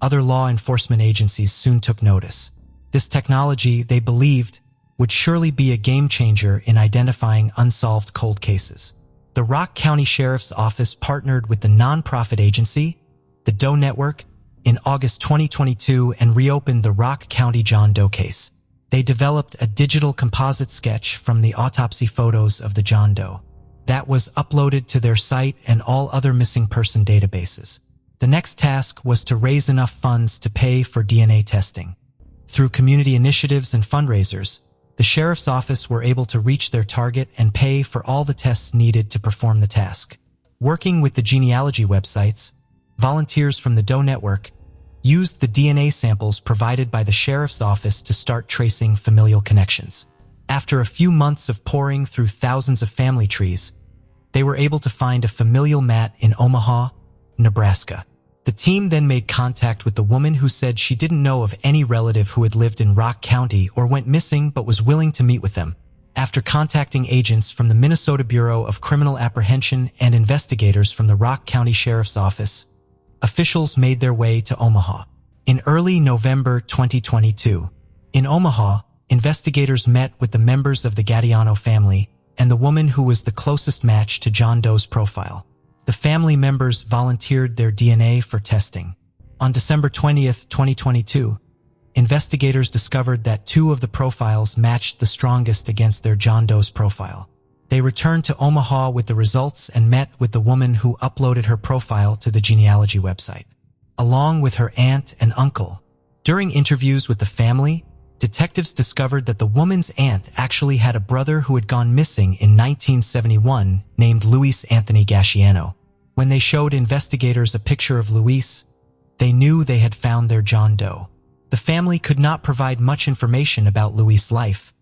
other law enforcement agencies soon took notice. This technology, they believed, would surely be a game changer in identifying unsolved cold cases. The Rock County Sheriff's Office partnered with the nonprofit agency, the Doe Network, in August 2022 and reopened the Rock County John Doe case. They developed a digital composite sketch from the autopsy photos of the John Doe that was uploaded to their site and all other missing person databases. The next task was to raise enough funds to pay for DNA testing. Through community initiatives and fundraisers, the sheriff's office were able to reach their target and pay for all the tests needed to perform the task. Working with the genealogy websites, volunteers from the Doe Network used the DNA samples provided by the sheriff's office to start tracing familial connections. After a few months of poring through thousands of family trees, they were able to find a familial mat in Omaha, Nebraska. The team then made contact with the woman who said she didn't know of any relative who had lived in Rock County or went missing but was willing to meet with them. After contacting agents from the Minnesota Bureau of Criminal Apprehension and investigators from the Rock County Sheriff's Office, officials made their way to Omaha. In early November 2022, in Omaha, investigators met with the members of the Gattiano family and the woman who was the closest match to John Doe's profile. The family members volunteered their DNA for testing. On December 20th, 2022, investigators discovered that 2 of the profiles matched the strongest against their John Doe's profile. They returned to Omaha with the results and met with the woman who uploaded her profile to the genealogy website, along with her aunt and uncle. During interviews with the family, detectives discovered that the woman's aunt actually had a brother who had gone missing in 1971 named Luis Anthony Gasciano. When they showed investigators a picture of Luis, they knew they had found their John Doe. The family could not provide much information about Luis' life,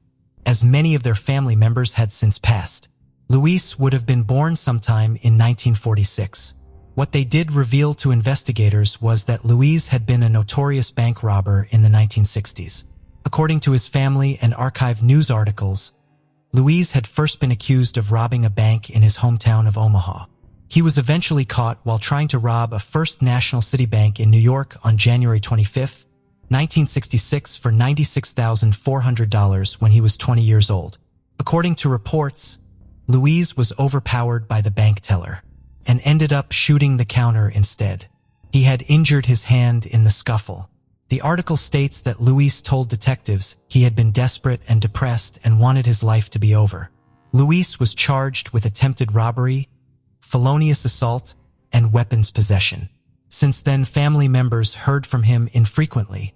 as many of their family members had since passed. Luis would have been born sometime in 1946. What they did reveal to investigators was that Luis had been a notorious bank robber in the 1960s. According to his family and archived news articles, Luis had first been accused of robbing a bank in his hometown of Omaha. He was eventually caught while trying to rob a First National City Bank in New York on January 25, 1966 for $96,400 when he was 20 years old. According to reports, Luis was overpowered by the bank teller and ended up shooting the counter instead. He had injured his hand in the scuffle. The article states that Luis told detectives he had been desperate and depressed and wanted his life to be over. Luis was charged with attempted robbery, felonious assault, and weapons possession. Since then, family members heard from him infrequently,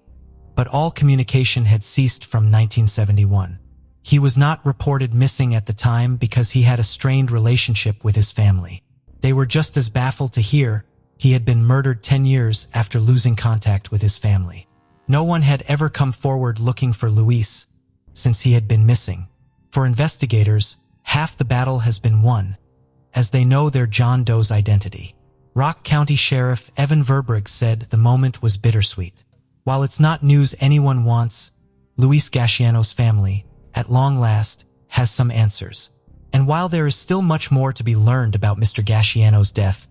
but all communication had ceased from 1971. He was not reported missing at the time because he had a strained relationship with his family. They were just as baffled to hear he had been murdered 10 years after losing contact with his family. No one had ever come forward looking for Luis since he had been missing. For investigators, half the battle has been won, as they know their John Doe's identity. Rock County Sheriff Evan Verbrugge said the moment was bittersweet. While it's not news anyone wants, Luis Gasciano's family, at long last, has some answers. And while there is still much more to be learned about Mr. Gasciano's death,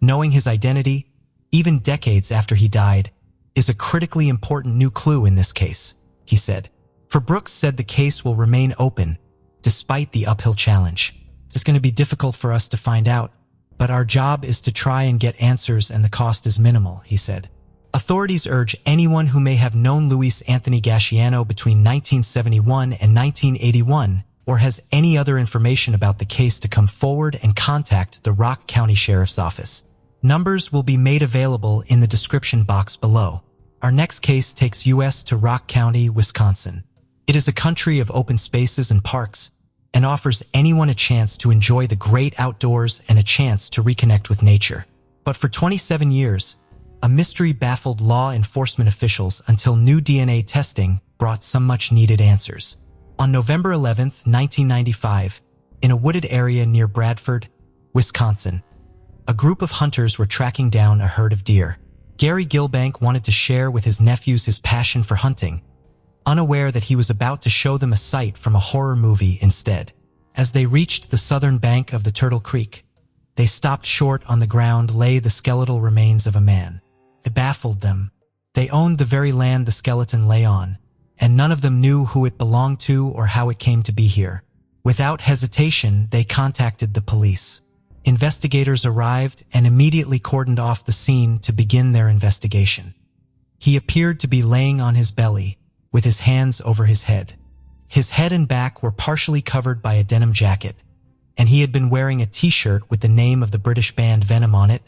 knowing his identity, even decades after he died, is a critically important new clue in this case, he said. For Brooks said the case will remain open, despite the uphill challenge. It's going to be difficult for us to find out, but our job is to try and get answers and the cost is minimal, he said. Authorities urge anyone who may have known Luis Anthony Gasciano between 1971 and 1981 or has any other information about the case to come forward and contact the Rock County Sheriff's Office. Numbers will be made available in the description box below. Our next case takes us to Rock County, Wisconsin. It is a country of open spaces and parks, and offers anyone a chance to enjoy the great outdoors and a chance to reconnect with nature. But for 27 years, a mystery baffled law enforcement officials until new DNA testing brought some much-needed answers. On November 11, 1995, in a wooded area near Bradford, Wisconsin, a group of hunters were tracking down a herd of deer. Gary Gilbank wanted to share with his nephews his passion for hunting, unaware that he was about to show them a sight from a horror movie instead. As they reached the southern bank of the Turtle Creek, they stopped short. On the ground lay the skeletal remains of a man. It baffled them. They owned the very land the skeleton lay on, and none of them knew who it belonged to or how it came to be here. Without hesitation, they contacted the police. Investigators arrived and immediately cordoned off the scene to begin their investigation. He appeared to be laying on his belly, with his hands over his head. His head and back were partially covered by a denim jacket, and he had been wearing a t-shirt with the name of the British band Venom on it,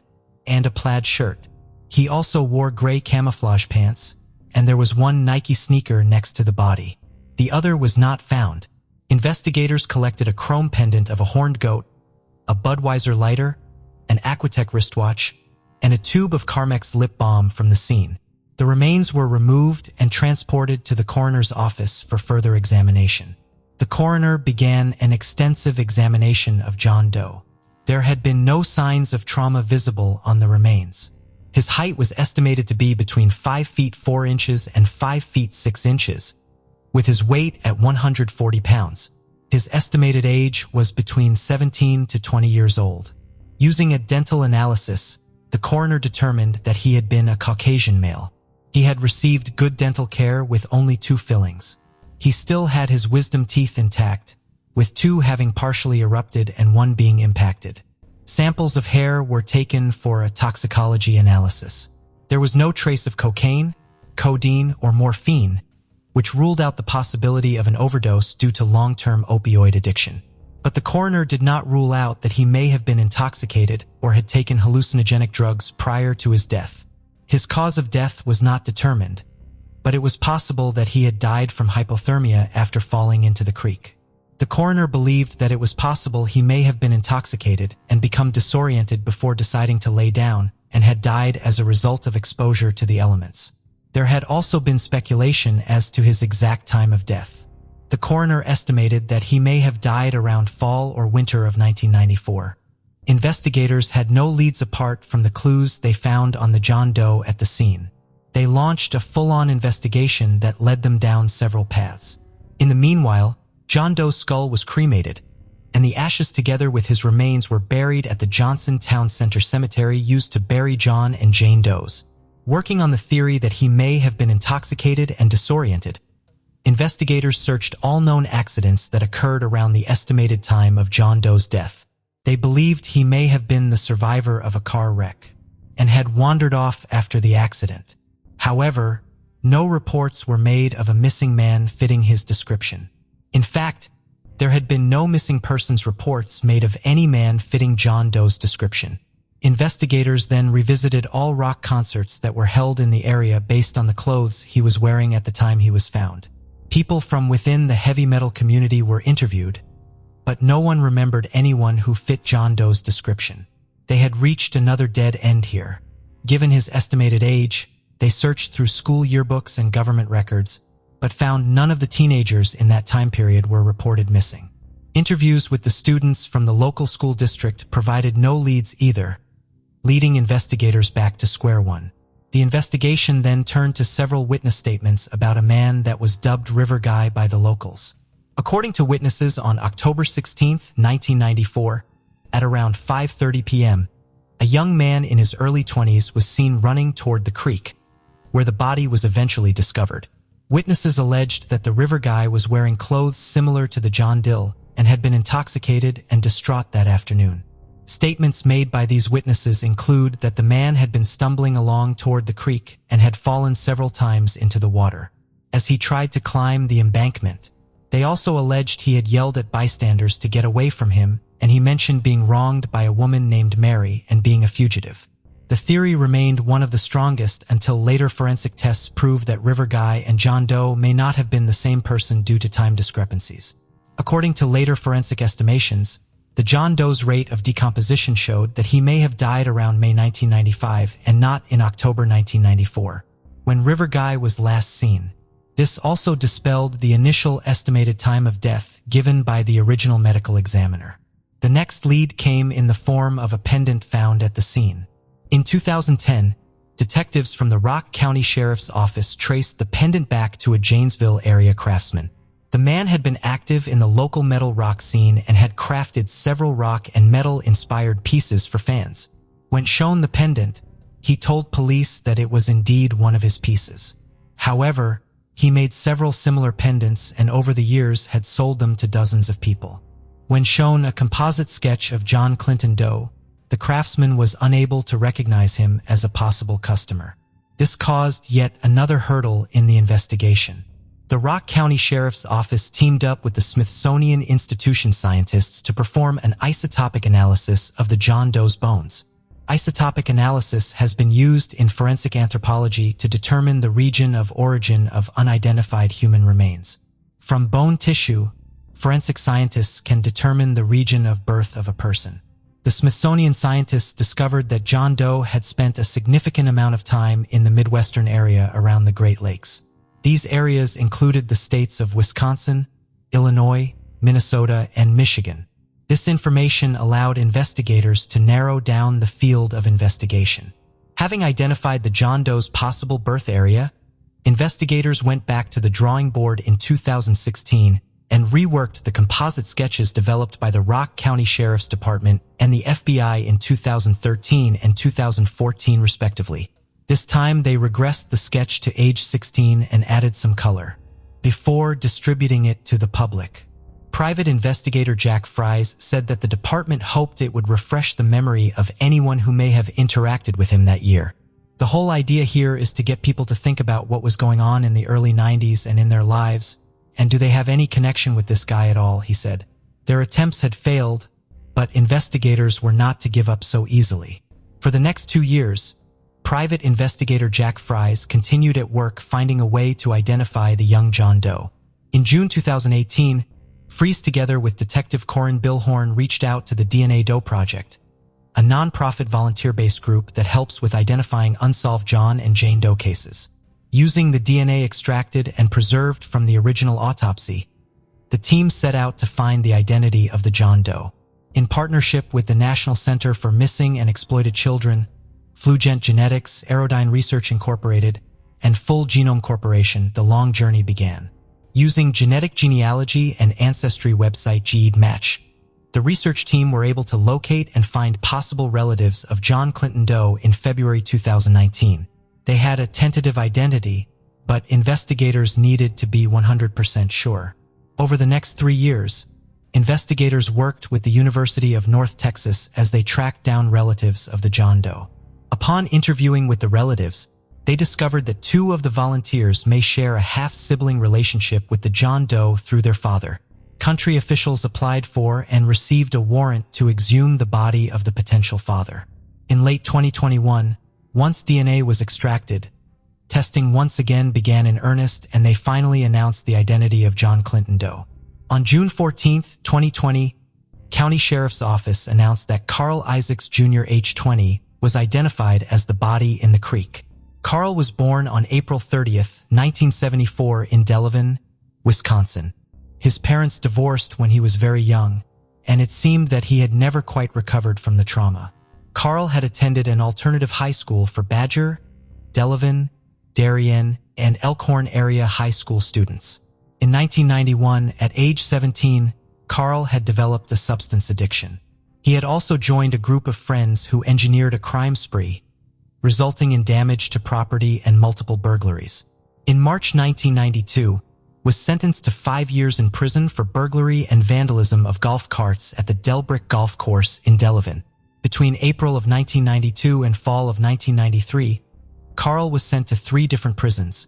and a plaid shirt. He also wore gray camouflage pants, and there was one Nike sneaker next to the body. The other was not found. Investigators collected a chrome pendant of a horned goat, a Budweiser lighter, an Aquatech wristwatch, and a tube of Carmex lip balm from the scene. The remains were removed and transported to the coroner's office for further examination. The coroner began an extensive examination of John Doe. There had been no signs of trauma visible on the remains. His height was estimated to be between 5 feet 4 inches and 5 feet 6 inches, with his weight at 140 pounds. His estimated age was between 17 to 20 years old. Using a dental analysis, the coroner determined that he had been a Caucasian male. He had received good dental care with only 2 fillings. He still had his wisdom teeth intact, with 2 having partially erupted and 1 being impacted. Samples of hair were taken for a toxicology analysis. There was no trace of cocaine, codeine, or morphine, which ruled out the possibility of an overdose due to long-term opioid addiction. But the coroner did not rule out that he may have been intoxicated or had taken hallucinogenic drugs prior to his death. His cause of death was not determined, but it was possible that he had died from hypothermia after falling into the creek. The coroner believed that it was possible he may have been intoxicated and become disoriented before deciding to lay down and had died as a result of exposure to the elements. There had also been speculation as to his exact time of death. The coroner estimated that he may have died around fall or winter of 1994. Investigators had no leads apart from the clues they found on the John Doe at the scene. They launched a full-on investigation that led them down several paths. In the meanwhile, John Doe's skull was cremated, and the ashes together with his remains were buried at the Johnson Town Center Cemetery used to bury John and Jane Does. Working on the theory that he may have been intoxicated and disoriented, investigators searched all known accidents that occurred around the estimated time of John Doe's death. They believed he may have been the survivor of a car wreck and had wandered off after the accident. However, No reports were made of a missing man fitting his description. In fact, there had been no missing persons reports made of any man fitting John Doe's description. Investigators then revisited all rock concerts that were held in the area based on the clothes he was wearing at the time he was found. People from within the heavy metal community were interviewed, but no one remembered anyone who fit John Doe's description. They had reached another dead end here. Given his estimated age, they searched through school yearbooks and government records, but found none of the teenagers in that time period were reported missing. Interviews with the students from the local school district provided no leads either, leading investigators back to square one. The investigation then turned to several witness statements about a man that was dubbed River Guy by the locals. According to witnesses, on October 16, 1994, at around 5:30 p.m., a young man in his early 20s was seen running toward the creek, where the body was eventually discovered. Witnesses alleged that the River Guy was wearing clothes similar to the John Dill and had been intoxicated and distraught that afternoon. Statements made by these witnesses include that the man had been stumbling along toward the creek and had fallen several times into the water as he tried to climb the embankment. They also alleged he had yelled at bystanders to get away from him, and he mentioned being wronged by a woman named Mary and being a fugitive. The theory remained one of the strongest until later forensic tests proved that River Guy and John Doe may not have been the same person due to time discrepancies. According to later forensic estimations, the John Doe's rate of decomposition showed that he may have died around May 1995 and not in October 1994, when River Guy was last seen. This also dispelled the initial estimated time of death given by the original medical examiner. The next lead came in the form of a pendant found at the scene. In 2010, detectives from the Rock County Sheriff's Office traced the pendant back to a Janesville area craftsman. The man had been active in the local metal rock scene and had crafted several rock and metal-inspired pieces for fans. When shown the pendant, he told police that it was indeed one of his pieces. However, he made several similar pendants and over the years had sold them to dozens of people. When shown a composite sketch of John Clinton Doe, the craftsman was unable to recognize him as a possible customer. This caused yet another hurdle in the investigation. The Rock County Sheriff's Office teamed up with the Smithsonian Institution scientists to perform an isotopic analysis of the John Doe's bones. Isotopic analysis has been used in forensic anthropology to determine the region of origin of unidentified human remains. From bone tissue, forensic scientists can determine the region of birth of a person. The Smithsonian scientists discovered that John Doe had spent a significant amount of time in the Midwestern area around the Great Lakes. These areas included the states of Wisconsin, Illinois, Minnesota, and Michigan. This information allowed investigators to narrow down the field of investigation. Having identified the John Doe's possible birth area, investigators went back to the drawing board in 2016 and reworked the composite sketches developed by the Rock County Sheriff's Department and the FBI in 2013 and 2014 respectively. This time they regressed the sketch to age 16 and added some color, before distributing it to the public. Private investigator Jack Fries said that the department hoped it would refresh the memory of anyone who may have interacted with him that year. The whole idea here is to get people to think about what was going on in the early 90s and in their lives, and do they have any connection with this guy at all, he said. Their attempts had failed, but investigators were not to give up so easily. For the next 2 years, private investigator Jack Fries continued at work finding a way to identify the young John Doe. In June 2018, Fries together with Detective Corin Billhorn reached out to the DNA Doe Project, a non-profit volunteer-based group that helps with identifying unsolved John and Jane Doe cases. Using the DNA extracted and preserved from the original autopsy, the team set out to find the identity of the John Doe. In partnership with the National Center for Missing and Exploited Children, Flugent Genetics, Aerodyne Research Incorporated, and Full Genome Corporation, the long journey began. Using genetic genealogy and ancestry website GEDmatch, the research team were able to locate and find possible relatives of John Clinton Doe in February 2019. They had a tentative identity, but investigators needed to be 100% sure. Over the next 3 years, investigators worked with the University of North Texas as they tracked down relatives of the John Doe. Upon interviewing with the relatives, they discovered that two of the volunteers may share a half-sibling relationship with the John Doe through their father. Country officials applied for and received a warrant to exhume the body of the potential father. In late 2021, once DNA was extracted, testing once again began in earnest, and they finally announced the identity of John Clinton Doe. On June 14, 2020, County Sheriff's Office announced that Carl Isaacs Jr., age 20, was identified as the body in the creek. Carl was born on April 30, 1974 in Delavan, Wisconsin. His parents divorced when he was very young, and it seemed that he had never quite recovered from the trauma. Carl had attended an alternative high school for Badger, Delavan, Darien, and Elkhorn area high school students. In 1991, at age 17, Carl had developed a substance addiction. He had also joined a group of friends who engineered a crime spree, resulting in damage to property and multiple burglaries. In March 1992, was sentenced to 5 years in prison for burglary and vandalism of golf carts at the Delbrick Golf Course in Delavan. Between April of 1992 and fall of 1993, Carl was sent to 3 different prisons,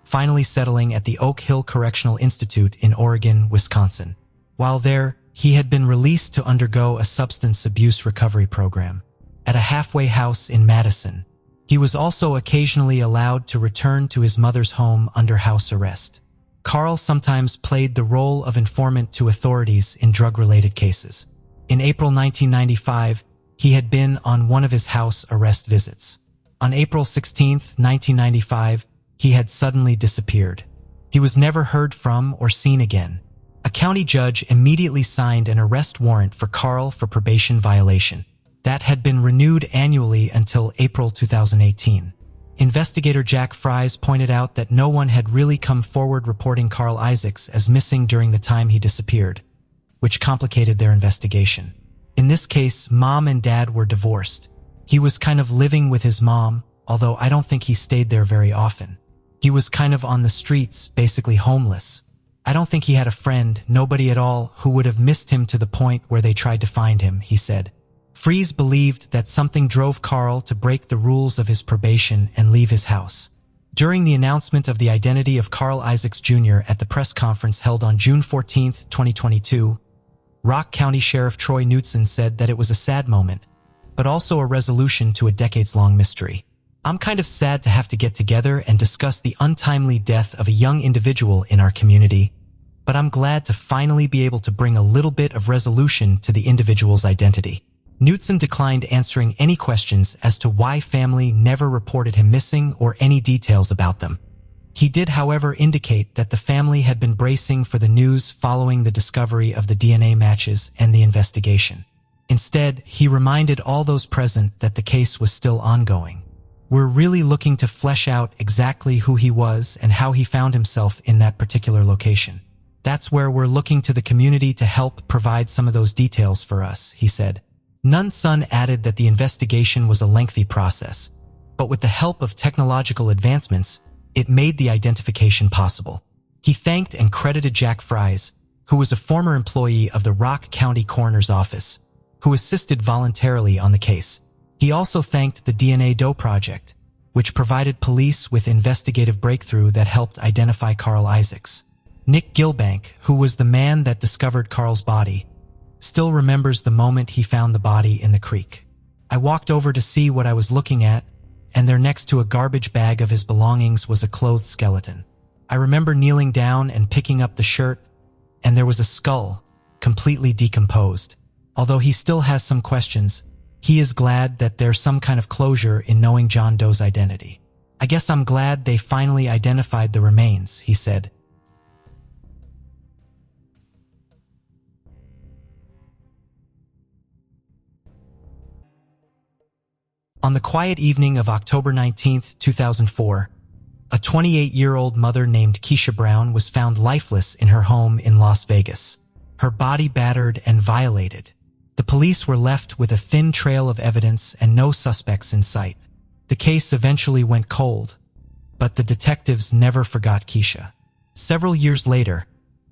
finally settling at the Oak Hill Correctional Institute in Oregon, Wisconsin. While there, he had been released to undergo a substance abuse recovery program at a halfway house in Madison. He was also occasionally allowed to return to his mother's home under house arrest. Carl sometimes played the role of informant to authorities in drug-related cases. In April 1995, he had been on one of his house arrest visits. On April 16, 1995, he had suddenly disappeared. He was never heard from or seen again. A county judge immediately signed an arrest warrant for Carl for probation violation. That had been renewed annually until April 2018. Investigator Jack Fries pointed out that no one had really come forward reporting Carl Isaacs as missing during the time he disappeared, which complicated their investigation. In this case, mom and dad were divorced. He was kind of living with his mom, although I don't think he stayed there very often. He was kind of on the streets, basically homeless. I don't think he had a friend, nobody at all, who would have missed him to the point where they tried to find him, he said. Fries believed that something drove Carl to break the rules of his probation and leave his house. During the announcement of the identity of Carl Isaacs Jr. at the press conference held on June 14, 2022, Rock County Sheriff Troy Nudson said that it was a sad moment, but also a resolution to a decades-long mystery. I'm kind of sad to have to get together and discuss the untimely death of a young individual in our community, but I'm glad to finally be able to bring a little bit of resolution to the individual's identity. Nudson declined answering any questions as to why family never reported him missing or any details about them. He did, however, indicate that the family had been bracing for the news following the discovery of the DNA matches and the investigation. Instead, he reminded all those present that the case was still ongoing. We're really looking to flesh out exactly who he was and how he found himself in that particular location. That's where we're looking to the community to help provide some of those details for us, he said. Nudson added that the investigation was a lengthy process, but with the help of technological advancements, it made the identification possible. He thanked and credited Jack Fries, who was a former employee of the Rock County Coroner's Office, who assisted voluntarily on the case. He also thanked the DNA Doe Project, which provided police with investigative breakthrough that helped identify Carl Isaacs. Nick Gilbank, who was the man that discovered Carl's body, still remembers the moment he found the body in the creek. I walked over to see what I was looking at, and there next to a garbage bag of his belongings was a clothed skeleton. I remember kneeling down and picking up the shirt, and there was a skull, completely decomposed. Although he still has some questions, he is glad that there's some kind of closure in knowing John Doe's identity. I guess I'm glad they finally identified the remains, he said. On the quiet evening of October 19, 2004, a 28-year-old mother named Keisha Brown was found lifeless in her home in Las Vegas, her body battered and violated. The police were left with a thin trail of evidence and no suspects in sight. The case eventually went cold, but the detectives never forgot Keisha. Several years later,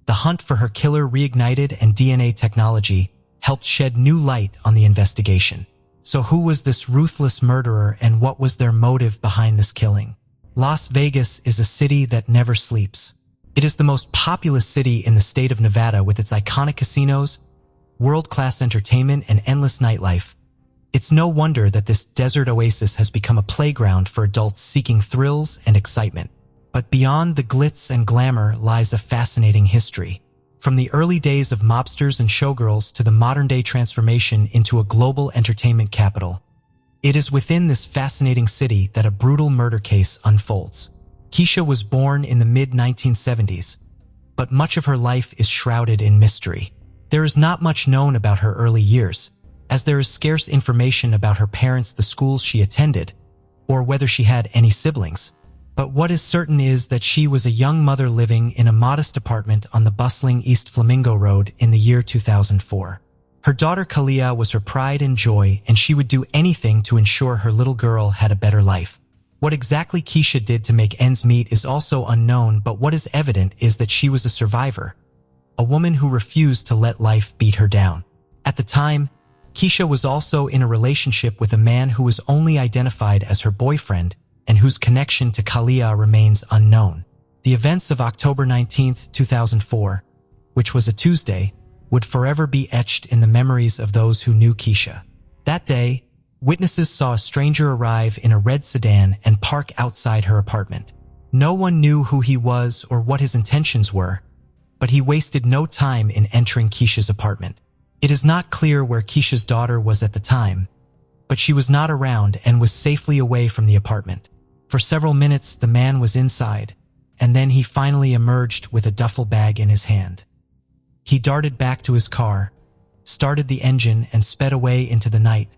the hunt for her killer reignited and DNA technology helped shed new light on the investigation. So who was this ruthless murderer and what was their motive behind this killing? Las Vegas is a city that never sleeps. It is the most populous city in the state of Nevada with its iconic casinos, world-class entertainment, and endless nightlife. It's no wonder that this desert oasis has become a playground for adults seeking thrills and excitement. But beyond the glitz and glamour lies a fascinating history. From the early days of mobsters and showgirls to the modern-day transformation into a global entertainment capital, it is within this fascinating city that a brutal murder case unfolds. Keisha was born in the mid-1970s, but much of her life is shrouded in mystery. There is not much known about her early years, as there is scarce information about her parents, the schools she attended, or whether she had any siblings. But what is certain is that she was a young mother living in a modest apartment on the bustling East Flamingo Road in the year 2004. Her daughter Kalia was her pride and joy, and she would do anything to ensure her little girl had a better life. What exactly Keisha did to make ends meet is also unknown, but what is evident is that she was a survivor, a woman who refused to let life beat her down. At the time, Keisha was also in a relationship with a man who was only identified as her boyfriend and whose connection to Kalia remains unknown. The events of October 19, 2004, which was a Tuesday, would forever be etched in the memories of those who knew Keisha. That day, witnesses saw a stranger arrive in a red sedan and park outside her apartment. No one knew who he was or what his intentions were, but he wasted no time in entering Keisha's apartment. It is not clear where Keisha's daughter was at the time, but she was not around and was safely away from the apartment. For several minutes, the man was inside, and then he finally emerged with a duffel bag in his hand. He darted back to his car, started the engine, and sped away into the night,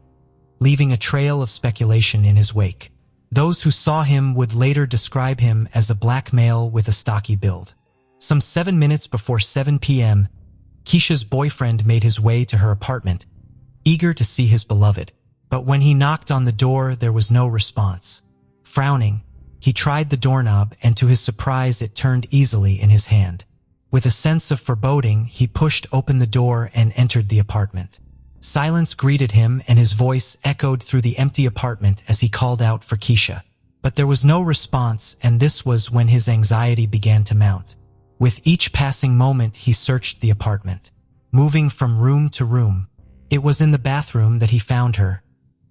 leaving a trail of speculation in his wake. Those who saw him would later describe him as a black male with a stocky build. Some 7 minutes before 7 p.m., Keisha's boyfriend made his way to her apartment, eager to see his beloved. But when he knocked on the door, there was no response. Frowning, he tried the doorknob, and to his surprise, it turned easily in his hand. With a sense of foreboding, he pushed open the door and entered the apartment. Silence greeted him, and his voice echoed through the empty apartment as he called out for Keisha. But there was no response, and this was when his anxiety began to mount. With each passing moment, he searched the apartment, moving from room to room. It was in the bathroom that he found her,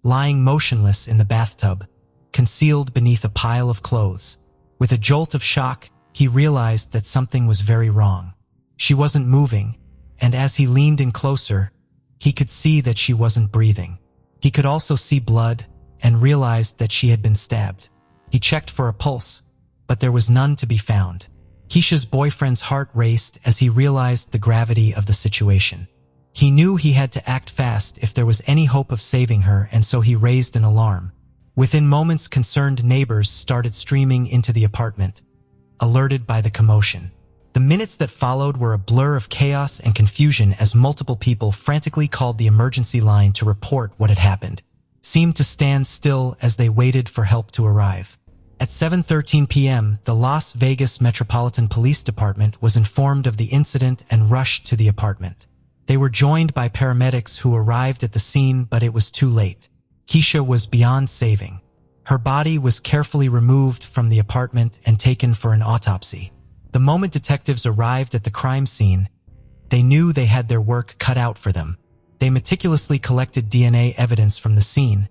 lying motionless in the bathtub, concealed beneath a pile of clothes. With a jolt of shock, he realized that something was very wrong. She wasn't moving, and as he leaned in closer, he could see that she wasn't breathing. He could also see blood and realized that she had been stabbed. He checked for a pulse, but there was none to be found. Keisha's boyfriend's heart raced as he realized the gravity of the situation. He knew he had to act fast if there was any hope of saving her, and so he raised an alarm. Within moments, concerned neighbors started streaming into the apartment, alerted by the commotion. The minutes that followed were a blur of chaos and confusion as multiple people frantically called the emergency line to report what had happened, seemed to stand still as they waited for help to arrive. At 7:13 p.m., the Las Vegas Metropolitan Police Department was informed of the incident and rushed to the apartment. They were joined by paramedics who arrived at the scene, but it was too late. Keisha was beyond saving. Her body was carefully removed from the apartment and taken for an autopsy. The moment detectives arrived at the crime scene, they knew they had their work cut out for them. They meticulously collected DNA evidence from the scene,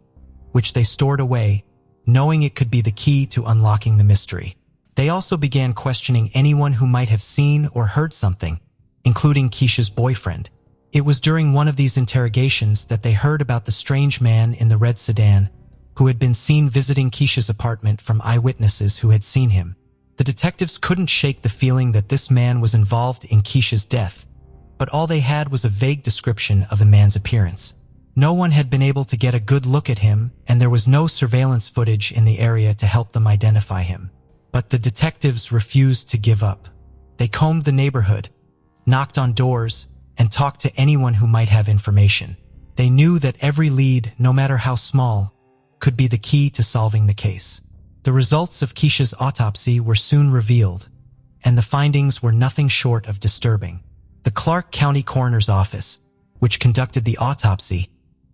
which they stored away, knowing it could be the key to unlocking the mystery. They also began questioning anyone who might have seen or heard something, including Keisha's boyfriend. It was during one of these interrogations that they heard about the strange man in the red sedan who had been seen visiting Keisha's apartment from eyewitnesses who had seen him. The detectives couldn't shake the feeling that this man was involved in Keisha's death, but all they had was a vague description of the man's appearance. No one had been able to get a good look at him, and there was no surveillance footage in the area to help them identify him. But the detectives refused to give up. They combed the neighborhood, knocked on doors, and talked to anyone who might have information. They knew that every lead, no matter how small, could be the key to solving the case. The results of Keisha's autopsy were soon revealed, and the findings were nothing short of disturbing. The Clark County Coroner's Office, which conducted the autopsy,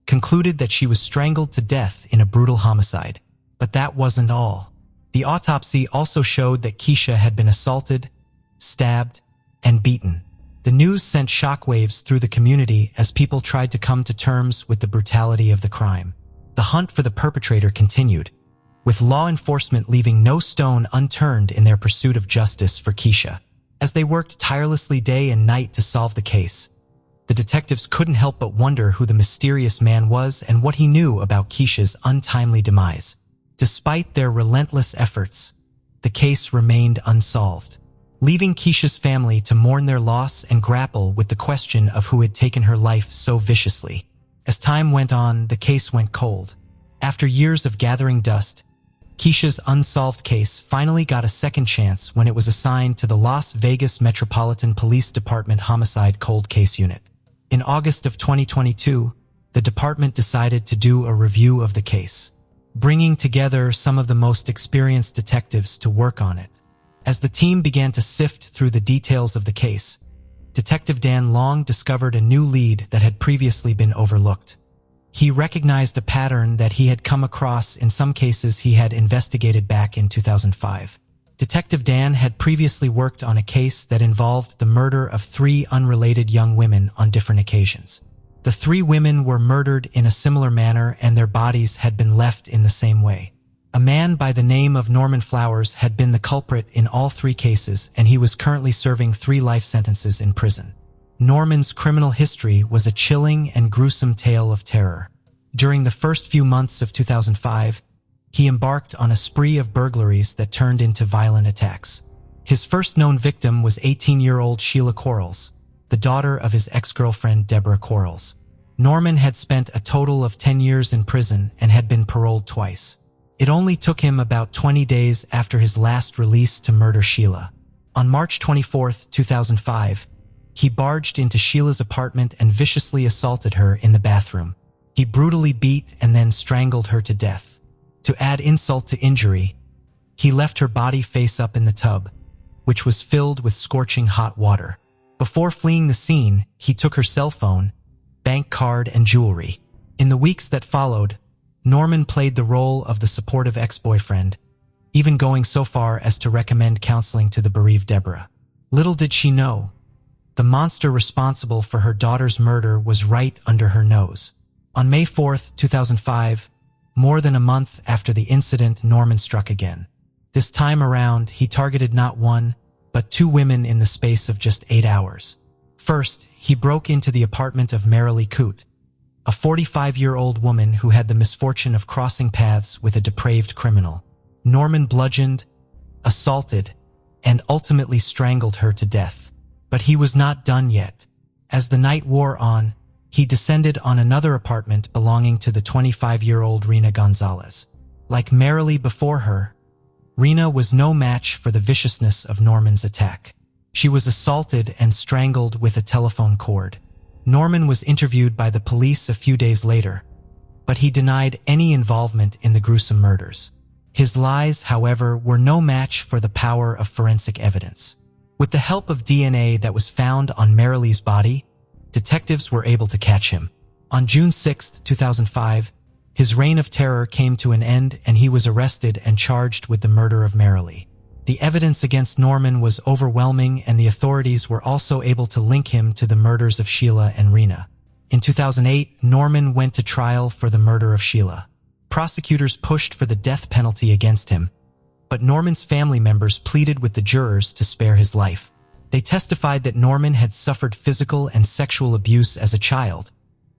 concluded that she was strangled to death in a brutal homicide. But that wasn't all. The autopsy also showed that Keisha had been assaulted, stabbed, and beaten. The news sent shockwaves through the community as people tried to come to terms with the brutality of the crime. The hunt for the perpetrator continued, with law enforcement leaving no stone unturned in their pursuit of justice for Keisha. As they worked tirelessly day and night to solve the case, the detectives couldn't help but wonder who the mysterious man was and what he knew about Keisha's untimely demise. Despite their relentless efforts, the case remained unsolved, leaving Keisha's family to mourn their loss and grapple with the question of who had taken her life so viciously. As time went on, the case went cold. After years of gathering dust, Keisha's unsolved case finally got a second chance when it was assigned to the Las Vegas Metropolitan Police Department Homicide Cold Case Unit. In August of 2022, the department decided to do a review of the case, bringing together some of the most experienced detectives to work on it. As the team began to sift through the details of the case, Detective Dan Long discovered a new lead that had previously been overlooked. He recognized a pattern that he had come across in some cases he had investigated back in 2005. Detective Dan had previously worked on a case that involved the murder of 3 unrelated young women on different occasions. The 3 women were murdered in a similar manner and their bodies had been left in the same way. A man by the name of Norman Flowers had been the culprit in all 3 cases, and he was currently serving 3 life sentences in prison. Norman's criminal history was a chilling and gruesome tale of terror. During the first few months of 2005, he embarked on a spree of burglaries that turned into violent attacks. His first known victim was 18-year-old Sheila Quarles, the daughter of his ex-girlfriend Deborah Quarles. Norman had spent a total of 10 years in prison and had been paroled twice. It only took him about 20 days after his last release to murder Sheila. On March 24, 2005, he barged into Sheila's apartment and viciously assaulted her in the bathroom. He brutally beat and then strangled her to death. To add insult to injury, he left her body face up in the tub, which was filled with scorching hot water. Before fleeing the scene, he took her cell phone, bank card, and jewelry. In the weeks that followed, Norman played the role of the supportive ex-boyfriend, even going so far as to recommend counseling to the bereaved Deborah. Little did she know, the monster responsible for her daughter's murder was right under her nose. On May 4, 2005, more than a month after the incident, Norman struck again. This time around, he targeted not 1, but 2 women in the space of just 8 hours. First, he broke into the apartment of Marilee Coote, a 45-year-old woman who had the misfortune of crossing paths with a depraved criminal. Norman bludgeoned, assaulted, and ultimately strangled her to death. But he was not done yet. As the night wore on, he descended on another apartment belonging to the 25-year-old Rena Gonzalez. Like Marilee before her, Rena was no match for the viciousness of Norman's attack. She was assaulted and strangled with a telephone cord. Norman was interviewed by the police a few days later, but he denied any involvement in the gruesome murders. His lies, however, were no match for the power of forensic evidence. With the help of DNA that was found on Marilee's body, detectives were able to catch him. On June 6, 2005, his reign of terror came to an end and he was arrested and charged with the murder of Marilee. The evidence against Norman was overwhelming and the authorities were also able to link him to the murders of Sheila and Rena. In 2008, Norman went to trial for the murder of Sheila. Prosecutors pushed for the death penalty against him, but Norman's family members pleaded with the jurors to spare his life. They testified that Norman had suffered physical and sexual abuse as a child,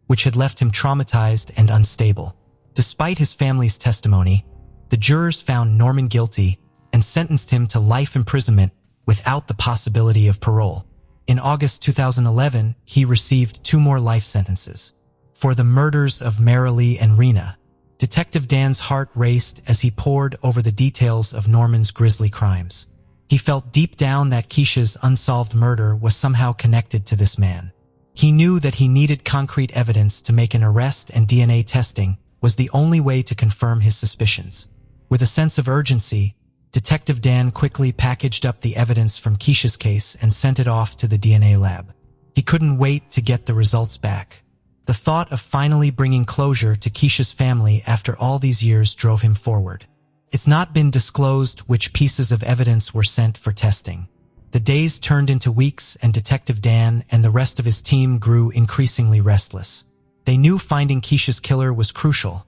which had left him traumatized and unstable. Despite his family's testimony, the jurors found Norman guilty and sentenced him to life imprisonment without the possibility of parole. In August 2011, he received 2 more life sentences. For the murders of Marilee and Rena, Detective Dan's heart raced as he pored over the details of Norman's grisly crimes. He felt deep down that Keisha's unsolved murder was somehow connected to this man. He knew that he needed concrete evidence to make an arrest, and DNA testing was the only way to confirm his suspicions. With a sense of urgency, Detective Dan quickly packaged up the evidence from Keisha's case and sent it off to the DNA lab. He couldn't wait to get the results back. The thought of finally bringing closure to Keisha's family after all these years drove him forward. It's not been disclosed which pieces of evidence were sent for testing. The days turned into weeks, and Detective Dan and the rest of his team grew increasingly restless. They knew finding Keisha's killer was crucial,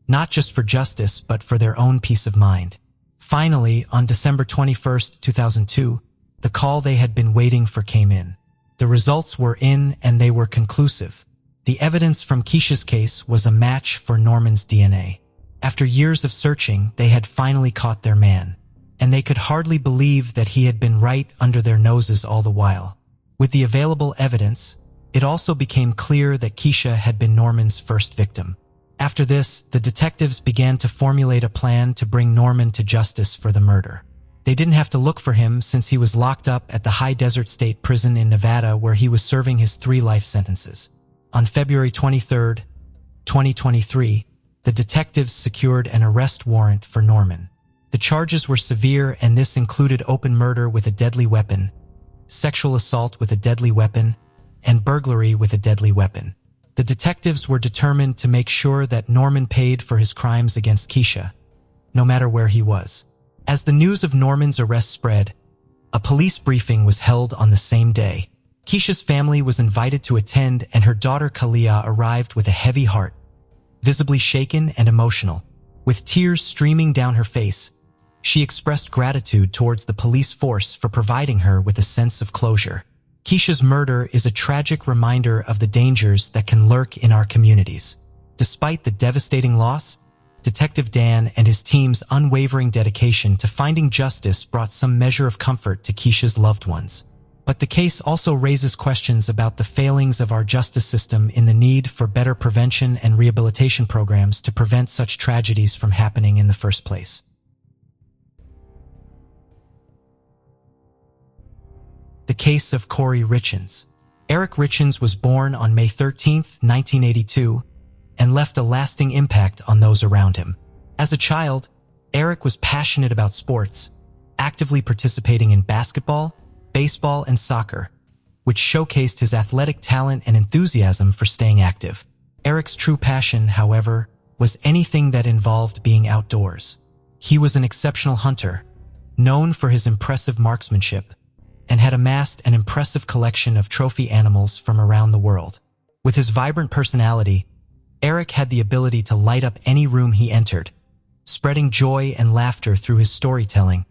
not just for justice but for their own peace of mind. Finally, on December 21st, 2002, the call they had been waiting for came in. The results were in, and they were conclusive. The evidence from Keisha's case was a match for Norman's DNA. After years of searching, they had finally caught their man, and they could hardly believe that he had been right under their noses all the while. With the available evidence, it also became clear that Keisha had been Norman's first victim. After this, the detectives began to formulate a plan to bring Norman to justice for the murder. They didn't have to look for him since he was locked up at the High Desert State Prison in Nevada, where he was serving his 3 life sentences. On February 23, 2023, the detectives secured an arrest warrant for Norman. The charges were severe, and this included open murder with a deadly weapon, sexual assault with a deadly weapon, and burglary with a deadly weapon. The detectives were determined to make sure that Norman paid for his crimes against Keisha, no matter where he was. As the news of Norman's arrest spread, a police briefing was held on the same day. Keisha's family was invited to attend, and her daughter Kalia arrived with a heavy heart, visibly shaken and emotional. With tears streaming down her face, she expressed gratitude towards the police force for providing her with a sense of closure. Keisha's murder is a tragic reminder of the dangers that can lurk in our communities. Despite the devastating loss, Detective Dan and his team's unwavering dedication to finding justice brought some measure of comfort to Keisha's loved ones. But the case also raises questions about the failings of our justice system in the need for better prevention and rehabilitation programs to prevent such tragedies from happening in the first place. The case of Corey Richins. Eric Richins was born on May 13, 1982, and left a lasting impact on those around him. As a child, Eric was passionate about sports, actively participating in basketball, baseball, and soccer, which showcased his athletic talent and enthusiasm for staying active. Eric's true passion, however, was anything that involved being outdoors. He was an exceptional hunter, known for his impressive marksmanship, and had amassed an impressive collection of trophy animals from around the world. With his vibrant personality, Eric had the ability to light up any room he entered, spreading joy and laughter through his storytelling,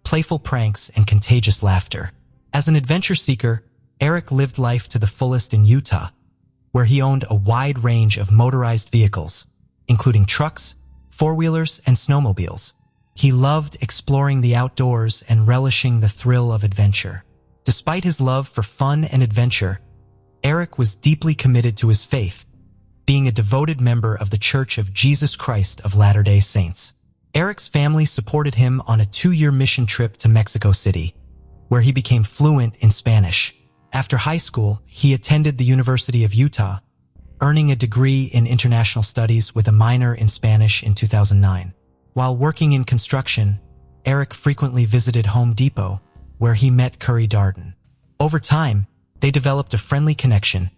playful pranks, and contagious laughter. As an adventure seeker, Eric lived life to the fullest in Utah, where he owned a wide range of motorized vehicles, including trucks, four-wheelers, and snowmobiles. He loved exploring the outdoors and relishing the thrill of adventure. Despite his love for fun and adventure, Eric was deeply committed to his faith, being a devoted member of the Church of Jesus Christ of Latter-day Saints. Eric's family supported him on a 2-year mission trip to Mexico City, where he became fluent in Spanish. After high school, he attended the University of Utah, earning a degree in international studies with a minor in Spanish in 2009. While working in construction, Eric frequently visited Home Depot, where he met Curry Darden. Over time, they developed a friendly connection,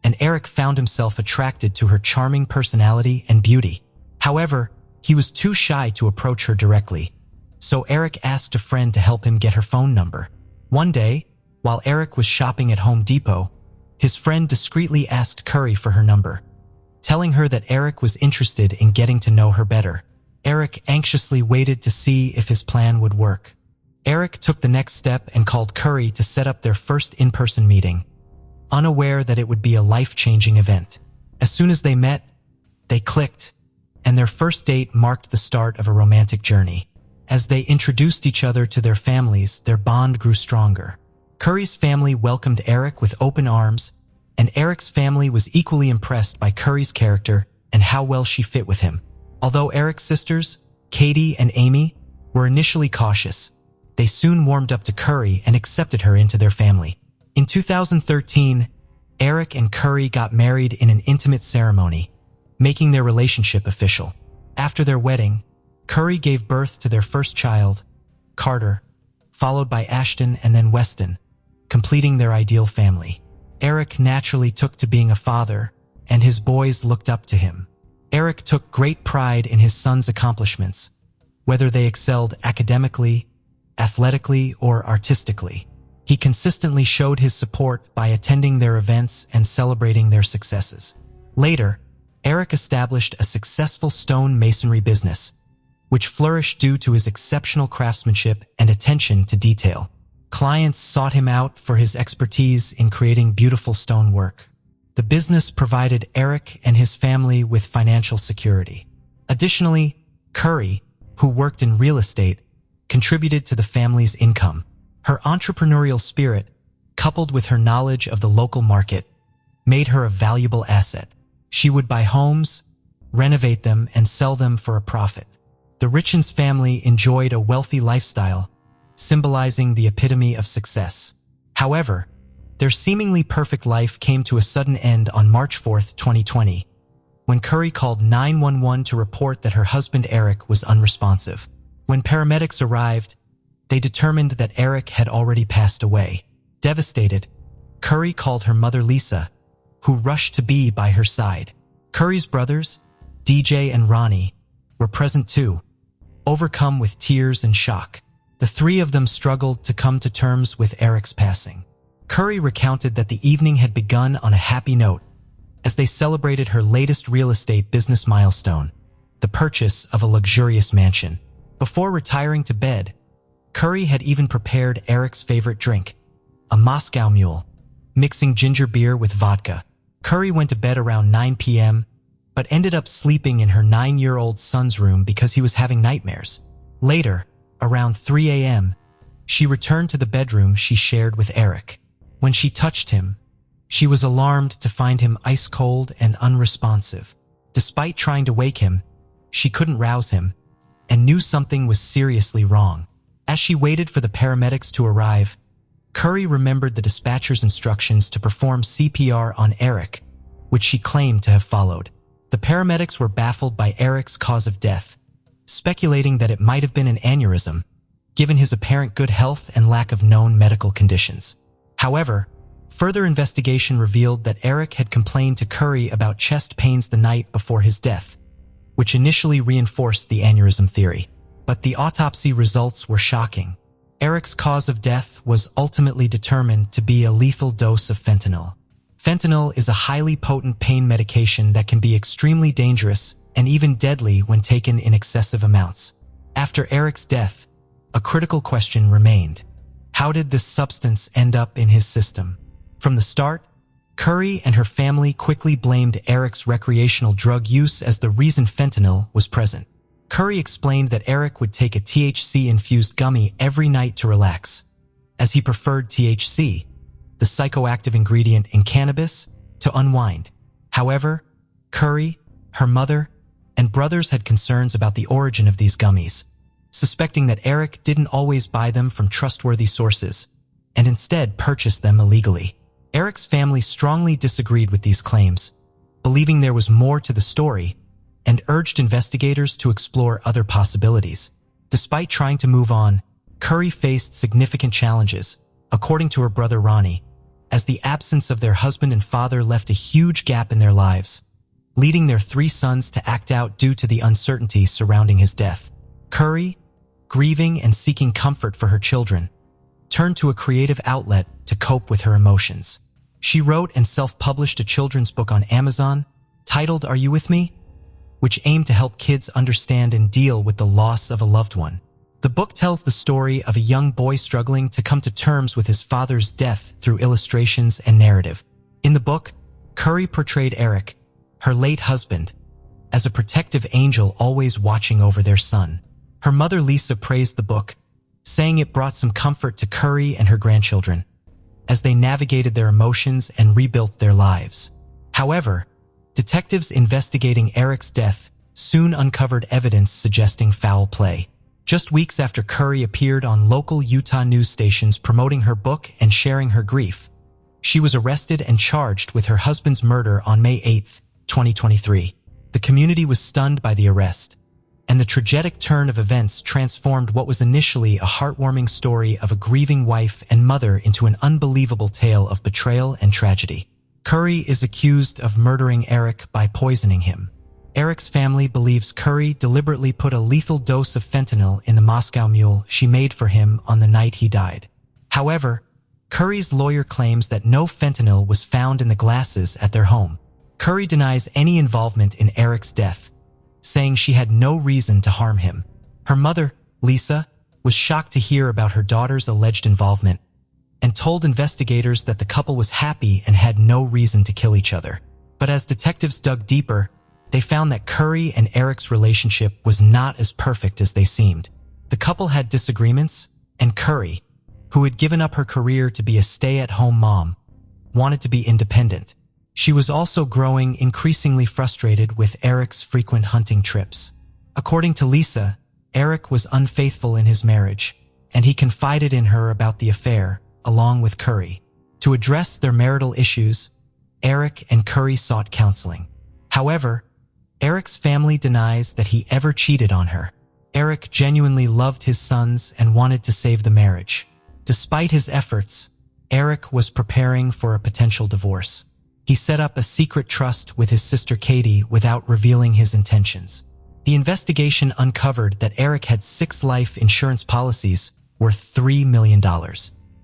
and Eric found himself attracted to her charming personality and beauty. However, he was too shy to approach her directly, so Eric asked a friend to help him get her phone number. One day, while Eric was shopping at Home Depot, his friend discreetly asked Curry for her number, telling her that Eric was interested in getting to know her better. Eric anxiously waited to see if his plan would work. Eric took the next step and called Curry to set up their first in-person meeting, unaware that it would be a life-changing event. As soon as they met, they clicked, and their first date marked the start of a romantic journey. As they introduced each other to their families, their bond grew stronger. Curry's family welcomed Eric with open arms, and Eric's family was equally impressed by Curry's character and how well she fit with him. Although Eric's sisters, Katie and Amy, were initially cautious, they soon warmed up to Curry and accepted her into their family. In 2013, Eric and Curry got married in an intimate ceremony, making their relationship official. After their wedding, Curry gave birth to their first child, Carter, followed by Ashton and then Weston, completing their ideal family. Eric naturally took to being a father, and his boys looked up to him. Eric took great pride in his son's accomplishments, whether they excelled academically, athletically, or artistically. He consistently showed his support by attending their events and celebrating their successes. Later, Eric established a successful stone masonry business, which flourished due to his exceptional craftsmanship and attention to detail. Clients sought him out for his expertise in creating beautiful stonework. The business provided Eric and his family with financial security. Additionally, Curry, who worked in real estate, contributed to the family's income. Her entrepreneurial spirit, coupled with her knowledge of the local market, made her a valuable asset. She would buy homes, renovate them, and sell them for a profit. The Richens family enjoyed a wealthy lifestyle, symbolizing the epitome of success. However, their seemingly perfect life came to a sudden end on March 4, 2020, when Curry called 911 to report that her husband Eric was unresponsive. When paramedics arrived, they determined that Eric had already passed away. Devastated, Curry called her mother Lisa, who rushed to be by her side. Curry's brothers, DJ and Ronnie, were present too, overcome with tears and shock. The three of them struggled to come to terms with Eric's passing. Curry recounted that the evening had begun on a happy note as they celebrated her latest real estate business milestone, the purchase of a luxurious mansion. Before retiring to bed, Curry had even prepared Eric's favorite drink, a Moscow Mule, mixing ginger beer with vodka. Curry went to bed around 9 p.m., but ended up sleeping in her 9-year-old son's room because he was having nightmares. Later, around 3 a.m., she returned to the bedroom she shared with Eric. When she touched him, she was alarmed to find him ice-cold and unresponsive. Despite trying to wake him, she couldn't rouse him and knew something was seriously wrong. As she waited for the paramedics to arrive, Curry remembered the dispatcher's instructions to perform CPR on Eric, which she claimed to have followed. The paramedics were baffled by Eric's cause of death, speculating that it might have been an aneurysm, given his apparent good health and lack of known medical conditions. However, further investigation revealed that Eric had complained to Curry about chest pains the night before his death, which initially reinforced the aneurysm theory. But the autopsy results were shocking. Eric's cause of death was ultimately determined to be a lethal dose of fentanyl. Fentanyl is a highly potent pain medication that can be extremely dangerous and even deadly when taken in excessive amounts. After Eric's death, a critical question remained. How did this substance end up in his system? From the start, Curry and her family quickly blamed Eric's recreational drug use as the reason fentanyl was present. Curry explained that Eric would take a THC-infused gummy every night to relax, as he preferred THC, the psychoactive ingredient in cannabis, to unwind. However, Curry, her mother, and brothers had concerns about the origin of these gummies, suspecting that Eric didn't always buy them from trustworthy sources, and instead purchased them illegally. Eric's family strongly disagreed with these claims, believing there was more to the story, and urged investigators to explore other possibilities. Despite trying to move on, Curry faced significant challenges, according to her brother Ronnie, as the absence of their husband and father left a huge gap in their lives, leading their 3 sons to act out due to the uncertainty surrounding his death. Curry, grieving and seeking comfort for her children, turned to a creative outlet to cope with her emotions. She wrote and self-published a children's book on Amazon, titled Are You With Me?, which aimed to help kids understand and deal with the loss of a loved one. The book tells the story of a young boy struggling to come to terms with his father's death through illustrations and narrative. In the book, Curry portrayed Eric, her late husband, as a protective angel always watching over their son. Her mother Lisa praised the book, saying it brought some comfort to Curry and her grandchildren, as they navigated their emotions and rebuilt their lives. However, detectives investigating Eric's death soon uncovered evidence suggesting foul play. Just weeks after Curry appeared on local Utah news stations promoting her book and sharing her grief, she was arrested and charged with her husband's murder on May 8, 2023. The community was stunned by the arrest, and the tragic turn of events transformed what was initially a heartwarming story of a grieving wife and mother into an unbelievable tale of betrayal and tragedy. Curry is accused of murdering Eric by poisoning him. Eric's family believes Curry deliberately put a lethal dose of fentanyl in the Moscow Mule she made for him on the night he died. However, Curry's lawyer claims that no fentanyl was found in the glasses at their home. Curry denies any involvement in Eric's death, saying she had no reason to harm him. Her mother, Lisa, was shocked to hear about her daughter's alleged involvement and told investigators that the couple was happy and had no reason to kill each other. But as detectives dug deeper, they found that Curry and Eric's relationship was not as perfect as they seemed. The couple had disagreements, and Curry, who had given up her career to be a stay-at-home mom, wanted to be independent. She was also growing increasingly frustrated with Eric's frequent hunting trips. According to Lisa, Eric was unfaithful in his marriage, and he confided in her about the affair, along with Curry. To address their marital issues, Eric and Curry sought counseling. However, Eric's family denies that he ever cheated on her. Eric genuinely loved his sons and wanted to save the marriage. Despite his efforts, Eric was preparing for a potential divorce. He set up a secret trust with his sister Cody without revealing his intentions. The investigation uncovered that Eric had 6 life insurance policies worth $3 million.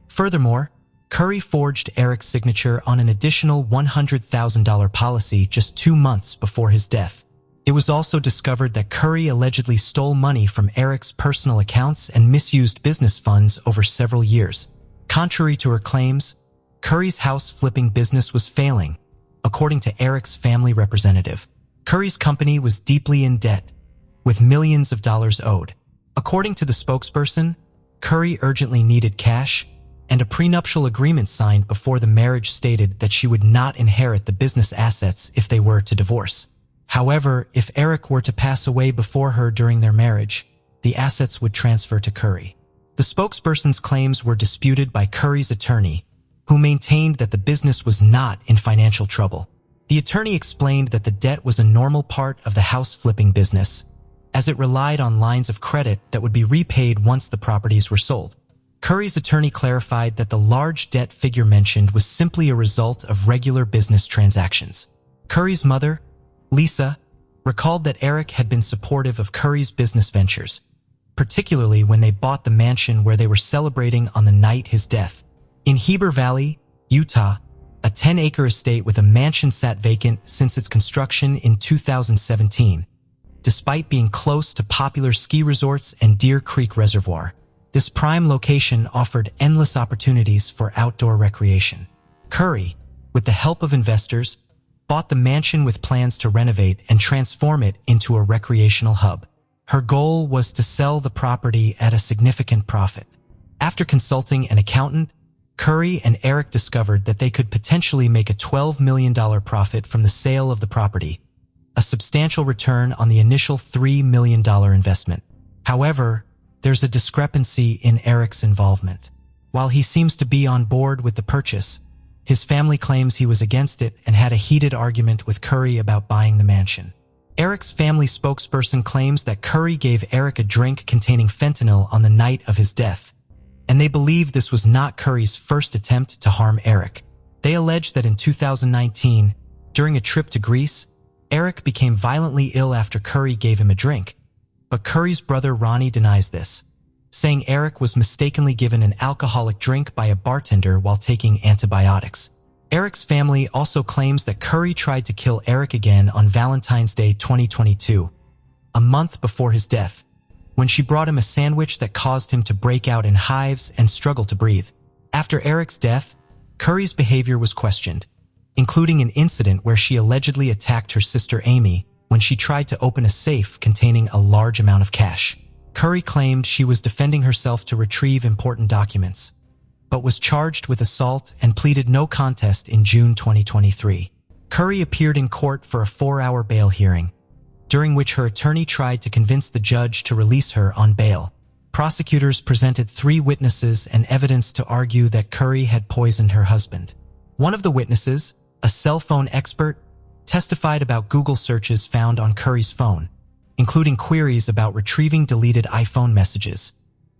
Furthermore, Curry forged Eric's signature on an additional $100,000 policy just 2 months before his death. It was also discovered that Curry allegedly stole money from Eric's personal accounts and misused business funds over several years. Contrary to her claims, Curry's house flipping business was failing, according to Eric's family representative. Curry's company was deeply in debt, with millions of dollars owed. According to the spokesperson, Curry urgently needed cash, and a prenuptial agreement signed before the marriage stated that she would not inherit the business assets if they were to divorce. However, if Eric were to pass away before her during their marriage, the assets would transfer to Curry. The spokesperson's claims were disputed by Curry's attorney, who maintained that the business was not in financial trouble. The attorney explained that the debt was a normal part of the house flipping business, as it relied on lines of credit that would be repaid once the properties were sold. Curry's attorney clarified that the large debt figure mentioned was simply a result of regular business transactions. Curry's mother, Lisa, recalled that Eric had been supportive of Curry's business ventures, particularly when they bought the mansion where they were celebrating on the night his death. In Heber Valley, Utah, a 10-acre estate with a mansion sat vacant since its construction in 2017, despite being close to popular ski resorts and Deer Creek Reservoir. This prime location offered endless opportunities for outdoor recreation. Curry, with the help of investors, bought the mansion with plans to renovate and transform it into a recreational hub. Her goal was to sell the property at a significant profit. After consulting an accountant, Curry and Eric discovered that they could potentially make a $12 million profit from the sale of the property, a substantial return on the initial $3 million investment. However, there's a discrepancy in Eric's involvement. While he seems to be on board with the purchase, his family claims he was against it and had a heated argument with Curry about buying the mansion. Eric's family spokesperson claims that Curry gave Eric a drink containing fentanyl on the night of his death, and they believe this was not Curry's first attempt to harm Eric. They allege that in 2019, during a trip to Greece, Eric became violently ill after Curry gave him a drink, but Curry's brother Ronnie denies this, saying Eric was mistakenly given an alcoholic drink by a bartender while taking antibiotics. Eric's family also claims that Curry tried to kill Eric again on Valentine's Day 2022, a month before his death, when she brought him a sandwich that caused him to break out in hives and struggle to breathe. After Eric's death, Curry's behavior was questioned, including an incident where she allegedly attacked her sister Amy when she tried to open a safe containing a large amount of cash. Curry claimed she was defending herself to retrieve important documents, but was charged with assault and pleaded no contest in June 2023. Curry appeared in court for a 4-hour bail hearing, during which her attorney tried to convince the judge to release her on bail. Prosecutors presented 3 witnesses and evidence to argue that Curry had poisoned her husband. One of the witnesses, a cell phone expert, testified about Google searches found on Curry's phone, including queries about retrieving deleted iPhone messages,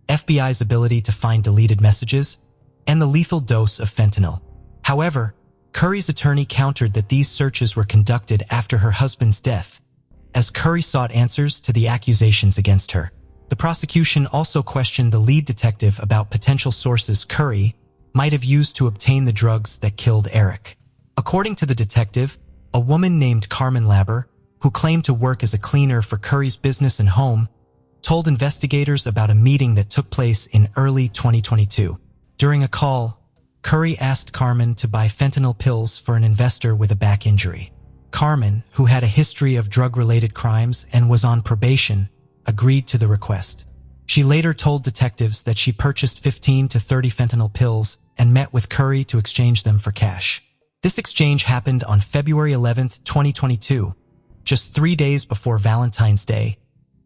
FBI's ability to find deleted messages, and the lethal dose of fentanyl. However, Curry's attorney countered that these searches were conducted after her husband's death, as Curry sought answers to the accusations against her. The prosecution also questioned the lead detective about potential sources Curry might have used to obtain the drugs that killed Eric. According to the detective, a woman named Carmen Labber, who claimed to work as a cleaner for Curry's business and home, told investigators about a meeting that took place in early 2022. During a call, Curry asked Carmen to buy fentanyl pills for an investor with a back injury. Carmen, who had a history of drug-related crimes and was on probation, agreed to the request. She later told detectives that she purchased 15 to 30 fentanyl pills and met with Curry to exchange them for cash. This exchange happened on February 11, 2022, just 3 days before Valentine's Day.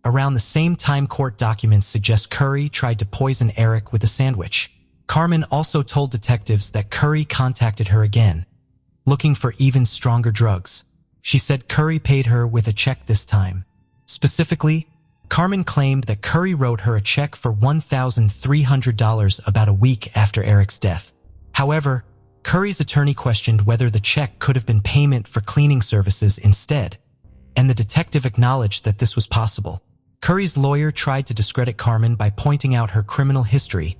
Around the same time, court documents suggest Curry tried to poison Eric with a sandwich. Carmen also told detectives that Curry contacted her again, looking for even stronger drugs. She said Curry paid her with a check this time. Specifically, Carmen claimed that Curry wrote her a check for $1,300 about a week after Eric's death. However, Curry's attorney questioned whether the check could have been payment for cleaning services instead, and the detective acknowledged that this was possible. Curry's lawyer tried to discredit Carmen by pointing out her criminal history,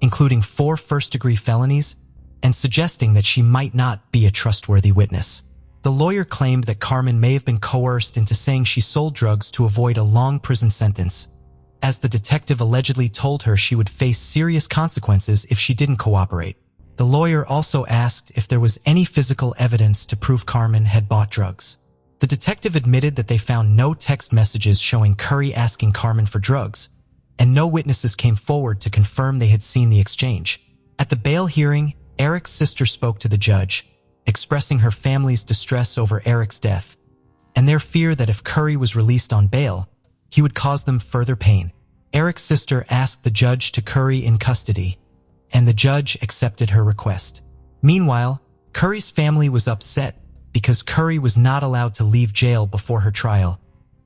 including 4 first-degree felonies, and suggesting that she might not be a trustworthy witness. The lawyer claimed that Carmen may have been coerced into saying she sold drugs to avoid a long prison sentence, as the detective allegedly told her she would face serious consequences if she didn't cooperate. The lawyer also asked if there was any physical evidence to prove Carmen had bought drugs. The detective admitted that they found no text messages showing Curry asking Carmen for drugs, and no witnesses came forward to confirm they had seen the exchange. At the bail hearing, Eric's sister spoke to the judge, expressing her family's distress over Eric's death, and their fear that if Curry was released on bail, he would cause them further pain. Eric's sister asked the judge to Curry in custody, and the judge accepted her request. Meanwhile, Curry's family was upset because Curry was not allowed to leave jail before her trial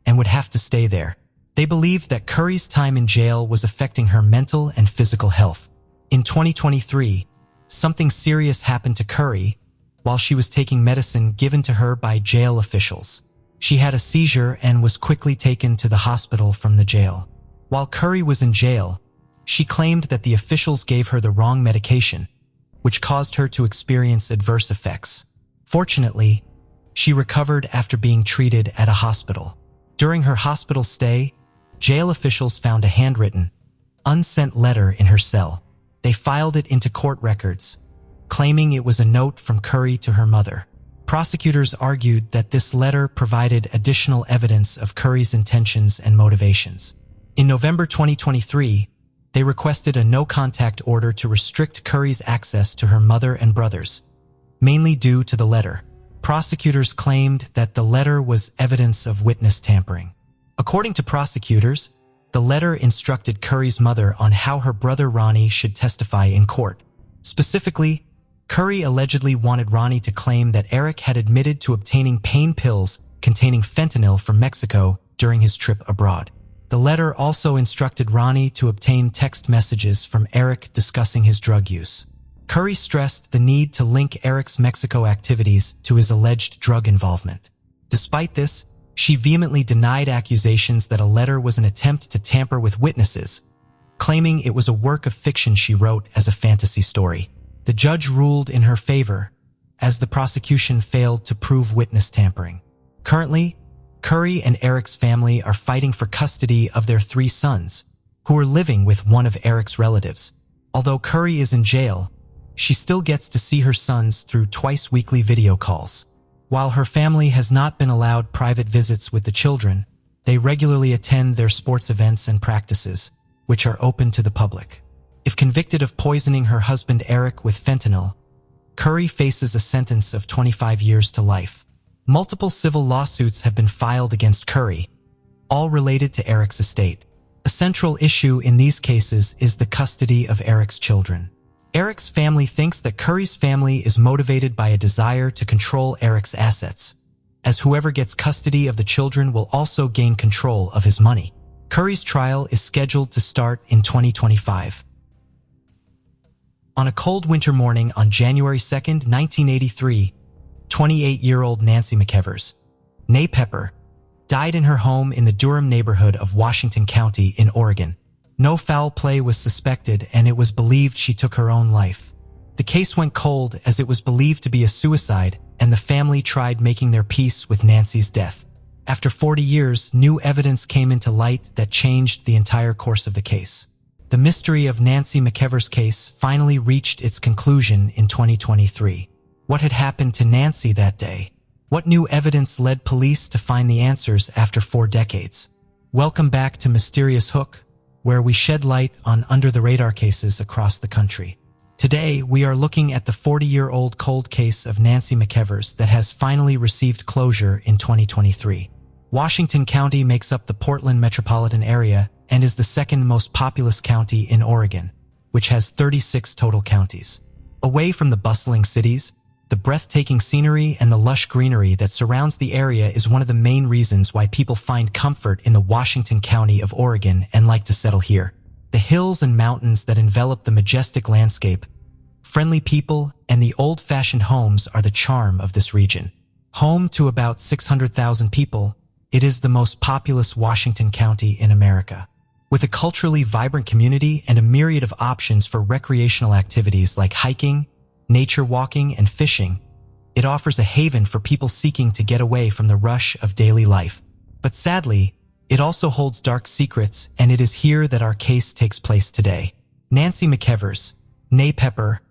and would have to stay there. They believed that Curry's time in jail was affecting her mental and physical health. In 2023, something serious happened to Curry while she was taking medicine given to her by jail officials. She had a seizure and was quickly taken to the hospital from the jail. While Curry was in jail, she claimed that the officials gave her the wrong medication, which caused her to experience adverse effects. Fortunately, she recovered after being treated at a hospital. During her hospital stay, jail officials found a handwritten, unsent letter in her cell. They filed it into court records, claiming it was a note from Curry to her mother. Prosecutors argued that this letter provided additional evidence of Curry's intentions and motivations. In November 2023, they requested a no-contact order to restrict Curry's access to her mother and brothers, mainly due to the letter. Prosecutors claimed that the letter was evidence of witness tampering. According to prosecutors, the letter instructed Curry's mother on how her brother Ronnie should testify in court. Specifically, Curry allegedly wanted Ronnie to claim that Eric had admitted to obtaining pain pills containing fentanyl from Mexico during his trip abroad. The letter also instructed Ronnie to obtain text messages from Eric discussing his drug use. Curry stressed the need to link Eric's Mexico activities to his alleged drug involvement. Despite this, she vehemently denied accusations that a letter was an attempt to tamper with witnesses, claiming it was a work of fiction she wrote as a fantasy story. The judge ruled in her favor, as the prosecution failed to prove witness tampering. Currently, Curry and Eric's family are fighting for custody of their 3 sons, who are living with one of Eric's relatives. Although Curry is in jail, she still gets to see her sons through twice-weekly video calls. While her family has not been allowed private visits with the children, they regularly attend their sports events and practices, which are open to the public. If convicted of poisoning her husband Eric with fentanyl, Curry faces a sentence of 25 years to life. Multiple civil lawsuits have been filed against Curry, all related to Eric's estate. A central issue in these cases is the custody of Eric's children. Eric's family thinks that Curry's family is motivated by a desire to control Eric's assets, as whoever gets custody of the children will also gain control of his money. Curry's trial is scheduled to start in 2025. On a cold winter morning on January 2, 1983, 28-year-old Nancy McEvers, née Pepper, died in her home in the Durham neighborhood of Washington County in Oregon. No foul play was suspected, and it was believed she took her own life. The case went cold as it was believed to be a suicide, and the family tried making their peace with Nancy's death. After 40 years, new evidence came into light that changed the entire course of the case. The mystery of Nancy McKever's case finally reached its conclusion in 2023. What had happened to Nancy that day? What new evidence led police to find the answers after 4 decades? Welcome back to Mysterious Hook, where we shed light on under-the-radar cases across the country. Today, we are looking at the 40-year-old cold case of Nancy McKever's that has finally received closure in 2023. Washington County makes up the Portland metropolitan area and is the second most populous county in Oregon, which has 36 total counties. Away from the bustling cities, the breathtaking scenery and the lush greenery that surrounds the area is one of the main reasons why people find comfort in the Washington County of Oregon and like to settle here. The hills and mountains that envelop the majestic landscape, friendly people, and the old-fashioned homes are the charm of this region. Home to about 600,000 people, it is the most populous Washington County in America. With a culturally vibrant community and a myriad of options for recreational activities like hiking, nature walking, and fishing, it offers a haven for people seeking to get away from the rush of daily life. But sadly, it also holds dark secrets, and it is here that our case takes place today. Nancy McKever's, née Pepper,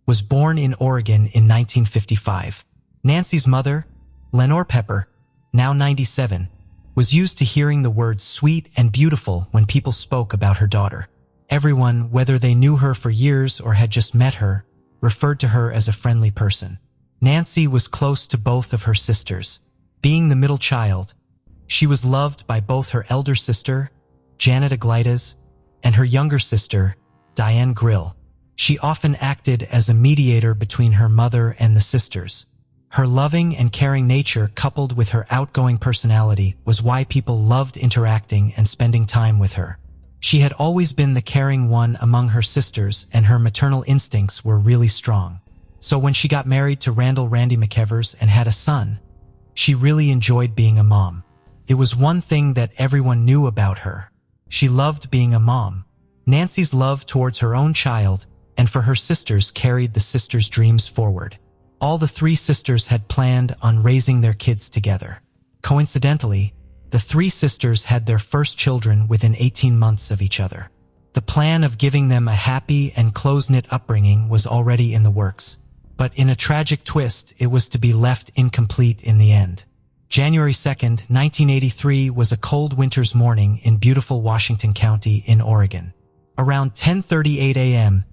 was born in Oregon in 1955. Nancy's mother, Lenore Pepper, now 97, was used to hearing the words sweet and beautiful when people spoke about her daughter. Everyone, whether they knew her for years or had just met her, referred to her as a friendly person. Nancy was close to both of her sisters. Being the middle child, she was loved by both her elder sister, Janet Iglesias, and her younger sister, Diane Grill. She often acted as a mediator between her mother and the sisters. Her loving and caring nature, coupled with her outgoing personality, was why people loved interacting and spending time with her. She had always been the caring one among her sisters, and her maternal instincts were really strong. So when she got married to Randall Randy McKever's and had a son, she really enjoyed being a mom. It was one thing that everyone knew about her. She loved being a mom. Nancy's love towards her own child and for her sisters carried the sisters' dreams forward. All the 3 sisters had planned on raising their kids together. Coincidentally, the 3 sisters had their first children within 18 months of each other. The plan of giving them a happy and close-knit upbringing was already in the works, but in a tragic twist, it was to be left incomplete in the end. January 2nd, 1983 was a cold winter's morning in beautiful Washington County in Oregon. Around 10:38 a.m.,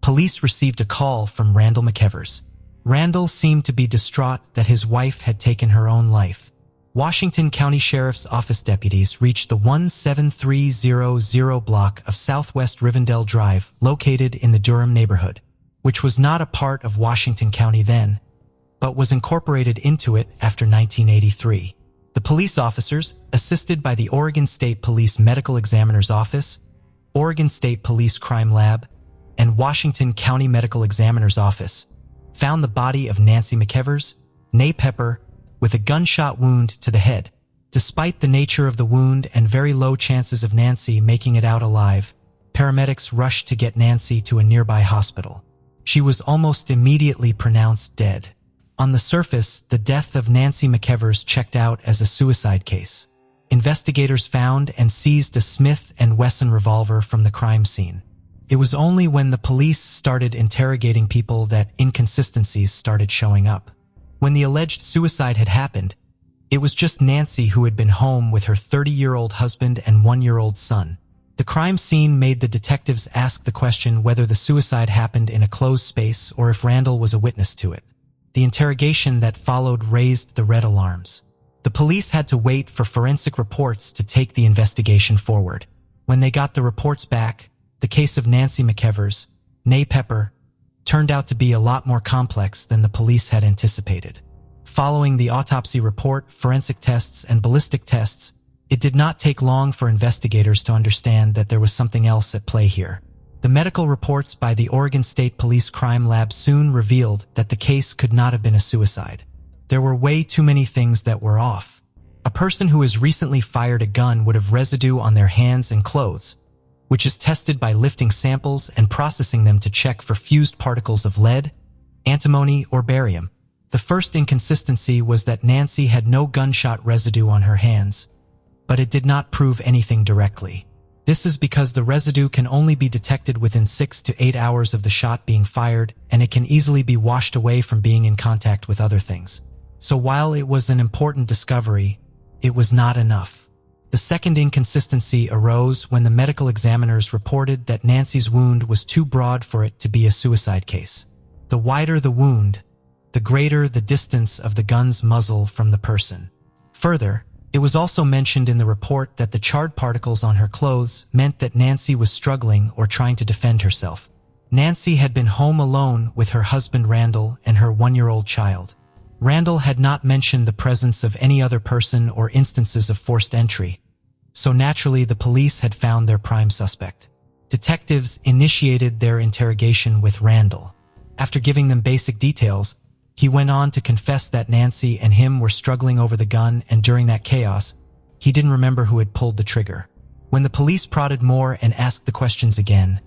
police received a call from Randall McKever's. Randall seemed to be distraught that his wife had taken her own life. Washington County Sheriff's Office deputies reached the 17300 block of Southwest Rivendell Drive located in the Durham neighborhood, which was not a part of Washington County then, but was incorporated into it after 1983. The police officers, assisted by the Oregon State Police Medical Examiner's Office, Oregon State Police Crime Lab, and Washington County Medical Examiner's Office, found the body of Nancy McKever's, née Pepper, with a gunshot wound to the head. Despite the nature of the wound and very low chances of Nancy making it out alive, paramedics rushed to get Nancy to a nearby hospital. She was almost immediately pronounced dead. On the surface, the death of Nancy McKever's checked out as a suicide case. Investigators found and seized a Smith & Wesson revolver from the crime scene. It was only when the police started interrogating people that inconsistencies started showing up. When the alleged suicide had happened, it was just Nancy who had been home with her 30-year-old husband and 1-year-old son. The crime scene made the detectives ask the question whether the suicide happened in a closed space or if Randall was a witness to it. The interrogation that followed raised the red alarms. The police had to wait for forensic reports to take the investigation forward. When they got the reports back, the case of Nancy McKever's, née Pepper, turned out to be a lot more complex than the police had anticipated. Following the autopsy report, forensic tests, and ballistic tests, it did not take long for investigators to understand that there was something else at play here. The medical reports by the Oregon State Police Crime Lab soon revealed that the case could not have been a suicide. There were way too many things that were off. A A person who has recently fired a gun would have residue on their hands and clothes, which is tested by lifting samples and processing them to check for fused particles of lead, antimony, or barium. The first inconsistency was that Nancy had no gunshot residue on her hands, but it did not prove anything directly. This is because the residue can only be detected within 6 to 8 hours of the shot being fired, and it can easily be washed away from being in contact with other things. So while it was an important discovery, it was not enough. The second inconsistency arose when the medical examiners reported that Nancy's wound was too broad for it to be a suicide case. The wider the wound, the greater the distance of the gun's muzzle from the person. Further, it was also mentioned in the report that the charred particles on her clothes meant that Nancy was struggling or trying to defend herself. Nancy had been home alone with her husband Randall and her 1-year-old child. Randall had not mentioned the presence of any other person or instances of forced entry, so naturally the police had found their prime suspect. Detectives initiated their interrogation with Randall. After giving them basic details, he went on to confess that Nancy and him were struggling over the gun, and during that chaos, he didn't remember who had pulled the trigger. When the police prodded more and asked the questions again,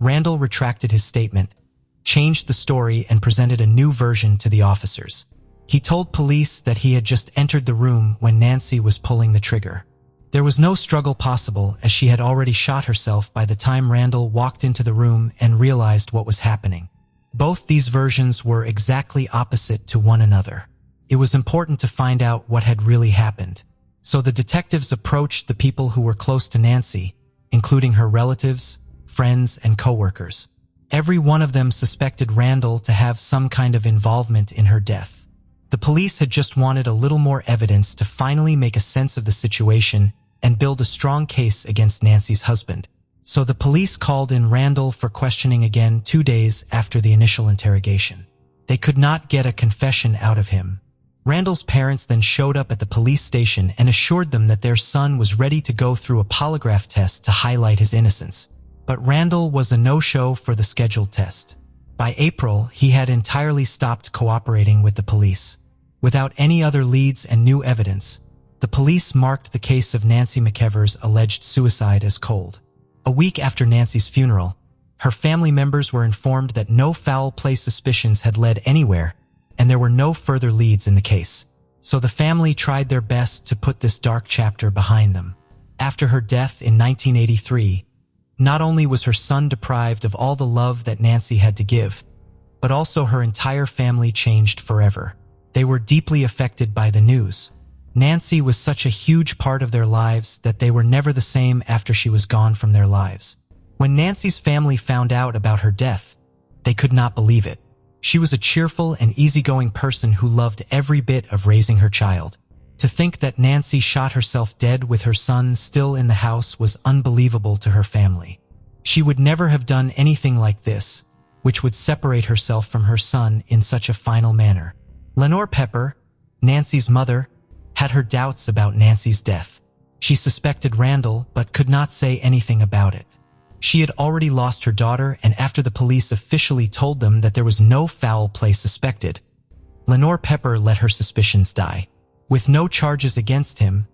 Randall retracted his statement, changed the story, and presented a new version to the officers. He told police that he had just entered the room when Nancy was pulling the trigger. There was no struggle possible, as she had already shot herself by the time Randall walked into the room and realized what was happening. Both these versions were exactly opposite to one another. It was important to find out what had really happened. So the detectives approached the people who were close to Nancy, including her relatives, friends, and co-workers. Every one of them suspected Randall to have some kind of involvement in her death. The police had just wanted a little more evidence to finally make a sense of the situation and build a strong case against Nancy's husband. So the police called in Randall for questioning again 2 days after the initial interrogation. They could not get a confession out of him. Randall's parents then showed up at the police station and assured them that their son was ready to go through a polygraph test to highlight his innocence. But Randall was a no-show for the scheduled test. By April, he had entirely stopped cooperating with the police. Without any other leads and new evidence, the police marked the case of Nancy McKever's alleged suicide as cold. A week after Nancy's funeral, her family members were informed that no foul play suspicions had led anywhere, and there were no further leads in the case. So the family tried their best to put this dark chapter behind them. After her death in 1983, not only was her son deprived of all the love that Nancy had to give, but also her entire family changed forever. They were deeply affected by the news. Nancy was such a huge part of their lives that they were never the same after she was gone from their lives. When Nancy's family found out about her death, they could not believe it. She was a cheerful and easygoing person who loved every bit of raising her child. To think that Nancy shot herself dead with her son still in the house was unbelievable to her family. She would never have done anything like this, which would separate herself from her son in such a final manner. Lenore Pepper, Nancy's mother, had her doubts about Nancy's death. She suspected Randall but could not say anything about it. She had already lost her daughter, and after the police officially told them that there was no foul play suspected, Lenore Pepper let her suspicions die. With no charges against him,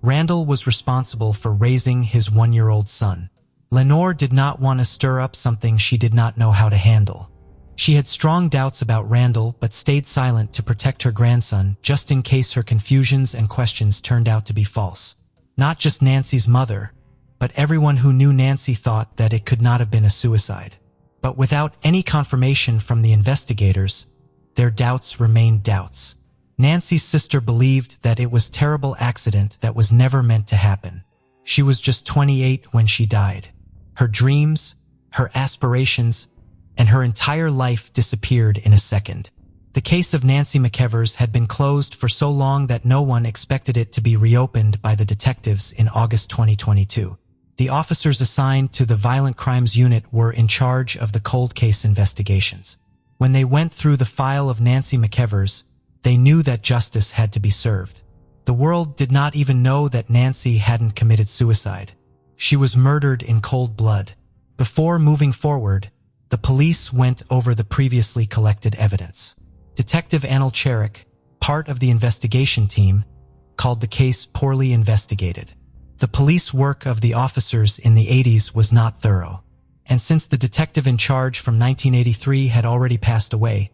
Randall was responsible for raising his 1-year-old son. Lenore did not want to stir up something she did not know how to handle. She had strong doubts about Randall but stayed silent to protect her grandson just in case her confusions and questions turned out to be false. Not just Nancy's mother, but everyone who knew Nancy thought that it could not have been a suicide. But without any confirmation from the investigators, their doubts remained doubts. Nancy's sister believed that it was a terrible accident that was never meant to happen. She was just 28 when she died. Her dreams, her aspirations, and her entire life disappeared in a second. The case of Nancy McKever's had been closed for so long that no one expected it to be reopened by the detectives in August 2022. The officers assigned to the Violent Crimes Unit were in charge of the cold case investigations. When they went through the file of Nancy McKever's, they knew that justice had to be served. The world did not even know that Nancy hadn't committed suicide. She was murdered in cold blood. Before moving forward, the police went over the previously collected evidence. Detective Anil Cherik, part of the investigation team, called the case poorly investigated. The police work of the officers in the 80s was not thorough, and since the detective in charge from 1983 had already passed away,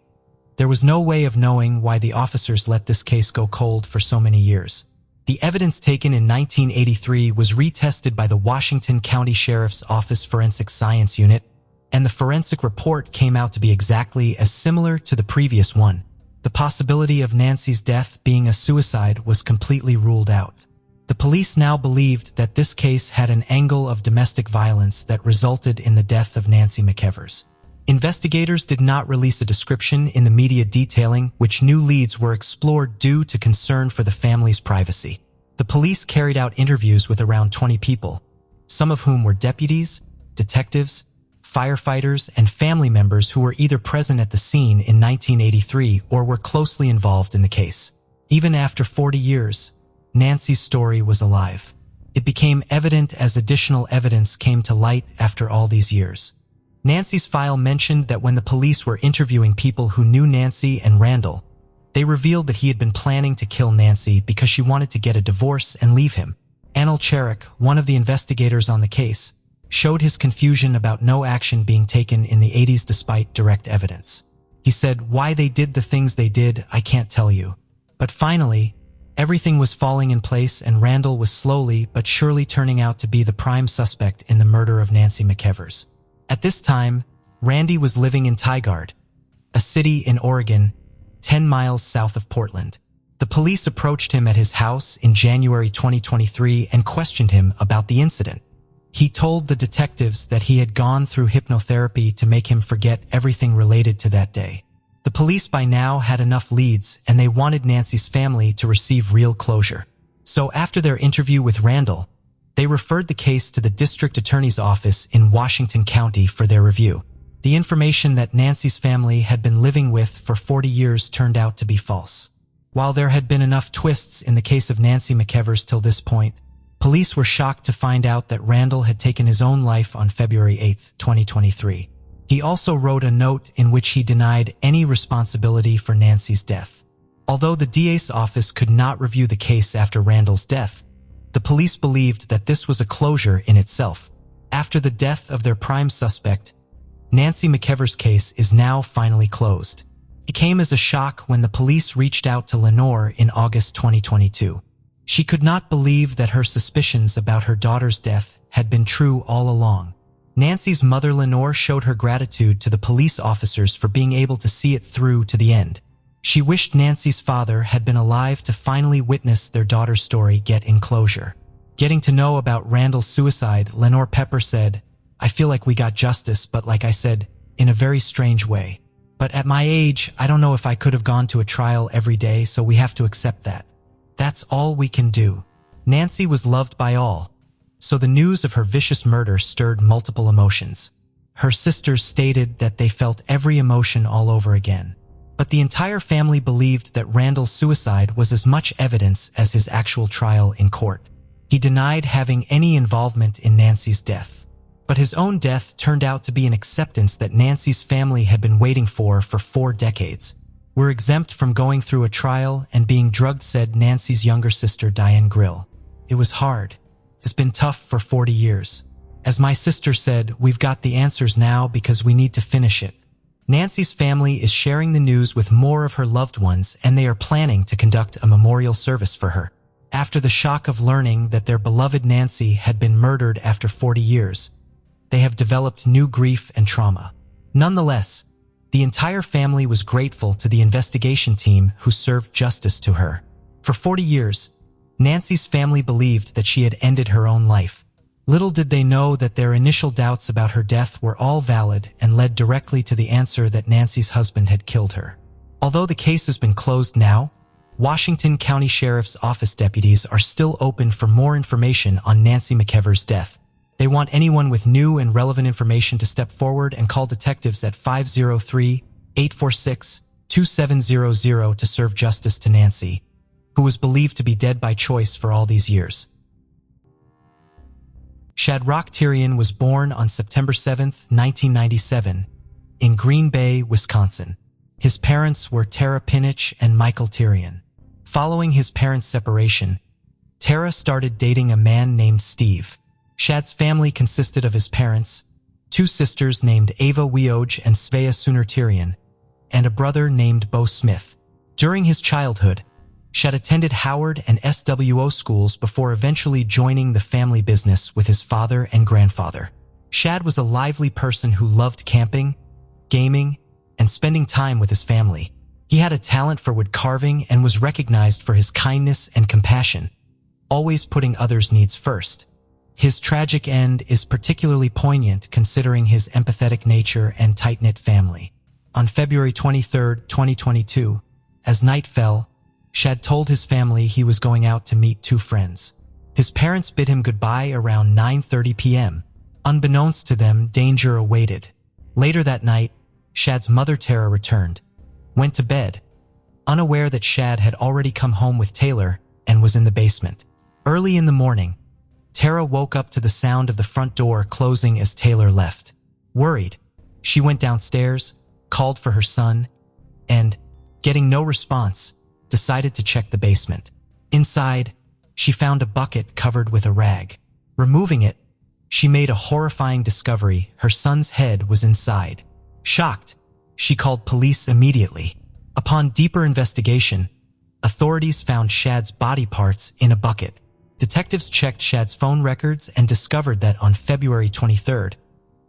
there was no way of knowing why the officers let this case go cold for so many years. The evidence taken in 1983 was retested by the Washington County Sheriff's Office Forensic Science Unit, and the forensic report came out to be exactly as similar to the previous one. The possibility of Nancy's death being a suicide was completely ruled out. The police now believed that this case had an angle of domestic violence that resulted in the death of Nancy McEvers. Investigators did not release a description in the media detailing which new leads were explored due to concern for the family's privacy. The police carried out interviews with around 20 people, some of whom were deputies, detectives, firefighters, and family members who were either present at the scene in 1983 or were closely involved in the case. Even after 40 years, Nancy's story was alive. It became evident as additional evidence came to light after all these years. Nancy's file mentioned that when the police were interviewing people who knew Nancy and Randall, they revealed that he had been planning to kill Nancy because she wanted to get a divorce and leave him. Anil Cherik, one of the investigators on the case, showed his confusion about no action being taken in the 80s despite direct evidence. He said, "Why they did the things they did, I can't tell you." But finally, everything was falling in place and Randall was slowly but surely turning out to be the prime suspect in the murder of Nancy McEvers. At this time, Randy was living in Tigard, a city in Oregon, 10 miles south of Portland. The police approached him at his house in January 2023 and questioned him about the incident. He told the detectives that he had gone through hypnotherapy to make him forget everything related to that day. The police by now had enough leads and they wanted Nancy's family to receive real closure. So after their interview with Randall, they referred the case to the district attorney's office in Washington County for their review. The information that Nancy's family had been living with for 40 years turned out to be false. While there had been enough twists in the case of Nancy McEvers till this point, police were shocked to find out that Randall had taken his own life on February 8, 2023. He also wrote a note in which he denied any responsibility for Nancy's death. Although the DA's office could not review the case after Randall's death, the police believed that this was a closure in itself. After the death of their prime suspect, Nancy McEvers' case is now finally closed. It came as a shock when the police reached out to Lenore in August 2022. She could not believe that her suspicions about her daughter's death had been true all along. Nancy's mother Lenore showed her gratitude to the police officers for being able to see it through to the end. She wished Nancy's father had been alive to finally witness their daughter's story get in closure. Getting to know about Randall's suicide, Lenore Pepper said, "I feel like we got justice, but like I said, in a very strange way. But at my age, I don't know if I could have gone to a trial every day, so we have to accept that. That's all we can do." Nancy was loved by all, so the news of her vicious murder stirred multiple emotions. Her sisters stated that they felt every emotion all over again. But the entire family believed that Randall's suicide was as much evidence as his actual trial in court. He denied having any involvement in Nancy's death. But his own death turned out to be an acceptance that Nancy's family had been waiting for 4 decades. "We're exempt from going through a trial and being drugged," said Nancy's younger sister Diane Grill. "It was hard. It's been tough for 40 years. As my sister said, we've got the answers now because we need to finish it." Nancy's family is sharing the news with more of her loved ones and they are planning to conduct a memorial service for her. After the shock of learning that their beloved Nancy had been murdered after 40 years, they have developed new grief and trauma. Nonetheless, the entire family was grateful to the investigation team who served justice to her. For 40 years, Nancy's family believed that she had ended her own life. Little did they know that their initial doubts about her death were all valid and led directly to the answer that Nancy's husband had killed her. Although the case has been closed now, Washington County Sheriff's Office deputies are still open for more information on Nancy McEvers' death. They want anyone with new and relevant information to step forward and call detectives at 503-846-2700 to serve justice to Nancy, who was believed to be dead by choice for all these years. Shadrach Tyrion was born on September 7, 1997, in Green Bay, Wisconsin. His parents were Tara Pinich and Michael Tyrion. Following his parents' separation, Tara started dating a man named Steve. Shad's family consisted of his parents, two sisters named Ava Weoj and Svea Sunartirian, and a brother named Bo Smith. During his childhood, Shad attended Howard and SWO schools before eventually joining the family business with his father and grandfather. Shad was a lively person who loved camping, gaming, and spending time with his family. He had a talent for wood carving and was recognized for his kindness and compassion, always putting others' needs first. His tragic end is particularly poignant considering his empathetic nature and tight-knit family. On February 23, 2022, as night fell, Shad told his family he was going out to meet two friends. His parents bid him goodbye around 9:30 p.m. Unbeknownst to them, danger awaited. Later that night, Shad's mother Tara returned, went to bed, unaware that Shad had already come home with Taylor and was in the basement. Early in the morning, Tara woke up to the sound of the front door closing as Taylor left. Worried, she went downstairs, called for her son, and, getting no response, decided to check the basement. Inside, she found a bucket covered with a rag. Removing it, she made a horrifying discovery: her son's head was inside. Shocked, she called police immediately. Upon deeper investigation, authorities found Shad's body parts in a bucket. Detectives checked Shad's phone records and discovered that on February 23rd,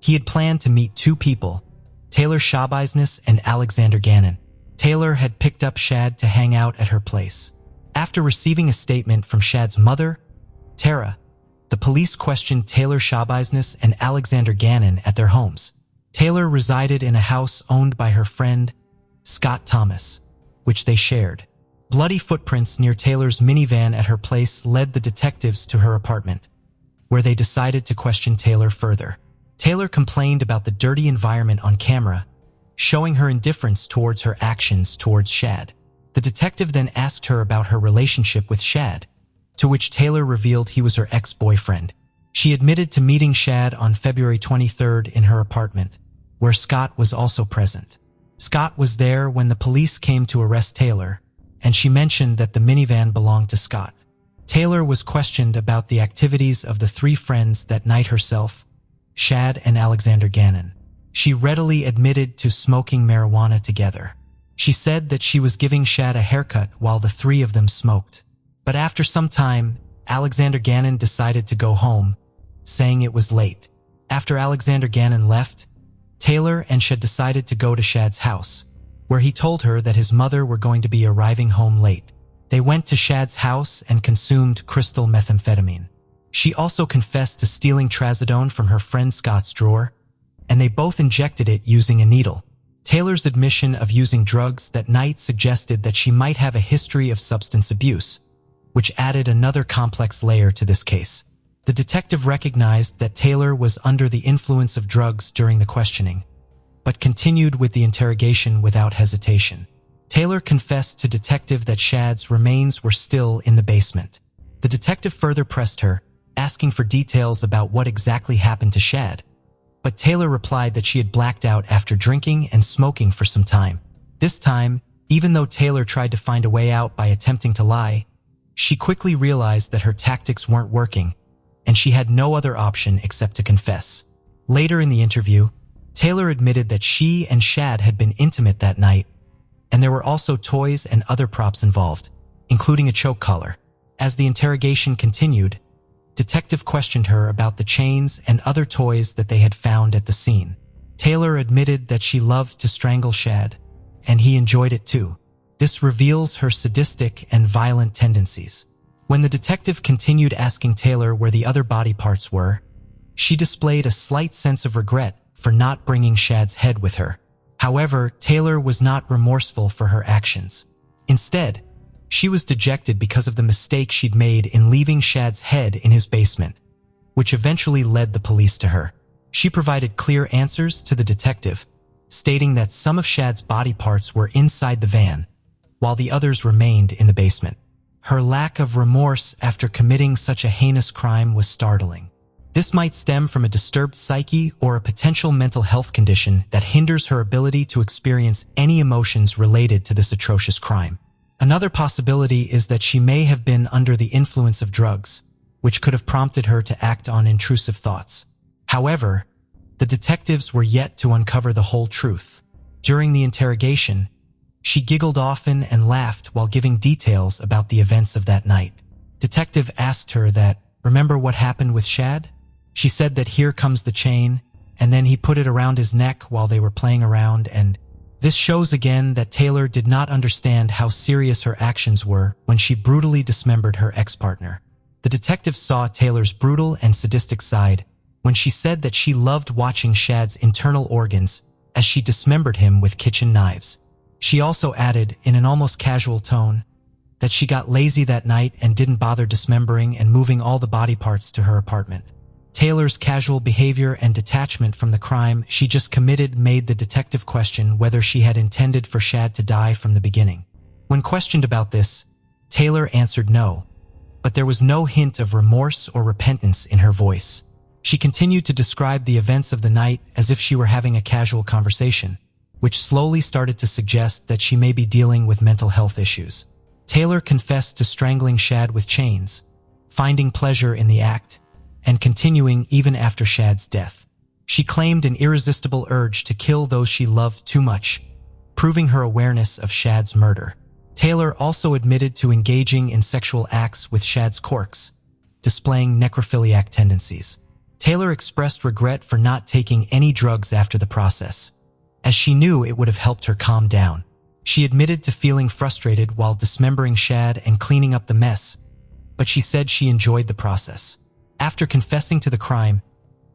he had planned to meet two people, Taylor Schabeisnes and Alexander Gannon. Taylor had picked up Shad to hang out at her place. After receiving a statement from Shad's mother, Tara, the police questioned Taylor Schabeisnes and Alexander Gannon at their homes. Taylor resided in a house owned by her friend, Scott Thomas, which they shared. Bloody footprints near Taylor's minivan at her place led the detectives to her apartment, where they decided to question Taylor further. Taylor complained about the dirty environment on camera, showing her indifference towards her actions towards Shad. The detective then asked her about her relationship with Shad, to which Taylor revealed he was her ex-boyfriend. She admitted to meeting Shad on February 23rd in her apartment, where Scott was also present. Scott was there when the police came to arrest Taylor, and she mentioned that the minivan belonged to Scott. Taylor was questioned about the activities of the three friends that night herself, Shad and Alexander Gannon. She readily admitted to smoking marijuana together. She said that she was giving Shad a haircut while the three of them smoked. But after some time, Alexander Gannon decided to go home, saying it was late. After Alexander Gannon left, Taylor and Shad decided to go to Shad's house, where he told her that his mother were going to be arriving home late. They went to Shad's house and consumed crystal methamphetamine. She also confessed to stealing trazodone from her friend Scott's drawer, and they both injected it using a needle. Taylor's admission of using drugs that night suggested that she might have a history of substance abuse, which added another complex layer to this case. The detective recognized that Taylor was under the influence of drugs during the questioning, but continued with the interrogation without hesitation. Taylor confessed to detective that Shad's remains were still in the basement. The detective further pressed her, asking for details about what exactly happened to Shad, but Taylor replied that she had blacked out after drinking and smoking for some time. This time, even though Taylor tried to find a way out by attempting to lie, she quickly realized that her tactics weren't working, and she had no other option except to confess. Later in the interview, Taylor admitted that she and Shad had been intimate that night, and there were also toys and other props involved, including a choke collar. As the interrogation continued, detective questioned her about the chains and other toys that they had found at the scene. Taylor admitted that she loved to strangle Shad, and he enjoyed it too. This reveals her sadistic and violent tendencies. When the detective continued asking Taylor where the other body parts were, she displayed a slight sense of regret for not bringing Shad's head with her. However, Taylor was not remorseful for her actions. Instead, she was dejected because of the mistake she'd made in leaving Shad's head in his basement, which eventually led the police to her. She provided clear answers to the detective, stating that some of Shad's body parts were inside the van, while the others remained in the basement. Her lack of remorse after committing such a heinous crime was startling. This might stem from a disturbed psyche or a potential mental health condition that hinders her ability to experience any emotions related to this atrocious crime. Another possibility is that she may have been under the influence of drugs, which could have prompted her to act on intrusive thoughts. However, the detectives were yet to uncover the whole truth. During the interrogation, she giggled often and laughed while giving details about the events of that night. Detective asked her that, "Remember what happened with Shad?" She said that here comes the chain, and then he put it around his neck while they were playing around, and this shows again that Taylor did not understand how serious her actions were when she brutally dismembered her ex-partner. The detective saw Taylor's brutal and sadistic side when she said that she loved watching Shad's internal organs as she dismembered him with kitchen knives. She also added, in an almost casual tone, that she got lazy that night and didn't bother dismembering and moving all the body parts to her apartment. Taylor's casual behavior and detachment from the crime she just committed made the detective question whether she had intended for Shad to die from the beginning. When questioned about this, Taylor answered no, but there was no hint of remorse or repentance in her voice. She continued to describe the events of the night as if she were having a casual conversation, which slowly started to suggest that she may be dealing with mental health issues. Taylor confessed to strangling Shad with chains, finding pleasure in the act, and continuing even after Shad's death. She claimed an irresistible urge to kill those she loved too much, proving her awareness of Shad's murder. Taylor also admitted to engaging in sexual acts with Shad's corpse, displaying necrophiliac tendencies. Taylor expressed regret for not taking any drugs after the process, as she knew it would have helped her calm down. She admitted to feeling frustrated while dismembering Shad and cleaning up the mess, but she said she enjoyed the process. After confessing to the crime,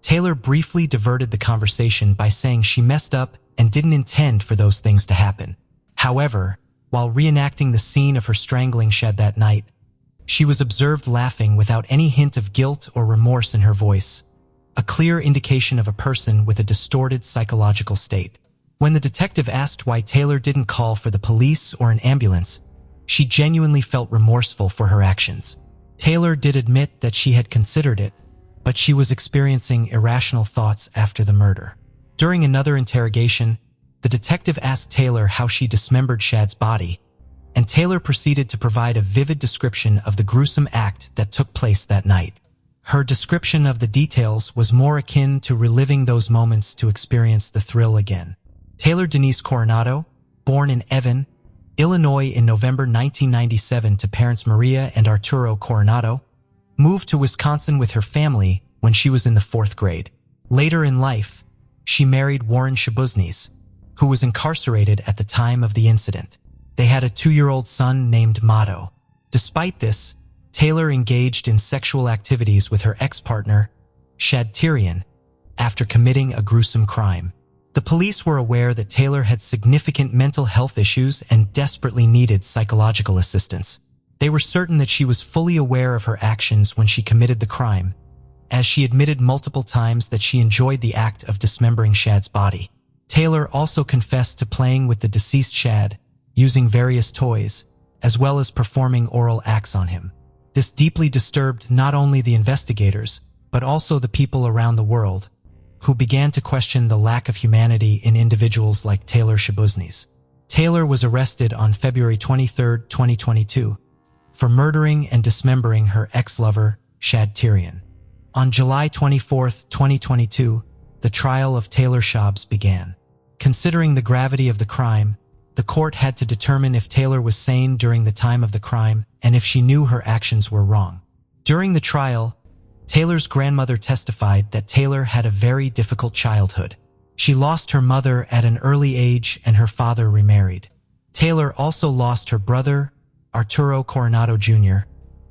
Taylor briefly diverted the conversation by saying she messed up and didn't intend for those things to happen. However, while reenacting the scene of her strangling Shad that night, she was observed laughing without any hint of guilt or remorse in her voice, a clear indication of a person with a distorted psychological state. When the detective asked why Taylor didn't call for the police or an ambulance, she genuinely felt remorseful for her actions. Taylor did admit that she had considered it, but she was experiencing irrational thoughts after the murder. During another interrogation, the detective asked Taylor how she dismembered Shad's body, and Taylor proceeded to provide a vivid description of the gruesome act that took place that night. Her description of the details was more akin to reliving those moments to experience the thrill again. Taylor Denise Coronado, born in Evan, Illinois in November 1997 to parents Maria and Arturo Coronado, moved to Wisconsin with her family when she was in the 4th grade. Later in life, she married Warren Shabuznes, who was incarcerated at the time of the incident. They had a 2-year-old son named Mato. Despite this, Taylor engaged in sexual activities with her ex-partner, Shad Tyrion, after committing a gruesome crime. The police were aware that Taylor had significant mental health issues and desperately needed psychological assistance. They were certain that she was fully aware of her actions when she committed the crime, as she admitted multiple times that she enjoyed the act of dismembering Shad's body. Taylor also confessed to playing with the deceased Shad, using various toys, as well as performing oral acts on him. This deeply disturbed not only the investigators, but also the people around the world, who began to question the lack of humanity in individuals like Taylor Shabuznes. Taylor was arrested on February 23, 2022, for murdering and dismembering her ex-lover, Shad Tyrion. On July 24, 2022, the trial of Taylor Shabs began. Considering the gravity of the crime, the court had to determine if Taylor was sane during the time of the crime and if she knew her actions were wrong. During the trial, Taylor's grandmother testified that Taylor had a very difficult childhood. She lost her mother at an early age and her father remarried. Taylor also lost her brother, Arturo Coronado Jr.,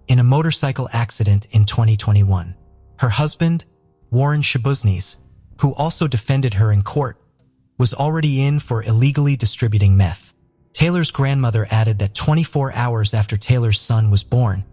in a motorcycle accident in 2021. Her husband, Warren Shabuznes, who also defended her in court, was already in for illegally distributing meth. Taylor's grandmother added that 24 hours after Taylor's son was born,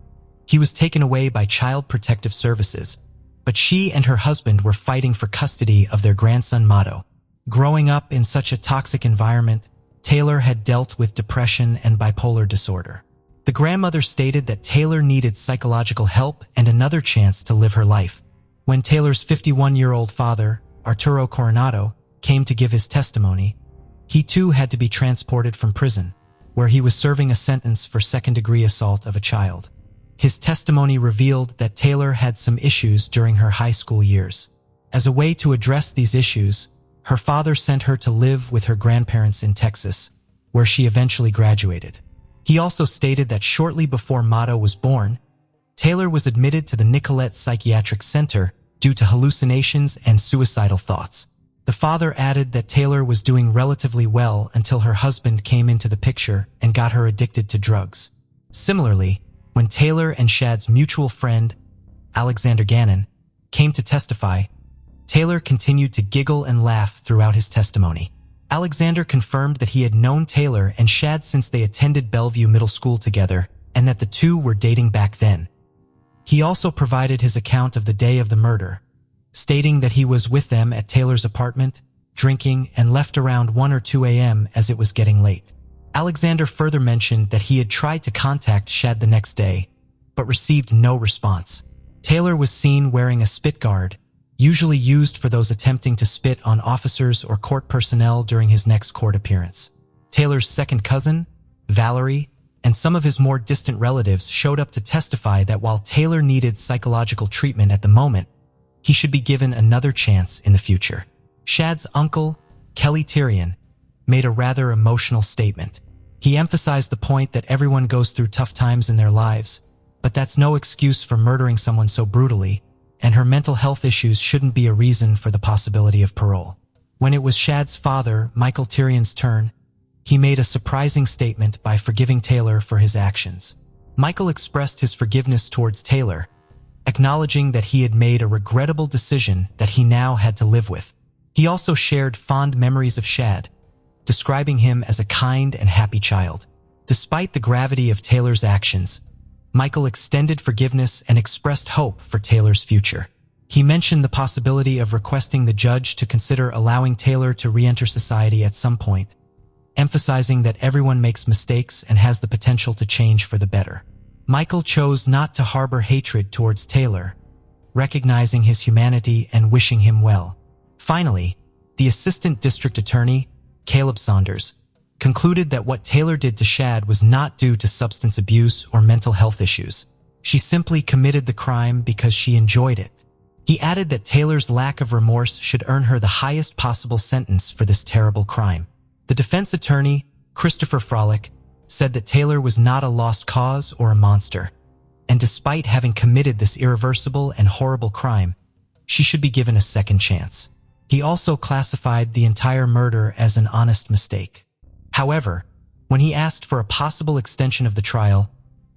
he was taken away by Child Protective Services, but she and her husband were fighting for custody of their grandson Mato. Growing up in such a toxic environment, Taylor had dealt with depression and bipolar disorder. The grandmother stated that Taylor needed psychological help and another chance to live her life. When Taylor's 51-year-old father, Arturo Coronado, came to give his testimony, he too had to be transported from prison. where he was serving a sentence for second-degree assault of a child. His testimony revealed that Taylor had some issues during her high school years. As a way to address these issues, her father sent her to live with her grandparents in Texas, where she eventually graduated. He also stated that shortly before Mata was born, Taylor was admitted to the Nicollet Psychiatric Center due to hallucinations and suicidal thoughts. The father added that Taylor was doing relatively well until her husband came into the picture and got her addicted to drugs. Similarly, when Taylor and Shad's mutual friend, Alexander Gannon, came to testify, Taylor continued to giggle and laugh throughout his testimony. Alexander confirmed that he had known Taylor and Shad since they attended Bellevue Middle School together and that the two were dating back then. He also provided his account of the day of the murder, stating that he was with them at Taylor's apartment, drinking, and left around 1 or 2 a.m. as it was getting late. Alexander further mentioned that he had tried to contact Shad the next day, but received no response. Taylor was seen wearing a spit guard, usually used for those attempting to spit on officers or court personnel during his next court appearance. Taylor's second cousin, Valerie, and some of his more distant relatives showed up to testify that while Taylor needed psychological treatment at the moment, he should be given another chance in the future. Shad's uncle, Kelly Tyrion, made a rather emotional statement. He emphasized the point that everyone goes through tough times in their lives, but that's no excuse for murdering someone so brutally, and her mental health issues shouldn't be a reason for the possibility of parole. When it was Shad's father, Michael Tyrion's turn, he made a surprising statement by forgiving Taylor for his actions. Michael expressed his forgiveness towards Taylor, acknowledging that he had made a regrettable decision that he now had to live with. He also shared fond memories of Shad, describing him as a kind and happy child. Despite the gravity of Taylor's actions, Michael extended forgiveness and expressed hope for Taylor's future. He mentioned the possibility of requesting the judge to consider allowing Taylor to re-enter society at some point, emphasizing that everyone makes mistakes and has the potential to change for the better. Michael chose not to harbor hatred towards Taylor, recognizing his humanity and wishing him well. Finally, the assistant district attorney, Caleb Saunders, concluded that what Taylor did to Shad was not due to substance abuse or mental health issues. She simply committed the crime because she enjoyed it. He added that Taylor's lack of remorse should earn her the highest possible sentence for this terrible crime. The defense attorney, Christopher Frolick, said that Taylor was not a lost cause or a monster, and despite having committed this irreversible and horrible crime, she should be given a second chance. He also classified the entire murder as an honest mistake. However, when he asked for a possible extension of the trial,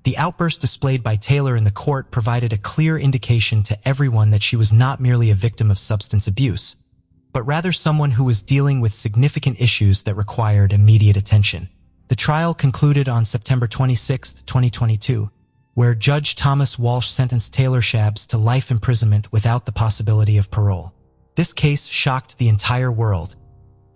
the outburst displayed by Taylor in the court provided a clear indication to everyone that she was not merely a victim of substance abuse, but rather someone who was dealing with significant issues that required immediate attention. The trial concluded on September 26, 2022, where Judge Thomas Walsh sentenced Taylor Shabs to life imprisonment without the possibility of parole. This case shocked the entire world,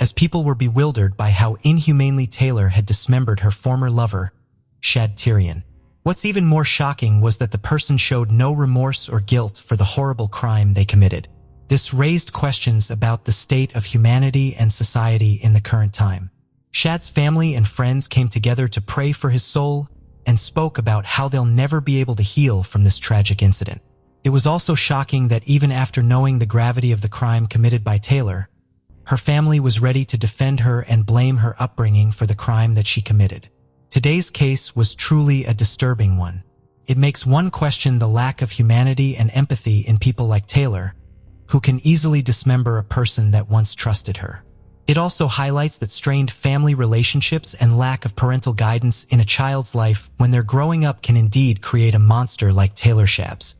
as people were bewildered by how inhumanely Taylor had dismembered her former lover, Shad Tyrion. What's even more shocking was that the person showed no remorse or guilt for the horrible crime they committed. This raised questions about the state of humanity and society in the current time. Shad's family and friends came together to pray for his soul and spoke about how they'll never be able to heal from this tragic incident. It was also shocking that even after knowing the gravity of the crime committed by Taylor, her family was ready to defend her and blame her upbringing for the crime that she committed. Today's case was truly a disturbing one. It makes one question the lack of humanity and empathy in people like Taylor, who can easily dismember a person that once trusted her. It also highlights that strained family relationships and lack of parental guidance in a child's life when they're growing up can indeed create a monster like Taylor Shabs.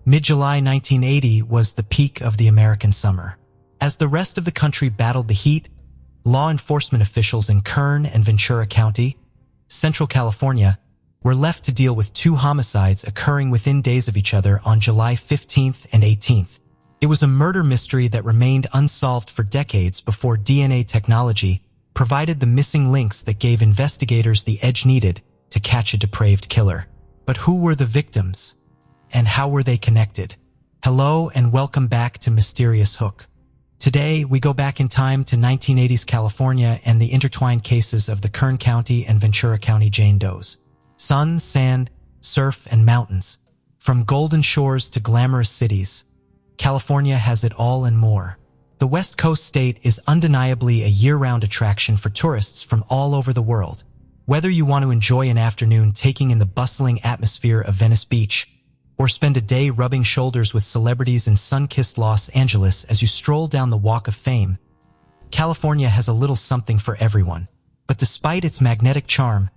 Mid-July 1980 was the peak of the American summer. As the rest of the country battled the heat, law enforcement officials in Kern and Ventura County, Central California, were left to deal with 2 homicides occurring within days of each other on July 15th and 18th. It was a murder mystery that remained unsolved for decades before DNA technology provided the missing links that gave investigators the edge needed to catch a depraved killer. But who were the victims? And how were they connected? Hello and welcome back to Mysterious Hook. Today, we go back in time to 1980s California and the intertwined cases of the Kern County and Ventura County Jane Does. Sun, sand, surf, and mountains. From golden shores to glamorous cities, California has it all and more. The West Coast state is undeniably a year-round attraction for tourists from all over the world. Whether you want to enjoy an afternoon taking in the bustling atmosphere of Venice Beach, or spend a day rubbing shoulders with celebrities in sun-kissed Los Angeles as you stroll down the Walk of Fame, California has a little something for everyone. But despite its magnetic charm,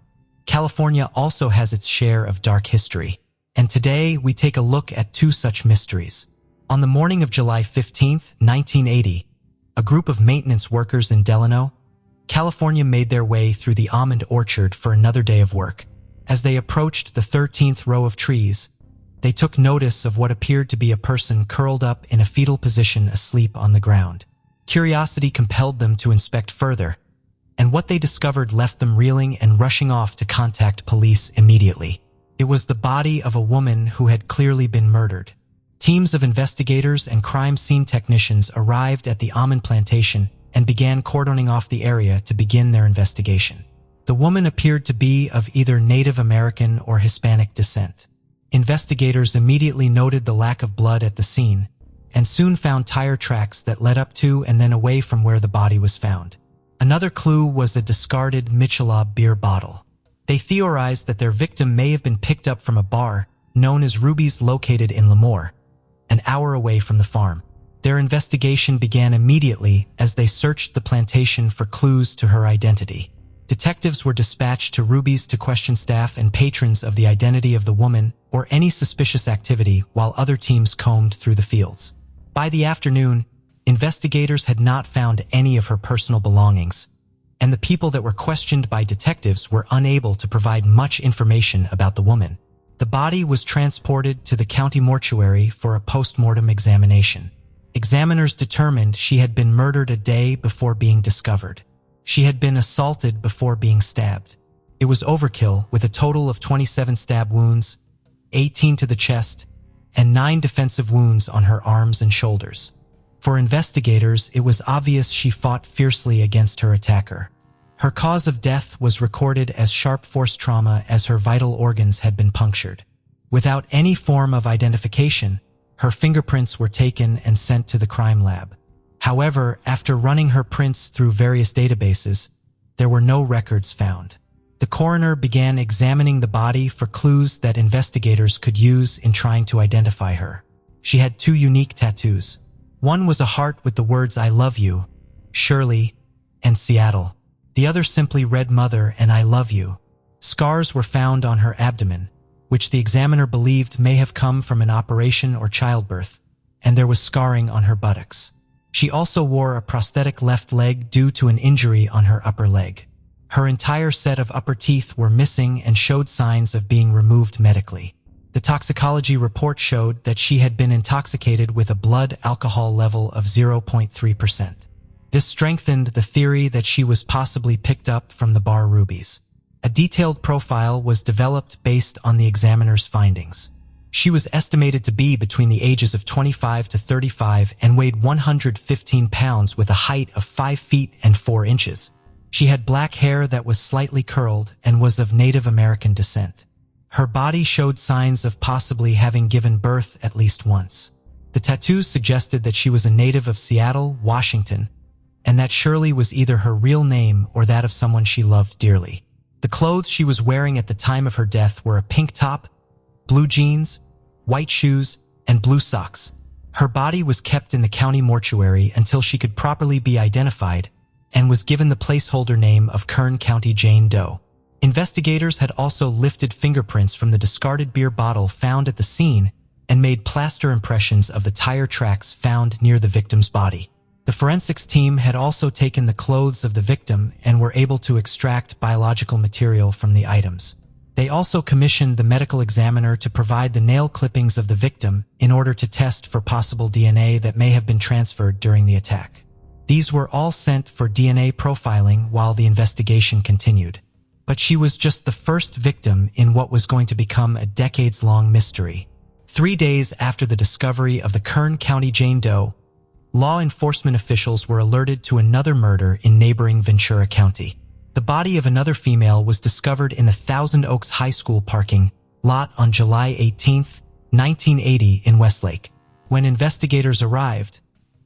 California also has its share of dark history. And today, we take a look at two such mysteries. On the morning of July 15, 1980, a group of maintenance workers in Delano, California made their way through the almond orchard for another day of work. As they approached the 13th row of trees, they took notice of what appeared to be a person curled up in a fetal position asleep on the ground. Curiosity compelled them to inspect further, and what they discovered left them reeling and rushing off to contact police immediately. It was the body of a woman who had clearly been murdered. Teams of investigators and crime scene technicians arrived at the almond plantation and began cordoning off the area to begin their investigation. The woman appeared to be of either Native American or Hispanic descent. Investigators immediately noted the lack of blood at the scene and soon found tire tracks that led up to and then away from where the body was found. Another clue was a discarded Michelob beer bottle. They theorized that their victim may have been picked up from a bar known as Ruby's located in Lemoore, an hour away from the farm. Their investigation began immediately as they searched the plantation for clues to her identity. Detectives were dispatched to Ruby's to question staff and patrons of the identity of the woman or any suspicious activity while other teams combed through the fields. By the afternoon, investigators had not found any of her personal belongings, and the people that were questioned by detectives were unable to provide much information about the woman. The body was transported to the county mortuary for a post-mortem examination. Examiners determined she had been murdered a day before being discovered. She had been assaulted before being stabbed. It was overkill, with a total of 27 stab wounds, 18 to the chest, and 9 defensive wounds on her arms and shoulders. For investigators, it was obvious she fought fiercely against her attacker. Her cause of death was recorded as sharp force trauma as her vital organs had been punctured. Without any form of identification, her fingerprints were taken and sent to the crime lab. However, after running her prints through various databases, there were no records found. The coroner began examining the body for clues that investigators could use in trying to identify her. She had 2 unique tattoos. One was a heart with the words "I love you," Shirley, and Seattle. The other simply read "Mother" and "I love you." Scars were found on her abdomen, which the examiner believed may have come from an operation or childbirth, and there was scarring on her buttocks. She also wore a prosthetic left leg due to an injury on her upper leg. Her entire set of upper teeth were missing and showed signs of being removed medically. The toxicology report showed that she had been intoxicated with a blood alcohol level of 0.3%. This strengthened the theory that she was possibly picked up from the bar Ruby's. A detailed profile was developed based on the examiner's findings. She was estimated to be between the ages of 25 to 35 and weighed 115 pounds with a height of 5 feet and 4 inches. She had black hair that was slightly curled and was of Native American descent. Her body showed signs of possibly having given birth at least once. The tattoos suggested that she was a native of Seattle, Washington, and that Shirley was either her real name or that of someone she loved dearly. The clothes she was wearing at the time of her death were a pink top, blue jeans, white shoes, and blue socks. Her body was kept in the county mortuary until she could properly be identified and was given the placeholder name of Kern County Jane Doe. Investigators had also lifted fingerprints from the discarded beer bottle found at the scene and made plaster impressions of the tire tracks found near the victim's body. The forensics team had also taken the clothes of the victim and were able to extract biological material from the items. They also commissioned the medical examiner to provide the nail clippings of the victim in order to test for possible DNA that may have been transferred during the attack. These were all sent for DNA profiling while the investigation continued. But she was just the first victim in what was going to become a decades-long mystery. 3 days after the discovery of the Kern County Jane Doe, law enforcement officials were alerted to another murder in neighboring Ventura County. The body of another female was discovered in the Thousand Oaks High School parking lot on July 18, 1980 in Westlake. When investigators arrived,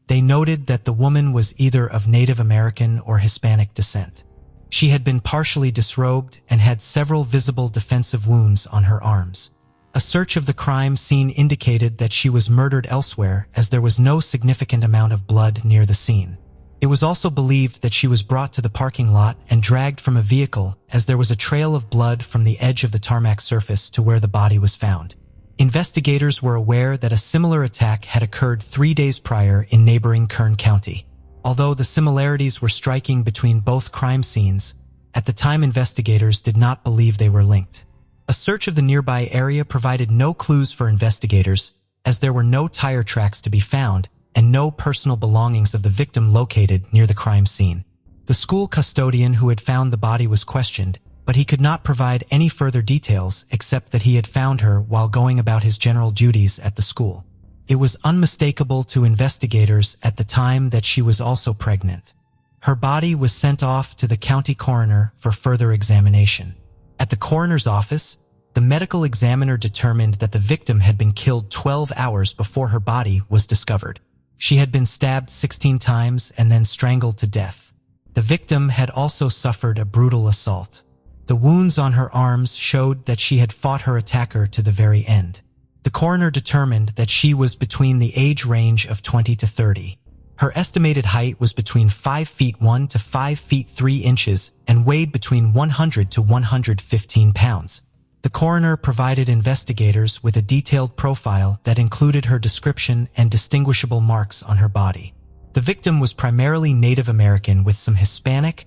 they noted that the woman was either of Native American or Hispanic descent. She had been partially disrobed and had several visible defensive wounds on her arms. A search of the crime scene indicated that she was murdered elsewhere, as there was no significant amount of blood near the scene. It was also believed that she was brought to the parking lot and dragged from a vehicle, as there was a trail of blood from the edge of the tarmac surface to where the body was found. Investigators were aware that a similar attack had occurred 3 days prior in neighboring Kern County. Although the similarities were striking between both crime scenes, at the time investigators did not believe they were linked. A search of the nearby area provided no clues for investigators, as there were no tire tracks to be found and no personal belongings of the victim located near the crime scene. The school custodian who had found the body was questioned, but he could not provide any further details except that he had found her while going about his general duties at the school. It was unmistakable to investigators at the time that she was also pregnant. Her body was sent off to the county coroner for further examination. At the coroner's office, the medical examiner determined that the victim had been killed 12 hours before her body was discovered. She had been stabbed 16 times and then strangled to death. The victim had also suffered a brutal assault. The wounds on her arms showed that she had fought her attacker to the very end. The coroner determined that she was between the age range of 20 to 30. Her estimated height was between 5 feet 1 to 5 feet 3 inches and weighed between 100 to 115 pounds. The coroner provided investigators with a detailed profile that included her description and distinguishable marks on her body. The victim was primarily Native American with some Hispanic,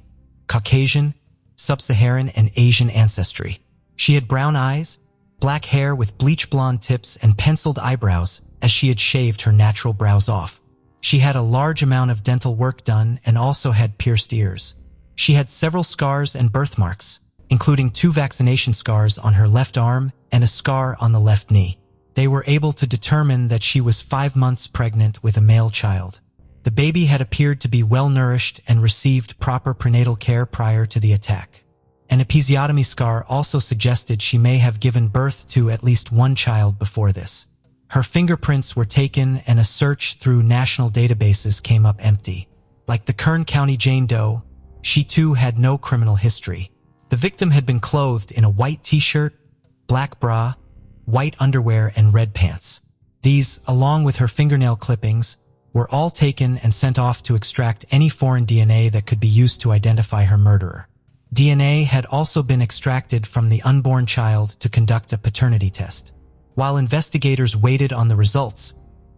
Caucasian, Sub-Saharan, and Asian ancestry. She had brown eyes, black hair with bleach blonde tips and penciled eyebrows, as she had shaved her natural brows off. She had a large amount of dental work done and also had pierced ears. She had several scars and birthmarks, including 2 vaccination scars on her left arm and a scar on the left knee. They were able to determine that she was 5 months pregnant with a male child. The baby had appeared to be well-nourished and received proper prenatal care prior to the attack. An episiotomy scar also suggested she may have given birth to at least one child before this. Her fingerprints were taken and a search through national databases came up empty. Like the Kern County Jane Doe, she too had no criminal history. The victim had been clothed in a white t-shirt, black bra, white underwear, and red pants. These, along with her fingernail clippings, were all taken and sent off to extract any foreign DNA that could be used to identify her murderer. DNA had also been extracted from the unborn child to conduct a paternity test. While investigators waited on the results,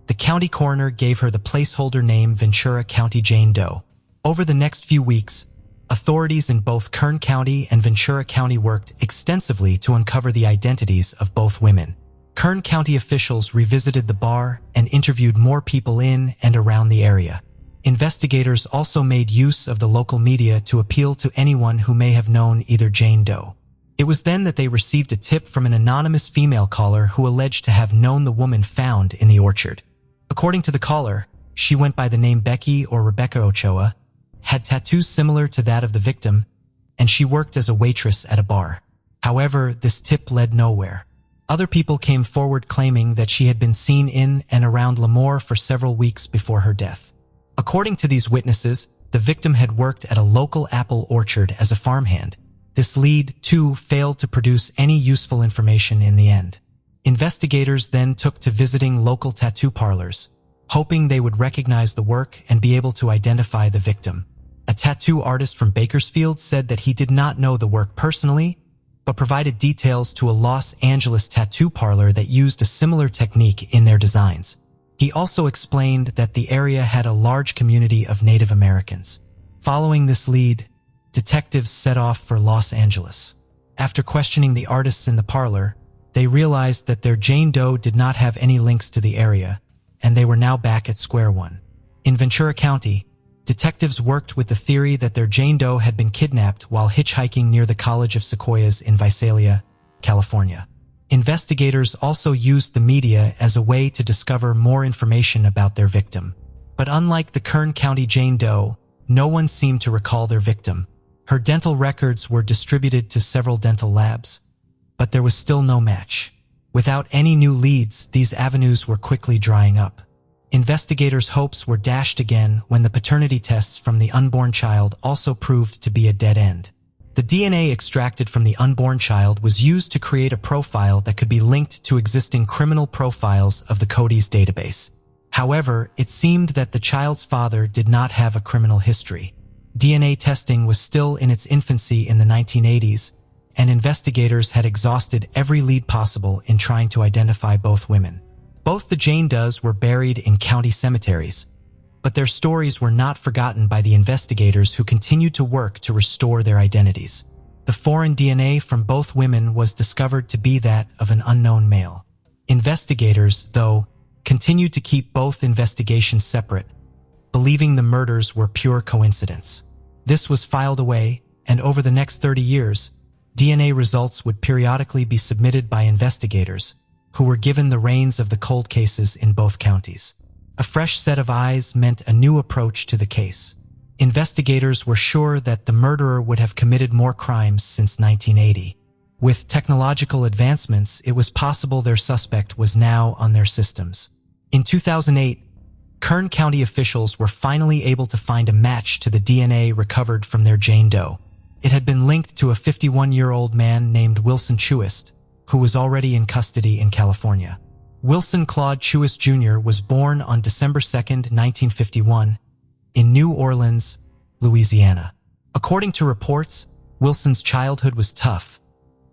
the county coroner gave her the placeholder name Ventura County Jane Doe. Over the next few weeks, authorities in both Kern County and Ventura County worked extensively to uncover the identities of both women. Kern County officials revisited the bar and interviewed more people in and around the area. Investigators also made use of the local media to appeal to anyone who may have known either Jane Doe. It was then that they received a tip from an anonymous female caller who alleged to have known the woman found in the orchard. According to the caller, she went by the name Becky or Rebecca Ochoa, had tattoos similar to that of the victim, and she worked as a waitress at a bar. However, this tip led nowhere. Other people came forward claiming that she had been seen in and around Lemoore for several weeks before her death. According to these witnesses, the victim had worked at a local apple orchard as a farmhand. This lead, too, failed to produce any useful information in the end. Investigators then took to visiting local tattoo parlors, hoping they would recognize the work and be able to identify the victim. A tattoo artist from Bakersfield said that he did not know the work personally, but provided details to a Los Angeles tattoo parlor that used a similar technique in their designs. He also explained that the area had a large community of Native Americans. Following this lead, detectives set off for Los Angeles. After questioning the artists in the parlor, they realized that their Jane Doe did not have any links to the area, and they were now back at square one. In Ventura County, detectives worked with the theory that their Jane Doe had been kidnapped while hitchhiking near the College of Sequoias in Visalia, California. Investigators also used the media as a way to discover more information about their victim. But unlike the Kern County Jane Doe, no one seemed to recall their victim. Her dental records were distributed to several dental labs, but there was still no match. Without any new leads, these avenues were quickly drying up. Investigators' hopes were dashed again when the paternity tests from the unborn child also proved to be a dead end. The DNA extracted from the unborn child was used to create a profile that could be linked to existing criminal profiles of the Cody's database. However, it seemed that the child's father did not have a criminal history. DNA testing was still in its infancy in the 1980s, and investigators had exhausted every lead possible in trying to identify both women. Both the Jane Does were buried in county cemeteries, but their stories were not forgotten by the investigators who continued to work to restore their identities. The foreign DNA from both women was discovered to be that of an unknown male. Investigators, though, continued to keep both investigations separate, believing the murders were pure coincidence. This was filed away, and over the next 30 years, DNA results would periodically be submitted by investigators, who were given the reins of the cold cases in both counties. A fresh set of eyes meant a new approach to the case. Investigators were sure that the murderer would have committed more crimes since 1980. With technological advancements, it was possible their suspect was now on their systems. In 2008, Kern County officials were finally able to find a match to the DNA recovered from their Jane Doe. It had been linked to a 51-year-old man named Wilson Chuist, who was already in custody in California. Wilson Claude Chuist Jr. was born on December 2, 1951, in New Orleans, Louisiana. According to reports, Wilson's childhood was tough,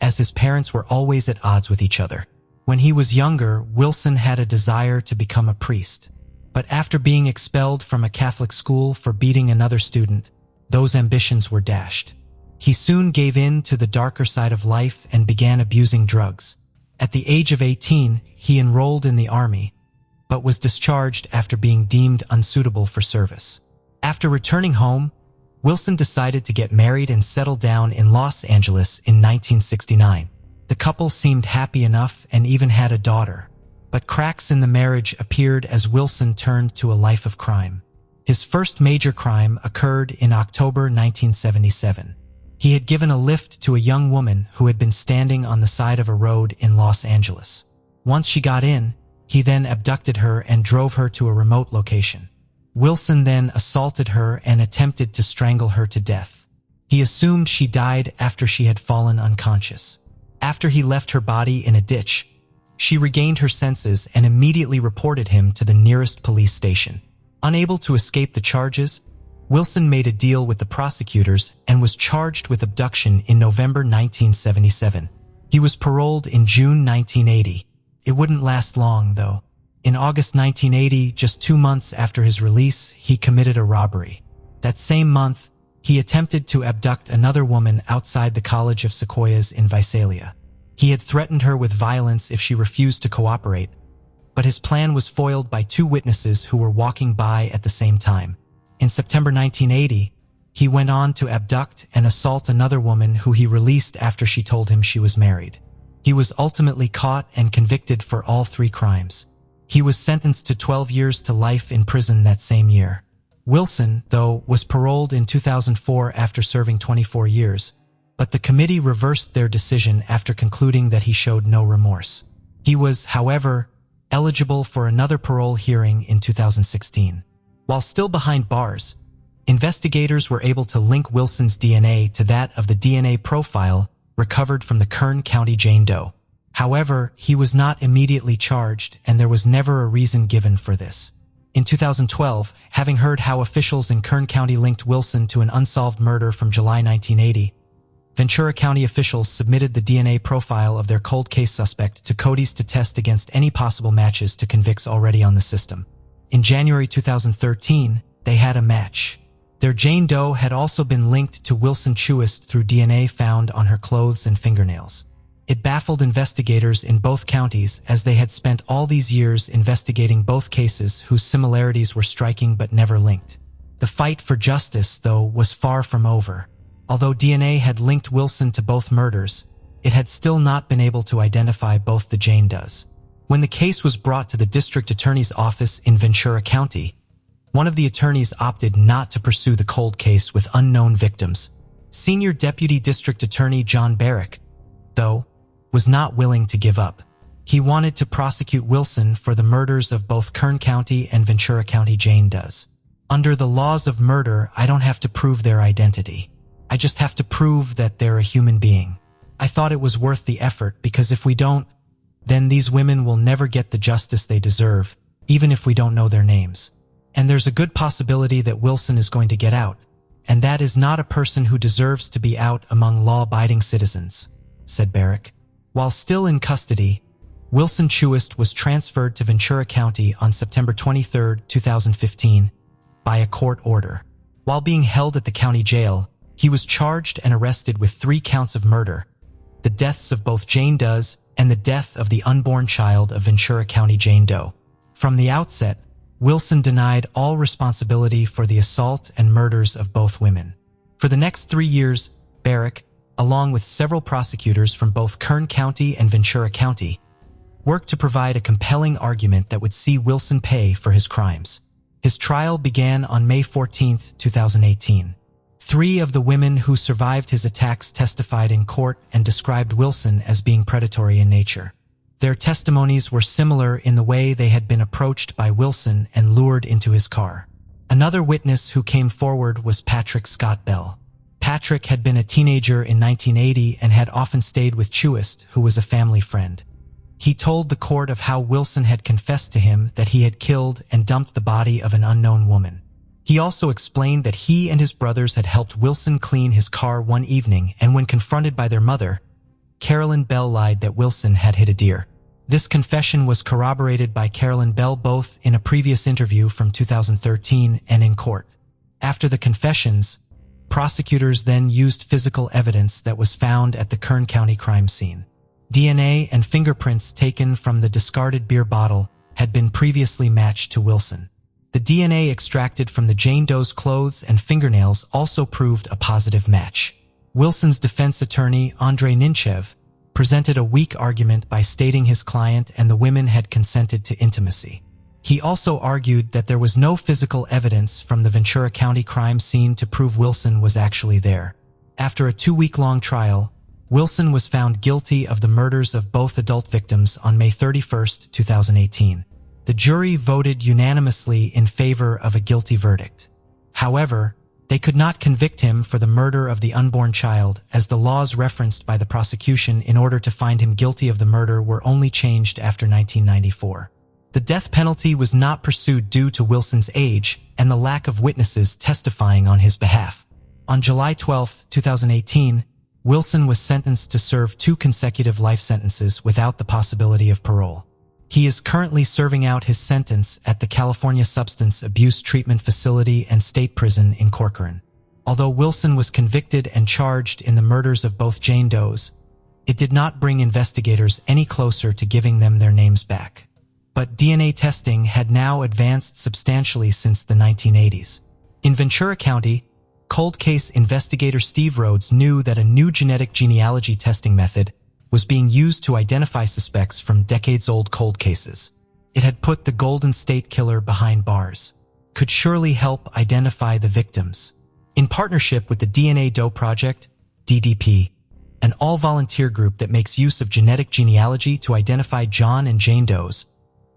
as his parents were always at odds with each other. When he was younger, Wilson had a desire to become a priest. But after being expelled from a Catholic school for beating another student, those ambitions were dashed. He soon gave in to the darker side of life and began abusing drugs. At the age of 18, he enrolled in the army, but was discharged after being deemed unsuitable for service. After returning home, Wilson decided to get married and settle down in Los Angeles in 1969. The couple seemed happy enough and even had a daughter, but cracks in the marriage appeared as Wilson turned to a life of crime. His first major crime occurred in October 1977. He had given a lift to a young woman who had been standing on the side of a road in Los Angeles. Once she got in, he then abducted her and drove her to a remote location. Wilson then assaulted her and attempted to strangle her to death. He assumed she died after she had fallen unconscious. After he left her body in a ditch, she regained her senses and immediately reported him to the nearest police station. Unable to escape the charges, Wilson made a deal with the prosecutors and was charged with abduction in November 1977. He was paroled in June 1980. It wouldn't last long, though. In August 1980, just 2 months after his release, he committed a robbery. That same month, he attempted to abduct another woman outside the College of Sequoias in Visalia. He had threatened her with violence if she refused to cooperate, but his plan was foiled by 2 witnesses who were walking by at the same time. In September 1980, he went on to abduct and assault another woman who he released after she told him she was married. He was ultimately caught and convicted for all 3 crimes. He was sentenced to 12 years to life in prison that same year. Wilson, though, was paroled in 2004 after serving 24 years, but the committee reversed their decision after concluding that he showed no remorse. He was, however, eligible for another parole hearing in 2016. While still behind bars, investigators were able to link Wilson's DNA to that of the DNA profile recovered from the Kern County Jane Doe. However, he was not immediately charged, and there was never a reason given for this. In 2012, having heard how officials in Kern County linked Wilson to an unsolved murder from July 1980, Ventura County officials submitted the DNA profile of their cold case suspect to Cody's to test against any possible matches to convicts already on the system. In January 2013, they had a match. Their Jane Doe had also been linked to Wilson Chuist through DNA found on her clothes and fingernails. It baffled investigators in both counties as they had spent all these years investigating both cases whose similarities were striking but never linked. The fight for justice, though, was far from over. Although DNA had linked Wilson to both murders, it had still not been able to identify both the Jane Does. When the case was brought to the district attorney's office in Ventura County, one of the attorneys opted not to pursue the cold case with unknown victims. Senior Deputy District Attorney John Barrick, though, was not willing to give up. He wanted to prosecute Wilson for the murders of both Kern County and Ventura County Jane Does. Under the laws of murder, I don't have to prove their identity. I just have to prove that they're a human being. I thought it was worth the effort because if we don't, then these women will never get the justice they deserve, even if we don't know their names. And there's a good possibility that Wilson is going to get out, and that is not a person who deserves to be out among law-abiding citizens, said Barrick. While still in custody, Wilson Chuist was transferred to Ventura County on September 23, 2015, by a court order. While being held at the county jail, he was charged and arrested with 3 counts of murder, the deaths of both Jane Does and the death of the unborn child of Ventura County Jane Doe. From the outset, Wilson denied all responsibility for the assault and murders of both women. For the next 3 years, Barrick, along with several prosecutors from both Kern County and Ventura County, worked to provide a compelling argument that would see Wilson pay for his crimes. His trial began on May 14, 2018. 3 of the women who survived his attacks testified in court and described Wilson as being predatory in nature. Their testimonies were similar in the way they had been approached by Wilson and lured into his car. Another witness who came forward was Patrick Scott Bell. Patrick had been a teenager in 1980 and had often stayed with Chuist, who was a family friend. He told the court of how Wilson had confessed to him that he had killed and dumped the body of an unknown woman. He also explained that he and his brothers had helped Wilson clean his car one evening, and when confronted by their mother, Carolyn Bell lied that Wilson had hit a deer. This confession was corroborated by Carolyn Bell both in a previous interview from 2013 and in court. After the confessions, prosecutors then used physical evidence that was found at the Kern County crime scene. DNA and fingerprints taken from the discarded beer bottle had been previously matched to Wilson. The DNA extracted from the Jane Doe's clothes and fingernails also proved a positive match. Wilson's defense attorney, Andrei Ninchev, presented a weak argument by stating his client and the women had consented to intimacy. He also argued that there was no physical evidence from the Ventura County crime scene to prove Wilson was actually there. After a 2-week-long trial, Wilson was found guilty of the murders of both adult victims on May 31, 2018. The jury voted unanimously in favor of a guilty verdict. However, they could not convict him for the murder of the unborn child, as the laws referenced by the prosecution in order to find him guilty of the murder were only changed after 1994. The death penalty was not pursued due to Wilson's age and the lack of witnesses testifying on his behalf. On July 12, 2018, Wilson was sentenced to serve 2 consecutive life sentences without the possibility of parole. He is currently serving out his sentence at the California Substance Abuse Treatment Facility and State Prison in Corcoran. Although Wilson was convicted and charged in the murders of both Jane Does, it did not bring investigators any closer to giving them their names back. But DNA testing had now advanced substantially since the 1980s. In Ventura County, cold case investigator Steve Rhodes knew that a new genetic genealogy testing method was being used to identify suspects from decades-old cold cases. It had put the Golden State Killer behind bars. Could surely help identify the victims. In partnership with the DNA Doe Project, DDP, an all-volunteer group that makes use of genetic genealogy to identify John and Jane Does,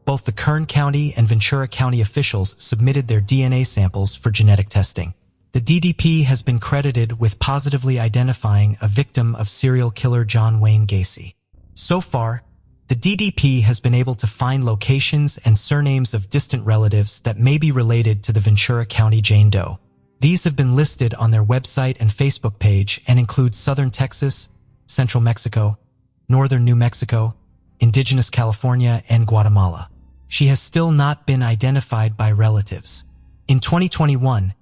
both the Kern County and Ventura County officials submitted their DNA samples for genetic testing. The DDP has been credited with positively identifying a victim of serial killer John Wayne Gacy. So far, the DDP has been able to find locations and surnames of distant relatives that may be related to the Ventura County Jane Doe. These have been listed on their website and Facebook page and include southern Texas, central Mexico, northern New Mexico, indigenous California, and Guatemala. She has still not been identified by relatives. In 2021,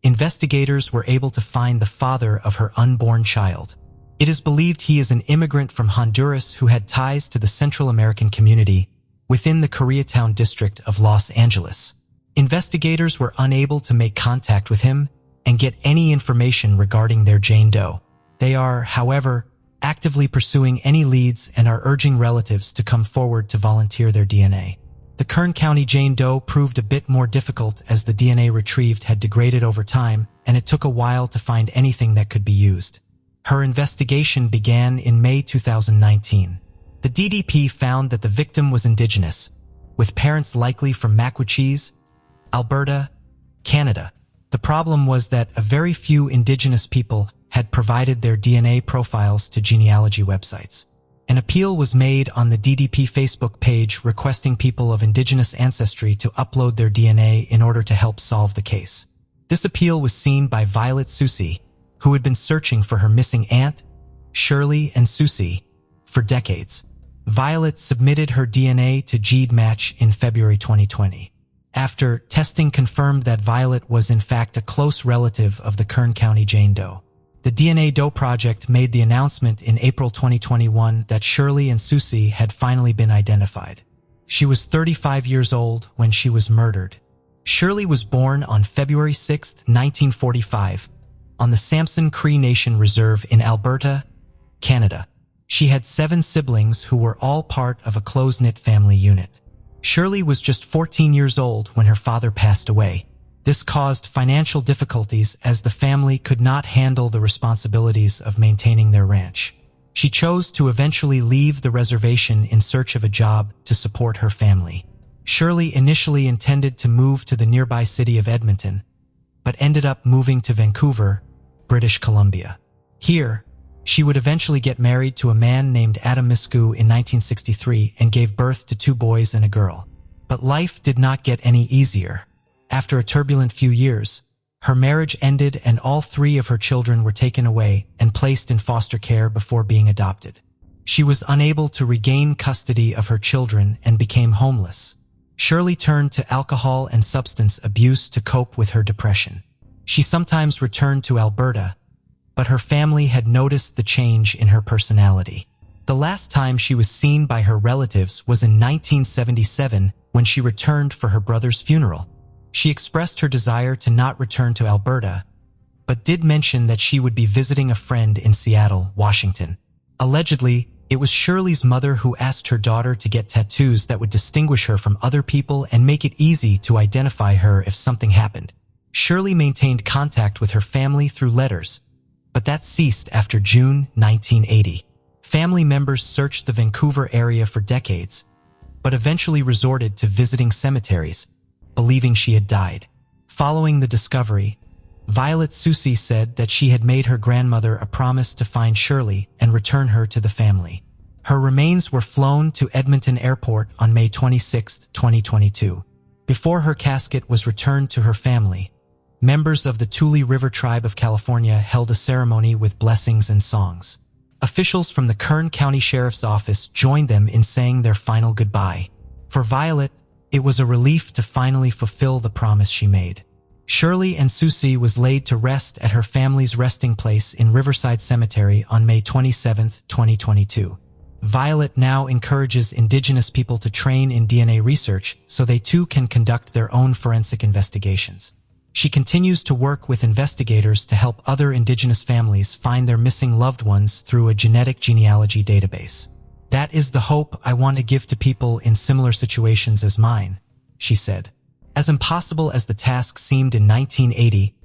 investigators were able to find the father of her unborn child. It is believed he is an immigrant from Honduras who had ties to the Central American community within the Koreatown district of Los Angeles. Investigators were unable to make contact with him and get any information regarding their Jane Doe. They are, however, actively pursuing any leads and are urging relatives to come forward to volunteer their DNA. The Kern County Jane Doe proved a bit more difficult as the DNA retrieved had degraded over time, and it took a while to find anything that could be used. Her investigation began in May 2019. The DDP found that the victim was indigenous, with parents likely from Maquachese, Alberta, Canada. The problem was that a very few indigenous people had provided their DNA profiles to genealogy websites. An appeal was made on the DDP Facebook page requesting people of indigenous ancestry to upload their DNA in order to help solve the case. This appeal was seen by Violet Susie, who had been searching for her missing aunt, Shirley and Susie, for decades. Violet submitted her DNA to GeneMatch in February 2020. After testing confirmed that Violet was in fact a close relative of the Kern County Jane Doe. The DNA Doe Project made the announcement in April 2021 that Shirley and Susie had finally been identified. She was 35 years old when she was murdered. Shirley was born on February 6, 1945, on the Samson Cree Nation Reserve in Alberta, Canada. She had 7 siblings who were all part of a close-knit family unit. Shirley was just 14 years old when her father passed away. This caused financial difficulties as the family could not handle the responsibilities of maintaining their ranch. She chose to eventually leave the reservation in search of a job to support her family. Shirley initially intended to move to the nearby city of Edmonton, but ended up moving to Vancouver, British Columbia. Here, she would eventually get married to a man named Adam Miscou in 1963 and gave birth to 2 boys and a girl. But life did not get any easier. After a turbulent few years, her marriage ended and all 3 of her children were taken away and placed in foster care before being adopted. She was unable to regain custody of her children and became homeless. Shirley turned to alcohol and substance abuse to cope with her depression. She sometimes returned to Alberta, but her family had noticed the change in her personality. The last time she was seen by her relatives was in 1977 when she returned for her brother's funeral. She expressed her desire to not return to Alberta, but did mention that she would be visiting a friend in Seattle, Washington. Allegedly, it was Shirley's mother who asked her daughter to get tattoos that would distinguish her from other people and make it easy to identify her if something happened. Shirley maintained contact with her family through letters, but that ceased after June 1980. Family members searched the Vancouver area for decades, but eventually resorted to visiting cemeteries, believing she had died. Following the discovery, Violet Susie said that she had made her grandmother a promise to find Shirley and return her to the family. Her remains were flown to Edmonton Airport on May 26, 2022. Before her casket was returned to her family, members of the Tule River Tribe of California held a ceremony with blessings and songs. Officials from the Kern County Sheriff's Office joined them in saying their final goodbye. For Violet, it was a relief to finally fulfill the promise she made. Shirley and Susie was laid to rest at her family's resting place in Riverside Cemetery on May 27, 2022. Violet now encourages Indigenous people to train in DNA research so they too can conduct their own forensic investigations. She continues to work with investigators to help other Indigenous families find their missing loved ones through a genetic genealogy database. "That is the hope I want to give to people in similar situations as mine," she said. As impossible as the task seemed in 1980,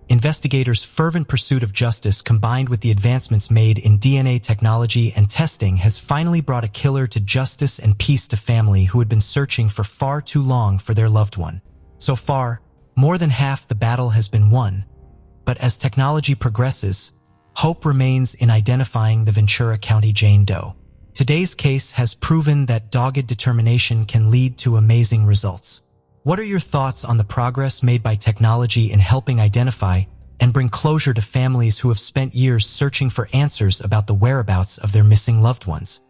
investigators' fervent pursuit of justice combined with the advancements made in DNA technology and testing has finally brought a killer to justice and peace to family who had been searching for far too long for their loved one. So far, more than half the battle has been won, but as technology progresses, hope remains in identifying the Ventura County Jane Doe. Today's case has proven that dogged determination can lead to amazing results. What are your thoughts on the progress made by technology in helping identify and bring closure to families who have spent years searching for answers about the whereabouts of their missing loved ones?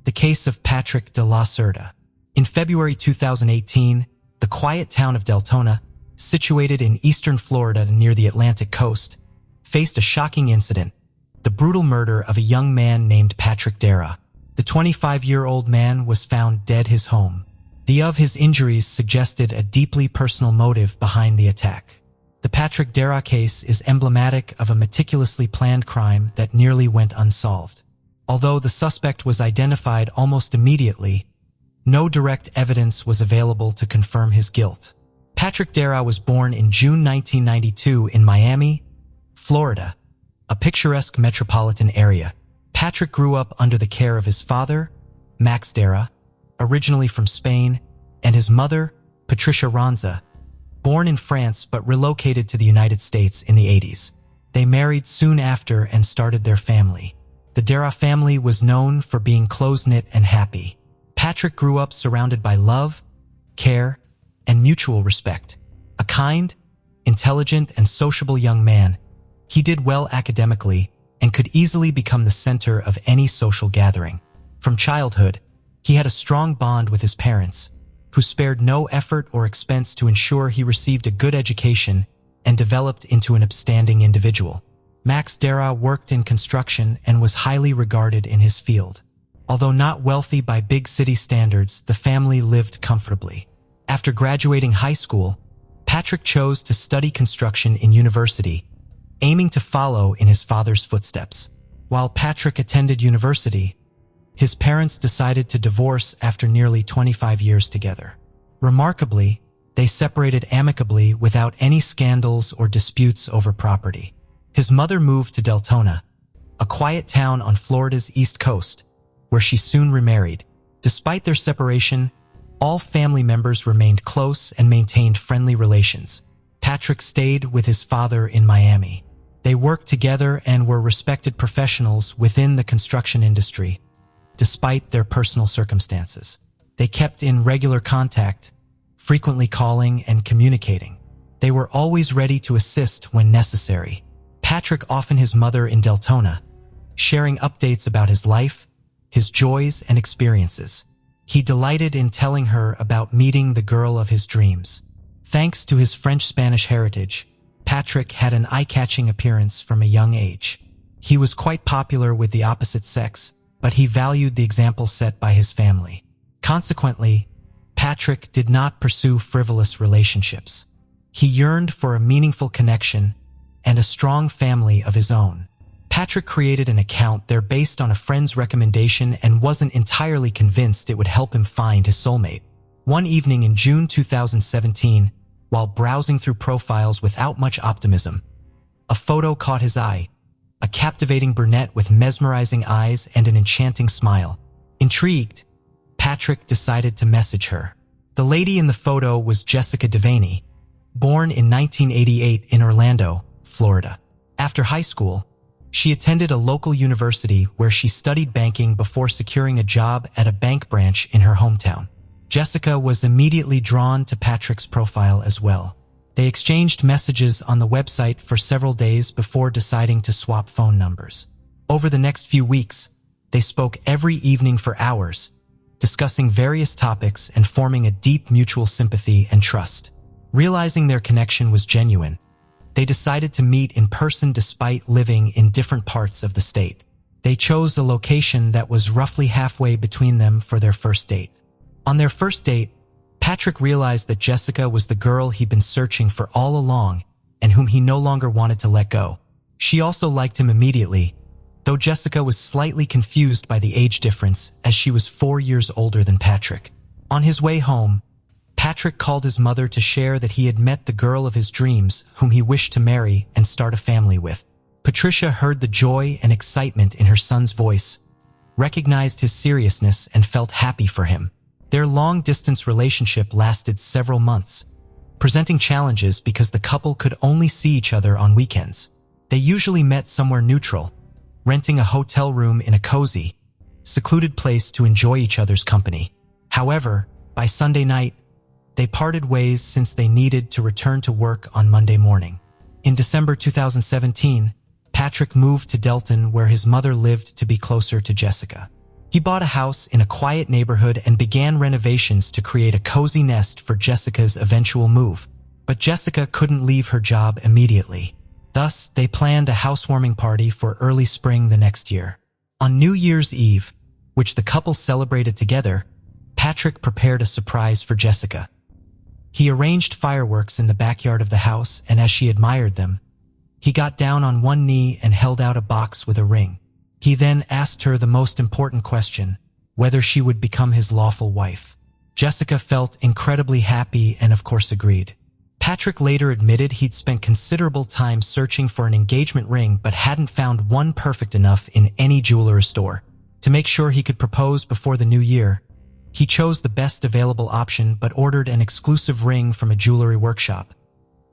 The case of Patrick de la Cerda. In February 2018, the quiet town of Deltona, situated in eastern Florida near the Atlantic coast, faced a shocking incident, the brutal murder of a young man named Patrick Dara. The 25-year-old man was found dead his home. The of his injuries suggested a deeply personal motive behind the attack. The Patrick Dara case is emblematic of a meticulously planned crime that nearly went unsolved. Although the suspect was identified almost immediately, no direct evidence was available to confirm his guilt. Patrick Darragh was born in June 1992 in Miami, Florida, a picturesque metropolitan area. Patrick grew up under the care of his father, Max Darragh, originally from Spain, and his mother, Patricia Ronza, born in France but relocated to the United States in the 80s. They married soon after and started their family. The Darragh family was known for being close-knit and happy. Patrick grew up surrounded by love, care, and mutual respect. A kind, intelligent, and sociable young man, he did well academically and could easily become the center of any social gathering. From childhood, he had a strong bond with his parents, who spared no effort or expense to ensure he received a good education and developed into an upstanding individual. Max Darragh worked in construction and was highly regarded in his field. Although not wealthy by big city standards, the family lived comfortably. After graduating high school, Patrick chose to study construction in university, aiming to follow in his father's footsteps. While Patrick attended university, his parents decided to divorce after nearly 25 years together. Remarkably, they separated amicably without any scandals or disputes over property. His mother moved to Deltona, a quiet town on Florida's East Coast, where she soon remarried. Despite their separation, all family members remained close and maintained friendly relations. Patrick stayed with his father in Miami. They worked together and were respected professionals within the construction industry, despite their personal circumstances. They kept in regular contact, frequently calling and communicating. They were always ready to assist when necessary. Patrick often his mother in Deltona, sharing updates about his life, his joys and experiences. He delighted in telling her about meeting the girl of his dreams. Thanks to his French-Spanish heritage, Patrick had an eye-catching appearance from a young age. He was quite popular with the opposite sex, but he valued the example set by his family. Consequently, Patrick did not pursue frivolous relationships. He yearned for a meaningful connection and a strong family of his own. Patrick created an account there based on a friend's recommendation and wasn't entirely convinced it would help him find his soulmate. One evening in June 2017, while browsing through profiles without much optimism, a photo caught his eye, a captivating brunette with mesmerizing eyes and an enchanting smile. Intrigued, Patrick decided to message her. The lady in the photo was Jessica Devaney, born in 1988 in Orlando, Florida. After high school, she attended a local university where she studied banking before securing a job at a bank branch in her hometown. Jessica was immediately drawn to Patrick's profile as well. They exchanged messages on the website for several days before deciding to swap phone numbers. Over the next few weeks, they spoke every evening for hours, discussing various topics and forming a deep mutual sympathy and trust. Realizing their connection was genuine, they decided to meet in person despite living in different parts of the state. They chose a location that was roughly halfway between them for their first date. On their first date, Patrick realized that Jessica was the girl he'd been searching for all along and whom he no longer wanted to let go. She also liked him immediately, though Jessica was slightly confused by the age difference as she was 4 years older than Patrick. On his way home, Patrick called his mother to share that he had met the girl of his dreams whom he wished to marry and start a family with. Patricia heard the joy and excitement in her son's voice, recognized his seriousness, and felt happy for him. Their long-distance relationship lasted several months, presenting challenges because the couple could only see each other on weekends. They usually met somewhere neutral, renting a hotel room in a cozy, secluded place to enjoy each other's company. However, by Sunday night, they parted ways since they needed to return to work on Monday morning. In December 2017, Patrick moved to Delton where his mother lived to be closer to Jessica. He bought a house in a quiet neighborhood and began renovations to create a cozy nest for Jessica's eventual move. But Jessica couldn't leave her job immediately. Thus, they planned a housewarming party for early spring the next year. On New Year's Eve, which the couple celebrated together, Patrick prepared a surprise for Jessica. He arranged fireworks in the backyard of the house, and as she admired them, he got down on one knee and held out a box with a ring. He then asked her the most important question, whether she would become his lawful wife. Jessica felt incredibly happy and of course agreed. Patrick later admitted he'd spent considerable time searching for an engagement ring but hadn't found one perfect enough in any jeweler store. To make sure he could propose before the new year, he chose the best available option but ordered an exclusive ring from a jewelry workshop,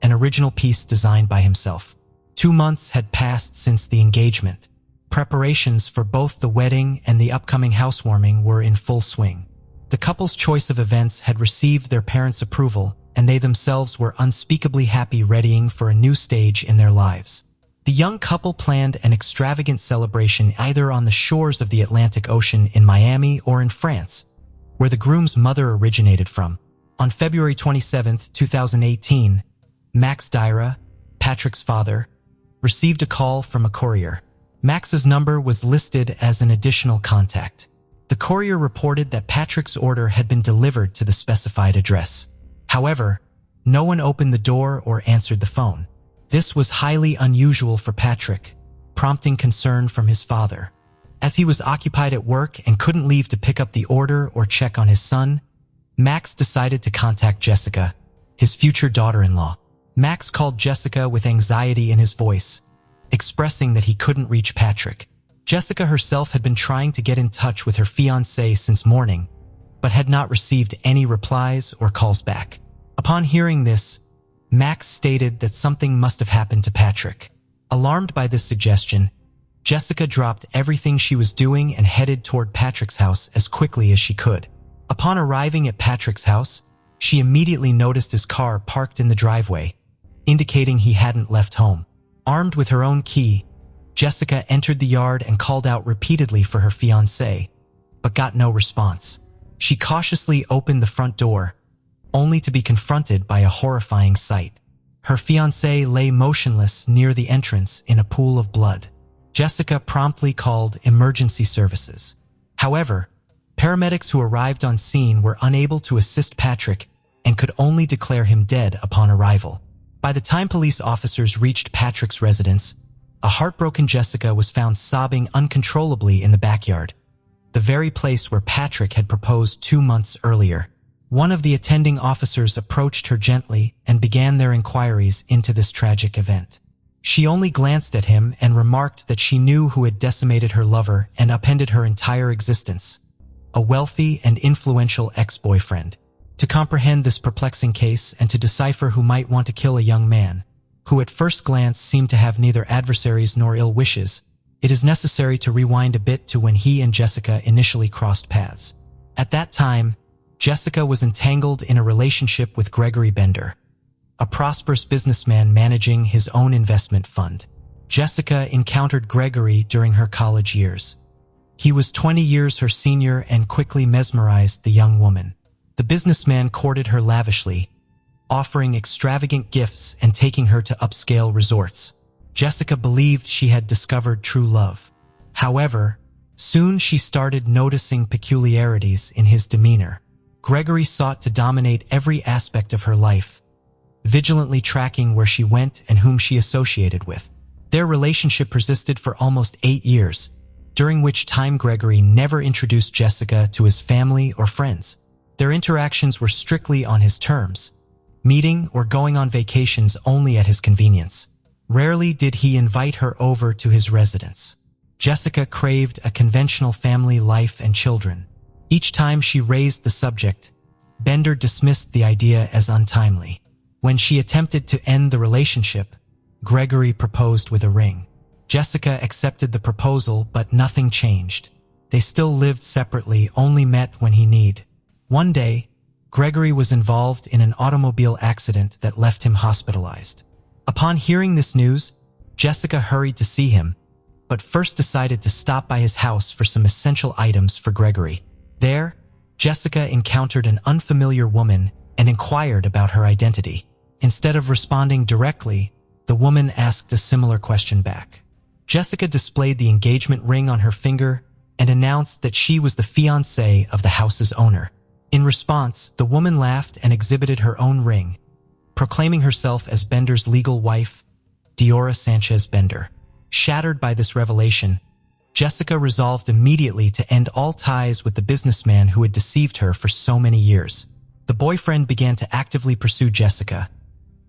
an original piece designed by himself. 2 months had passed since the engagement. Preparations for both the wedding and the upcoming housewarming were in full swing. The couple's choice of events had received their parents' approval, and they themselves were unspeakably happy readying for a new stage in their lives. The young couple planned an extravagant celebration either on the shores of the Atlantic Ocean in Miami or in France, where the groom's mother originated from. On February 27, 2018, Max Dyra, Patrick's father, received a call from a courier. Max's number was listed as an additional contact. The courier reported that Patrick's order had been delivered to the specified address. However, no one opened the door or answered the phone. This was highly unusual for Patrick, prompting concern from his father. As he was occupied at work and couldn't leave to pick up the order or check on his son, Max decided to contact Jessica, his future daughter-in-law. Max called Jessica with anxiety in his voice, expressing that he couldn't reach Patrick. Jessica herself had been trying to get in touch with her fiancé since morning, but had not received any replies or calls back. Upon hearing this, Max stated that something must have happened to Patrick. Alarmed by this suggestion, Jessica dropped everything she was doing and headed toward Patrick's house as quickly as she could. Upon arriving at Patrick's house, she immediately noticed his car parked in the driveway, indicating he hadn't left home. Armed with her own key, Jessica entered the yard and called out repeatedly for her fiancé, but got no response. She cautiously opened the front door, only to be confronted by a horrifying sight. Her fiancé lay motionless near the entrance in a pool of blood. Jessica promptly called emergency services. However, paramedics who arrived on scene were unable to assist Patrick and could only declare him dead upon arrival. By the time police officers reached Patrick's residence, a heartbroken Jessica was found sobbing uncontrollably in the backyard, the very place where Patrick had proposed 2 months earlier. One of the attending officers approached her gently and began their inquiries into this tragic event. She only glanced at him and remarked that she knew who had decimated her lover and upended her entire existence, a wealthy and influential ex-boyfriend. To comprehend this perplexing case and to decipher who might want to kill a young man, who at first glance seemed to have neither adversaries nor ill wishes, it is necessary to rewind a bit to when he and Jessica initially crossed paths. At that time, Jessica was entangled in a relationship with Gregory Bender, a prosperous businessman managing his own investment fund. Jessica encountered Gregory during her college years. He was 20 years her senior and quickly mesmerized the young woman. The businessman courted her lavishly, offering extravagant gifts and taking her to upscale resorts. Jessica believed she had discovered true love. However, soon she started noticing peculiarities in his demeanor. Gregory sought to dominate every aspect of her life, vigilantly tracking where she went and whom she associated with. Their relationship persisted for almost 8 years, during which time Gregory never introduced Jessica to his family or friends. Their interactions were strictly on his terms, meeting or going on vacations only at his convenience. Rarely did he invite her over to his residence. Jessica craved a conventional family life and children. Each time she raised the subject, Bender dismissed the idea as untimely. When she attempted to end the relationship, Gregory proposed with a ring. Jessica accepted the proposal, but nothing changed. They still lived separately, only met when he needed. One day, Gregory was involved in an automobile accident that left him hospitalized. Upon hearing this news, Jessica hurried to see him, but first decided to stop by his house for some essential items for Gregory. There, Jessica encountered an unfamiliar woman and inquired about her identity. Instead of responding directly, the woman asked a similar question back. Jessica displayed the engagement ring on her finger and announced that she was the fiancée of the house's owner. In response, the woman laughed and exhibited her own ring, proclaiming herself as Bender's legal wife, Diora Sanchez Bender. Shattered by this revelation, Jessica resolved immediately to end all ties with the businessman who had deceived her for so many years. The boyfriend began to actively pursue Jessica,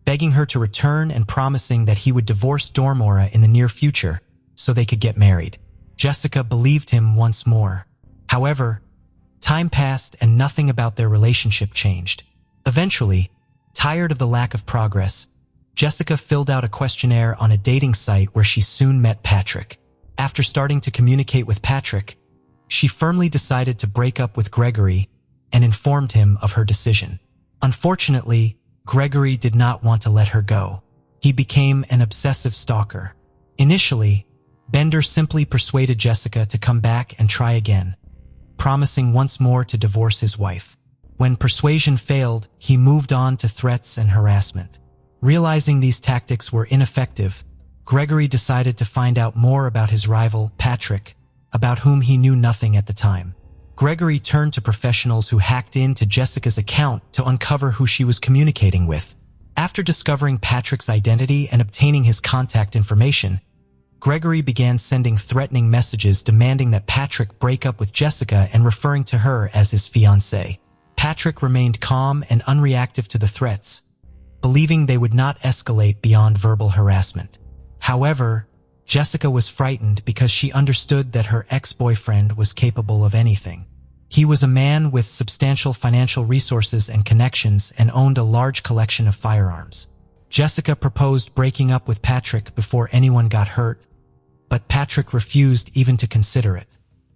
begging her to return and promising that he would divorce Dormora in the near future so they could get married. Jessica believed him once more. However, time passed and nothing about their relationship changed. Eventually, tired of the lack of progress, Jessica filled out a questionnaire on a dating site where she soon met Patrick. After starting to communicate with Patrick, she firmly decided to break up with Gregory and informed him of her decision. Unfortunately, Gregory did not want to let her go. He became an obsessive stalker. Initially, Bender simply persuaded Jessica to come back and try again, promising once more to divorce his wife. When persuasion failed, he moved on to threats and harassment. Realizing these tactics were ineffective, Gregory decided to find out more about his rival, Patrick, about whom he knew nothing at the time. Gregory turned to professionals who hacked into Jessica's account to uncover who she was communicating with. After discovering Patrick's identity and obtaining his contact information, Gregory began sending threatening messages demanding that Patrick break up with Jessica and referring to her as his fiancée. Patrick remained calm and unreactive to the threats, believing they would not escalate beyond verbal harassment. However, Jessica was frightened because she understood that her ex-boyfriend was capable of anything. He was a man with substantial financial resources and connections and owned a large collection of firearms. Jessica proposed breaking up with Patrick before anyone got hurt, but Patrick refused even to consider it.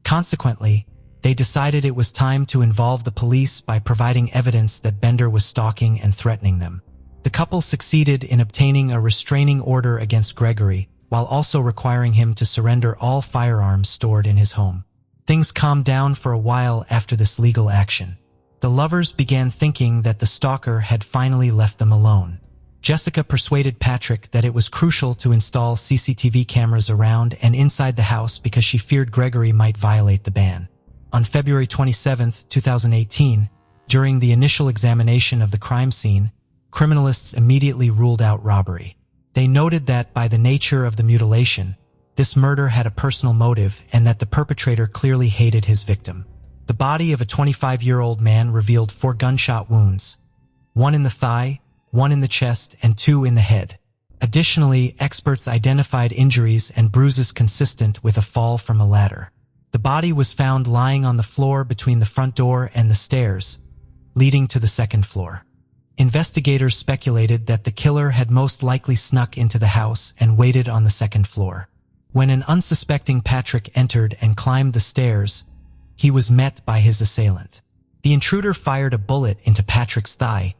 Consequently, they decided it was time to involve the police by providing evidence that Bender was stalking and threatening them. The couple succeeded in obtaining a restraining order against Gregory, while also requiring him to surrender all firearms stored in his home. Things calmed down for a while after this legal action. The lovers began thinking that the stalker had finally left them alone. Jessica persuaded Patrick that it was crucial to install CCTV cameras around and inside the house because she feared Gregory might violate the ban. On February 27, 2018, during the initial examination of the crime scene, criminalists immediately ruled out robbery. They noted that by the nature of the mutilation, this murder had a personal motive and that the perpetrator clearly hated his victim. The body of a 25-year-old man revealed 4 gunshot wounds, 1 in the thigh, 1 in the chest, and 2 in the head. Additionally, experts identified injuries and bruises consistent with a fall from a ladder. The body was found lying on the floor between the front door and the stairs, leading to the second floor. Investigators speculated that the killer had most likely snuck into the house and waited on the second floor. When an unsuspecting Patrick entered and climbed the stairs, he was met by his assailant. The intruder fired a bullet into Patrick's thigh,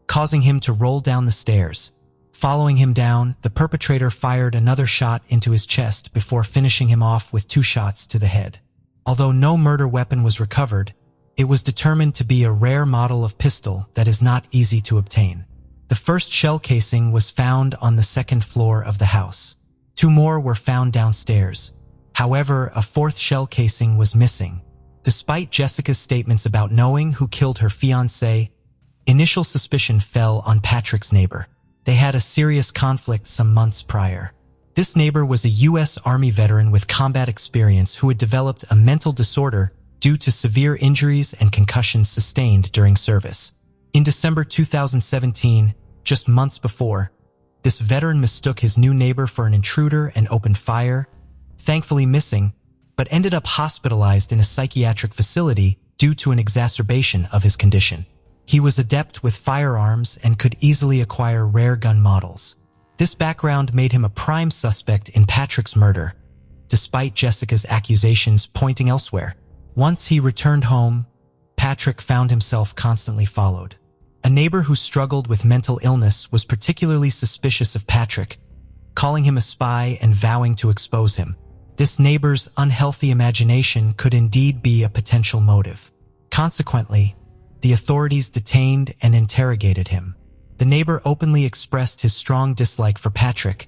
causing him to roll down the stairs. Following him down, the perpetrator fired another shot into his chest before finishing him off with 2 shots to the head. Although no murder weapon was recovered, it was determined to be a rare model of pistol that is not easy to obtain. The first shell casing was found on the second floor of the house. 2 more were found downstairs. However, a 4th shell casing was missing. Despite Jessica's statements about knowing who killed her fiancé, initial suspicion fell on Patrick's neighbor. They had a serious conflict some months prior. This neighbor was a U.S. Army veteran with combat experience who had developed a mental disorder due to severe injuries and concussions sustained during service. In December 2017, just months before, this veteran mistook his new neighbor for an intruder and opened fire, thankfully missing, but ended up hospitalized in a psychiatric facility due to an exacerbation of his condition. He was adept with firearms and could easily acquire rare gun models. This background made him a prime suspect in Patrick's murder, despite Jessica's accusations pointing elsewhere. Once he returned home, Patrick found himself constantly followed. A neighbor who struggled with mental illness was particularly suspicious of Patrick, calling him a spy and vowing to expose him. This neighbor's unhealthy imagination could indeed be a potential motive. Consequently, the authorities detained and interrogated him. The neighbor openly expressed his strong dislike for Patrick,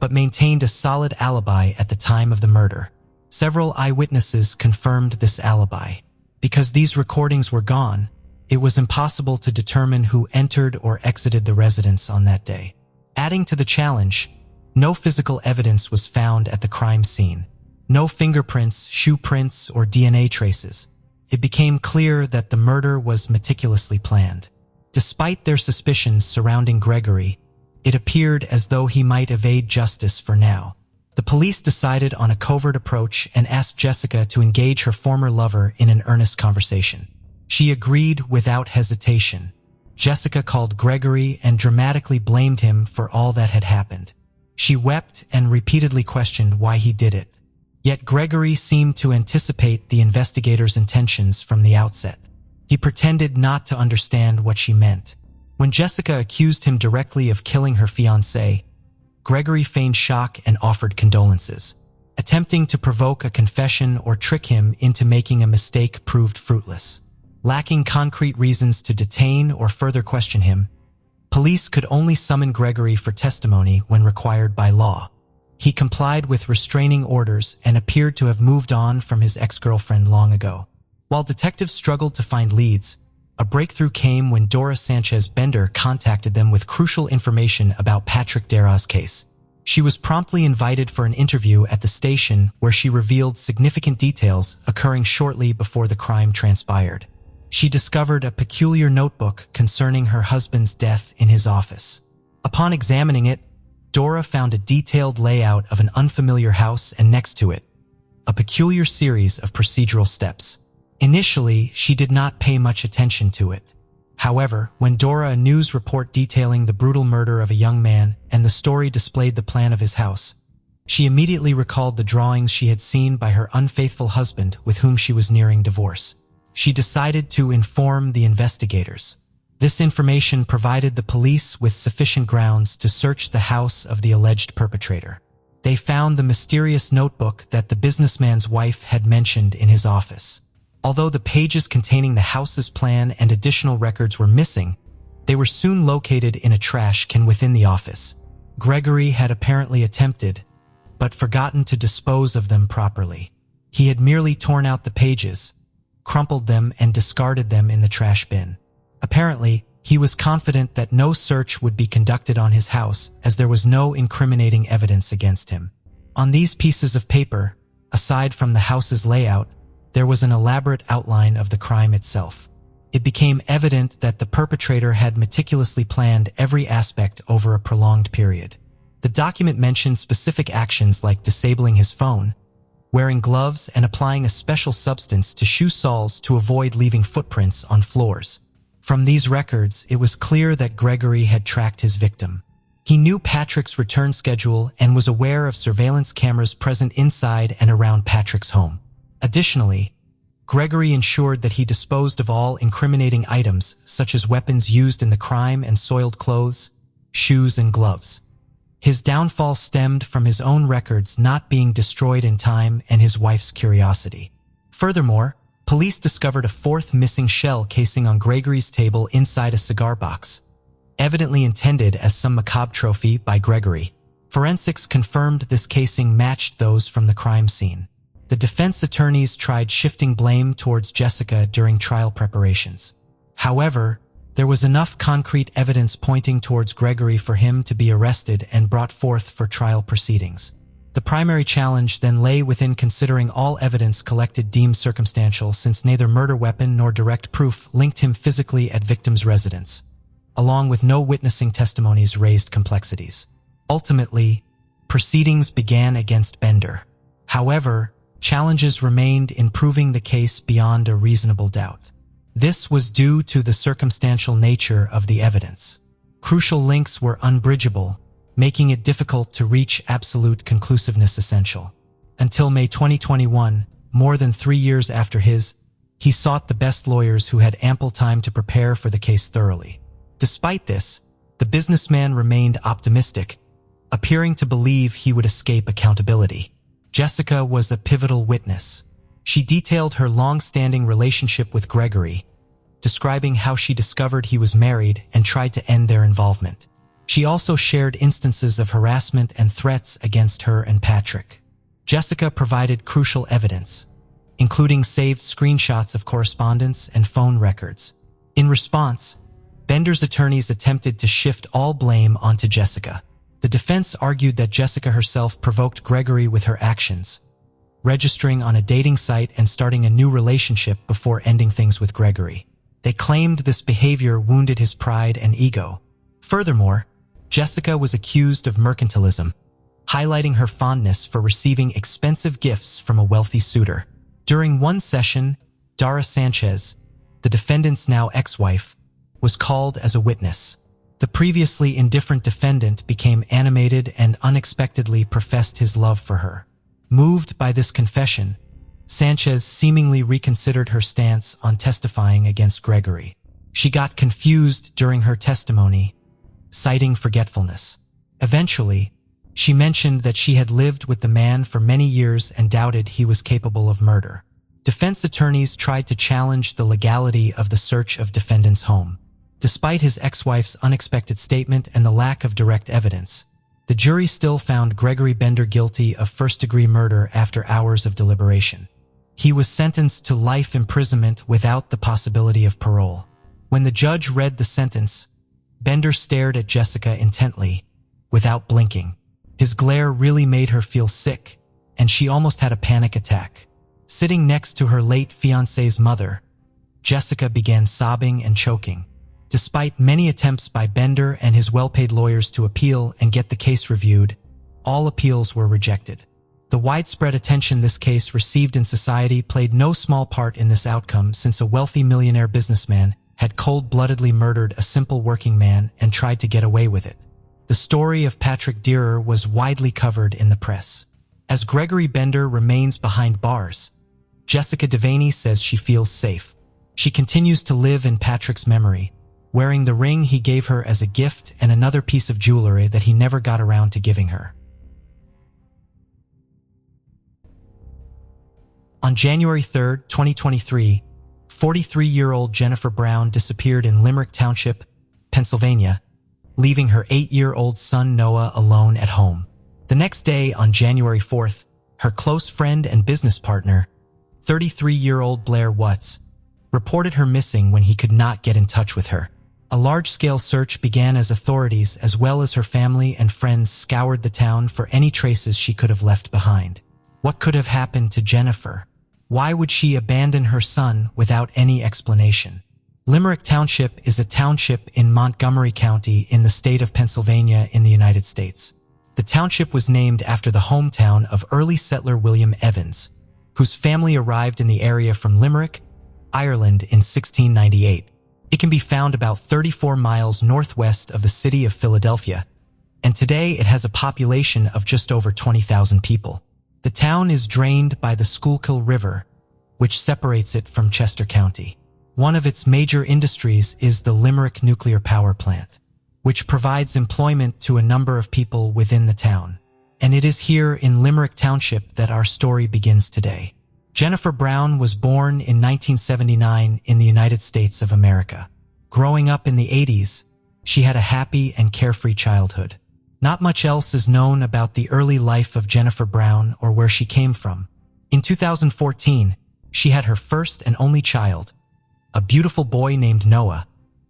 but maintained a solid alibi at the time of the murder. Several eyewitnesses confirmed this alibi. Because these recordings were gone, it was impossible to determine who entered or exited the residence on that day. Adding to the challenge, no physical evidence was found at the crime scene. No fingerprints, shoe prints, or DNA traces. It became clear that the murder was meticulously planned. Despite their suspicions surrounding Gregory, it appeared as though he might evade justice for now. The police decided on a covert approach and asked Jessica to engage her former lover in an earnest conversation. She agreed without hesitation. Jessica called Gregory and dramatically blamed him for all that had happened. She wept and repeatedly questioned why he did it. Yet Gregory seemed to anticipate the investigators' intentions from the outset. He pretended not to understand what she meant. When Jessica accused him directly of killing her fiancé, Gregory feigned shock and offered condolences. Attempting to provoke a confession or trick him into making a mistake proved fruitless. Lacking concrete reasons to detain or further question him, police could only summon Gregory for testimony when required by law. He complied with restraining orders and appeared to have moved on from his ex-girlfriend long ago. While detectives struggled to find leads, a breakthrough came when Dora Sanchez Bender contacted them with crucial information about Patrick Darrah's case. She was promptly invited for an interview at the station where she revealed significant details occurring shortly before the crime transpired. She discovered a peculiar notebook concerning her husband's death in his office. Upon examining it, Dora found a detailed layout of an unfamiliar house and next to it, a peculiar series of procedural steps. Initially, she did not pay much attention to it. However, when Dora a news report detailing the brutal murder of a young man and the story displayed the plan of his house, she immediately recalled the drawings she had seen by her unfaithful husband with whom she was nearing divorce. She decided to inform the investigators. This information provided the police with sufficient grounds to search the house of the alleged perpetrator. They found the mysterious notebook that the businessman's wife had mentioned in his office. Although the pages containing the house's plan and additional records were missing, they were soon located in a trash can within the office. Gregory had apparently attempted, but forgotten to dispose of them properly. He had merely torn out the pages, crumpled them, and discarded them in the trash bin. Apparently, he was confident that no search would be conducted on his house as there was no incriminating evidence against him. On these pieces of paper, aside from the house's layout, there was an elaborate outline of the crime itself. It became evident that the perpetrator had meticulously planned every aspect over a prolonged period. The document mentioned specific actions like disabling his phone, wearing gloves, and applying a special substance to shoe soles to avoid leaving footprints on floors. From these records, it was clear that Gregory had tracked his victim. He knew Patrick's return schedule and was aware of surveillance cameras present inside and around Patrick's home. Additionally, Gregory ensured that he disposed of all incriminating items such as weapons used in the crime and soiled clothes, shoes, and gloves. His downfall stemmed from his own records not being destroyed in time and his wife's curiosity. Furthermore, police discovered a fourth missing shell casing on Gregory's table inside a cigar box, evidently intended as some macabre trophy by Gregory. Forensics confirmed this casing matched those from the crime scene. The defense attorneys tried shifting blame towards Jessica during trial preparations. However, there was enough concrete evidence pointing towards Gregory for him to be arrested and brought forth for trial proceedings. The primary challenge then lay within considering all evidence collected deemed circumstantial, since neither murder weapon nor direct proof linked him physically at victim's residence, along with no witnessing testimonies raised complexities. Ultimately, proceedings began against Bender. However, challenges remained in proving the case beyond a reasonable doubt. This was due to the circumstantial nature of the evidence. Crucial links were unbridgeable, making it difficult to reach absolute conclusiveness essential. Until May 2021, more than 3 years after he sought the best lawyers who had ample time to prepare for the case thoroughly. Despite this, the businessman remained optimistic, appearing to believe he would escape accountability. Jessica was a pivotal witness. She detailed her long-standing relationship with Gregory, describing how she discovered he was married and tried to end their involvement. She also shared instances of harassment and threats against her and Patrick. Jessica provided crucial evidence, including saved screenshots of correspondence and phone records. In response, Bender's attorneys attempted to shift all blame onto Jessica. The defense argued that Jessica herself provoked Gregory with her actions, registering on a dating site and starting a new relationship before ending things with Gregory. They claimed this behavior wounded his pride and ego. Furthermore, Jessica was accused of mercantilism, highlighting her fondness for receiving expensive gifts from a wealthy suitor. During one session, Dara Sanchez, the defendant's now ex-wife, was called as a witness. The previously indifferent defendant became animated and unexpectedly professed his love for her. Moved by this confession, Sanchez seemingly reconsidered her stance on testifying against Gregory. She got confused during her testimony, citing forgetfulness. Eventually, she mentioned that she had lived with the man for many years and doubted he was capable of murder. Defense attorneys tried to challenge the legality of the search of defendant's home. Despite his ex-wife's unexpected statement and the lack of direct evidence, the jury still found Gregory Bender guilty of first-degree murder after hours of deliberation. He was sentenced to life imprisonment without the possibility of parole. When the judge read the sentence, Bender stared at Jessica intently, without blinking. His glare really made her feel sick, and she almost had a panic attack. Sitting next to her late fiancé's mother, Jessica began sobbing and choking. Despite many attempts by Bender and his well-paid lawyers to appeal and get the case reviewed, all appeals were rejected. The widespread attention this case received in society played no small part in this outcome, since a wealthy millionaire businessman had cold-bloodedly murdered a simple working man and tried to get away with it. The story of Patrick Dearer was widely covered in the press. As Gregory Bender remains behind bars, Jessica Devaney says she feels safe. She continues to live in Patrick's memory, wearing the ring he gave her as a gift and another piece of jewelry that he never got around to giving her. On January 3, 2023, 43-year-old Jennifer Brown disappeared in Limerick Township, Pennsylvania, leaving her 8-year-old son Noah alone at home. The next day, on January 4th, her close friend and business partner, 33-year-old Blair Watts, reported her missing when he could not get in touch with her. A large-scale search began as authorities as well as her family and friends scoured the town for any traces she could have left behind. What could have happened to Jennifer? Why would she abandon her son without any explanation? Limerick Township is a township in Montgomery County in the state of Pennsylvania in the United States. The township was named after the hometown of early settler William Evans, whose family arrived in the area from Limerick, Ireland in 1698. It can be found about 34 miles northwest of the city of Philadelphia, and today it has a population of just over 20,000 people. The town is drained by the Schuylkill River, which separates it from Chester County. One of its major industries is the Limerick Nuclear Power Plant, which provides employment to a number of people within the town. And it is here in Limerick Township that our story begins today. Jennifer Brown was born in 1979 in the United States of America. Growing up in the 80s, she had a happy and carefree childhood. Not much else is known about the early life of Jennifer Brown or where she came from. In 2014, she had her first and only child, a beautiful boy named Noah,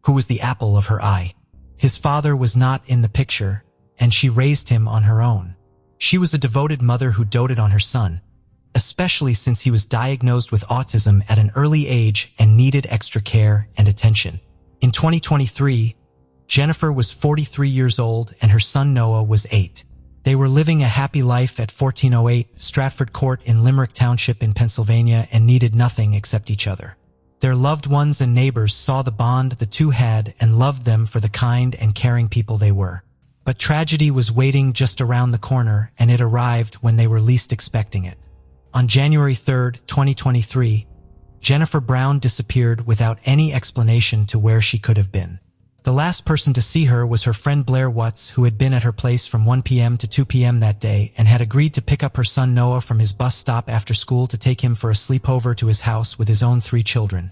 who was the apple of her eye. His father was not in the picture, and she raised him on her own. She was a devoted mother who doted on her son, especially since he was diagnosed with autism at an early age and needed extra care and attention. In 2023, Jennifer was 43 years old and her son Noah was 8. They were living a happy life at 1408 Stratford Court in Limerick Township in Pennsylvania and needed nothing except each other. Their loved ones and neighbors saw the bond the two had and loved them for the kind and caring people they were. But tragedy was waiting just around the corner, and it arrived when they were least expecting it. On January 3, 2023, Jennifer Brown disappeared without any explanation to where she could have been. The last person to see her was her friend Blair Watts, who had been at her place from 1 p.m. to 2 p.m. that day and had agreed to pick up her son Noah from his bus stop after school to take him for a sleepover to his house with his own 3 children,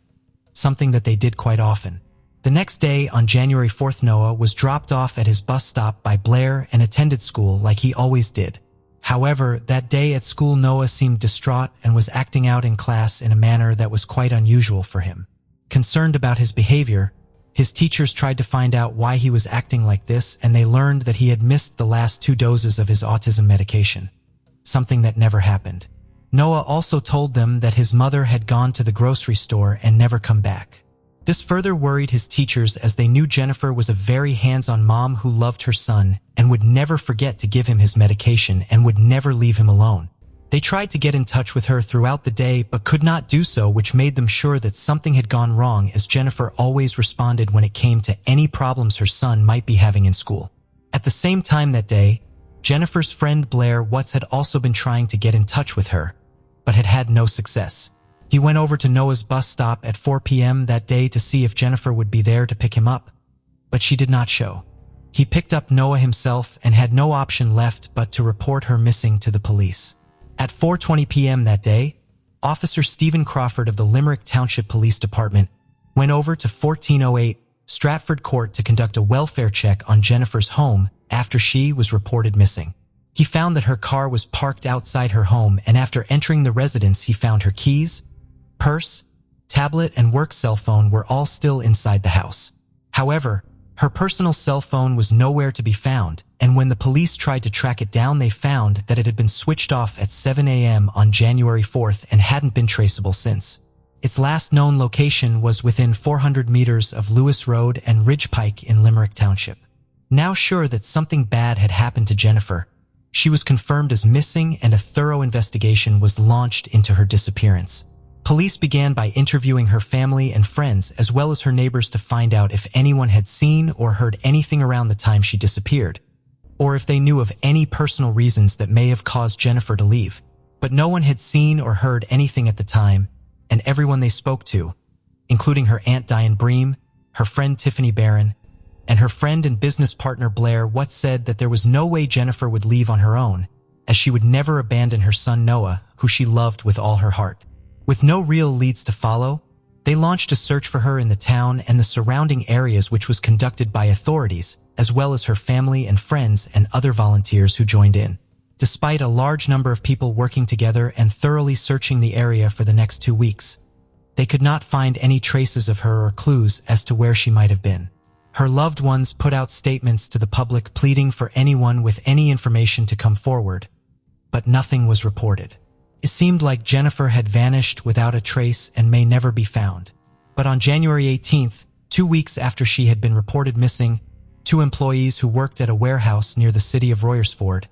something that they did quite often. The next day, on January 4th, Noah was dropped off at his bus stop by Blair and attended school like he always did. However, that day at school Noah seemed distraught and was acting out in class in a manner that was quite unusual for him. Concerned about his behavior, his teachers tried to find out why he was acting like this, and they learned that he had missed the last 2 doses of his autism medication, something that never happened. Noah also told them that his mother had gone to the grocery store and never come back. This further worried his teachers as they knew Jennifer was a very hands-on mom who loved her son and would never forget to give him his medication and would never leave him alone. They tried to get in touch with her throughout the day but could not do so, which made them sure that something had gone wrong, as Jennifer always responded when it came to any problems her son might be having in school. At the same time that day, Jennifer's friend Blair Watts had also been trying to get in touch with her, but had had no success. He went over to Noah's bus stop at 4 p.m. that day to see if Jennifer would be there to pick him up, but she did not show. He picked up Noah himself and had no option left but to report her missing to the police. At 4:20 p.m. that day, Officer Stephen Crawford of the Limerick Township Police Department went over to 1408 Stratford Court to conduct a welfare check on Jennifer's home after she was reported missing. He found that her car was parked outside her home, and after entering the residence he found her keys, purse, tablet, and work cell phone were all still inside the house. However, her personal cell phone was nowhere to be found, and when the police tried to track it down, they found that it had been switched off at 7 a.m. on January 4th and hadn't been traceable since. Its last known location was within 400 meters of Lewis Road and Ridge Pike in Limerick Township. Now sure that something bad had happened to Jennifer, she was confirmed as missing and a thorough investigation was launched into her disappearance. Police began by interviewing her family and friends as well as her neighbors to find out if anyone had seen or heard anything around the time she disappeared, or if they knew of any personal reasons that may have caused Jennifer to leave. But no one had seen or heard anything at the time, and everyone they spoke to, including her Aunt Diane Bream, her friend Tiffany Barron, and her friend and business partner Blair Watts, said that there was no way Jennifer would leave on her own, as she would never abandon her son Noah, who she loved with all her heart. With no real leads to follow, they launched a search for her in the town and the surrounding areas, which was conducted by authorities, as well as her family and friends and other volunteers who joined in. Despite a large number of people working together and thoroughly searching the area for the next 2 weeks, they could not find any traces of her or clues as to where she might have been. Her loved ones put out statements to the public pleading for anyone with any information to come forward, but nothing was reported. It seemed like Jennifer had vanished without a trace and may never be found. But on January 18th, 2 weeks after she had been reported missing, 2 employees who worked at a warehouse near the city of Royersford,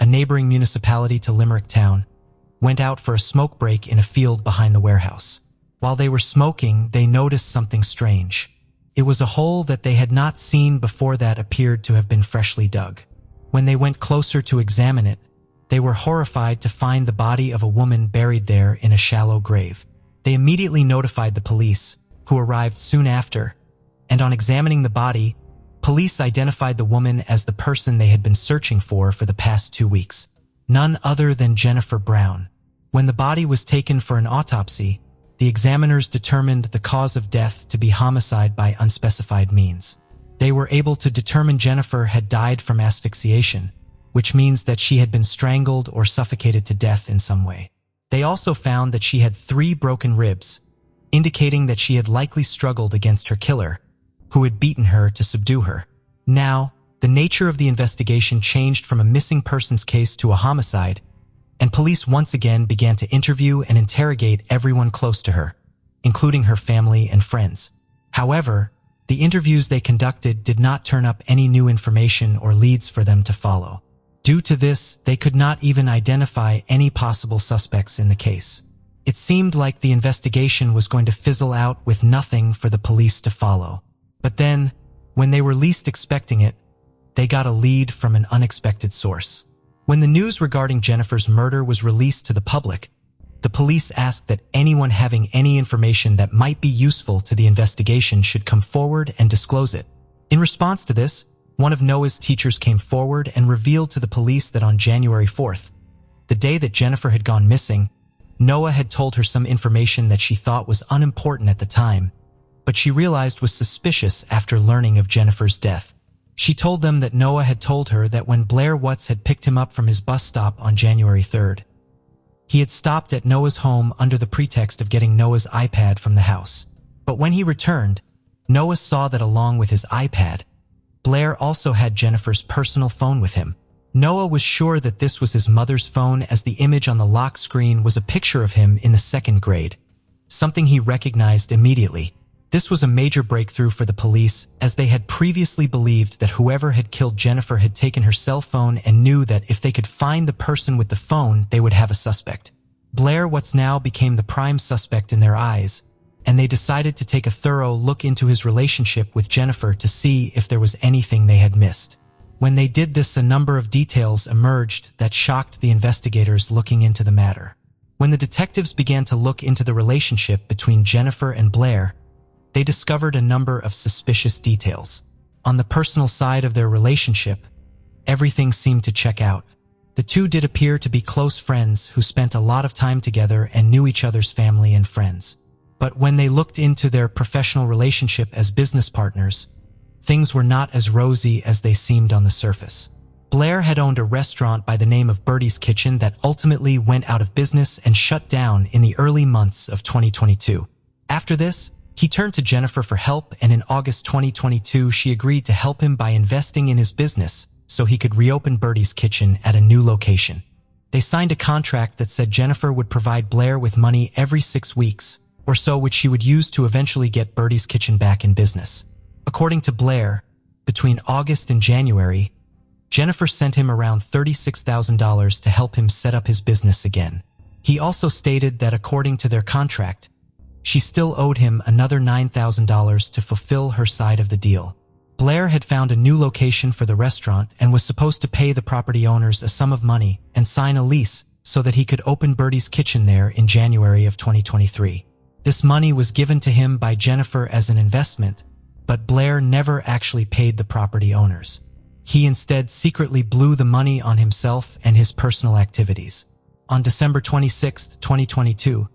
a neighboring municipality to Limerick Town, went out for a smoke break in a field behind the warehouse. While they were smoking, they noticed something strange. It was a hole that they had not seen before that appeared to have been freshly dug. When they went closer to examine it, they were horrified to find the body of a woman buried there in a shallow grave. They immediately notified the police, who arrived soon after, and on examining the body, police identified the woman as the person they had been searching for the past 2 weeks, none other than Jennifer Brown. When the body was taken for an autopsy, the examiners determined the cause of death to be homicide by unspecified means. They were able to determine Jennifer had died from asphyxiation, which means that she had been strangled or suffocated to death in some way. They also found that she had 3 broken ribs, indicating that she had likely struggled against her killer, who had beaten her to subdue her. Now, the nature of the investigation changed from a missing persons case to a homicide, and police once again began to interview and interrogate everyone close to her, including her family and friends. However, the interviews they conducted did not turn up any new information or leads for them to follow. Due to this, they could not even identify any possible suspects in the case. It seemed like the investigation was going to fizzle out with nothing for the police to follow. But then, when they were least expecting it, they got a lead from an unexpected source. When the news regarding Jennifer's murder was released to the public, the police asked that anyone having any information that might be useful to the investigation should come forward and disclose it. In response to this, one of Noah's teachers came forward and revealed to the police that on January 4th, the day that Jennifer had gone missing, Noah had told her some information that she thought was unimportant at the time, but she realized was suspicious after learning of Jennifer's death. She told them that Noah had told her that when Blair Watts had picked him up from his bus stop on January 3rd, he had stopped at Noah's home under the pretext of getting Noah's iPad from the house. But when he returned, Noah saw that along with his iPad, Blair also had Jennifer's personal phone with him. Noah was sure that this was his mother's phone, as the image on the lock screen was a picture of him in the 2nd grade, something he recognized immediately. This was a major breakthrough for the police, as they had previously believed that whoever had killed Jennifer had taken her cell phone and knew that if they could find the person with the phone, they would have a suspect. Blair what's now became the prime suspect in their eyes, and they decided to take a thorough look into his relationship with Jennifer to see if there was anything they had missed. When they did this, a number of details emerged that shocked the investigators looking into the matter. When the detectives began to look into the relationship between Jennifer and Blair, they discovered a number of suspicious details. On the personal side of their relationship, everything seemed to check out. The two did appear to be close friends who spent a lot of time together and knew each other's family and friends. But when they looked into their professional relationship as business partners, things were not as rosy as they seemed on the surface. Blair had owned a restaurant by the name of Birdie's Kitchen that ultimately went out of business and shut down in the early months of 2022. After this, he turned to Jennifer for help, and in August 2022 she agreed to help him by investing in his business so he could reopen Birdie's Kitchen at a new location. They signed a contract that said Jennifer would provide Blair with money every 6 weeks or so, which she would use to eventually get Birdie's Kitchen back in business. According to Blair, between August and January, Jennifer sent him around $36,000 to help him set up his business again. He also stated that according to their contract, she still owed him another $9,000 to fulfill her side of the deal. Blair had found a new location for the restaurant and was supposed to pay the property owners a sum of money and sign a lease so that he could open Birdie's Kitchen there in January of 2023. This money was given to him by Jennifer as an investment, but Blair never actually paid the property owners. He instead secretly blew the money on himself and his personal activities. On December 26, 2022,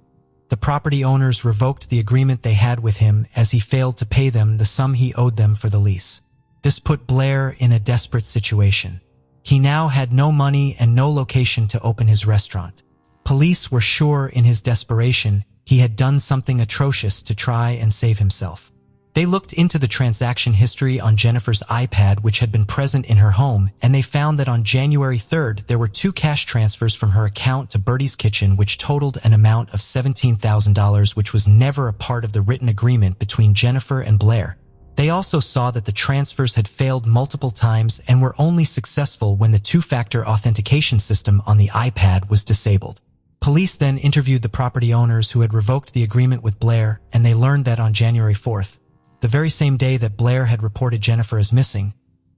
the property owners revoked the agreement they had with him as he failed to pay them the sum he owed them for the lease. This put Blair in a desperate situation. He now had no money and no location to open his restaurant. Police were sure in his desperation he had done something atrocious to try and save himself. They looked into the transaction history on Jennifer's iPad, which had been present in her home, and they found that on January 3rd, there were 2 cash transfers from her account to Birdie's Kitchen, which totaled an amount of $17,000, which was never a part of the written agreement between Jennifer and Blair. They also saw that the transfers had failed multiple times and were only successful when the 2-factor authentication system on the iPad was disabled. Police then interviewed the property owners who had revoked the agreement with Blair, and they learned that on January 4th, the very same day that Blair had reported Jennifer as missing,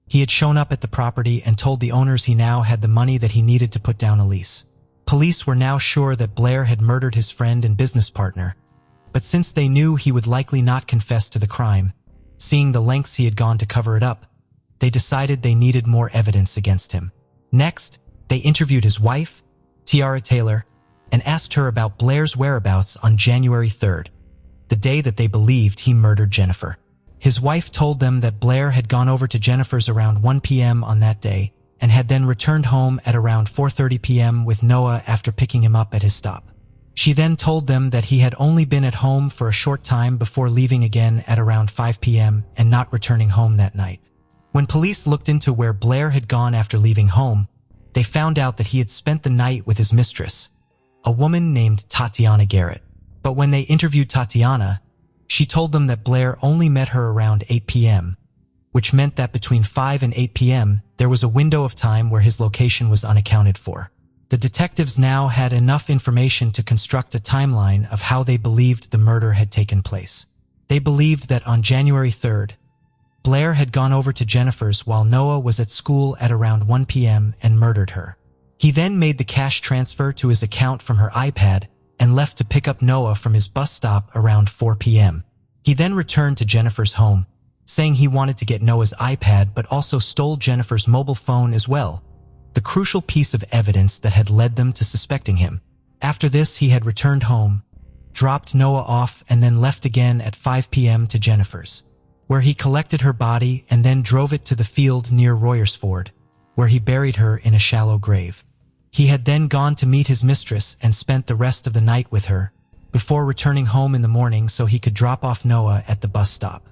he had shown up at the property and told the owners he now had the money that he needed to put down a lease. Police were now sure that Blair had murdered his friend and business partner, but since they knew he would likely not confess to the crime, seeing the lengths he had gone to cover it up, they decided they needed more evidence against him. Next, they interviewed his wife, Tiara Taylor, and asked her about Blair's whereabouts on January 3rd, the day that they believed he murdered Jennifer. His wife told them that Blair had gone over to Jennifer's around 1 p.m. on that day and had then returned home at around 4:30 p.m. with Noah after picking him up at his stop. She then told them that he had only been at home for a short time before leaving again at around 5 p.m. and not returning home that night. When police looked into where Blair had gone after leaving home, they found out that he had spent the night with his mistress, a woman named Tatiana Garrett. But when they interviewed Tatiana, she told them that Blair only met her around 8 p.m., which meant that between 5 and 8 p.m., there was a window of time where his location was unaccounted for. The detectives now had enough information to construct a timeline of how they believed the murder had taken place. They believed that on January 3rd, Blair had gone over to Jennifer's while Noah was at school at around 1 p.m. and murdered her. He then made the cash transfer to his account from her iPad and left to pick up Noah from his bus stop around 4 p.m. He then returned to Jennifer's home, saying he wanted to get Noah's iPad but also stole Jennifer's mobile phone as well, the crucial piece of evidence that had led them to suspecting him. After this, he had returned home, dropped Noah off, and then left again at 5 p.m. to Jennifer's, where he collected her body and then drove it to the field near Royersford, where he buried her in a shallow grave. He had then gone to meet his mistress and spent the rest of the night with her, before returning home in the morning so he could drop off Noah at the bus stop.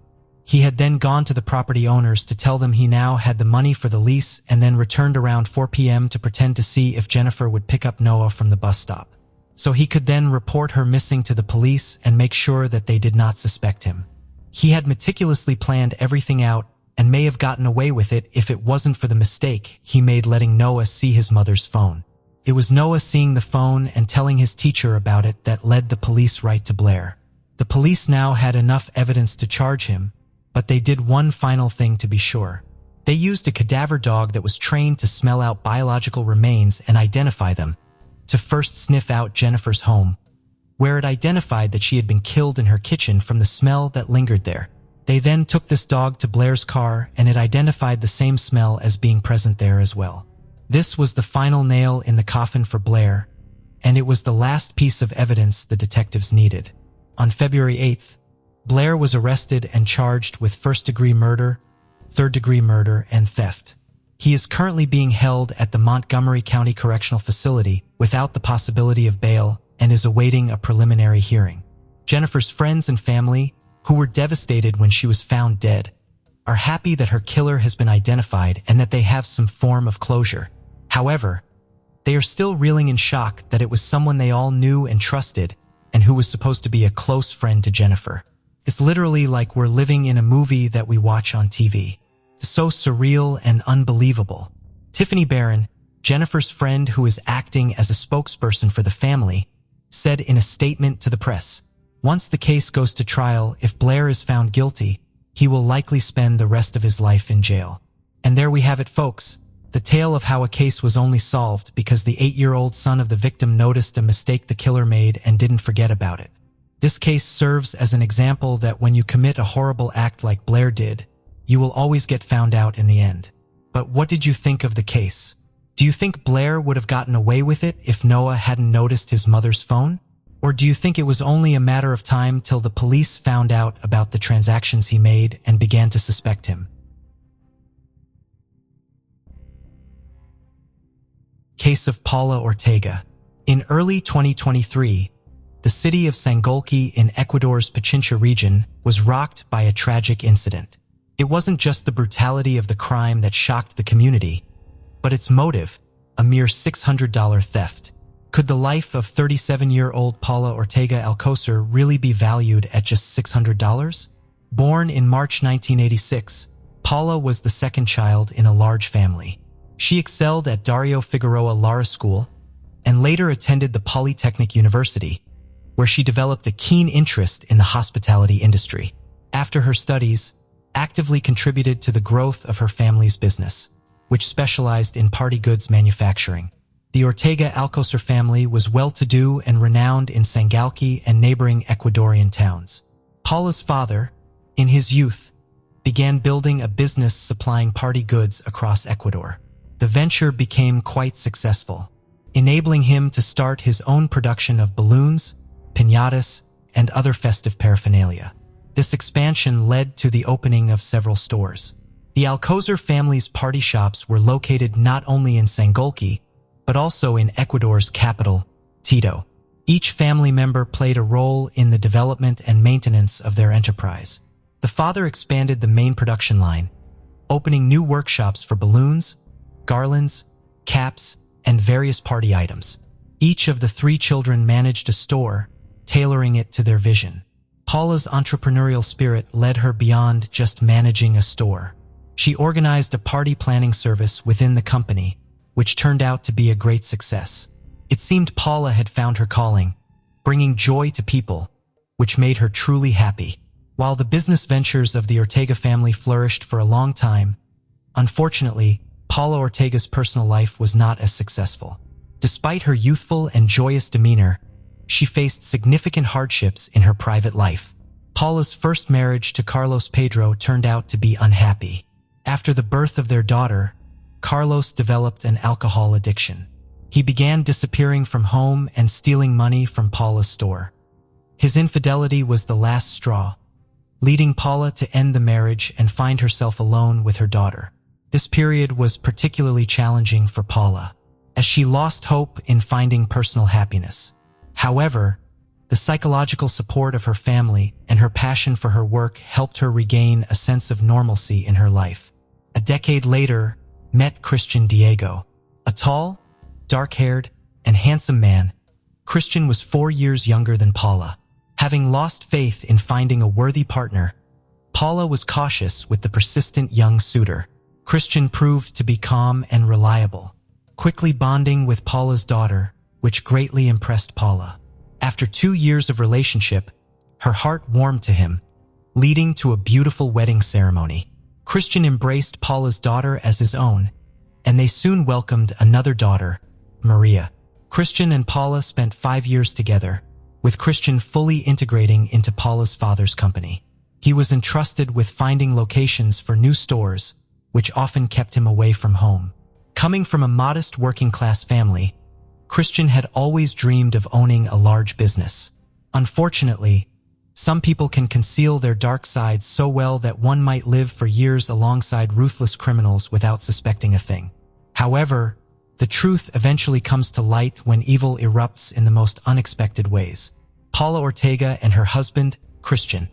He had then gone to the property owners to tell them he now had the money for the lease and then returned around 4 p.m. to pretend to see if Jennifer would pick up Noah from the bus stop. So he could then report her missing to the police and make sure that they did not suspect him. He had meticulously planned everything out and may have gotten away with it if it wasn't for the mistake he made letting Noah see his mother's phone. It was Noah seeing the phone and telling his teacher about it that led the police right to Blair. The police now had enough evidence to charge him, but they did one final thing to be sure. They used a cadaver dog that was trained to smell out biological remains and identify them, to first sniff out Jennifer's home, where it identified that she had been killed in her kitchen from the smell that lingered there. They then took this dog to Blair's car and it identified the same smell as being present there as well. This was the final nail in the coffin for Blair, and it was the last piece of evidence the detectives needed. On February 8th, Blair was arrested and charged with first-degree murder, third-degree murder, and theft. He is currently being held at the Montgomery County Correctional Facility without the possibility of bail and is awaiting a preliminary hearing. Jennifer's friends and family, who were devastated when she was found dead, are happy that her killer has been identified and that they have some form of closure. However, they are still reeling in shock that it was someone they all knew and trusted and who was supposed to be a close friend to Jennifer. It's literally like we're living in a movie that we watch on TV. It's so surreal and unbelievable. Tiffany Barron, Jennifer's friend who is acting as a spokesperson for the family, said in a statement to the press, "Once the case goes to trial, if Blair is found guilty, he will likely spend the rest of his life in jail." And there we have it, folks. The tale of how a case was only solved because the 8-year-old son of the victim noticed a mistake the killer made and didn't forget about it. This case serves as an example that when you commit a horrible act like Blair did, you will always get found out in the end. But what did you think of the case? Do you think Blair would have gotten away with it if Noah hadn't noticed his mother's phone? Or do you think it was only a matter of time till the police found out about the transactions he made and began to suspect him? Case of Paula Ortega. In early 2023, the city of Sangolquí in Ecuador's Pichincha region was rocked by a tragic incident. It wasn't just the brutality of the crime that shocked the community, but its motive, a mere $600 theft. Could the life of 37-year-old Paula Ortega Elcosar really be valued at just $600? Born in March 1986, Paula was the second child in a large family. She excelled at Dario Figueroa Lara School and later attended the Polytechnic University, where she developed a keen interest in the hospitality industry. After her studies, actively contributed to the growth of her family's business, which specialized in party goods manufacturing. The Ortega Alcocer family was well-to-do and renowned in Sangolquí and neighboring Ecuadorian towns. Paula's father, in his youth, began building a business supplying party goods across Ecuador. The venture became quite successful, enabling him to start his own production of balloons, piñatas, and other festive paraphernalia. This expansion led to the opening of several stores. The Alcosar family's party shops were located not only in Sangolquí, but also in Ecuador's capital, Quito. Each family member played a role in the development and maintenance of their enterprise. The father expanded the main production line, opening new workshops for balloons, garlands, caps, and various party items. Each of the 3 children managed a store, tailoring it to their vision. Paula's entrepreneurial spirit led her beyond just managing a store. She organized a party planning service within the company, which turned out to be a great success. It seemed Paula had found her calling, bringing joy to people, which made her truly happy. While the business ventures of the Ortega family flourished for a long time, unfortunately, Paula Ortega's personal life was not as successful. Despite her youthful and joyous demeanor, she faced significant hardships in her private life. Paula's first marriage to Carlos Pedro turned out to be unhappy. After the birth of their daughter, Carlos developed an alcohol addiction. He began disappearing from home and stealing money from Paula's store. His infidelity was the last straw, leading Paula to end the marriage and find herself alone with her daughter. This period was particularly challenging for Paula, as she lost hope in finding personal happiness. However, The psychological support of her family and her passion for her work helped her regain a sense of normalcy in her life. A decade later, met Christian Diego. A tall, dark-haired, and handsome man, Christian was 4 years younger than Paula. Having lost faith in finding a worthy partner, Paula was cautious with the persistent young suitor. Christian proved to be calm and reliable, quickly bonding with Paula's daughter, which greatly impressed Paula. After 2 years of relationship, her heart warmed to him, leading to a beautiful wedding ceremony. Christian embraced Paula's daughter as his own, and they soon welcomed another daughter, Maria. Christian and Paula spent 5 years together, with Christian fully integrating into Paula's father's company. He was entrusted with finding locations for new stores, which often kept him away from home. Coming from a modest working-class family, Christian had always dreamed of owning a large business. Unfortunately, some people can conceal their dark sides so well that one might live for years alongside ruthless criminals without suspecting a thing. However, the truth eventually comes to light when evil erupts in the most unexpected ways. Paula Ortega and her husband, Christian,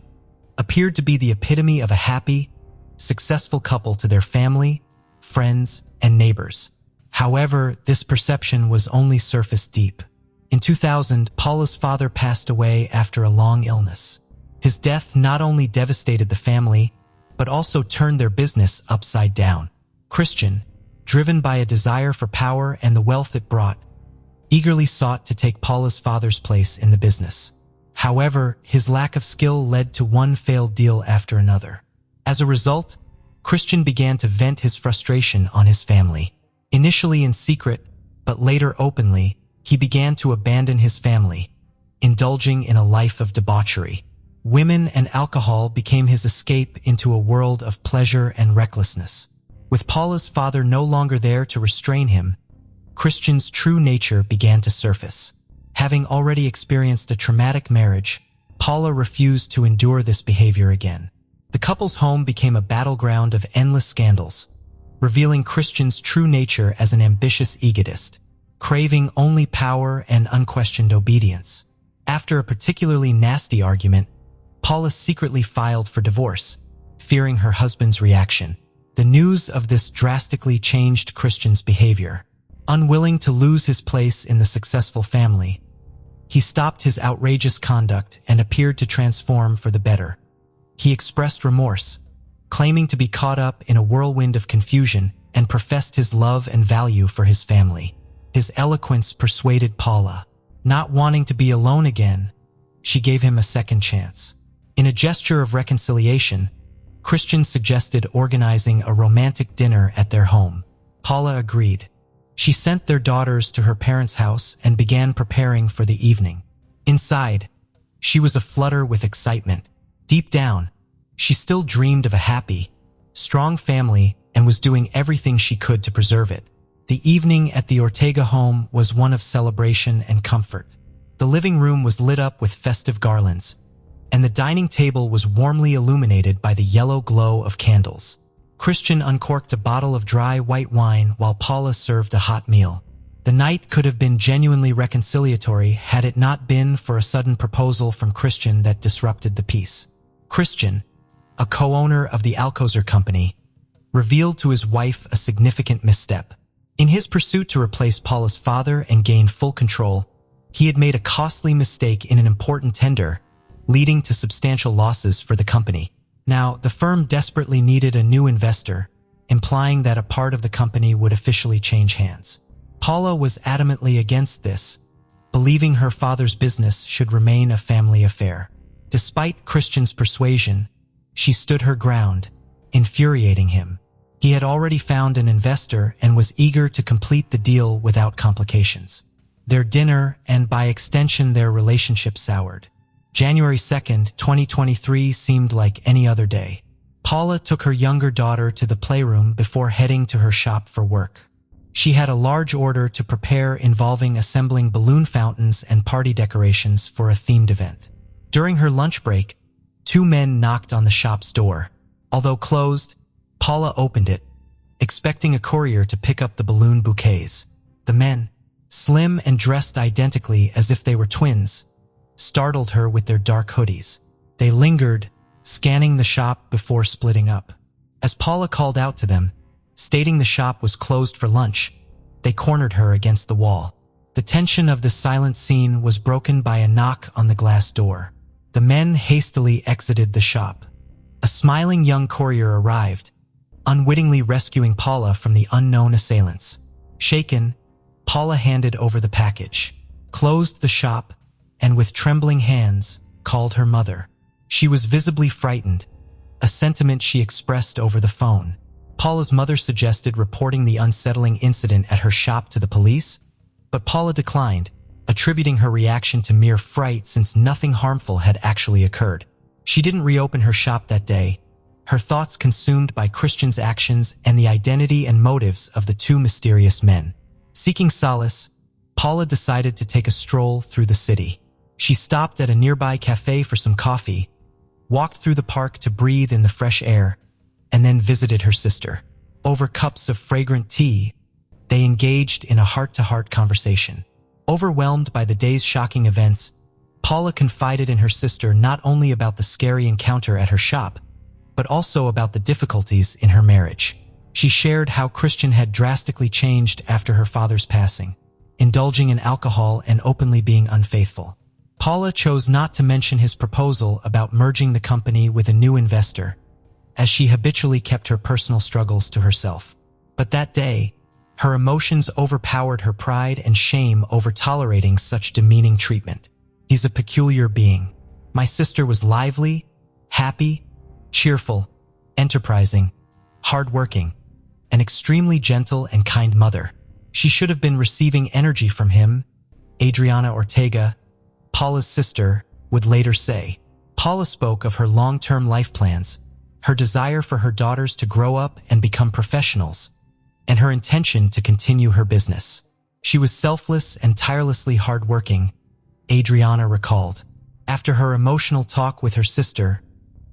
appeared to be the epitome of a happy, successful couple to their family, friends, and neighbors. However, this perception was only surface deep. In 2000, Paula's father passed away after a long illness. His death not only devastated the family, but also turned their business upside down. Christian, driven by a desire for power and the wealth it brought, eagerly sought to take Paula's father's place in the business. However, his lack of skill led to one failed deal after another. As a result, Christian began to vent his frustration on his family. Initially in secret, but later openly, he began to abandon his family, indulging in a life of debauchery. Women and alcohol became his escape into a world of pleasure and recklessness. With Paula's father no longer there to restrain him, Christian's true nature began to surface. Having already experienced a traumatic marriage, Paula refused to endure this behavior again. The couple's home became a battleground of endless scandals, revealing Christian's true nature as an ambitious egotist, craving only power and unquestioned obedience. After a particularly nasty argument, Paula secretly filed for divorce, fearing her husband's reaction. The news of this drastically changed Christian's behavior. Unwilling to lose his place in the successful family, he stopped his outrageous conduct and appeared to transform for the better. He expressed remorse, claiming to be caught up in a whirlwind of confusion, and professed his love and value for his family. His eloquence persuaded Paula. Not wanting to be alone again, she gave him a second chance. In a gesture of reconciliation, Christian suggested organizing a romantic dinner at their home. Paula agreed. She sent their daughters to her parents' house and began preparing for the evening. Inside, she was aflutter with excitement. Deep down, she still dreamed of a happy, strong family and was doing everything she could to preserve it. The evening at the Ortega home was one of celebration and comfort. The living room was lit up with festive garlands, and the dining table was warmly illuminated by the yellow glow of candles. Christian uncorked a bottle of dry white wine while Paula served a hot meal. The night could have been genuinely reconciliatory had it not been for a sudden proposal from Christian that disrupted the peace. Christian, a co-owner of the Elcosar company, revealed to his wife a significant misstep. In his pursuit to replace Paula's father and gain full control, he had made a costly mistake in an important tender, leading to substantial losses for the company. Now, the firm desperately needed a new investor, implying that a part of the company would officially change hands. Paula was adamantly against this, believing her father's business should remain a family affair. Despite Christian's persuasion, she stood her ground, infuriating him. He had already found an investor and was eager to complete the deal without complications. Their dinner, and by extension their relationship, soured. January 2nd, 2023 seemed like any other day. Paula took her younger daughter to the playroom before heading to her shop for work. She had a large order to prepare involving assembling balloon fountains and party decorations for a themed event. During her lunch break, 2 men knocked on the shop's door. Although closed, Paula opened it, expecting a courier to pick up the balloon bouquets. The men, slim and dressed identically as if they were twins, startled her with their dark hoodies. They lingered, scanning the shop before splitting up. As Paula called out to them, stating the shop was closed for lunch, they cornered her against the wall. The tension of this silent scene was broken by a knock on the glass door. The men hastily exited the shop. A smiling young courier arrived, unwittingly rescuing Paula from the unknown assailants. Shaken, Paula handed over the package, closed the shop, and with trembling hands, called her mother. She was visibly frightened, a sentiment she expressed over the phone. Paula's mother suggested reporting the unsettling incident at her shop to the police, but Paula declined, attributing her reaction to mere fright since nothing harmful had actually occurred. She didn't reopen her shop that day, her thoughts consumed by Christian's actions and the identity and motives of the two mysterious men. Seeking solace, Paula decided to take a stroll through the city. She stopped at a nearby cafe for some coffee, walked through the park to breathe in the fresh air, and then visited her sister. Over cups of fragrant tea, they engaged in a heart-to-heart conversation. Overwhelmed by the day's shocking events, Paula confided in her sister not only about the scary encounter at her shop, but also about the difficulties in her marriage. She shared how Christian had drastically changed after her father's passing, indulging in alcohol and openly being unfaithful. Paula chose not to mention his proposal about merging the company with a new investor, as she habitually kept her personal struggles to herself. But that day, her emotions overpowered her pride and shame over tolerating such demeaning treatment. "He's a peculiar being. My sister was lively, happy, cheerful, enterprising, hardworking, an extremely gentle and kind mother. She should have been receiving energy from him," Adriana Ortega, Paula's sister, would later say. Paula spoke of her long-term life plans, her desire for her daughters to grow up and become professionals, and her intention to continue her business. She was selfless and tirelessly hardworking, Adriana recalled. After her emotional talk with her sister,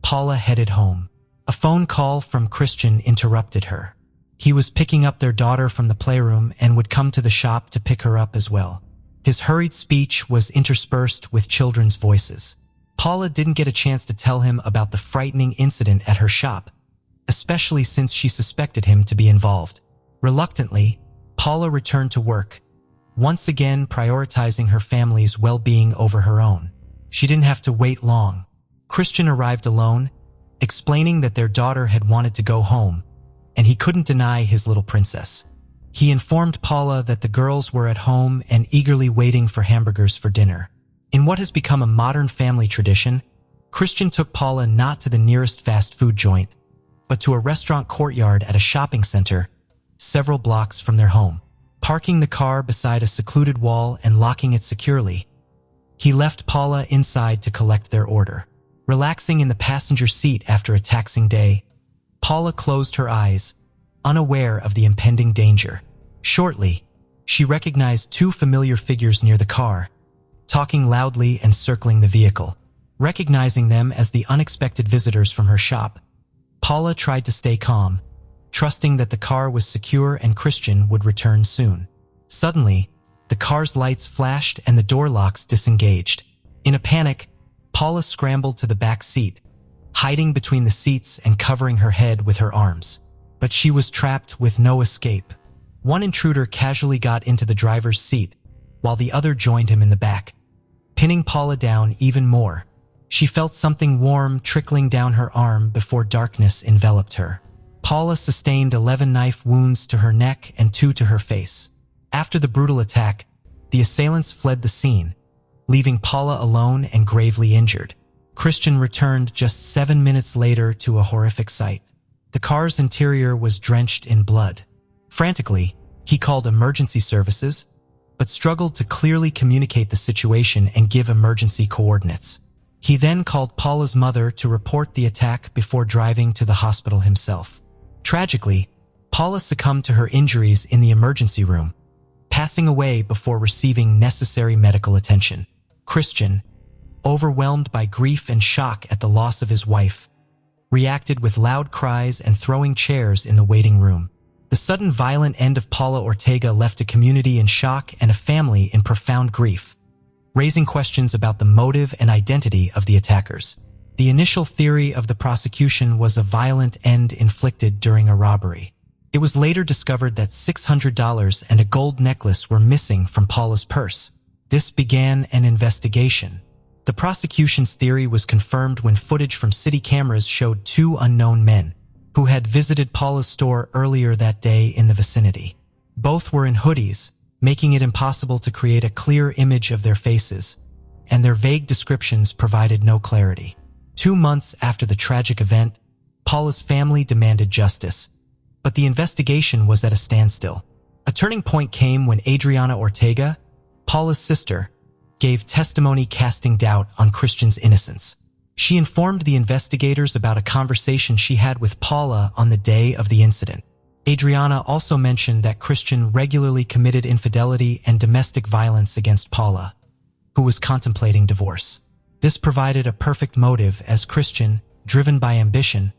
Paula headed home. A phone call from Christian interrupted her. He was picking up their daughter from the playroom and would come to the shop to pick her up as well. His hurried speech was interspersed with children's voices. Paula didn't get a chance to tell him about the frightening incident at her shop, especially since she suspected him to be involved. Reluctantly, Paula returned to work, once again prioritizing her family's well-being over her own. She didn't have to wait long. Christian arrived alone, explaining that their daughter had wanted to go home, and he couldn't deny his little princess. He informed Paula that the girls were at home and eagerly waiting for hamburgers for dinner. In what has become a modern family tradition, Christian took Paula not to the nearest fast food joint, but to a restaurant courtyard at a shopping center several blocks from their home. Parking the car beside a secluded wall and locking it securely, he left Paula inside to collect their order. Relaxing in the passenger seat after a taxing day, Paula closed her eyes, unaware of the impending danger. Shortly, she recognized two familiar figures near the car, talking loudly and circling the vehicle. Recognizing them as the unexpected visitors from her shop, Paula tried to stay calm, trusting that the car was secure and Christian would return soon. Suddenly, the car's lights flashed and the door locks disengaged. In a panic, Paula scrambled to the back seat, hiding between the seats and covering her head with her arms. But she was trapped with no escape. One intruder casually got into the driver's seat, while the other joined him in the back, pinning Paula down even more. She felt something warm trickling down her arm before darkness enveloped her. Paula sustained 11 knife wounds to her neck and 2 to her face. After the brutal attack, the assailants fled the scene, leaving Paula alone and gravely injured. Christian returned just 7 minutes later to a horrific sight. The car's interior was drenched in blood. Frantically, he called emergency services, but struggled to clearly communicate the situation and give emergency coordinates. He then called Paula's mother to report the attack before driving to the hospital himself. Tragically, Paula succumbed to her injuries in the emergency room, passing away before receiving necessary medical attention. Christian, overwhelmed by grief and shock at the loss of his wife, reacted with loud cries and throwing chairs in the waiting room. The sudden violent end of Paula Ortega left a community in shock and a family in profound grief, raising questions about the motive and identity of the attackers. The initial theory of the prosecution was a violent end inflicted during a robbery. It was later discovered that $600 and a gold necklace were missing from Paula's purse. This began an investigation. The prosecution's theory was confirmed when footage from city cameras showed two unknown men who had visited Paula's store earlier that day in the vicinity. Both were in hoodies, making it impossible to create a clear image of their faces, and their vague descriptions provided no clarity. 2 months after the tragic event, Paula's family demanded justice, but the investigation was at a standstill. A turning point came when Adriana Ortega, Paula's sister, gave testimony casting doubt on Christian's innocence. She informed the investigators about a conversation she had with Paula on the day of the incident. Adriana also mentioned that Christian regularly committed infidelity and domestic violence against Paula, who was contemplating divorce. This provided a perfect motive as Christian, driven by ambition,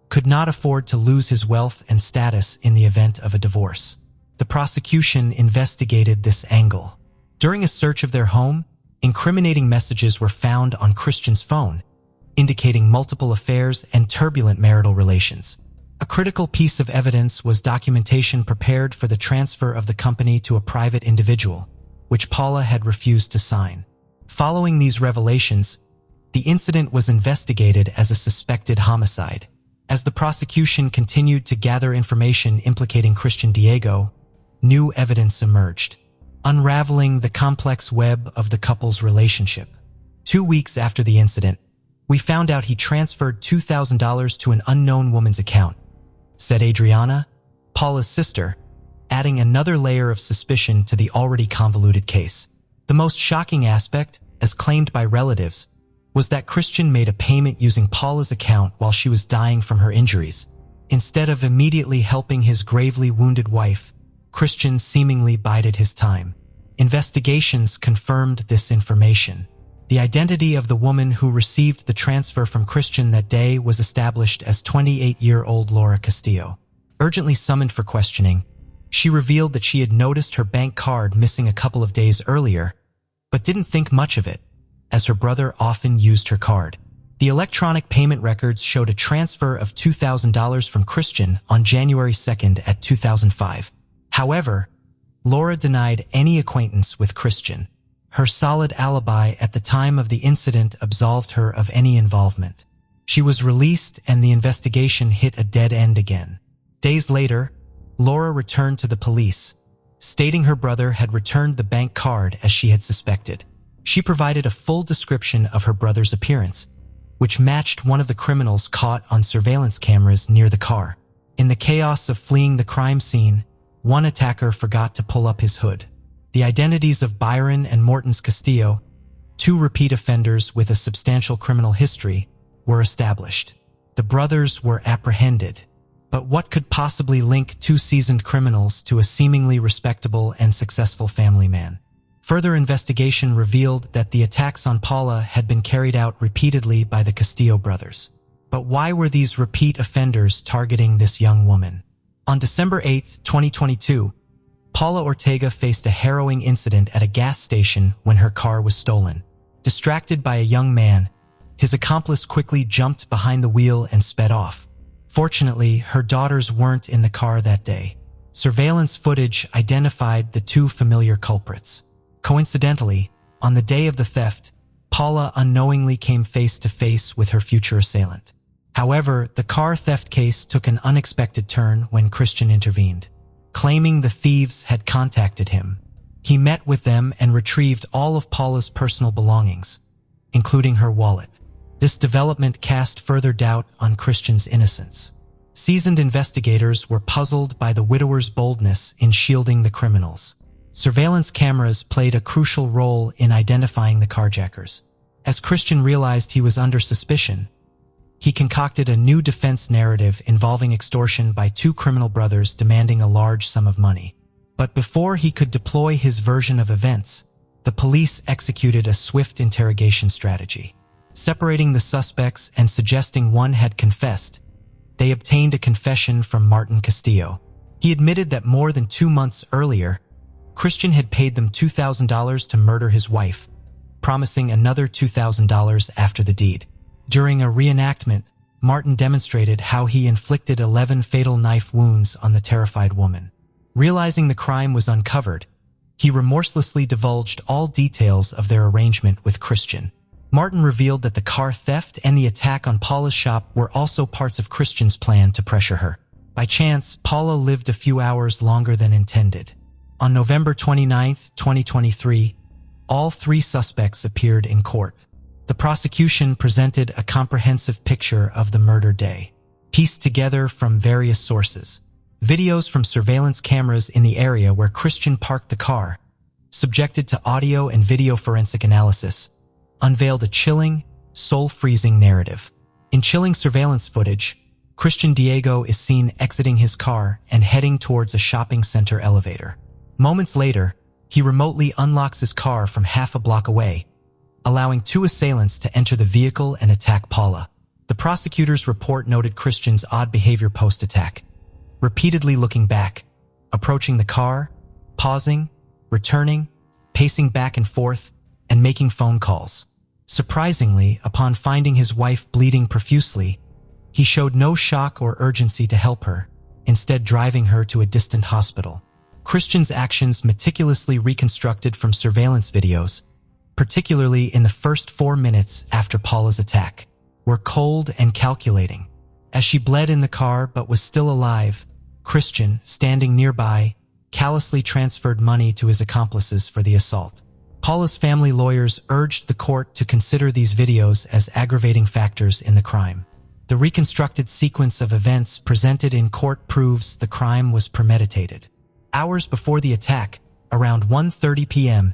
could not afford to lose his wealth and status in the event of a divorce. The prosecution investigated this angle. During a search of their home, incriminating messages were found on Christian's phone, indicating multiple affairs and turbulent marital relations. A critical piece of evidence was documentation prepared for the transfer of the company to a private individual, which Paula had refused to sign. Following these revelations, the incident was investigated as a suspected homicide. As the prosecution continued to gather information implicating Christian Diego, new evidence emerged, unraveling the complex web of the couple's relationship. 2 weeks after the incident, we found out he transferred $2,000 to an unknown woman's account, said Adriana, Paula's sister, adding another layer of suspicion to the already convoluted case. The most shocking aspect, as claimed by relatives, was that Christian made a payment using Paula's account while she was dying from her injuries. Instead of immediately helping his gravely wounded wife, Christian seemingly bided his time. Investigations confirmed this information. The identity of the woman who received the transfer from Christian that day was established as 28-year-old Laura Castillo. Urgently summoned for questioning, she revealed that she had noticed her bank card missing a couple of days earlier, but didn't think much of it, as her brother often used her card. The electronic payment records showed a transfer of $2,000 from Christian on January 2nd at 2005. However, Laura denied any acquaintance with Christian. Her solid alibi at the time of the incident absolved her of any involvement. She was released and the investigation hit a dead end again. Days later, Laura returned to the police, stating her brother had returned the bank card as she had suspected. She provided a full description of her brother's appearance, which matched one of the criminals caught on surveillance cameras near the car. In the chaos of fleeing the crime scene, one attacker forgot to pull up his hood. The identities of Byron and Morton's Castillo, two repeat offenders with a substantial criminal history, were established. The brothers were apprehended. But what could possibly link two seasoned criminals to a seemingly respectable and successful family man? Further investigation revealed that the attacks on Paula had been carried out repeatedly by the Castillo brothers. But why were these repeat offenders targeting this young woman? On December 8, 2022, Paula Ortega faced a harrowing incident at a gas station when her car was stolen. Distracted by a young man, his accomplice quickly jumped behind the wheel and sped off. Fortunately, her daughters weren't in the car that day. Surveillance footage identified the two familiar culprits. Coincidentally, on the day of the theft, Paula unknowingly came face to face with her future assailant. However, the car theft case took an unexpected turn when Christian intervened. Claiming the thieves had contacted him, he met with them and retrieved all of Paula's personal belongings, including her wallet. This development cast further doubt on Christian's innocence. Seasoned investigators were puzzled by the widower's boldness in shielding the criminals. Surveillance cameras played a crucial role in identifying the carjackers. As Christian realized he was under suspicion, he concocted a new defense narrative involving extortion by two criminal brothers demanding a large sum of money. But before he could deploy his version of events, the police executed a swift interrogation strategy. Separating the suspects and suggesting one had confessed, they obtained a confession from Martin Castillo. He admitted that more than 2 months earlier, Christian had paid them $2,000 to murder his wife, promising another $2,000 after the deed. During a reenactment, Martin demonstrated how he inflicted 11 fatal knife wounds on the terrified woman. Realizing the crime was uncovered, he remorselessly divulged all details of their arrangement with Christian. Martin revealed that the car theft and the attack on Paula's shop were also parts of Christian's plan to pressure her. By chance, Paula lived a few hours longer than intended. On November 29, 2023, all three suspects appeared in court. The prosecution presented a comprehensive picture of the murder day, pieced together from various sources. Videos from surveillance cameras in the area where Christian parked the car, subjected to audio and video forensic analysis, unveiled a chilling, soul-freezing narrative. In chilling surveillance footage, Christian Diego is seen exiting his car and heading towards a shopping center elevator. Moments later, he remotely unlocks his car from half a block away, allowing two assailants to enter the vehicle and attack Paula. The prosecutor's report noted Christian's odd behavior post-attack, repeatedly looking back, approaching the car, pausing, returning, pacing back and forth, and making phone calls. Surprisingly, upon finding his wife bleeding profusely, he showed no shock or urgency to help her, instead driving her to a distant hospital. Christian's actions, meticulously reconstructed from surveillance videos, particularly in the first 4 minutes after Paula's attack, were cold and calculating. As she bled in the car but was still alive, Christian, standing nearby, callously transferred money to his accomplices for the assault. Paula's family lawyers urged the court to consider these videos as aggravating factors in the crime. The reconstructed sequence of events presented in court proves the crime was premeditated. Hours before the attack, around 1:30 p.m.,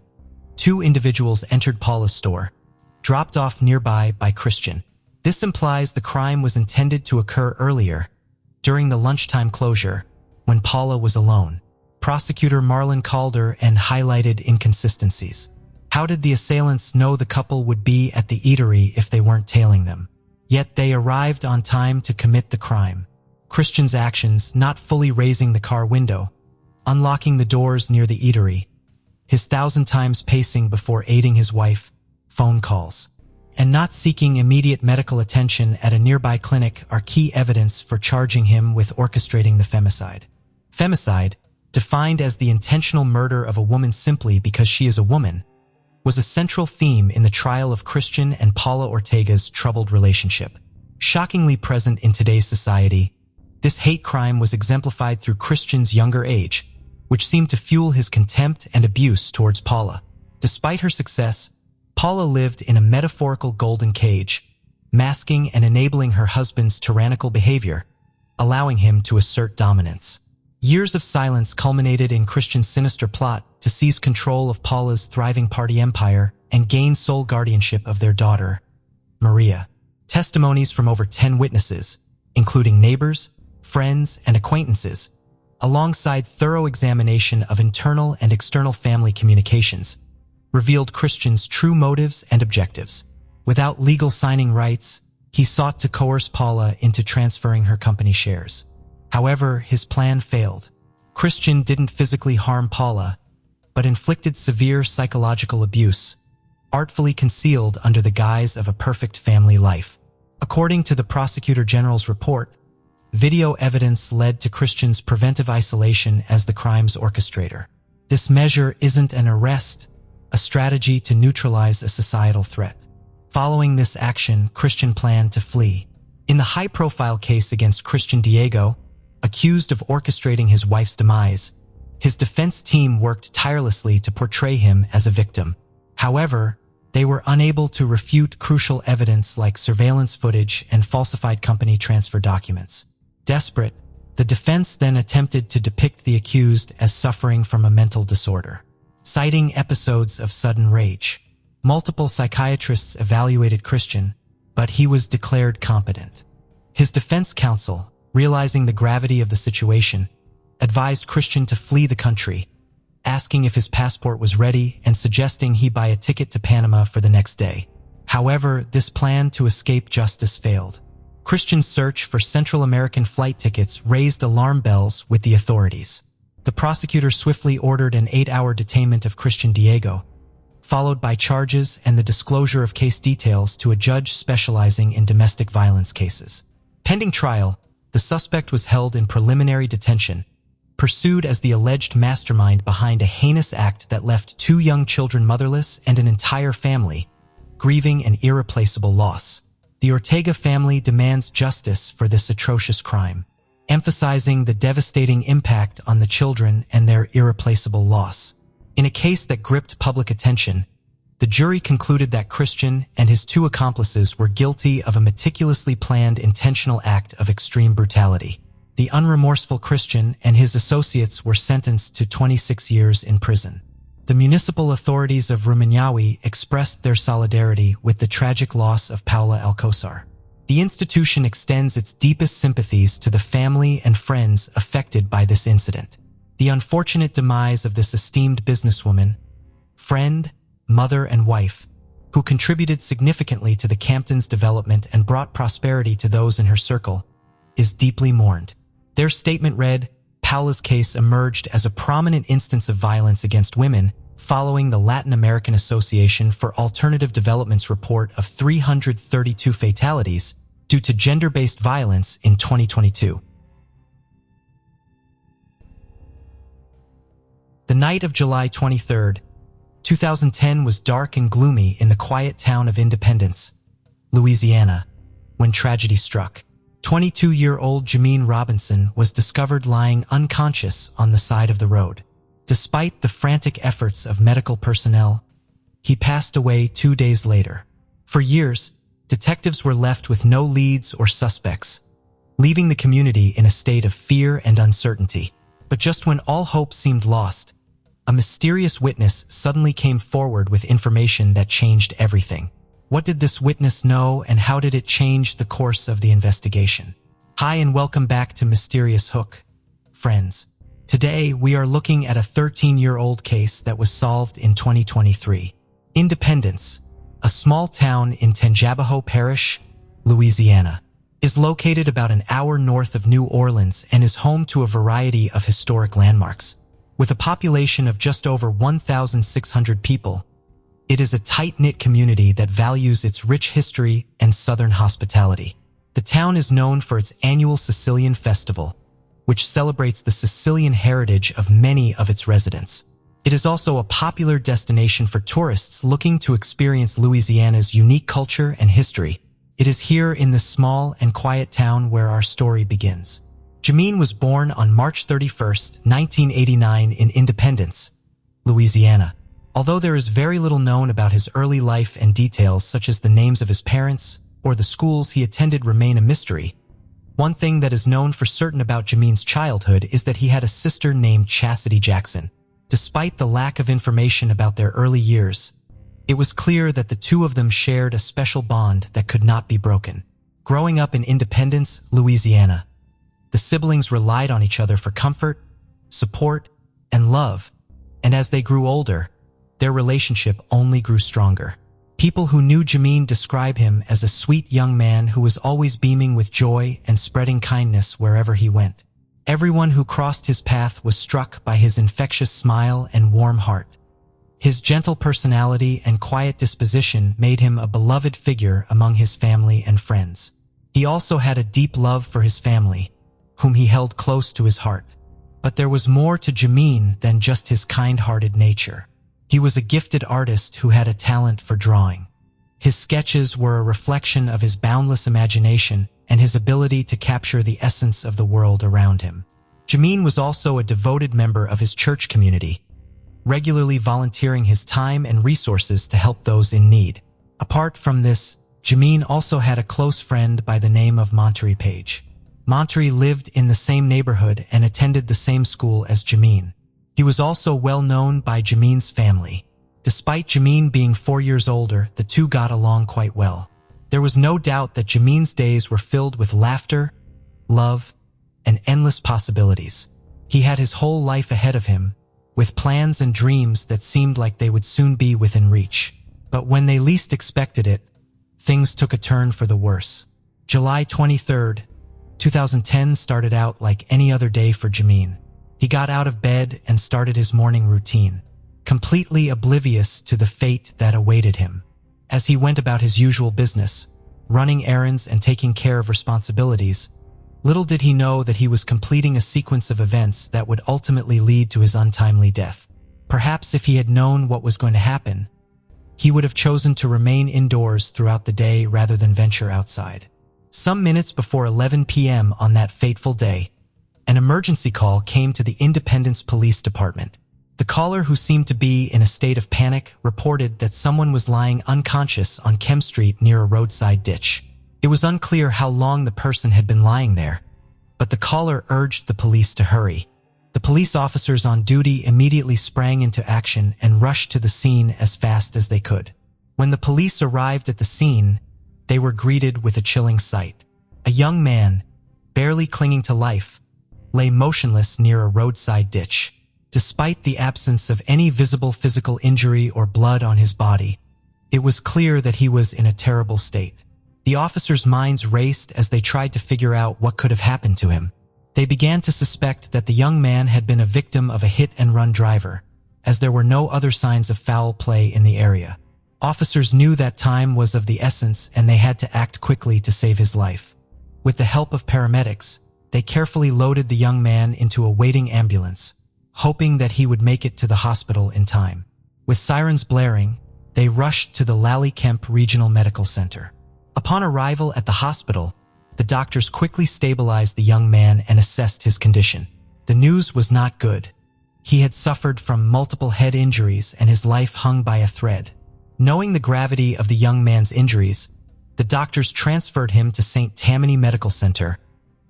two individuals entered Paula's store, dropped off nearby by Christian. This implies the crime was intended to occur earlier, during the lunchtime closure, when Paula was alone. Prosecutor Marlon Calder and highlighted inconsistencies. How did the assailants know the couple would be at the eatery if they weren't tailing them? Yet they arrived on time to commit the crime. Christian's actions, not fully raising the car window, unlocking the doors near the eatery, his 1,000 times pacing before aiding his wife, phone calls, and not seeking immediate medical attention at a nearby clinic are key evidence for charging him with orchestrating the femicide. Femicide, defined as the intentional murder of a woman simply because she is a woman, was a central theme in the trial of Christian and Paula Ortega's troubled relationship. Shockingly present in today's society, this hate crime was exemplified through Christian's younger age, which seemed to fuel his contempt and abuse towards Paula. Despite her success, Paula lived in a metaphorical golden cage, masking and enabling her husband's tyrannical behavior, allowing him to assert dominance. Years of silence culminated in Christian's sinister plot to seize control of Paula's thriving party empire and gain sole guardianship of their daughter, Maria. Testimonies from over 10 witnesses, including neighbors, friends, and acquaintances, alongside thorough examination of internal and external family communications, revealed Christian's true motives and objectives. Without legal signing rights, he sought to coerce Paula into transferring her company shares. However, his plan failed. Christian didn't physically harm Paula, but inflicted severe psychological abuse, artfully concealed under the guise of a perfect family life. According to the Prosecutor General's report, video evidence led to Christian's preventive isolation as the crime's orchestrator. This measure isn't an arrest, a strategy to neutralize a societal threat. Following this action, Christian planned to flee. In the high-profile case against Christian Diego, accused of orchestrating his wife's demise, his defense team worked tirelessly to portray him as a victim. However, they were unable to refute crucial evidence like surveillance footage and falsified company transfer documents. Desperate, the defense then attempted to depict the accused as suffering from a mental disorder, citing episodes of sudden rage. Multiple psychiatrists evaluated Christian, but he was declared competent. His defense counsel, realizing the gravity of the situation, advised Christian to flee the country, asking if his passport was ready and suggesting he buy a ticket to Panama for the next day. However, this plan to escape justice failed. Christian's search for Central American flight tickets raised alarm bells with the authorities. The prosecutor swiftly ordered an 8-hour detainment of Christian Diego, followed by charges and the disclosure of case details to a judge specializing in domestic violence cases. Pending trial, the suspect was held in preliminary detention, pursued as the alleged mastermind behind a heinous act that left 2 young children motherless and an entire family grieving an irreplaceable loss. The Ortega family demands justice for this atrocious crime, emphasizing the devastating impact on the children and their irreplaceable loss. In a case that gripped public attention, the jury concluded that Christian and his 2 accomplices were guilty of a meticulously planned intentional act of extreme brutality. The unremorseful Christian and his associates were sentenced to 26 years in prison. The municipal authorities of Rumiñahui expressed their solidarity with the tragic loss of Paula Elcosar. The institution extends its deepest sympathies to the family and friends affected by this incident. The unfortunate demise of this esteemed businesswoman, friend, mother, and wife, who contributed significantly to the Camptons' development and brought prosperity to those in her circle, is deeply mourned. Their statement read, "Paula's case emerged as a prominent instance of violence against women following the Latin American Association for Alternative Development's report of 332 fatalities due to gender-based violence in 2022. The night of July 23, 2010 was dark and gloomy in the quiet town of Independence, Louisiana, when tragedy struck. 22-year-old Jameen Robinson was discovered lying unconscious on the side of the road. Despite the frantic efforts of medical personnel, he passed away 2 days later. For years, detectives were left with no leads or suspects, leaving the community in a state of fear and uncertainty. But just when all hope seemed lost, a mysterious witness suddenly came forward with information that changed everything. What did this witness know, and how did it change the course of the investigation? Hi, and welcome back to Mysterious Hook, friends. Today, we are looking at a 13-year-old case that was solved in 2023. Independence, a small town in Tangipahoa Parish, Louisiana, is located about an hour north of New Orleans and is home to a variety of historic landmarks. With a population of just over 1,600 people, it is a tight-knit community that values its rich history and Southern hospitality. The town is known for its annual Sicilian Festival, which celebrates the Sicilian heritage of many of its residents. It is also a popular destination for tourists looking to experience Louisiana's unique culture and history. It is here in this small and quiet town where our story begins. Jameen was born on March 31, 1989 in Independence, Louisiana. Although there is very little known about his early life and details such as the names of his parents or the schools he attended remain a mystery, one thing that is known for certain about Jameen's childhood is that he had a sister named Chastity Jackson. Despite the lack of information about their early years, it was clear that the 2 of them shared a special bond that could not be broken. Growing up in Independence, Louisiana, the siblings relied on each other for comfort, support, and love, and as they grew older, their relationship only grew stronger. People who knew Jameen describe him as a sweet young man who was always beaming with joy and spreading kindness wherever he went. Everyone who crossed his path was struck by his infectious smile and warm heart. His gentle personality and quiet disposition made him a beloved figure among his family and friends. He also had a deep love for his family, whom he held close to his heart. But there was more to Jameen than just his kind-hearted nature. He was a gifted artist who had a talent for drawing. His sketches were a reflection of his boundless imagination and his ability to capture the essence of the world around him. Jameen was also a devoted member of his church community, regularly volunteering his time and resources to help those in need. Apart from this, Jameen also had a close friend by the name of Monterey Page. Monterey lived in the same neighborhood and attended the same school as Jameen. He was also well known by Jameen's family. Despite Jameen being 4 years older, the 2 got along quite well. There was no doubt that Jameen's days were filled with laughter, love, and endless possibilities. He had his whole life ahead of him, with plans and dreams that seemed like they would soon be within reach. But when they least expected it, things took a turn for the worse. July 23, 2010 started out like any other day for Jameen. He got out of bed and started his morning routine. completely oblivious to the fate that awaited him. As he went about his usual business, running errands and taking care of responsibilities, little did he know that he was completing a sequence of events that would ultimately lead to his untimely death. Perhaps if he had known what was going to happen, he would have chosen to remain indoors throughout the day rather than venture outside. Some minutes before 11 p.m. on that fateful day, an emergency call came to the Independence Police Department. The caller, who seemed to be in a state of panic, reported that someone was lying unconscious on Kem Street near a roadside ditch. It was unclear how long the person had been lying there, but the caller urged the police to hurry. The police officers on duty immediately sprang into action and rushed to the scene as fast as they could. When the police arrived at the scene, they were greeted with a chilling sight. A young man, barely clinging to life, lay motionless near a roadside ditch. Despite the absence of any visible physical injury or blood on his body, it was clear that he was in a terrible state. The officers' minds raced as they tried to figure out what could have happened to him. They began to suspect that the young man had been a victim of a hit-and-run driver, as there were no other signs of foul play in the area. Officers knew that time was of the essence and they had to act quickly to save his life. With the help of paramedics, they carefully loaded the young man into a waiting ambulance, hoping that he would make it to the hospital in time. With sirens blaring, they rushed to the Lally-Kemp Regional Medical Center. Upon arrival at the hospital, the doctors quickly stabilized the young man and assessed his condition. The news was not good. He had suffered from multiple head injuries and his life hung by a thread. Knowing the gravity of the young man's injuries, the doctors transferred him to St. Tammany Medical Center,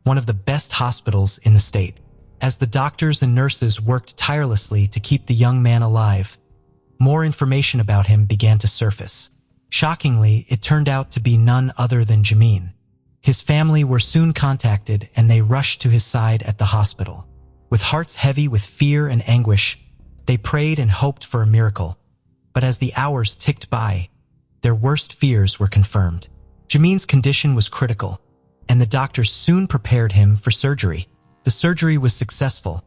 one of the best hospitals in the state. As the doctors and nurses worked tirelessly to keep the young man alive, more information about him began to surface. Shockingly, it turned out to be none other than Jamin. His family were soon contacted and they rushed to his side at the hospital. With hearts heavy with fear and anguish, they prayed and hoped for a miracle. But as the hours ticked by, their worst fears were confirmed. Jamin's condition was critical, and the doctors soon prepared him for surgery. The surgery was successful,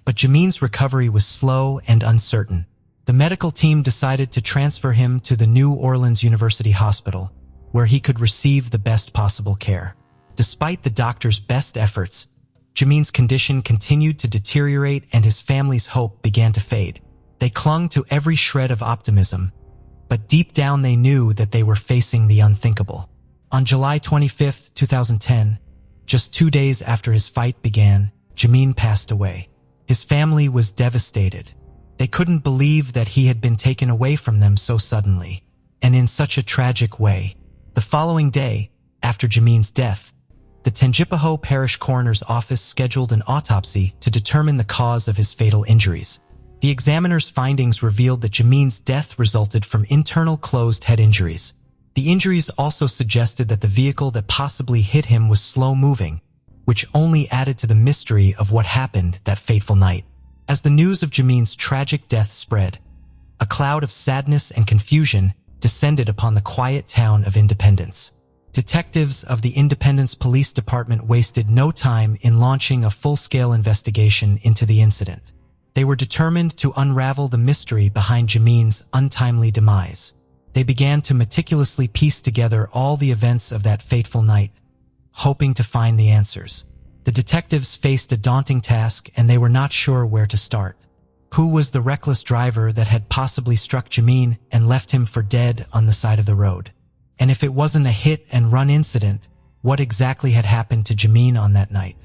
but Jamin's recovery was slow and uncertain. The medical team decided to transfer him to the New Orleans University Hospital, where he could receive the best possible care. Despite the doctor's best efforts, Jamin's condition continued to deteriorate and his family's hope began to fade. They clung to every shred of optimism, but deep down they knew that they were facing the unthinkable. On July 25, 2010, just 2 days after his fight began, Jamin passed away. His family was devastated. They couldn't believe that he had been taken away from them so suddenly, and in such a tragic way. The following day, after Jamin's death, the Tangipahoa Parish Coroner's Office scheduled an autopsy to determine the cause of his fatal injuries. The examiner's findings revealed that Jamin's death resulted from internal closed head injuries. The injuries also suggested that the vehicle that possibly hit him was slow-moving, which only added to the mystery of what happened that fateful night. As the news of Jamin's tragic death spread, a cloud of sadness and confusion descended upon the quiet town of Independence. Detectives of the Independence Police Department wasted no time in launching a full-scale investigation into the incident. They were determined to unravel the mystery behind Jamin's untimely demise. They began to meticulously piece together all the events of that fateful night, hoping to find the answers. The detectives faced a daunting task and they were not sure where to start. Who was the reckless driver that had possibly struck Jamin and left him for dead on the side of the road? And if it wasn't a hit-and-run incident, what exactly had happened to Jamin on that night?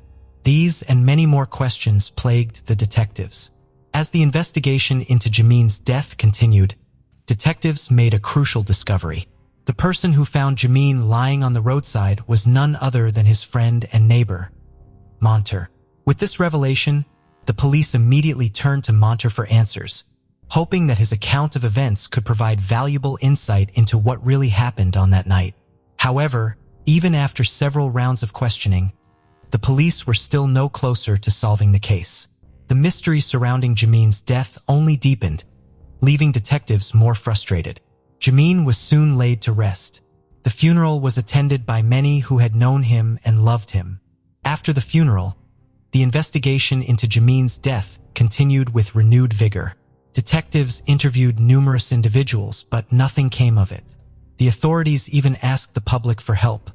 These and many more questions plagued the detectives. As the investigation into Jamin's death continued, detectives made a crucial discovery. The person who found Jamin lying on the roadside was none other than his friend and neighbor, Monter. With this revelation, the police immediately turned to Monter for answers, hoping that his account of events could provide valuable insight into what really happened on that night. However, even after several rounds of questioning, the police were still no closer to solving the case. The mystery surrounding Jamin's death only deepened, leaving detectives more frustrated. Jamin was soon laid to rest. The funeral was attended by many who had known him and loved him. After the funeral, the investigation into Jamin's death continued with renewed vigor. Detectives interviewed numerous individuals, but nothing came of it. The authorities even asked the public for help,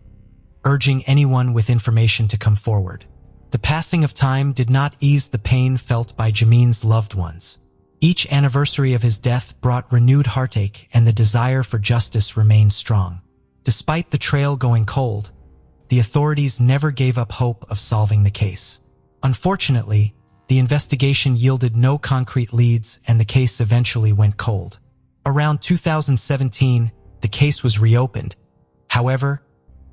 urging anyone with information to come forward. The passing of time did not ease the pain felt by Jameen's loved ones. Each anniversary of his death brought renewed heartache, and the desire for justice remained strong. Despite the trail going cold, the authorities never gave up hope of solving the case. Unfortunately, the investigation yielded no concrete leads, and the case eventually went cold. Around 2017, the case was reopened. However,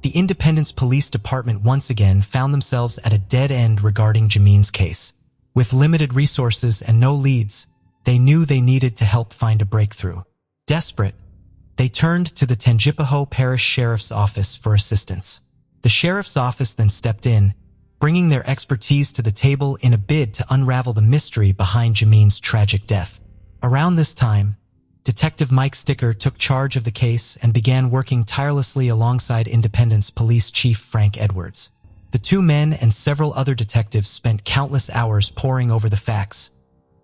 the Independence Police Department once again found themselves at a dead end regarding Jameen's case. With limited resources and no leads, they knew they needed to help find a breakthrough. Desperate, they turned to the Tangipahoa Parish Sheriff's Office for assistance. The Sheriff's Office then stepped in, bringing their expertise to the table in a bid to unravel the mystery behind Jameen's tragic death. Around this time, Detective Mike Sticker took charge of the case and began working tirelessly alongside Independence Police Chief Frank Edwards. The two men and several other detectives spent countless hours poring over the facts,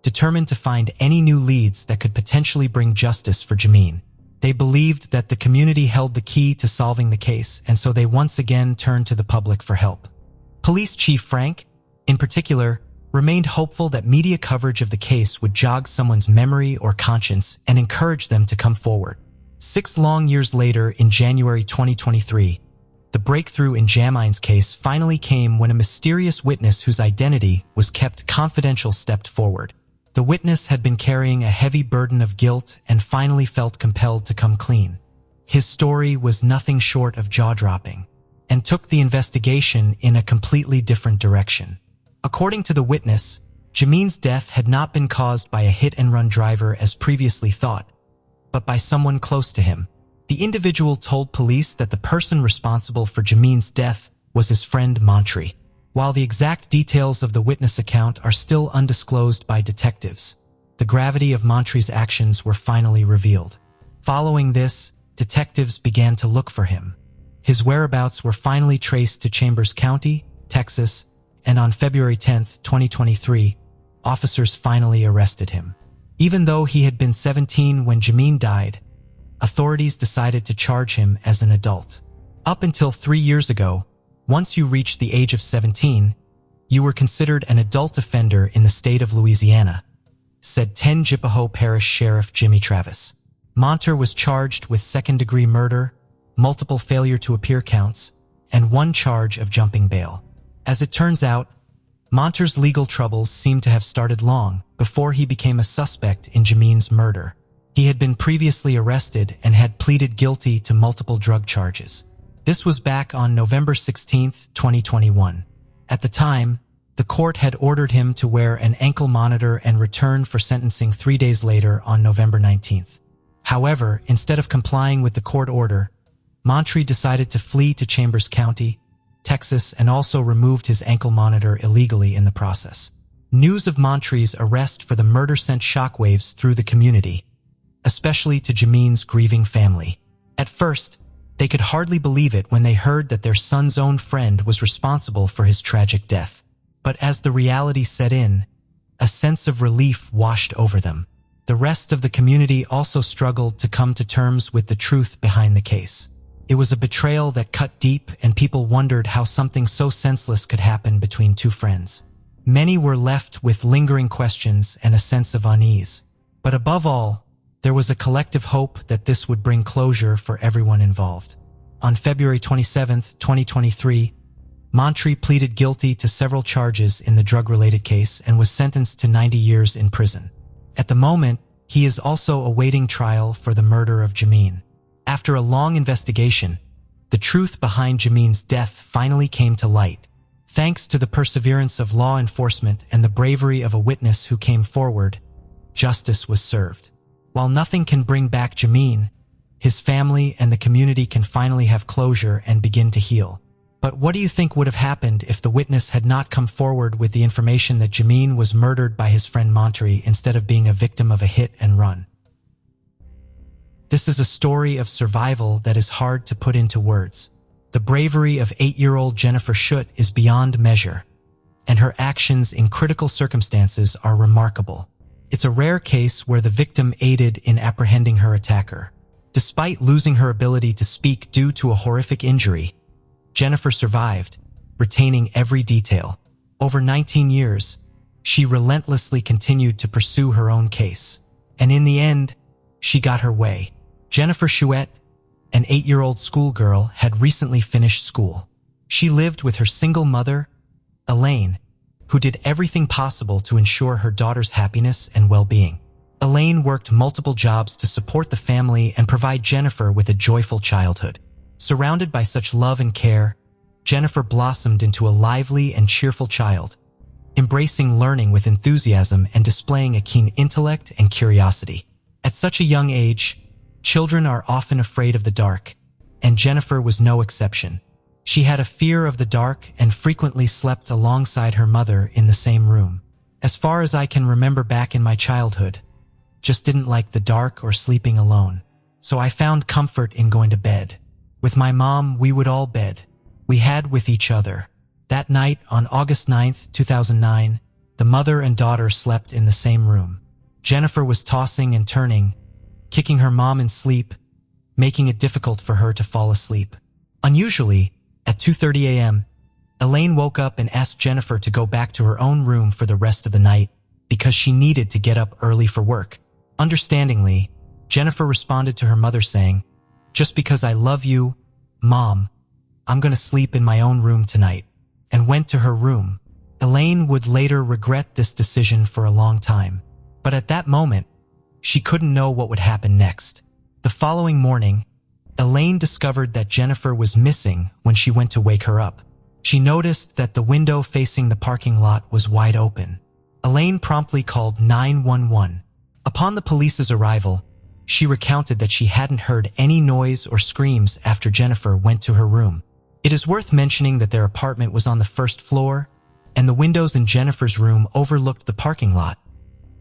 determined to find any new leads that could potentially bring justice for Jameen. They believed that the community held the key to solving the case, and so they once again turned to the public for help. Police Chief Frank, in particular, remained hopeful that media coverage of the case would jog someone's memory or conscience and encourage them to come forward. 6 long years later, in January 2023, the breakthrough in Jameen's case finally came when a mysterious witness whose identity was kept confidential stepped forward. The witness had been carrying a heavy burden of guilt and finally felt compelled to come clean. His story was nothing short of jaw-dropping, and took the investigation in a completely different direction. According to the witness, Jameen's death had not been caused by a hit-and-run driver as previously thought, but by someone close to him. The individual told police that the person responsible for Jameen's death was his friend Montre. While the exact details of the witness account are still undisclosed by detectives, the gravity of Montre's actions were finally revealed. Following this, detectives began to look for him. His whereabouts were finally traced to Chambers County, Texas, and on February 10, 2023, officers finally arrested him. Even though he had been 17 when Jameen died, authorities decided to charge him as an adult. Up until 3 years ago, once you reached the age of 17, you were considered an adult offender in the state of Louisiana, said Tangipahoa Parish Sheriff Jimmy Travis. Monter was charged with second-degree murder, multiple failure to appear counts, and 1 charge of jumping bail. As it turns out, Monter's legal troubles seemed to have started long before he became a suspect in Jameen's murder. He had been previously arrested and had pleaded guilty to multiple drug charges. This was back on November 16, 2021. At the time, the court had ordered him to wear an ankle monitor and return for sentencing 3 days later on November 19th. However, instead of complying with the court order, Montre decided to flee to Chambers County, Texas, and also removed his ankle monitor illegally in the process. News of Montre's arrest for the murder sent shockwaves through the community, especially to Jameen's grieving family. At first, they could hardly believe it when they heard that their son's own friend was responsible for his tragic death. But as the reality set in, a sense of relief washed over them. The rest of the community also struggled to come to terms with the truth behind the case. It was a betrayal that cut deep, and people wondered how something so senseless could happen between 2 friends. Many were left with lingering questions and a sense of unease. But above all, there was a collective hope that this would bring closure for everyone involved. On February 27, 2023, Montre pleaded guilty to several charges in the drug-related case and was sentenced to 90 years in prison. At the moment, he is also awaiting trial for the murder of Jameen. After a long investigation, the truth behind Jameen's death finally came to light. Thanks to the perseverance of law enforcement and the bravery of a witness who came forward, justice was served. While nothing can bring back Jameen, his family and the community can finally have closure and begin to heal. But what do you think would have happened if the witness had not come forward with the information that Jameen was murdered by his friend Montre instead of being a victim of a hit and run? This is a story of survival that is hard to put into words. The bravery of 8-year-old Jennifer Schutt is beyond measure, and her actions in critical circumstances are remarkable. It's a rare case where the victim aided in apprehending her attacker. Despite losing her ability to speak due to a horrific injury, Jennifer survived, retaining every detail. Over 19 years, she relentlessly continued to pursue her own case. And in the end, she got her way. Jennifer Chouette, an 8-year-old schoolgirl, had recently finished school. She lived with her single mother, Elaine, who did everything possible to ensure her daughter's happiness and well-being. Elaine worked multiple jobs to support the family and provide Jennifer with a joyful childhood. Surrounded by such love and care, Jennifer blossomed into a lively and cheerful child, embracing learning with enthusiasm and displaying a keen intellect and curiosity. At such a young age, children are often afraid of the dark, and Jennifer was no exception. She had a fear of the dark and frequently slept alongside her mother in the same room. As far as I can remember back in my childhood, just didn't like the dark or sleeping alone. So I found comfort in going to bed. With my mom, we would all bed. We had with each other. That night, on August 9th, 2009, the mother and daughter slept in the same room. Jennifer was tossing and turning, kicking her mom in sleep, making it difficult for her to fall asleep. Unusually, at 2:30 a.m., Elaine woke up and asked Jennifer to go back to her own room for the rest of the night because she needed to get up early for work. Understandingly, Jennifer responded to her mother saying, "Just because I love you, Mom, I'm going to sleep in my own room tonight," and went to her room. Elaine would later regret this decision for a long time, but at that moment, she couldn't know what would happen next. The following morning, Elaine discovered that Jennifer was missing when she went to wake her up. She noticed that the window facing the parking lot was wide open. Elaine promptly called 911. Upon the police's arrival, she recounted that she hadn't heard any noise or screams after Jennifer went to her room. It is worth mentioning that their apartment was on the first floor, and the windows in Jennifer's room overlooked the parking lot,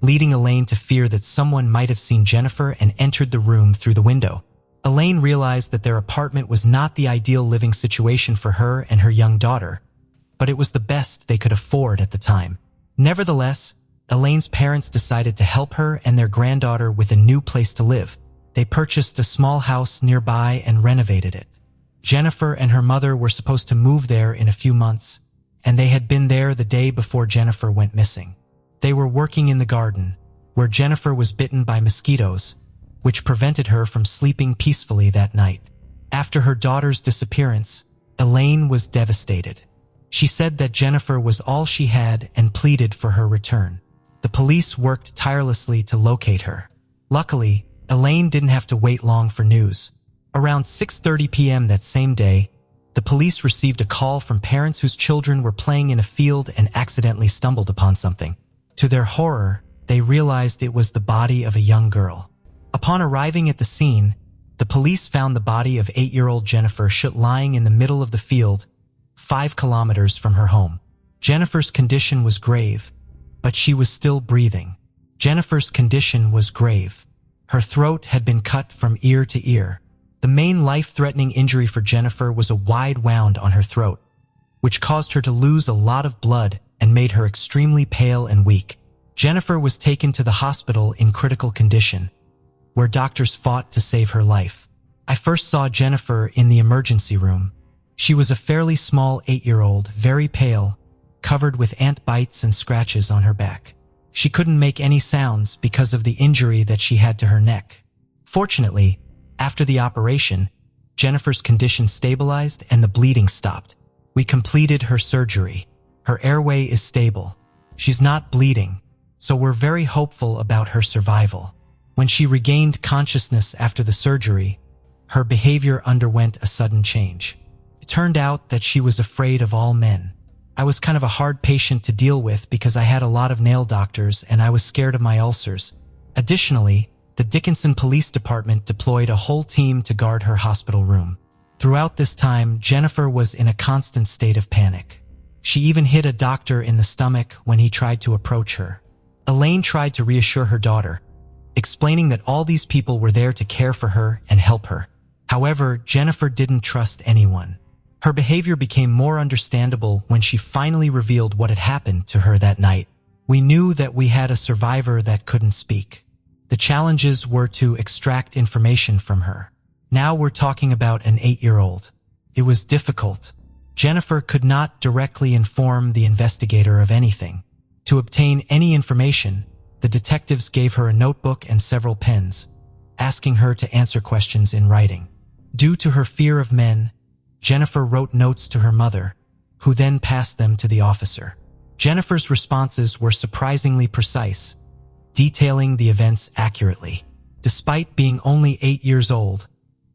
leading Elaine to fear that someone might have seen Jennifer and entered the room through the window. Elaine realized that their apartment was not the ideal living situation for her and her young daughter, but it was the best they could afford at the time. Nevertheless, Elaine's parents decided to help her and their granddaughter with a new place to live. They purchased a small house nearby and renovated it. Jennifer and her mother were supposed to move there in a few months, and they had been there the day before Jennifer went missing. They were working in the garden, where Jennifer was bitten by mosquitoes, which prevented her from sleeping peacefully that night. After her daughter's disappearance, Elaine was devastated. She said that Jennifer was all she had and pleaded for her return. The police worked tirelessly to locate her. Luckily, Elaine didn't have to wait long for news. Around 6:30 p.m. that same day, the police received a call from parents whose children were playing in a field and accidentally stumbled upon something. To their horror, they realized it was the body of a young girl. Upon arriving at the scene, the police found the body of 8-year-old Jennifer Chouette lying in the middle of the field, 5 kilometers from her home. Jennifer's condition was grave, but she was still breathing. Jennifer's condition was grave. Her throat had been cut from ear to ear. The main life-threatening injury for Jennifer was a wide wound on her throat, which caused her to lose a lot of blood and made her extremely pale and weak. Jennifer was taken to the hospital in critical condition, where doctors fought to save her life. I first saw Jennifer in the emergency room. She was a fairly small 8-year-old, very pale, covered with ant bites and scratches on her back. She couldn't make any sounds because of the injury that she had to her neck. Fortunately, after the operation, Jennifer's condition stabilized and the bleeding stopped. We completed her surgery. Her airway is stable. She's not bleeding, so we're very hopeful about her survival. When she regained consciousness after the surgery, her behavior underwent a sudden change. It turned out that she was afraid of all men. I was kind of a hard patient to deal with because I had a lot of nail doctors and I was scared of my ulcers. Additionally, the Dickinson Police Department deployed a whole team to guard her hospital room. Throughout this time, Jennifer was in a constant state of panic. She even hit a doctor in the stomach when he tried to approach her. Elaine tried to reassure her daughter, explaining that all these people were there to care for her and help her. However, Jennifer didn't trust anyone. Her behavior became more understandable when she finally revealed what had happened to her that night. We knew that we had a survivor that couldn't speak. The challenges were to extract information from her. Now we're talking about an 8-year-old. It was difficult. Jennifer could not directly inform the investigator of anything. To obtain any information, the detectives gave her a notebook and several pens, asking her to answer questions in writing. Due to her fear of men, Jennifer wrote notes to her mother, who then passed them to the officer. Jennifer's responses were surprisingly precise, detailing the events accurately. Despite being only 8 years old,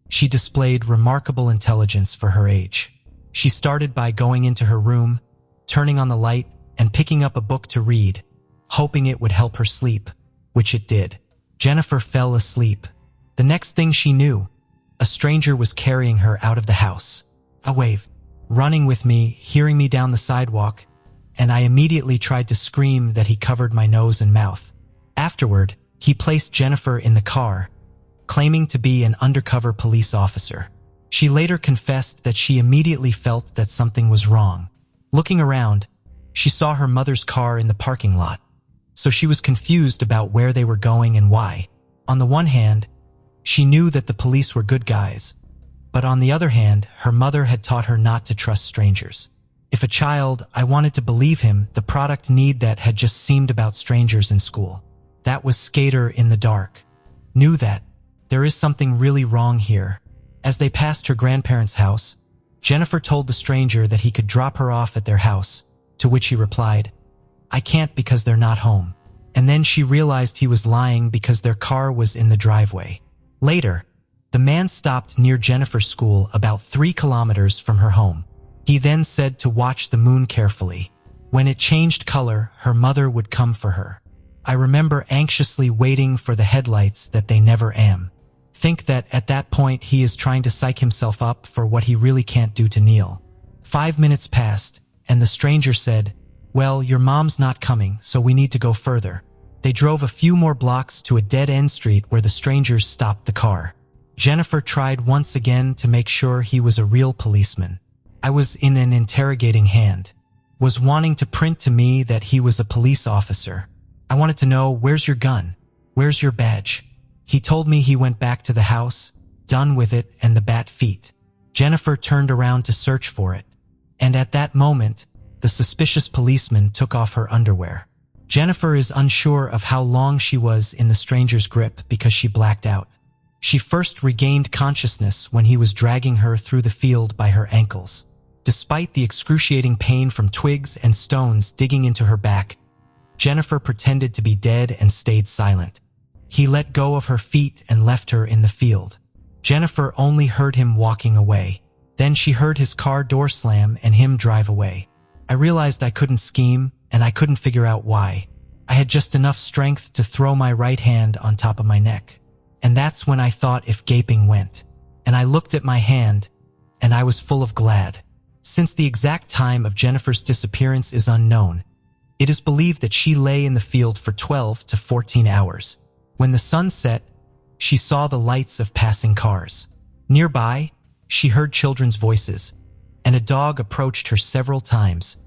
she displayed remarkable intelligence for her age. She started by going into her room, turning on the light, and picking up a book to read, hoping it would help her sleep, which it did. Jennifer fell asleep. The next thing she knew, a stranger was carrying her out of the house. A wave, running with me, hearing me down the sidewalk, and I immediately tried to scream that he covered my nose and mouth. Afterward, he placed Jennifer in the car, claiming to be an undercover police officer. She later confessed that she immediately felt that something was wrong. Looking around, she saw her mother's car in the parking lot, so she was confused about where they were going and why. On the one hand, she knew that the police were good guys, but on the other hand, her mother had taught her not to trust strangers. If a child, I wanted to believe him, the product need that had just seemed about strangers in school. That was Skater in the dark. Knew that there is something really wrong here. As they passed her grandparents' house, Jennifer told the stranger that he could drop her off at their house, to which he replied, "I can't because they're not home." And then she realized he was lying because their car was in the driveway. Later, the man stopped near Jennifer's school about 3 kilometers from her home. He then said to watch the moon carefully. When it changed color, her mother would come for her. I remember anxiously waiting for the headlights that they never am. Think that at that point he is trying to psych himself up for what he really can't do to Neil. 5 minutes passed, and the stranger said, "Well, your mom's not coming, so we need to go further." They drove a few more blocks to a dead-end street where the strangers stopped the car. Jennifer tried once again to make sure he was a real policeman. I was in an interrogating hand. Was wanting to print to me that he was a police officer. I wanted to know, where's your gun? Where's your badge? He told me he went back to the house, done with it and the bat feet. Jennifer turned around to search for it. And at that moment, the suspicious policeman took off her underwear. Jennifer is unsure of how long she was in the stranger's grip because she blacked out. She first regained consciousness when he was dragging her through the field by her ankles. Despite the excruciating pain from twigs and stones digging into her back, Jennifer pretended to be dead and stayed silent. He let go of her feet and left her in the field. Jennifer only heard him walking away. Then she heard his car door slam and him drive away. I realized I couldn't scheme, and I couldn't figure out why. I had just enough strength to throw my right hand on top of my neck. And that's when I thought if gaping went. And I looked at my hand, and I was full of glad. Since the exact time of Jennifer's disappearance is unknown, it is believed that she lay in the field for 12 to 14 hours. When the sun set, she saw the lights of passing cars. Nearby, she heard children's voices, and a dog approached her several times,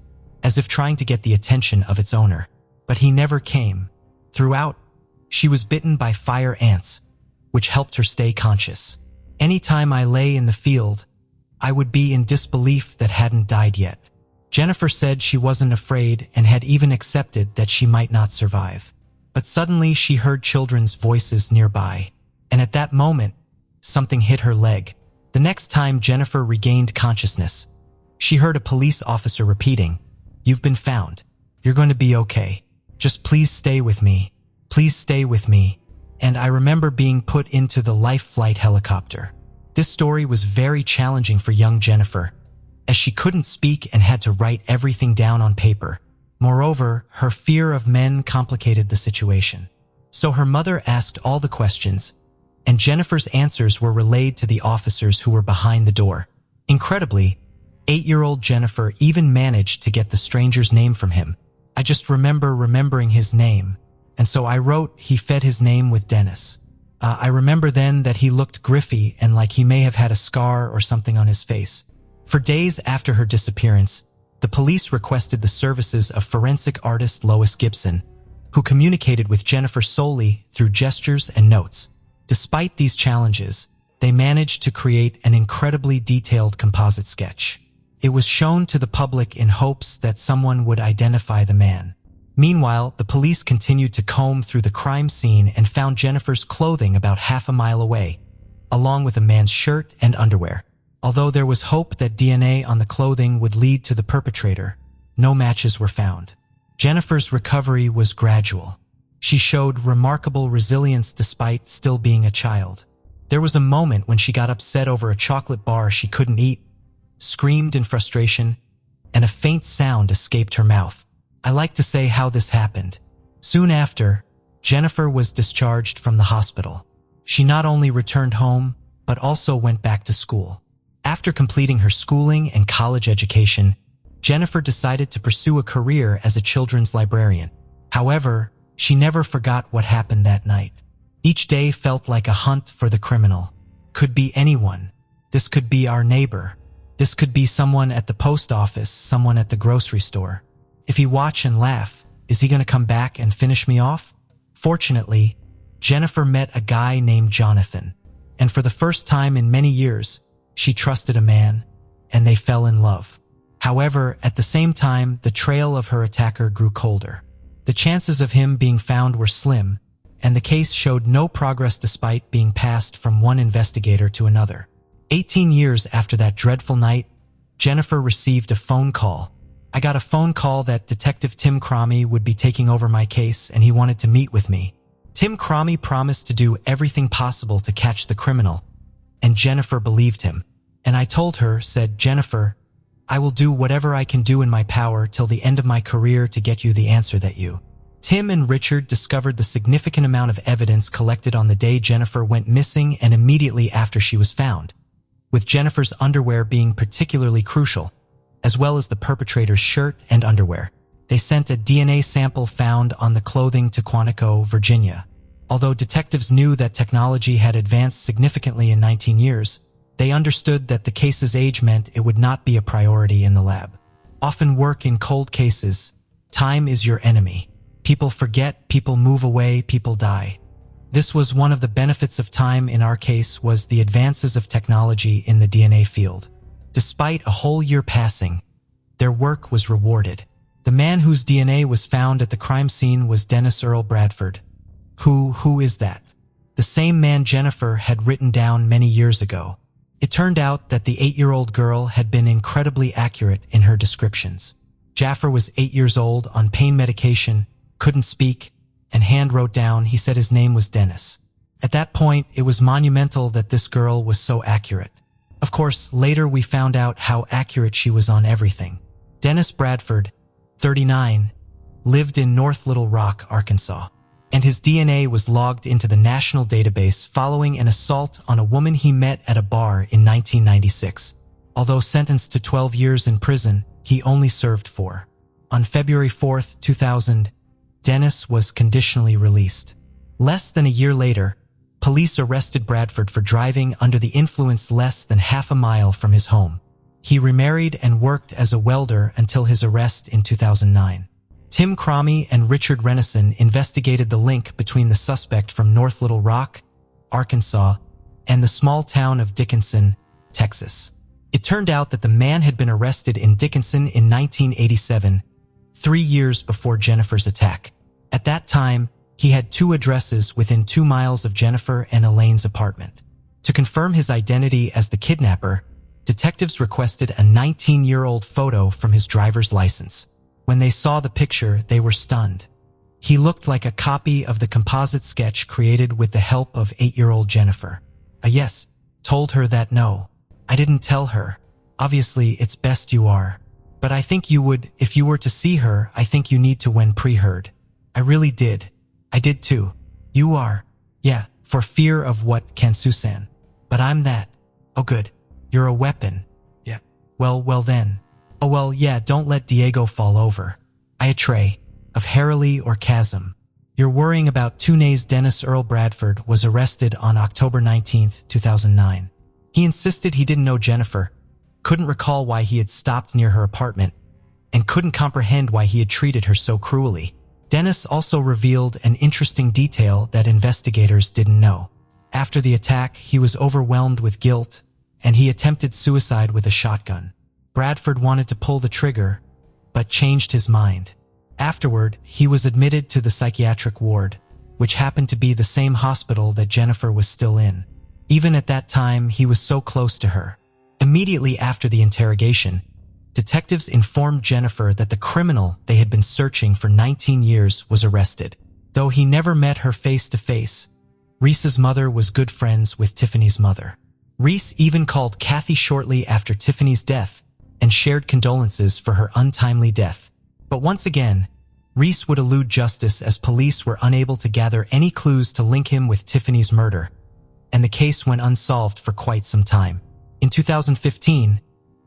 as if trying to get the attention of its owner. But he never came. Throughout, she was bitten by fire ants, which helped her stay conscious. Anytime I lay in the field, I would be in disbelief that hadn't died yet. Jennifer said she wasn't afraid and had even accepted that she might not survive. But suddenly she heard children's voices nearby, and at that moment, something hit her leg. The next time Jennifer regained consciousness, she heard a police officer repeating, "You've been found. You're going to be okay. Just please stay with me. Please stay with me." And I remember being put into the life flight helicopter. This story was very challenging for young Jennifer, as she couldn't speak and had to write everything down on paper. Moreover, her fear of men complicated the situation. So her mother asked all the questions, and Jennifer's answers were relayed to the officers who were behind the door. Incredibly, 8-year-old Jennifer even managed to get the stranger's name from him. I just remember remembering his name, and so I wrote he fed his name with Dennis. I remember then that he looked griffy and like he may have had a scar or something on his face. For days after her disappearance, the police requested the services of forensic artist Lois Gibson, who communicated with Jennifer solely through gestures and notes. Despite these challenges, they managed to create an incredibly detailed composite sketch. It was shown to the public in hopes that someone would identify the man. Meanwhile, the police continued to comb through the crime scene and found Jennifer's clothing about half a mile away, along with a man's shirt and underwear. Although there was hope that DNA on the clothing would lead to the perpetrator, no matches were found. Jennifer's recovery was gradual. She showed remarkable resilience despite still being a child. There was a moment when she got upset over a chocolate bar she couldn't eat, screamed in frustration, and a faint sound escaped her mouth. I like to say how this happened. Soon after, Jennifer was discharged from the hospital. She not only returned home, but also went back to school. After completing her schooling and college education, Jennifer decided to pursue a career as a children's librarian. However, she never forgot what happened that night. Each day felt like a hunt for the criminal. Could be anyone. This could be our neighbor. This could be someone at the post office, someone at the grocery store. If he watch and laugh, is he going to come back and finish me off? Fortunately, Jennifer met a guy named Jonathan, and for the first time in many years, she trusted a man, and they fell in love. However, at the same time, the trail of her attacker grew colder. The chances of him being found were slim, and the case showed no progress despite being passed from one investigator to another. 18 years after that dreadful night, Jennifer received a phone call. I got a phone call that Detective Tim Cromie would be taking over my case and he wanted to meet with me. Tim Cromie promised to do everything possible to catch the criminal, and Jennifer believed him. And I told her, said, Jennifer, I will do whatever I can do in my power till the end of my career to get you the answer that you. Tim and Richard discovered the significant amount of evidence collected on the day Jennifer went missing and immediately after she was found, with Jennifer's underwear being particularly crucial, as well as the perpetrator's shirt and underwear. They sent a DNA sample found on the clothing to Quantico, Virginia. Although detectives knew that technology had advanced significantly in 19 years, they understood that the case's age meant it would not be a priority in the lab. Often work in cold cases. Time is your enemy. People forget, people move away, people die. This was one of the benefits of time in our case was the advances of technology in the DNA field. Despite a whole year passing, their work was rewarded. The man whose DNA was found at the crime scene was Dennis Earl Bradford. Who is that? The same man Jennifer had written down many years ago. It turned out that the 8-year-old girl had been incredibly accurate in her descriptions. Jaffer was 8 years old, on pain medication, couldn't speak, and hand wrote down, he said his name was Dennis. At that point, it was monumental that this girl was so accurate. Of course, later we found out how accurate she was on everything. Dennis Bradford, 39, lived in North Little Rock, Arkansas, and his DNA was logged into the national database following an assault on a woman he met at a bar in 1996. Although sentenced to 12 years in prison, he only served 4. On February 4, 2000, Dennis was conditionally released. Less than a year later, police arrested Bradford for driving under the influence less than half a mile from his home. He remarried and worked as a welder until his arrest in 2009. Tim Cromie and Richard Renison investigated the link between the suspect from North Little Rock, Arkansas, and the small town of Dickinson, Texas. It turned out that the man had been arrested in Dickinson in 1987, 3 years before Jennifer's attack. At that time, he had 2 addresses within 2 miles of Jennifer and Elaine's apartment. To confirm his identity as the kidnapper, detectives requested a 19-year-old photo from his driver's license. When they saw the picture, they were stunned. He looked like a copy of the composite sketch created with the help of 8-year-old Jennifer. A yes told her that no. I didn't tell her. Obviously, it's best you are. But I think you would, if you were to see her, I think you need to when pre-heard. I really did. I did too. You are. Yeah, for fear of what can Susan. But I'm that. Oh good. You're a weapon. Yeah. Well then. Oh well, yeah, don't let Diego fall over. I a tray. Of Harley or Chasm. You're worrying about Tune's Dennis Earl Bradford was arrested on October 19, 2009. He insisted he didn't know Jennifer, couldn't recall why he had stopped near her apartment, and couldn't comprehend why he had treated her so cruelly. Dennis also revealed an interesting detail that investigators didn't know. After the attack, he was overwhelmed with guilt, and he attempted suicide with a shotgun. Bradford wanted to pull the trigger, but changed his mind. Afterward, he was admitted to the psychiatric ward, which happened to be the same hospital that Jennifer was still in. Even at that time, he was so close to her. Immediately after the interrogation, detectives informed Jennifer that the criminal they had been searching for 19 years was arrested. Though he never met her face to face, Reese's mother was good friends with Tiffany's mother. Reese even called Kathy shortly after Tiffany's death and shared condolences for her untimely death. But once again, Reese would elude justice as police were unable to gather any clues to link him with Tiffany's murder, and the case went unsolved for quite some time. In 2015,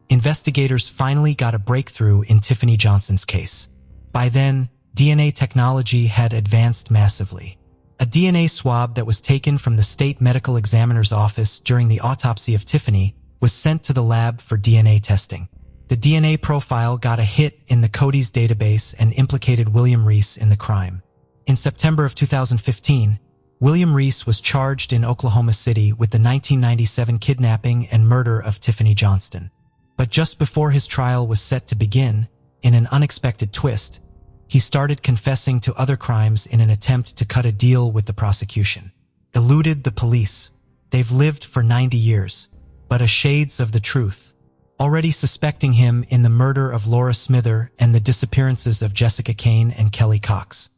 investigators finally got a breakthrough in Tiffany Johnson's case. By then, DNA technology had advanced massively. A DNA swab that was taken from the state medical examiner's office during the autopsy of Tiffany was sent to the lab for DNA testing. The DNA profile got a hit in the Cody's database and implicated William Reese in the crime. In September of 2015, William Reese was charged in Oklahoma City with the 1997 kidnapping and murder of Tiffany Johnston. But just before his trial was set to begin, in an unexpected twist, he started confessing to other crimes in an attempt to cut a deal with the prosecution. Eluded the police. They've lived for 90 years, but a shades of the truth. Already suspecting him in the murder of Laura Smither and the disappearances of Jessica Kane and Kelly Cox.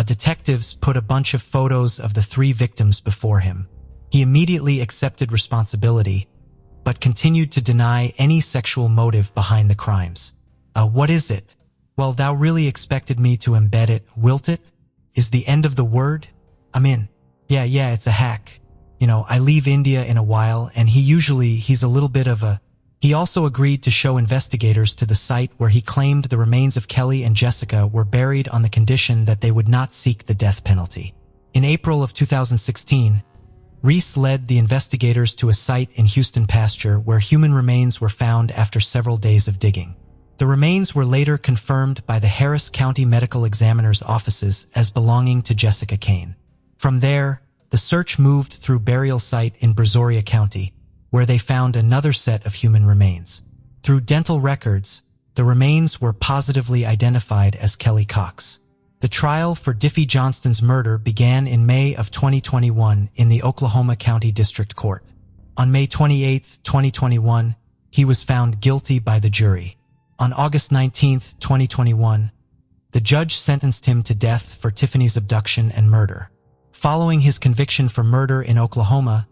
Detectives put a bunch of photos of the 3 victims before him. He immediately accepted responsibility, but continued to deny any sexual motive behind the crimes. What is it? Well, thou really expected me to embed it, wilt it? Is the end of the word? I'm in. Yeah, it's a hack. I leave India in a while, and he's a little bit of a... He also agreed to show investigators to the site where he claimed the remains of Kelly and Jessica were buried on the condition that they would not seek the death penalty. In April of 2016, Reese led the investigators to a site in Houston pasture where human remains were found after several days of digging. The remains were later confirmed by the Harris County Medical Examiner's offices as belonging to Jessica Kane. From there, the search moved through burial site in Brazoria County, where they found another set of human remains. Through dental records, the remains were positively identified as Kelly Cox. The trial for Tiffany Johnston's murder began in May of 2021 in the Oklahoma County District Court. On May 28, 2021, he was found guilty by the jury. On August 19, 2021, the judge sentenced him to death for Tiffany's abduction and murder. Following his conviction for murder in Oklahoma,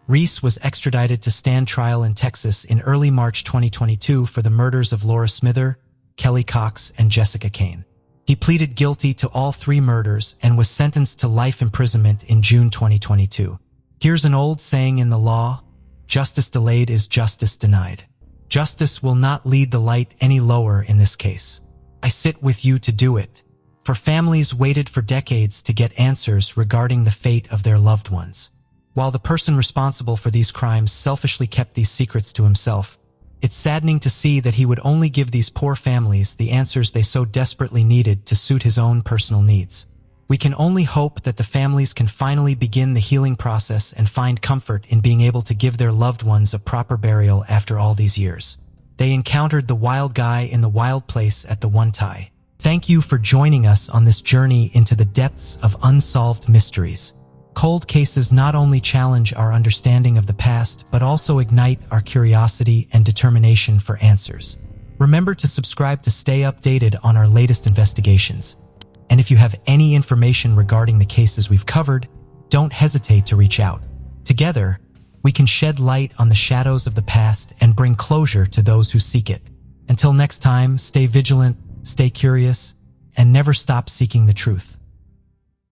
Reese was extradited to stand trial in Texas in early March 2022 for the murders of Laura Smither, Kelly Cox, and Jessica Kane. He pleaded guilty to all 3 murders and was sentenced to life imprisonment in June 2022. Here's an old saying in the law: justice delayed is justice denied. Justice will not lead the light any lower in this case. I sit with you to do it, for families waited for decades to get answers regarding the fate of their loved ones. While the person responsible for these crimes selfishly kept these secrets to himself, it's saddening to see that he would only give these poor families the answers they so desperately needed to suit his own personal needs. We can only hope that the families can finally begin the healing process and find comfort in being able to give their loved ones a proper burial after all these years. They encountered the wild guy in the wild place at the one time. Thank you for joining us on this journey into the depths of unsolved mysteries. Cold cases not only challenge our understanding of the past, but also ignite our curiosity and determination for answers. Remember to subscribe to stay updated on our latest investigations. And if you have any information regarding the cases we've covered, don't hesitate to reach out. Together, we can shed light on the shadows of the past and bring closure to those who seek it. Until next time, stay vigilant, stay curious, and never stop seeking the truth.